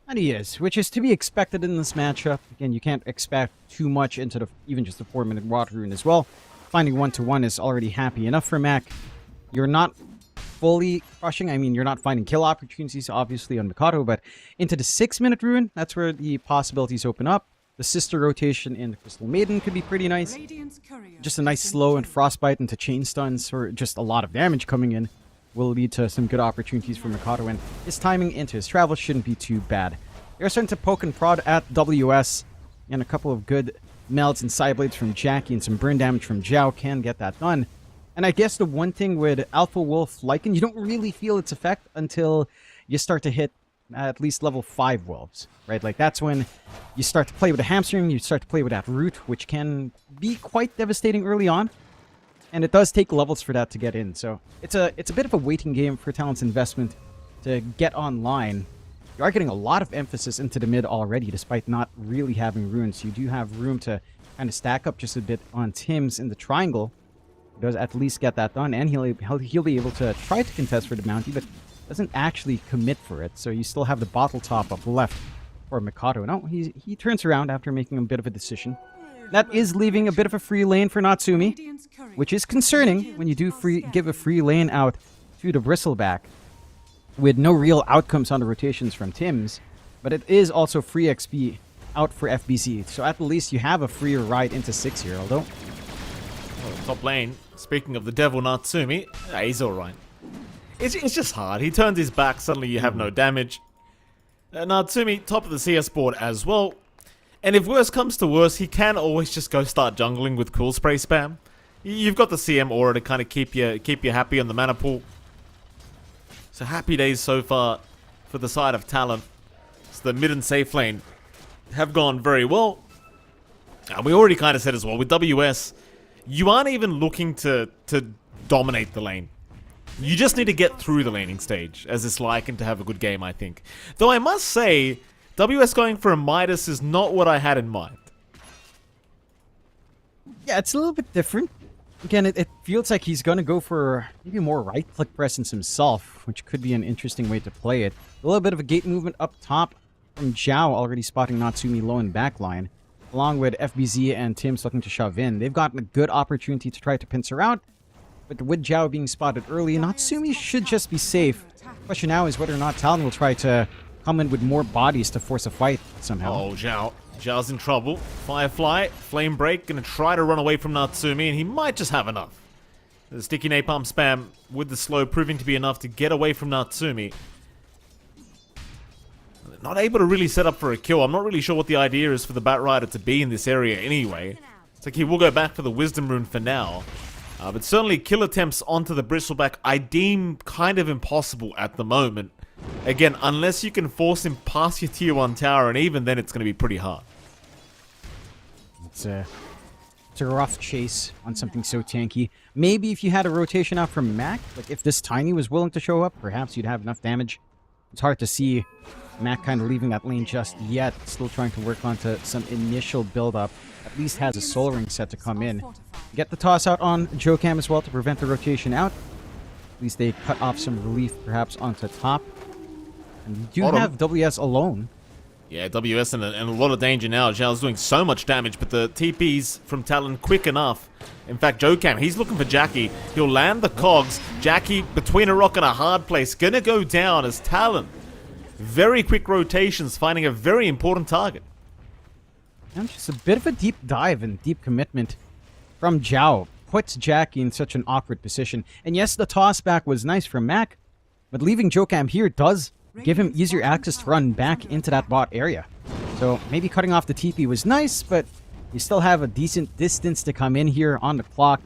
And he is, which is to be expected in this matchup. Again, you can't expect too much into even just a 4-minute water rune as well. Finding 1-to-1 is already happy enough for Mac. You're not fully crushing. I mean, you're not finding kill opportunities, obviously, on Mikado, but into the 6-minute rune, that's where the possibilities open up. The sister rotation in the Crystal Maiden could be pretty nice. Just a nice slow and frostbite into chain stuns, or just a lot of damage coming in, will lead to some good opportunities for Mikado, and his timing into his travel shouldn't be too bad. They're starting to poke and prod at WS, and a couple of good melts and side blades from Jackie and some burn damage from Zhao can get that done. And I guess the one thing with Alpha Wolf Lycan, you don't really feel its effect until you start to hit at least level 5 Wolves, right? Like, that's when you start to play with the hamstring, you start to play with that root, which can be quite devastating early on. And it does take levels for that to get in. So it's a bit of a waiting game for Talent's investment to get online. You are getting a lot of emphasis into the mid already, despite not really having runes. You do have room to kind of stack up just a bit on Tim's in the triangle. He does at least get that done, and he'll be able to try to contest for the bounty, but doesn't actually commit for it. So you still have the bottle top up left for Mikado. No, he turns around after making a bit of a decision. That is leaving a bit of a free lane for Natsumi, which is concerning when you do give a free lane out to the Bristleback with no real outcomes on the rotations from Tim's, but it is also free XP out for FBC. So at least you have a freer ride into 6 here, although... Oh, top lane, speaking of the devil Natsumi, he's alright. It's just hard. He turns his back, suddenly you have no damage. Natsumi, top of the CS board as well. And if worse comes to worse, he can always just go start jungling with cool spray spam. You've got the CM aura to kind of keep you happy on the mana pool. So happy days so far for the side of Talon. So the mid and safe lane have gone very well. And we already kind of said as well, with WS, you aren't even looking to dominate the lane. You just need to get through the laning stage as this Lycan to have a good game, I think. Though I must say, WS going for a Midas is not what I had in mind. Yeah, it's a little bit different. Again, it feels like he's going to go for maybe more right-click presence himself, which could be an interesting way to play it. A little bit of a gate movement up top from Zhao, already spotting Natsumi low in backline, along with FBZ and Tim's looking to shove in. They've gotten a good opportunity to try to pincer out, but with Zhao being spotted early, Natsumi should just be safe. Question now is whether or not Talon will try to come in with more bodies to force a fight somehow. Oh, Zhao. Zhao's in trouble. Firefly, Flame Break, gonna try to run away from Natsumi, and he might just have enough. The sticky napalm spam with the slow proving to be enough to get away from Natsumi. Not able to really set up for a kill. I'm not really sure what the idea is for the Batrider to be in this area anyway. It's like he will go back for the Wisdom Rune for now. But certainly kill attempts onto the Bristleback I deem kind of impossible at the moment. Again, unless you can force him past your tier 1 tower, and even then it's going to be pretty hard. It's a rough chase on something so tanky. Maybe if you had a rotation out from Mac, like if this Tiny was willing to show up, perhaps you'd have enough damage. It's hard to see Mac kind of leaving that lane just yet. Still trying to work onto some initial build-up. At least has a Soul Ring set to come in. Get the toss out on Jokam as well to prevent the rotation out. At least they cut off some relief perhaps onto top. And you do have WS alone. Yeah, WS in a lot of danger now. Zhao's doing so much damage, but the TP's from Talon quick enough. In fact, Jokam, he's looking for Jackie. He'll land the cogs. Jackie, between a rock and a hard place, gonna go down as Talon. Very quick rotations, finding a very important target. And just a bit of a deep dive and deep commitment from Zhao. Puts Jackie in such an awkward position. And yes, the toss back was nice from Mac, but leaving Jokam here does give him easier access to run back into that bot area. So maybe cutting off the TP was nice, but you still have a decent distance to come in here on the clock,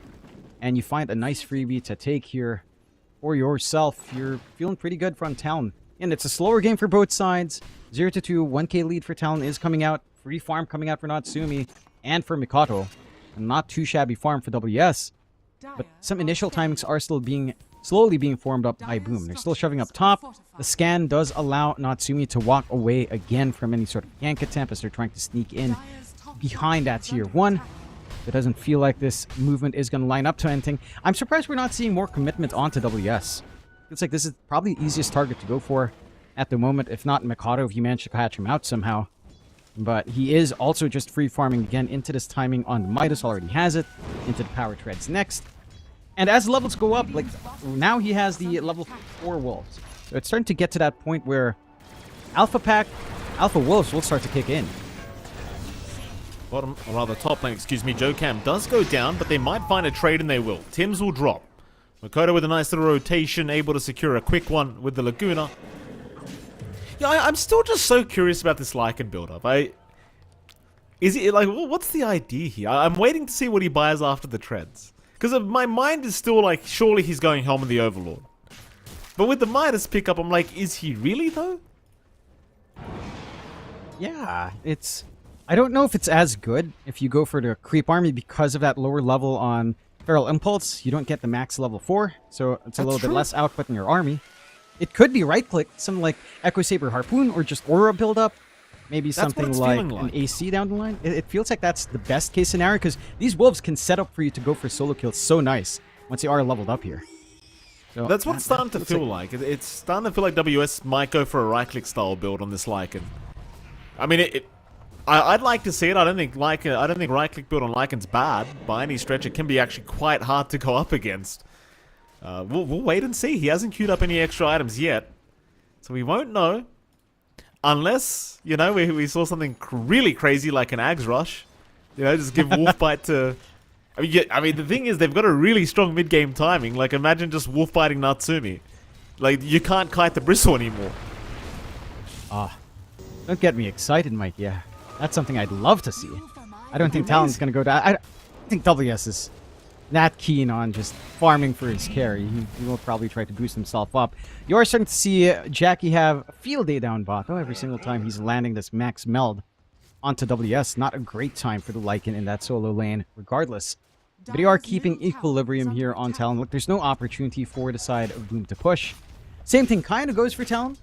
and you find a nice freebie to take here for yourself. You're feeling pretty good from Talon. And it's a slower game for both sides. 0-2, 1k lead for Talon is coming out. Free farm coming out for Natsumi and for Mikoto. And not too shabby farm for WS. But some initial timings are still slowly being formed up by Boom. They're still shoving up top. The scan does allow Natsumi to walk away again from any sort of gank attempt as they're trying to sneak in behind that tier 1. It doesn't feel like this movement is going to line up to anything. I'm surprised we're not seeing more commitment onto WS. It's like this is probably the easiest target to go for at the moment, if not Mikado, if you manage to catch him out somehow. But he is also just free farming again into this timing on the Midas, already has it, into the Power Treads next. And as levels go up, like now he has the level 4 Wolves. So it's starting to get to that point where Alpha Wolves will start to kick in. Bottom, or rather top lane, excuse me, Jokam does go down, but they might find a trade and they will. Tims will drop. Makoto with a nice little rotation, able to secure a quick one with the Laguna. Yeah, I'm still just so curious about this Lycan build-up. Is it like, what's the idea here? I'm waiting to see what he buys after the treads. Because my mind is still like, surely he's going Helm of the Overlord. But with the Midas pickup, I'm like, is he really though? Yeah, I don't know if it's as good if you go for the creep army because of that lower level on Feral Impulse. You don't get the max level 4, so it's a little bit less output in your army. It could be right-click, something like Echo Saber Harpoon, or just Aura build-up. Maybe something like an AC down the line. It feels like that's the best case scenario, because these wolves can set up for you to go for solo kills so nice once they are leveled up here. So that's what it's starting to feel like. It's starting to feel like WS might go for a right-click style build on this Lycan. I mean, I'd like to see it. I don't think right-click build on Lycan's bad by any stretch. It can be actually quite hard to go up against. We'll wait and see. He hasn't queued up any extra items yet, so we won't know. Unless, you know, we saw something really crazy like an Ags Rush. You know, just give Wolfbite to... I mean, the thing is, they've got a really strong mid-game timing. Like, imagine just Wolfbiting Natsumi. Like, you can't kite the Bristle anymore. Don't get me excited, Mike. Yeah, that's something I'd love to see. I don't think Talon's going to go down. I think WS is that keen on just farming for his carry. He will probably try to boost himself up. You are starting to see Jackie have a field day down bot, though, every single time he's landing this max meld onto WS. Not a great time for the Lycan in that solo lane, regardless. But they are keeping equilibrium here on Talon. Look, there's no opportunity for the side of Boom to push. Same thing kind of goes for Talon.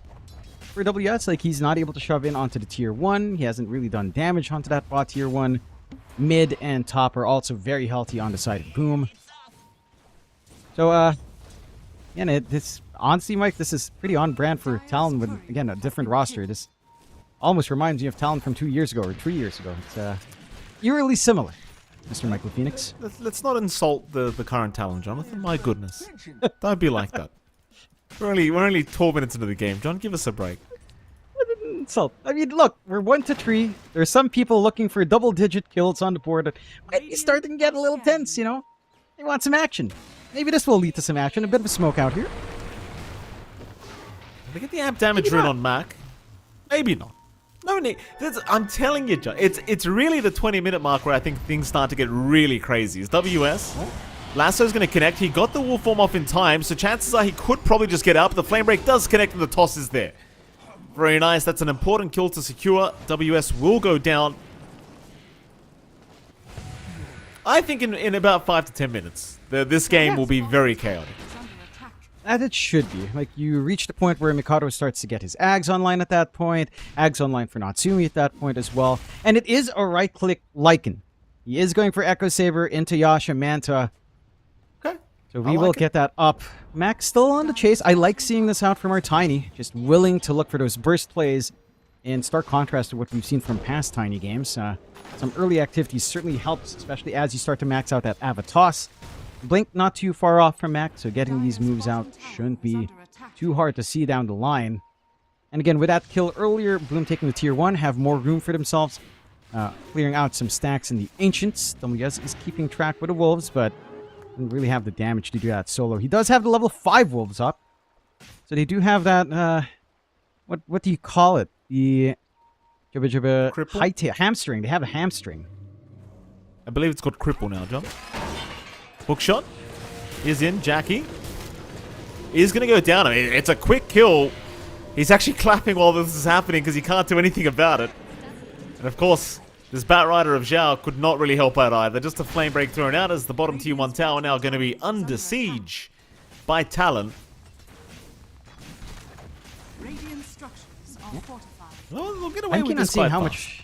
For WS, like, he's not able to shove in onto the tier 1. He hasn't really done damage onto that bot tier 1. Mid and top are also very healthy on the side of Boom. So, again, this honestly, Mike, this is pretty on brand for Talon with, again, a different roster. This almost reminds me of Talon from 2 years ago or 3 years ago. It's eerily similar, Mr. Michael Phoenix. Let's not insult the current Talon, Jonathan. My goodness. Don't be like that. We're only 12 minutes into the game. John, give us a break. So, I mean, look, we're 1-3. There's some people looking for double-digit kills on the board. Might be starting to get a little tense, you know? They want some action. Maybe this will lead to some action. A bit of a smoke out here. They get the amp damage rune on Mac. Maybe not. No need. I'm telling you, John. It's really the 20-minute mark where I think things start to get really crazy. Is WS? Lasso's going to connect. He got the wolf form off in time, so chances are he could probably just get up. The flame break does connect and the toss is there. Very nice. That's an important kill to secure. WS will go down. I think in about 5 to 10 minutes, this game will be very chaotic. As it should be. Like, you reach the point where Mikado starts to get his Ags online at that point. Ags online for Natsumi at that point as well. And it is a right-click Lycan. He is going for Echo Saber into Yasha Manta. Okay. So we will get that up. Max still on the chase. I like seeing this out from our Tiny. Just willing to look for those burst plays in stark contrast to what we've seen from past Tiny games. Some early activities certainly helps, especially as you start to max out that Avatos. Blink not too far off from Max, so getting these moves out shouldn't be too hard to see down the line. And again, with that kill earlier, Bloom taking the tier 1, have more room for themselves. Clearing out some stacks in the Ancients. WS is keeping track with the Wolves, but doesn't really have the damage to do that solo. He does have the level 5 Wolves up. So they do have that, what do you call it? The hamstring. They have a hamstring. I believe it's called cripple now, John. Hookshot is in. Jackie is going to go down. I mean, it's a quick kill. He's actually clapping while this is happening because he can't do anything about it. And of course, this Batrider of Zhao could not really help out either. Just a flame break thrown out as the bottom tier 1 tower now going to be under siege by Talon. Radiant structures are fortified. Well, we'll get away with this quite fast.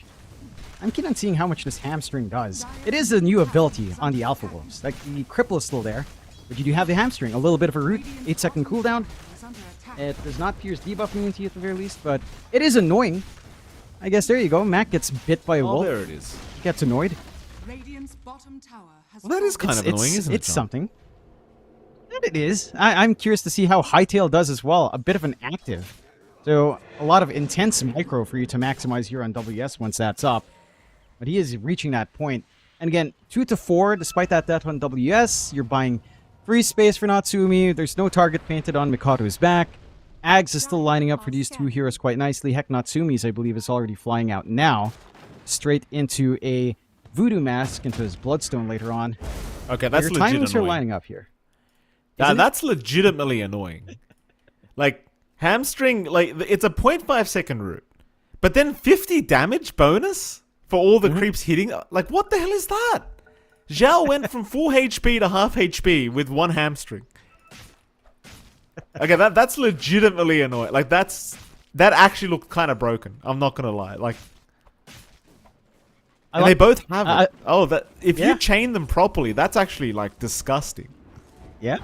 I'm keen on seeing how much this hamstring does. It is a new ability on the Alpha Wolves. Like, the cripple is still there, but you do have the hamstring. A little bit of a root, 8-second cooldown. It does not pierce debuff immunity at the very least, but it is annoying. I guess there you go. Mac gets bit by a wolf. There it is. Gets annoyed. Radiant's bottom tower has Well, that is kind of annoying, isn't it, It's John? something. And it is. I'm curious to see how Hightail does as well. A bit of an active. So, a lot of intense micro for you to maximize here on WS once that's up. But he is reaching that point. And again, 2 to 4, despite that death on WS, you're buying free space for Natsumi. There's no target painted on Mikado's back. Ags is still lining up for these two heroes quite nicely. Heck, Natsumi's, I believe, is already flying out now. Straight into a Voodoo Mask, into his Bloodstone later on. Okay, that's Your legit timings are annoying. lining up here. That's legitimately annoying. Like, hamstring, like, it's a 0.5 second root. But then 50 damage bonus for all the creeps hitting? Like, what the hell is that? Zhao went from full HP to half HP with one hamstring. Okay, that's legitimately annoying. Like, that actually looked kind of broken. I'm not gonna lie. Like, and they both have it. If you chain them properly, that's actually, like, disgusting. Yeah.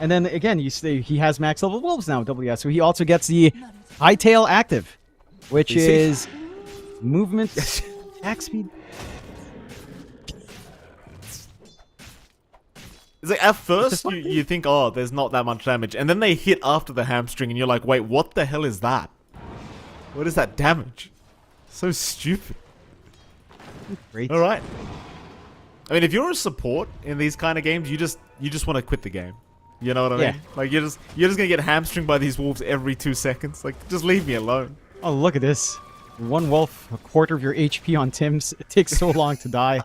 And then, again, you see he has max level wolves now, WS, so he also gets the Hightail active, which is movement, attack speed. It's like, at first, you think, oh, there's not that much damage. And then they hit after the hamstring, and you're like, wait, what the hell is that? What is that damage? So stupid. Great. All right. I mean, if you're a support in these kind of games, you just want to quit the game. You know what I mean? Like, you're just gonna get hamstringed by these wolves every 2 seconds. Like, just leave me alone. Oh, look at this. One wolf, a quarter of your HP on Tim's. It takes so long to die.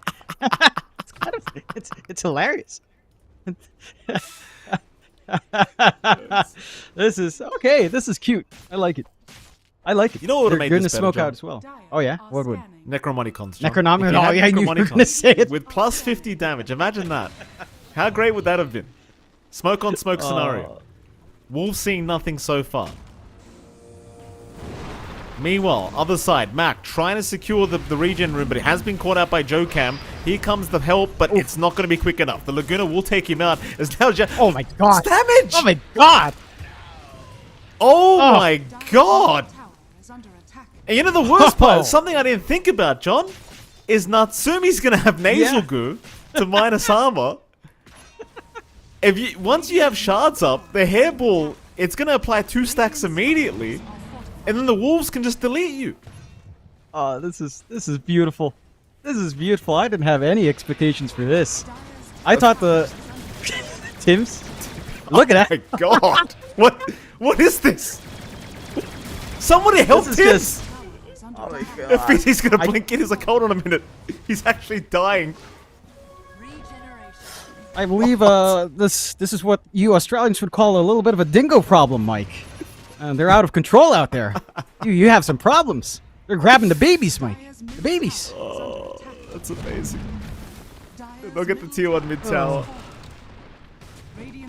It's hilarious. This is okay. This is cute. I like it. I like it. You know what would have They're made gonna this better, smoke John? out as well. Oh yeah, what would? Necromonicons. John. Necronomicon. If you Oh had yeah, I knew you were gonna say it. With plus 50 damage. Imagine that. How great would that have been? Smoke on smoke scenario. Wolves seeing nothing so far. Meanwhile, other side, Mac trying to secure the regen room, but it has been caught out by Joe Cam. Here comes the help, but it's not going to be quick enough. The Laguna will take him out. As now Oh my god! Damage! Oh my god! Oh my god! Tower is under attack. And you know the worst part, something I didn't think about, John, is Natsumi's going to have nasal goo to minus armor. Once you have shards up, the hairball, it's going to apply 2 stacks immediately, and then the wolves can just delete you. Oh, this is beautiful. This is beautiful. I didn't have any expectations for this. I thought the Tim's. Look at that. Oh my god! What is this? Somebody help This Tim! is just. Oh my god. He's going to blink in. He's like, hold on a minute. He's actually dying. I believe this is what you Australians would call a little bit of a dingo problem, Mike. They're out of control out there. You have some problems. They're grabbing the babies, Mike. The babies. Oh, that's amazing. They'll get the tier 1 mid tower.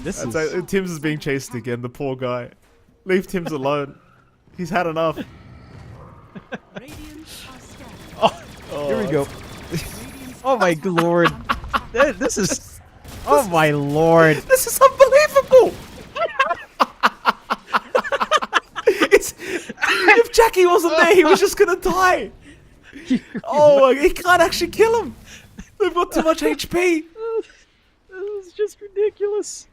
This is. Tim's is being chased again, the poor guy. Leave Tim's alone. He's had enough. Here we go. Oh my lord. This is. Oh my lord. This is unbelievable! If Jackie wasn't there, he was just gonna die. Oh, he can't actually kill him. They've got too much HP. This is just ridiculous.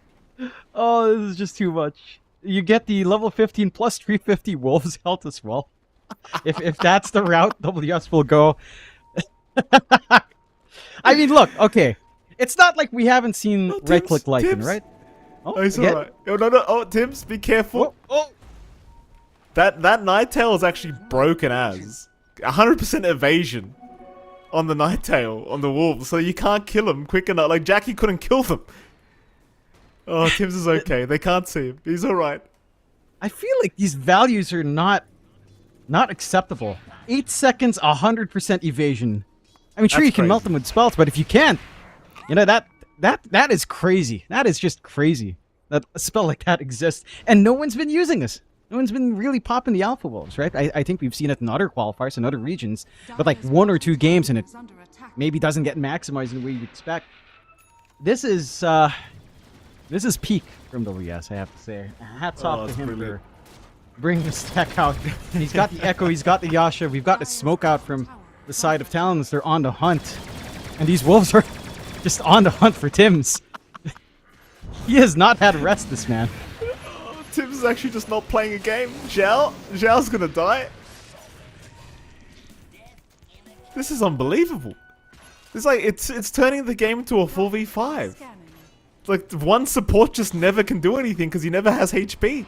Oh, this is just too much. You get the level 15 plus 350 wolves health as well. If that's the route WS will go. I mean, look, okay. It's not like we haven't seen right-click Lycan, Tim's. right? Oh, he's alright. Oh, no. Oh, Tim's, be careful. Oh. That Nighttail is actually broken as 100% evasion on the Nighttail on the wolves, so you can't kill him quick enough. Like Jackie couldn't kill them. Oh, Tim's is okay. They can't see him. He's alright. I feel like these values are not acceptable. 8 seconds, 100% evasion. I mean, sure, That's you can melt crazy. them with spells, but if you can't, you know, that is crazy. That is just crazy that a spell like that exists, and no one's been using this. No one's been really popping the alpha wolves, right? I think we've seen it in other qualifiers in other regions, but like 1 or 2 games, and it maybe doesn't get maximized in the way you'd expect. This is peak from WS, I have to say. Hats off to him brilliant. for bringing this tech out. He's got the Echo, he's got the Yasha, we've got the smoke out from the side of Talons. They're on the hunt, and these wolves are just on the hunt for Tims. He has not had rest, this man. Tim's is actually just not playing a game. Zhao's gonna die. This is unbelievable. It's like it's turning the game into a 4v5. It's like one support just never can do anything because he never has HP.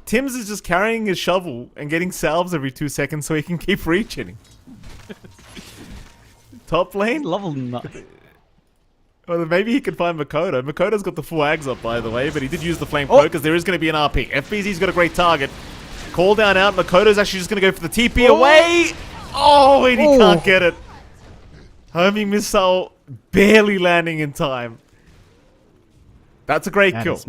Tim's is just carrying his shovel and getting salves every 2 seconds so he can keep reaching. Top lane? Level 9. Well, maybe he can find Makoto. Makoto's got the full ags up, by the way, but he did use the flame pro because there is going to be an RP. FBZ's got a great target. Call down out. Makoto's actually just going to go for the TP away. Oh, and he can't get it. Homing missile barely landing in time. That's a great kill.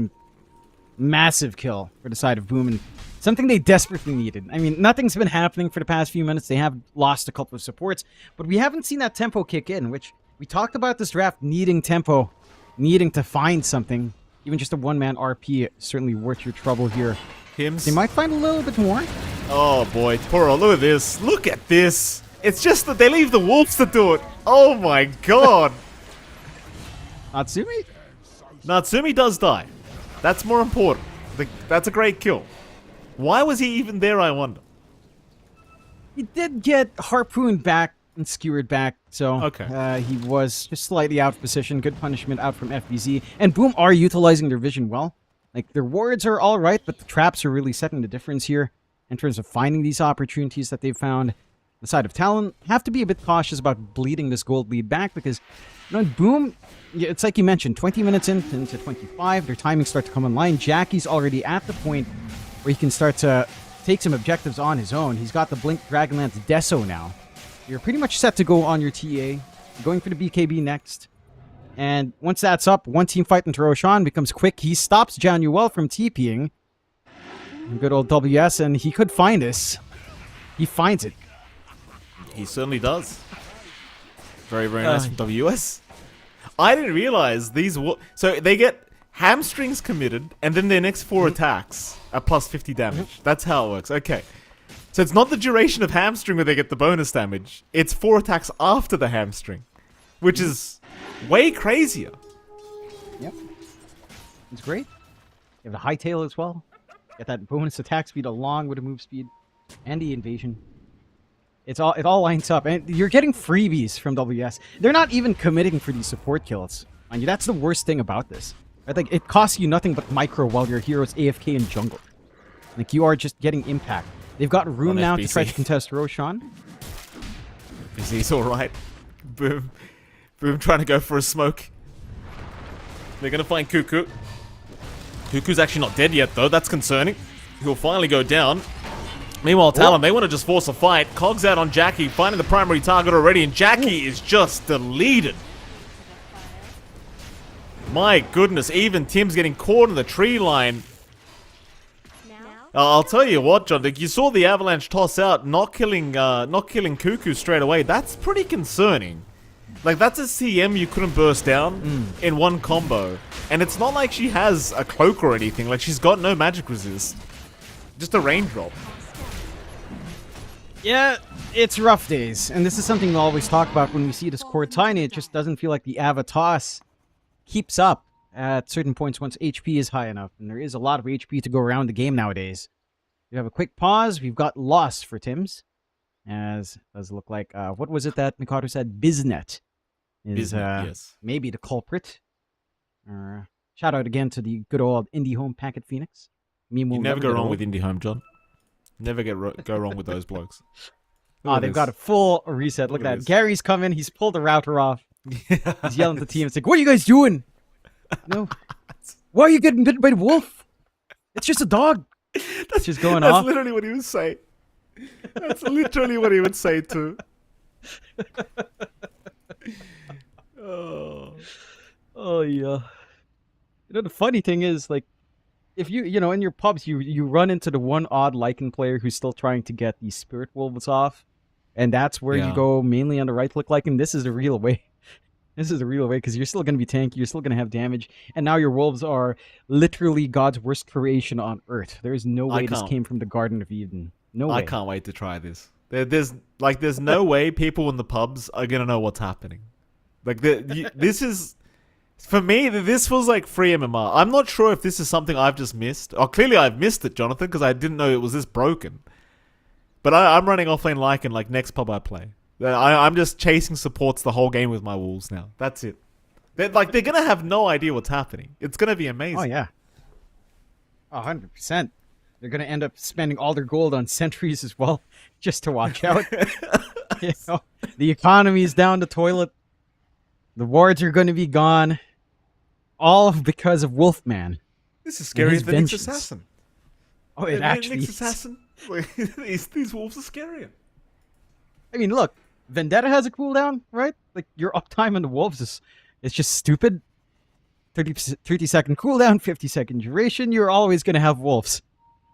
Massive kill for the side of Boom, and something they desperately needed. I mean, nothing's been happening for the past few minutes. They have lost a couple of supports, but we haven't seen that tempo kick in, which we talked about this draft needing tempo, needing to find something. Even just a one-man RP is certainly worth your trouble here. Hims. They might find a little bit more. Oh boy, Toro, look at this. Look at this. It's just that they leave the wolves to do it. Oh my god. Natsumi? Natsumi does die. That's more important. That's a great kill. Why was he even there, I wonder? He did get harpooned back and skewered back, so Okay. he was just slightly out of position. Good punishment out from FBZ. And Boom are utilizing their vision well. Like, their wards are alright, but the traps are really setting the difference here in terms of finding these opportunities that they've found. the side of Talon, have to be a bit cautious about bleeding this gold lead back because, Boom, it's like you mentioned, 20 minutes into 25, their timings start to come online. Jackie's already at the point where he can start to take some objectives on his own. He's got the Blink Dragonlance Deso now. You're pretty much set to go on your TA, going for the BKB next. And once that's up, one team fight into Roshan becomes quick. He stops Januel from TPing. Good old WS, and he could find this. He finds it. He certainly does. Very, very nice from WS. I didn't realize these... So they get hamstrings committed, and then their next 4 attacks are plus 50 damage. That's how it works. Okay. So it's not the duration of hamstring where they get the bonus damage. It's 4 attacks after the hamstring, which is way crazier. Yep. It's great. You have the hightail as well. Get that bonus attack speed along with the move speed and the invasion. It all lines up, and you're getting freebies from WS. They're not even committing for these support kills. Mind you, that's the worst thing about this. Right? Like, it costs you nothing but micro while your hero's AFK in jungle. Like, you are just getting impact. They've got room now to try to contest Roshan. He's alright. Boom. Boom trying to go for a smoke. They're gonna find Cuckoo. Cuckoo's actually not dead yet, though. That's concerning. He'll finally go down. Meanwhile, Talon, they want to just force a fight. Cogs out on Jackie, finding the primary target already, and Jackie is just deleted. My goodness, even Tim's getting caught in the tree line. I'll tell you what, John, you saw the avalanche toss out, not killing Cuckoo straight away. That's pretty concerning. Like, that's a CM you couldn't burst down in one combo. And it's not like she has a cloak or anything. Like, she's got no magic resist. Just a raindrop. Yeah, it's rough days. And this is something we'll always talk about when we see this core tiny. It just doesn't feel like the Avatos keeps up at certain points once HP is high enough. And there is a lot of HP to go around the game nowadays. We have a quick pause. We've got loss for Tims. As does look like, what was it that Mikado said? Biznet is yes. Maybe the culprit. Shout out again to the good old Indie Home Packet Phoenix. You never go wrong with Indie Home, John. Never go wrong with those blokes. They've got a full reset. Look at that. Gary's coming. He's pulled the router off. He's yelling at the team. It's like, what are you guys doing? No. Why are you getting bitten by the wolf? It's just a dog. That's just going off. That's literally what he would say. That's literally what he would say too. Oh yeah. The funny thing is, like, if you in your pubs, you run into the one odd Lycan player who's still trying to get these Spirit Wolves off, and that's where you go mainly on the right click Lycan. This is the real way. This is the real way, because you're still going to be tanky, you're still going to have damage, and now your wolves are literally God's worst creation on Earth. There's no way this came from the Garden of Eden. No way. I can't wait to try this. There's no way people in the pubs are going to know what's happening. Like, this is... For me, this feels like free MMR. I'm not sure if this is something I've just missed. Oh, clearly I've missed it, Jonathan, because I didn't know it was this broken. But I'm running offlane Lycan like next pub I play. I'm just chasing supports the whole game with my wolves now. That's it. They're going to have no idea what's happening. It's going to be amazing. Oh, yeah. 100%. They're going to end up spending all their gold on sentries as well, just to watch out. The economy's down the toilet. The wards are going to be gone. All because of Wolfman. This is scary as the Nyx Assassin. Oh, it actually Nyx Assassin. These wolves are scarier. I mean, look, Vendetta has a cooldown, right? Like, your uptime on the wolves is just stupid. 30-second cooldown, 50-second duration. You're always going to have wolves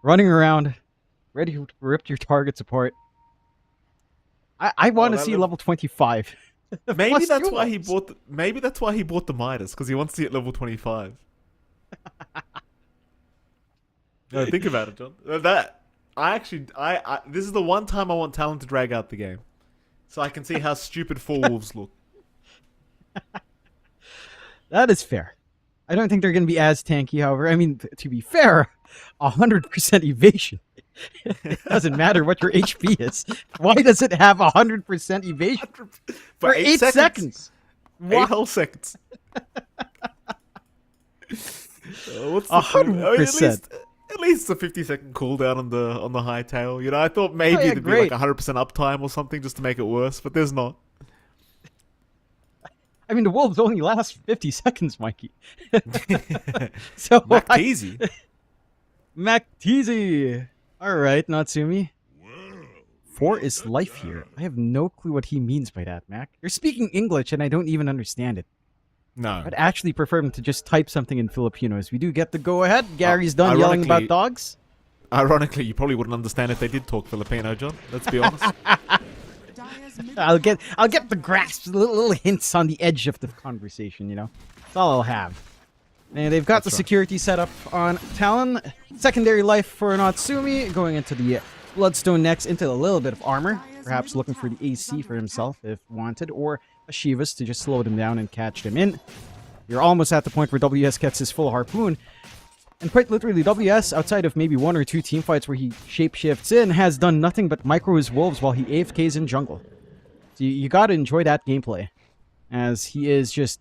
running around, ready to rip your targets apart. I want to see level 25. Maybe that's why he bought. Maybe that's why he bought the Midas, because he wants to hit level 25. No, think about it, John. This is the one time I want Talon to drag out the game, so I can see how stupid 4 wolves look. That is fair. I don't think they're going to be as tanky, however. I mean, to be fair, 100% evasion. It doesn't matter what your HP is. Why does it have 100% evasion? For 8 seconds. 8 whole seconds. What's the 100%. At At least a 50-second cooldown on the high tail. You know, I thought maybe there'd be like 100% uptime or something just to make it worse, but there's not. I mean, the wolves only last 50 seconds, Mikey. So Mac Teasy. Mac Teasy. All right, Natsumi. 4 is life here. I have no clue what he means by that, Mac. You're speaking English, and I don't even understand it. No. I'd actually prefer him to just type something in Filipino as we do get the go-ahead. Gary's done yelling about dogs. Ironically, you probably wouldn't understand if they did talk Filipino, John. Let's be honest. I'll get the grasp, little hints on the edge of the conversation, you know? That's all I'll have. And they've got the security set up on Talon. Secondary life for Natsumi, going into the Bloodstone next, into a little bit of armor. Perhaps looking for the AC for himself if wanted, or a Shivas to just slow them down and catch them in. You're almost at the point where WS gets his full harpoon. And quite literally, WS, outside of maybe 1 or 2 team fights where he shapeshifts in, has done nothing but micro his wolves while he AFKs in jungle. So you gotta enjoy that gameplay, as he is just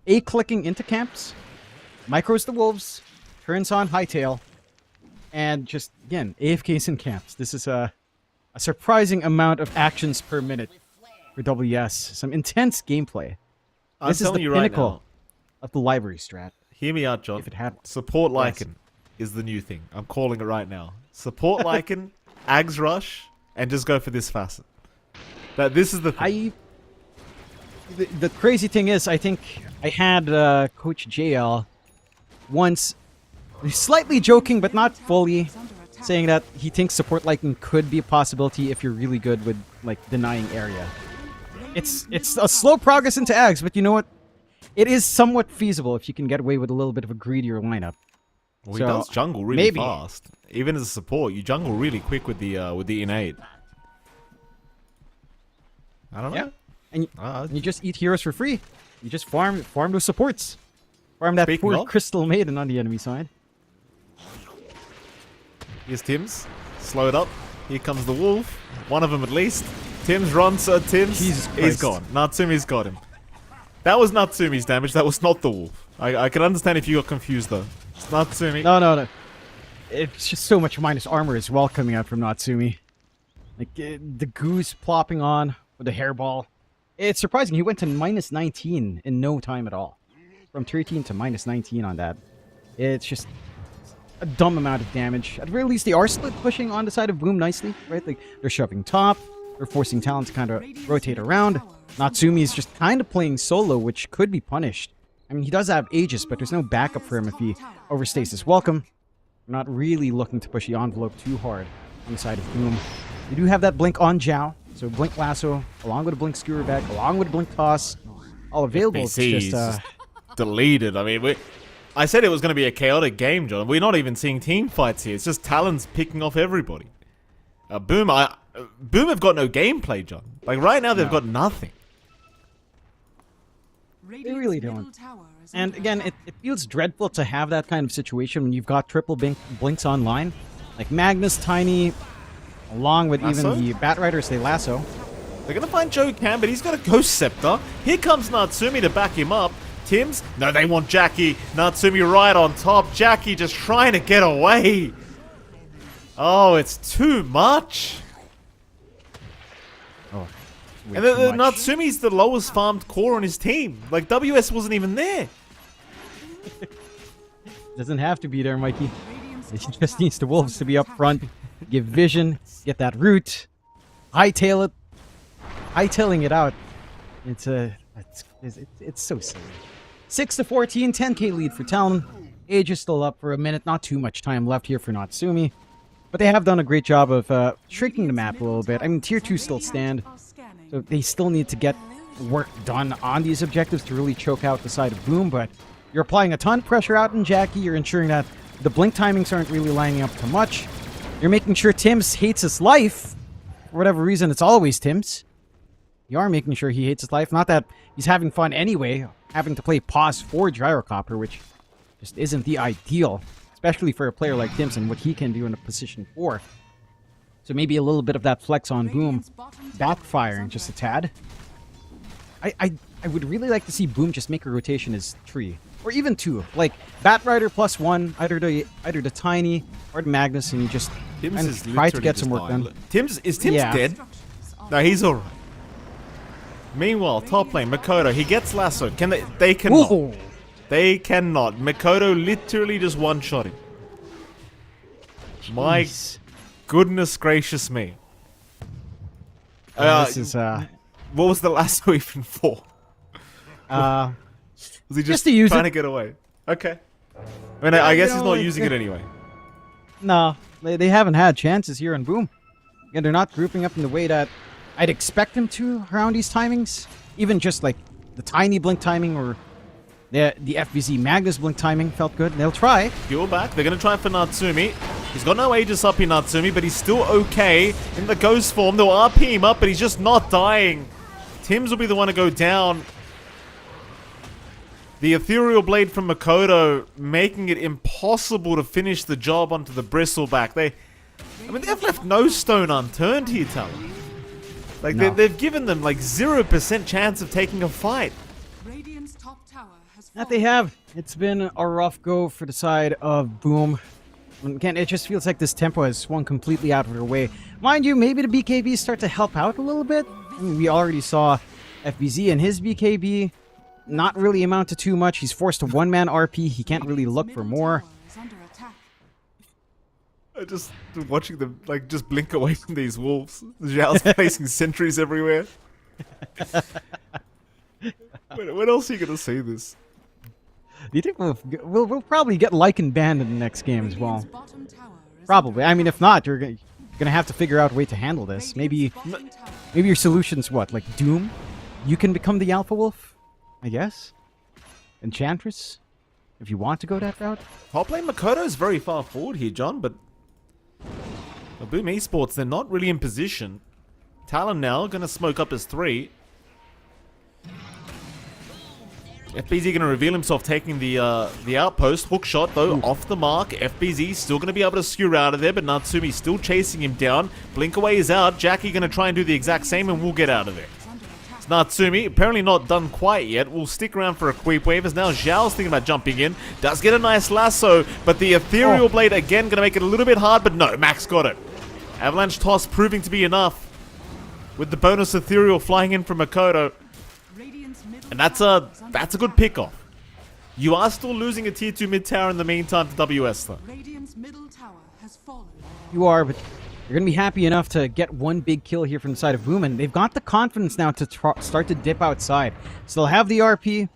A-clicking into camps, micros the wolves, turns on hightail, and just, again, AFKs in camps. This is a surprising amount of actions per minute for WS. Some intense gameplay. This is the pinnacle of the library strat. Hear me out, John. If it happens. Support Lycan is the new thing. I'm calling it right now. Support Lycan, Ags Rush, and just go for this facet. This is the thing. The crazy thing is, I think I had Coach JL once, slightly joking but not fully, saying that he thinks support Lycan could be a possibility if you're really good with like denying area. It's a slow progress into Ags, but you know what? It is somewhat feasible if you can get away with a little bit of a greedier lineup. Well, he does jungle really fast. Even as a support, you jungle really quick with the innate. I don't know. Yeah. And you just eat heroes for free. You just farm those supports. Farm that poor Crystal Maiden on the enemy side. Here's Tims. Slow it up. Here comes the wolf. One of them at least. Tims runs at Tims. He's gone. Natsumi's got him. That was Natsumi's damage. That was not the wolf. I can understand if you got confused though. It's Natsumi. No. It's just so much minus armor as well coming out from Natsumi. Like the goose plopping on with the hairball. It's surprising. He went to minus 19 in no time at all. From 13 to minus 19 on that. It's just a dumb amount of damage. At the very least, they are split pushing on the side of Boom nicely, right? Like they're shoving top. They're forcing Talon to kind of rotate around. Natsumi is just kind of playing solo, which could be punished. I mean, he does have Aegis, but there's no backup for him if he overstays his welcome. We're not really looking to push the envelope too hard on the side of Boom. You do have that blink on Zhao, so blink lasso, along with a blink skewer back, along with a blink toss, all available. It's just deleted. I mean, I said it was going to be a chaotic game, John. We're not even seeing team fights here. It's just Talon's picking off everybody. Boom have got no gameplay, John. Like right now, they've got nothing. They really don't. And again, it feels dreadful to have that kind of situation when you've got triple blinks online. Like Magnus, Tiny, along with even the Bat Riders, they lasso. They're going to find Joe Cam, but he's got a Ghost Scepter. Here comes Natsumi to back him up. Tims? No, they want Jackie. Natsumi right on top. Jackie just trying to get away. Oh, it's too much. Oh, and Natsumi's the lowest farmed core on his team. Like, WS wasn't even there. Doesn't have to be there, Mikey. It just needs the Wolves to be up front, give vision, get that root, hightail it. Hightailing it out. It's so silly. 6-14, 10k lead for Talon. Age is still up for a minute. Not too much time left here for Natsumi. But they have done a great job of shrinking the map a little bit. I mean, Tier 2 still stand. So they still need to get work done on these objectives to really choke out the side of Boom. But you're applying a ton of pressure out in Jackie. You're ensuring that the blink timings aren't really lining up too much. You're making sure Tims hates his life. For whatever reason, it's always Tims. You are making sure he hates his life. Not that he's having fun anyway, having to play pause for Gyrocopter, which just isn't the ideal, especially for a player like Tims and what he can do in a position 4. So maybe a little bit of that flex on Boom backfiring just a tad. I would really like to see Boom just make a rotation as Tree. or even 2. Like Batrider +1, either the Tiny or the Magnus, and you just Tim's and is try to literally get just some work dying. done. Look, Tim's Yeah. dead? No, he's alright. Meanwhile, top lane, Makoto, he gets lasso. Can they cannot. Ooh. They cannot. Makoto literally just one-shot him. My Jeez. goodness gracious me. This is What was the lasso even for? Was he just to use trying it. to get away? Okay. I mean, I guess you he's know, not using it anyway. No, they haven't had chances here on Boom. Again, they're not grouping up in the way that I'd expect them to around these timings. Even just like the Tiny blink timing or the FBZ Magnus blink timing felt good. They'll try. Fuel back. They're going to try for Natsumi. He's got no Aegis up in Natsumi, but he's still okay in the ghost form. They'll RP him up, but he's just not dying. Tim's will be the one to go down. The Ethereal Blade from Makoto making it impossible to finish the job onto the Bristleback. They've left no stone unturned here, Talon. Like, No. they've given them, like, 0% chance of taking a fight. Radiant's top tower has That they have. It's been a rough go for the side of Boom. And again, it just feels like this tempo has swung completely out of their way. Mind you, maybe the BKBs start to help out a little bit. I mean, we already saw FBZ and his BKB not really amount to too much. He's forced to one-man RP. He can't really look for more. is under attack. I just watching them, like, just blink away from these wolves. Zhao's placing sentries everywhere. When else are you going to see this? Do you think we'll probably get Lycan banned in the next game as well? Radiant's bottom tower is Probably. I mean, if not, you're gonna have to figure out a way to handle this. Maybe your solution's what? Like Doom? You can become the Alpha Wolf, I guess. Enchantress, if you want to go that route. Top lane Makoto's very far forward here, John, but Boom Esports, they're not really in position. Talon now going to smoke up his 3. FBZ going to reveal himself taking the outpost. Hook shot, though, off the mark. FBZ still going to be able to skewer out of there, but Natsumi still chasing him down. Blink away is out. Jackie going to try and do the exact same, and we'll get out of there. It's Natsumi, apparently not done quite yet. We'll stick around for a creep wave, as now Zhao's thinking about jumping in. Does get a nice lasso, but the Ethereal Blade again going to make it a little bit hard, but no, Max got it. Avalanche Toss proving to be enough, with the bonus Ethereal flying in from Makoto. And that's a good pick-off. You are still losing a tier 2 mid tower in the meantime to WS, though. Radiant's middle tower has fallen. You are, but you're gonna be happy enough to get one big kill here from the side of Boom, and they've got the confidence now to start to dip outside. Still have the RP.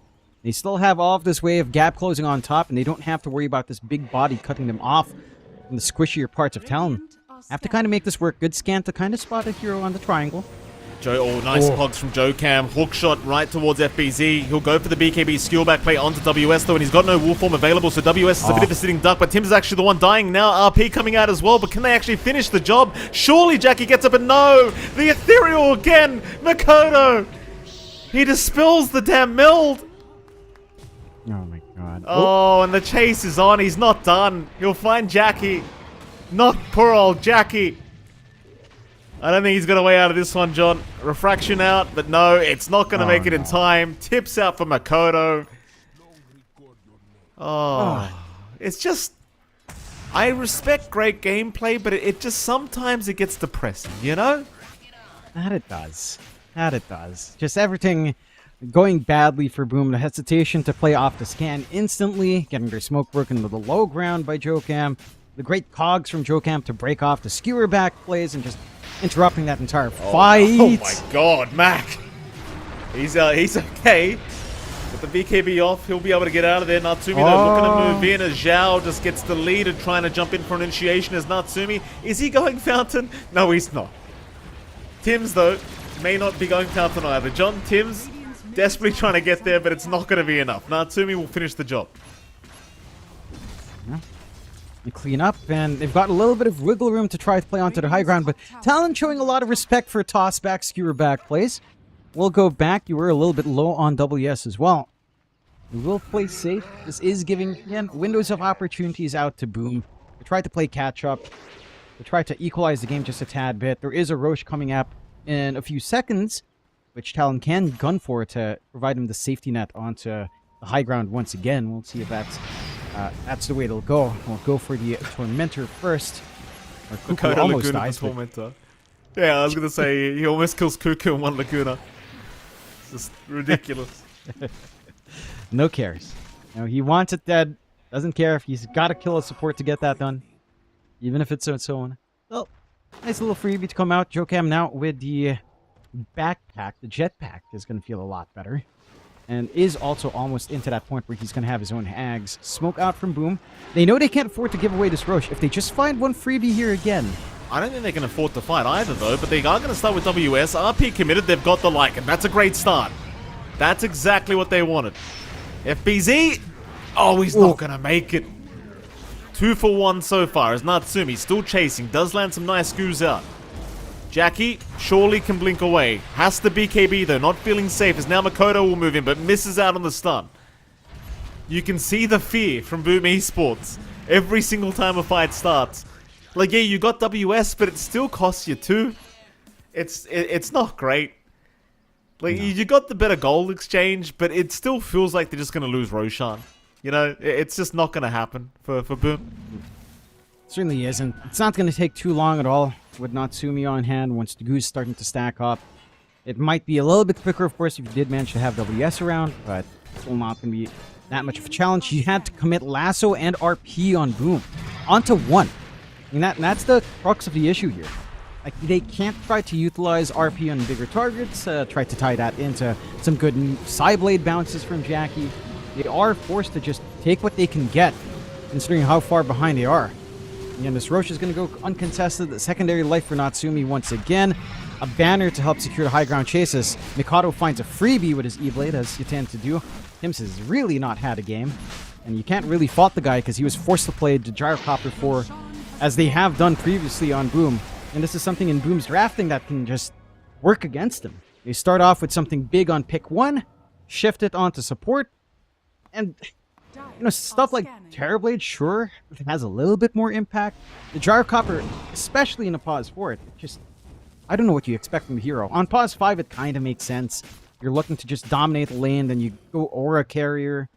They still have all of this way of gap closing on top, and they don't have to worry about this big body cutting them off from the squishier parts of Talon. Have to kind of make this work. Good scan to kind of spot a hero on the triangle. Nice pogs from Joe Cam. Hook shot right towards FBZ. He'll go for the BKB skill back play onto WS, though, and he's got no wolf form available, so WS is a bit of a sitting duck, but Tim's is actually the one dying now. RP coming out as well, but can they actually finish the job? Surely Jackie gets up, and no! The Ethereal again! Makoto! He dispels the damn meld! Oh my god. Oh, and the chase is on. He's not done. He'll find Jackie. Not poor old Jackie. I don't think he's got a way out of this one, John. Refraction out, but no, it's not going to make it in time. Tips out for Makoto. It's just... I respect great gameplay, but it just sometimes it gets depressing, you know? That it does. That it does. Just everything going badly for Boom. The hesitation to play off the scan instantly. Getting their smoke broken to the low ground by Jokam. The great cogs from Jokam to break off the skewer back plays and just interrupting that entire fight. Oh my god, Mac. He's okay. With the BKB off, he'll be able to get out of there. Natsumi, though, looking to move in as Zhao just gets the lead and trying to jump in for an initiation as Natsumi. Is he going Fountain? No, he's not. Tim's, though, may not be going Fountain either. John, Tim's desperately trying to get there, but it's not going to be enough. Natsumi will finish the job. Yeah. They clean up, and they've got a little bit of wiggle room to try to play onto the high ground, but Talon showing a lot of respect for toss back, skewer back plays. We'll go back. You were a little bit low on WS as well. We will play safe. This is giving, again, windows of opportunities out to Boom. They try to play catch-up. They try to equalize the game just a tad bit. There is a Roche coming up in a few seconds, which Talon can gun for to provide him the safety net onto the high ground once again. We'll see if that's the way it'll go. We'll go for the Tormentor first. Or Cuckoo Dakota almost Laguna dies. for But Tormentor. Yeah, I was gonna say he almost kills Cuckoo in one Laguna. It's just ridiculous. no cares. You know, he wants it dead. Doesn't care if he's got to kill a support to get that done. Even if it's so on. Well, nice little freebie to come out. Jokam now with the backpack. The jetpack is going to feel a lot better. And is also almost into that point where he's going to have his own hags. Smoke out from Boom. They know they can't afford to give away this Roche. If they just find one freebie here again. I don't think they can afford to fight either, though, but they are going to start with WS. RP committed, they've got the like, and that's a great start. That's exactly what they wanted. FBZ, oh, he's not going to make it. 2 for 1 so far as Natsumi still chasing, does land some nice goos out. Jackie surely can blink away. Has to BKB though, not feeling safe as now Makoto will move in, but misses out on the stun. You can see the fear from Boom Esports every single time a fight starts. Like, yeah, you got WS, but it still costs you 2. It's not great. Like, you got the better gold exchange, but it still feels like they're just going to lose Roshan. You know, it's just not going to happen for Boom. Certainly isn't. It's not going to take too long at all with Natsumi on hand once the goose starting to stack up. It might be a little bit quicker, of course, if you did manage to have WS around, but still not going to be that much of a challenge. You had to commit Lasso and RP on Boom. Onto 1. I mean, that's the crux of the issue here. Like, they can't try to utilize RP on bigger targets, try to tie that into some good Psyblade bounces from Jackie. They are forced to just take what they can get, considering how far behind they are. And this Roche is going to go uncontested. The secondary life for Natsumi once again. A banner to help secure the high ground chases. Mikado finds a freebie with his E-Blade, as you tend to do. Tims has really not had a game. And you can't really fault the guy because he was forced to play the Gyrocopter 4 as they have done previously on Boom. And this is something in Boom's drafting that can just work against them. They start off with something big on pick 1, shift it onto support, and you know, stuff like Terrorblade, sure, it has a little bit more impact. The Gyrocopter, especially in a pause 4, it just, I don't know what you expect from the hero. On pause 5, it kind of makes sense. You're looking to just dominate the lane, then you go Aura Carrier.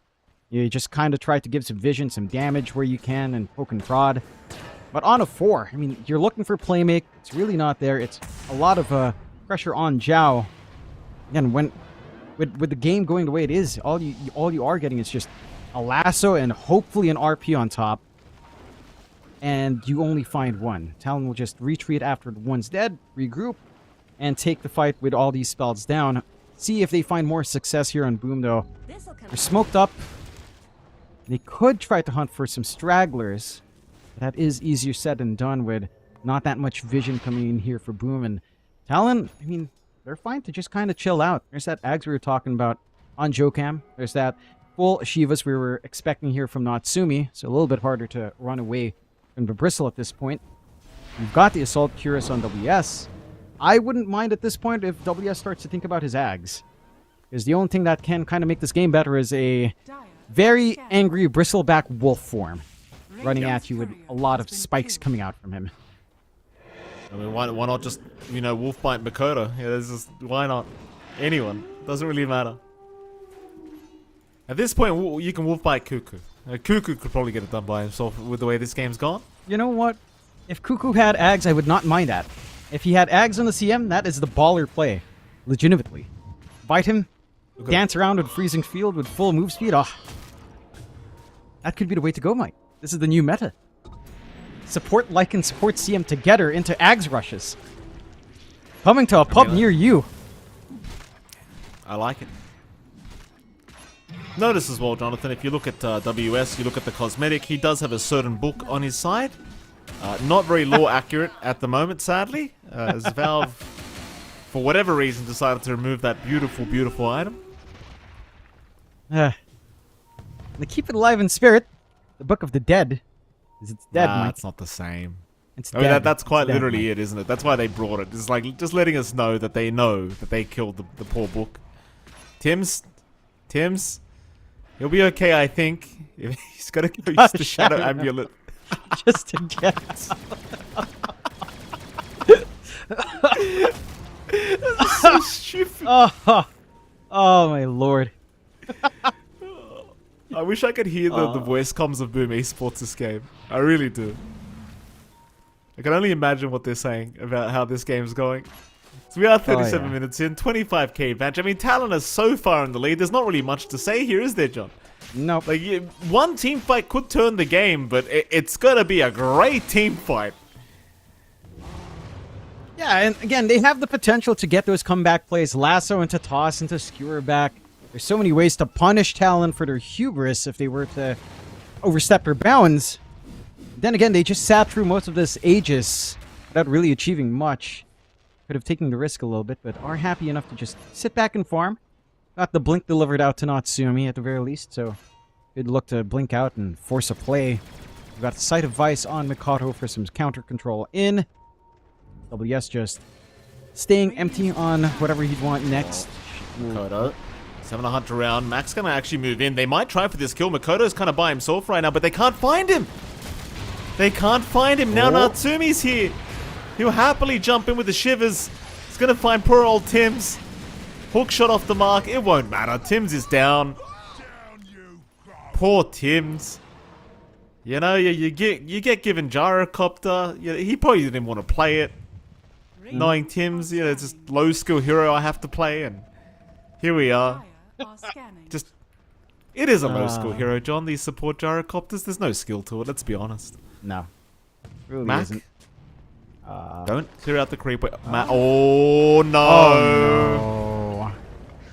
You just kind of try to give some vision, some damage where you can, and poke and prod. But on a 4, I mean, you're looking for playmake. It's really not there. It's a lot of pressure on Zhao. Again, with the game going the way it is, all you are getting is just a lasso and hopefully an RP on top. And you only find 1. Talon will just retreat after the 1's dead, regroup, and take the fight with all these spells down. See if they find more success here on Boom, though. They're smoked up. They could try to hunt for some stragglers. That is easier said than done with not that much vision coming in here for Boom. And Talon, I mean, they're fine to just kind of chill out. There's that Ags we were talking about on Jokam. There's that full Shivas we were expecting here from Natsumi. So a little bit harder to run away from the Bristle at this point. You've got the Assault Cuirass on WS. I wouldn't mind at this point if WS starts to think about his Ags. Because the only thing that can kind of make this game better is a very angry bristleback wolf form running at you with a lot of spikes coming out from him. I mean, why not just, you know, Wolfbite Makoto? Yeah, there's just, why not? Anyone. Doesn't really matter. At this point, you can Wolfbite Cuckoo. Cuckoo could probably get it done by himself with the way this game's gone. You know what? If Cuckoo had Ags, I would not mind that. If he had Ags on the CM, that is the baller play. Legitimately. Bite him, dance around with Freezing Field with full move speed. Oh, that could be the way to go, Mike. This is the new meta. Support Lycan, support CM together into Ags rushes. Coming to a pub near you. I like it. Notice as well, Jonathan, if you look at WS, you look at the cosmetic, he does have a certain book on his side. Not very lore accurate at the moment, sadly. As Valve, for whatever reason, decided to remove that beautiful, beautiful item. To keep it alive in spirit, the Book of the Dead is it's dead, Nah, Mike. it's not the same. It's I mean, dead. that's quite It's dead, literally Mike. it, isn't it? That's why they brought it. It's like just letting us know that they killed the poor book. Tim's, he'll be okay, I think. He's got to go use the Shadow Amulet. Just to get That's so stupid. Oh my lord. I wish I could hear the voice comms of Boom Esports this game. I really do. I can only imagine what they're saying about how this game's going. So we are 37 minutes in, 25k advantage. I mean, Talon is so far in the lead. There's not really much to say here, is there, John? Nope. Like, one team fight could turn the game, but it's gonna be a great team fight. Yeah, and again, they have the potential to get those comeback plays. Lasso into toss into skewer back. There's so many ways to punish Talon for their hubris if they were to overstep their bounds. Then again, they just sat through most of this Aegis without really achieving much. Could have taken the risk a little bit, but are happy enough to just sit back and farm. Got the blink delivered out to Natsumi at the very least, so good look to blink out and force a play. We've got Sight of Vice on Mikoto for some counter control in. WS just staying empty on whatever he'd want next. Mikoto, 7 hunt around. Mac's gonna actually move in. They might try for this kill. Mikoto's kind of by himself right now, but they can't find him. They can't find him. Now Natsumi's here. He'll happily jump in with the shivers. He's gonna find poor old Tims. Hook shot off the mark. It won't matter. Tims is down. Poor Tims. You know, you get given gyrocopter. He probably didn't want to play it. Knowing Tims, it's just low skill hero I have to play, and here we are. Just, it is a low skill hero, John. These support gyrocopters. There's no skill to it. Let's be honest. No, really Mac? isn't. Don't clear out the creep. Oh no! Oh no!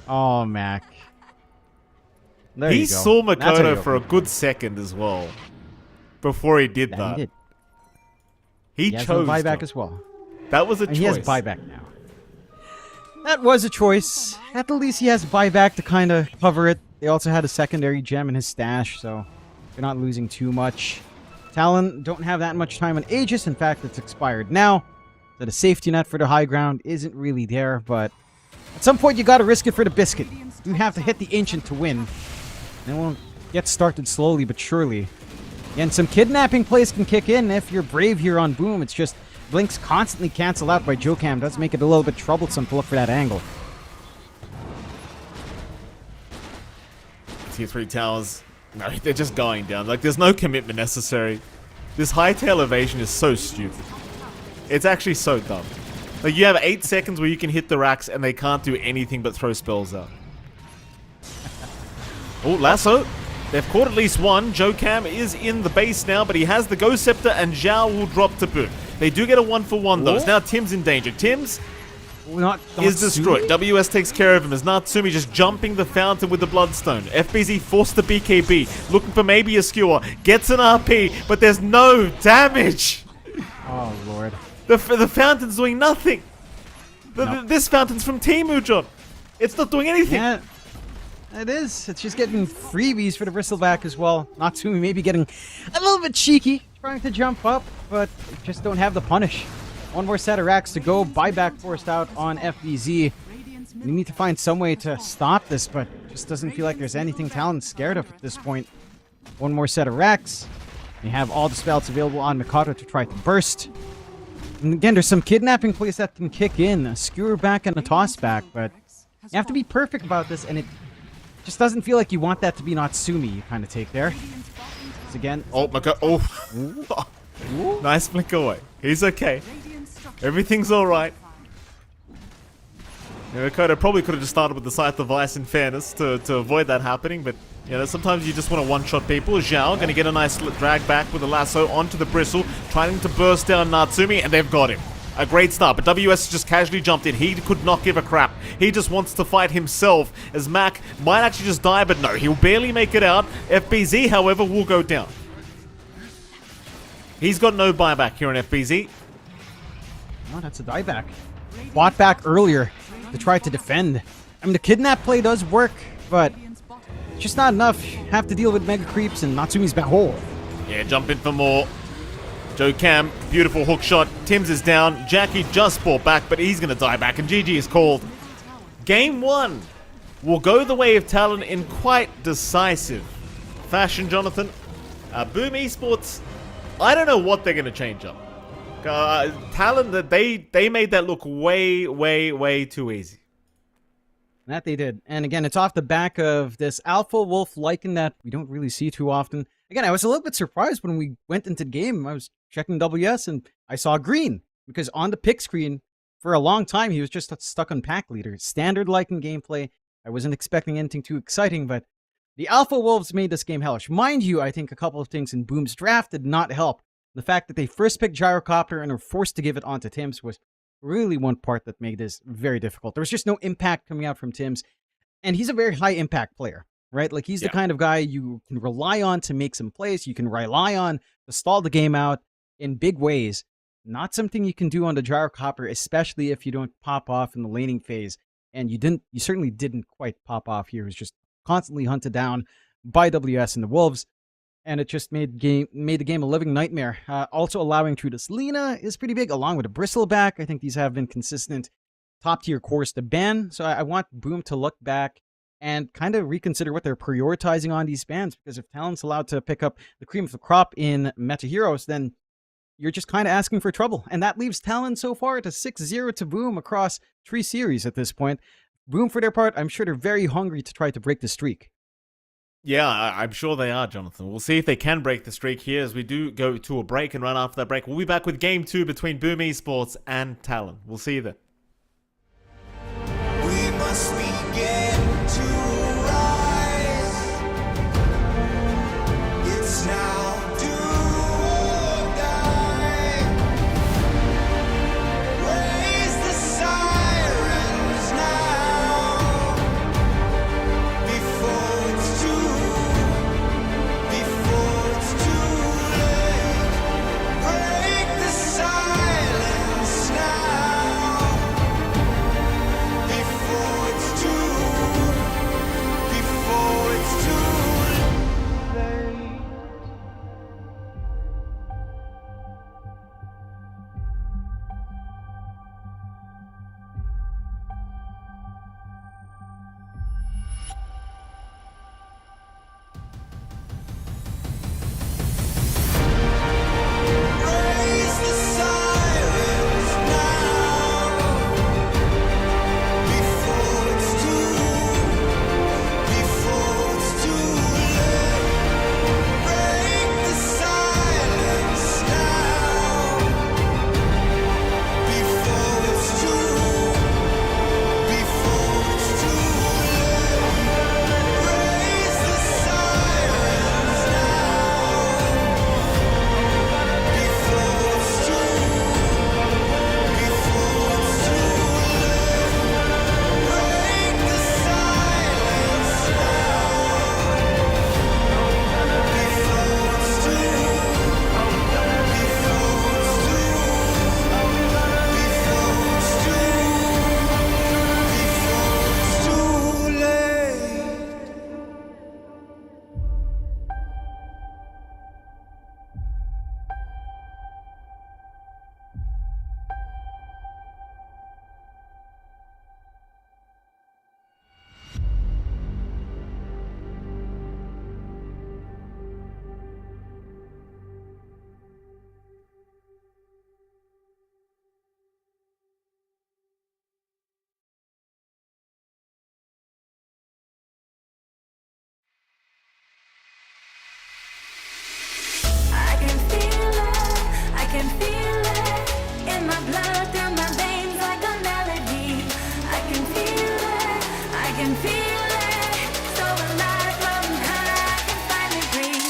Oh, Mac. There He you go. saw That's how Mikoto you for a open it. good second as well. Before he did He that. did. He has chose no buyback to. as well. That was a And choice. he has buyback now. That was a choice. At the least, he has buyback to kind of cover it. They also had a secondary gem in his stash, so they're not losing too much. Talon don't have that much time on Aegis. In fact, it's expired now. So the safety net for the high ground isn't really there, but at some point you gotta risk it for the biscuit. You have to hit the Ancient to win. And it won't get started slowly but surely. And some kidnapping plays can kick in if you're brave here on Boom. It's just blinks constantly cancel out by Jokam. Does make it a little bit troublesome to look for that angle. Tier 3 towers. No, they're just going down. Like, there's no commitment necessary. This high tail evasion is so stupid. It's actually so dumb. Like, you have 8 seconds where you can hit the racks and they can't do anything but throw spells out. Oh, Lasso. They've caught at least one. Jokam is in the base now, but he has the Ghost Scepter and Zhao will drop to boot. They do get a 1-for-1 though. So now Tim's in danger. Tim's is destroyed. WS takes care of him as Natsumi just jumping the fountain with the Bloodstone. FBZ forced the BKB, looking for maybe a skewer. Gets an RP, but there's no damage. Oh, Lord. The fountain's doing nothing. This fountain's from Temu, John. It's not doing anything. Yeah, it is. It's just getting freebies for the bristleback as well. Natsumi maybe getting a little bit cheeky, trying to jump up, but just don't have the punish. One more set of racks to go. Buyback forced out on FBZ. We need to find some way to stop this, but just doesn't feel like there's anything Talon's scared of at this point. One more set of racks. We have all the spells available on Mikoto to try to burst. And again, there's some kidnapping plays that can kick in. A skewer back and a toss back, but you have to be perfect about this, and it just doesn't feel like you want that to be Natsumi you kind of take there. It's again. Oh, Mikoto. Oh. Nice flick away. He's okay. Everything's alright. Mikoto probably could have just started with the Scythe of Vice in fairness to avoid that happening, but sometimes you just want to one-shot people. Zhao going to get a nice drag back with a lasso onto the bristle, trying to burst down Natsumi, and they've got him. A great start, but WS just casually jumped in. He could not give a crap. He just wants to fight himself, as Mac might actually just die, but no, he'll barely make it out. FBZ, however, will go down. He's got no buyback here on FBZ. Oh, that's a dieback. Bought back earlier to try to defend. I mean, the kidnap play does work, but it's just not enough. Have to deal with mega creeps and Natsumi's back hole. Yeah, jump in for more. Jokam, beautiful hook shot. Tims is down. Jackie just bought back, but he's going to die back, and GG is called. Game 1 will go the way of Talon in quite decisive fashion, Jonathan. Boom Esports, I don't know what they're going to change up. Talon, they made that look way, way, way too easy. That they did. And again, it's off the back of this Alpha Wolf Lycan that we don't really see too often. Again, I was a little bit surprised when we went into the game. I was checking WS and I saw green because on the pick screen for a long time, he was just stuck on pack leader. Standard Lycan gameplay. I wasn't expecting anything too exciting, but the Alpha Wolves made this game hellish. Mind you, I think a couple of things in Boom's draft did not help. The fact that they first picked Gyrocopter and were forced to give it onto Tim's was really one part that made this very difficult. There was just no impact coming out from Tim's. And he's a very high impact player, right? Like he's the kind of guy you can rely on to make some plays. You can rely on to stall the game out in big ways. Not something you can do on the Gyrocopter, especially if you don't pop off in the laning phase. And you certainly didn't quite pop off here. He was just constantly hunted down by WS and the Wolves. And it just made the game a living nightmare. Also allowing Trudas Lina is pretty big, along with a Bristleback. I think these have been consistent top-tier cores to ban. So I want Boom to look back and kind of reconsider what they're prioritizing on these bans. Because if Talon's allowed to pick up the cream of the crop in Meta Heroes, then you're just kind of asking for trouble. And that leaves Talon so far at a 6-0 to Boom across 3 series at this point. Boom, for their part, I'm sure they're very hungry to try to break the streak. Yeah, I'm sure they are, Jonathan. We'll see if they can break the streak here as we do go to a break, and right after that break, we'll be back with Game 2 between Boom Esports and Talon. We'll see you then. We must begin to rise. It's now do or die. Raise the sirens now before it's too late. Break the silence now before it's too late. Raise the sirens now before it's too late. Break the silence now before it's too late. Raise the sirens I can feel it in my blood, through my veins like a melody. I can feel it, so alive, floating high, I can finally breathe.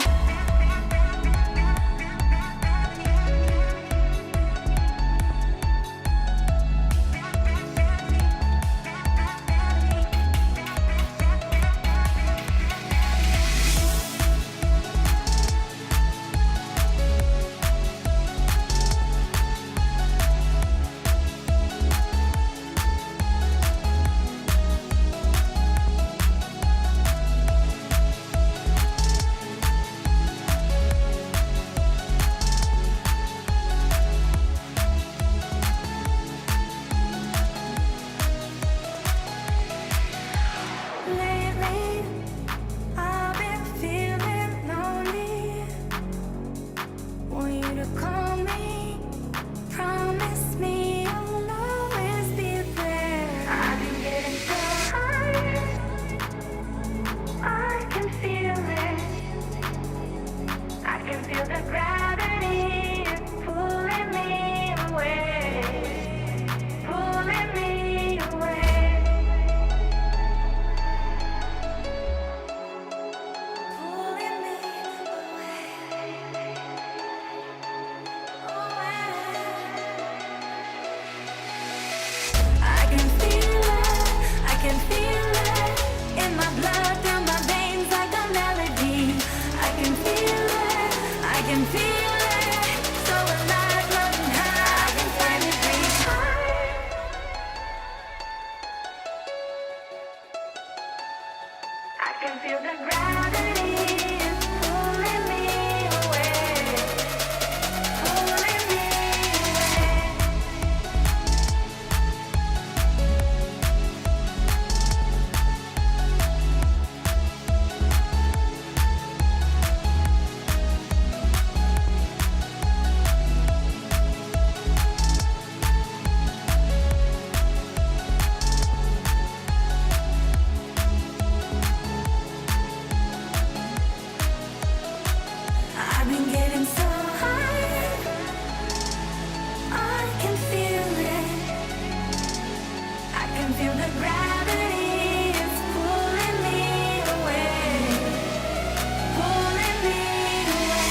feel the gravity is pulling me away, pulling me away. I've been getting so high, I can feel it. I can feel the gravity is pulling me away, pulling me away.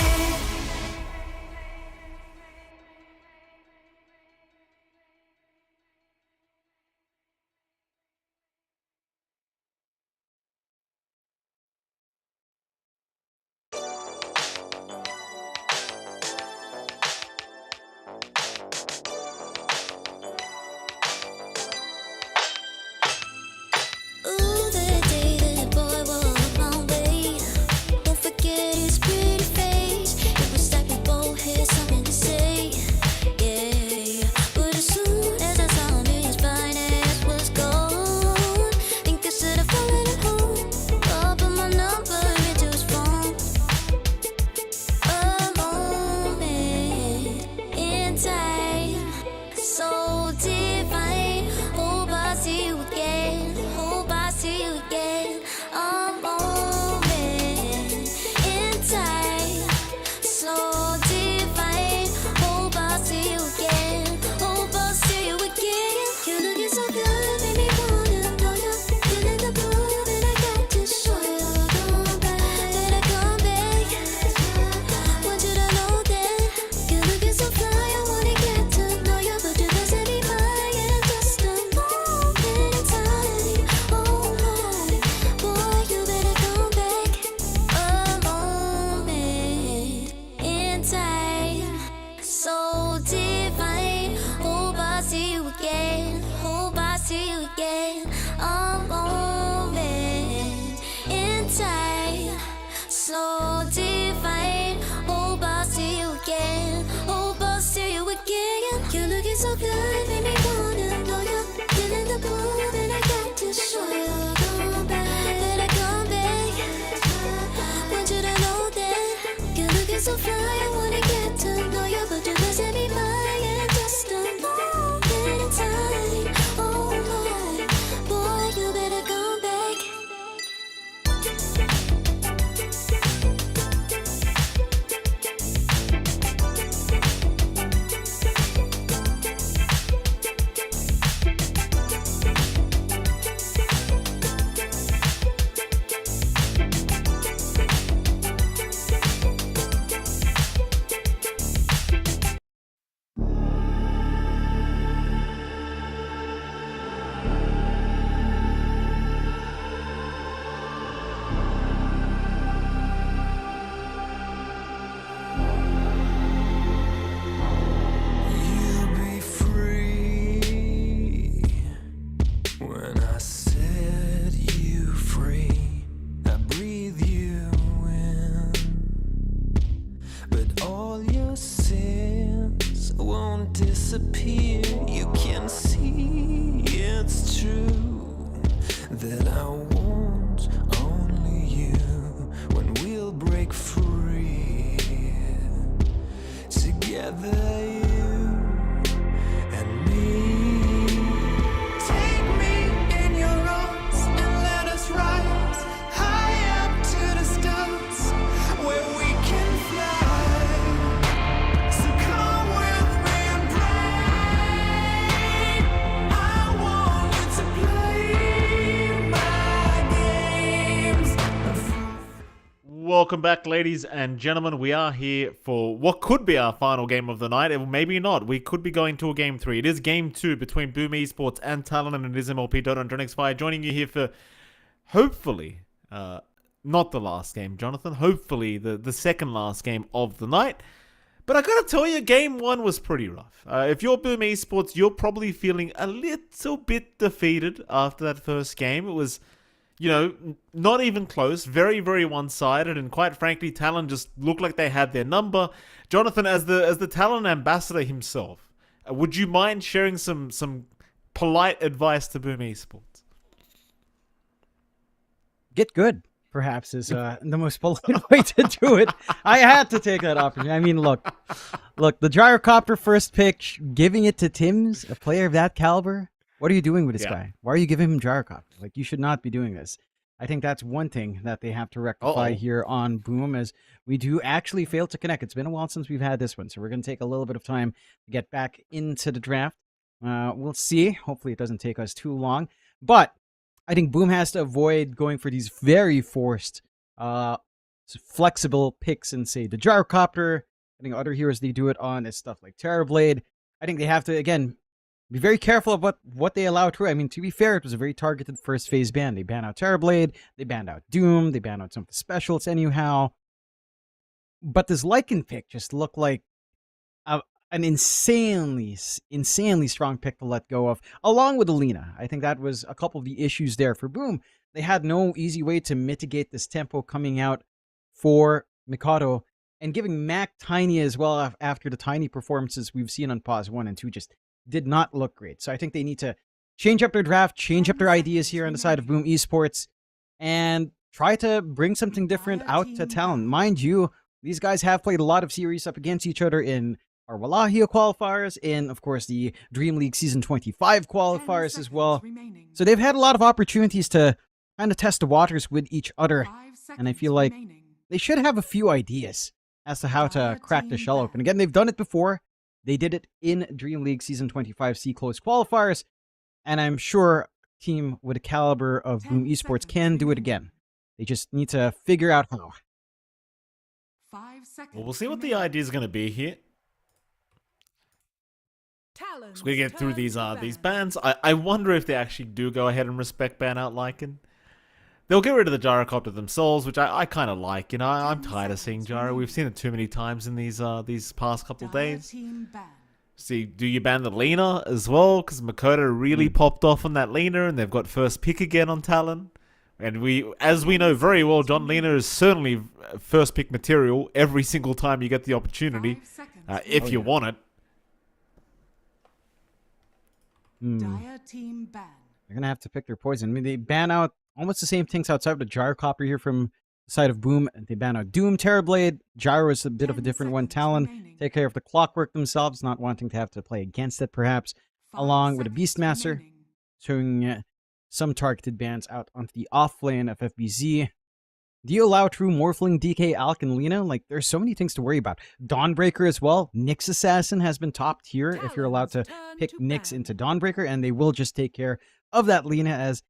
Ooh, the day that boy walked my way. Won't forget his pretty face. It was like we both had something to say. Yeah, but as soon as I saw him, his fine ass was gone. Think I should have fallen at home. Or put my number into his phone. A moment in time, so divine. Hope I see you again. Hope I see you again. A moment in time, so divine. Hope I see you again. Hope I see you again. You're looking so good, made me wanna know you. Feeling the blue, and I got to show you. Come back, better come back. Want you to know that you're looking so fly. I wanna get to know you, but you doesn't be mine. Yeah, just a moment in time. Oh Lord, boy, you better come back. A moment in time, so divine. Hope I see you again. Hope I see you again. A moment in time, so divine. Hope I see you again. Hope I see you again. You're looking so good, made me wanna know you. Feeling the blue, and I got to show you. Come back, better come back. Want you to know that you're looking so fly. I wanna get to know you, but you doesn't be mine. Yeah, just a moment in time. Oh Lord, boy, you better come back. You'll be free when I set you free. I breathe you in, but all your sins won't disappear. You can see it's true that I want only you when we'll break free. Together, you and me. Take me in your arms and let us rise high up to the stars where we can fly. So come with me and pray. I want you to play my games. Welcome back, ladies and gentlemen. We are here for what could be our final game of the night, and maybe not. We could be going to a game 3. It is game 2 between Boom Esports and Talon, and it is MLP Dota and Dronix Fire joining you here for, hopefully, not the last game, Jonathan. Hopefully, the second last game of the night. But I gotta tell you, game 1 was pretty rough. If you're Boom Esports, you're probably feeling a little bit defeated after that first game. It was you know, not even close, very, very one-sided, and quite frankly, Talon just looked like they had their number. Jonathan, as the Talon ambassador himself, would you mind sharing some polite advice to Boom Esports? Get good, perhaps, is the most polite way to do it. I had to take that opportunity. I mean, look, the gyrocopter first pick, giving it to Tim's, a player of that caliber. What are you doing with this guy? Why are you giving him gyrocopter? Like, you should not be doing this. I think that's one thing that they have to rectify here on Boom, as we do actually fail to connect. It's been a while since we've had this one, so we're going to take a little bit of time to get back into the draft. We'll see. Hopefully it doesn't take us too long. But I think Boom has to avoid going for these very forced, flexible picks and say the gyrocopter. I think other heroes they do it on is stuff like Terrorblade. I think they have to, again, be very careful about what they allow through. I mean, to be fair, it was a very targeted first phase ban. They banned out Terrorblade, they banned out Doom, they banned out some of the specials anyhow. But this Lycan pick just looked like an insanely strong pick to let go of, along with Alina. I think that was a couple of the issues there for Boom. They had no easy way to mitigate this tempo coming out for Mikado, and giving Mac Tiny as well after the Tiny performances we've seen on Pause 1 and 2 just did not look great. So I think they need to change up their draft, change up their ideas here on the side of Boom Esports, and try to bring something different out to Talon. Mind you, these guys have played a lot of series up against each other in our Wallahia qualifiers, in, of course, the Dream League Season 25 qualifiers as well. So they've had a lot of opportunities to kind of test the waters with each other, and I feel like they should have a few ideas as to how to crack the shell open. Again, they've done it before. They did it in Dream League Season 25 C-Close qualifiers, and I'm sure a team with a caliber of Boom Esports can do it again. They just need to figure out how. 5 seconds. Well, we'll see what the idea is going to be here. So we get through these bans. I wonder if they actually do go ahead and respect ban out Lycan. They'll get rid of the gyrocopter themselves, which I kind of like. You know, I'm tired of seeing gyro. We've seen it too many times in these past couple of days. See, do you ban the Lina as well? Because Makoto really popped off on that Lina, and they've got first pick again on Talon. And as we know very well, John Lina is certainly first pick material every single time you get the opportunity, if you want it. Dire team ban. They're going to have to pick their poison. I mean, they ban out almost the same things outside of the gyrocopter here from the side of Boom. They ban out Doom, Terrorblade. Gyro is a bit of a different one. Talon take care of the clockwork themselves, not wanting to have to play against it, perhaps, along with a Beastmaster, showing some targeted bans out onto the off lane of FBZ. Do you allow true Morphling, DK, Alk, and Lina? Like, there's so many things to worry about. Dawnbreaker as well. Nyx Assassin has been top tier if you're allowed to pick Nyx into Dawnbreaker, and they will just take care of that Lina, as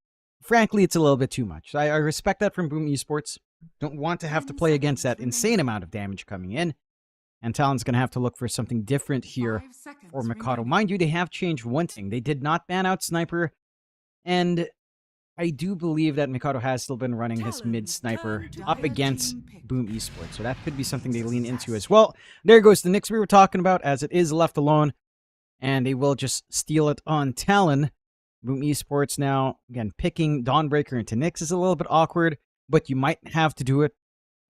frankly, it's a little bit too much. I respect that from Boom Esports. Don't want to have to play against that insane amount of damage coming in. And Talon's going to have to look for something different here for Mikado. Mind you, they have changed one thing. They did not ban out Sniper, and I do believe that Mikado has still been running his mid-sniper up against Boom Esports, so that could be something they lean into as well. There goes the Nyx we were talking about, as it is left alone, and they will just steal it on Talon. Boom Esports now, again, picking Dawnbreaker into Nyx is a little bit awkward, but you might have to do it.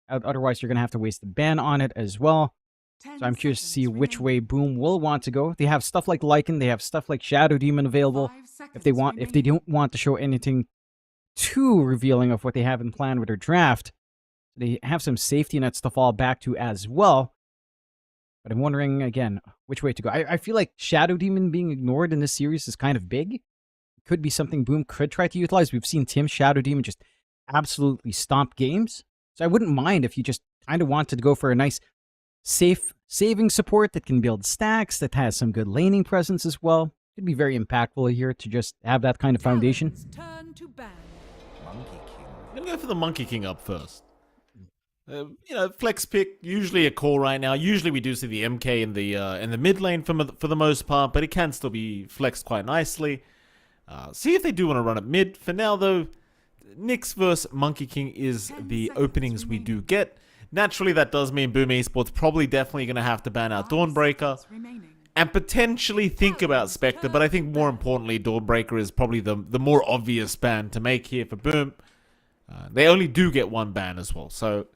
Otherwise, you're going to have to waste the ban on it as well. So I'm curious to see which way Boom will want to go. They have stuff like Lycan, they have stuff like Shadow Demon available. If they don't want to show anything too revealing of what they have in plan with their draft, they have some safety nets to fall back to as well. But I'm wondering, again, which way to go. I feel like Shadow Demon being ignored in this series is kind of big. It could be something Boom could try to utilize. We've seen Tim Shadow Demon just absolutely stomp games. So I wouldn't mind if you just kind of wanted to go for a nice, safe saving support that can build stacks, that has some good laning presence as well. It'd be very impactful here to just have that kind of foundation. Turn to ban. I'm going to go for the Monkey King up first. You know, flex pick, usually a call right now. Usually we do see the MK in the mid lane for the most part, but it can still be flexed quite nicely. See if they do want to run it mid. For now, though, Nyx versus Monkey King is the openings we do get. Naturally, that does mean Boom Esports probably definitely going to have to ban out Dawnbreaker and potentially think about Spectre, but I think more importantly, Dawnbreaker is probably the more obvious ban to make here for Boom. They only do get one ban as well. So,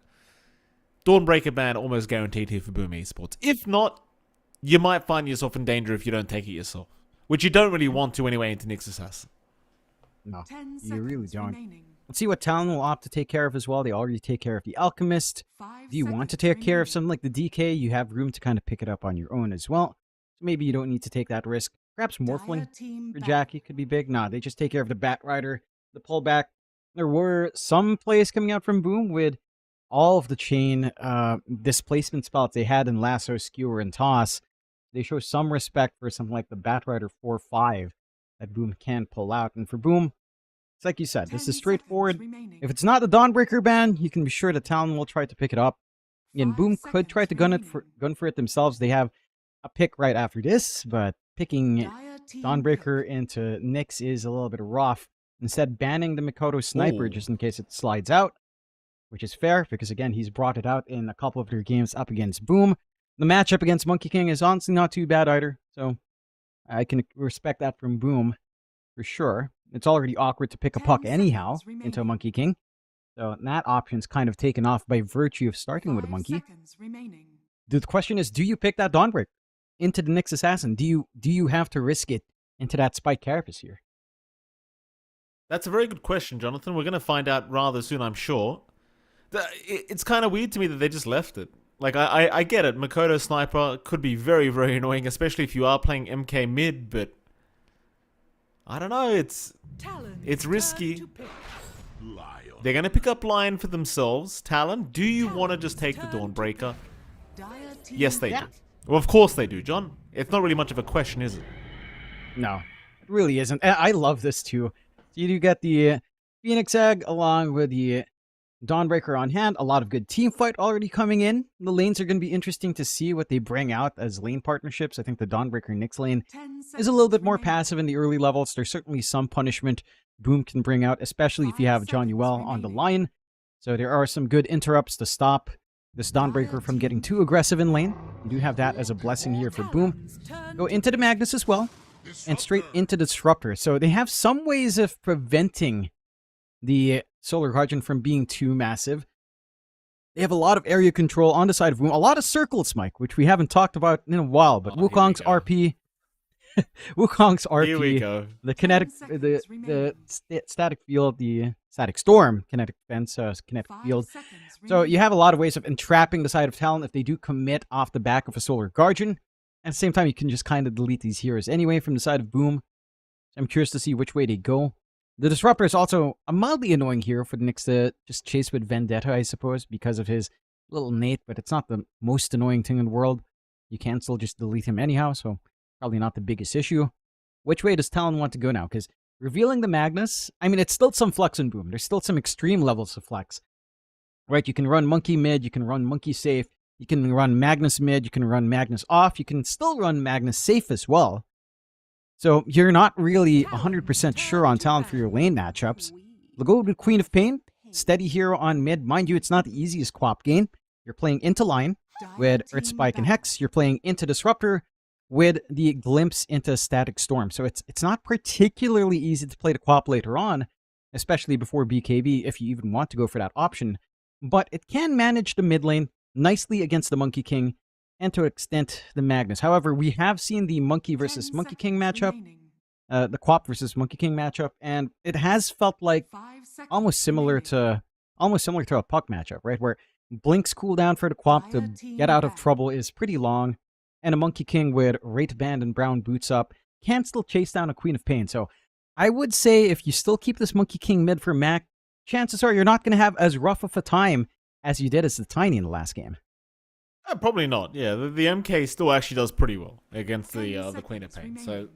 Dawnbreaker ban almost guaranteed here for Boom Esports. If not, you might find yourself in danger if you don't take it yourself. Which you don't really want to anyway into Nyx Assassin. No, 10 you really seconds don't. remaining. Let's see what Talon will opt to take care of as well. They already take care of the Alchemist. 5 Do you want to seconds take care of remaining. something like the DK? You have room to kind of pick it up on your own as well. So maybe you don't need to take that risk. Perhaps Morphling Dire team for back. Jackie could be big. Nah, they just take care of the Bat Rider, the pullback. There were some plays coming out from Boom with all of the chain displacement spells they had in Lasso, Skewer, and Toss. They show some respect for something like the Bat Rider 4-5 that Boom can pull out. And for Boom, it's like you said, this 10 is straightforward. seconds remaining. If it's not the Dawnbreaker ban, you can be sure that Talon will try to pick it up. Again, 5 Boom could try to seconds remaining. gun for it themselves. They have a pick right after this, but picking Dire team Dawnbreaker into Nyx is a little bit rough. Instead, banning the Mikoto Sniper Ooh. just in case it slides out, which is fair because, again, he's brought it out in a couple of their games up against Boom. The matchup against Monkey King is honestly not too bad either, so I can respect that from Boom for sure. It's already awkward to pick a 10 puck anyhow seconds into a remaining. Monkey King, so that option's kind of taken off by virtue of starting with a 5 Monkey. seconds remaining. The question is, do you pick that Dawnbreaker into the Nyx Assassin? Do you have to risk it into that Spike Carapace here? That's a very good question, Jonathan. We're going to find out rather soon, I'm sure. It's kind of weird to me that they just left it. Like, I get it. Makoto Sniper could be very, very annoying, especially if you are playing MK mid, but I don't know. It's risky. They're going to pick up Lion for themselves. Talon, do you want to just take the Dawnbreaker? Dire team Yes, they Yeah. do. Well, of course they do, John. It's not really much of a question, is it? No, it really isn't. I love this too. So you do get the Phoenix Egg along with the Dawnbreaker on hand. A lot of good team fight already coming in. The lanes are going to be interesting to see what they bring out as lane partnerships. I think the Dawnbreaker Nyx lane 10 is a little bit seconds more remaining. passive in the early levels. There's certainly some punishment Boom can bring out, especially if you 5 have John seconds Uel on the remaining. line. So there are some good interrupts to stop this Dawnbreaker from getting too aggressive in lane. You do have that as a blessing here for Boom. Go into the Magnus as well, and straight into the Disruptor. So they have some ways of preventing the Solar Guardian from being too massive. They have a lot of area control on the side of Boom. A lot of circles, Mike, which we haven't talked about in a while. But Oh, here we Wukong's go. RP, Wukong's RP, Here we go. the kinetic, 10 the seconds remaining. static field, the static storm, kinetic fence, kinetic 5 field. seconds So remaining. you have a lot of ways of entrapping the side of Talon if they do commit off the back of a Solar Guardian. At the same time, you can just kind of delete these heroes anyway from the side of Boom. I'm curious to see which way they go. The Disruptor is also a mildly annoying hero for the Nyx to just chase with Vendetta, I suppose, because of his little Nate, but it's not the most annoying thing in the world. You can still just delete him anyhow, so probably not the biggest issue. Which way does Talon want to go now? Because revealing the Magnus, I mean, it's still some flex in Boom. There's still some extreme levels of flex. Right, you can run Monkey mid, you can run Monkey safe, you can run Magnus mid, you can run Magnus off, you can still run Magnus safe as well. So you're not really 100% sure on Talon for your lane matchups. We'll go with Queen of Pain, steady hero on mid. Mind you, it's not the easiest quap game. You're playing into line with Earth Spike and Hex. You're playing into Disruptor with the Glimpse into Static Storm. So it's not particularly easy to play the quap later on, especially before BKB if you even want to go for that option. But it can manage the mid lane nicely against the Monkey King and to an extent the Magnus. However, we have seen the Monkey versus 10 Monkey King seconds matchup, remaining. the Quap versus Monkey King matchup, and it has felt like 5 seconds almost similar remaining. to a Puck matchup, right? Where Blink's cooldown for the Quap to Dire team get out of back. trouble is pretty long, and a Monkey King with Wraith Band and Brown Boots up can still chase down a Queen of Pain. So I would say if you still keep this Monkey King mid for Mac, chances are you're not going to have as rough of a time as you did as the Tiny in the last game. Probably not. Yeah, the MK still actually does pretty well against 10 the Queen of seconds Pain. So remaining.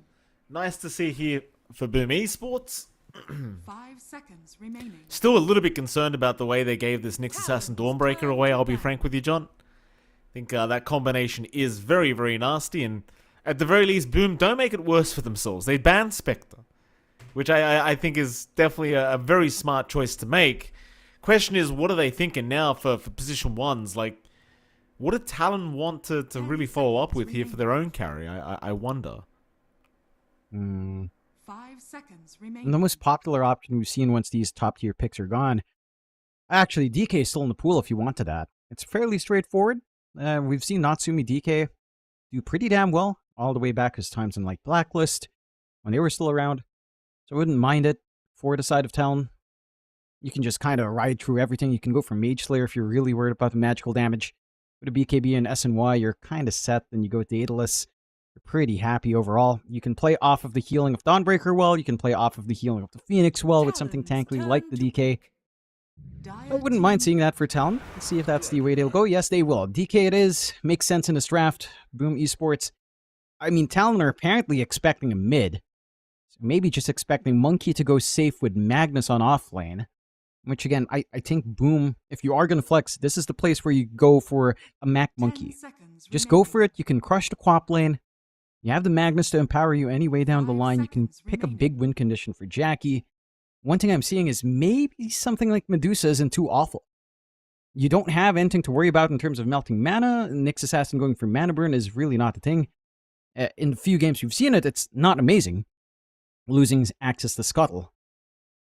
nice to see here for Boom Esports. 5 seconds remaining. Still a little bit concerned about the way they gave this Nyx Assassin Dawnbreaker away, I'll be frank with you, John. I think that combination is very, very nasty, and at the very least, Boom, don't make it worse for themselves. They banned Spectre, which I think is definitely a very smart choice to make. Question is, what are they thinking now for position ones? Like, what do Talon want to really follow up with here for their own carry? I wonder. 5 seconds remaining. The most popular option we've seen once these top tier picks are gone Actually, DK is still in the pool if you wanted that. It's fairly straightforward. We've seen Natsumi DK do pretty damn well all the way back as times in like Blacklist when they were still around. So I wouldn't mind it for the side of town. You can just kind of ride through everything. You can go for Mage Slayer if you're really worried about the magical damage. With a BKB and SNY, you're kind of set. Then you go Daedalus. You're pretty happy overall. You can play off of the healing of Dawnbreaker well. You can play off of the healing of the Phoenix well with something tankly like the DK. I wouldn't mind seeing that for Talon. Let's see if that's the way they'll go. Yes, they will. DK it is. Makes sense in this draft. Boom Esports. I mean, Talon are apparently expecting a mid. So maybe just expecting Monkey to go safe with Magnus on offlane. Which again, I think Boom, if you are going to flex, this is the place where you go for a Mac Monkey. Just go for it. You can crush the Quap lane. You have the Magnus to empower you any way down the line. You can pick a big win condition for Jackie. One thing I'm seeing is maybe something like Medusa isn't too awful. You don't have anything to worry about in terms of melting mana. Nyx Assassin going for mana burn is really not the thing. In the few games we've seen it, it's not amazing. Losing access to Scuttle.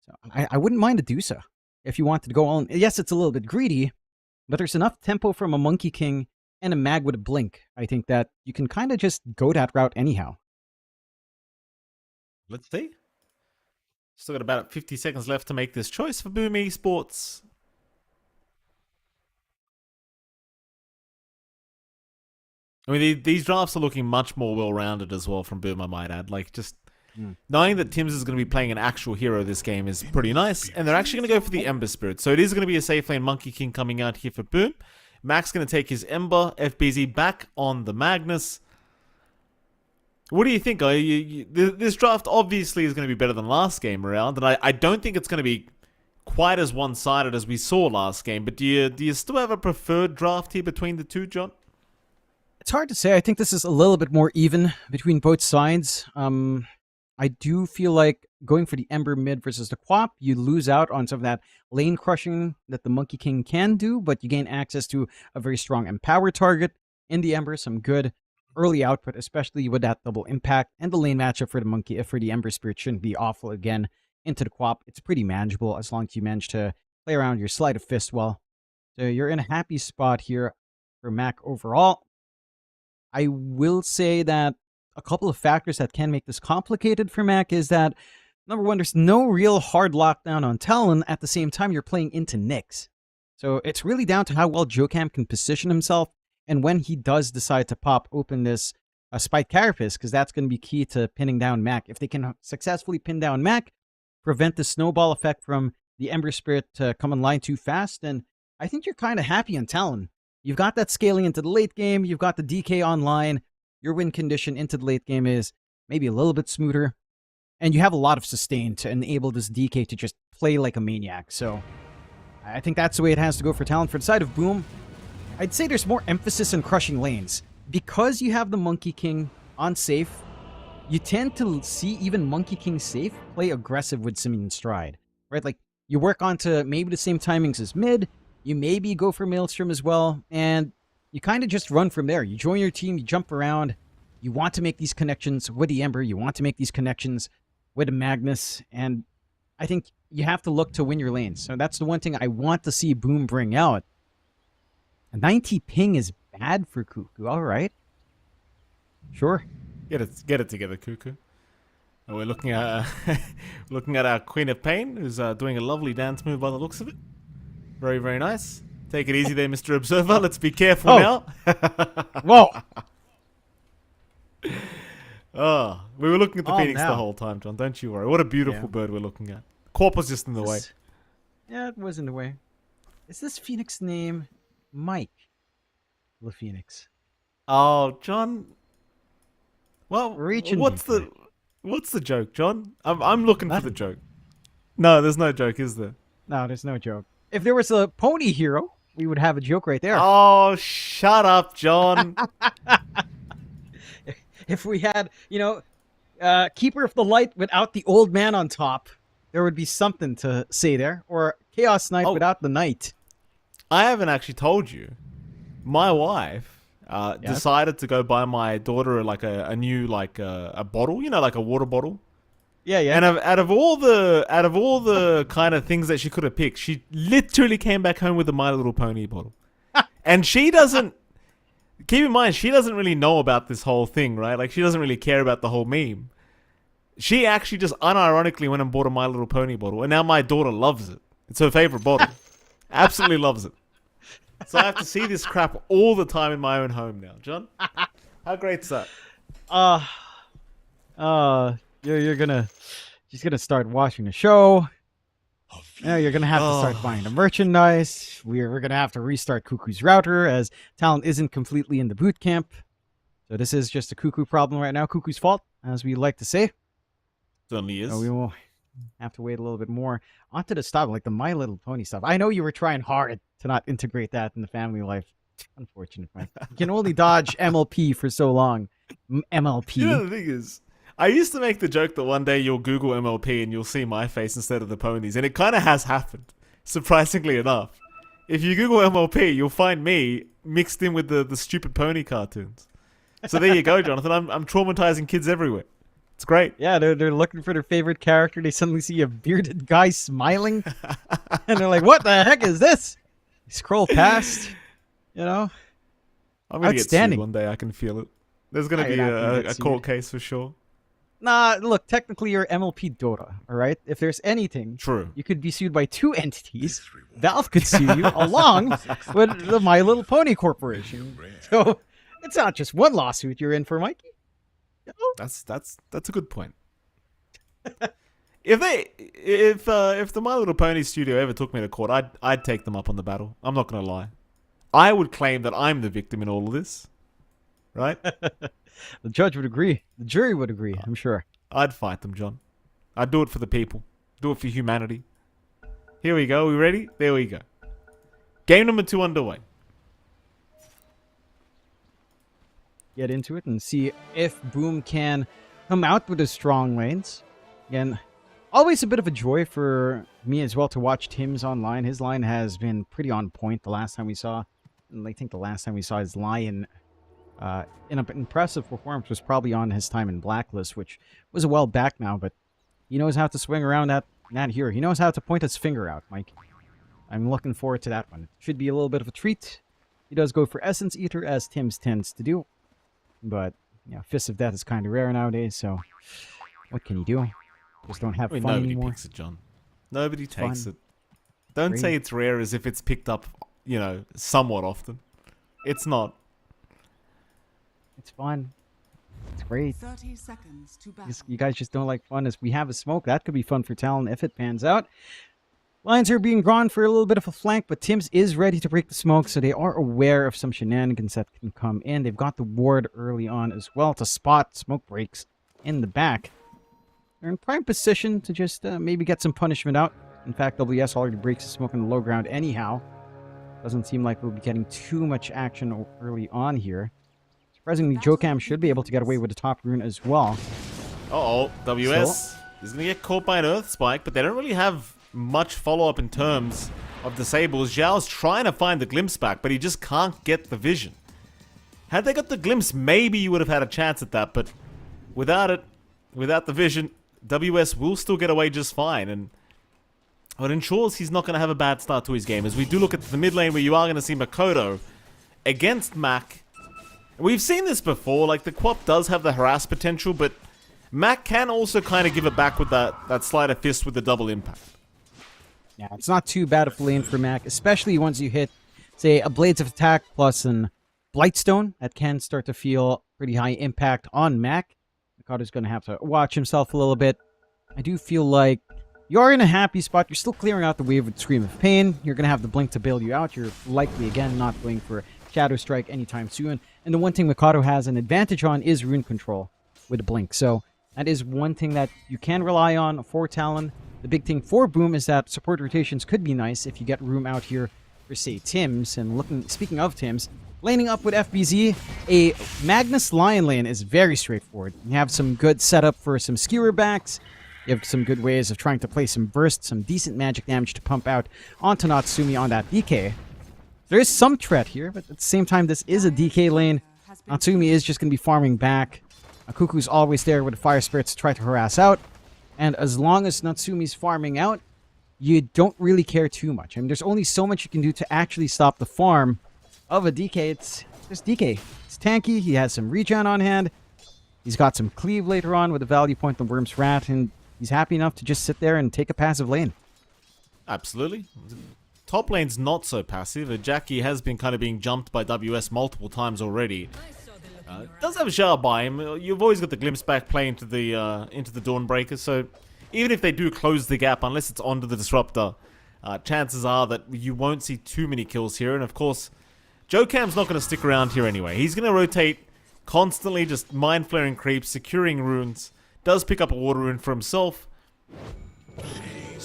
So I wouldn't mind Medusa if you wanted to go on. Yes, it's a little bit greedy, but there's enough tempo from a Monkey King and a Mag with a Blink. I think that you can kind of just go that route anyhow. Let's see. Still got about 50 seconds left to make this choice for Boom Esports. I mean, these drafts are looking much more well-rounded as well from Boom, I might add. Like, just knowing that Tim's is going to be playing an actual hero this game is pretty nice. And they're actually going to go for the Ember Spirit. So it is going to be a safe lane Monkey King coming out here for Boom. Mac's going to take his Ember. FBZ back on the Magnus. What do you think? This draft obviously is going to be better than last game around, and I don't think it's going to be quite as one-sided as we saw last game. But do you still have a preferred draft here between the two, John? It's hard to say. I think this is a little bit more even between both sides. I do feel like going for the Ember mid versus the Quap, you lose out on some of that lane crushing that the Monkey King can do, but you gain access to a very strong empower target in the Ember, some good early output, especially with that double impact, and the lane matchup for the Ember Spirit shouldn't be awful again. Into the Quap, it's pretty manageable as long as you manage to play around your Sleight of Fist well. So you're in a happy spot here for Mac overall. I will say that a couple of factors that can make this complicated for Mac is that, number one, there's no real hard lockdown on Talon. At the same time, you're playing into Nyx. So it's really down to how well Jokam can position himself, and when he does decide to pop open this Spike Carapace, because that's going to be key to pinning down Mac. If they can successfully pin down Mac, prevent the snowball effect from the Ember Spirit to come online too fast, then I think you're kind of happy on Talon. You've got that scaling into the late game. You've got the DK online. Your win condition into the late game is maybe a little bit smoother. And you have a lot of sustain to enable this DK to just play like a maniac. So I think that's the way it has to go for Talon. For the side of Boom, I'd say there's more emphasis on crushing lanes. Because you have the Monkey King on safe, you tend to see even Monkey King safe play aggressive with Simeon Stride. Right? Like, you work onto maybe the same timings as mid. You maybe go for Maelstrom as well. And you kind of just run from there. You join your team, you jump around. You want to make these connections with the Ember. You want to make these connections with the Magnus. And I think you have to look to win your lanes. So that's the one thing I want to see Boom bring out. A 90 ping is bad for Cuckoo. All right. Sure. Get it together, Cuckoo. And we're looking at our Queen of Pain, who's doing a lovely dance move by the looks of it. Very, very nice. Take it easy there, Mr. Observer. Let's be careful now. Whoa. Oh, we were looking at the Phoenix the whole time, John. Don't you worry. What a beautiful bird we're looking at. Corp was just in the way. Yeah, it was in the way. Is this Phoenix name Mike? The Phoenix. Oh, John. Well, what's deeper. the joke, John? I'm looking for the joke. No, there's no joke, is there? No, there's no joke. If there was a pony hero, we would have a joke right there. Oh, shut up, John. If we had, Keeper of the Light without the old man on top, there would be something to say there. Or Chaos Knight without the knight. I haven't actually told you. My wife decided to go buy my daughter a new a bottle, like a water bottle. Yeah, yeah. And out of all the kind of things that she could have picked, she literally came back home with a My Little Pony bottle. And she doesn't. Keep in mind, she doesn't really know about this whole thing, right? Like, she doesn't really care about the whole meme. She actually just unironically went and bought a My Little Pony bottle, and now my daughter loves it. It's her favorite bottle. Absolutely loves it. So I have to see this crap all the time in my own home now. John, how great's that? She's gonna start watching the show. You're gonna have to start buying the merchandise. We're gonna have to restart Cuckoo's router as Talon isn't completely in the boot camp. So this is just a Cuckoo problem right now. Cuckoo's fault, as we like to say. Certainly is. So we will have to wait a little bit more. Onto the stuff, like the My Little Pony stuff. I know you were trying hard to not integrate that in the family life. Unfortunate, man. You can only dodge MLP for so long. MLP. You know, the thing is, I used to make the joke that one day you'll Google MLP and you'll see my face instead of the ponies, and it kind of has happened, surprisingly enough. If you Google MLP, you'll find me mixed in with the stupid pony cartoons. So there you go, Jonathan. I'm traumatizing kids everywhere. It's great. Yeah, they're looking for their favorite character. They suddenly see a bearded guy smiling, and they're like, "What the heck is this?" They scroll past, you know. I'm gonna get sued one day. I can feel it. There's gonna be a court case for sure. Nah, look, technically you're MLP Dota, all right? If there's anything, true, you could be sued by two entities. Valve could sue you along with the My Little Pony Corporation. So it's not just one lawsuit you're in for, Mikey. You know? That's a good point. If the My Little Pony studio ever took me to court, I'd take them up on the battle. I'm not gonna lie. I would claim that I'm the victim in all of this. Right? The judge would agree. The jury would agree, I'm sure. I'd fight them, John. I'd do it for the people. Do it for humanity. Here we go. We ready? There we go. Game number 2 underway. Get into it and see if Boom can come out with his strong lanes. Again, always a bit of a joy for me as well to watch Tim's online. His line has been pretty on point the last time we saw. I think the last time we saw his line in an impressive performance was probably on his time in Blacklist, which was a while back now, but he knows how to swing around that here. He knows how to point his finger out, Mike. I'm looking forward to that one. It should be a little bit of a treat. He does go for Essence Eater, as Tim's tends to do. But, Fist of Death is kind of rare nowadays, so what can you do? Just don't have fun nobody anymore. picks it, John. Nobody takes fun. it. Don't Great. say it's rare as if it's picked up, somewhat often. It's not. It's fun. It's great. 30 seconds to battle. You guys just don't like fun. As we have a smoke, that could be fun for Talon if it pans out. Lions are being drawn for a little bit of a flank, but Tim's is ready to break the smoke, so they are aware of some shenanigans that can come in. They've got the ward early on as well to spot smoke breaks in the back. They're in prime position to just maybe get some punishment out. In fact, WS already breaks the smoke in the low ground anyhow. Doesn't seem like we'll be getting too much action early on here. Surprisingly, Jokam should be able to get away with the top rune as well. Uh-oh, WS is going to get caught by an Earth Spike, but they don't really have much follow-up in terms of disables. Zhao's trying to find the glimpse back, but he just can't get the vision. Had they got the glimpse, maybe you would have had a chance at that, but without it, without the vision, WS will still get away just fine, and what ensures he's not going to have a bad start to his game. As we do look at the mid lane where you are going to see Makoto against Mac. We've seen this before, like the Quap does have the harass potential, but Mac can also kind of give it back with that sleight of fist with the double impact. Yeah, it's not too bad of a lane for Mac, especially once you hit, say, a Blades of Attack plus an Blightstone. That can start to feel pretty high impact on Mac. Makoto's going to have to watch himself a little bit. I do feel like you're in a happy spot. You're still clearing out the wave with Scream of Pain. You're going to have the Blink to bail you out. You're likely, again, not going for Shadow Strike anytime soon. And the one thing Makoto has an advantage on is rune control with a Blink. So that is one thing that you can rely on for Talon. The big thing for Boom is that support rotations could be nice if you get room out here for, say, Tim's. And speaking of Tim's, laning up with FBZ, a Magnus Lion lane is very straightforward. You have some good setup for some skewer backs. You have some good ways of trying to play some burst, some decent magic damage to pump out onto Natsumi on that DK. There is some threat here, but at the same time, this is a DK lane. Natsumi is just going to be farming back. Cuckoo's always there with the Fire Spirits to try to harass out. And as long as Natsumi's farming out, you don't really care too much. I mean, there's only so much you can do to actually stop the farm of a DK. It's just DK. It's tanky. He has some regen on hand. He's got some cleave later on with a value point on Worm's Rat, and he's happy enough to just sit there and take a passive lane. Absolutely. Top lane's not so passive. Jackie has been kind of being jumped by WS multiple times already. Does have a shower by him. You've always got the glimpse back play into the Dawnbreaker, so even if they do close the gap, unless it's onto the Disruptor, chances are that you won't see too many kills here. And of course, Jocam's not going to stick around here anyway. He's going to rotate constantly, just mind flaring creeps, securing runes. Does pick up a water rune for himself.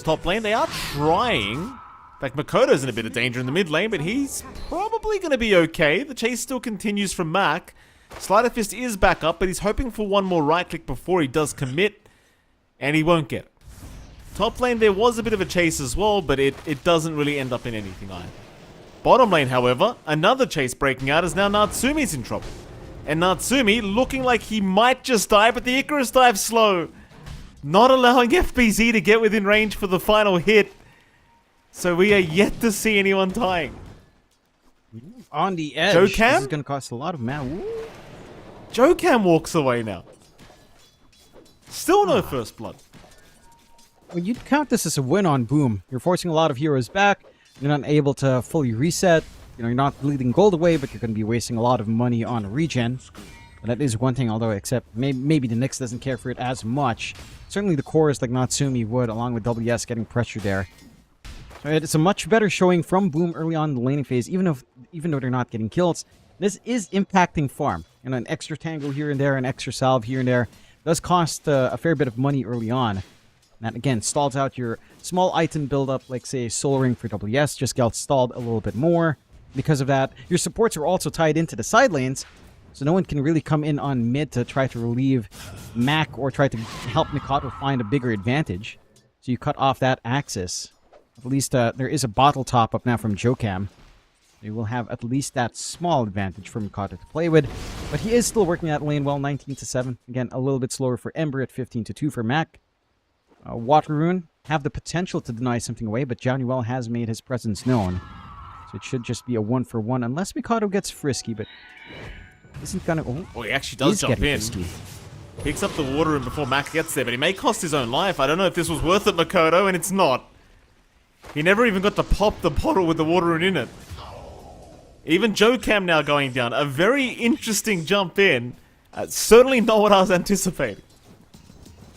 Top lane, they are trying. In fact, Makoto's in a bit of danger in the mid lane, but he's probably going to be okay. The chase still continues from Mac. Slider Fist is back up, but he's hoping for one more right click before he does commit, and he won't get it. Top lane, there was a bit of a chase as well, but it doesn't really end up in anything either. Bottom lane, however, another chase breaking out as now Natsumi's in trouble. And Natsumi looking like he might just die, but the Icarus dive's slow. Not allowing FBZ to get within range for the final hit. So we are yet to see anyone dying. On the edge. Jocam? This is going to cost a lot of mana. Ooh. Jocam walks away now. Still no first blood. Well, you'd count this as a win on Boom. You're forcing a lot of heroes back. You're not able to fully reset. You know, you're not bleeding gold away, but you're going to be wasting a lot of money on regen. And that is one thing, although except maybe the Nyx doesn't care for it as much. Certainly the cores like Natsumi would, along with WS getting pressure there. So it's a much better showing from Boom early on in the laning phase, even though they're not getting kills. This is impacting farm. You know, an extra tango here and there, an extra salve here and there does cost a fair bit of money early on. That, again, stalls out your small item buildup, like, say, Soul Ring for WS, just gets stalled a little bit more. Because of that, your supports are also tied into the side lanes, so no one can really come in on mid to try to relieve Mac or try to help Mikoto find a bigger advantage. So you cut off that axis. At least there is a bottle top-up now from Jocam. You will have at least that small advantage for Mikoto to play with. But he is still working that lane well, 19-7. Again, a little bit slower for Ember at 15-2 for Mac. Water Rune have the potential to deny something away, but Januel has made his presence known. So it should just be a 1-for-1, unless Mikado gets frisky, but isn't gonna... Oh, he actually does jump in. Frisky. Picks up the water rune before Mac gets there, but he may cost his own life. I don't know if this was worth it, Makoto, and it's not. He never even got to pop the bottle with the water rune in it. Even Jocam now going down. A very interesting jump in. Certainly not what I was anticipating.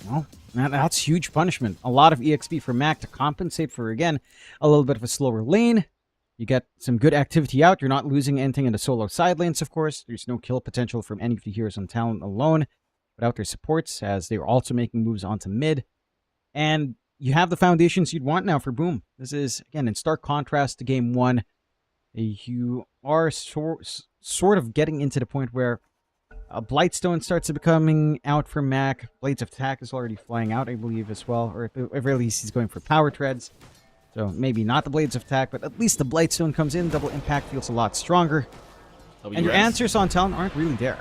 Well, that's huge punishment. A lot of EXP for Mac to compensate for, again, a little bit of a slower lane. You get some good activity out. You're not losing anything in the solo side lanes, of course. There's no kill potential from any of the heroes on talent alone. Without their supports, as they are also making moves onto mid. And you have the foundations you'd want now for Boom. This is, again, in stark contrast to Game 1. You are sort of getting into the point where Blightstone starts becoming out for Mac. Blades of Attack is already flying out, I believe, as well. Or at the very least, he's going for Power Treads. So maybe not the Blades of Attack, but at least the Blightstone comes in. Double Impact feels a lot stronger. WS. And your answers on talent aren't really there.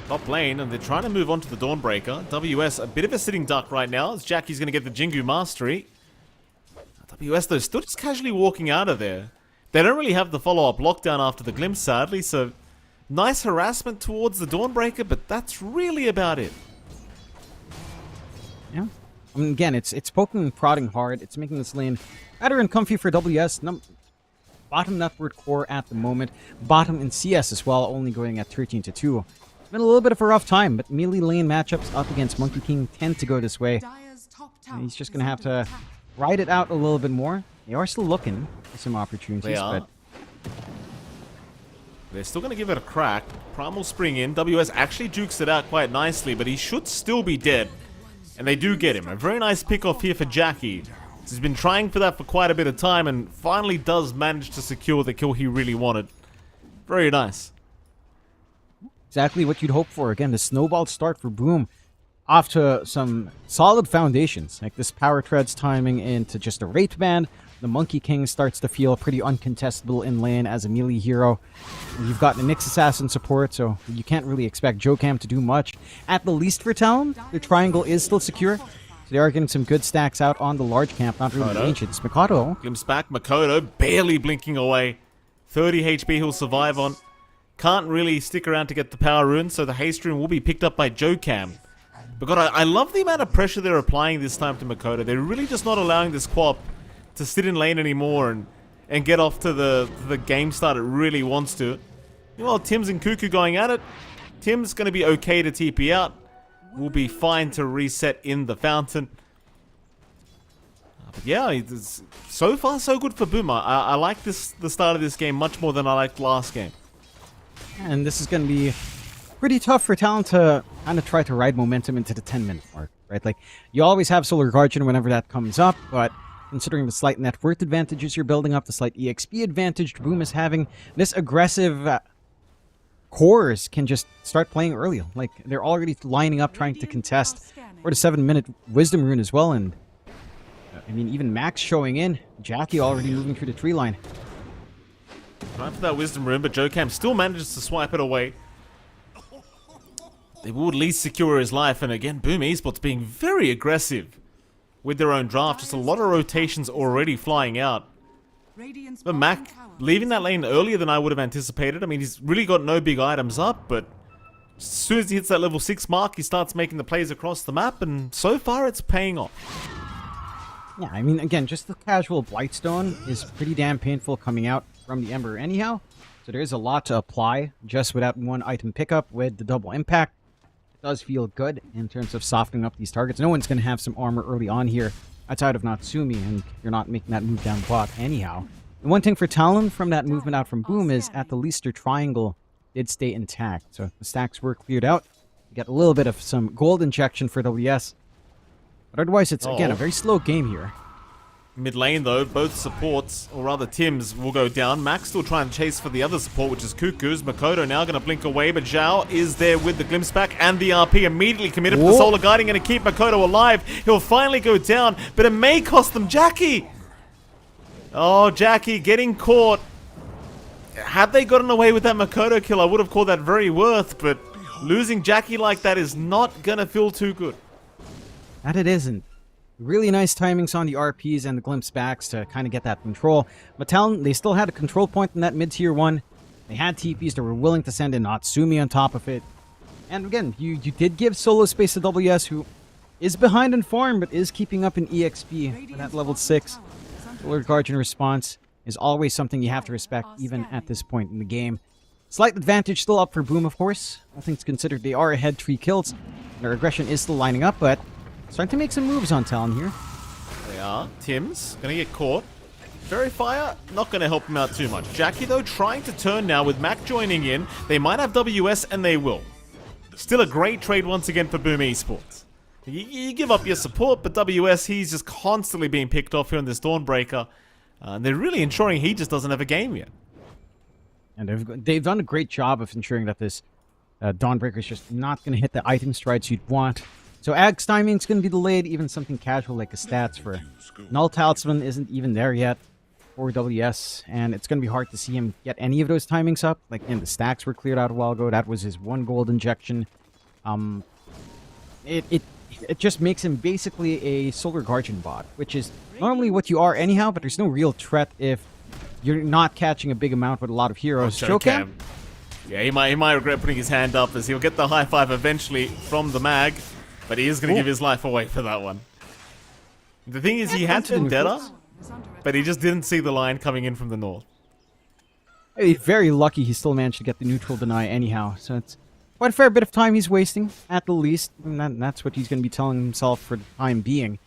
Top lane, and they're trying to move on to the Dawnbreaker. WS, a bit of a sitting duck right now, as Jackie's going to get the Jingu Mastery. WS, though, still just casually walking out of there. They don't really have the follow-up lockdown after the glimpse, sadly, so nice harassment towards the Dawnbreaker, but that's really about it. Yeah. I mean, again, it's poking and prodding hard. It's making this lane better and comfy for WS. Bottom netward core at the moment. Bottom in CS as well, only going at 13-2. It's been a little bit of a rough time, but melee lane matchups up against Monkey King tend to go this way. He's just going to have to ride it out a little bit more. They are still looking for some opportunities, but they're still going to give it a crack. Primal Spring in. WS actually jukes it out quite nicely, but he should still be dead. And they do get him. A very nice pick off here for Jackie. He's been trying for that for quite a bit of time and finally does manage to secure the kill he really wanted. Very nice. Exactly what you'd hope for. Again, the snowball start for Boom. Off to some solid foundations, like this Power Treads timing into just a Wraith Band. The Monkey King starts to feel pretty uncontestable in lane as a melee hero. You've got the Nyx Assassin support, so you can't really expect Jocam to do much. At the least for Talon, the triangle is still secure. So they are getting some good stacks out on the large camp, not really the ancients. Mikado. Glimpse back, Makoto barely blinking away. 30 HP he'll survive on. Can't really stick around to get the power rune, so the haste rune will be picked up by Jokam. But God, I love the amount of pressure they're applying this time to Makoto. They're really just not allowing this Quap to sit in lane anymore and get off to the game start it really wants to. Meanwhile, Tim's and Cuckoo going at it. Tim's going to be okay to TP out. Will be fine to reset in the fountain. But yeah, it's so far so good for Boomer. I like the start of this game much more than I liked last game. And this is going to be pretty tough for Talon to kind of try to ride momentum into the 10-minute mark, right? Like, you always have Solar Guardian whenever that comes up, but considering the slight net worth advantages you're building up, the slight EXP advantage Boom is having, this aggressive cores can just start playing early. Like, they're already lining up trying to contest for the 7-minute Wisdom Rune as well, and I mean, even Max showing in, Jackie already moving through the tree line. Trying for that Wisdom Rune, but Jokam still manages to swipe it away. They will at least secure his life, and again, Boom Esports being very aggressive with their own draft. Just a lot of rotations already flying out. But Mac leaving that lane earlier than I would have anticipated. I mean, he's really got no big items up, but as soon as he hits that level 6 mark, he starts making the plays across the map, and so far it's paying off. Yeah, I mean, again, just the casual Blightstone is pretty damn painful coming out from the Ember anyhow. So there is a lot to apply just with that one item pickup with the double impact. It does feel good in terms of softening up these targets. No one's going to have some armor early on here outside of Natsumi, and you're not making that move down bot anyhow. The one thing for Talon from that movement out from Boom is at the least their triangle did stay intact. So the stacks were cleared out. You get a little bit of some gold injection for WS. But otherwise, it's, again, a very slow game here. Mid lane, though, both supports, or rather Tims, will go down. Max still trying to chase for the other support, which is Cuckoo's. Makoto now going to blink away, but Zhao is there with the glimpse back and the RP immediately committed for the Solar Guardian, going to keep Makoto alive. He'll finally go down, but it may cost them Jackie. Oh, Jackie getting caught. Had they gotten away with that Makoto kill, I would have called that very worth, but losing Jackie like that is not going to feel too good. That it isn't. Really nice timings on the RPs and the glimpse backs to kind of get that control. But Talon, they still had a control point in that mid-tier 1. They had TPs that were willing to send in Natsumi on top of it. And again, you did give solo space to WS, who is behind in farm, but is keeping up in EXP for that level 6. Solar Guardian response is always something you have to respect, even at this point in the game. Slight advantage still up for Boom, of course. All things considered, they are ahead 3 kills. Their aggression is still lining up, but starting to make some moves on Talon here. They are. Tim's gonna get caught. Verifier, not gonna help him out too much. Jackie, though, trying to turn now with Mac joining in. They might have WS, and they will. Still a great trade once again for Boom Esports. You give up your support, but WS, he's just constantly being picked off here in this Dawnbreaker. And they're really ensuring he just doesn't have a game yet. And they've done a great job of ensuring that this Dawnbreaker is just not going to hit the item strides you'd want. So Ag's timing's going to be delayed. Even something casual like a stats for Null Talisman isn't even there yet for WS. And it's going to be hard to see him get any of those timings up. Like, and the stacks were cleared out a while ago. That was his 1 gold injection. It just makes him basically a Solar Guardian bot, which is normally what you are anyhow, but there's no real threat if you're not catching a big amount with a lot of heroes. Jokam? Yeah, he might regret putting his hand up, as he'll get the high five eventually from the mag, but he is going to give his life away for that one. The thing is, he had Vendetta, but he just didn't see the line coming in from the north. He's very lucky he still managed to get the neutral deny anyhow, so it's quite a fair bit of time he's wasting, at the least, and that's what he's going to be telling himself for the time being.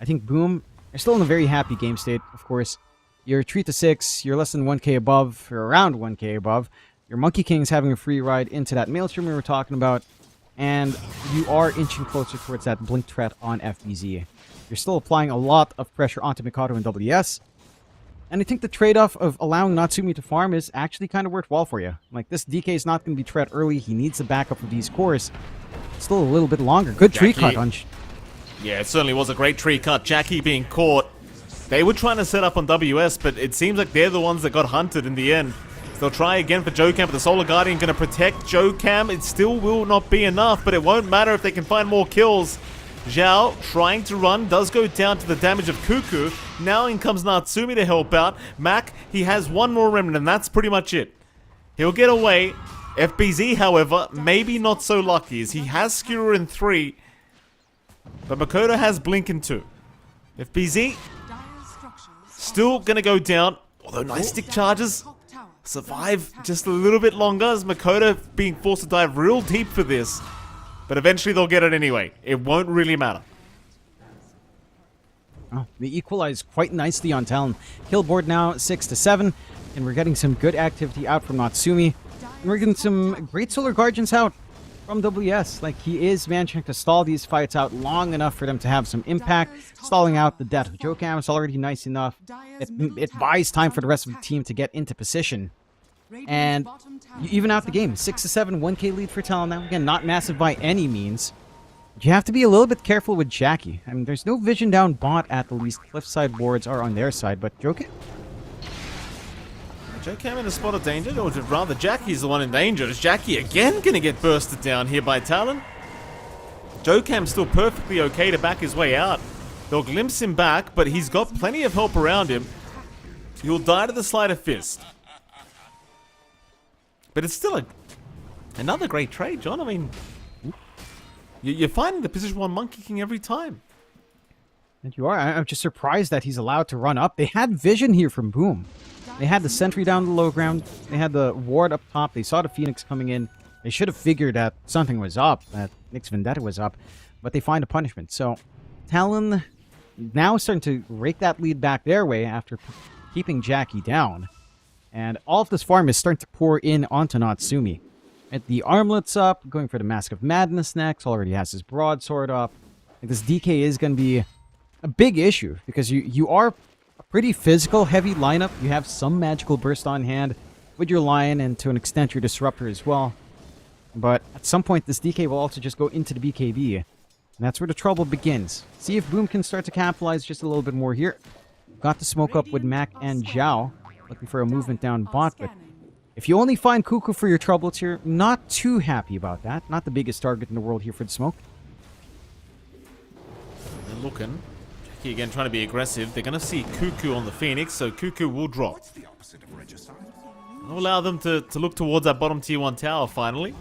I think Boom, they're still in a very happy game state, of course. You're 3-6, you're less than 1k above, or around 1k above. Your Monkey King's having a free ride into that Maelstrom we were talking about, and you are inching closer towards that blink threat on FBZ. You're still applying a lot of pressure onto Mikado and WS, and I think the trade-off of allowing Natsumi to farm is actually kind of worthwhile for you. Like, this DK is not going to be tread early. He needs the backup of these cores. Still a little bit longer. Good tree cut on... Yeah, it certainly was a great tree cut. Jackie being caught. They were trying to set up on WS, but it seems like they're the ones that got hunted in the end. So they'll try again for Jokam, but the Solar Guardian going to protect Jokam. It still will not be enough, but it won't matter if they can find more kills. Zhao trying to run, does go down to the damage of Cuckoo. Now in comes Natsumi to help out. Mac, he has one more remnant, and that's pretty much it. He'll get away. FBZ, however, maybe not so lucky, as he has Skewer in 3, but Makoto has Blink in 2. FBZ still gonna go down, although nice stick charges. Survive just a little bit longer, as Makoto being forced to dive real deep for this. But eventually they'll get it anyway. It won't really matter. Oh, they equalize quite nicely on Talon. Kill board now 6-7, and we're getting some good activity out from Natsumi. And we're getting some great Solar Guardians out from WS. Like, he is managing to stall these fights out long enough for them to have some impact. Stalling out the death of Jokam is already nice enough. It buys time for the rest of the team to get into position. And you even out the game. 6-7, 1k lead for Talon now. Again, not massive by any means. But you have to be a little bit careful with Jackie. I mean, there's no vision down bot at the least. Cliffside wards are on their side, but Jokam in a spot of danger, or rather Jackie's the one in danger. Is Jackie again gonna get bursted down here by Talon? Jokam still perfectly okay to back his way out. They'll glimpse him back, but he's got plenty of help around him. He'll die to the Sleight of Fist. But it's still another great trade, John. I mean, you're finding the position 1 Monkey King every time. And you are. I'm just surprised that he's allowed to run up. They had vision here from Boom. They had the sentry down the low ground. They had the ward up top. They saw the Phoenix coming in. They should have figured that something was up, that Nyx Vendetta was up. But they find a punishment. So, Talon now starting to rake that lead back their way after keeping Jackie down. And all of this farm is starting to pour in onto Natsumi. And the armlet's up, going for the Mask of Madness next. Already has his broadsword up. Like, this DK is going to be a big issue, because you are a pretty physical heavy lineup. You have some magical burst on hand with your Lion, and to an extent your Disruptor as well. But at some point this DK will also just go into the BKB, and that's where the trouble begins. See if Boom can start to capitalize just a little bit more here. Got the smoke up with Mac and Zhao, looking for a movement down bot, but if you only find Cuckoo for your troubles here, not too happy about that. Not the biggest target in the world here for the smoke. They're looking. Jackie again trying to be aggressive. They're going to see Cuckoo on the Phoenix, so Cuckoo will drop. It'll allow them to look towards that bottom tier 1 tower finally.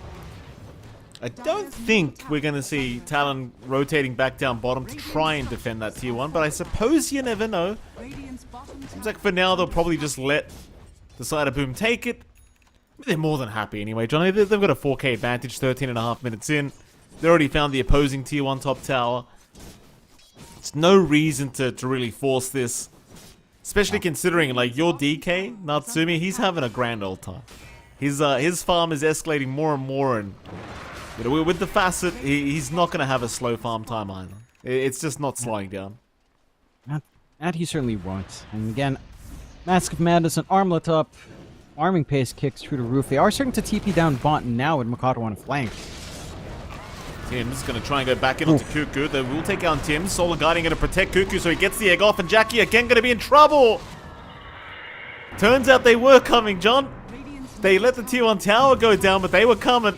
I don't think we're going to see Talon rotating back down bottom to try and defend that tier 1, but I suppose you never know. Seems like for now they'll probably just let the side of Boom take it. They're more than happy anyway, Johnny. They've got a 4k advantage, 13.5 minutes in. They already found the opposing tier 1 top tower. There's no reason to really force this. Especially considering, like, your DK, Natsumi, he's having a grand old time. His farm is escalating more and more, and you know, with the facet, he's not going to have a slow farm time either. It's just not slowing down. That he certainly won't. And again, Mask of Madness and Armlet up. Arming pace kicks through the roof. They are starting to TP down bot now with Makoto on a flank. Tim's going to try and go back in onto Cuckoo. They will take out Tim. Solar Guardian going to protect Cuckoo, so he gets the egg off, and Jackie again going to be in trouble. Turns out they were coming, John. They let the tier 1 tower go down, but they were coming.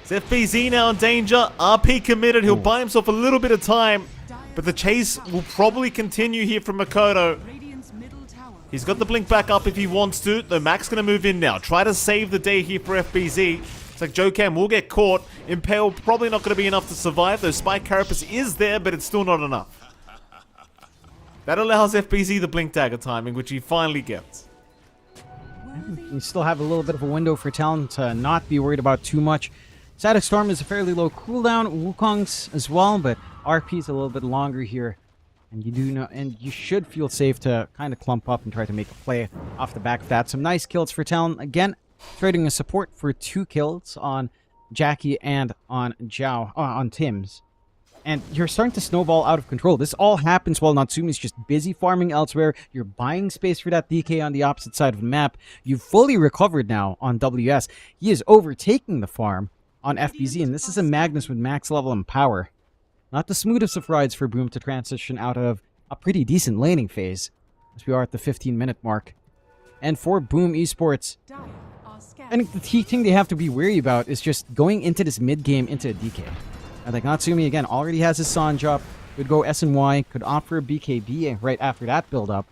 It's FBZ now in danger. RP committed. He'll buy himself a little bit of time, but the chase will probably continue here from Makoto. He's got the blink back up if he wants to. The Mac's going to move in now. Try to save the day here for FBZ. It's like Jokam will get caught. Impale probably not going to be enough to survive. Though Spike Carapace is there, but it's still not enough. That allows FBZ the blink dagger timing, which he finally gets. You still have a little bit of a window for Talon to not be worried about too much. Static Storm is a fairly low cooldown. Wukong's as well, but RP is a little bit longer here. And you do know, and you should feel safe to kind of clump up and try to make a play off the back of that. Some nice kills for Talon. Again, trading a support for 2 kills on Jackie and on Zhao, on Tim's. And you're starting to snowball out of control. This all happens while Natsumi's just busy farming elsewhere. You're buying space for that DK on the opposite side of the map. You've fully recovered now on WS. He is overtaking the farm on FBZ, and this is a Magnus with max level and power. Not the smoothest of rides for Boom to transition out of a pretty decent laning phase, as we are at the 15-minute mark. And for Boom Esports, I think the key thing they have to be wary about is just going into this mid-game into a DK. I think Natsumi, again, already has his Sanj up. Could go S and Y, could opt for a BKB right after that build-up.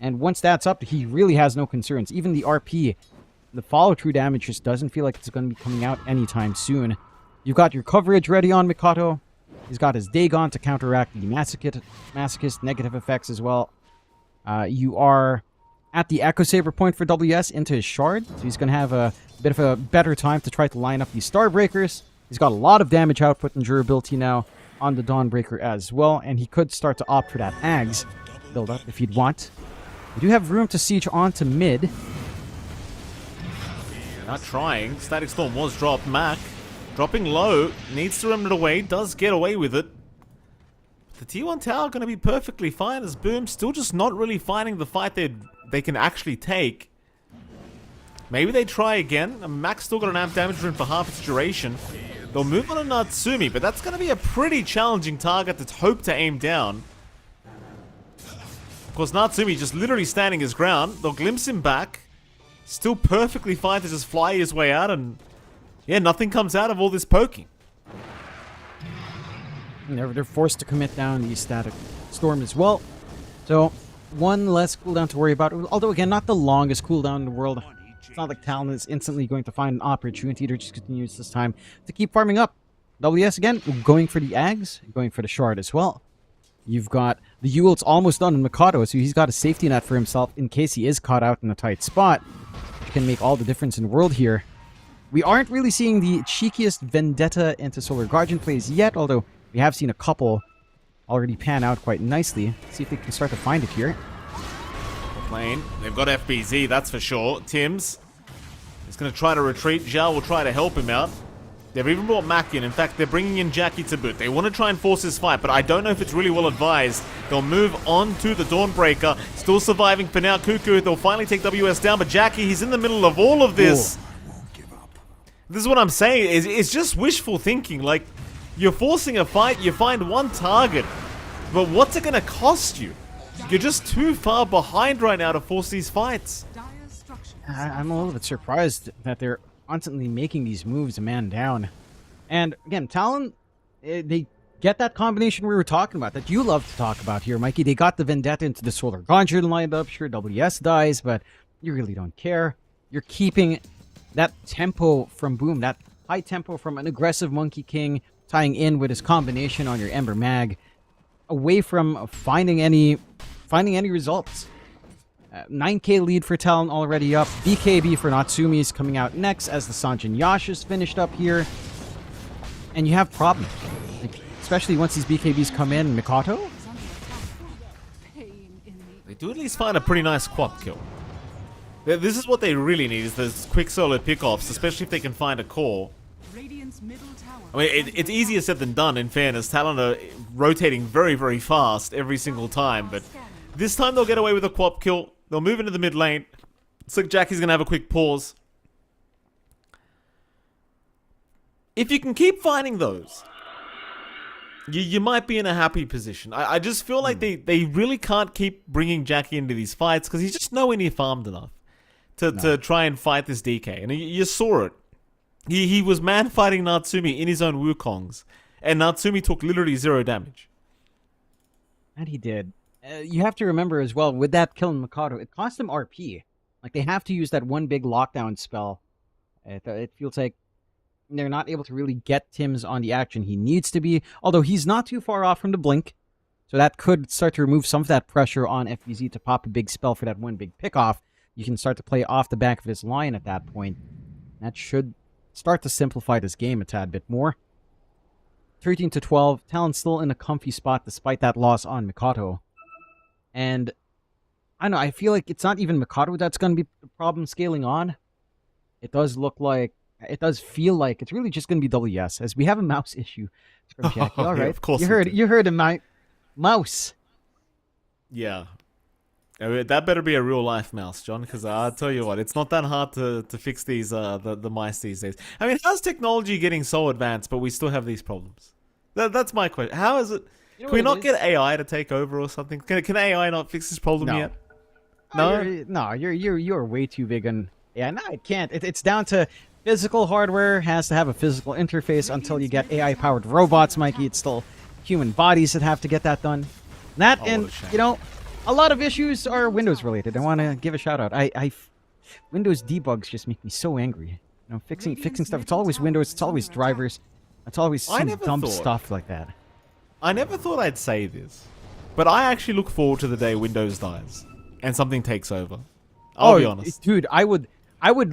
And once that's up, he really has no concerns. Even the RP, the follow-through damage just doesn't feel like it's going to be coming out anytime soon. You've got your coverage ready on Mikato. He's got his Dagon to counteract the Masochist negative effects as well. You are at the Echo Saber point for WS into his Shard, so he's going to have a bit of a better time to try to line up these Starbreakers. He's got a lot of damage output and durability now on the Dawnbreaker as well, and he could start to opt for that Ags build-up if he'd want. We do have room to siege onto mid. Not trying. Static Storm was dropped. Mac dropping low, needs to remnant away, does get away with it. The T1 tower going to be perfectly fine as Boom still just not really finding the fight they can actually take. Maybe they try again. Mac's still got an amp damage rune for half its duration. They'll move on to Natsumi, but that's going to be a pretty challenging target to hope to aim down. Of course, Natsumi just literally standing his ground. They'll glimpse him back. Still perfectly fine to just fly his way out, and yeah, nothing comes out of all this poking. They're forced to commit down the Static Storm as well. So, one less cooldown to worry about. Although, again, not the longest cooldown in the world. It's not like Talon is instantly going to find an opportunity to just continue this time to keep farming up. WS, again, going for the Ags, going for the Shard as well. You've got the Yule's almost done in Mikado, so he's got a safety net for himself in case he is caught out in a tight spot, which can make all the difference in the world here. We aren't really seeing the cheekiest Vendetta into Solar Guardian plays yet, although we have seen a couple already pan out quite nicely. Let's see if they can start to find it here. Lane, they've got FBZ, that's for sure. Tim's is going to try to retreat. Zhao will try to help him out. They've even brought Mac in. In fact, they're bringing in Jackie to boot. They want to try and force this fight, but I don't know if it's really well advised. They'll move on to the Dawnbreaker. Still surviving for now. Cuckoo, they'll finally take WS down, but Jackie, he's in the middle of all of this. This is what I'm saying. It's just wishful thinking. Like, you're forcing a fight, you find one target, but what's it going to cost you? You're just too far behind right now to force these fights. I'm a little bit surprised that they're constantly making these moves a man down. And again, Talon, they get that combination we were talking about, that you love to talk about here, Mikey. They got the Vendetta into the Solar Conjure lined up. Sure, WS dies, but you really don't care. You're keeping that tempo from Boom, that high tempo from an aggressive Monkey King, tying in with his combination on your Ember Mag, away from finding any results. 9k lead for Talon already up. BKB for Natsumi is coming out next as the Sanjin Yash is finished up here. And you have problems. Like, especially once these BKBs come in. Mikato? They do at least find a pretty nice quad kill. This is what they really need, is those quick solo pickoffs, especially if they can find a core. I mean, it's easier said than done, in fairness. Talon are rotating very, very fast every single time, but this time they'll get away with a quad kill. They'll move into the mid lane. Looks like Jackie's going to have a quick pause. If you can keep finding those, you might be in a happy position. I just feel like they really can't keep bringing Jackie into these fights because he's just nowhere near farmed enough to try and fight this DK. And you saw it. He was man-fighting Natsumi in his own Wukongs, and Natsumi took literally 0 damage. And he did. You have to remember as well, with that kill in Mikado, it cost him RP. Like, they have to use that one big lockdown spell. It feels like they're not able to really get Tim's on the action he needs to be, although he's not too far off from the blink. So that could start to remove some of that pressure on FBZ to pop a big spell for that one big pickoff. You can start to play off the back of his line at that point. That should start to simplify this game a tad bit more. 13-12, Talon still in a comfy spot despite that loss on Mikato. And I don't know, I feel like it's not even Mikado that's going to be the problem scaling on. It does feel like it's really just going to be WS, as we have a mouse issue from Jackie. All right, yeah, of course you heard him, mouse. Yeah. That better be a real life mouse, John, because I'll tell you what, it's not that hard to fix these the mice these days. I mean, how's technology getting so advanced, but we still have these problems? That's my question. How is it? Can we not get AI to take over or something? Can AI not fix this problem yet? No, you're way too big on. Yeah, no, it can't. It's down to Physical hardware has to have a physical interface until you get AI-powered robots, Mikey. It's still human bodies that have to get that done. That Oh, and, what a shame. you know, a lot of issues are Windows-related. I want to give a shout-out. Windows debugs just make me so angry. You know, fixing stuff. It's always Windows. It's always drivers. It's always I some never dumb thought- stuff like that. I never thought I'd say this, but I actually look forward to the day Windows dies and something takes over. I'll be honest. Dude, I would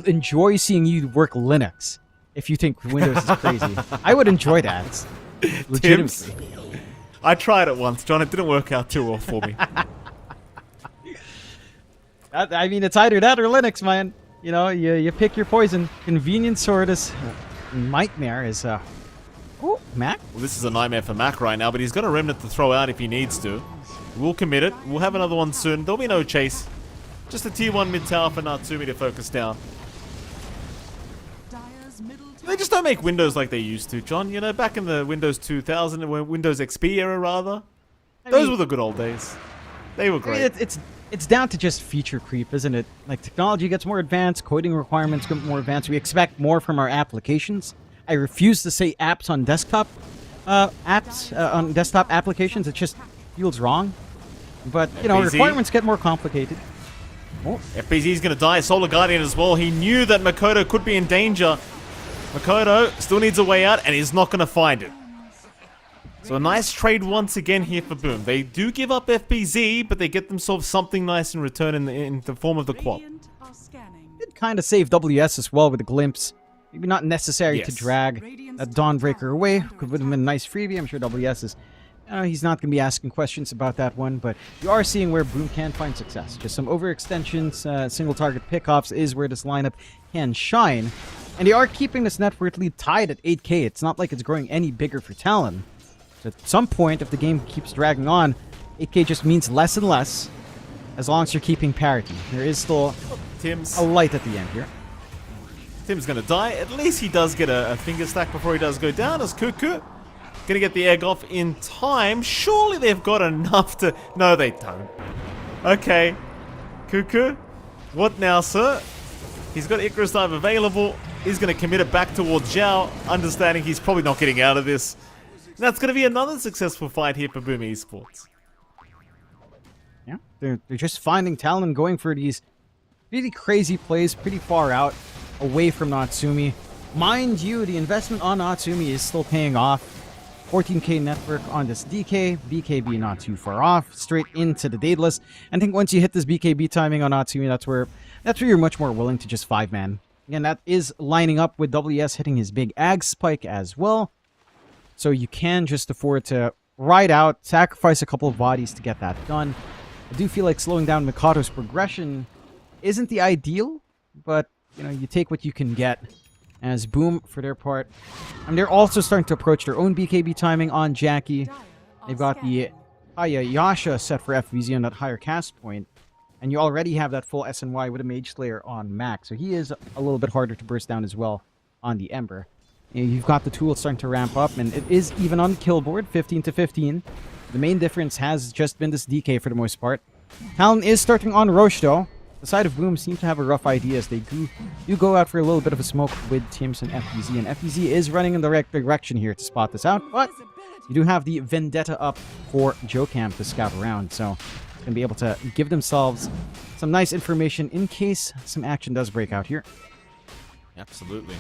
enjoy seeing you work Linux if you think Windows is crazy. I would enjoy that. Tims, Legitimately. I tried it once, John. It didn't work out too well for me. I mean, it's either that or Linux, man. You know, you pick your poison. Convenience or this nightmare is oh, Mac. Well, this is a nightmare for Mac right now, but he's got a remnant to throw out if he needs to. We'll commit it. We'll have another one soon. There'll be no chase. Just a tier 1 mid tower for Natsumi to focus down. Dire's middle They just don't make Windows like they used to, John. You know, back in the Windows 2000, Windows XP era, rather. Those were the good old days. They were I mean, great. it's down to just feature creep, isn't it? Like, technology gets more advanced, coding requirements get more advanced. We expect more from our applications. I refuse to say apps on desktop on desktop applications. It just feels wrong. But, you know, FBZ. requirements get more complicated. FBZ's going to die. Solar Guardian as well. He knew that Makoto could be in danger. Makoto still needs a way out, and he's not going to find it. So a nice trade once again here for Boom. They do give up FBZ, but they get themselves something nice in return in the form of the qual. Radiant are scanning. Did kind of save WS as well with a glimpse. Maybe not necessary to Yes. drag that Dawnbreaker away. Could have been a nice freebie. I'm sure WS is... he's not going to be asking questions about that one, but you are seeing where Boom can find success. Just some overextensions, single target pickoffs is where this lineup can shine. And they are keeping this net worth lead tied at 8k. It's not like it's growing any bigger for Talon. So at some point, if the game keeps dragging on, 8k just means less and less, as long as you're keeping parity. There is still Tim's a light at the end here. Tim's going to die. At least he does get a finger stack before he does go down as Cuckoo. Gonna get the egg off in time. Surely they've got enough to... No, they don't. Okay. Cuckoo. What now, sir? He's got Icarus Dive available. He's gonna commit it back towards Zhao, understanding he's probably not getting out of this. And that's gonna be another successful fight here for Boom Esports. Yeah, they're just finding talent and going for these really crazy plays pretty far out, away from Natsumi. Mind you, the investment on Natsumi is still paying off. 14k network on this DK, BKB not too far off, straight into the Daedalus. I think once you hit this BKB timing on Natsumi, that's where you're much more willing to just 5-man. Again, that is lining up with WS hitting his big Ag spike as well. So you can just afford to ride out, sacrifice a couple of bodies to get that done. I do feel like slowing down Mikado's progression isn't the ideal, but, you know, you take what you can get. As Boom, for their part, and they're also starting to approach their own BKB timing on Jackie. They've got the Yasha set for FVZ on that higher cast point, and you already have that full SNY with a Mage Slayer on Mac, so he is a little bit harder to burst down as well on the Ember. You've got the tools starting to ramp up, and it is even on the kill board, 15 to 15. The main difference has just been this DK for the most part. Talon is starting on Roche, though. The side of Boom seems to have a rough idea as they do go out for a little bit of a smoke with Tims and FBZ. And FBZ is running in the right direction here to spot this out, but you do have the Vendetta up for Jocam to scout around, so going to be able to give themselves some nice information in case some action does break out here. Absolutely.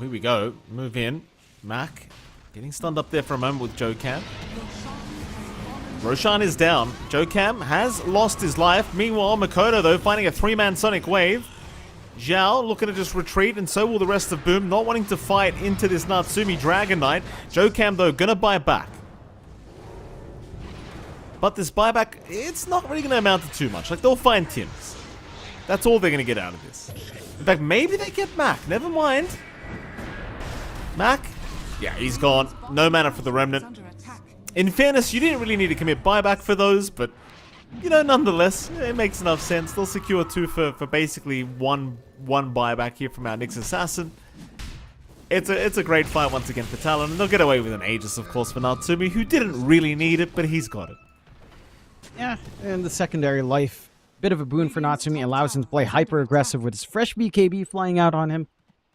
Here we go. Move in. Mac getting stunned up there for a moment with Jocam. Roshan is down. Jocam has lost his life. Meanwhile, Makoto, though, finding a 3-man Sonic Wave. Zhao looking to just retreat, and so will the rest of Boom, not wanting to fight into this Natsumi Dragon Knight. Jocam, though, gonna buy back. But this buyback, it's not really gonna amount to too much. Like, they'll find Tims. That's all they're gonna get out of this. In fact, maybe they get Mac. Never mind. Mac? Yeah, he's gone. No mana for the Remnant. In fairness, you didn't really need to commit buyback for those, but, you know, nonetheless, it makes enough sense. They'll secure 2 for basically one buyback here from our Nyx Assassin. It's a great fight once again for Talon, and they'll get away with an Aegis, of course, for Natsumi, who didn't really need it, but he's got it. Yeah, and the secondary life bit of a boon for Natsumi, allows him to play hyper-aggressive with his fresh BKB flying out on him.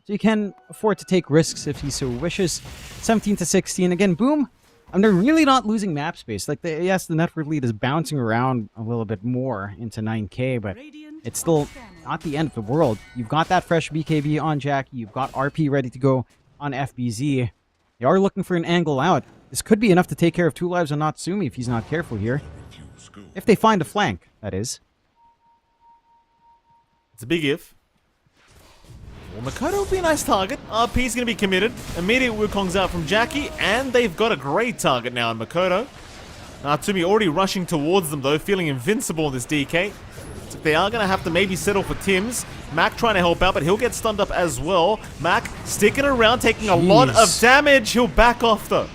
So you can afford to take risks if he so wishes. 17 to 16. Again, Boom, they're really not losing map space. Like, yes, the network lead is bouncing around a little bit more into 9K, but it's still not the end of the world. You've got that fresh BKB on Jackie. You've got RP ready to go on FBZ. They are looking for an angle out. This could be enough to take care of 2 lives on Natsumi if he's not careful here. If they find a flank, that is. It's a big if. Well, Makoto would be a nice target. RP's going to be committed. Immediate Wukong's out from Jackie, and they've got a great target now in Makoto. Natsumi already rushing towards them, though, feeling invincible in this DK. So they are going to have to maybe settle for Tim's. Mac trying to help out, but he'll get stunned up as well. Mac sticking around, taking a lot of damage. He'll back off, though.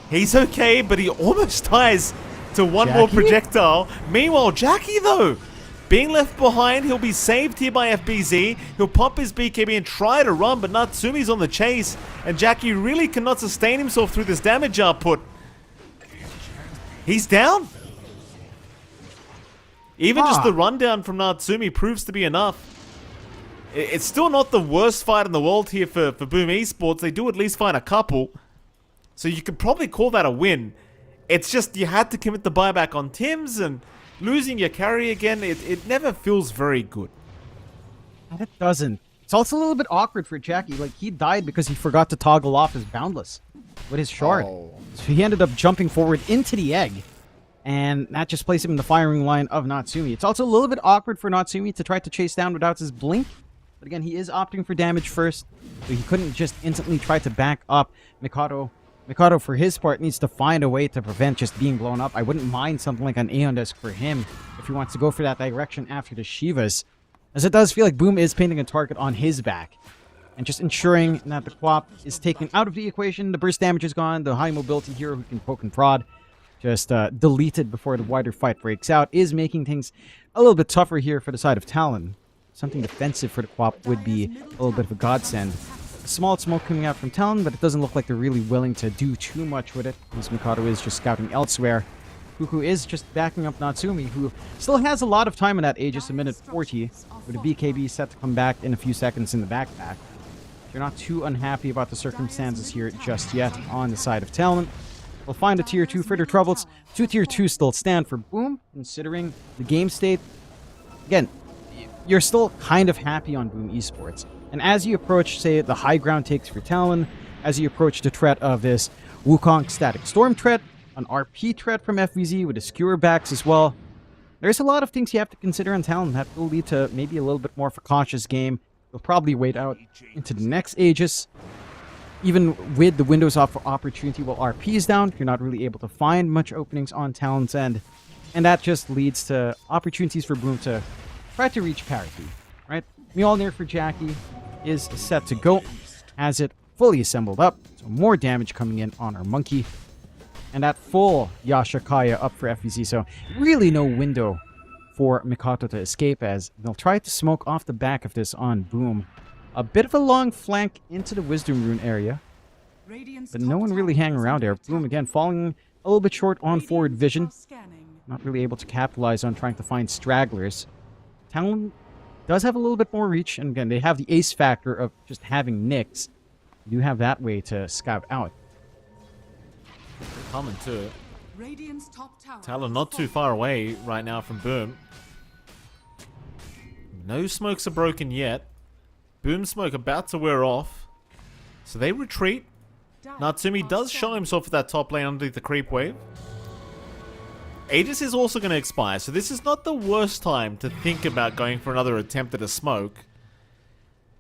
He's okay, but he almost dies to one more projectile. Meanwhile, Jackie, though, being left behind, he'll be saved here by FBZ. He'll pop his BKB and try to run, but Natsumi's on the chase, and Jackie really cannot sustain himself through this damage output. He's down. Even just the rundown from Natsumi proves to be enough. It's still not the worst fight in the world here for Boom Esports. They do at least find a couple, so you could probably call that a win. It's just you had to commit the buyback on Tim's, and losing your carry again, it never feels very good. And it doesn't. It's also a little bit awkward for Jackie. Like, he died because he forgot to toggle off his Boundless with his shard. So he ended up jumping forward into the egg, and that just placed him in the firing line of Natsumi. It's also a little bit awkward for Natsumi to try to chase down without his blink. But again, he is opting for damage first, so he couldn't just instantly try to back up Mikado. Mikado, for his part, needs to find a way to prevent just being blown up. I wouldn't mind something like an Aeon Disc for him if he wants to go for that direction after the Shivas, as it does feel like Boom is painting a target on his back and just ensuring that the Quap is taken out of the equation. The burst damage is gone. The high mobility hero who can poke and prod, just deleted before the wider fight breaks out, is making things a little bit tougher here for the side of Talon. Something defensive for the Quap would be a little bit of a godsend. A small smoke coming out from Talon, but it doesn't look like they're really willing to do too much with it, as Mikado is just scouting elsewhere. Kuku is just backing up Natsumi, who still has a lot of time in that Aegis, a minute 40, with a BKB set to come back in a few seconds in the backpack. They're not too unhappy about the circumstances here just yet on the side of Talon. We'll find a tier 2 further troubles. 2 tier 2 still stand for Boom, considering the game state. Again, you're still kind of happy on Boom Esports. And as you approach, say, the high ground takes for Talon, as you approach the threat of this Wukong Static Storm threat, an RP threat from FVZ with the skewer backs as well, there's a lot of things you have to consider on Talon that will lead to maybe a little bit more of a cautious game. They'll probably wait out into the next Aegis. Even with the windows off for opportunity while RP is down, you're not really able to find much openings on Talon's end. And that just leads to opportunities for Boom to try to reach parity, right? Mjolnir for Jackie is set to go, has it fully assembled up. So more damage coming in on our monkey. And that full Yashakaya up for FVZ. So really no window for Mikato to escape, as they'll try to smoke off the back of this on Boom. A bit of a long flank into the Wisdom Rune area, but no one really hanging around there. Boom again falling a little bit short on forward vision. Not really able to capitalize on trying to find stragglers. Talon does have a little bit more reach, and again, they have the ace factor of just having Nyx. You have that way to scout out. Coming to it. Talon not too far away right now from Boom. No smokes are broken yet. Boom smoke about to wear off, so they retreat. Natsumi does show himself at that top lane underneath the creep wave. Aegis is also going to expire, so this is not the worst time to think about going for another attempt at a smoke.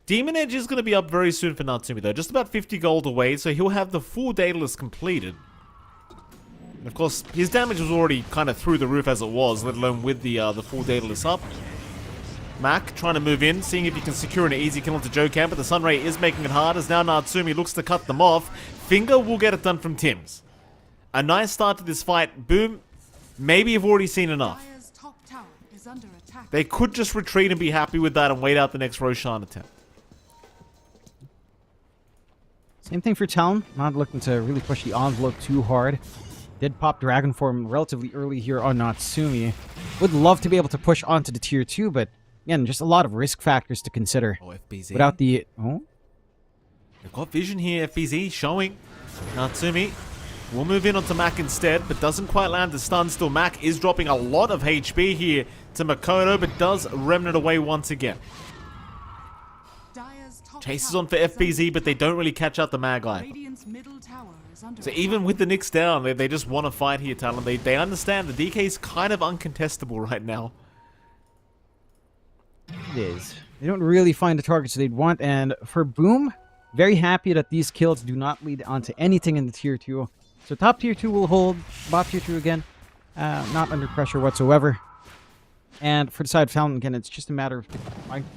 Demon Edge is going to be up very soon for Natsumi though, just about 50 gold away, so he'll have the full Daedalus completed. And of course, his damage was already kind of through the roof as it was, let alone with the full Daedalus up. Mac trying to move in, seeing if he can secure an easy kill into Joe-Cam, but the Sunray is making it hard as now Natsumi looks to cut them off. Finger will get it done from Tim's. A nice start to this fight. Boom, maybe you've already seen enough. They could just retreat and be happy with that and wait out the next Roshan attempt. Same thing for Talon, not looking to really push the envelope too hard. Did pop Dragon Form relatively early here on Natsumi. Would love to be able to push onto the tier 2, but again, just a lot of risk factors to consider. Oh, FBZ. Without the... Oh? They've got vision here, FBZ showing. Natsumi will move in onto Mac instead, but doesn't quite land the stun. Still, Mac is dropping a lot of HP here to Makoto, but does remnant away once again. Chases on for FBZ, but they don't really catch out the Mag either. So even with the Knicks down, they just want to fight here, Talon. They understand the DK is kind of uncontestable right now. It is. They don't really find the targets they'd want, and for Boom, very happy that these kills do not lead onto anything in the tier 2. So top tier 2 will hold, bot tier 2 again, not under pressure whatsoever. And for the side of Talon, again, it's just a matter of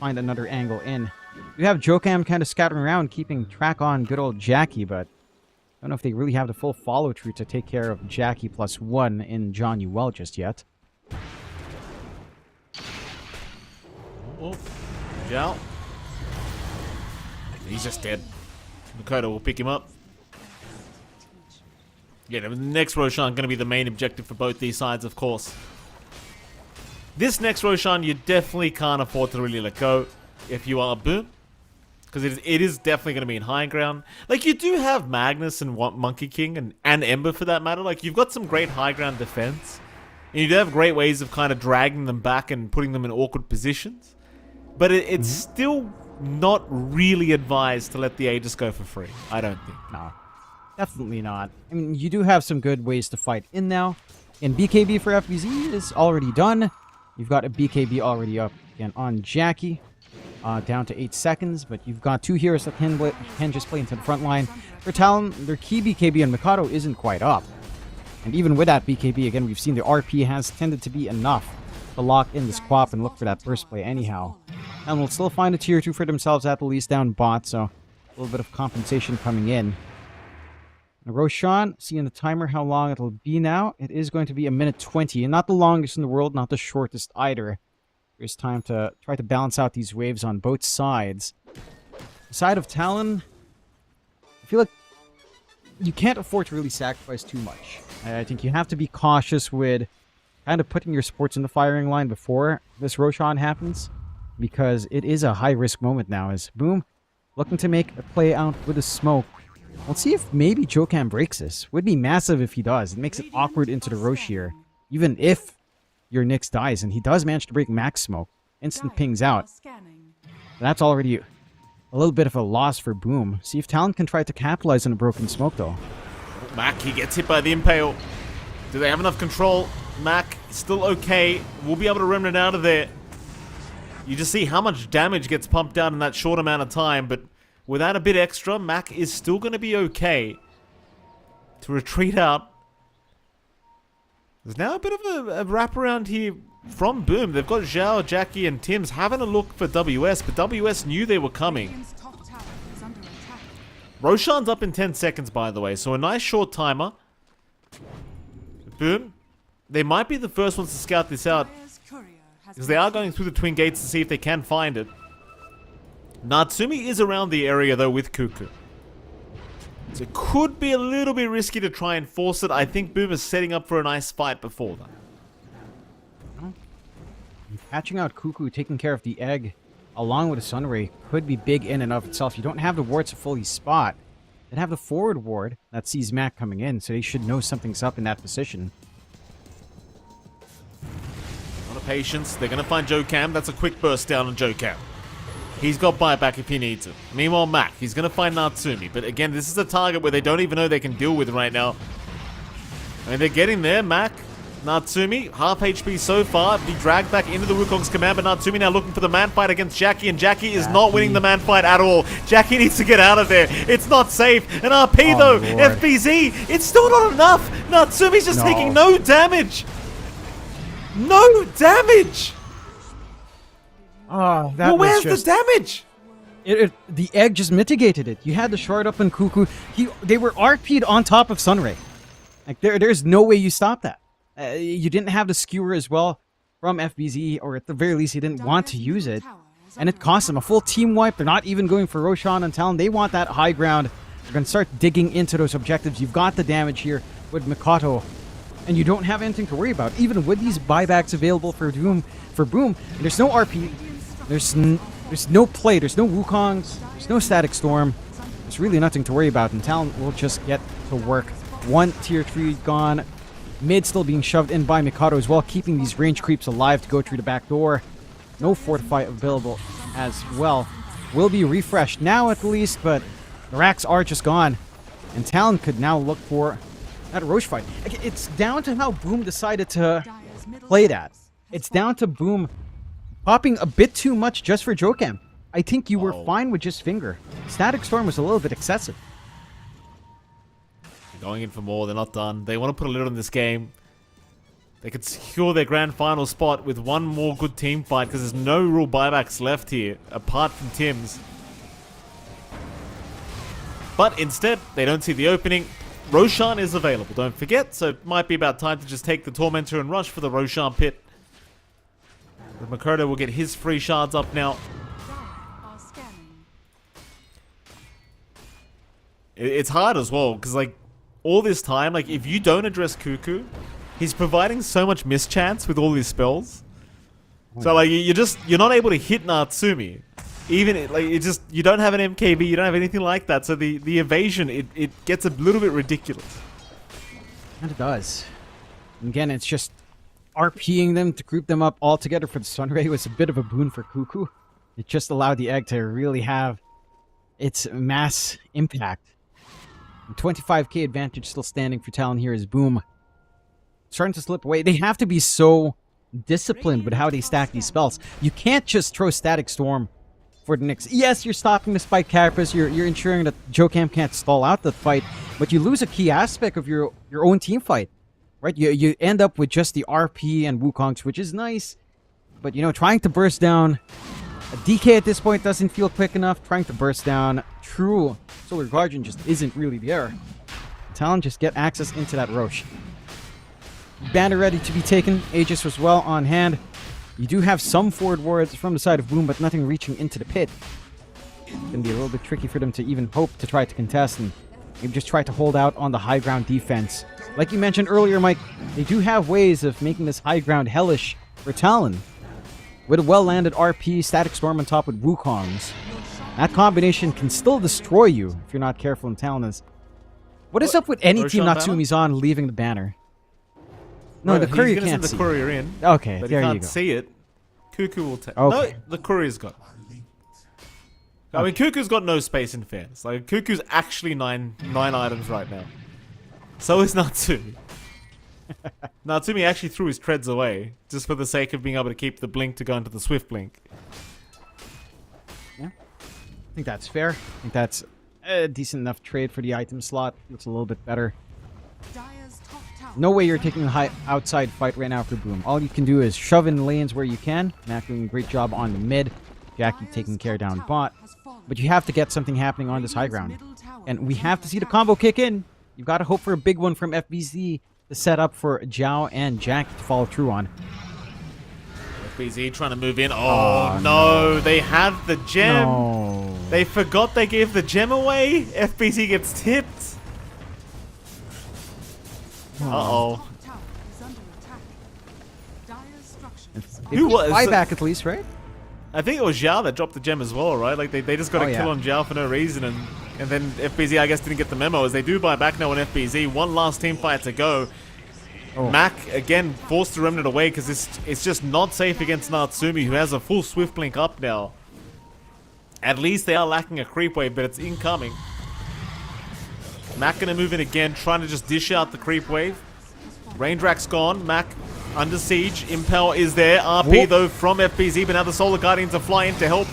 find another angle in. You have Jokam kind of scattering around, keeping track on good old Jackie, but I don't know if they really have the full follow-through to take care of Jackie +1 in John Uwell just yet. Oh, Zhao. He's just dead. Makoto will pick him up. Yeah, the next Roshan going to be the main objective for both these sides, of course. This next Roshan, you definitely can't afford to really let go if you are Boom. Because it is definitely going to be in high ground. Like, you do have Magnus and Monkey King and Ember for that matter. Like, you've got some great high ground defense. And you do have great ways of kind of dragging them back and putting them in awkward positions. But it's still not really advised to let the Aegis go for free. I don't think. No, definitely not. I mean, you do have some good ways to fight in now. And BKB for FBZ is already done. You've got a BKB already up again on Jackie. Down to 8 seconds, but you've got 2 heroes that can just play into the front line. For Talon, their key BKB on Mikado isn't quite up. And even with that BKB, again, we've seen the RP has tended to be enough to lock in the squap and look for that burst play anyhow. And will still find a tier 2 for themselves at the least down bot, so a little bit of compensation coming in. And Roshan, seeing the timer how long it'll be now, it is going to be 1:20, and not the longest in the world, not the shortest either. There's time to try to balance out these waves on both sides. The side of Talon, I feel like you can't afford to really sacrifice too much. I think you have to be cautious with kind of putting your supports in the firing line before this Roshan happens, because it is a high-risk moment now as Boom looking to make a play out with a smoke. Let's see if maybe Jokam breaks this. Would be massive if he does. It makes it awkward into the Rosh here, even if your Nyx dies, and he does manage to break max smoke. Instant pings out. That's already a little bit of a loss for Boom. See if Talon can try to capitalize on a broken smoke, though. Mac, he gets hit by the Impale. Do they have enough control? Mac, still okay. We'll be able to remnant out of there. You just see how much damage gets pumped out in that short amount of time, but without a bit extra, Mac is still going to be okay to retreat out. There's now a bit of a wraparound here from Boom. They've got Zhao, Jackie, and Tim's having a look for WS, but WS knew they were coming. Roshan's up in 10 seconds, by the way, so a nice short timer. Boom. They might be the first ones to scout this out, because they are going through the twin gates to see if they can find it. Natsumi is around the area, though, with Cuckoo. So it could be a little bit risky to try and force it. I think Boom is setting up for a nice fight before that. Patching out Cuckoo, taking care of the egg, along with a Sunray, could be big in and of itself. You don't have the ward to fully spot. They have the forward ward that sees Mac coming in, so they should know something's up in that position. A lot of patience. They're going to find Jokam. That's a quick burst down on Jokam. He's got buyback if he needs it. Meanwhile, Mac, he's going to find Natsumi. But again, this is a target where they don't even know they can deal with right now. I mean, they're getting there. Mac, Natsumi, half HP so far. Be dragged back into the Wukong's command, but Natsumi now looking for the man fight against Jackie, and Jackie is not winning the man fight at all. Jackie needs to get out of there. It's not safe. An RP though, Lord. FBZ, it's still not enough. Natsumi's just taking no damage. No damage. Oh, that well, where's was just... the damage? The egg just mitigated it. You had the shard up in Cuckoo. They were RP'd on top of Sunray. Like there's no way you stop that. You didn't have the skewer as well from FBZ, or at the very least, he didn't want to use it. And it cost them a full team wipe. They're not even going for Roshan and Talon. They want that high ground. They're going to start digging into those objectives. You've got the damage here. with Mikato, and you don't have anything to worry about. Even with these buybacks available for Boom, there's no RP, there's no play, there's no Wukongs, there's no Static Storm. There's really nothing to worry about, and Talon will just get to work. One tier 3 gone. Mid still being shoved in by Mikado as well, keeping these range creeps alive to go through the back door. No Fortify available as well. Will be refreshed now at least, but the racks are just gone. And Talon could now look for that Roche fight. It's down to how Boom decided to play that. It's down to Boom popping a bit too much just for Jokam. I think you were fine with just Finger. Static Storm was a little bit excessive. Going in for more, they're not done. They want to put a lid on this game. They could secure their grand final spot with one more good team fight because there's no real buybacks left here, apart from Tim's. But instead, they don't see the opening. Roshan is available, don't forget, so it might be about time to just take the Tormentor and rush for the Roshan pit. The Makoto will get his free shards up now. It's hard as well, because like, all this time, like, if you don't address Cuckoo, he's providing so much mischance with all these spells. So like, you're not able to hit Natsumi. Even, like, you don't have an MKB, you don't have anything like that, so the evasion, it gets a little bit ridiculous. And it does. And again, it's just RPing them to group them up all together for the Sunray was a bit of a boon for Cuckoo. It just allowed the egg to really have its mass impact. 25k advantage still standing for Talon here as Boom starting to slip away. They have to be so disciplined with how they stack these spells. You can't just throw Static Storm for the next. Yes, you're stopping the Spike Carapace, you're ensuring that Jokam can't stall out the fight, but you lose a key aspect of your own team fight, right? You end up with just the RP and Wukongs, which is nice, but you know, trying to burst down a DK at this point doesn't feel quick enough. Trying to burst down true Solar Guardian just isn't really there. Talon just get access into that Roche. Banner ready to be taken. Aegis was well on hand. You do have some forward wards from the side of Boom, but nothing reaching into the pit. It's going to be a little bit tricky for them to even hope to try to contest and maybe just try to hold out on the high ground defense. Like you mentioned earlier, Mike, they do have ways of making this high ground hellish for Talon. With a well-landed RP, Static Storm on top with Wukongs. That combination can still destroy you if you're not careful in Talon. What is up with any Roshan team Natsumi's on leaving the banner? No, Right, the courier he's gonna can't send see. the courier in. Okay, but there he you can't go. see it. Cuckoo will take. Okay. No, the courier's got. I mean, Cuckoo's got no space in fairness. Like, Cuckoo's actually nine items right now. So is Natsumi. Natsumi actually threw his treads away just for the sake of being able to keep the blink to go into the swift blink. Yeah, I think that's fair. I think that's a decent enough trade for the item slot. Looks a little bit better. No way you're taking a high outside fight right now for Boom. All you can do is shove in lanes where you can. Mac doing a great job on the mid. Jackie taking care down bot. But you have to get something happening on this high ground. And we have to see the combo kick in. You've got to hope for a big one from FBZ to set up for Zhao and Jack to follow through on. FBZ trying to move in. Oh, no. They have the gem. No. They forgot they gave the gem away. FBZ gets tipped. Uh-oh. Who was Buyback at least, right? I think it was Zhao that dropped the gem as well, right? Like, they just got a kill on Zhao for no reason, and then FBZ, I guess, didn't get the memo as they do buy back now on FBZ. One last team fight to go. Mac, again, forced to remnant away because it's just not safe against Natsumi, who has a full Swift Blink up now. At least they are lacking a creep wave, but it's incoming. Mac gonna move in again, trying to just dish out the creep wave. Raindrak's gone. Mac under siege. Impel is there. RP though from FBZ, but now the Solar Guardians are flying to help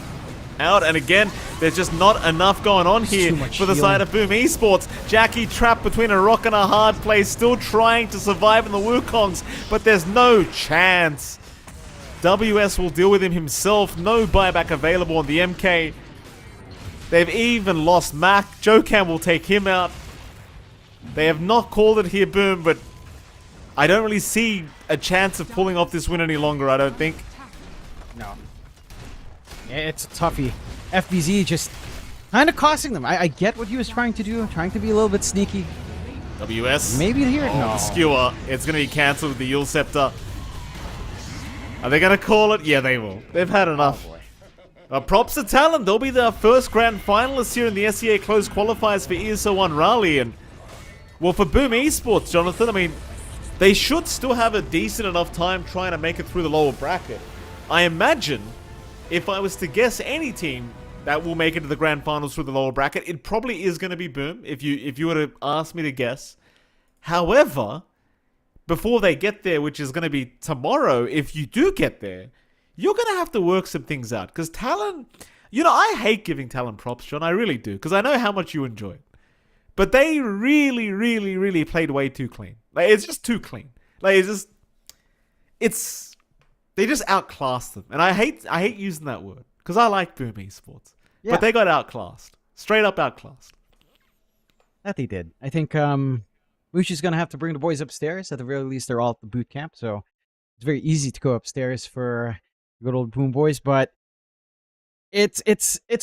out. And again, there's just not enough going on here for the side of Boom Esports. Jackie trapped between a rock and a hard place, still trying to survive in the Wukongs, but there's no chance. WS will deal with him himself. No buyback available on the MK. They've even lost Mac. Jokam will take him out. They have not called it here, Boom, but I don't really see a chance of pulling off this win any longer, I don't think. No. It's a toughie. FBZ just kind of costing them. I get what he was trying to do, trying to be a little bit sneaky. WS. Maybe here? Oh, No. the skewer. It's going to be cancelled with the Yule Scepter. Are they going to call it? Yeah, they will. They've had enough. Props to Talon. They'll be the first grand finalists here in the SEA Closed Qualifiers for ESL One Raleigh. And, well, for Boom Esports, Jonathan, I mean, they should still have a decent enough time trying to make it through the lower bracket. I imagine, if I was to guess any team that will make it to the grand finals through the lower bracket, it probably is going to be Boom, if you were to ask me to guess. However, before they get there, which is going to be tomorrow, if you do get there, you're going to have to work some things out. Because Talon, you know, I hate giving Talon props, John. I really do. Because I know how much you enjoy it. But they really, really, really played way too clean. Like, it's just too clean. Like, they just outclassed them. And I hate using that word. Because I like Boom Esports. Yeah. But they got outclassed. Straight up outclassed. That they did. I think Mushi's going to have to bring the boys upstairs. At the very least, they're all at the boot camp. So it's very easy to go upstairs for good old Boom boys. But it's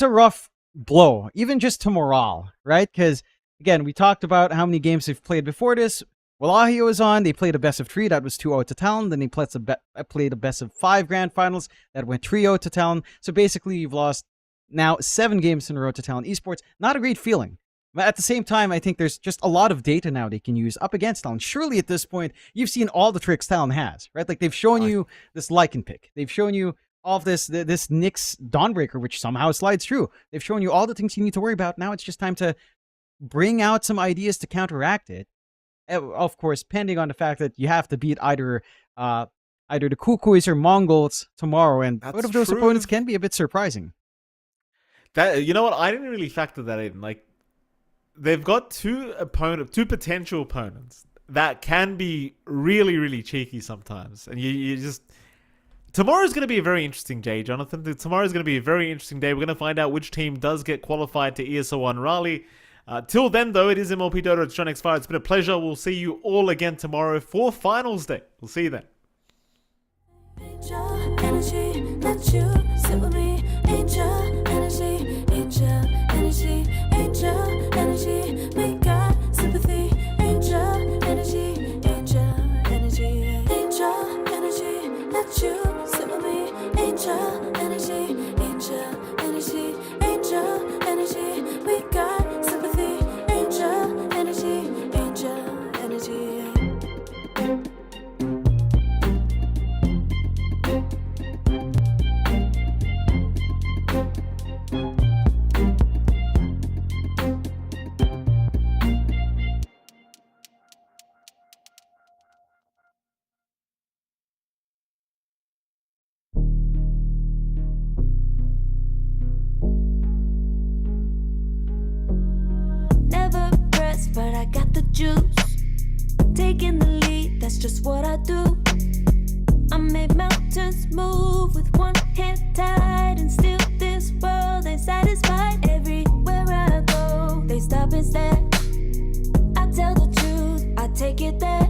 a rough blow, even just to morale, right? Because, again, we talked about how many games they've played before this. Well, Ahio was on. They played a best of 3. That was 2-0 to Talon. Then they played a best of 5 grand finals. That went 3-0 to Talon. So basically, you've lost now 7 games in a row to Talon Esports. Not a great feeling. But at the same time, I think there's just a lot of data now they can use up against Talon. Surely at this point, you've seen all the tricks Talon has, right? Like, they've shown you this Lycan pick. They've shown you all of this Nyx Dawnbreaker, which somehow slides through. They've shown you all the things you need to worry about. Now it's just time to bring out some ideas to counteract it. Of course, pending on the fact that you have to beat either the Kukuis or Mongols tomorrow, and both of those opponents can be a bit surprising. That, you know what? I didn't really factor that in. Like, they've got two potential opponents that can be really, really cheeky sometimes, and you just. Tomorrow's going to be a very interesting day, Jonathan. Tomorrow's going to be a very interesting day. We're going to find out which team does get qualified to ESL One Raleigh. Till then, though, it is MLP Dota. It's John X Fire. It's been a pleasure. We'll see you all again tomorrow for Finals Day. We'll see you then. Angel energy, let you sit with me. Angel energy, angel energy. We got sympathy. Angel energy, angel energy. Angel energy, let you sit with me. Angel energy, angel energy. We got sympathy. Angel energy, angel energy. Never pressed, but I got the juice. Taking the lead, that's just what I do. I made mountains move with one hand tied, and still this world ain't satisfied. Everywhere I go, they stop and stare. I tell the truth, I take it there.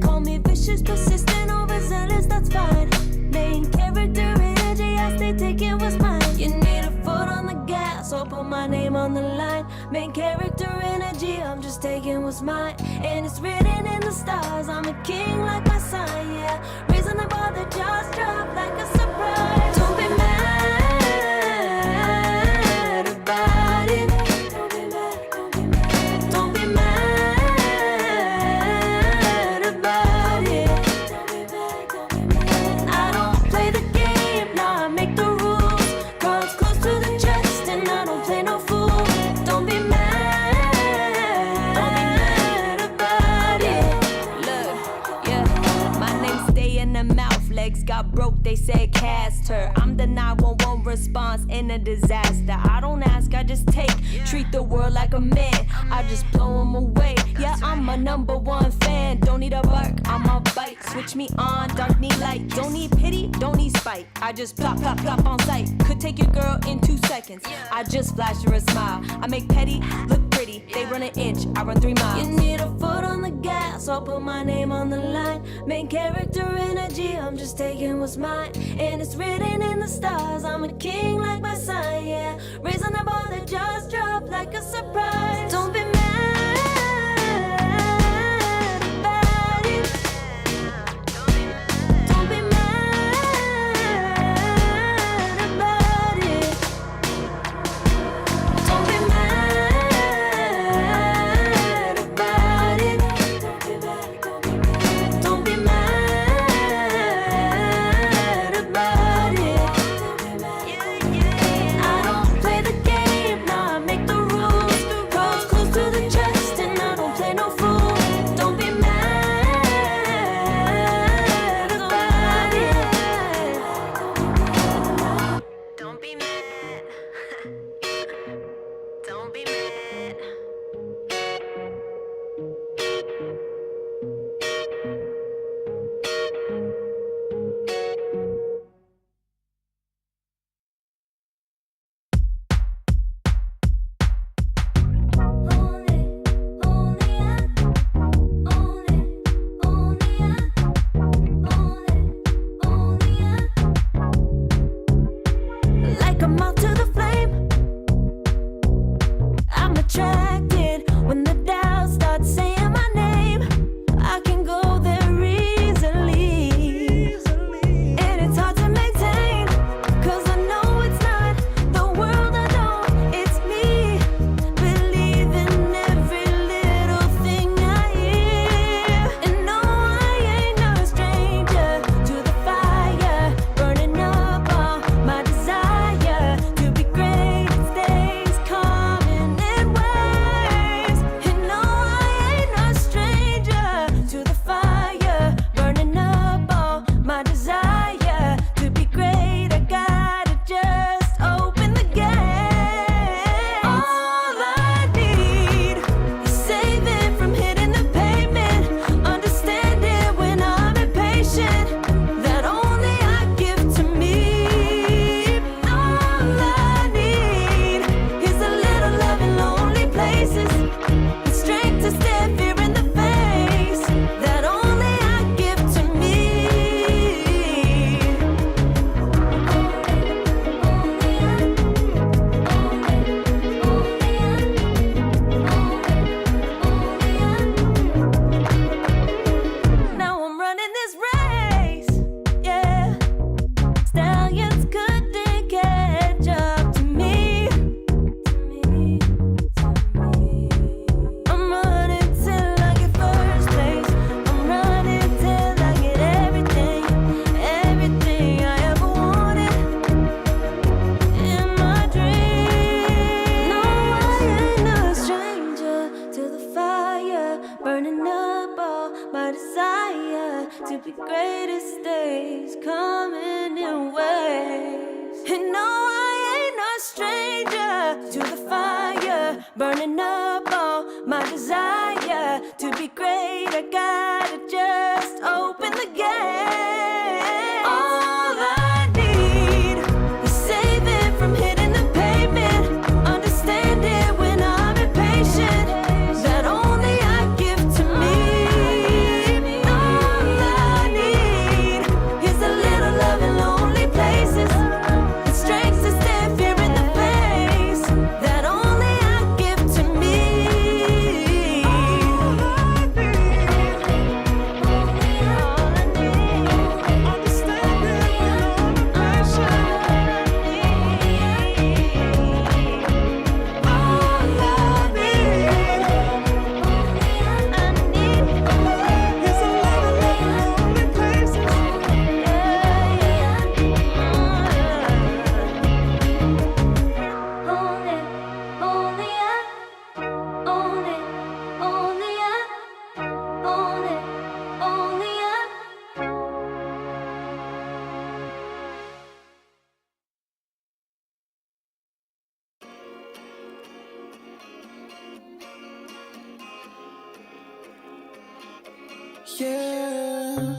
Call me vicious, persistent, overzealous, that's fine. Main character energy, I stay taking what's mine. You need a foot on the gas, so put my name on the line. Main character energy, I'm just taking what's mine. And it's written in the stars, I'm a king like my sign, yeah. Raising the bar, the jaws drop like a surprise. Don't be mad about it. Don't be mad about it. I don't play the game, now I make the rules. Cards close to the chest, and I don't play no fool. Don't be mad about it. Look, yeah, my name stay in the mouth. Legs got broke, they said cast her. I'm the 911 response in a disaster. I don't ask, I just take. Treat the world like a man, I just blow them away. Yeah, I'm a #1 fan. Don't need a bark, I'm a bite. Switch me on, dark need light. Don't need pity, don't need spite. I just plop, plop, plop on sight. Could take your girl in 2 seconds. I just flash her a smile. I make petty look pretty. They run an inch, I run 3 miles. You need a foot on the gas, I'll put my name on the line. Main character energy, I'm just taking what's mine. And it's written in the stars, I'm a king like my sign, yeah. Raising the bar, the jaws drop like a surprise. Don't be mad to be greatest days coming in waves. And no, I ain't no stranger to the fire, burning up all my desire to be great. I gotta just open the gate. All I need is saving from hitting the pavement, understanding when I'm impatient, that only I give to me. All I need is a little love in lonely places, the strength to stand fear in the face, that only I give to me. All I need, all I need, understanding when I'm Yeah.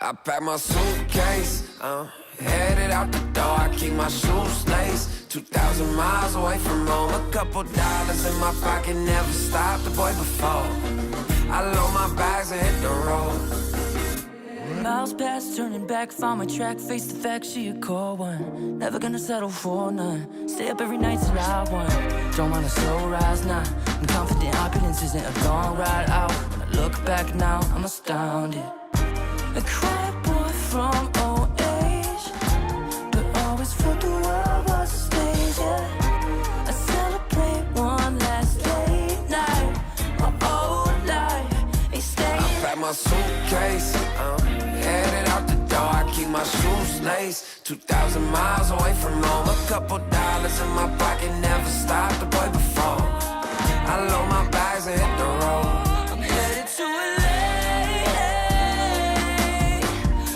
I pack my suitcase, headed out the door. I keep my shoes laced. 2,000 miles away from home. A couple dollars in my pocket, never stopped the boy before. I load my bags and hit the road. Miles past, turning back, found my track, face the fact, she a cold one. Never gonna settle for none. Stay up every night till I won. Don't want a slow rise now. I'm confident opulence isn't a long ride out. When I look back now, I'm astounded. A quiet boy from old age, but always felt the world was a stage, yeah. I celebrate one last late night, my old life, they stay. I pack my suitcase, suitcase. Headed out the door, I keep my shoes laced. 2,000 miles away from home, a couple dollars in my pocket, never stopped the boy before. I load my bags and hit the road. I'm headed to LA.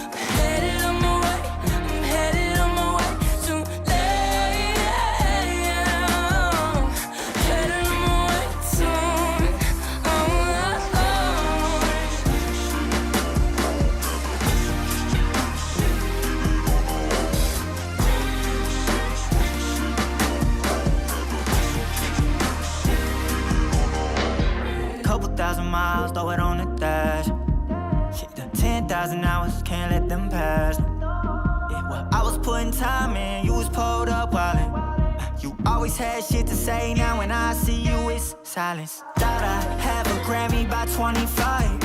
I'm headed on my way. I'm headed on my way to LA. Headed on my way soon. Couple thousand miles, throw it on the dash. Shit, the 10,000 hours, can't let them pass. Yeah, well, I was putting time in, you was pulled up wildin'. You always had shit to say, now when I see you, it's silence. Thought I'd have a Grammy by 25.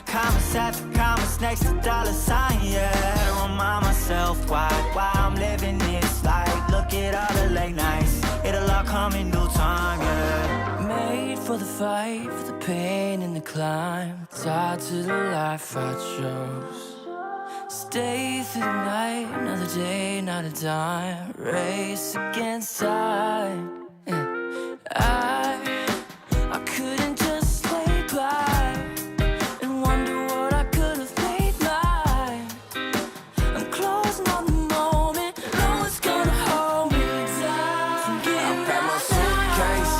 Commas after commas next to dollar sign, yeah. Had to remind myself why I'm living this life. Look at all the late nights, it'll all come in due time, yeah. Made for the fight, for the pain and the climb. Tied to the life I chose. Stay through the night, another day, not a dime. Race against time. I couldn't just lay by and wonder what I could have made mine. I'm closing on the moment, no one's gonna hold me down. I packed my suitcase,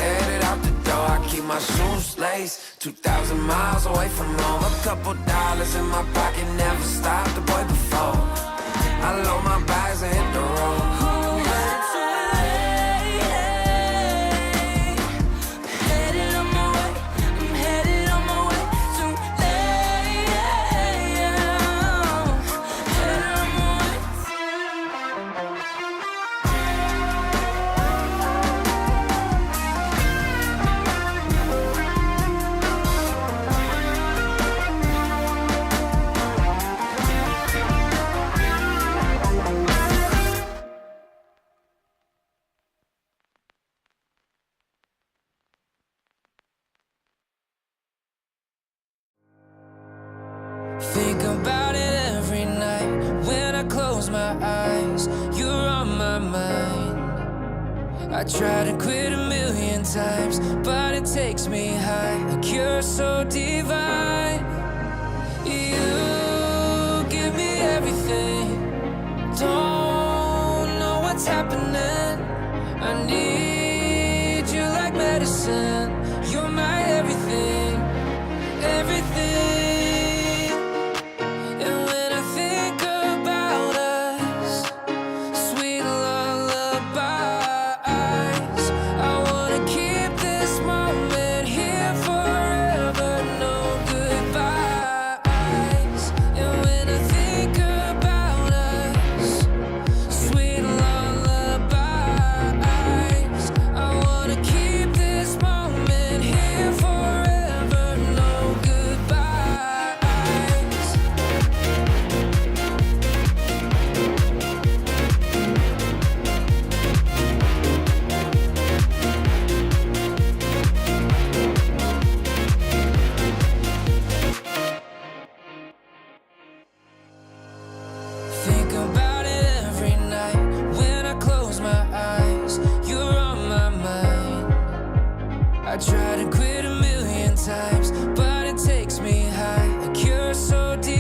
headed out the door, I keep my shoes laced. 2,000 miles away from home, a couple dollars in my pocket, never stopped the boy before. I load my bags and hit the road. Think about it every night when I close my eyes. You're on my mind. I try to quit a million times, but it takes me high. Like you're so divine. You give me everything. Don't know what's happening. I need you like medicine. You're my everything, everything. I try to quit a million times, but it takes me high. Like you're so deep.